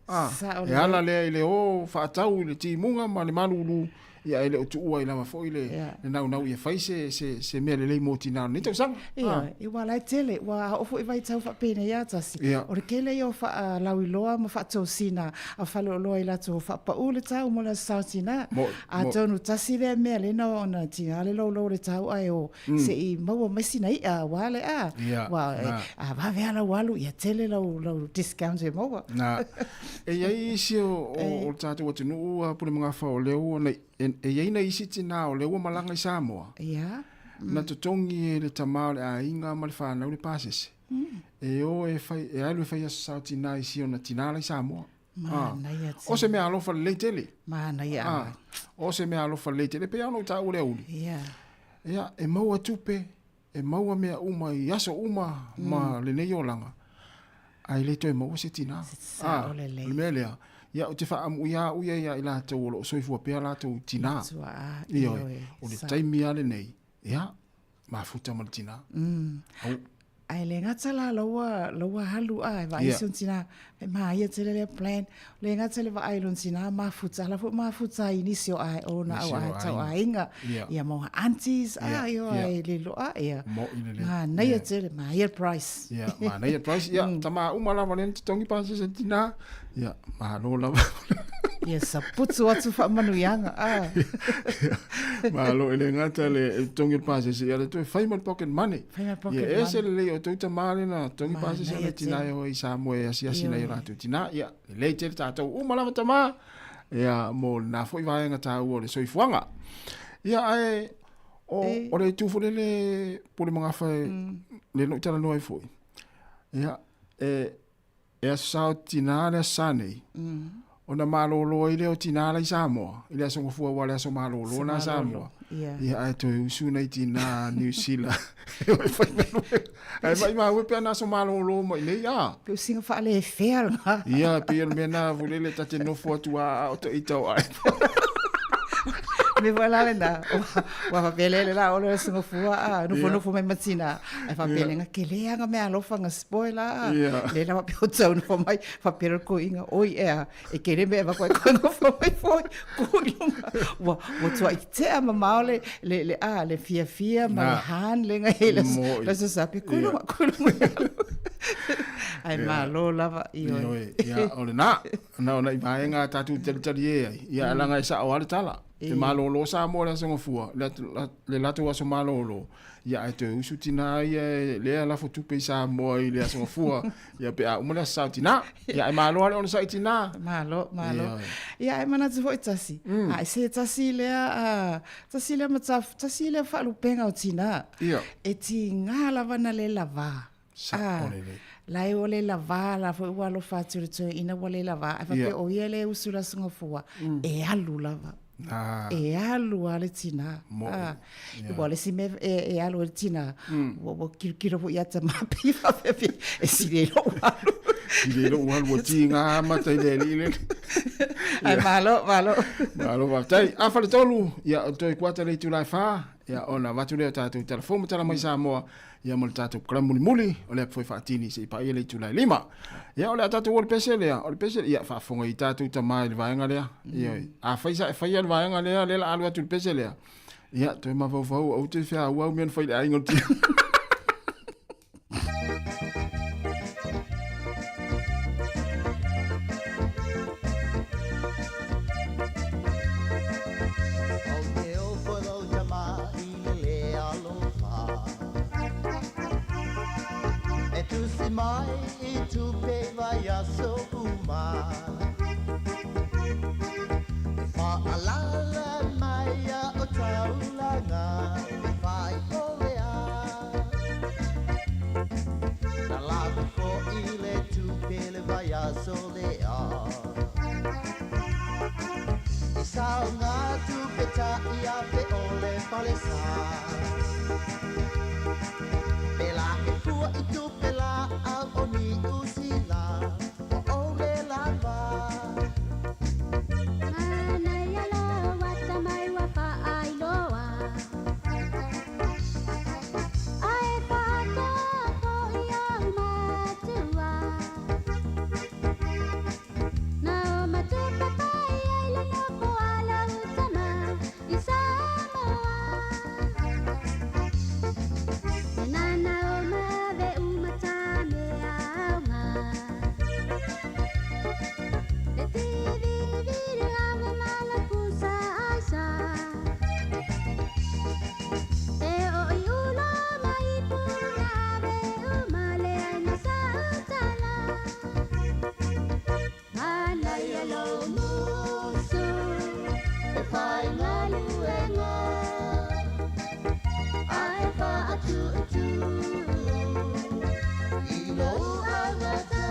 E ala lea i le o whaatau i le ti munga ma le malulu. Ia, ele o tu ua i lama fo i le nau i e whai se mea le lei mo tina. Nei tau sanga.
Ia, i wa lai tele, wa ofo i vai tau wha pene ia tasi. O re kele i o wha lau i loa ma wha tau sina. A whale o loa i lato wha pa u le tau mo le sao tina. A tonu tasi le mea le na o na tina. Ale lau le tau ai o. Se i maua mesina i a wale a. Wa, a wa vea lau walu i a tele lau discount e maua.
Na, e iai isi o tatu watu nuu pune mga wha o leo nei. E iei na isi tina o leo malanga i Sāmoa. Na tutongi e le tamao le a inga ma le whanau le pasese. E o e ailu e whai asa sao tina isi o na tina la i Sāmoa. O se mea alofa le leitele. O se mea alofa le leitele. Pe ano i ta ule uli. Ia, e maua tupe, e maua mea uma i aso uma ma le nei o langa. Ai le toi maua se tina. Le mea lea. Ia, o te wha amu ia uia ia i la tau o soifua pia la tau tina. Ia, o le taimi ale nei. Ia, mafuta ma le tina.
ai le ngata la loa halu ai va ison tina ma ia tele le plan le ngata le va ai lon tina ma futa la fu ma futa inisio ai ona au ai tau ainga ia mo aunties ai o ai le lo ai ma na ia tele ma ia price
ma na ia price ia tama umala valen tongi pa se tina ia ma lo la
ia saputu atu fa manuianga
ma lo ele ngata le tongi pa se ia le tu fai mal pocket money ia ese le o tu tamale na tongi pa se le tina o i Sāmoa ia sia na ia tu tina ia le te tatou umala tama ia mo na foi vai ngata o le soifuanga ia ai o le tu fole le pole manga fai le no tala no ai foi ia e sa tina le sane ona malolo ile o tina la Sāmoa ile so fu wa le so malolo na Sāmoa ia ai to usu na tina New Zealand ai vai ma we pena so malolo mo ile ia
pe singa fa le fer
ia pe me na vole le tate no fo tu a to ito ai
me voilà venda wa va pele la o le singa fu a no fo me matina ai fa pele nga ke le nga me alo fa nga spoiler le la pe o tau no mai fa pele ko inga oi e ke le me va ko no fo mai foi ko wa tu ai te ama maule le fia ma han le nga hele la so sa pe ko no ai malo lava
ia ole na i vai nga tatu tele ia la nga sa o tala te malolo Sāmoa la songo fua le lato aso malolo ia ai te usu tina ia le la fotu pe Sāmoa i le songo fua ia pe a umana sa tina ia ai malo le on sa tina
malo ia ai mana tfo itasi ai se tasi le mataf tasi le fa lupenga o tina e ti ngala vana le lava lai o le lava la fo wa lo fa tu ina wa le lava ai fa pe o ia le usu la songo fua e alu lava e alu ale tina igual se me e alu ale tina wo kiro vo ia tama pi fa fe e si le
lo alu tinga mata ile
ai malo
va tai a fa le tolu ia to i kwata le tu lai fa ia ona va tu le tatu telefon tala mai Sāmoa ia mo tatu kramuli o le foi fatini se pa ile tu lai lima ia o le tatu o le pesele ia fa fonga i tatu tama le vaenga le ia a fa ia le vaenga le la alu tu pesele ia to ma vo o te fa wa men foi ai ngoti
mai I tu pe vai a so uma fa ala mai a o taulanga vai olea na la ko ile tu pe le vai a so lea isa nga tu pe ta ia pe ole palesa pela e tua I tu pela oni usila o le lava
mana ya lo wata mai wa fa ai loa ai fa to ko ya ma tua na ma tu pa ai le no ko ala utama I Sāmoa nana o ma ve umata me ama le tivi viri ama mala pusa asa e o iula mai puna ve umale na satala mana yelo musu e fai ngalu enga ai fa atu ilo agata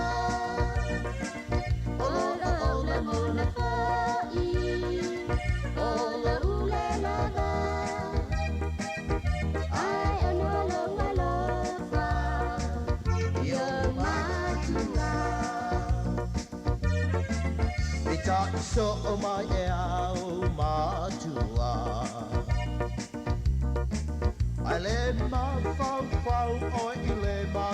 ola mona fai ola ule lava ai ono fa yo matua
ita so mai e au matua I let my fau oi le ma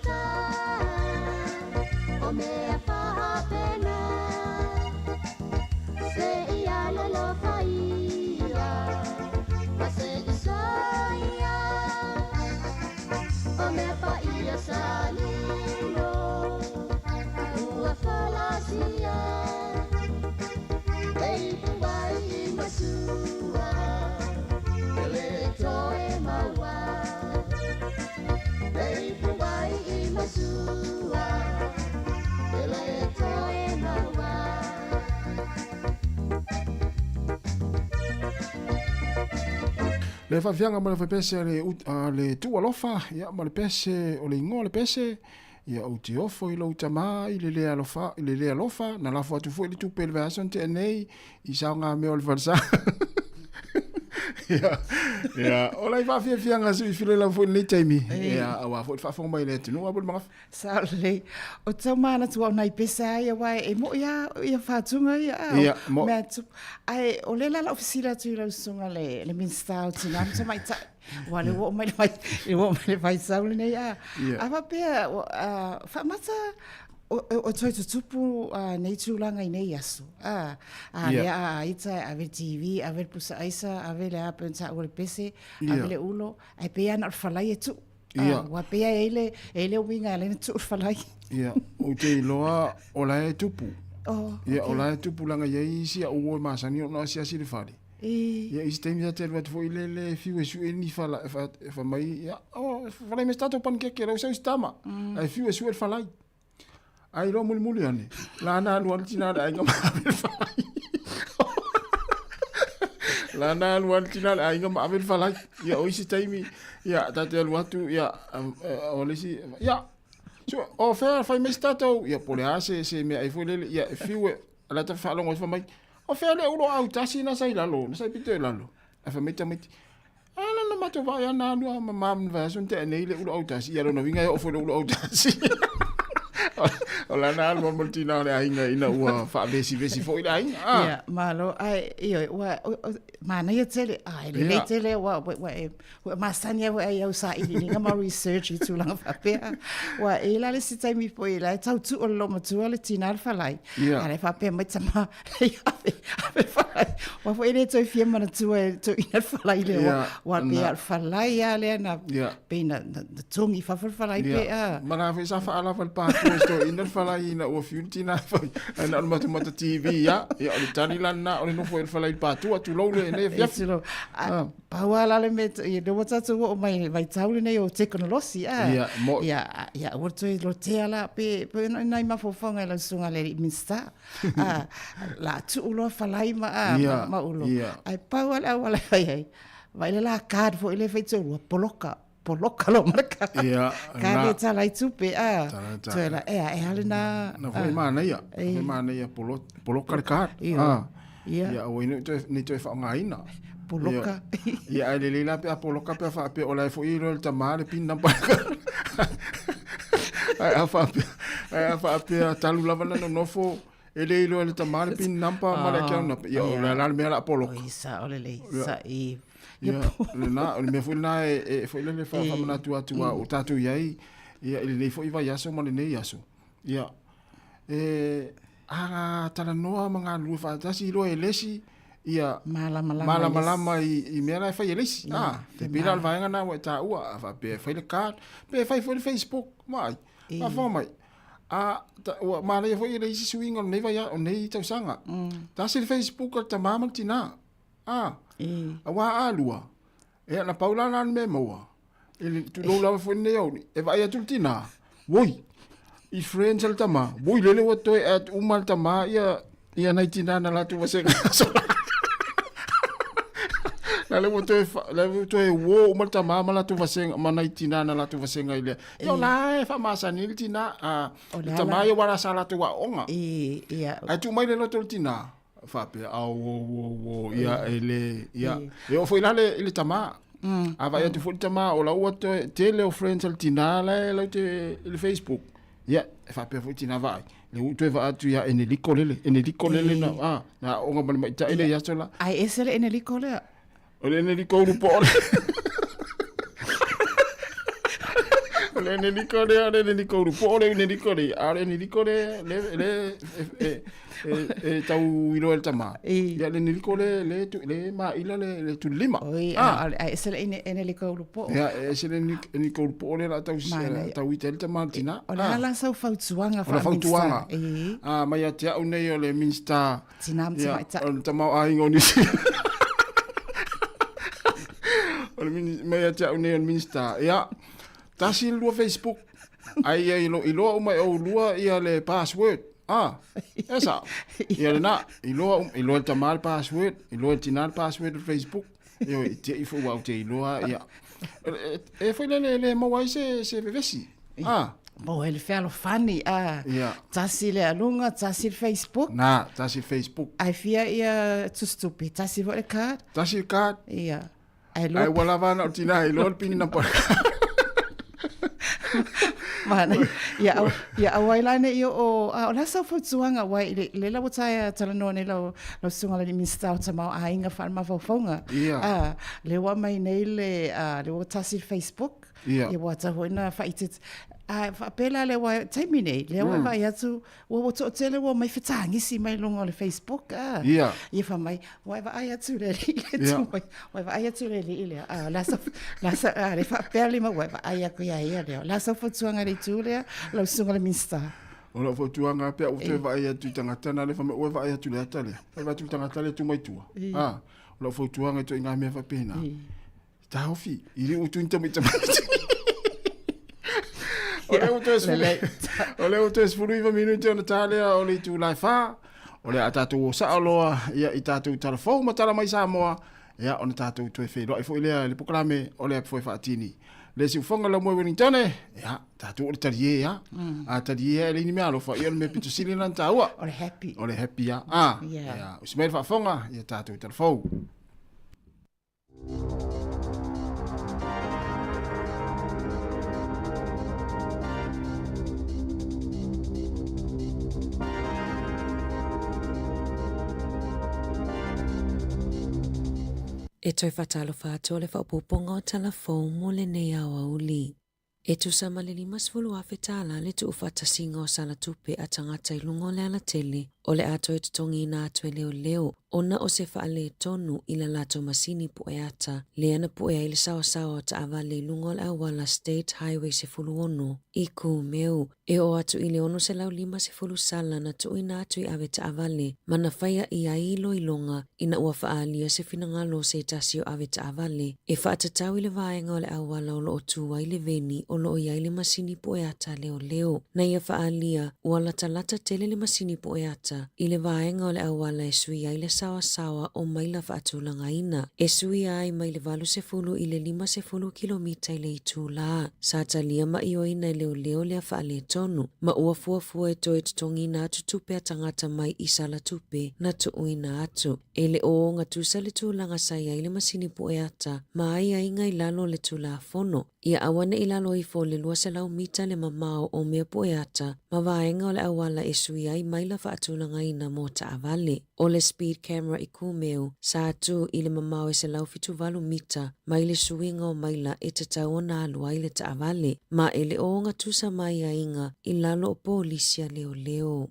ta o mea whahapena se ia lolo whaia ma se isaia o mea paia sa lilo ua whalasia ei puai I masua ele toe maua ei puai I masua ele toe maua
Le whawhianga ma le whapese le tualofa, ia ma le pese o le ingoa le pese, ia o te ofo I lau tamā I le lea lofa, na lafo atu fo I le tupe le vason te anei, I sao ngā mea o le wharsa. Ia, o lai whawhianga sui while lau fo I le taimi, ia awa fo I whawhonga mai le tunu, abul mga.
Sao le, o tau mana tua o nai pesa ia wai, e mo ia whātunga ia, mea tu, ai o le lala ofisira tu I lau sunga le minsta o tina, so mai ta, wa le wo mai le vai sau le nei a, awa pia, whamata, o toi tutupu nei tūlanga I nei aso. Lea a ita, a ver TV, a ver pusa aisa, a ver le apa nta o le pese, a ver le ulo, ai pia na whalai e tu. Wa pia ele winga le tu whalai.
Ia, o te iloa o la e tupu. Ia, o la e tupu langa iei si a uo masani o na si a siri whare. Ia, isi teimi a te rua te fo I le fiu e su e ni whamai. Ia, whalai me stato pankeke, rau sau stama. Ai fiu e su e whalai. Ai ro muli ane. La na luan tina da inga mabel falai. La na luan tina da inga mabel falai. Ya oisi taimi ya tate luatu ya olisi ya. So o fer fai me stato ya pole ase se me ai foi ya fiwe ala ta falo ngos famai. O fer le ulo au tasi na sai lalo, na sai pito lalo. A fa meta meti. Ala na mato va ya na lua mamam va sonte nei le ulo au tasi ya no vinga o foi ulo au tasi. Ola na alma multina le ainga ina ua fa besi fo ina ainga.
Ia, malo ai wa mana ia tele ai le tele wa masania wa ia usa I ni ma research I tu langa fa pe wa ela le sitai mi po ela tau tu o lo matu le tina fa lai. Ale fa pe mai tama ave fa wa fo ene toi fia mana tu to ina fa lai le wa pe fa lai ya le na pe na tongi fa lai pe
mana fa sa fa ala fa pa to ina fa lai na o fiutina fa na mata TV ya o tani lana o no fo fa lai pa tu lo le ne fia
pa wala le me I do wata tu o mai tau nei o teknolosi ia o toi lo te ala pe nai ma fo fanga la sunga le minsta la tu ulo falai ma ulo ai pa wala ai vai la card fo ile fai tu poloka lo marka ka le tala I tupe toela ale na
foi mana ia poloka le card ia o ni to fa ngaina
poloka
ia le la pe poloka pe fa pe ola fo ilo ta male pin na pa ai fa pe talu lava no fo ele ilo le ta male pin nampa male ka na ia la me la poloka
isa ole le sa I
ia le na me fo na fo le fa mana tu o tatu iai ia le fo I vai aso ma le nei aso ia tala noa mga lua fatasi lo elesi ia malama I mera fai elesi te pira al vaenga na wa ta ua fa pe fai le card pe fai fo le Facebook mai ma fo mai wa ma le fo ile isi swing on nei vai o nei tau sanga ta se Facebook ta mama tina wa alua e na paula na me moa ele tu lo la fo nei o e vai atu tina woi I friends al tama boy lele wa toi at umal tama ia nai tina na la tu wasenga la le wa toi wo umal tama ma la tu wasenga ma nai tina na la tu wasenga ile yo la fa masa ni tina tama ia wala sala tu wa onga
ia
atu mai le lo tu tina fa pe wo ia ele ia yo foi la le tama ava ia tu foi tama o la wa tele o friends al tina la te le Facebook ia fa pe futi na vai le uto va atu ya ene likolele na onga mai ta ile ya sola
ai esele ene likole
o ene likolu po Le ne likore, le ne likore, pole ne likore, ale ne likore, le tau ilo el tama. Ya le ne likore, le ma ila le tu lima.
Oi, ese le ene likore po.
Ya, ese le ne likore pole la tau ita el tama tina.
O le hala sau fautuanga
fa fautuanga. Mai atia o nei o le minsta.
Tina mta.
O tama ai ngoni. O le mai atia o nei o minsta. Ya. Tasi lua Facebook. Ai ilo o mai o lua ia le password. Esa. Ia na ilo el tamal password, ilo el tinal password Facebook. Yo te ifo wa te ilo ia. Foi le mawai se vevesi.
Bo ele felo fani tasi le alunga tasi Facebook.
Na, tasi Facebook.
Ai fia ia tu stupid. Tasi vo le card.
Tasi card.
Ia.
Ai wala vana o tina ilo el pin na pa.
Mana ia awaila ne io o la sa futuanga wai le la botai tala no ne lo sunga le minsta o tama ainga fa ma fonga le wa mai nei le tasi Facebook ia wa ta hoina fa itit fa pela le wa taimine le wa vai atu wa to tele wa mai fitangi si mai longo le Facebook ia fa mai wa vai atu le wa vai atu le ile la sa le fa pela ma wa vai aku ia le la sa futuanga le tule lo sunga le minsta
o la futuanga pe o te vai atu tangata na le fa wa vai atu le atale va tu tangata le tu mai tu o la futuanga to inga me fa pena ta hofi ili utu intami Ole o te sfuru minuti ona talia o le tu lai fa. Ole a tatu sa aloa ia i tatu telefon matala mai Sāmoa. Ia ona tatu tu fe lo ifo ile le poklame ole foi fatini. Le si fonga la mo Wellington ia tatu o talie ia. A talie le ni me alo fa ia me pitu sili nan taua.
Ole happy.
Ole happy ia. Ia o smel fa fonga ia tatu telefon.
E toi whatalo whātua le whapoponga o telefon mo le nei awa uli. E tu sama le 5 awhetala le tu uwhatasinga o sala tupe a tangata i lungo le ala tele o le ato e tutongi na atue leo leo ona o se whaale tonu i la lato masini pue ata le ana pue i le sawa ta avale i lungo le awala State Highway se fulu ono i ku meu e o atu i le ono se lau 5 se fulu sala na tu ina atu i awe ta avale mana whaia i a ilo ilonga ina ua whaalia se finangalo se tasio awe ta avale e whaatatau i le vaenga o le awala o lo o tua i le veni o lo o iai le masini pue ata leo leo na ia whaalia ua lata tele le masini pue ata i le vaenga o le awala e sui ai le sawa o maila whaatulanga ina. E sui ai mai le 80 i le 50 kilomita i le itula. Sa talia ma i o ina i leo leo lea whaale tonu. Ma ua fuafua e toi tutongi na atu tupe a tangata mai i sala tupe na tuui na atu. E le o ngā tusa le tūlanga sai ai le masini pue ata ma ai ainga i lalo le tula fono. Ia awane i lalo i fo le lua se lau mita le mamao o mea pue ata ma vaenga o le awala e sui ai maila whaatulanga ina mo ta avale. O le speed camera i kumeu sa atu i le mamao e se lau 7 mita mai le suinga o maila e te tau na alua i le ta avale ma e le o ngā tusa mai a inga i lalo o polisia leo leo.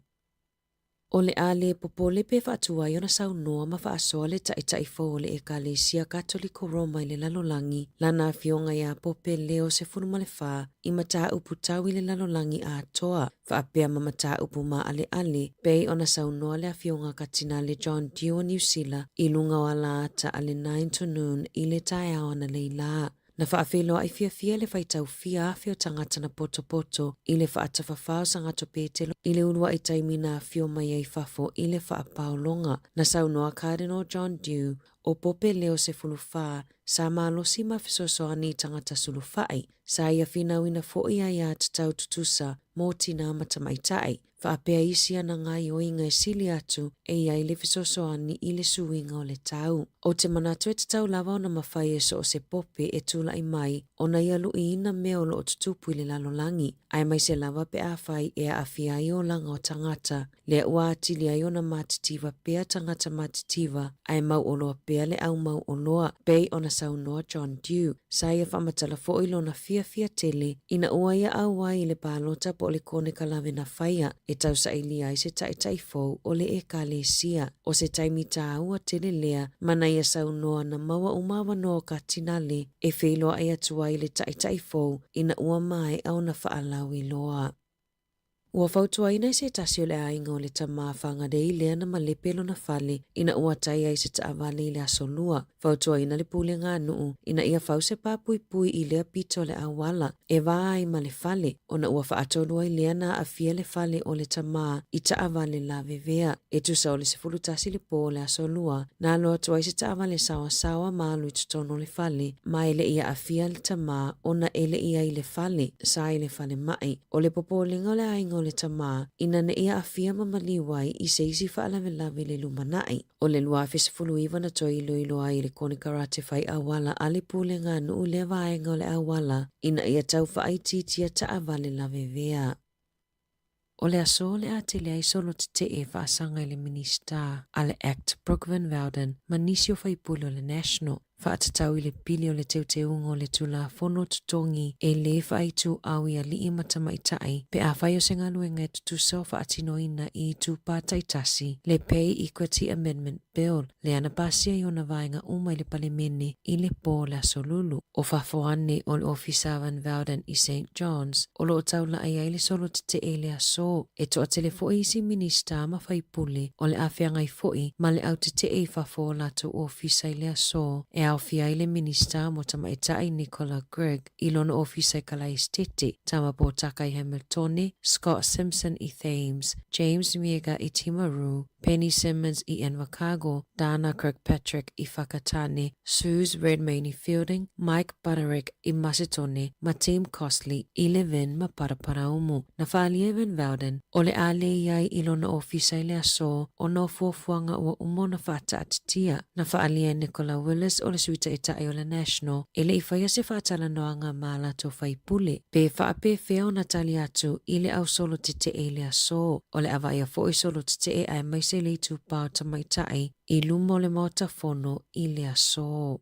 O le ale popole pe whaatua i ona sau noa ma whaasoa le tai fo le Ekalesia Katoliko Roma i le lalolangi lana fionga ia pope leo se funuma le wha i mata upu tau i le lalolangi a toa whaapea ma mata upu ma ale pe ona sau noa le fionga katina le John Dew New Zealand i lunga o ala ata ale 9 to noon i le tai aona leila. Na whaafelo ai fia le whaitau fia awhio tangata na poto i le whaatawhawhao sangato pētelo i le unua i taimina fio mai ai whafo i le whaapaolonga. Na saunoa Cardinal John Dew o pope leo se fuluwha sa malosi mawhisosoani tangata suluwhai sa ia whinauina fo ia ia tatau tutusa mō tina matamaitai. Whaapea isi ana ngai o inga e sili atu e iai le fisosoani i le suinga o le tau. O te manatu e te tau lava o na mawhai e so o se pope e tula i mai o na ialu i ina mea o lo o tutupu i le lalolangi. Ai mai se lava pe a whai e a awhia i o langa o tangata. Le ua atili ai o na matitiva pea tangata matitiva ai mau o loa pea le au mau o loa pei o na saunoa John Dew. Sa ia whamatala fo i lo na fia tele ina ua ia au ai le pālota po le kone kalame na whaia e tau sa ili ai se tai fou o le e kalesia o se taimi tā ua tele lea mana ia saunoa na maua umawa noa ka tinale e whiloa ai atua i le tai fou ina ua mai au na whaalau i loa. Ua fautua ina se tasi o le ainga o le tamaa whangadei lea na malepelo na fale ina ua tai ai se taawale i le asolua. Fautua ina le pule ngā nuu ina ia fause pui i lea pito le awala e waa ai ma le fale o na ua faatolua i lea na afia le fale o le tamaa i taawale la vevea. E tusa o le sefulu tasi le po le asolua na aloa tua i se taawale sawa maalu i tutono le fale ma ele ia afia le tamaa o na ele ia i le fale sa i le fale mai. O le popolinga o le ainga o le tamaa ina ne ia afia mamaliwai i se isi whaalavelave le lumanai. O le lua fesifulu iwa na toi ilo ai le kone karate fai awala ale pule ngā nuu le vaenga o le awala ina ia tau whaititia taawale la vevea. O le aso le atele ai solo te e whaasanga i le minista a le Act Brooke Van Velden manisio whaipule o le National. Whaatatau i le pili o le teuteunga o le tula fono tutongi e le whaitu au i a li matama i tai pe a whai o se ngaluenga e tutusa o whaatino ina i tupa taitasi le Pay Equity Amendment Bill le ana pasia i ona vaenga uma i le palemene i le po la solulu o whafoane o le ofisa Van Velden i St. John's o lo taula ai ai le solo te e le aso e toa telefo i si minista ma whaipule o le awhiangai foi ma le au te e whafo lato ofisa i le aso e au fia ile minista mo tama itai Nicola Gregg i lona ofisa i kala estete tama po taka i Hamiltone, Scott Simpson i Thames, James Miega i Timaru, Penny Simmons i Invercargill, Dana Kirkpatrick i Whakatane, Suze Redmayne i Fielding, Mike Butterick i Macedone, ma Tim Costley i Levin ma Paraparaumu. Na whaalia Van Velden, o le ale iai i lona ofisa i le aso o no fuafuanga ua umo na whata atitia. Na whaalia Nicola Willis o le suita itai o le National, e le iwhaia se whaatala noanga mala to whaipule. Pe whaape feo na tali atu i le au solo te e le aso, o le awai a fo i solo te e ai mai se le tu pao tamaitai i lumo le mota fono i le aso.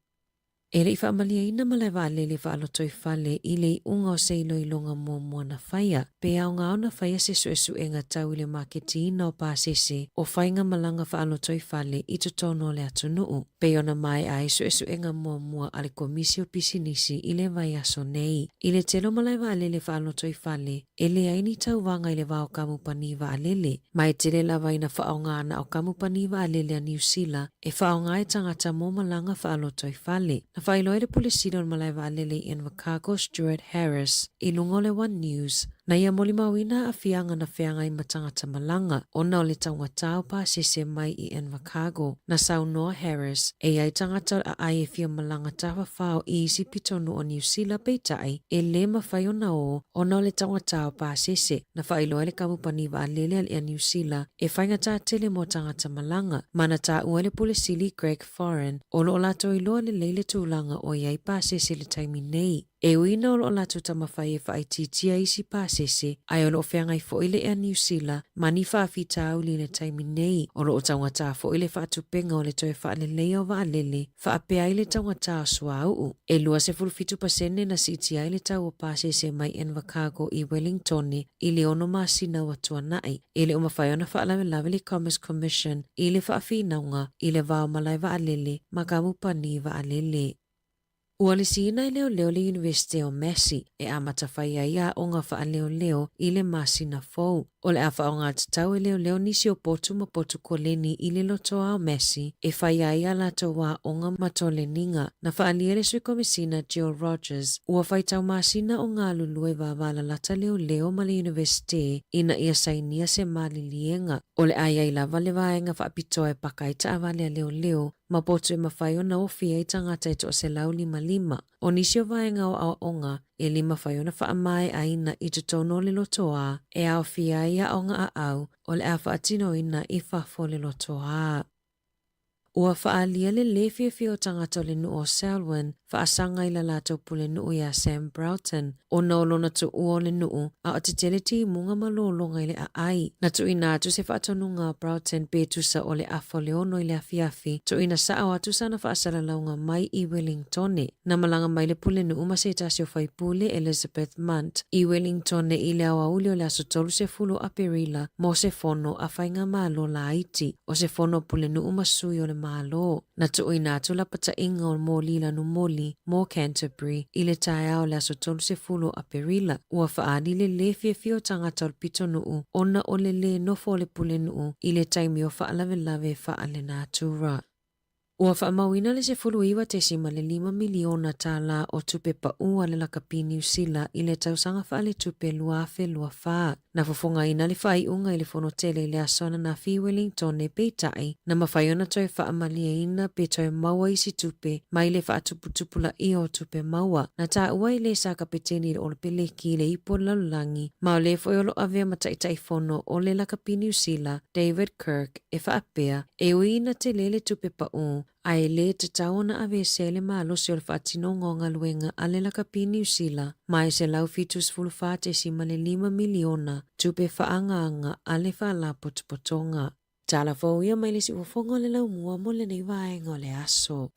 E le iwha amalia ina malewa le whaaloto i whale i le unga o se ilo ilonga mua na whaia. Pe au ngā ona whaia se su e ngā tau i le marketi ina o pāsese o whainga malanga whaaloto i whale i tutono le atu nuu. Pe ona mai ai su e ngā mua ale komisio pisinisi i le vai aso nei. I le telo malewa le whaaloto i whale e le aini tau wanga i le wao kamupaniwa alele. Mai tele lawa ina whaonga ana o kamupaniwa alele a New Zealand e whaonga e tangata mo malanga whaaloto i whale. Na whailoi le pulisino malaiwa alele i Invercargill Stuart Harris i lungo le One News na ia moli mawina a fianga na whianga i matangata malanga o na o le tangata o pāsese mai i Invercargill na Sāmoa Harris e ai tangata a ai e fia malanga tawa whao i isi pitonu o New Zealand peitai e le mawhai o na na o le tangata o pāsese na whailoi le kamupaniwa alele al New Zealand e whainga tā tele mo tangata malanga mana tā ua le pulisili Greg Foran o lo lato i loa le leile tūlanga o iai pāsese le taimi nei. E uina o lo latu tamawhai e whaititia isi pāsese, ai o lo whiangai fo ile a New Zealand, mani whaafita au li le taimi nei, o lo o taungata fo ile whaatupenga o le toi whaalelea o waalele, whaapea ile taungata o sua uu. E lua se fulfitu pasene na siti ai le tau o pāsese mai Invercargill i Wellington, i le ono masina wa tuanai, i le umawhai ona whaalawe le Commerce Commission, i le whaafinaunga, i le vao malai waalele, makamupani waalele. Ua le sina i leo le University o Massey e amata whaia ia o ngā wha leo i le masina fou. O le awha o ngā tatau e leo nisi o potu ma potu koleni i le lotoa o Massey e whaia ia lato wā o ngā matoleninga. Na wha le sui komisina Jill Rogers ua whaitau masina o ngā lulue wāwala lata leo ma le University ina ia sainia se mali lienga. O le ai lava le vaenga wha apitoa e pakaita awale leo ma potu e mawhaiona o fia I tangata I to se lau 5. O nisio vaenga o aonga e 5 whaiona whaamae aina I te tono le lotoa e au fia ia aonga a au o le a whaatino ina I whafo le lotoa. Ua whaalia le lewhia o tangata le nu o Selwyn, whaasanga I la lato pule nu ia Sam Broughton, o naolona tu ua le nu a o te teleti munga malolonga I le a ai. Na tu ina tu se whaatonunga Broughton petusa o le afo leono I le afiafi, tu ina saa watu sana whaasala launga mai I Wellingtone. Na malanga mai le pule nu ma se tasio whaipule Elizabeth Munt, I Wellingtone I le awa uli o le aso tolu se fulu a perila, mo se fono a whainga malo la Haiti, o se fono pule nu masui o le malo. Na tu ina tu la pata inga o mo lila nu moli, mo Canterbury, I le tae o le aso tolu se fulu a perila. Ua whaani le lewhia fio tangata o pito nuu, ona o le nofo le pule nuu, I le taimi o whaalave lave whaale nātura. Ua whaamawina le se fuluiwa te sima le 5 miliona tāla o tupe pa ua le lakapi New Zealand I le tausanga whaale tupe luafe luafaa. Na fofonga ina le whai unga I le fonotele le asona na fi Wellington ne peitai na mawhaiona toi whaamalia ina pe toi maua isi tupe mai le whaatuputupula I o tupe maua. Na tā ua I le sa kapeteni o le peleki le ipo lalulangi ma o le foiolo avea mataitai fono o le lakapi New Zealand David Kirk e whaapea e uina te lele tupe pa u. Ai le te taona ave sele malo se o le whaatino ngonga luenga a le lakapi New Zealand mai se lau fitus fulufate si ma le 5 miliona tupe whaanganga a le whala potopotonga. Tala fauia mai le si ufonga le lau mua mo le nei vaenga o le aso.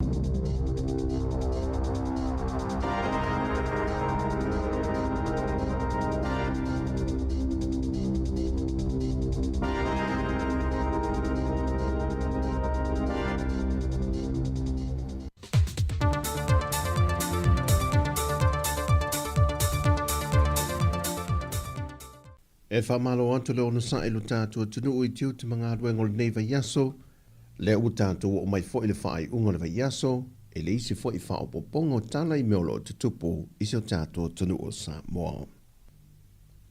E whamalo atu le ono sa ilu tātua tunu ui tiu te mga aduengo le neiva yaso, le u tātua o mai fo i le whaai unga le vai yaso, e le isi fo I whao popongo tala I meolo te tupu isi o tātua tunu o Sāmoa.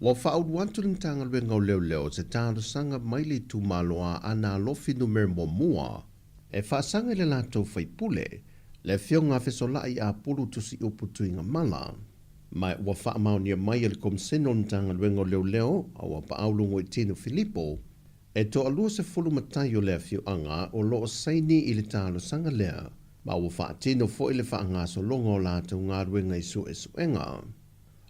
Wa whao duantu ling tanga luenga o leo leo se tālu sanga mai le tu maloa ana lofi numer mo mua, e whaasanga le lato whaipule, le whionga whesola I a pulu tusi uputu inga mala, mai ua whaamaunia mai le komseno ntanga luengo leo leo a ua paaulungo I tino Filipo e to alua se fulu matai o lea fiu anga o loo saini I le talo sanga lea ma ua whaatino fo I le whaanga so longo la tau ngā ruenga I su e suenga.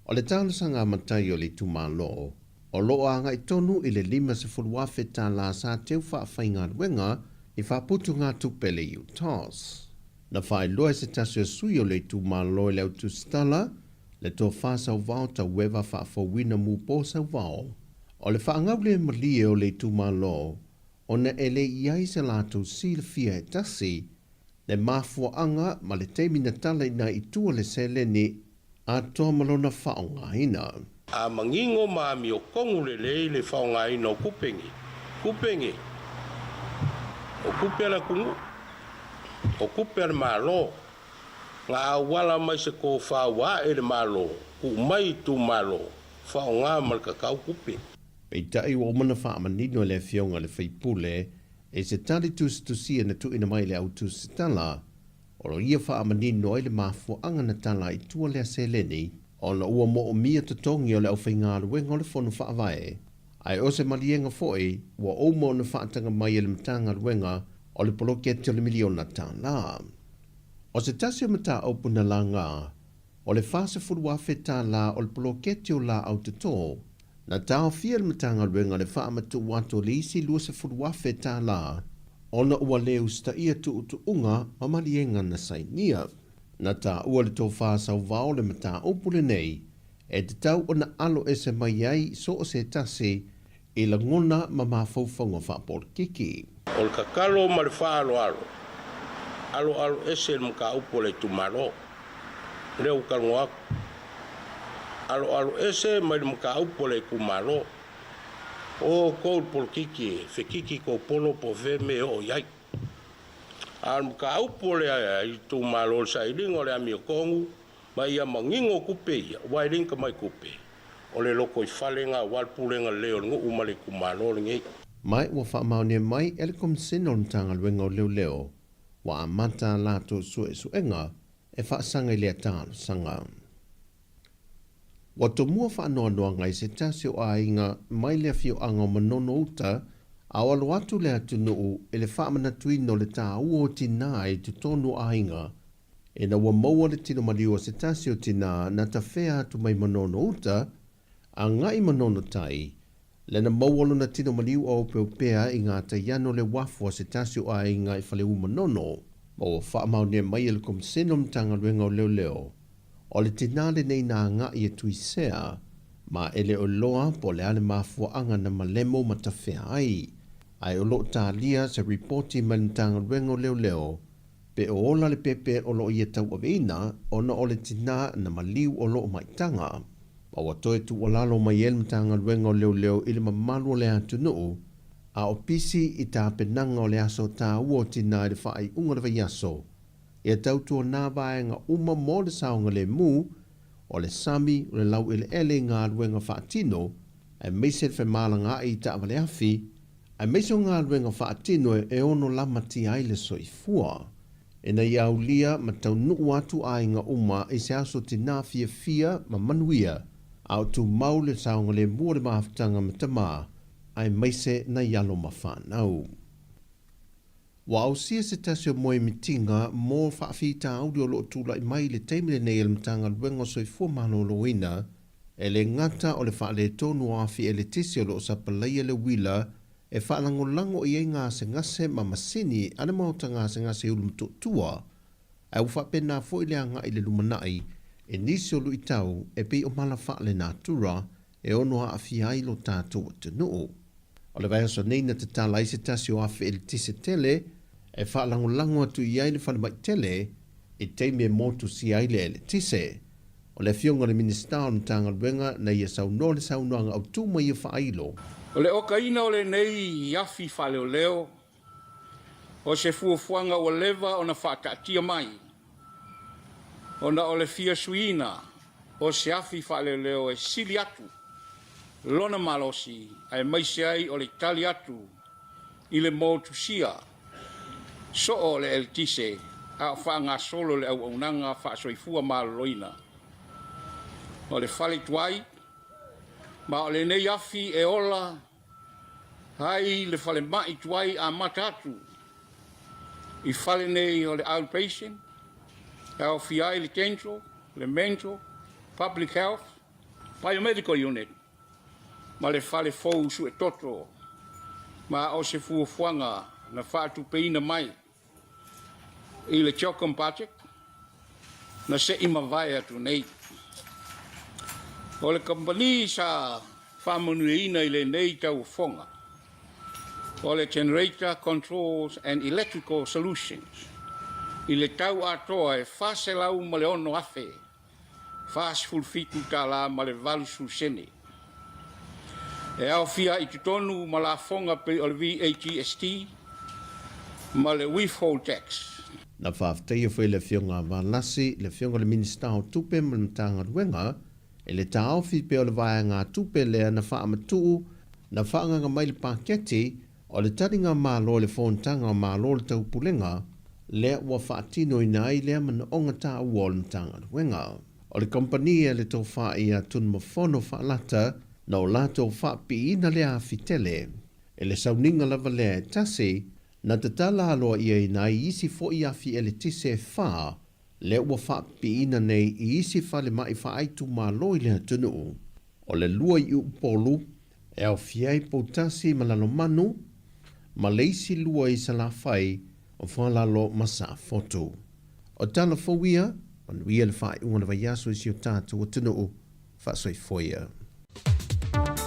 O le talo sanga matai o le tumalo o loo anga I tonu I le 5 se fulu wafe ta la sa teu whaafai ngā ruenga I whaaputu ngā tupele I utos. Na whae loa se tasio sui o le tumalo I leo tu stala le tō whāsau vau ta wewa whaafowina mu pōsau vau. O le whaangau le malie o le tūmalo, o na ele iai se lātou sila fia e tasi, le mafua anga ma le teimina tala ina I tua le seleni a tō malona whaonga ina.
A mangingo maami o kongu le whaonga ina o kupengi. Kupengi. O kupela kungu. O kupela malo. Ngā wala mai se ko whawa e le malo, ku mai tu malo, whao ngā malka kau kupe.
Pei tai o mana wha amanino le whionga le whaipule, e se tali tusia na tu ina mai le au tusitala, o lo ia wha amanino e le mafua anga na tala I tua lea seleni, o na ua mo o mia tatongi o le au whaingāru wenga o le whonu whaavae. Ai o se malienga foi, ua o mo na whaatanga mai e le mtanga ruenga o le poloketi o le miliona tala. O se tasio mata opuna la ngā, o le whasa furua whetā la o le poloketi o la au te tō, na tau fia le matanga ruenga le wha amatu wato le isi lua se furua whetā la, o na ua leu sta ia tu utu unga o marienga na sainia. Na tā ua le tō whasa o vao le mata opule nei, e te tau o na alo e se mai ai so o se tasi, I la ngona ma mawhauwhanga whapor kiki.
O le kakalo ma le whaalo alo. Alo ese mga upo le tumaro. Leo kalungo ako. Alo ese may mga upo le kumaro. O kou por kiki, fe kiki ko polo po ve me o yai. Al mga upo le tumaro sa ilingo le ami kongu, mai ia mangingo kupe ia, wailing ka mai kupe. O le loko I whalenga, walpulenga leo ngu umale kumaro nge.
Mai ua whaamaune mai ele kom sinon tanga luenga o leo leo. wa amata lato suenga e whaasanga I lea tālo sanga. Wa tomua whaanoanoa ngai se tasi o ainga mai lea fio anga manono uta a alo atu lea tunuu e le whaamana tuino le tā ua o tina I tu tonu ainga e na ua maua le tino mariua se tasi o tina na ta whea atu mai manono uta a ngai manono tai le na maua na tino mariua o peupea I ngā ta iano le wafua se tasi o ainga I whale manono ma ua whaamaunia mai ele komiseno mtanga luenga o leo leo. O le tinale nei nā ngā I e tui sea, ma ele o loa po le ale mafua anga na malemo matawhea ai. Ai o lo tālia sa reporti manitanga luenga o leo leo, pe o ola le pepe o lo I e tau aveina, o na o le tina na maliu o lo maitanga. Ma watoe tu o lalo mai el mtanga luenga o leo leo ili mamalu o le atunuu, a o pisi I tā penanga o le aso tā ua o tina I le whaai unga le vaiaso. E tautua nā vaenga uma mo le saonga le mu, o le sami o le lau ele ele ngā luenga whaatino, e meise le whamalanga I ta awale afi, e meise o ngā luenga whaatino e ono lamati ai le soifua. E na iau lia ma tau nuu atu ainga uma I se aso tina fia ma manuia, au tu mau le saonga le mua le maafutanga ma tamaa, ai meise na yalo ma whanau. Wa au sia se tasio moe mitinga mō whaafita audio lo tula I mai le teimile nei ele mtanga luengo soifua mano loina e le ngata o le whaale tonu afi e le tisio lo sapalaia le wila e whaalango lango I e ngase ngase ma masini ane mauta ngase ngase ulu mtutua e uwhapena fo I le anga I le lumanai e nisi o lui tau e pi o mala whaale natura e ono a afi ai lo tātou atunuu. O le vai aso neina te tala I se tasio afi e le tise tele, e whaalango atu I ai le whalemai tele, e teime motu si ai le tise. O le fionga le minister o mtanga luenga na ia sauno le saunoanga au tuma ia whaailo.
O le oka ina o le nei afi whaleo leo, o se fuafuanga o leva o na whaakatia mai. O na o le fia suina, o se afi whaleo leo e sili atu. Lona malosi ai maise ai o le tali atu I le motu sia so o le el tise a whaanga solo le au aunanga whaasoifua maloloina o le whale tuai ma o le nei afi e ola hai le whale mai tuai a matatu I whale nei o le outpatient au fiai le dental, le mental, public health, biomedical unit ma le whale fou su e toto, ma o se fuafuanga na whaatu peina mai I le Chocom Project, na se ima vai atu nei. O le company sa whamonuina I le nei tau whonga, o le generator controls and electrical solutions, I le tau atoa e whase lau ma le ono afe, whase fulfitu ta la ma le valu susene. E au fia I tutonu ma la fonga pe o le VATST ma le withhold tax.
Na whaafteia whai le fionga wālasi, le fionga le minister o tupe ma le mtanga ruenga, e le tāofi pe o le vaya ngā tupe lea na whaamatuu, na whaanganga mai le paketi, o le taringa mālo le whontanga o mālo le taupulenga, lea ua whaatino I nai lea mana onga tā ua o le mtanga ruenga. O le kompania le tau wha ia tun mafono whaalata, na o lato whaapi ina lea fitele, e le sauninga lava lea e tasi, na te tala aloa ia I nai isi fo I afi e le tise wha, le ua whaapi ina nei I isi whale mai whaaitu mā loi lea tunuu. O le lua I upolu, e au fiai poutasi malalo manu, ma le isi lua I salawhai, o whalalo masa fotu. O tala fowia, manuia le whaai ungana vai aso isi o tātou o tunuu, whaasoi foia.
Be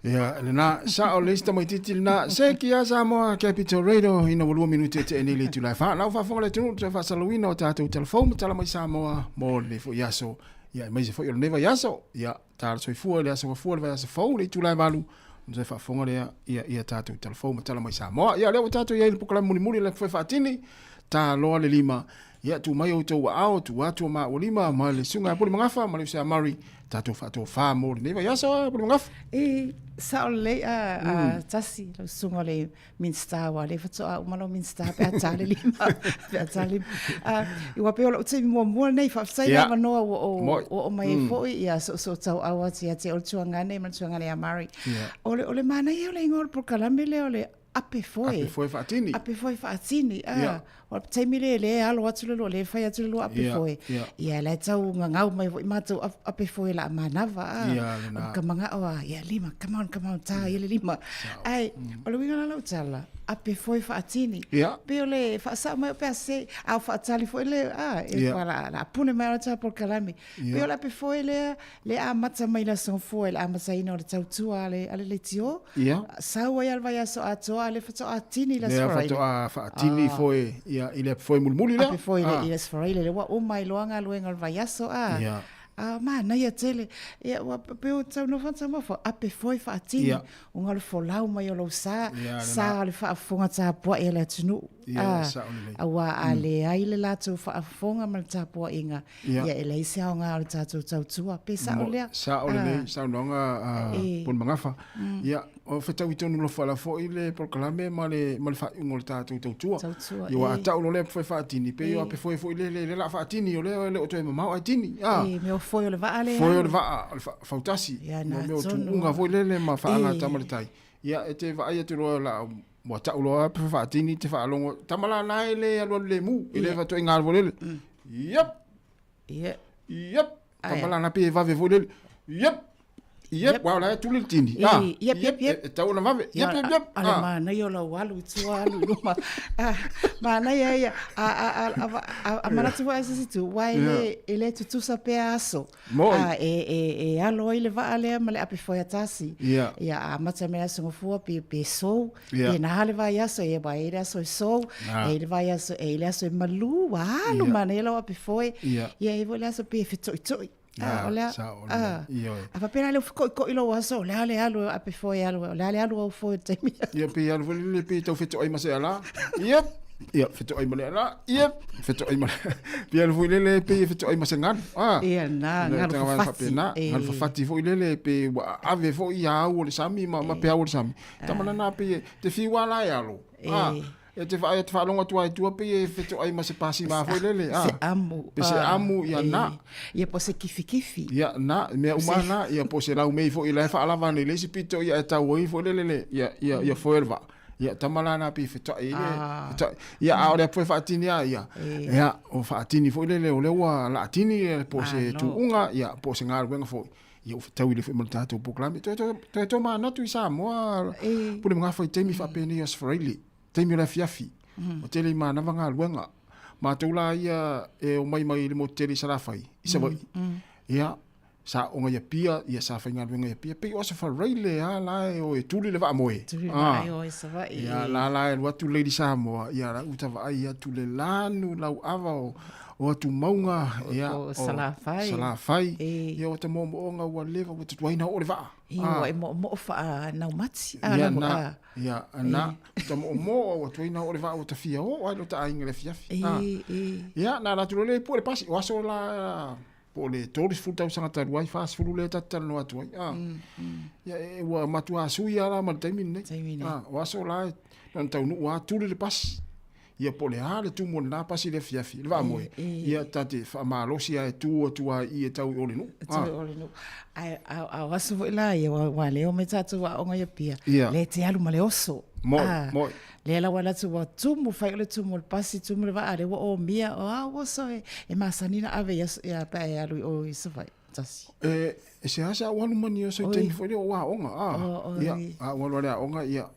Ia, na sa o lista mai titi na se ki a Sāmoa Capital Radio ina walua minuti te ene le tulai fa na fa fonga le tunu te fa salawina o tātou telefon tala mai Sāmoa mo le fo yaso ia mai se fo yo neva yaso ia tāra soi fua le aso fua le yaso fo le tulai valu se fa fonga le ia tātou telefon tala mai Sāmoa ia le tātou ia le pukala muli le fo fa tini ta loa le lima ia tu mai o tau ao tu atu ma o lima ma le sunga poli mangafa ma le se amari tātou fa to fa mo le neva yaso poli mangafa
sa o le tasi lo sunga le minsta wa le fato a umalo minsta pe atale lima pe atale I wa pe o te mo nei fa sai na no o mai fo ia so tau awa ti ate o tuangane ma tuangane a mari ole mana ia le ngol por kalame le ole ape foi fa atini o te mire le alo atu le fai atu le ape foi ia le tau ngau mai i matu ape foi la manava ka manga o ia lima come on ta ia lima ai o le winga la utala ape foi fa atini pe ole fa sa mai pe se au fa tali foi le la pune mai ata por kalame pe ole ape foi le a mata mai la son foi la mata ina o tau tua le tio sa wa ia vai so ato ale fa atini la sfora
le fa atini foi ile foi mulmuli la
foi ile sfora ile wa o mai loanga luenga vai so ma na ia tele wa pe o tau no fansa mo fa ape foi fa atini o ngalo fo lau mai o lo sa le fa fonga ta po ele tunu wa ale ai le la tu fa fonga mal ta po inga ia ele se nga o ta tu tua pe sa
no nga pon mangafa ia o feta wito no fa la fo ile por kalame male fa ngol ta tu tua ia wa ta o le fa atini pe yo ape foi ile la fa atini o le o to ma atini
foi le va ale
foi le va fautasi no tu unga foi le ma fa anga tamalitai ia te va ia te ro la mo ta ulo pe fa tini te fa longo tamala na ile alo le mu ile va to inga volele yep tamala na pe va ve volele yep wa la tu le tini yep ta una va yep
ma na yo la walu tu alu ma na ya a mana tu va ese tu wa ile tu sa pe aso alo ile va ale ma le ape foi atasi ia a mata me aso fu pe so na le va ya so e ba ile so ele vai aso ele aso malu alu ma ne lo ape foi ia e vole aso pe fito olha a pena le ko ilo waso le alo ape foi alo le alo foi te mi
ia pe alo le pe to fito ai masela fito ai mala fito ai mala pe alo foi le pe fito ai masengan
ia na
ngal fa fati foi le pe ave foi ia o le sami ma pe o le sami tamana na pe te fi wala alo te fa longa tua pe fito ai ma se pasi ma foi lele se amu ia na
ia po se kifi
ia na me umana ia po se lau mei foi ile fa ala vane le sipito ia ta woi foi lele ia foi elva ia tamala na pe fito ia a ora po fa tini ia o fa tini foi lele o le wa la tini po se tu unga ia po se ngal wenga foi ia o tau ile foi mo tatu proclame to ma na tu Sāmoa pule mga foi temi fa pe ni as fraili Taimi la fiafi. O tele ma na vanga luenga. Ma tula ia o mai le mo tele sarafai. Isa vai. Ia sa onga ia pia ia sa fainga luenga ia pia. Pe o sa fa reile la o e tuli le va moe. Ia la watu lady Sāmoa ia la uta va ia tule lanu lau ava o tu maunga ia
o
salafai ia o te mo nga wa leva o te tuaina o le va
ia mo fa na mati
ia na te mo o tuaina o le va o te fia o ai lo ta inga le fia ia na la tu le po le pasi o aso la po le toris futa usanga ta ruai fast fulu le tata no atu ia e wa matua suia la ma te mine o aso la non tau no wa tu le pasi ia pole hale tu mo na pasi le fiafi le va moe ia tate fa malosi ai tu ai tau ole no
ai wasu la ia wa le o metatu wa onga ia pia le te alu male oso
mo
le la wala tu wa tu mo fa le tu mo pasi tu mo va ale o mia o so e masanina ave ia pa alu o isa vai tasi
se asa wanu mani o so te fo le wa onga ia wala onga ia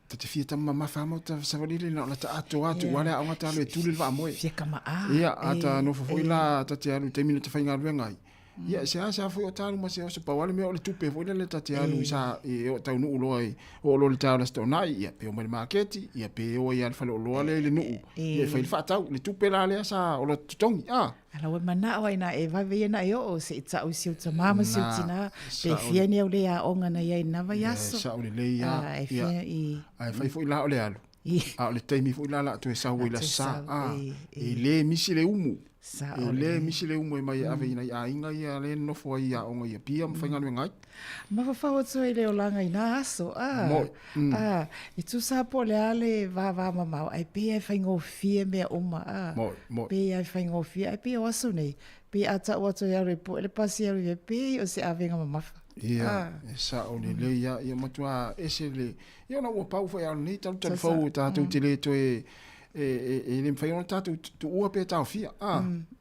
te fia tama mafama ta savalile na la ta atu wala onga ta le tuli va moe
fia kama
ia ata no fo ila ta te alu te mina te fainga luenga Ia sa foi o talu ma se o se pawale me o le tupe foi le tati alu sa e o tau nu lo ai o lo le tau sto nai ia pe o mai marketi ia pe o ia fa lo le nu ia fa il fa tau le tupe la le sa o lo tongi
ala we mana o ina e va ve na yo se tsa o si tsa mama si tina pe fieni o le a onga na ia na va yaso
sa o le ia
e fia i
ai fa foi la o le alu a le taimi foi la tu sa o la sa e le misi le umu e le misi le umu e mai ave ina a inga ia le no fo ia onga ia pia ma fainga ngai
ma fa o tso ile o langa ina aso e tu sa po le ale va mama ai pe ai fainga o fie me uma pe ai fainga o fie ai pe o aso nei pe ata o tso ia repo le pasi ia pe o se ave nga mama
ia sa o le ia matua ese le ia na o pau foi al nei tal fo ta tu tele to e le fai ona tatu tu ua pe tau fia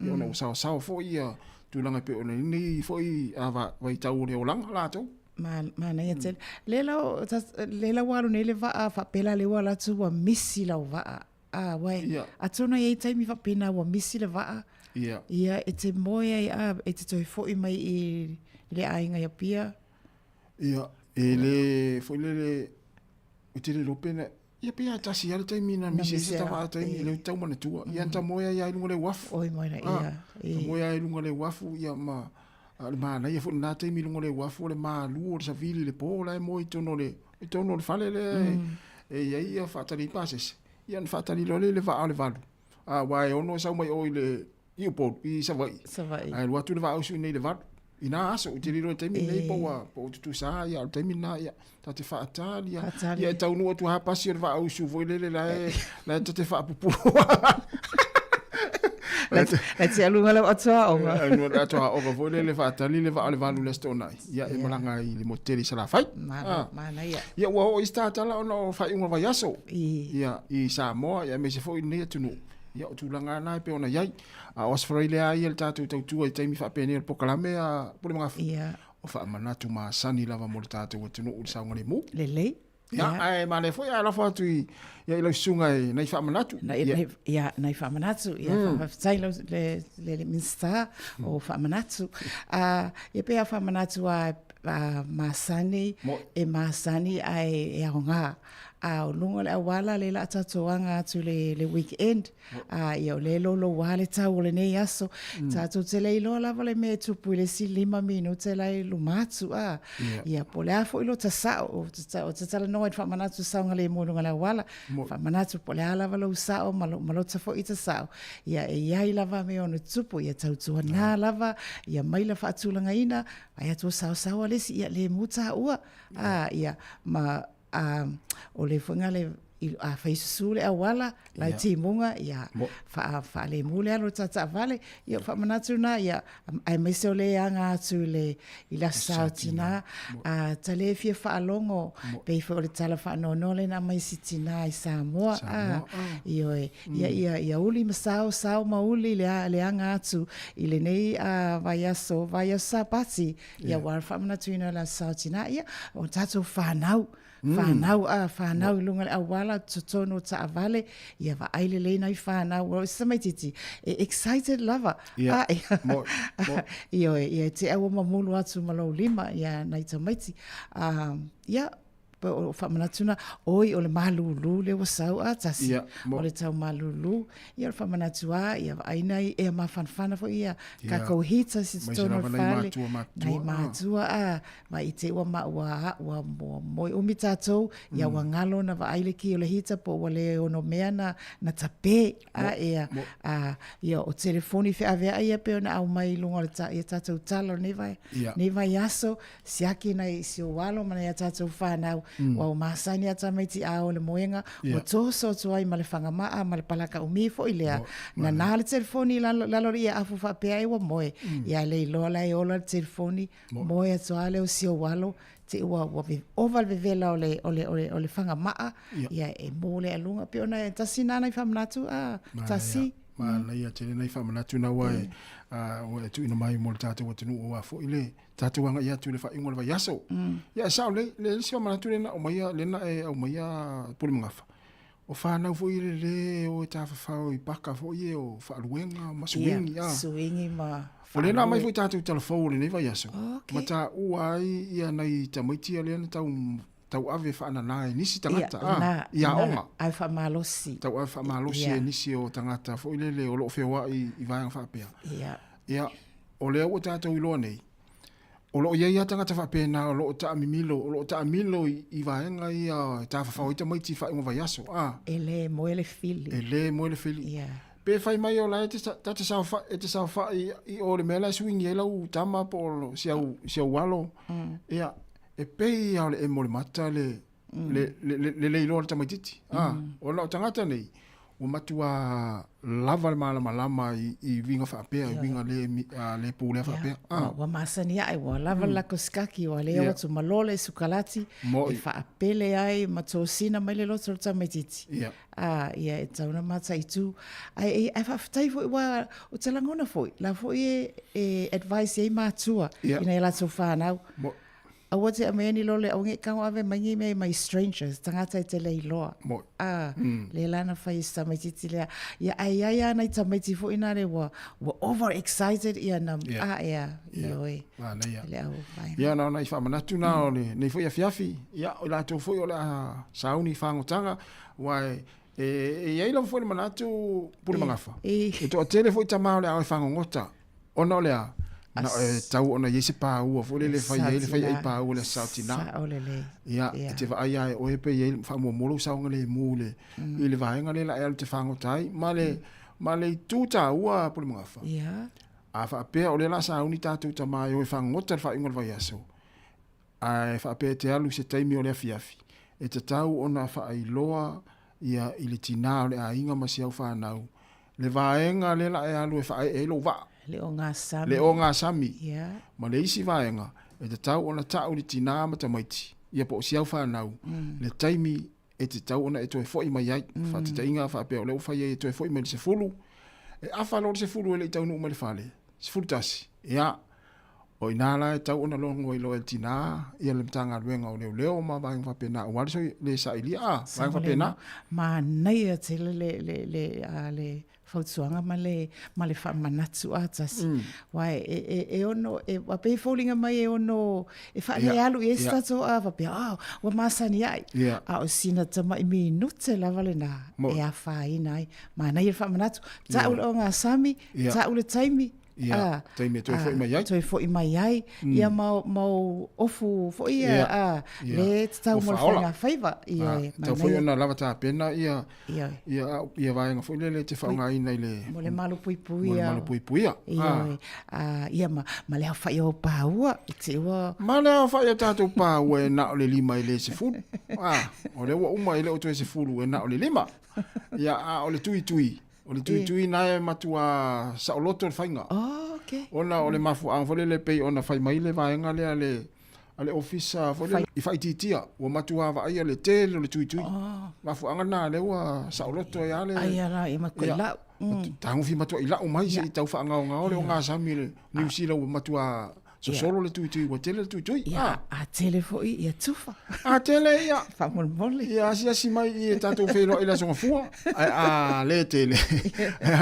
ia na sa fo ia tu langa pe ona ni foi ava vai tau le olang la tu
ma na ia tel lela walu nei le va fa pela le wala tu wa misi la va wai atona ia tai mi fa pena wa misi le va ia e te moia e te toi fo i mai i le ainga ia pia
ia ele foi le utile lo pena ia pia tasi ia te mina misi se tava te le tau mana tua ia ta moia ia lunga le wafu
oi moina ia
moia ia lunga le wafu ia ma na ia fu na te mi lunga le wafu le ma lu o sa vili le po la mo itono le fale le ia fa tali passes ia fa tali lo le va ale valu wa ono sa mai o le io po i sa vai ai lo tu le va o su nei le valu ina aso utiliro te mi nei po tu sa ia te mi na ia ta te fa atalia ia tau no tu ha pasi va au su voi le la te fa pupu
let's alu ngala atwa o
no atwa o voi le fa atali le va ale valu le stona ia e malanga i le moteli sala fai
mana
ia o sta tala no fa un va yaso ia i Sāmoa ia me se foi nei tu no ia o tulanga na pe ona yai a Australia ia le tatu tau te mi fa pene po kalame a po le ngafu o fa manatu ma sani lava mo le tatu o tunu u saunga le mu
lele
ia ai ma le foi ala fa tu ia ilo sunga nei fa manatu
ia nei fa manatu ia fa sai le minsta o fa manatu ia pe fa manatu a masani e masani ai e onga a lunga le wala le la tatoanga tu le weekend ia le lo wale tau le nei aso tatu te le lo la vale me tu pule si 5 minutos la lumatu ia pole afo ilo tasa o tala no fa manatu saunga le mo lunga le wala fa manatu pole ala vale usao malo tafo ita sao ia ia lava me ono tupu ia tau tu na lava ia mai la fa tulanga ina ia tu sao le si ia le muta ua ia ma o le funga le a faisule a wala la timunga ia fa le mule alo tata vale ia fa manatu na ia ai meso le anga tu le ila sautina a tale fia fa longo pe fo le tala fa no le na mai sitina i Sāmoa ia uli masao mauli le anga tu ile nei vai pati ia war fa manatu na la sautina ia o tatu fa nau whanau lunga a wala totono ta avale ia va aile le nai whanau o samaititi excited lover ia te awa mamulu atu malo 5 ia nai tamaiti ia o whamanatuna oi o le malulu le wasau tasi o le tau malulu ia le whamanatua ia aina ia mawhanwhana fo ia kakau hita si tono whale nai mātua ma i te ua maua moi umi tātou ia wa ngalo na wa aile ki o le hita po wa le ono mea na tape ia o telefoni whi avea ia pe ona au mai lunga ia tātou talo ne vai aso siaki nai si o walo mana ia tātou whanau wa o masani ata mai ti ao le moenga o toso tuai ma le whangamaa ma le palaka umi fo ilea na le telefoni lalo ia afu whapea e wa moe ia le ilola e ola le telefoni moe atoa le o sio walo te ua oval vevela o le whangamaa ia e mole alunga pe ona e tasi nana i whamanatu tasi
ma na ia tele nei whamanatu na wae o e tu ina mai mo le tātou atunu o wafo ile tātou anga ia tu le wha ingo le vai aso ia sao le si whamanatu lena o maia lena e au maia puli mangafa o whanau fo i le o e tawhawhau i baka fo i o whaaluenga ma suingi.
Suingi ma.
O le na mai fo i tātou telefou le nei vai aso. Ma tā ua ai ia nei tamaitia le ana tau ave whaanana e nisi tangata. Ia onga.
Ai whaamalosi.
Tau ave whaamalosi e nisi o tangata fo i le o loo whewai i vaianga whaapea. Ia, o lea ua tātou iloa nei. O loo ia tangata whaapena, o loo taa milo i vaianga ia tā whawhau i tamaiti whainga vai aso.
E le moele fili.
Ia. Pe fai mai o lai te sao whai i o le mela swingi e lau tama po siau walo. Ia, e pei au le e mole mata le leilo le tamaititi. O lau tangata nei, o matua lava le malama i vinga whaapea, i vinga le pūlea whaapea.
Wa masani ai, wa lava lako skaki, wa lea watu malole sukalati, i whaapele ai, mato sina mai le loto le tamaititi. Ia e tauna mata i tu. Ai whaafatai fo i wa o te langona fo, la fo i e advice ei mātua, ina e lato whanau. Awa te ameani lo le aunge kau ave mangi me mai strangers, tangata i te lei loa. Le lana whai tamaititi lea. Ia ai ana i tamaiti fo ina re wa overexcited ia nam. Ia, ioi. Le au vai.
Ia na i whamanatu na o le, nei fo ia fiafi. Ia o la tō fo i o la sauni whangotanga. Wai, e iei lau fo i manatu puri mangafa. E tō a tele fo i tamao le au i whangongota. Ona o lea. Na tau ona yese pa ua fo le fai ai pa ua le sautina. Ia te va ai o e pe ye fa mo molo sa ngale mule. I le vai ngale la el te fango tai ma le tuta ua po le ngafa.
Ia.
A fa pe o le la sa unita tuta mai o fango ta fa ingol vai aso. A fa pe te alu se taimi o le fiafi. E te tau ona fa ai loa ia i le tina le a inga ma sia fa nau. Le vaenga le la e alu e fa e lo va.
Le o ngā sami.
Le o ngā sami. Ma le isi vaenga, e te tau ona tau li tina mata maiti. Ia po siau whanau. Le taimi e te tau ona e toe foi mai ai. Wha te tainga wha apea o leo whai e toe foi mai le se fulu. E awha lo le se fulu e le tau nuu mai le whale. Se fulu tasi. Ia, o inala e tau ona longo i lo e tina. Ia le mtanga luenga o leo ma vaenga whapena. O wale so le sa ilia. Vaenga whapena.
Ma nei a te le fautuanga ma le whamanatu atasi. Wai, e ono, wa pei fōlinga mai e ono, e whaale alu i estato a wapea, wa masani ai. A o sina tama i minute lava le nā, e a whaina ai. Ma nei e whamanatu, ta ule o ngā sami, ta ule taimi.
Ia, taimi toi fo i mai ai.
Toi fo i mai ai. Ia mau ofu fo ia. Le tau mo whainga whaiva.
Tau fo i ona lava tā pena. Ia vaenga fo i le te whaunga ina i le...
Mo le malu pui pui.
Mo le malu pui pui.
Ia ma le hau whai o pāua.
Ma le hau whai o tātou pāua e na o le lima i le se fulu. O le ua uma i le o toi se fulu e na o le lima. Ia o le tui tui. O le tui na e matua sa o loto le whainga. Ona o le mafu ang fole le pei ona whai mai le vaenga le ale ofisa fole i whai titia. O matua wa aia le tele o le tui. Mafu anga na le ua sa o loto e ale.
Aia la i makoi lau.
Tangufi matua i lau mai se i tau whaanga o ngā ole o ngā sami le New Zealand o matua so solo le tui wa tele le tui.
A tele fo i tufa.
A tele ia.
Whamol mole.
Ia si mai i tātou whelo i la songa fua. Le tele.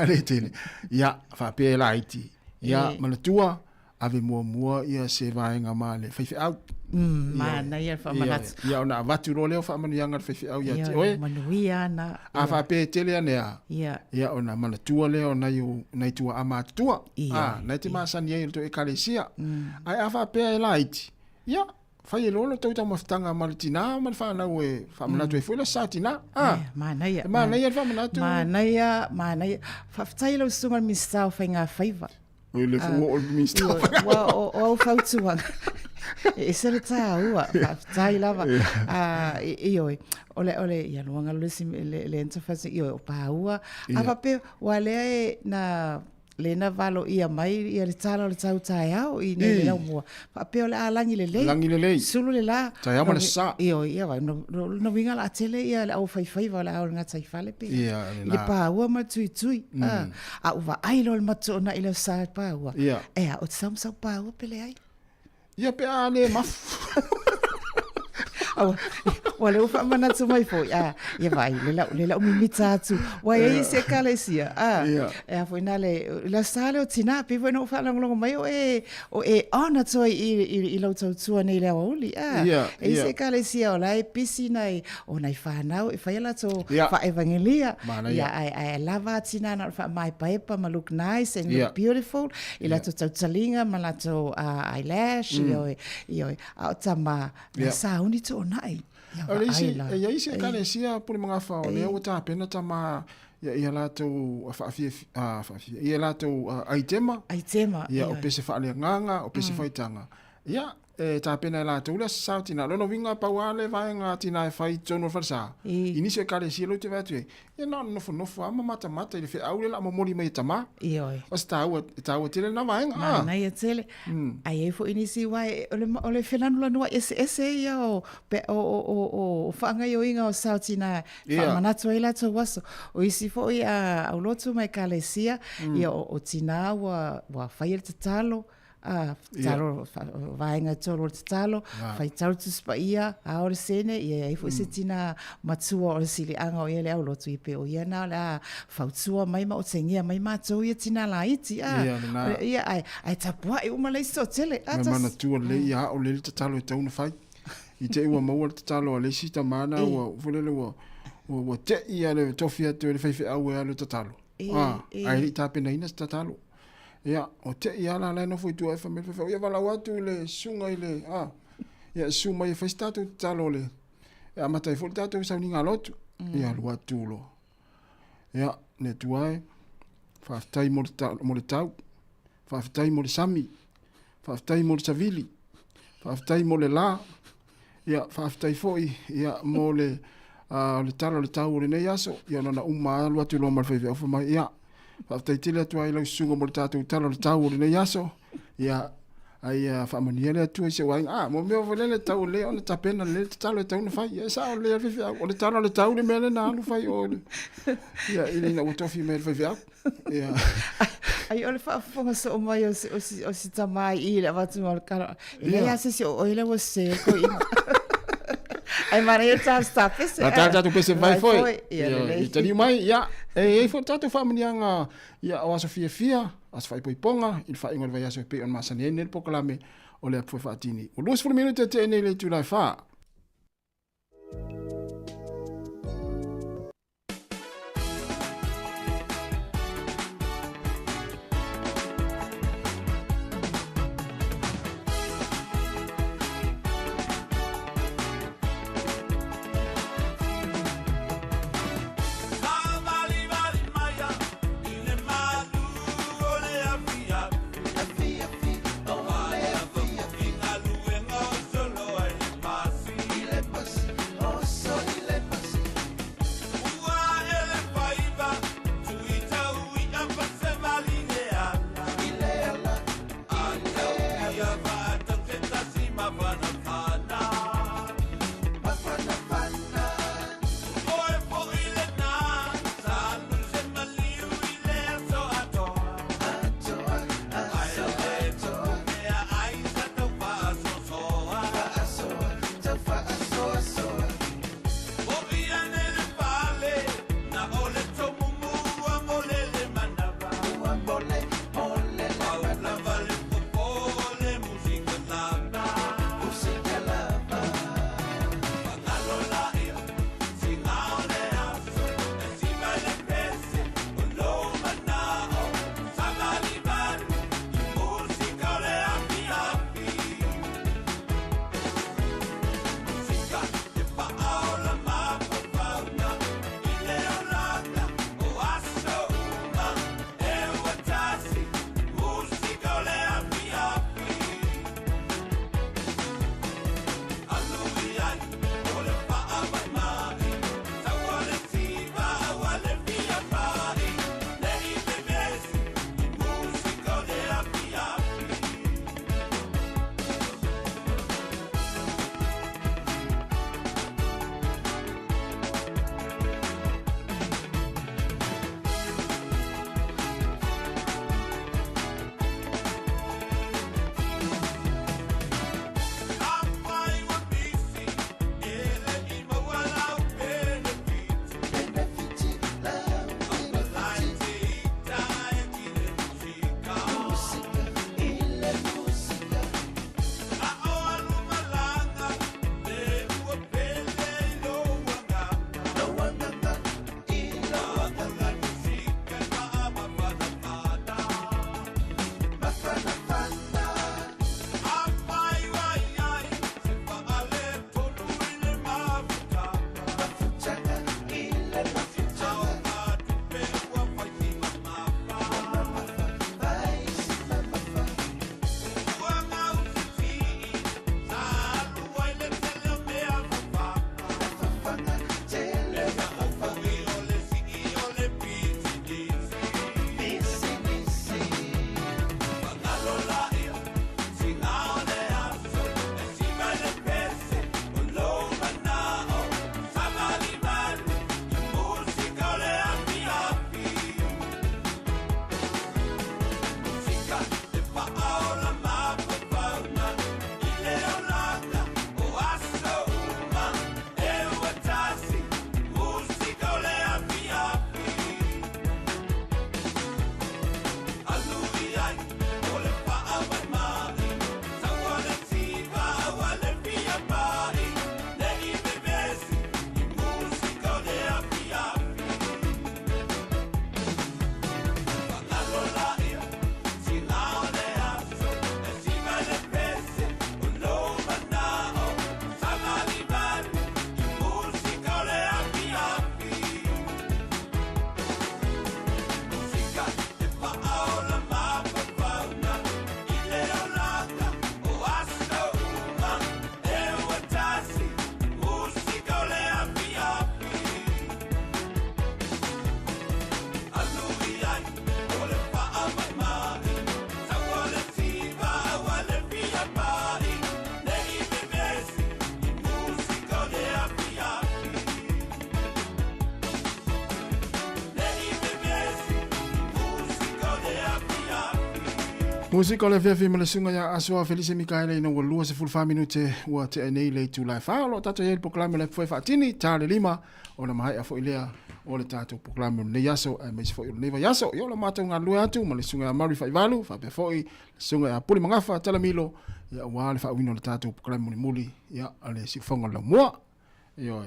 Le tele. Ia, whapea la iti. Ia, manatua, ave mua ia se vaenga ma le whaiwhi au.
Mana ia whamanatu.
Ia, ona avatu ro leo whamanu ianga le whaiwhi au ia te oe.
Manuia na.
A whapea tele anea. Ia, ona manatua leo nei tua amatutua. Nei te maasani ei to e kalesia. Ai a whapea e la iti. Ia, whai e lolo tau tau mawhitanga malitina, man whanau e whamanatu e fuila sātina.
Manaia.
Manaia e whamanatu.
Manaia. Whawhitai lau sunga mistau whainga whaiva.
O le fuo o mistau whainga.
O au whautuanga. E sere tā ua, whawhitai lava. Ioi, ole, ia luanga lesi le entawhasi, ioi, o pāua. Apa pe, wa lea e na... Lena valo ia mai ia le tala le tau tae au i nei lau mua. Peo le a langi le lei.
Langi le lei.
Sulu le la.
Tae au mana sa.
Ia vai. No winga la atele ia le au whai va le au ngā tai whale pe.
Ia.
Le pāua ma tui. A uwa ailo le matu ona i le sa pāua.
Ia.
Ea, o te sau pāua pe le ai.
Ia pe a le mafu.
Wale ufa mana tu mai fo ia vai le la mi mitatu wa ia se kalesia e foi na le la sale o tina pe foi no fa longo mai o e ona to i lo tu nei le oli e se kalesia o lai piscina o nai fa na e fa la to fa evangelia ia ai lava tina na fa mai paepa ma look nice and look beautiful i la to talinga ma la to eyelash io a tama sa uni to nai
ia isi kalesia por mga fa le o ta pena tama ia la to fa ia la to aitema ia o pese fa le nganga o pese fa itanga ia ta pena la to la sautina no vinga pa wale vai nga tina fai tono farsa inicio kalesia lo te vatu ia no fo ama mata ile fe aule la momori mai tama o sta o tele na vai nga
na ia tele ai fo inisi vai ole felano la no ese ia pe o fanga yo inga o sautina fa manato ila to waso o isi fo ia au lotu mai kalesia ia o tina wa fai el talo talo vai nga tolo talo fai talo tspa ia a ore sene ia ifo sitina matsua ore sili anga o ele au lotu ipe o ia na la fautsua mai ma o tsengia mai ma to ia tina la iti ia ai tapua e uma le so tele
atas mana tu le ia o le talo e tau na fai i te ua mau le talo le sita mana o fulele o te ia le tofia te le fai au e le talo ai ta pena ina talo ia o te ia la no foi tu fa me fa ia vala watu le sunga ile ia suma ia festatu talo le ia mata i foltatu sa ninga lotu ia lo watu lo ia ne tuai fa tai mo le tau fa tai mo le sami fa tai mo le savili fa tai mo le la ia fa tai foi ia mo le le talo le tau le nei aso ia na uma lo watu lo mal fa fa mai ia fa tele tu ai lo sungo mo tatu talo le tau le yaso ia ai fa maniele tu se wai mo me o le tau le on ta pena le talo le tau na fai ia sa le o le talo le tau le mele na lu fai o ia ile na o fi me fai ia
ai ole fa fonga so mai o si tamai ile va tu al cara ile ya se o ile o se ko ai mara ia sta pese
tu pese vai foi ia tani mai ia e fo tatu famanianga ia o Sofia as fai poiponga il fa ingol vai aso pe on masani nel pokalame o le foi fatini o los for minute te nei le tu la fa
Mas
Musika le fia fima le sunga ya asua Felice Mikaele ina walua se fulfa minute ua te nei le tu lai fa lo tato ye proklame le foi fatini tale lima o na mai afo ilea o le tato proklame le yaso e me se foi le yaso yo la mata nga lu atu ma le sunga ya mari fa valu fa pe foi sunga ya puli mangafa tala milo ya wa le fa wino le tato proklame muli ya ale si fonga la mo yo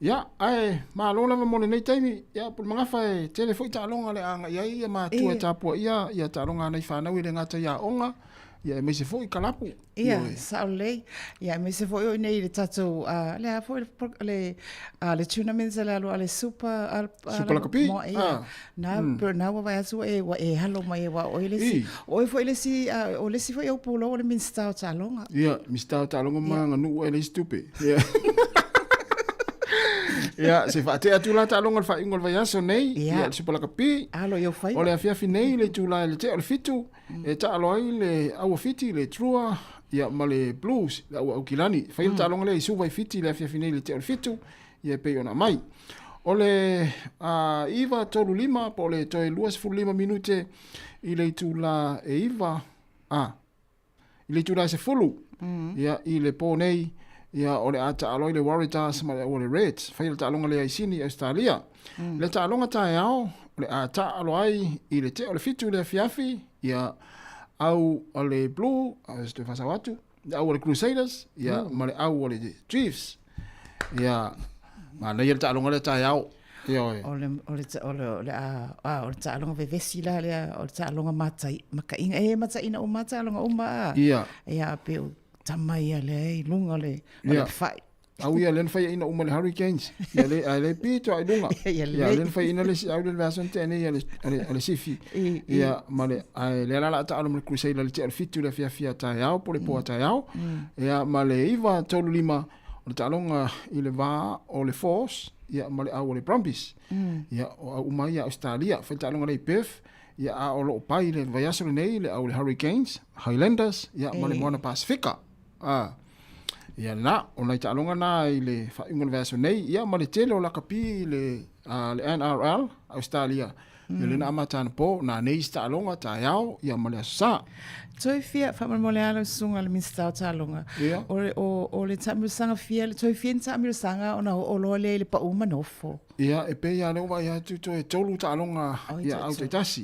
ya ai ma lo la mo nei taimi ya puli mangafa e tele foi ta longa le anga ya ma tu ta po ya ta longa nei fa na wi le ngata ya onga ya me se foi kalapu
ia saule ia me se foi nei le tato le foi le tournament le alo ale super
la kapi
na wa asu e halo mai wa o foi le si o le si foi o pulo o le minsta ta longa
ia minsta ta longa manga nu ele stupe ia ia se fa te atu la ta longa fa ingol vai aso nei ia super la kapi
alo yo fai
o le afia finei le tu la le te o le fitu e ta alo ai le au fiti le trua ia male blues au kilani fa ta longa le su vai fiti le afia finei le te o le fitu ia pe ona mai o le iva tolu lima po le toe luas fu lima minute i le tu la e iva i le tu la se fulu ia i le po nei ia o le ata aloi le Warriors ma o le Reds fail ta longa le Aisini Australia le ta longa ta yao le ata aloi i le te o le fitu le fiafi ia au o le Blue as te fasa watu au le Crusaders ia ma le au o le Chiefs ia ma le ta longa le ta yao ia
o le ta longa ve vesila le o ta longa matai maka inga matai ina o mata longa uma ia pe tamai ale lunga le fai
au ia len fai ina umale Hurricanes ia le pito ai lunga ia len fai ina le au le version tene ia le sifi ia male ai le la ta alum le Crusader le te fitu le fia ta yao po le po ta yao ia male iva tolu lima o ta longa i le va o le Force ia male au le Brumbies ia o umai Australia fai ta longa le Perth ia o lo pai le vaiaso nei le au le Hurricanes Highlanders ia male Moana Pacifica ia na ona ta longa na ile fa ingon verso nei ia ma le tele o la kapi le NRL Australia le na mata po na nei sta longa ta yao ia ma le sa
toi fia fa mo le ala sunga le minsta ta longa o le tamu sanga fia le toi fia tamu sanga ona o lo le pa uma nofo
ia e pe ya le wa ya tu to tolu ta longa ia au te tasi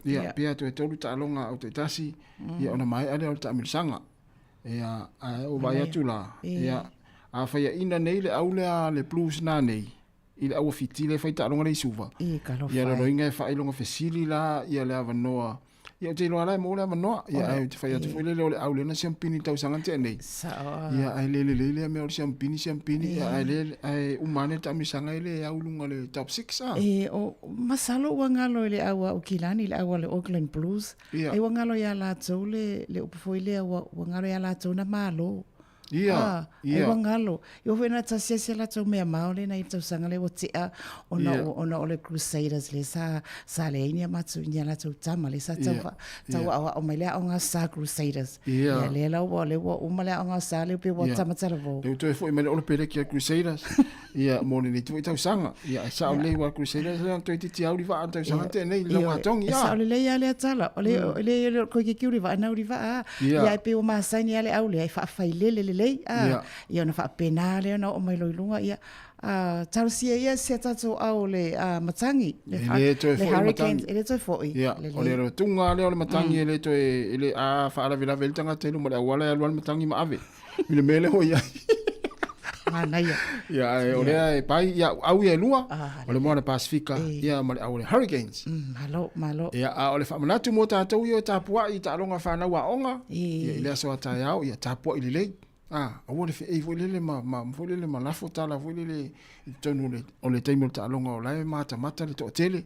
ia pe to tolu ta longa au te tasi ia ona mai ale o tamu sanga ia o vai atu la ia a faia ina nei le au le blues na nei i le au fitile fai ta longa le suva ia lo inga fa ilonga fesili la ia le avanoa ia te lo ala mo le avanoa ia ai te fai atu foi le au le na champini tau sanga te nei ia ai le me o champini ia ai umane ta mi sanga le au lunga le top 6
o masalo wangalo le au o kilani le au le Auckland Blues ai wangalo ya la tole le upoi le wangalo ya la tona malo
ia
wangalo yo vena tsia la to me maole na ito sanga le wotia ona ole Crusaders le sa le ina matsu nya la to tama le sa tawa o mele onga sa Crusaders ia le la o mele onga sa le pe wa tama tala vo
le to foi mele ole pele ki Crusaders ia mo ni tu ita sanga ia sa le wa Crusaders le to ti au riva anta sanga te nei le wa tong ia
sa le ya le tala ole ko ki riva na riva ia pe o ma sa ni ale au le fa le ia na fa penale na o mai loilunga ia tarsia ia se tato au le matangi
le
Hurricanes ele to foi
ia o le tunga le matangi ele to ele fa ala vila veltanga telu mo le wala ya matangi ma ave ile mele ho ia
ana
ia o le pai ia au ia lua o le Moana Pacifica ia ma le au le Hurricanes
malo
ia o le fa manatu mo tatou ia tapua i ta longa fa na wa onga ia ile so ta ia ia tapua ile le o le fe foi le foi le ma la fota la foi le tonu le o le taimo ta longa o lai mata le to tele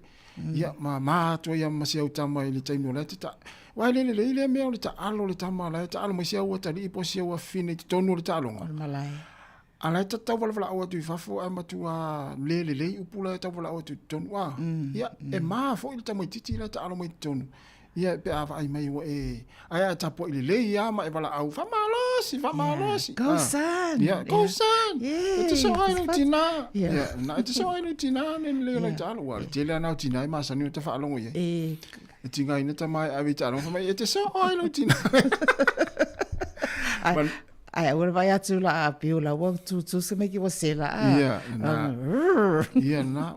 ia ma to ia ma sia utama le taimo le ta wa le me o le ta alo le tama la ta alo ma sia o ta li po sia o fine tonu le ta longa
malai
ala ta ta wala o tu fa fo ama tu le upula ta wala o tu tonu ia e ma fo il ta mo titi la ta alo mo tonu Ia pe ava ai mai wa e ai tapo ile le ia ma e vala au fa malosi.
Go son.
Ia go son. Te so ai no tina.
Ia
na te so ai no tina ne le la talo wa. Te le na tina ma sa ni te fa longo ia. E tinga ina ta mai a vita longo mai te so ai no tina.
Ai, ora vai atu la a piula, wa tu se me ki wa sela.
Ia, na.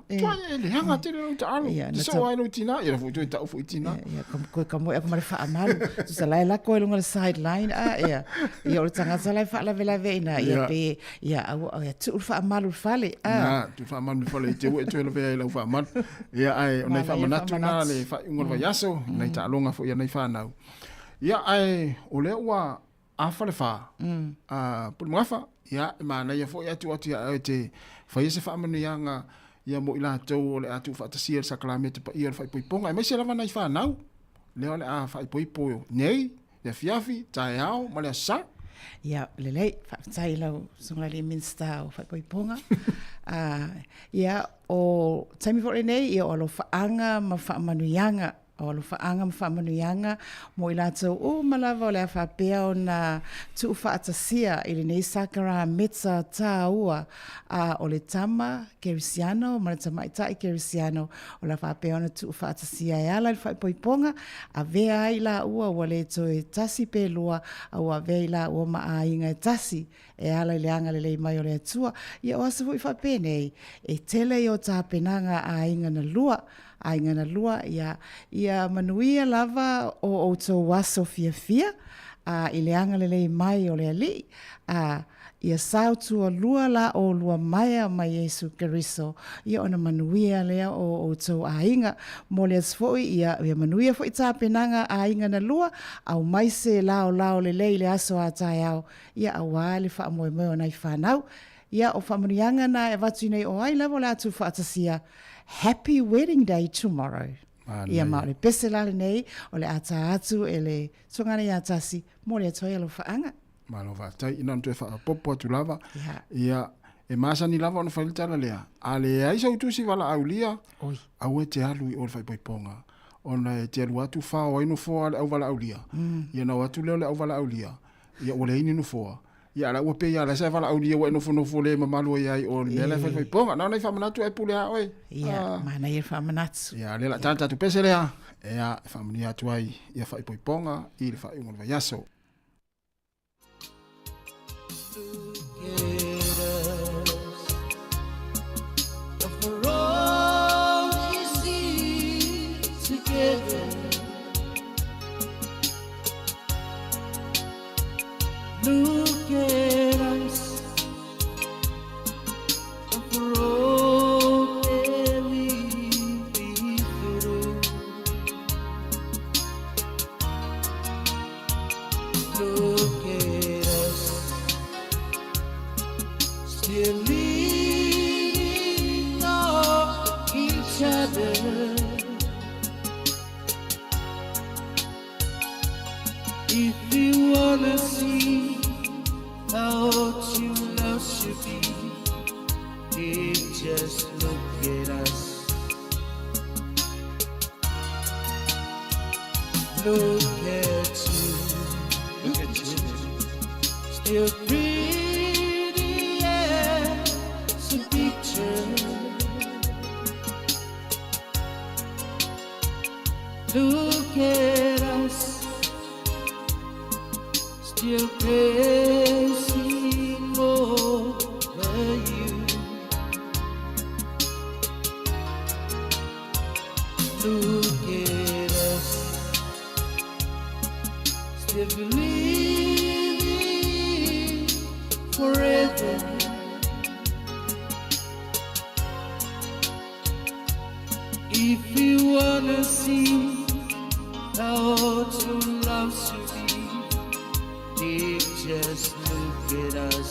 Tua le hanga te le ta alu. Te so ai no tina, ia fu tu ta fu tina.
Ia, ko mo e ko mare fa amalu. Tu se la ko longa le sideline. Ia. Ia o tanga sa la fa la vela veina. Ia pe, ia au tu fa amalu fale.
Na, tu fa amalu fale te we tu le ve la fa amalu. Ia ai, ona fa manatu na le fa ngol va yaso, nei ta longa fo ia nei fa nau. Ia ai, o le wa afa le fa por mafa ya mana ya fo ya tu atu te fa yese fa manu yanga ya mo ila to le atu fa tsia sa klamete pa ia fa ponga mai se lava nai fa nau le ole a fa po nei ya fiafi taiao ma le sa
ya le fa tai lo songa le minsta fa ponga ya o taimi fo nei ia o lo fa anga ma fa manu yanga o lo faanga ma whamanuianga mo i lātou o malawa o le a whapea o na tu whaatasia i le nei sakara metsa tā ua o le tama kerisiano, ma le tama itai kerisiano o la whapea o na tu whaatasia e ala i whaipoiponga a vea ai la ua o le to e tasi pe lua a vea i la ua ma a inga e tasi e ala i le anga le lei mai o le atua ia o asa fui whapea nei e tele i o tā penanga a inga na lua ai ngana lua ia manuia lava o to waso fia i le anga le mai o le ali ia sautu lua la o lua mai mai Yesu Keriso ia ona manuia lea o to ainga mo le sfoi ia manuia foi tapenanga ainga na lua au mai se lao le le aso ataiao ia awale fa mo ona i fanau ia o famanianga na e watu nei o ai level atu fa atasia happy wedding day tomorrow. Ia ma le pese la le nei o le ata atu e le tongana ia tasi mo le atoia lo faanga.
Ma lo vatai ina ntu e wha popo atu lava. Ia e masa ni lava ona whailitala lea. A le aisa utusi wala aulia au e te alu i o le whaipoiponga. Ona e te alu atu whao ainu fōa le au wala aulia. Ia na watu leo le au wala aulia. Ia o le ini nu fōa. Ia la ua pe ia la sa wala aulia wa nofo le mamalu ai o le le fai ponga na fa manatu e pule a oi
ia mana ia fa manatu
ia le la tanta tu pese le ia fa mania tu ai ia fa ponga i le fa un va yaso
Look at us, for all that we've been through. Look at us, still leaning on each other. If you wanna see how true love should be, just look at us. Look at you, still pretty as a picture. Look at us, still crazy over you. Look at us, still believing forever. If you wanna see how true love should be, just look at us.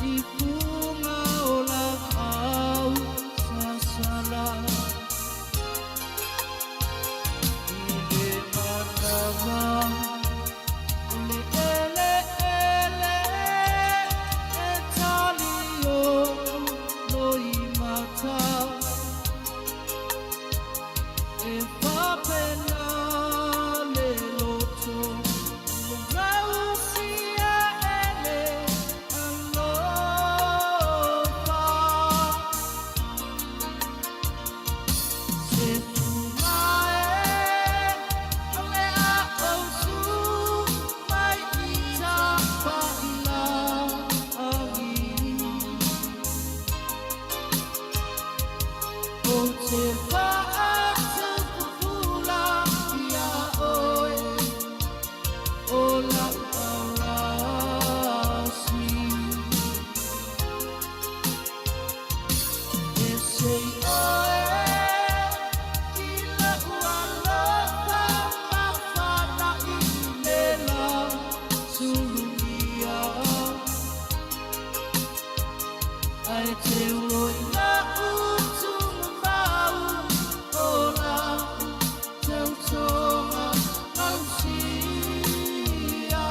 Tipunga o la au sasala Ile manava Le ele E talio no imata E papela le loto Rausia ele alofa Se fumae Ale a osu Mai ita paila agi O te paata pupula ia oe O la arasi E sei oe I la ualofa Mawhana I lela Suluia Ai te oi la utu mau O la tautonga ausia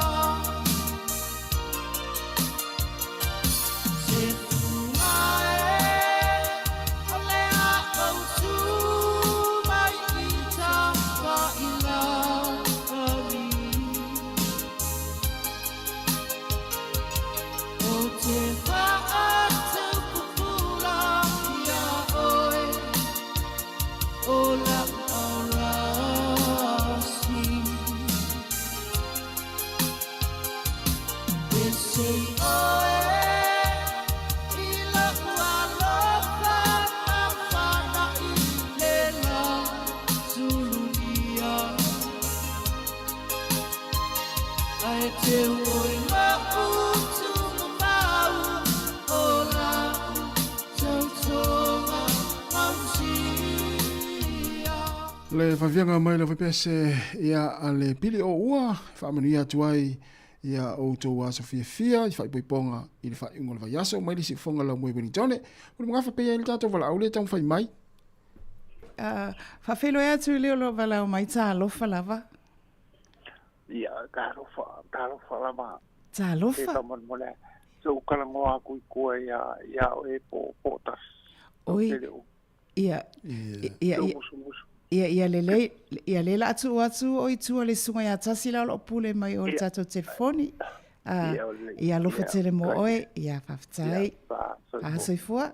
Se fumae O lea autu mai I ta paila ali O te whaata pupula ia oe O la arasi E sei oe I la ualofa Mawhana I lela Suluia Ai te oi la utu mau O la tautonga ausia
Le whawhianga mai le whapese ia a le pili o ua, whaamanuia tuai ia o tō asa fia, I whaipoiponga I le whaiunga le whaiaso, mai lisi whonga lau mwe Wellingtone. Ule mga whapea ili tātou wala aule tau whai mai.
Whawhelo e atu leo lo wala o mai tā lofa lava.
Ia, kārofa lama.
Tā lofa?
E taman mole. So kalangoa kui kua ia o e pōtas.
Oi, ia lela atu o I tua le sunga ia tasi la o pule mai o le tātou telefoni. Ia lofa tele mo oe, ia whawhtai. Soifua.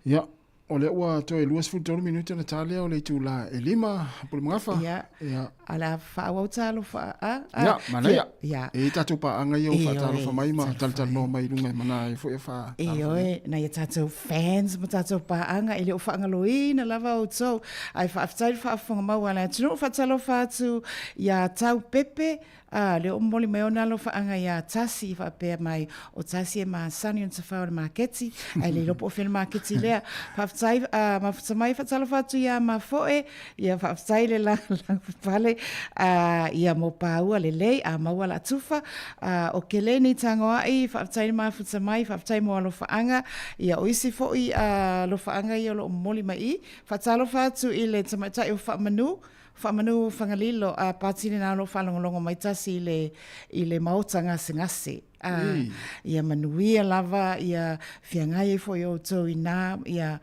Ia, o le ua toi luas fultonu minuta na tālea o le tūla e lima, pule mga
Ia, ala whaawau tālo wha.
Ia, mana ia. E tātou pa anga i o wha tālo wha mai ma, tal no mai lunga mana e fo e wha.
E oe, na ia tātou fans, ma tātou pa anga, e leo wha angaloi na lava o tau. Ai whaaftai whaafonga mau ala, tunu wha talo wha atu ia tau pepe, leo moli mai ona lo whaanga ia tasi I whaapea mai o tasi e maa sani on tawhau le maketi. Ai le lopo o whina maketi lea. Whaaftai, mafuta mai whatalo whatu ia maa foe. Ia whaaftai le lang pale. Ia mo paua le lei, maua la tufa. O ke le ni tangoa I whaaftai le mafuta mai, whaaftai mo alo whaanga. Ia oisi foe lo whaanga I o lo moli mai I. Whatalo whatu I le tamatai o whaamanu. Whamanu whangalilo a pātini nā lo whalongolongo mai tasi I le maota ngase. Ia manuia lava, ia whiangai e fo I o tau I nā, ia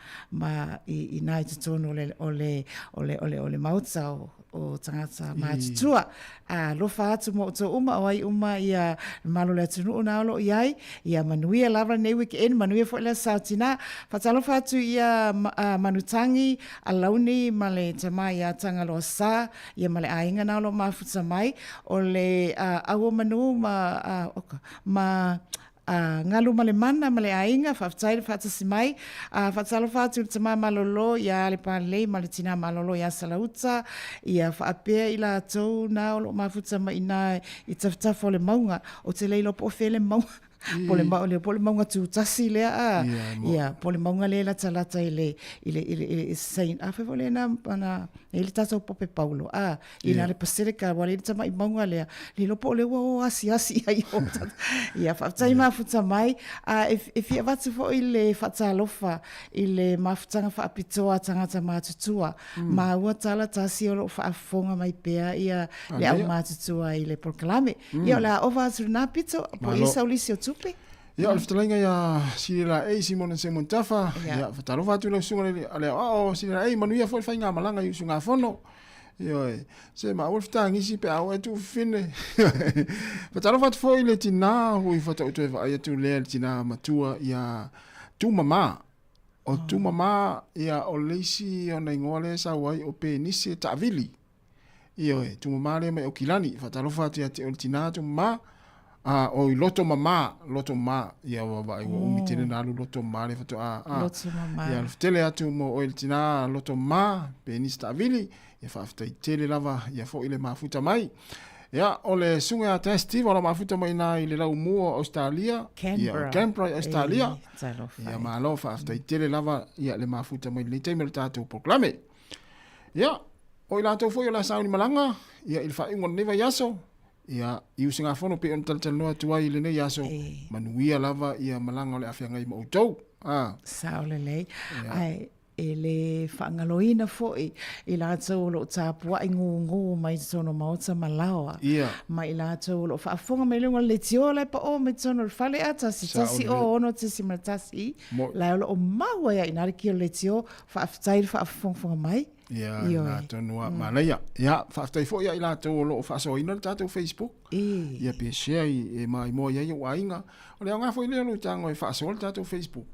I nā I tutono o le maota o tangata mātutua. Lofa atu mo o uma o ai uma ia malo le atunu o nā olo iai, ia manuia lava nei weekend, manuia fo le sautina, whatalofa atu ia manutangi, a launi ma le tamai a tangalo sa, ia ma le ainga nā olo mafuta mai, o le awo manu ma ngalu male mana male ainga whaftai whatasi mai whatalo whatu tama malolo ia le pale male tina malolo ia salauta ia whaapea I la tau na o lo mafuta mai ina I tawtafo le maunga o te leilo po fele maunga Pole maunga tūtasi lea a. Ia, pole maunga le la talata ile sain. A whewole na ele tātou pope Paulo. A, ina le pasere ka wale le tama i maunga lea. Le lopo le o asi ai o. Ia, whaftai mafuta mai. A, e fia watu fo ile whatalofa ile mafutanga whaapitoa tangata mātutua. Ma ua tala tasi o lo whaafonga mai pea ia le au mātutua ile proklame. Ia, la ova atu nā pito, po isa ulisi o tupe.
Ia, le whatalinga ia sirila ei Simona Simon Tafa. Ia, whatalofa atu lau sunga le o sirila ei manuia fo whai ngā malanga i usu ngā whono. Ia, se ma ua whata ngisi pe au e tu whine. Whatalofa atu fo i le tina hui whata utu e whaai atu lea le tina matua ia tu mama. O tu mama ia o leisi o na ingoa le sa wai o pe nisi ta avili. Ia, tu mama le mai o kilani. Whatalofa atu ia te o le tina tu mama. O i loto mama ia wa umitene na lu loto mama le fato
loto mama
ia ftele atu mo o il tina loto mama penista vili ia fa ftai tele lava ia fo ile mafuta mai ia ole sunga testi wala mafuta mai na ile lau mo Australia Canberra Australia ia malo fa ftai tele lava ia le mafuta mai le temel tatu proclame ia o ila to fo ia la sauni malanga ia il fa ingon neva yaso ia iu singa fono pe on tal no tua ile ne yaso manuia lava ia malanga le afianga i mo tou
saole le ai ele fangaloina foi ila tso lo tapua ingu mai sono maota malawa mai ila tso lo fa fonga mai lunga le tiola pa o me sono fale ata si tasi o ono tasi matasi la lo mawa ya inari ki le tio fa aftai fa fonga mai
ia na tonua malaya ia faftai fo ia ila to lo fa so ina tato Facebook ia pe share e mai mo ia wainga o le nga fo ile lo tango e fa so tato Facebook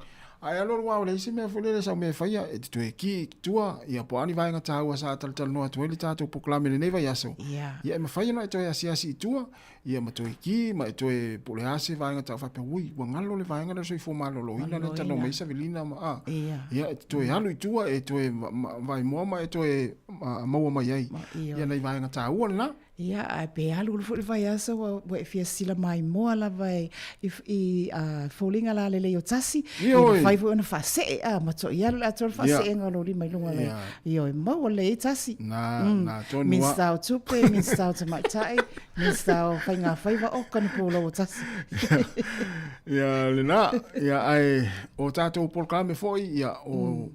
ai alo wa le sime fo le sa me fa ia e tu e ki tua ia po ani vainga taua sa tal no to ile tato proclame le neva ia so ia me fa ia no to ia si tua ia ma to e ki ma to e po le ase vainga ta fa pe ui wa ngalo le vainga so i fo malo lo ina le tano me sa velina ma ia to e alu tua e to e vai mo ma e to e mau mai ai ia nei vainga taua na
ia ai pe alu fo vai asa wa e fia sila mai mo ala vai i falling ala le o tasi vai fo na fa se ma to ia la to fa se ngalo ri mai lunga le io mo le tasi
na to no
mi sta tu pe mi sta to mai tai mi sta fa nga fa va o kan po lo tasi
ia le na ia ai o tato proclame foi ia o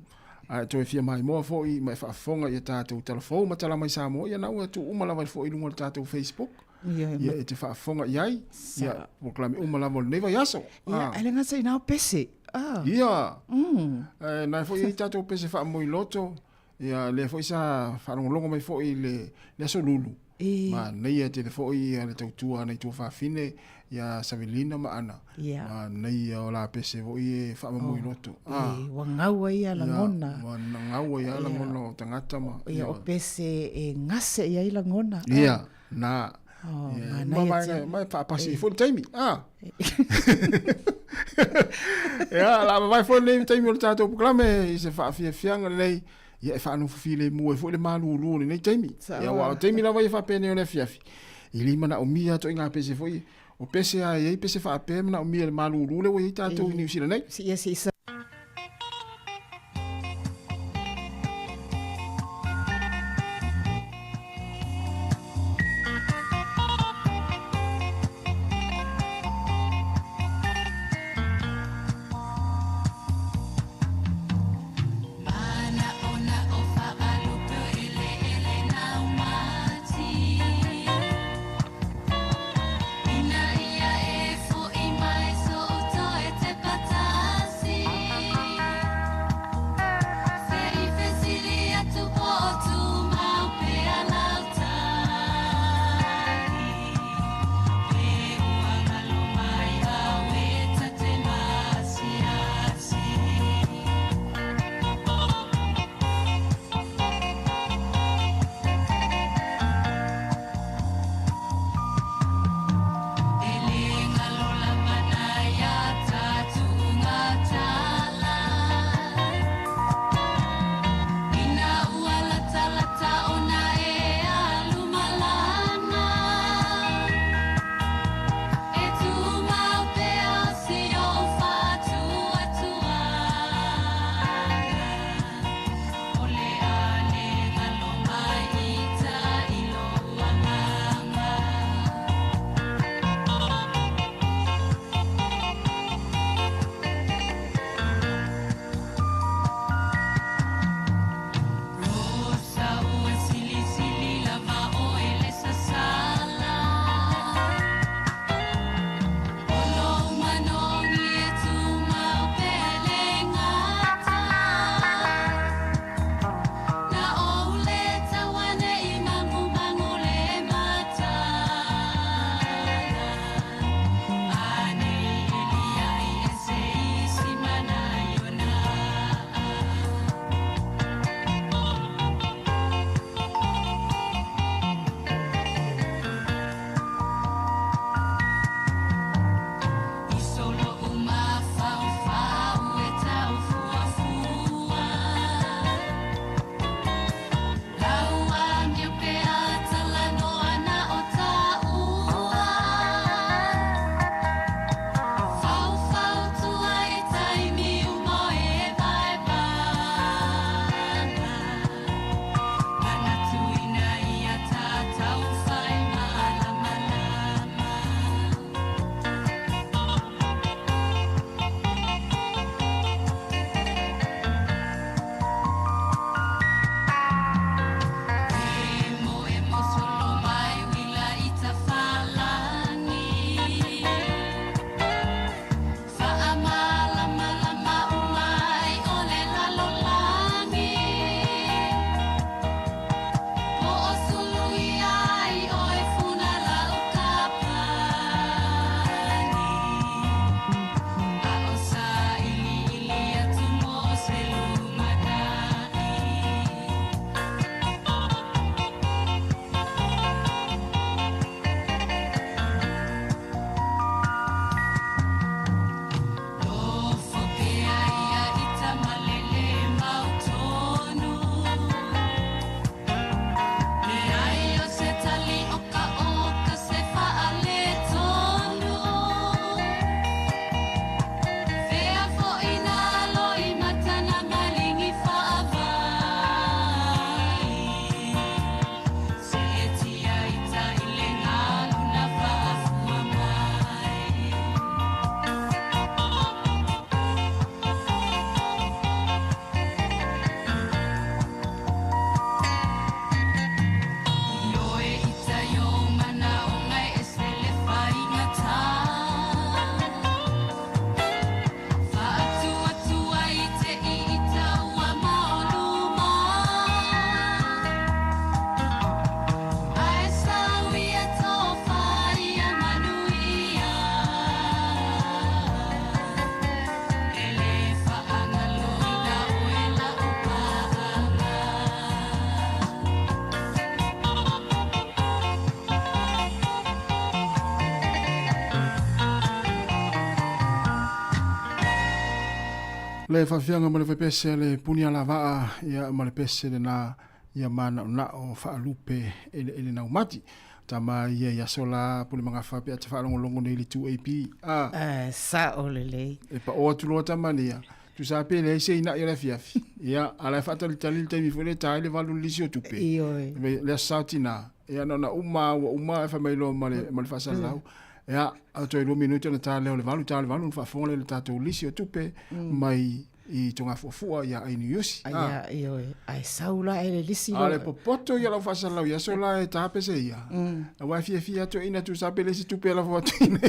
a to fia mai mo fo i mai fa fonga ia tato telefon ma tala mai Sāmoa ia na tu uma lava fo i lunga tato Facebook ia e te fa fonga iai ia proclame uma lava neva yaso
ia ele nga sai na pese
ia na fo i tato pese fa mo i loto ia le fo sa fa longo mai fo i le so lulu ma nei te fo i le tautua nei tu fa fine ia Savelina ma ana ma nei o la pese vo i fa mo i loto
wa ngau ia la ngona
wa ngau ia la ngona tangata ma
ia o pese e ngase ia la ngona
ia na mai pa pasi full time ia la mai full time o tato proclame se fa fianga lei ia fa no file mo e fo le malu lu nei time ia wa time la vai fa pene o le fiafi ili mana o mia to inga pese foi o pese a e pese fa pe mana o mia le malu lu le o ita to ni usila nei
si
Ina ia e fo i mai so o to e te patasi
Le whawhianga ma le whapese le puni ala waa ia ma le pese le na ia mana na o whaalupe ele na umati. Tama ia sola puni mga whape ata whaalongolongo nei le 2AP.
Sa o le lei.
E pa o atuloa tamania. Tu sa pe le se ina ia fiafi. Ia ala whaatali tali te mi fwene tae le valu lisi o tupe.
Ioi.
Le sautina. Ia na uma e whamailo ma le whasalau. Ia atoi 2 minuti na tā leo le valu whaafonga le tātou lisi o tupe mai I tonga fofua ia ai ni yosi.
Ai saula e le lisi.
Ale popoto ia la whasalau ia so la e tāpe se ia. A wai fia to ina tu sape lesi tupe la whatina.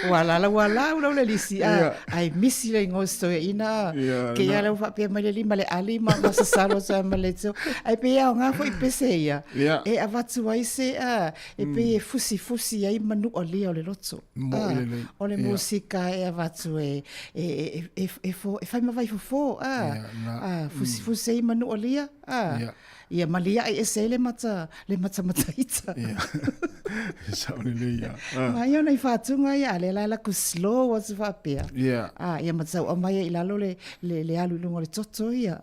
Wala le lisi. Ai misi le ngosto e ina. Ke ia le whapea mai le lima le alima masa salo sa maletso. Ai pe ia o ngā fo I pese ia. E awatu ai se e pe e fusi ai manu o lea o le loto. O le musika e awatu e fai mawai fofo. Fusi ai manu o lea. Ia malia e se le mata ita.
Saune leia.
Mai ona I whātunga ia le la ku slow o se whapea. Ia matsau o mai I lalo le alu lungo le toto ia.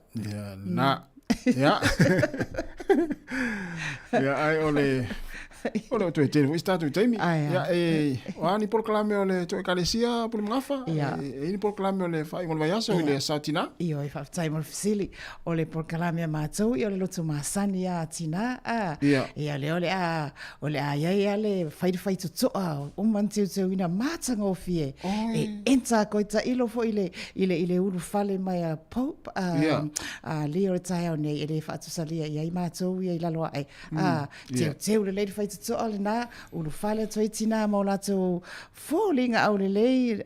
Na. Ia. Ia ai ole o tu te vo sta tu temi. Ia ani por clame ole to kalesia por ngafa. Ni por clame ole fai mon vayaso ile sautina.
Io fa tai mon fisili ole por clame ma tau I ole lotu masani ya tina. Ia le ole ia le fai to o mantiu te ina matanga o fie. Entra ko ta ilo fo ile ulu fale mai a pope leo tai o nei ele fa tu salia ia ma tau ia lalo ai. Te le fai to ole na ulu fale toi tina mo la to fallinga au le lei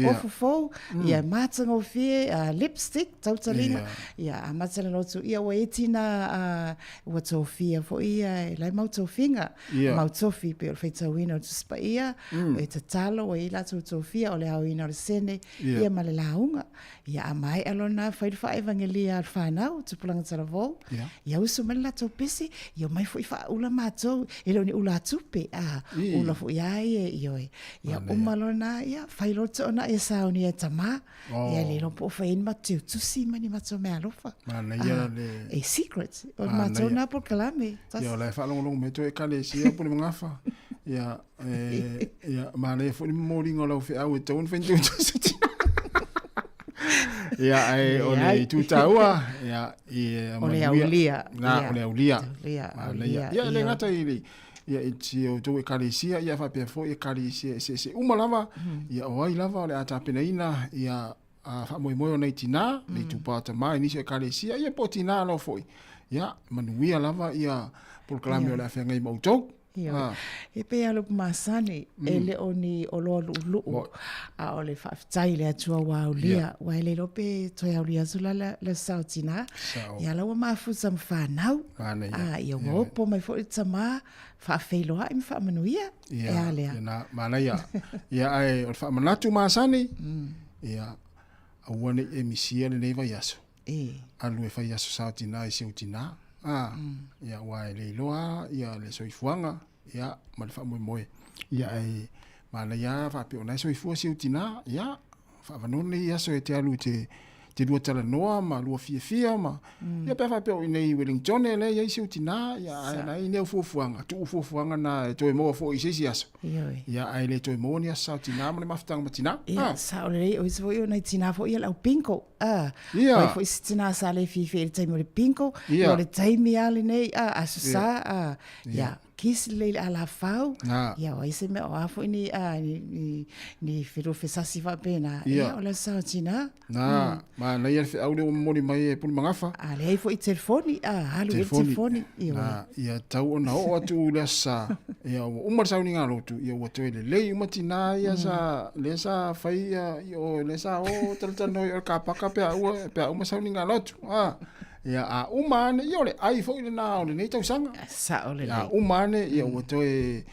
ofo ia matanga o fie lipstick tautalina ia matanga no to ia waitina wa to fie fo ia lai mau to finga mau to fi pe fe to wino to spa ia e te talo e la to fie ole au ina le sene ia male launga ia mai alona fai evangelia al fanau to planga tsalavo ia uso mala to pesi ia mai fo fa ula mato ele ni ula tupe ula fo ia ia umalona ia fai loto ona e sauni e tama ia le lo po fai matu tu si mani mato me alofa e secret o mato na por kalame
ia la fa long me to e kale sia por ngafa ia mane fo ni moringo la fe au to un fentu ia ai ole tu taua ia
ole aulia
ole aulia ia le ngata ili ia itio to e kalisia ia fa pe fo e kalisia se uma lava ia oi lava ole ata penaina ia fa moi nei tina nei tu pata mai ni se kalisia ia potina lo foi ia manuia lava ia por klame ole fa ngai mautok
e pe alo masani ele oni olo lu ole fa tai le atua wa ulia wa ele lope to ya ulia zula le sautina ya la ma fu sam fa nau ia wo po mai fo tsama fa felo ai fa manuia
ia na mana ia ai o fa manatu masani ia awone emisia le neva yaso alu e fa yaso sautina e sautina ia wa ele loa ia le soifuanga ia ma le fa moe ia ai mana ia fa pe ona soifua sautina ia fa vanone ia so e te alu te dua tala noa ma lua fia ma ia pe fa pe nei Wellington le ia sautina ia na nei fufuanga na to mo fo i sisi aso ia ai le to mo ni sautina ma le maftang matina
sa ole o so io nei tina fo ia la pinko poi fo tina sa le fi te mo le pinko o le taimi ale nei asa ia kis le ala fau ia o ise me o afo ni firo fesasi va pena ia o la sautina
ma na ia au le moni mai e pun mangafa
ale fo I telefoni halu e telefoni
ia tau ona o atu le sa ia o mar sauni ngalo tu ia o to le matina ia sa le sa fai ia le sa o taltano ia kapaka pe o mar sauni ngalo tu ia umane ia ole ai fo ile na ole nei tau sanga
sa ole
umane ia o to e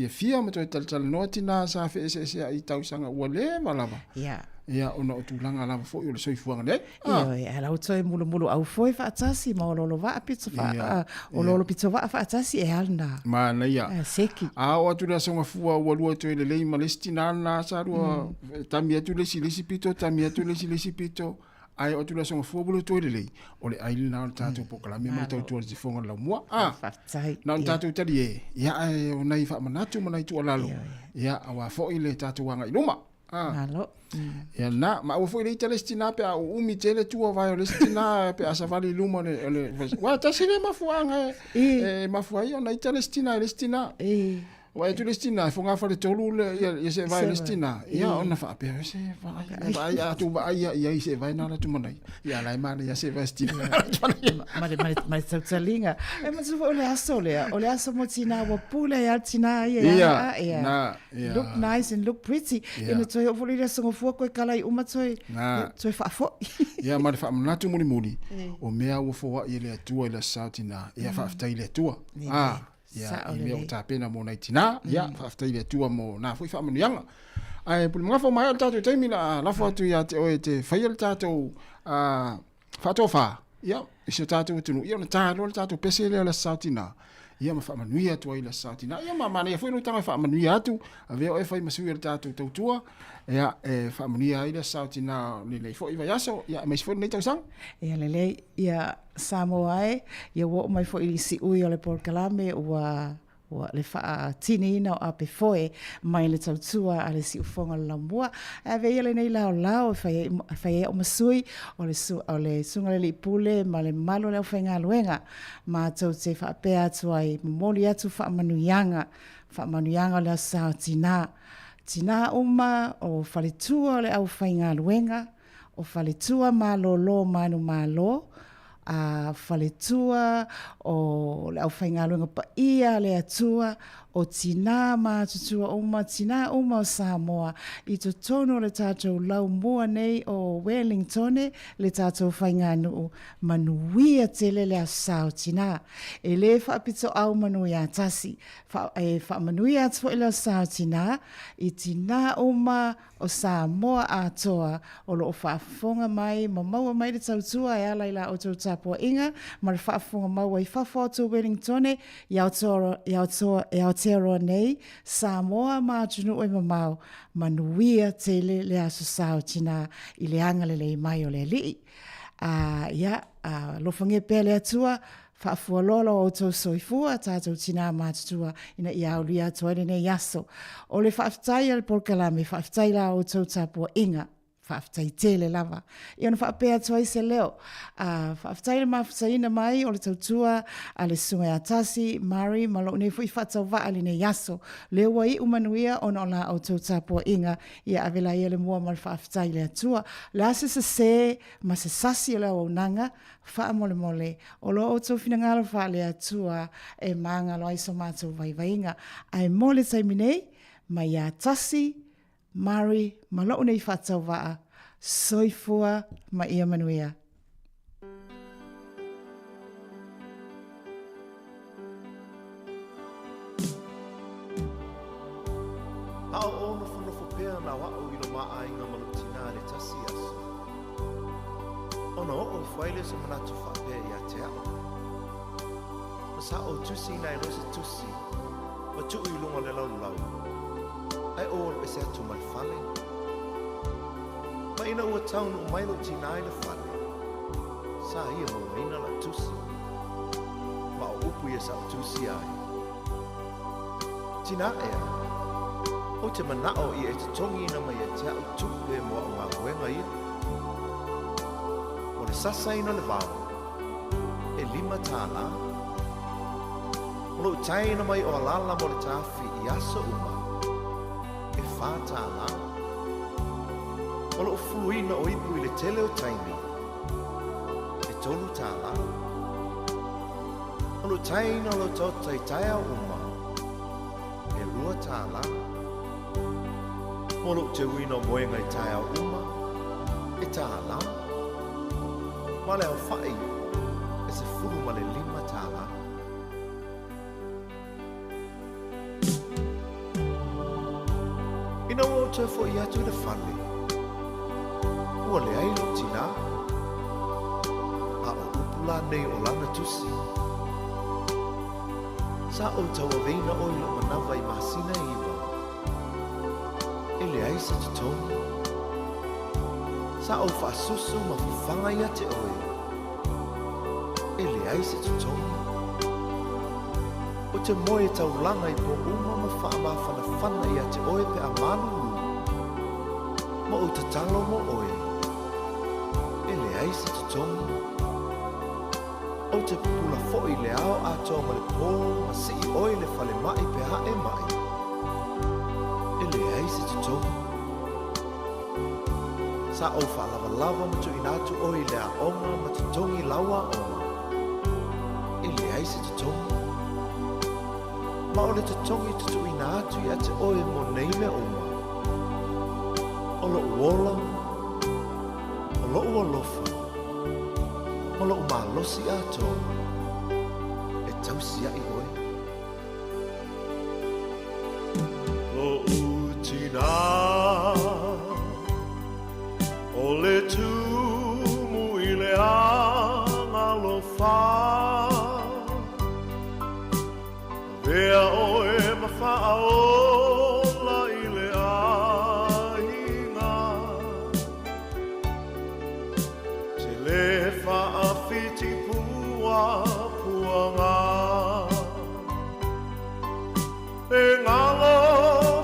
fia ma to tal no tina sa fe se ai tau sanga o le malava Ia ona o tūlanga lava fo i o le soifuanga nei.
Ia, lau toi mulu au foi whaatasi, ma o lolo waa pizza wha, o lolo pizza wha whaatasi e alna.
Ma na ia.
Seki.
A o atu rea songa fua ua lua toi le lei ma lesti nana sa rua, tami atu lesi pito, tami atu lesi pito. Ai o tu la songa fua bulu toi le lei. O le aili na o tātou pokalami ma tau tua le tifonga la mua. Na o tātou tari e. Ia ai o nei wha manatu manai tu alalo. Ia awa fo i le tātou wanga iluma.
Malo.
Ia na, ma ua fo i le ita lestina pe a umi tele tua vai o lestina pe a savali iluma le. Wa tasi le mafuanga e mafuai o na ita lestina. Wa tu lestina fo nga fa le tolu le ia se vai lestina ia ona fa pe se vai ia tu vai ia se vai na tu manai ia lai ma ia se vai lestina
ma tsalinga e ma se ole aso mo tina wa pula ia tina ia look nice and look pretty in to yo fo le so fo ko kala uma toi fa fo
ia ma fa na tu muli o mea wo fo wa ile tua ile sautina ia fa fta ile tua ia i mea o tāpena mō nei tina, ia, whaftai le tua mō nā fui whaamanuianga. Ai, puli mga wha mai al tātou teimi la lafo atu ia te oe te whai al tātou whātua whā. Ia, isi o tātou tunu, ia na tālo le tātou pese lea la sautina. Ia ma whaamanuia atu ai la sautina. Ia ma mana ia fui no tanga whaamanuia atu, a veo e whai masui al tātou tautua. Ia, whaamanuia ai la sautina le lei fo iwa yaso, ia, meisi fo nei tau sang?
Ia lelei, ia Sāmoa ia wo mai fo i si ui o le porkalame ua le wha tini ina o ape foe mai le tautua a le si ufonga la mua. A vei le nei lao whai o masui o le sunga le pule ma le malo leo whainga luenga ma tau te wha apea atu ai mamoli atu wha manuianga leo sao tina uma o whaletua le au whainga luenga o whaletua malo malo a whaletua o le au whaingalunga pa ia le atua o tina mātutua tina uma o Sāmoa i to tono le tātou lau mua nei o Wellington le tātou whainganu manuia tele le asao tina e le whaapito au manuia tasi whaamanuia atu i le asao tina i tina uma o Sāmoa atoa o lo whaafonga mai ma maua mai le tautua e ala ila o tau tapua inga ma le whaafonga maua i whafotu Wellington i Aotearoa nei Sāmoa mātunu o mamau manuia tele le aso sao tina i le anga le mai o le lii lofange pele atua whaafua lolo o tau soifua tātou tina mātutua ina i aulia atua nei yaso o le whaafitai al porkalame whaafitai la o tau tapua inga whaafitai tele lava. I ona whaapea tua i se leo. Whaafitai le mawhataina mai o le tautua a le sunga atasi, Mari, malo ne fui whatau wa ali ne yaso. Leo wa i umanuia ona o la o tau tapua inga i a avela i le mua mal whaafitai le atua. La se ma se sasi o leo o nanga wha mole. O lo o tau fina ngalo wha le atua e maanga lo aiso mātou vaivainga. Ai mole taiminei, ma i atasi, Mari, malo nei whatau waa, soifua ma ia manuia.
Hao ono whanofo pēr na wao i lo maa inga malutina le tasi aso. Ono o whaile se manatu whapea i a te ao. Masa o tusi nai rose tusi, ma tuu i lunga le lau. Ai o le se atu mai fale. Ma ina ua taunu o mailo tina ai le fale. Sa ia mo ina la tusi. Ma o upu ia sa tusi ai. Tina ea. O te manao ia e te tongi ina mai e te au tupe mo o ngā huenga ia. O le sasa ina le vāo. E 5 tāna. O lo tai ina mai o alala mo le tāwhi i aso uma. Tāna. O lo fuluina o ipu i le tele o taimi. E tolu tāna. O lo taina o lo tauta i taia uma. E 2 tāna. O lo te uina o moenga i taia uma. E tāna. Ma le au whai. E se fulu ma le 5 tāna. Ina o te fo i atu i le whale. ua le ai lo tina. A o upula nei o lana tusi. Sa o taua veina o ilo manawa I masina iwa. E le ai sa tutongi. Sa o whaasusu ma whawhanga ia te oe. E le ai sa tutongi. O te moe tau langa I po uma ma whaama whana ia te oe pe a manu. Ma o te talo mo oe. E le ai sa tutongi. O te pula fo'i le ao a toa ma le pō ma si I oe le whale mai pe hae mai. E le ai sa tutongi. Sa o whaalawalawa ma tu inatu oe le a onga ma tutongi lawa onga. E le ai sa tutongi. Ma o le tutongi tutu inatu I a te oe mo nei le oma. O lo uola, o lo uolofa, o lo umalosi ato, e tausia I oe.
Lo utina, o le tumu I le anga lo fa, vea oe ma whaola I le ainga, te le whaafiti pua puanga, e ngalo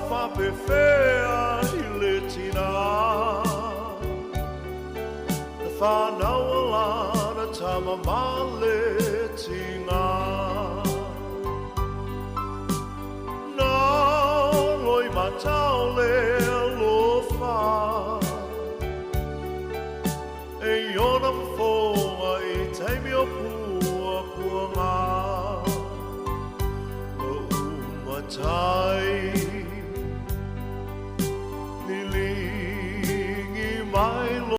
whapewhea I le tina, na whanauala na tama male tinga. Mata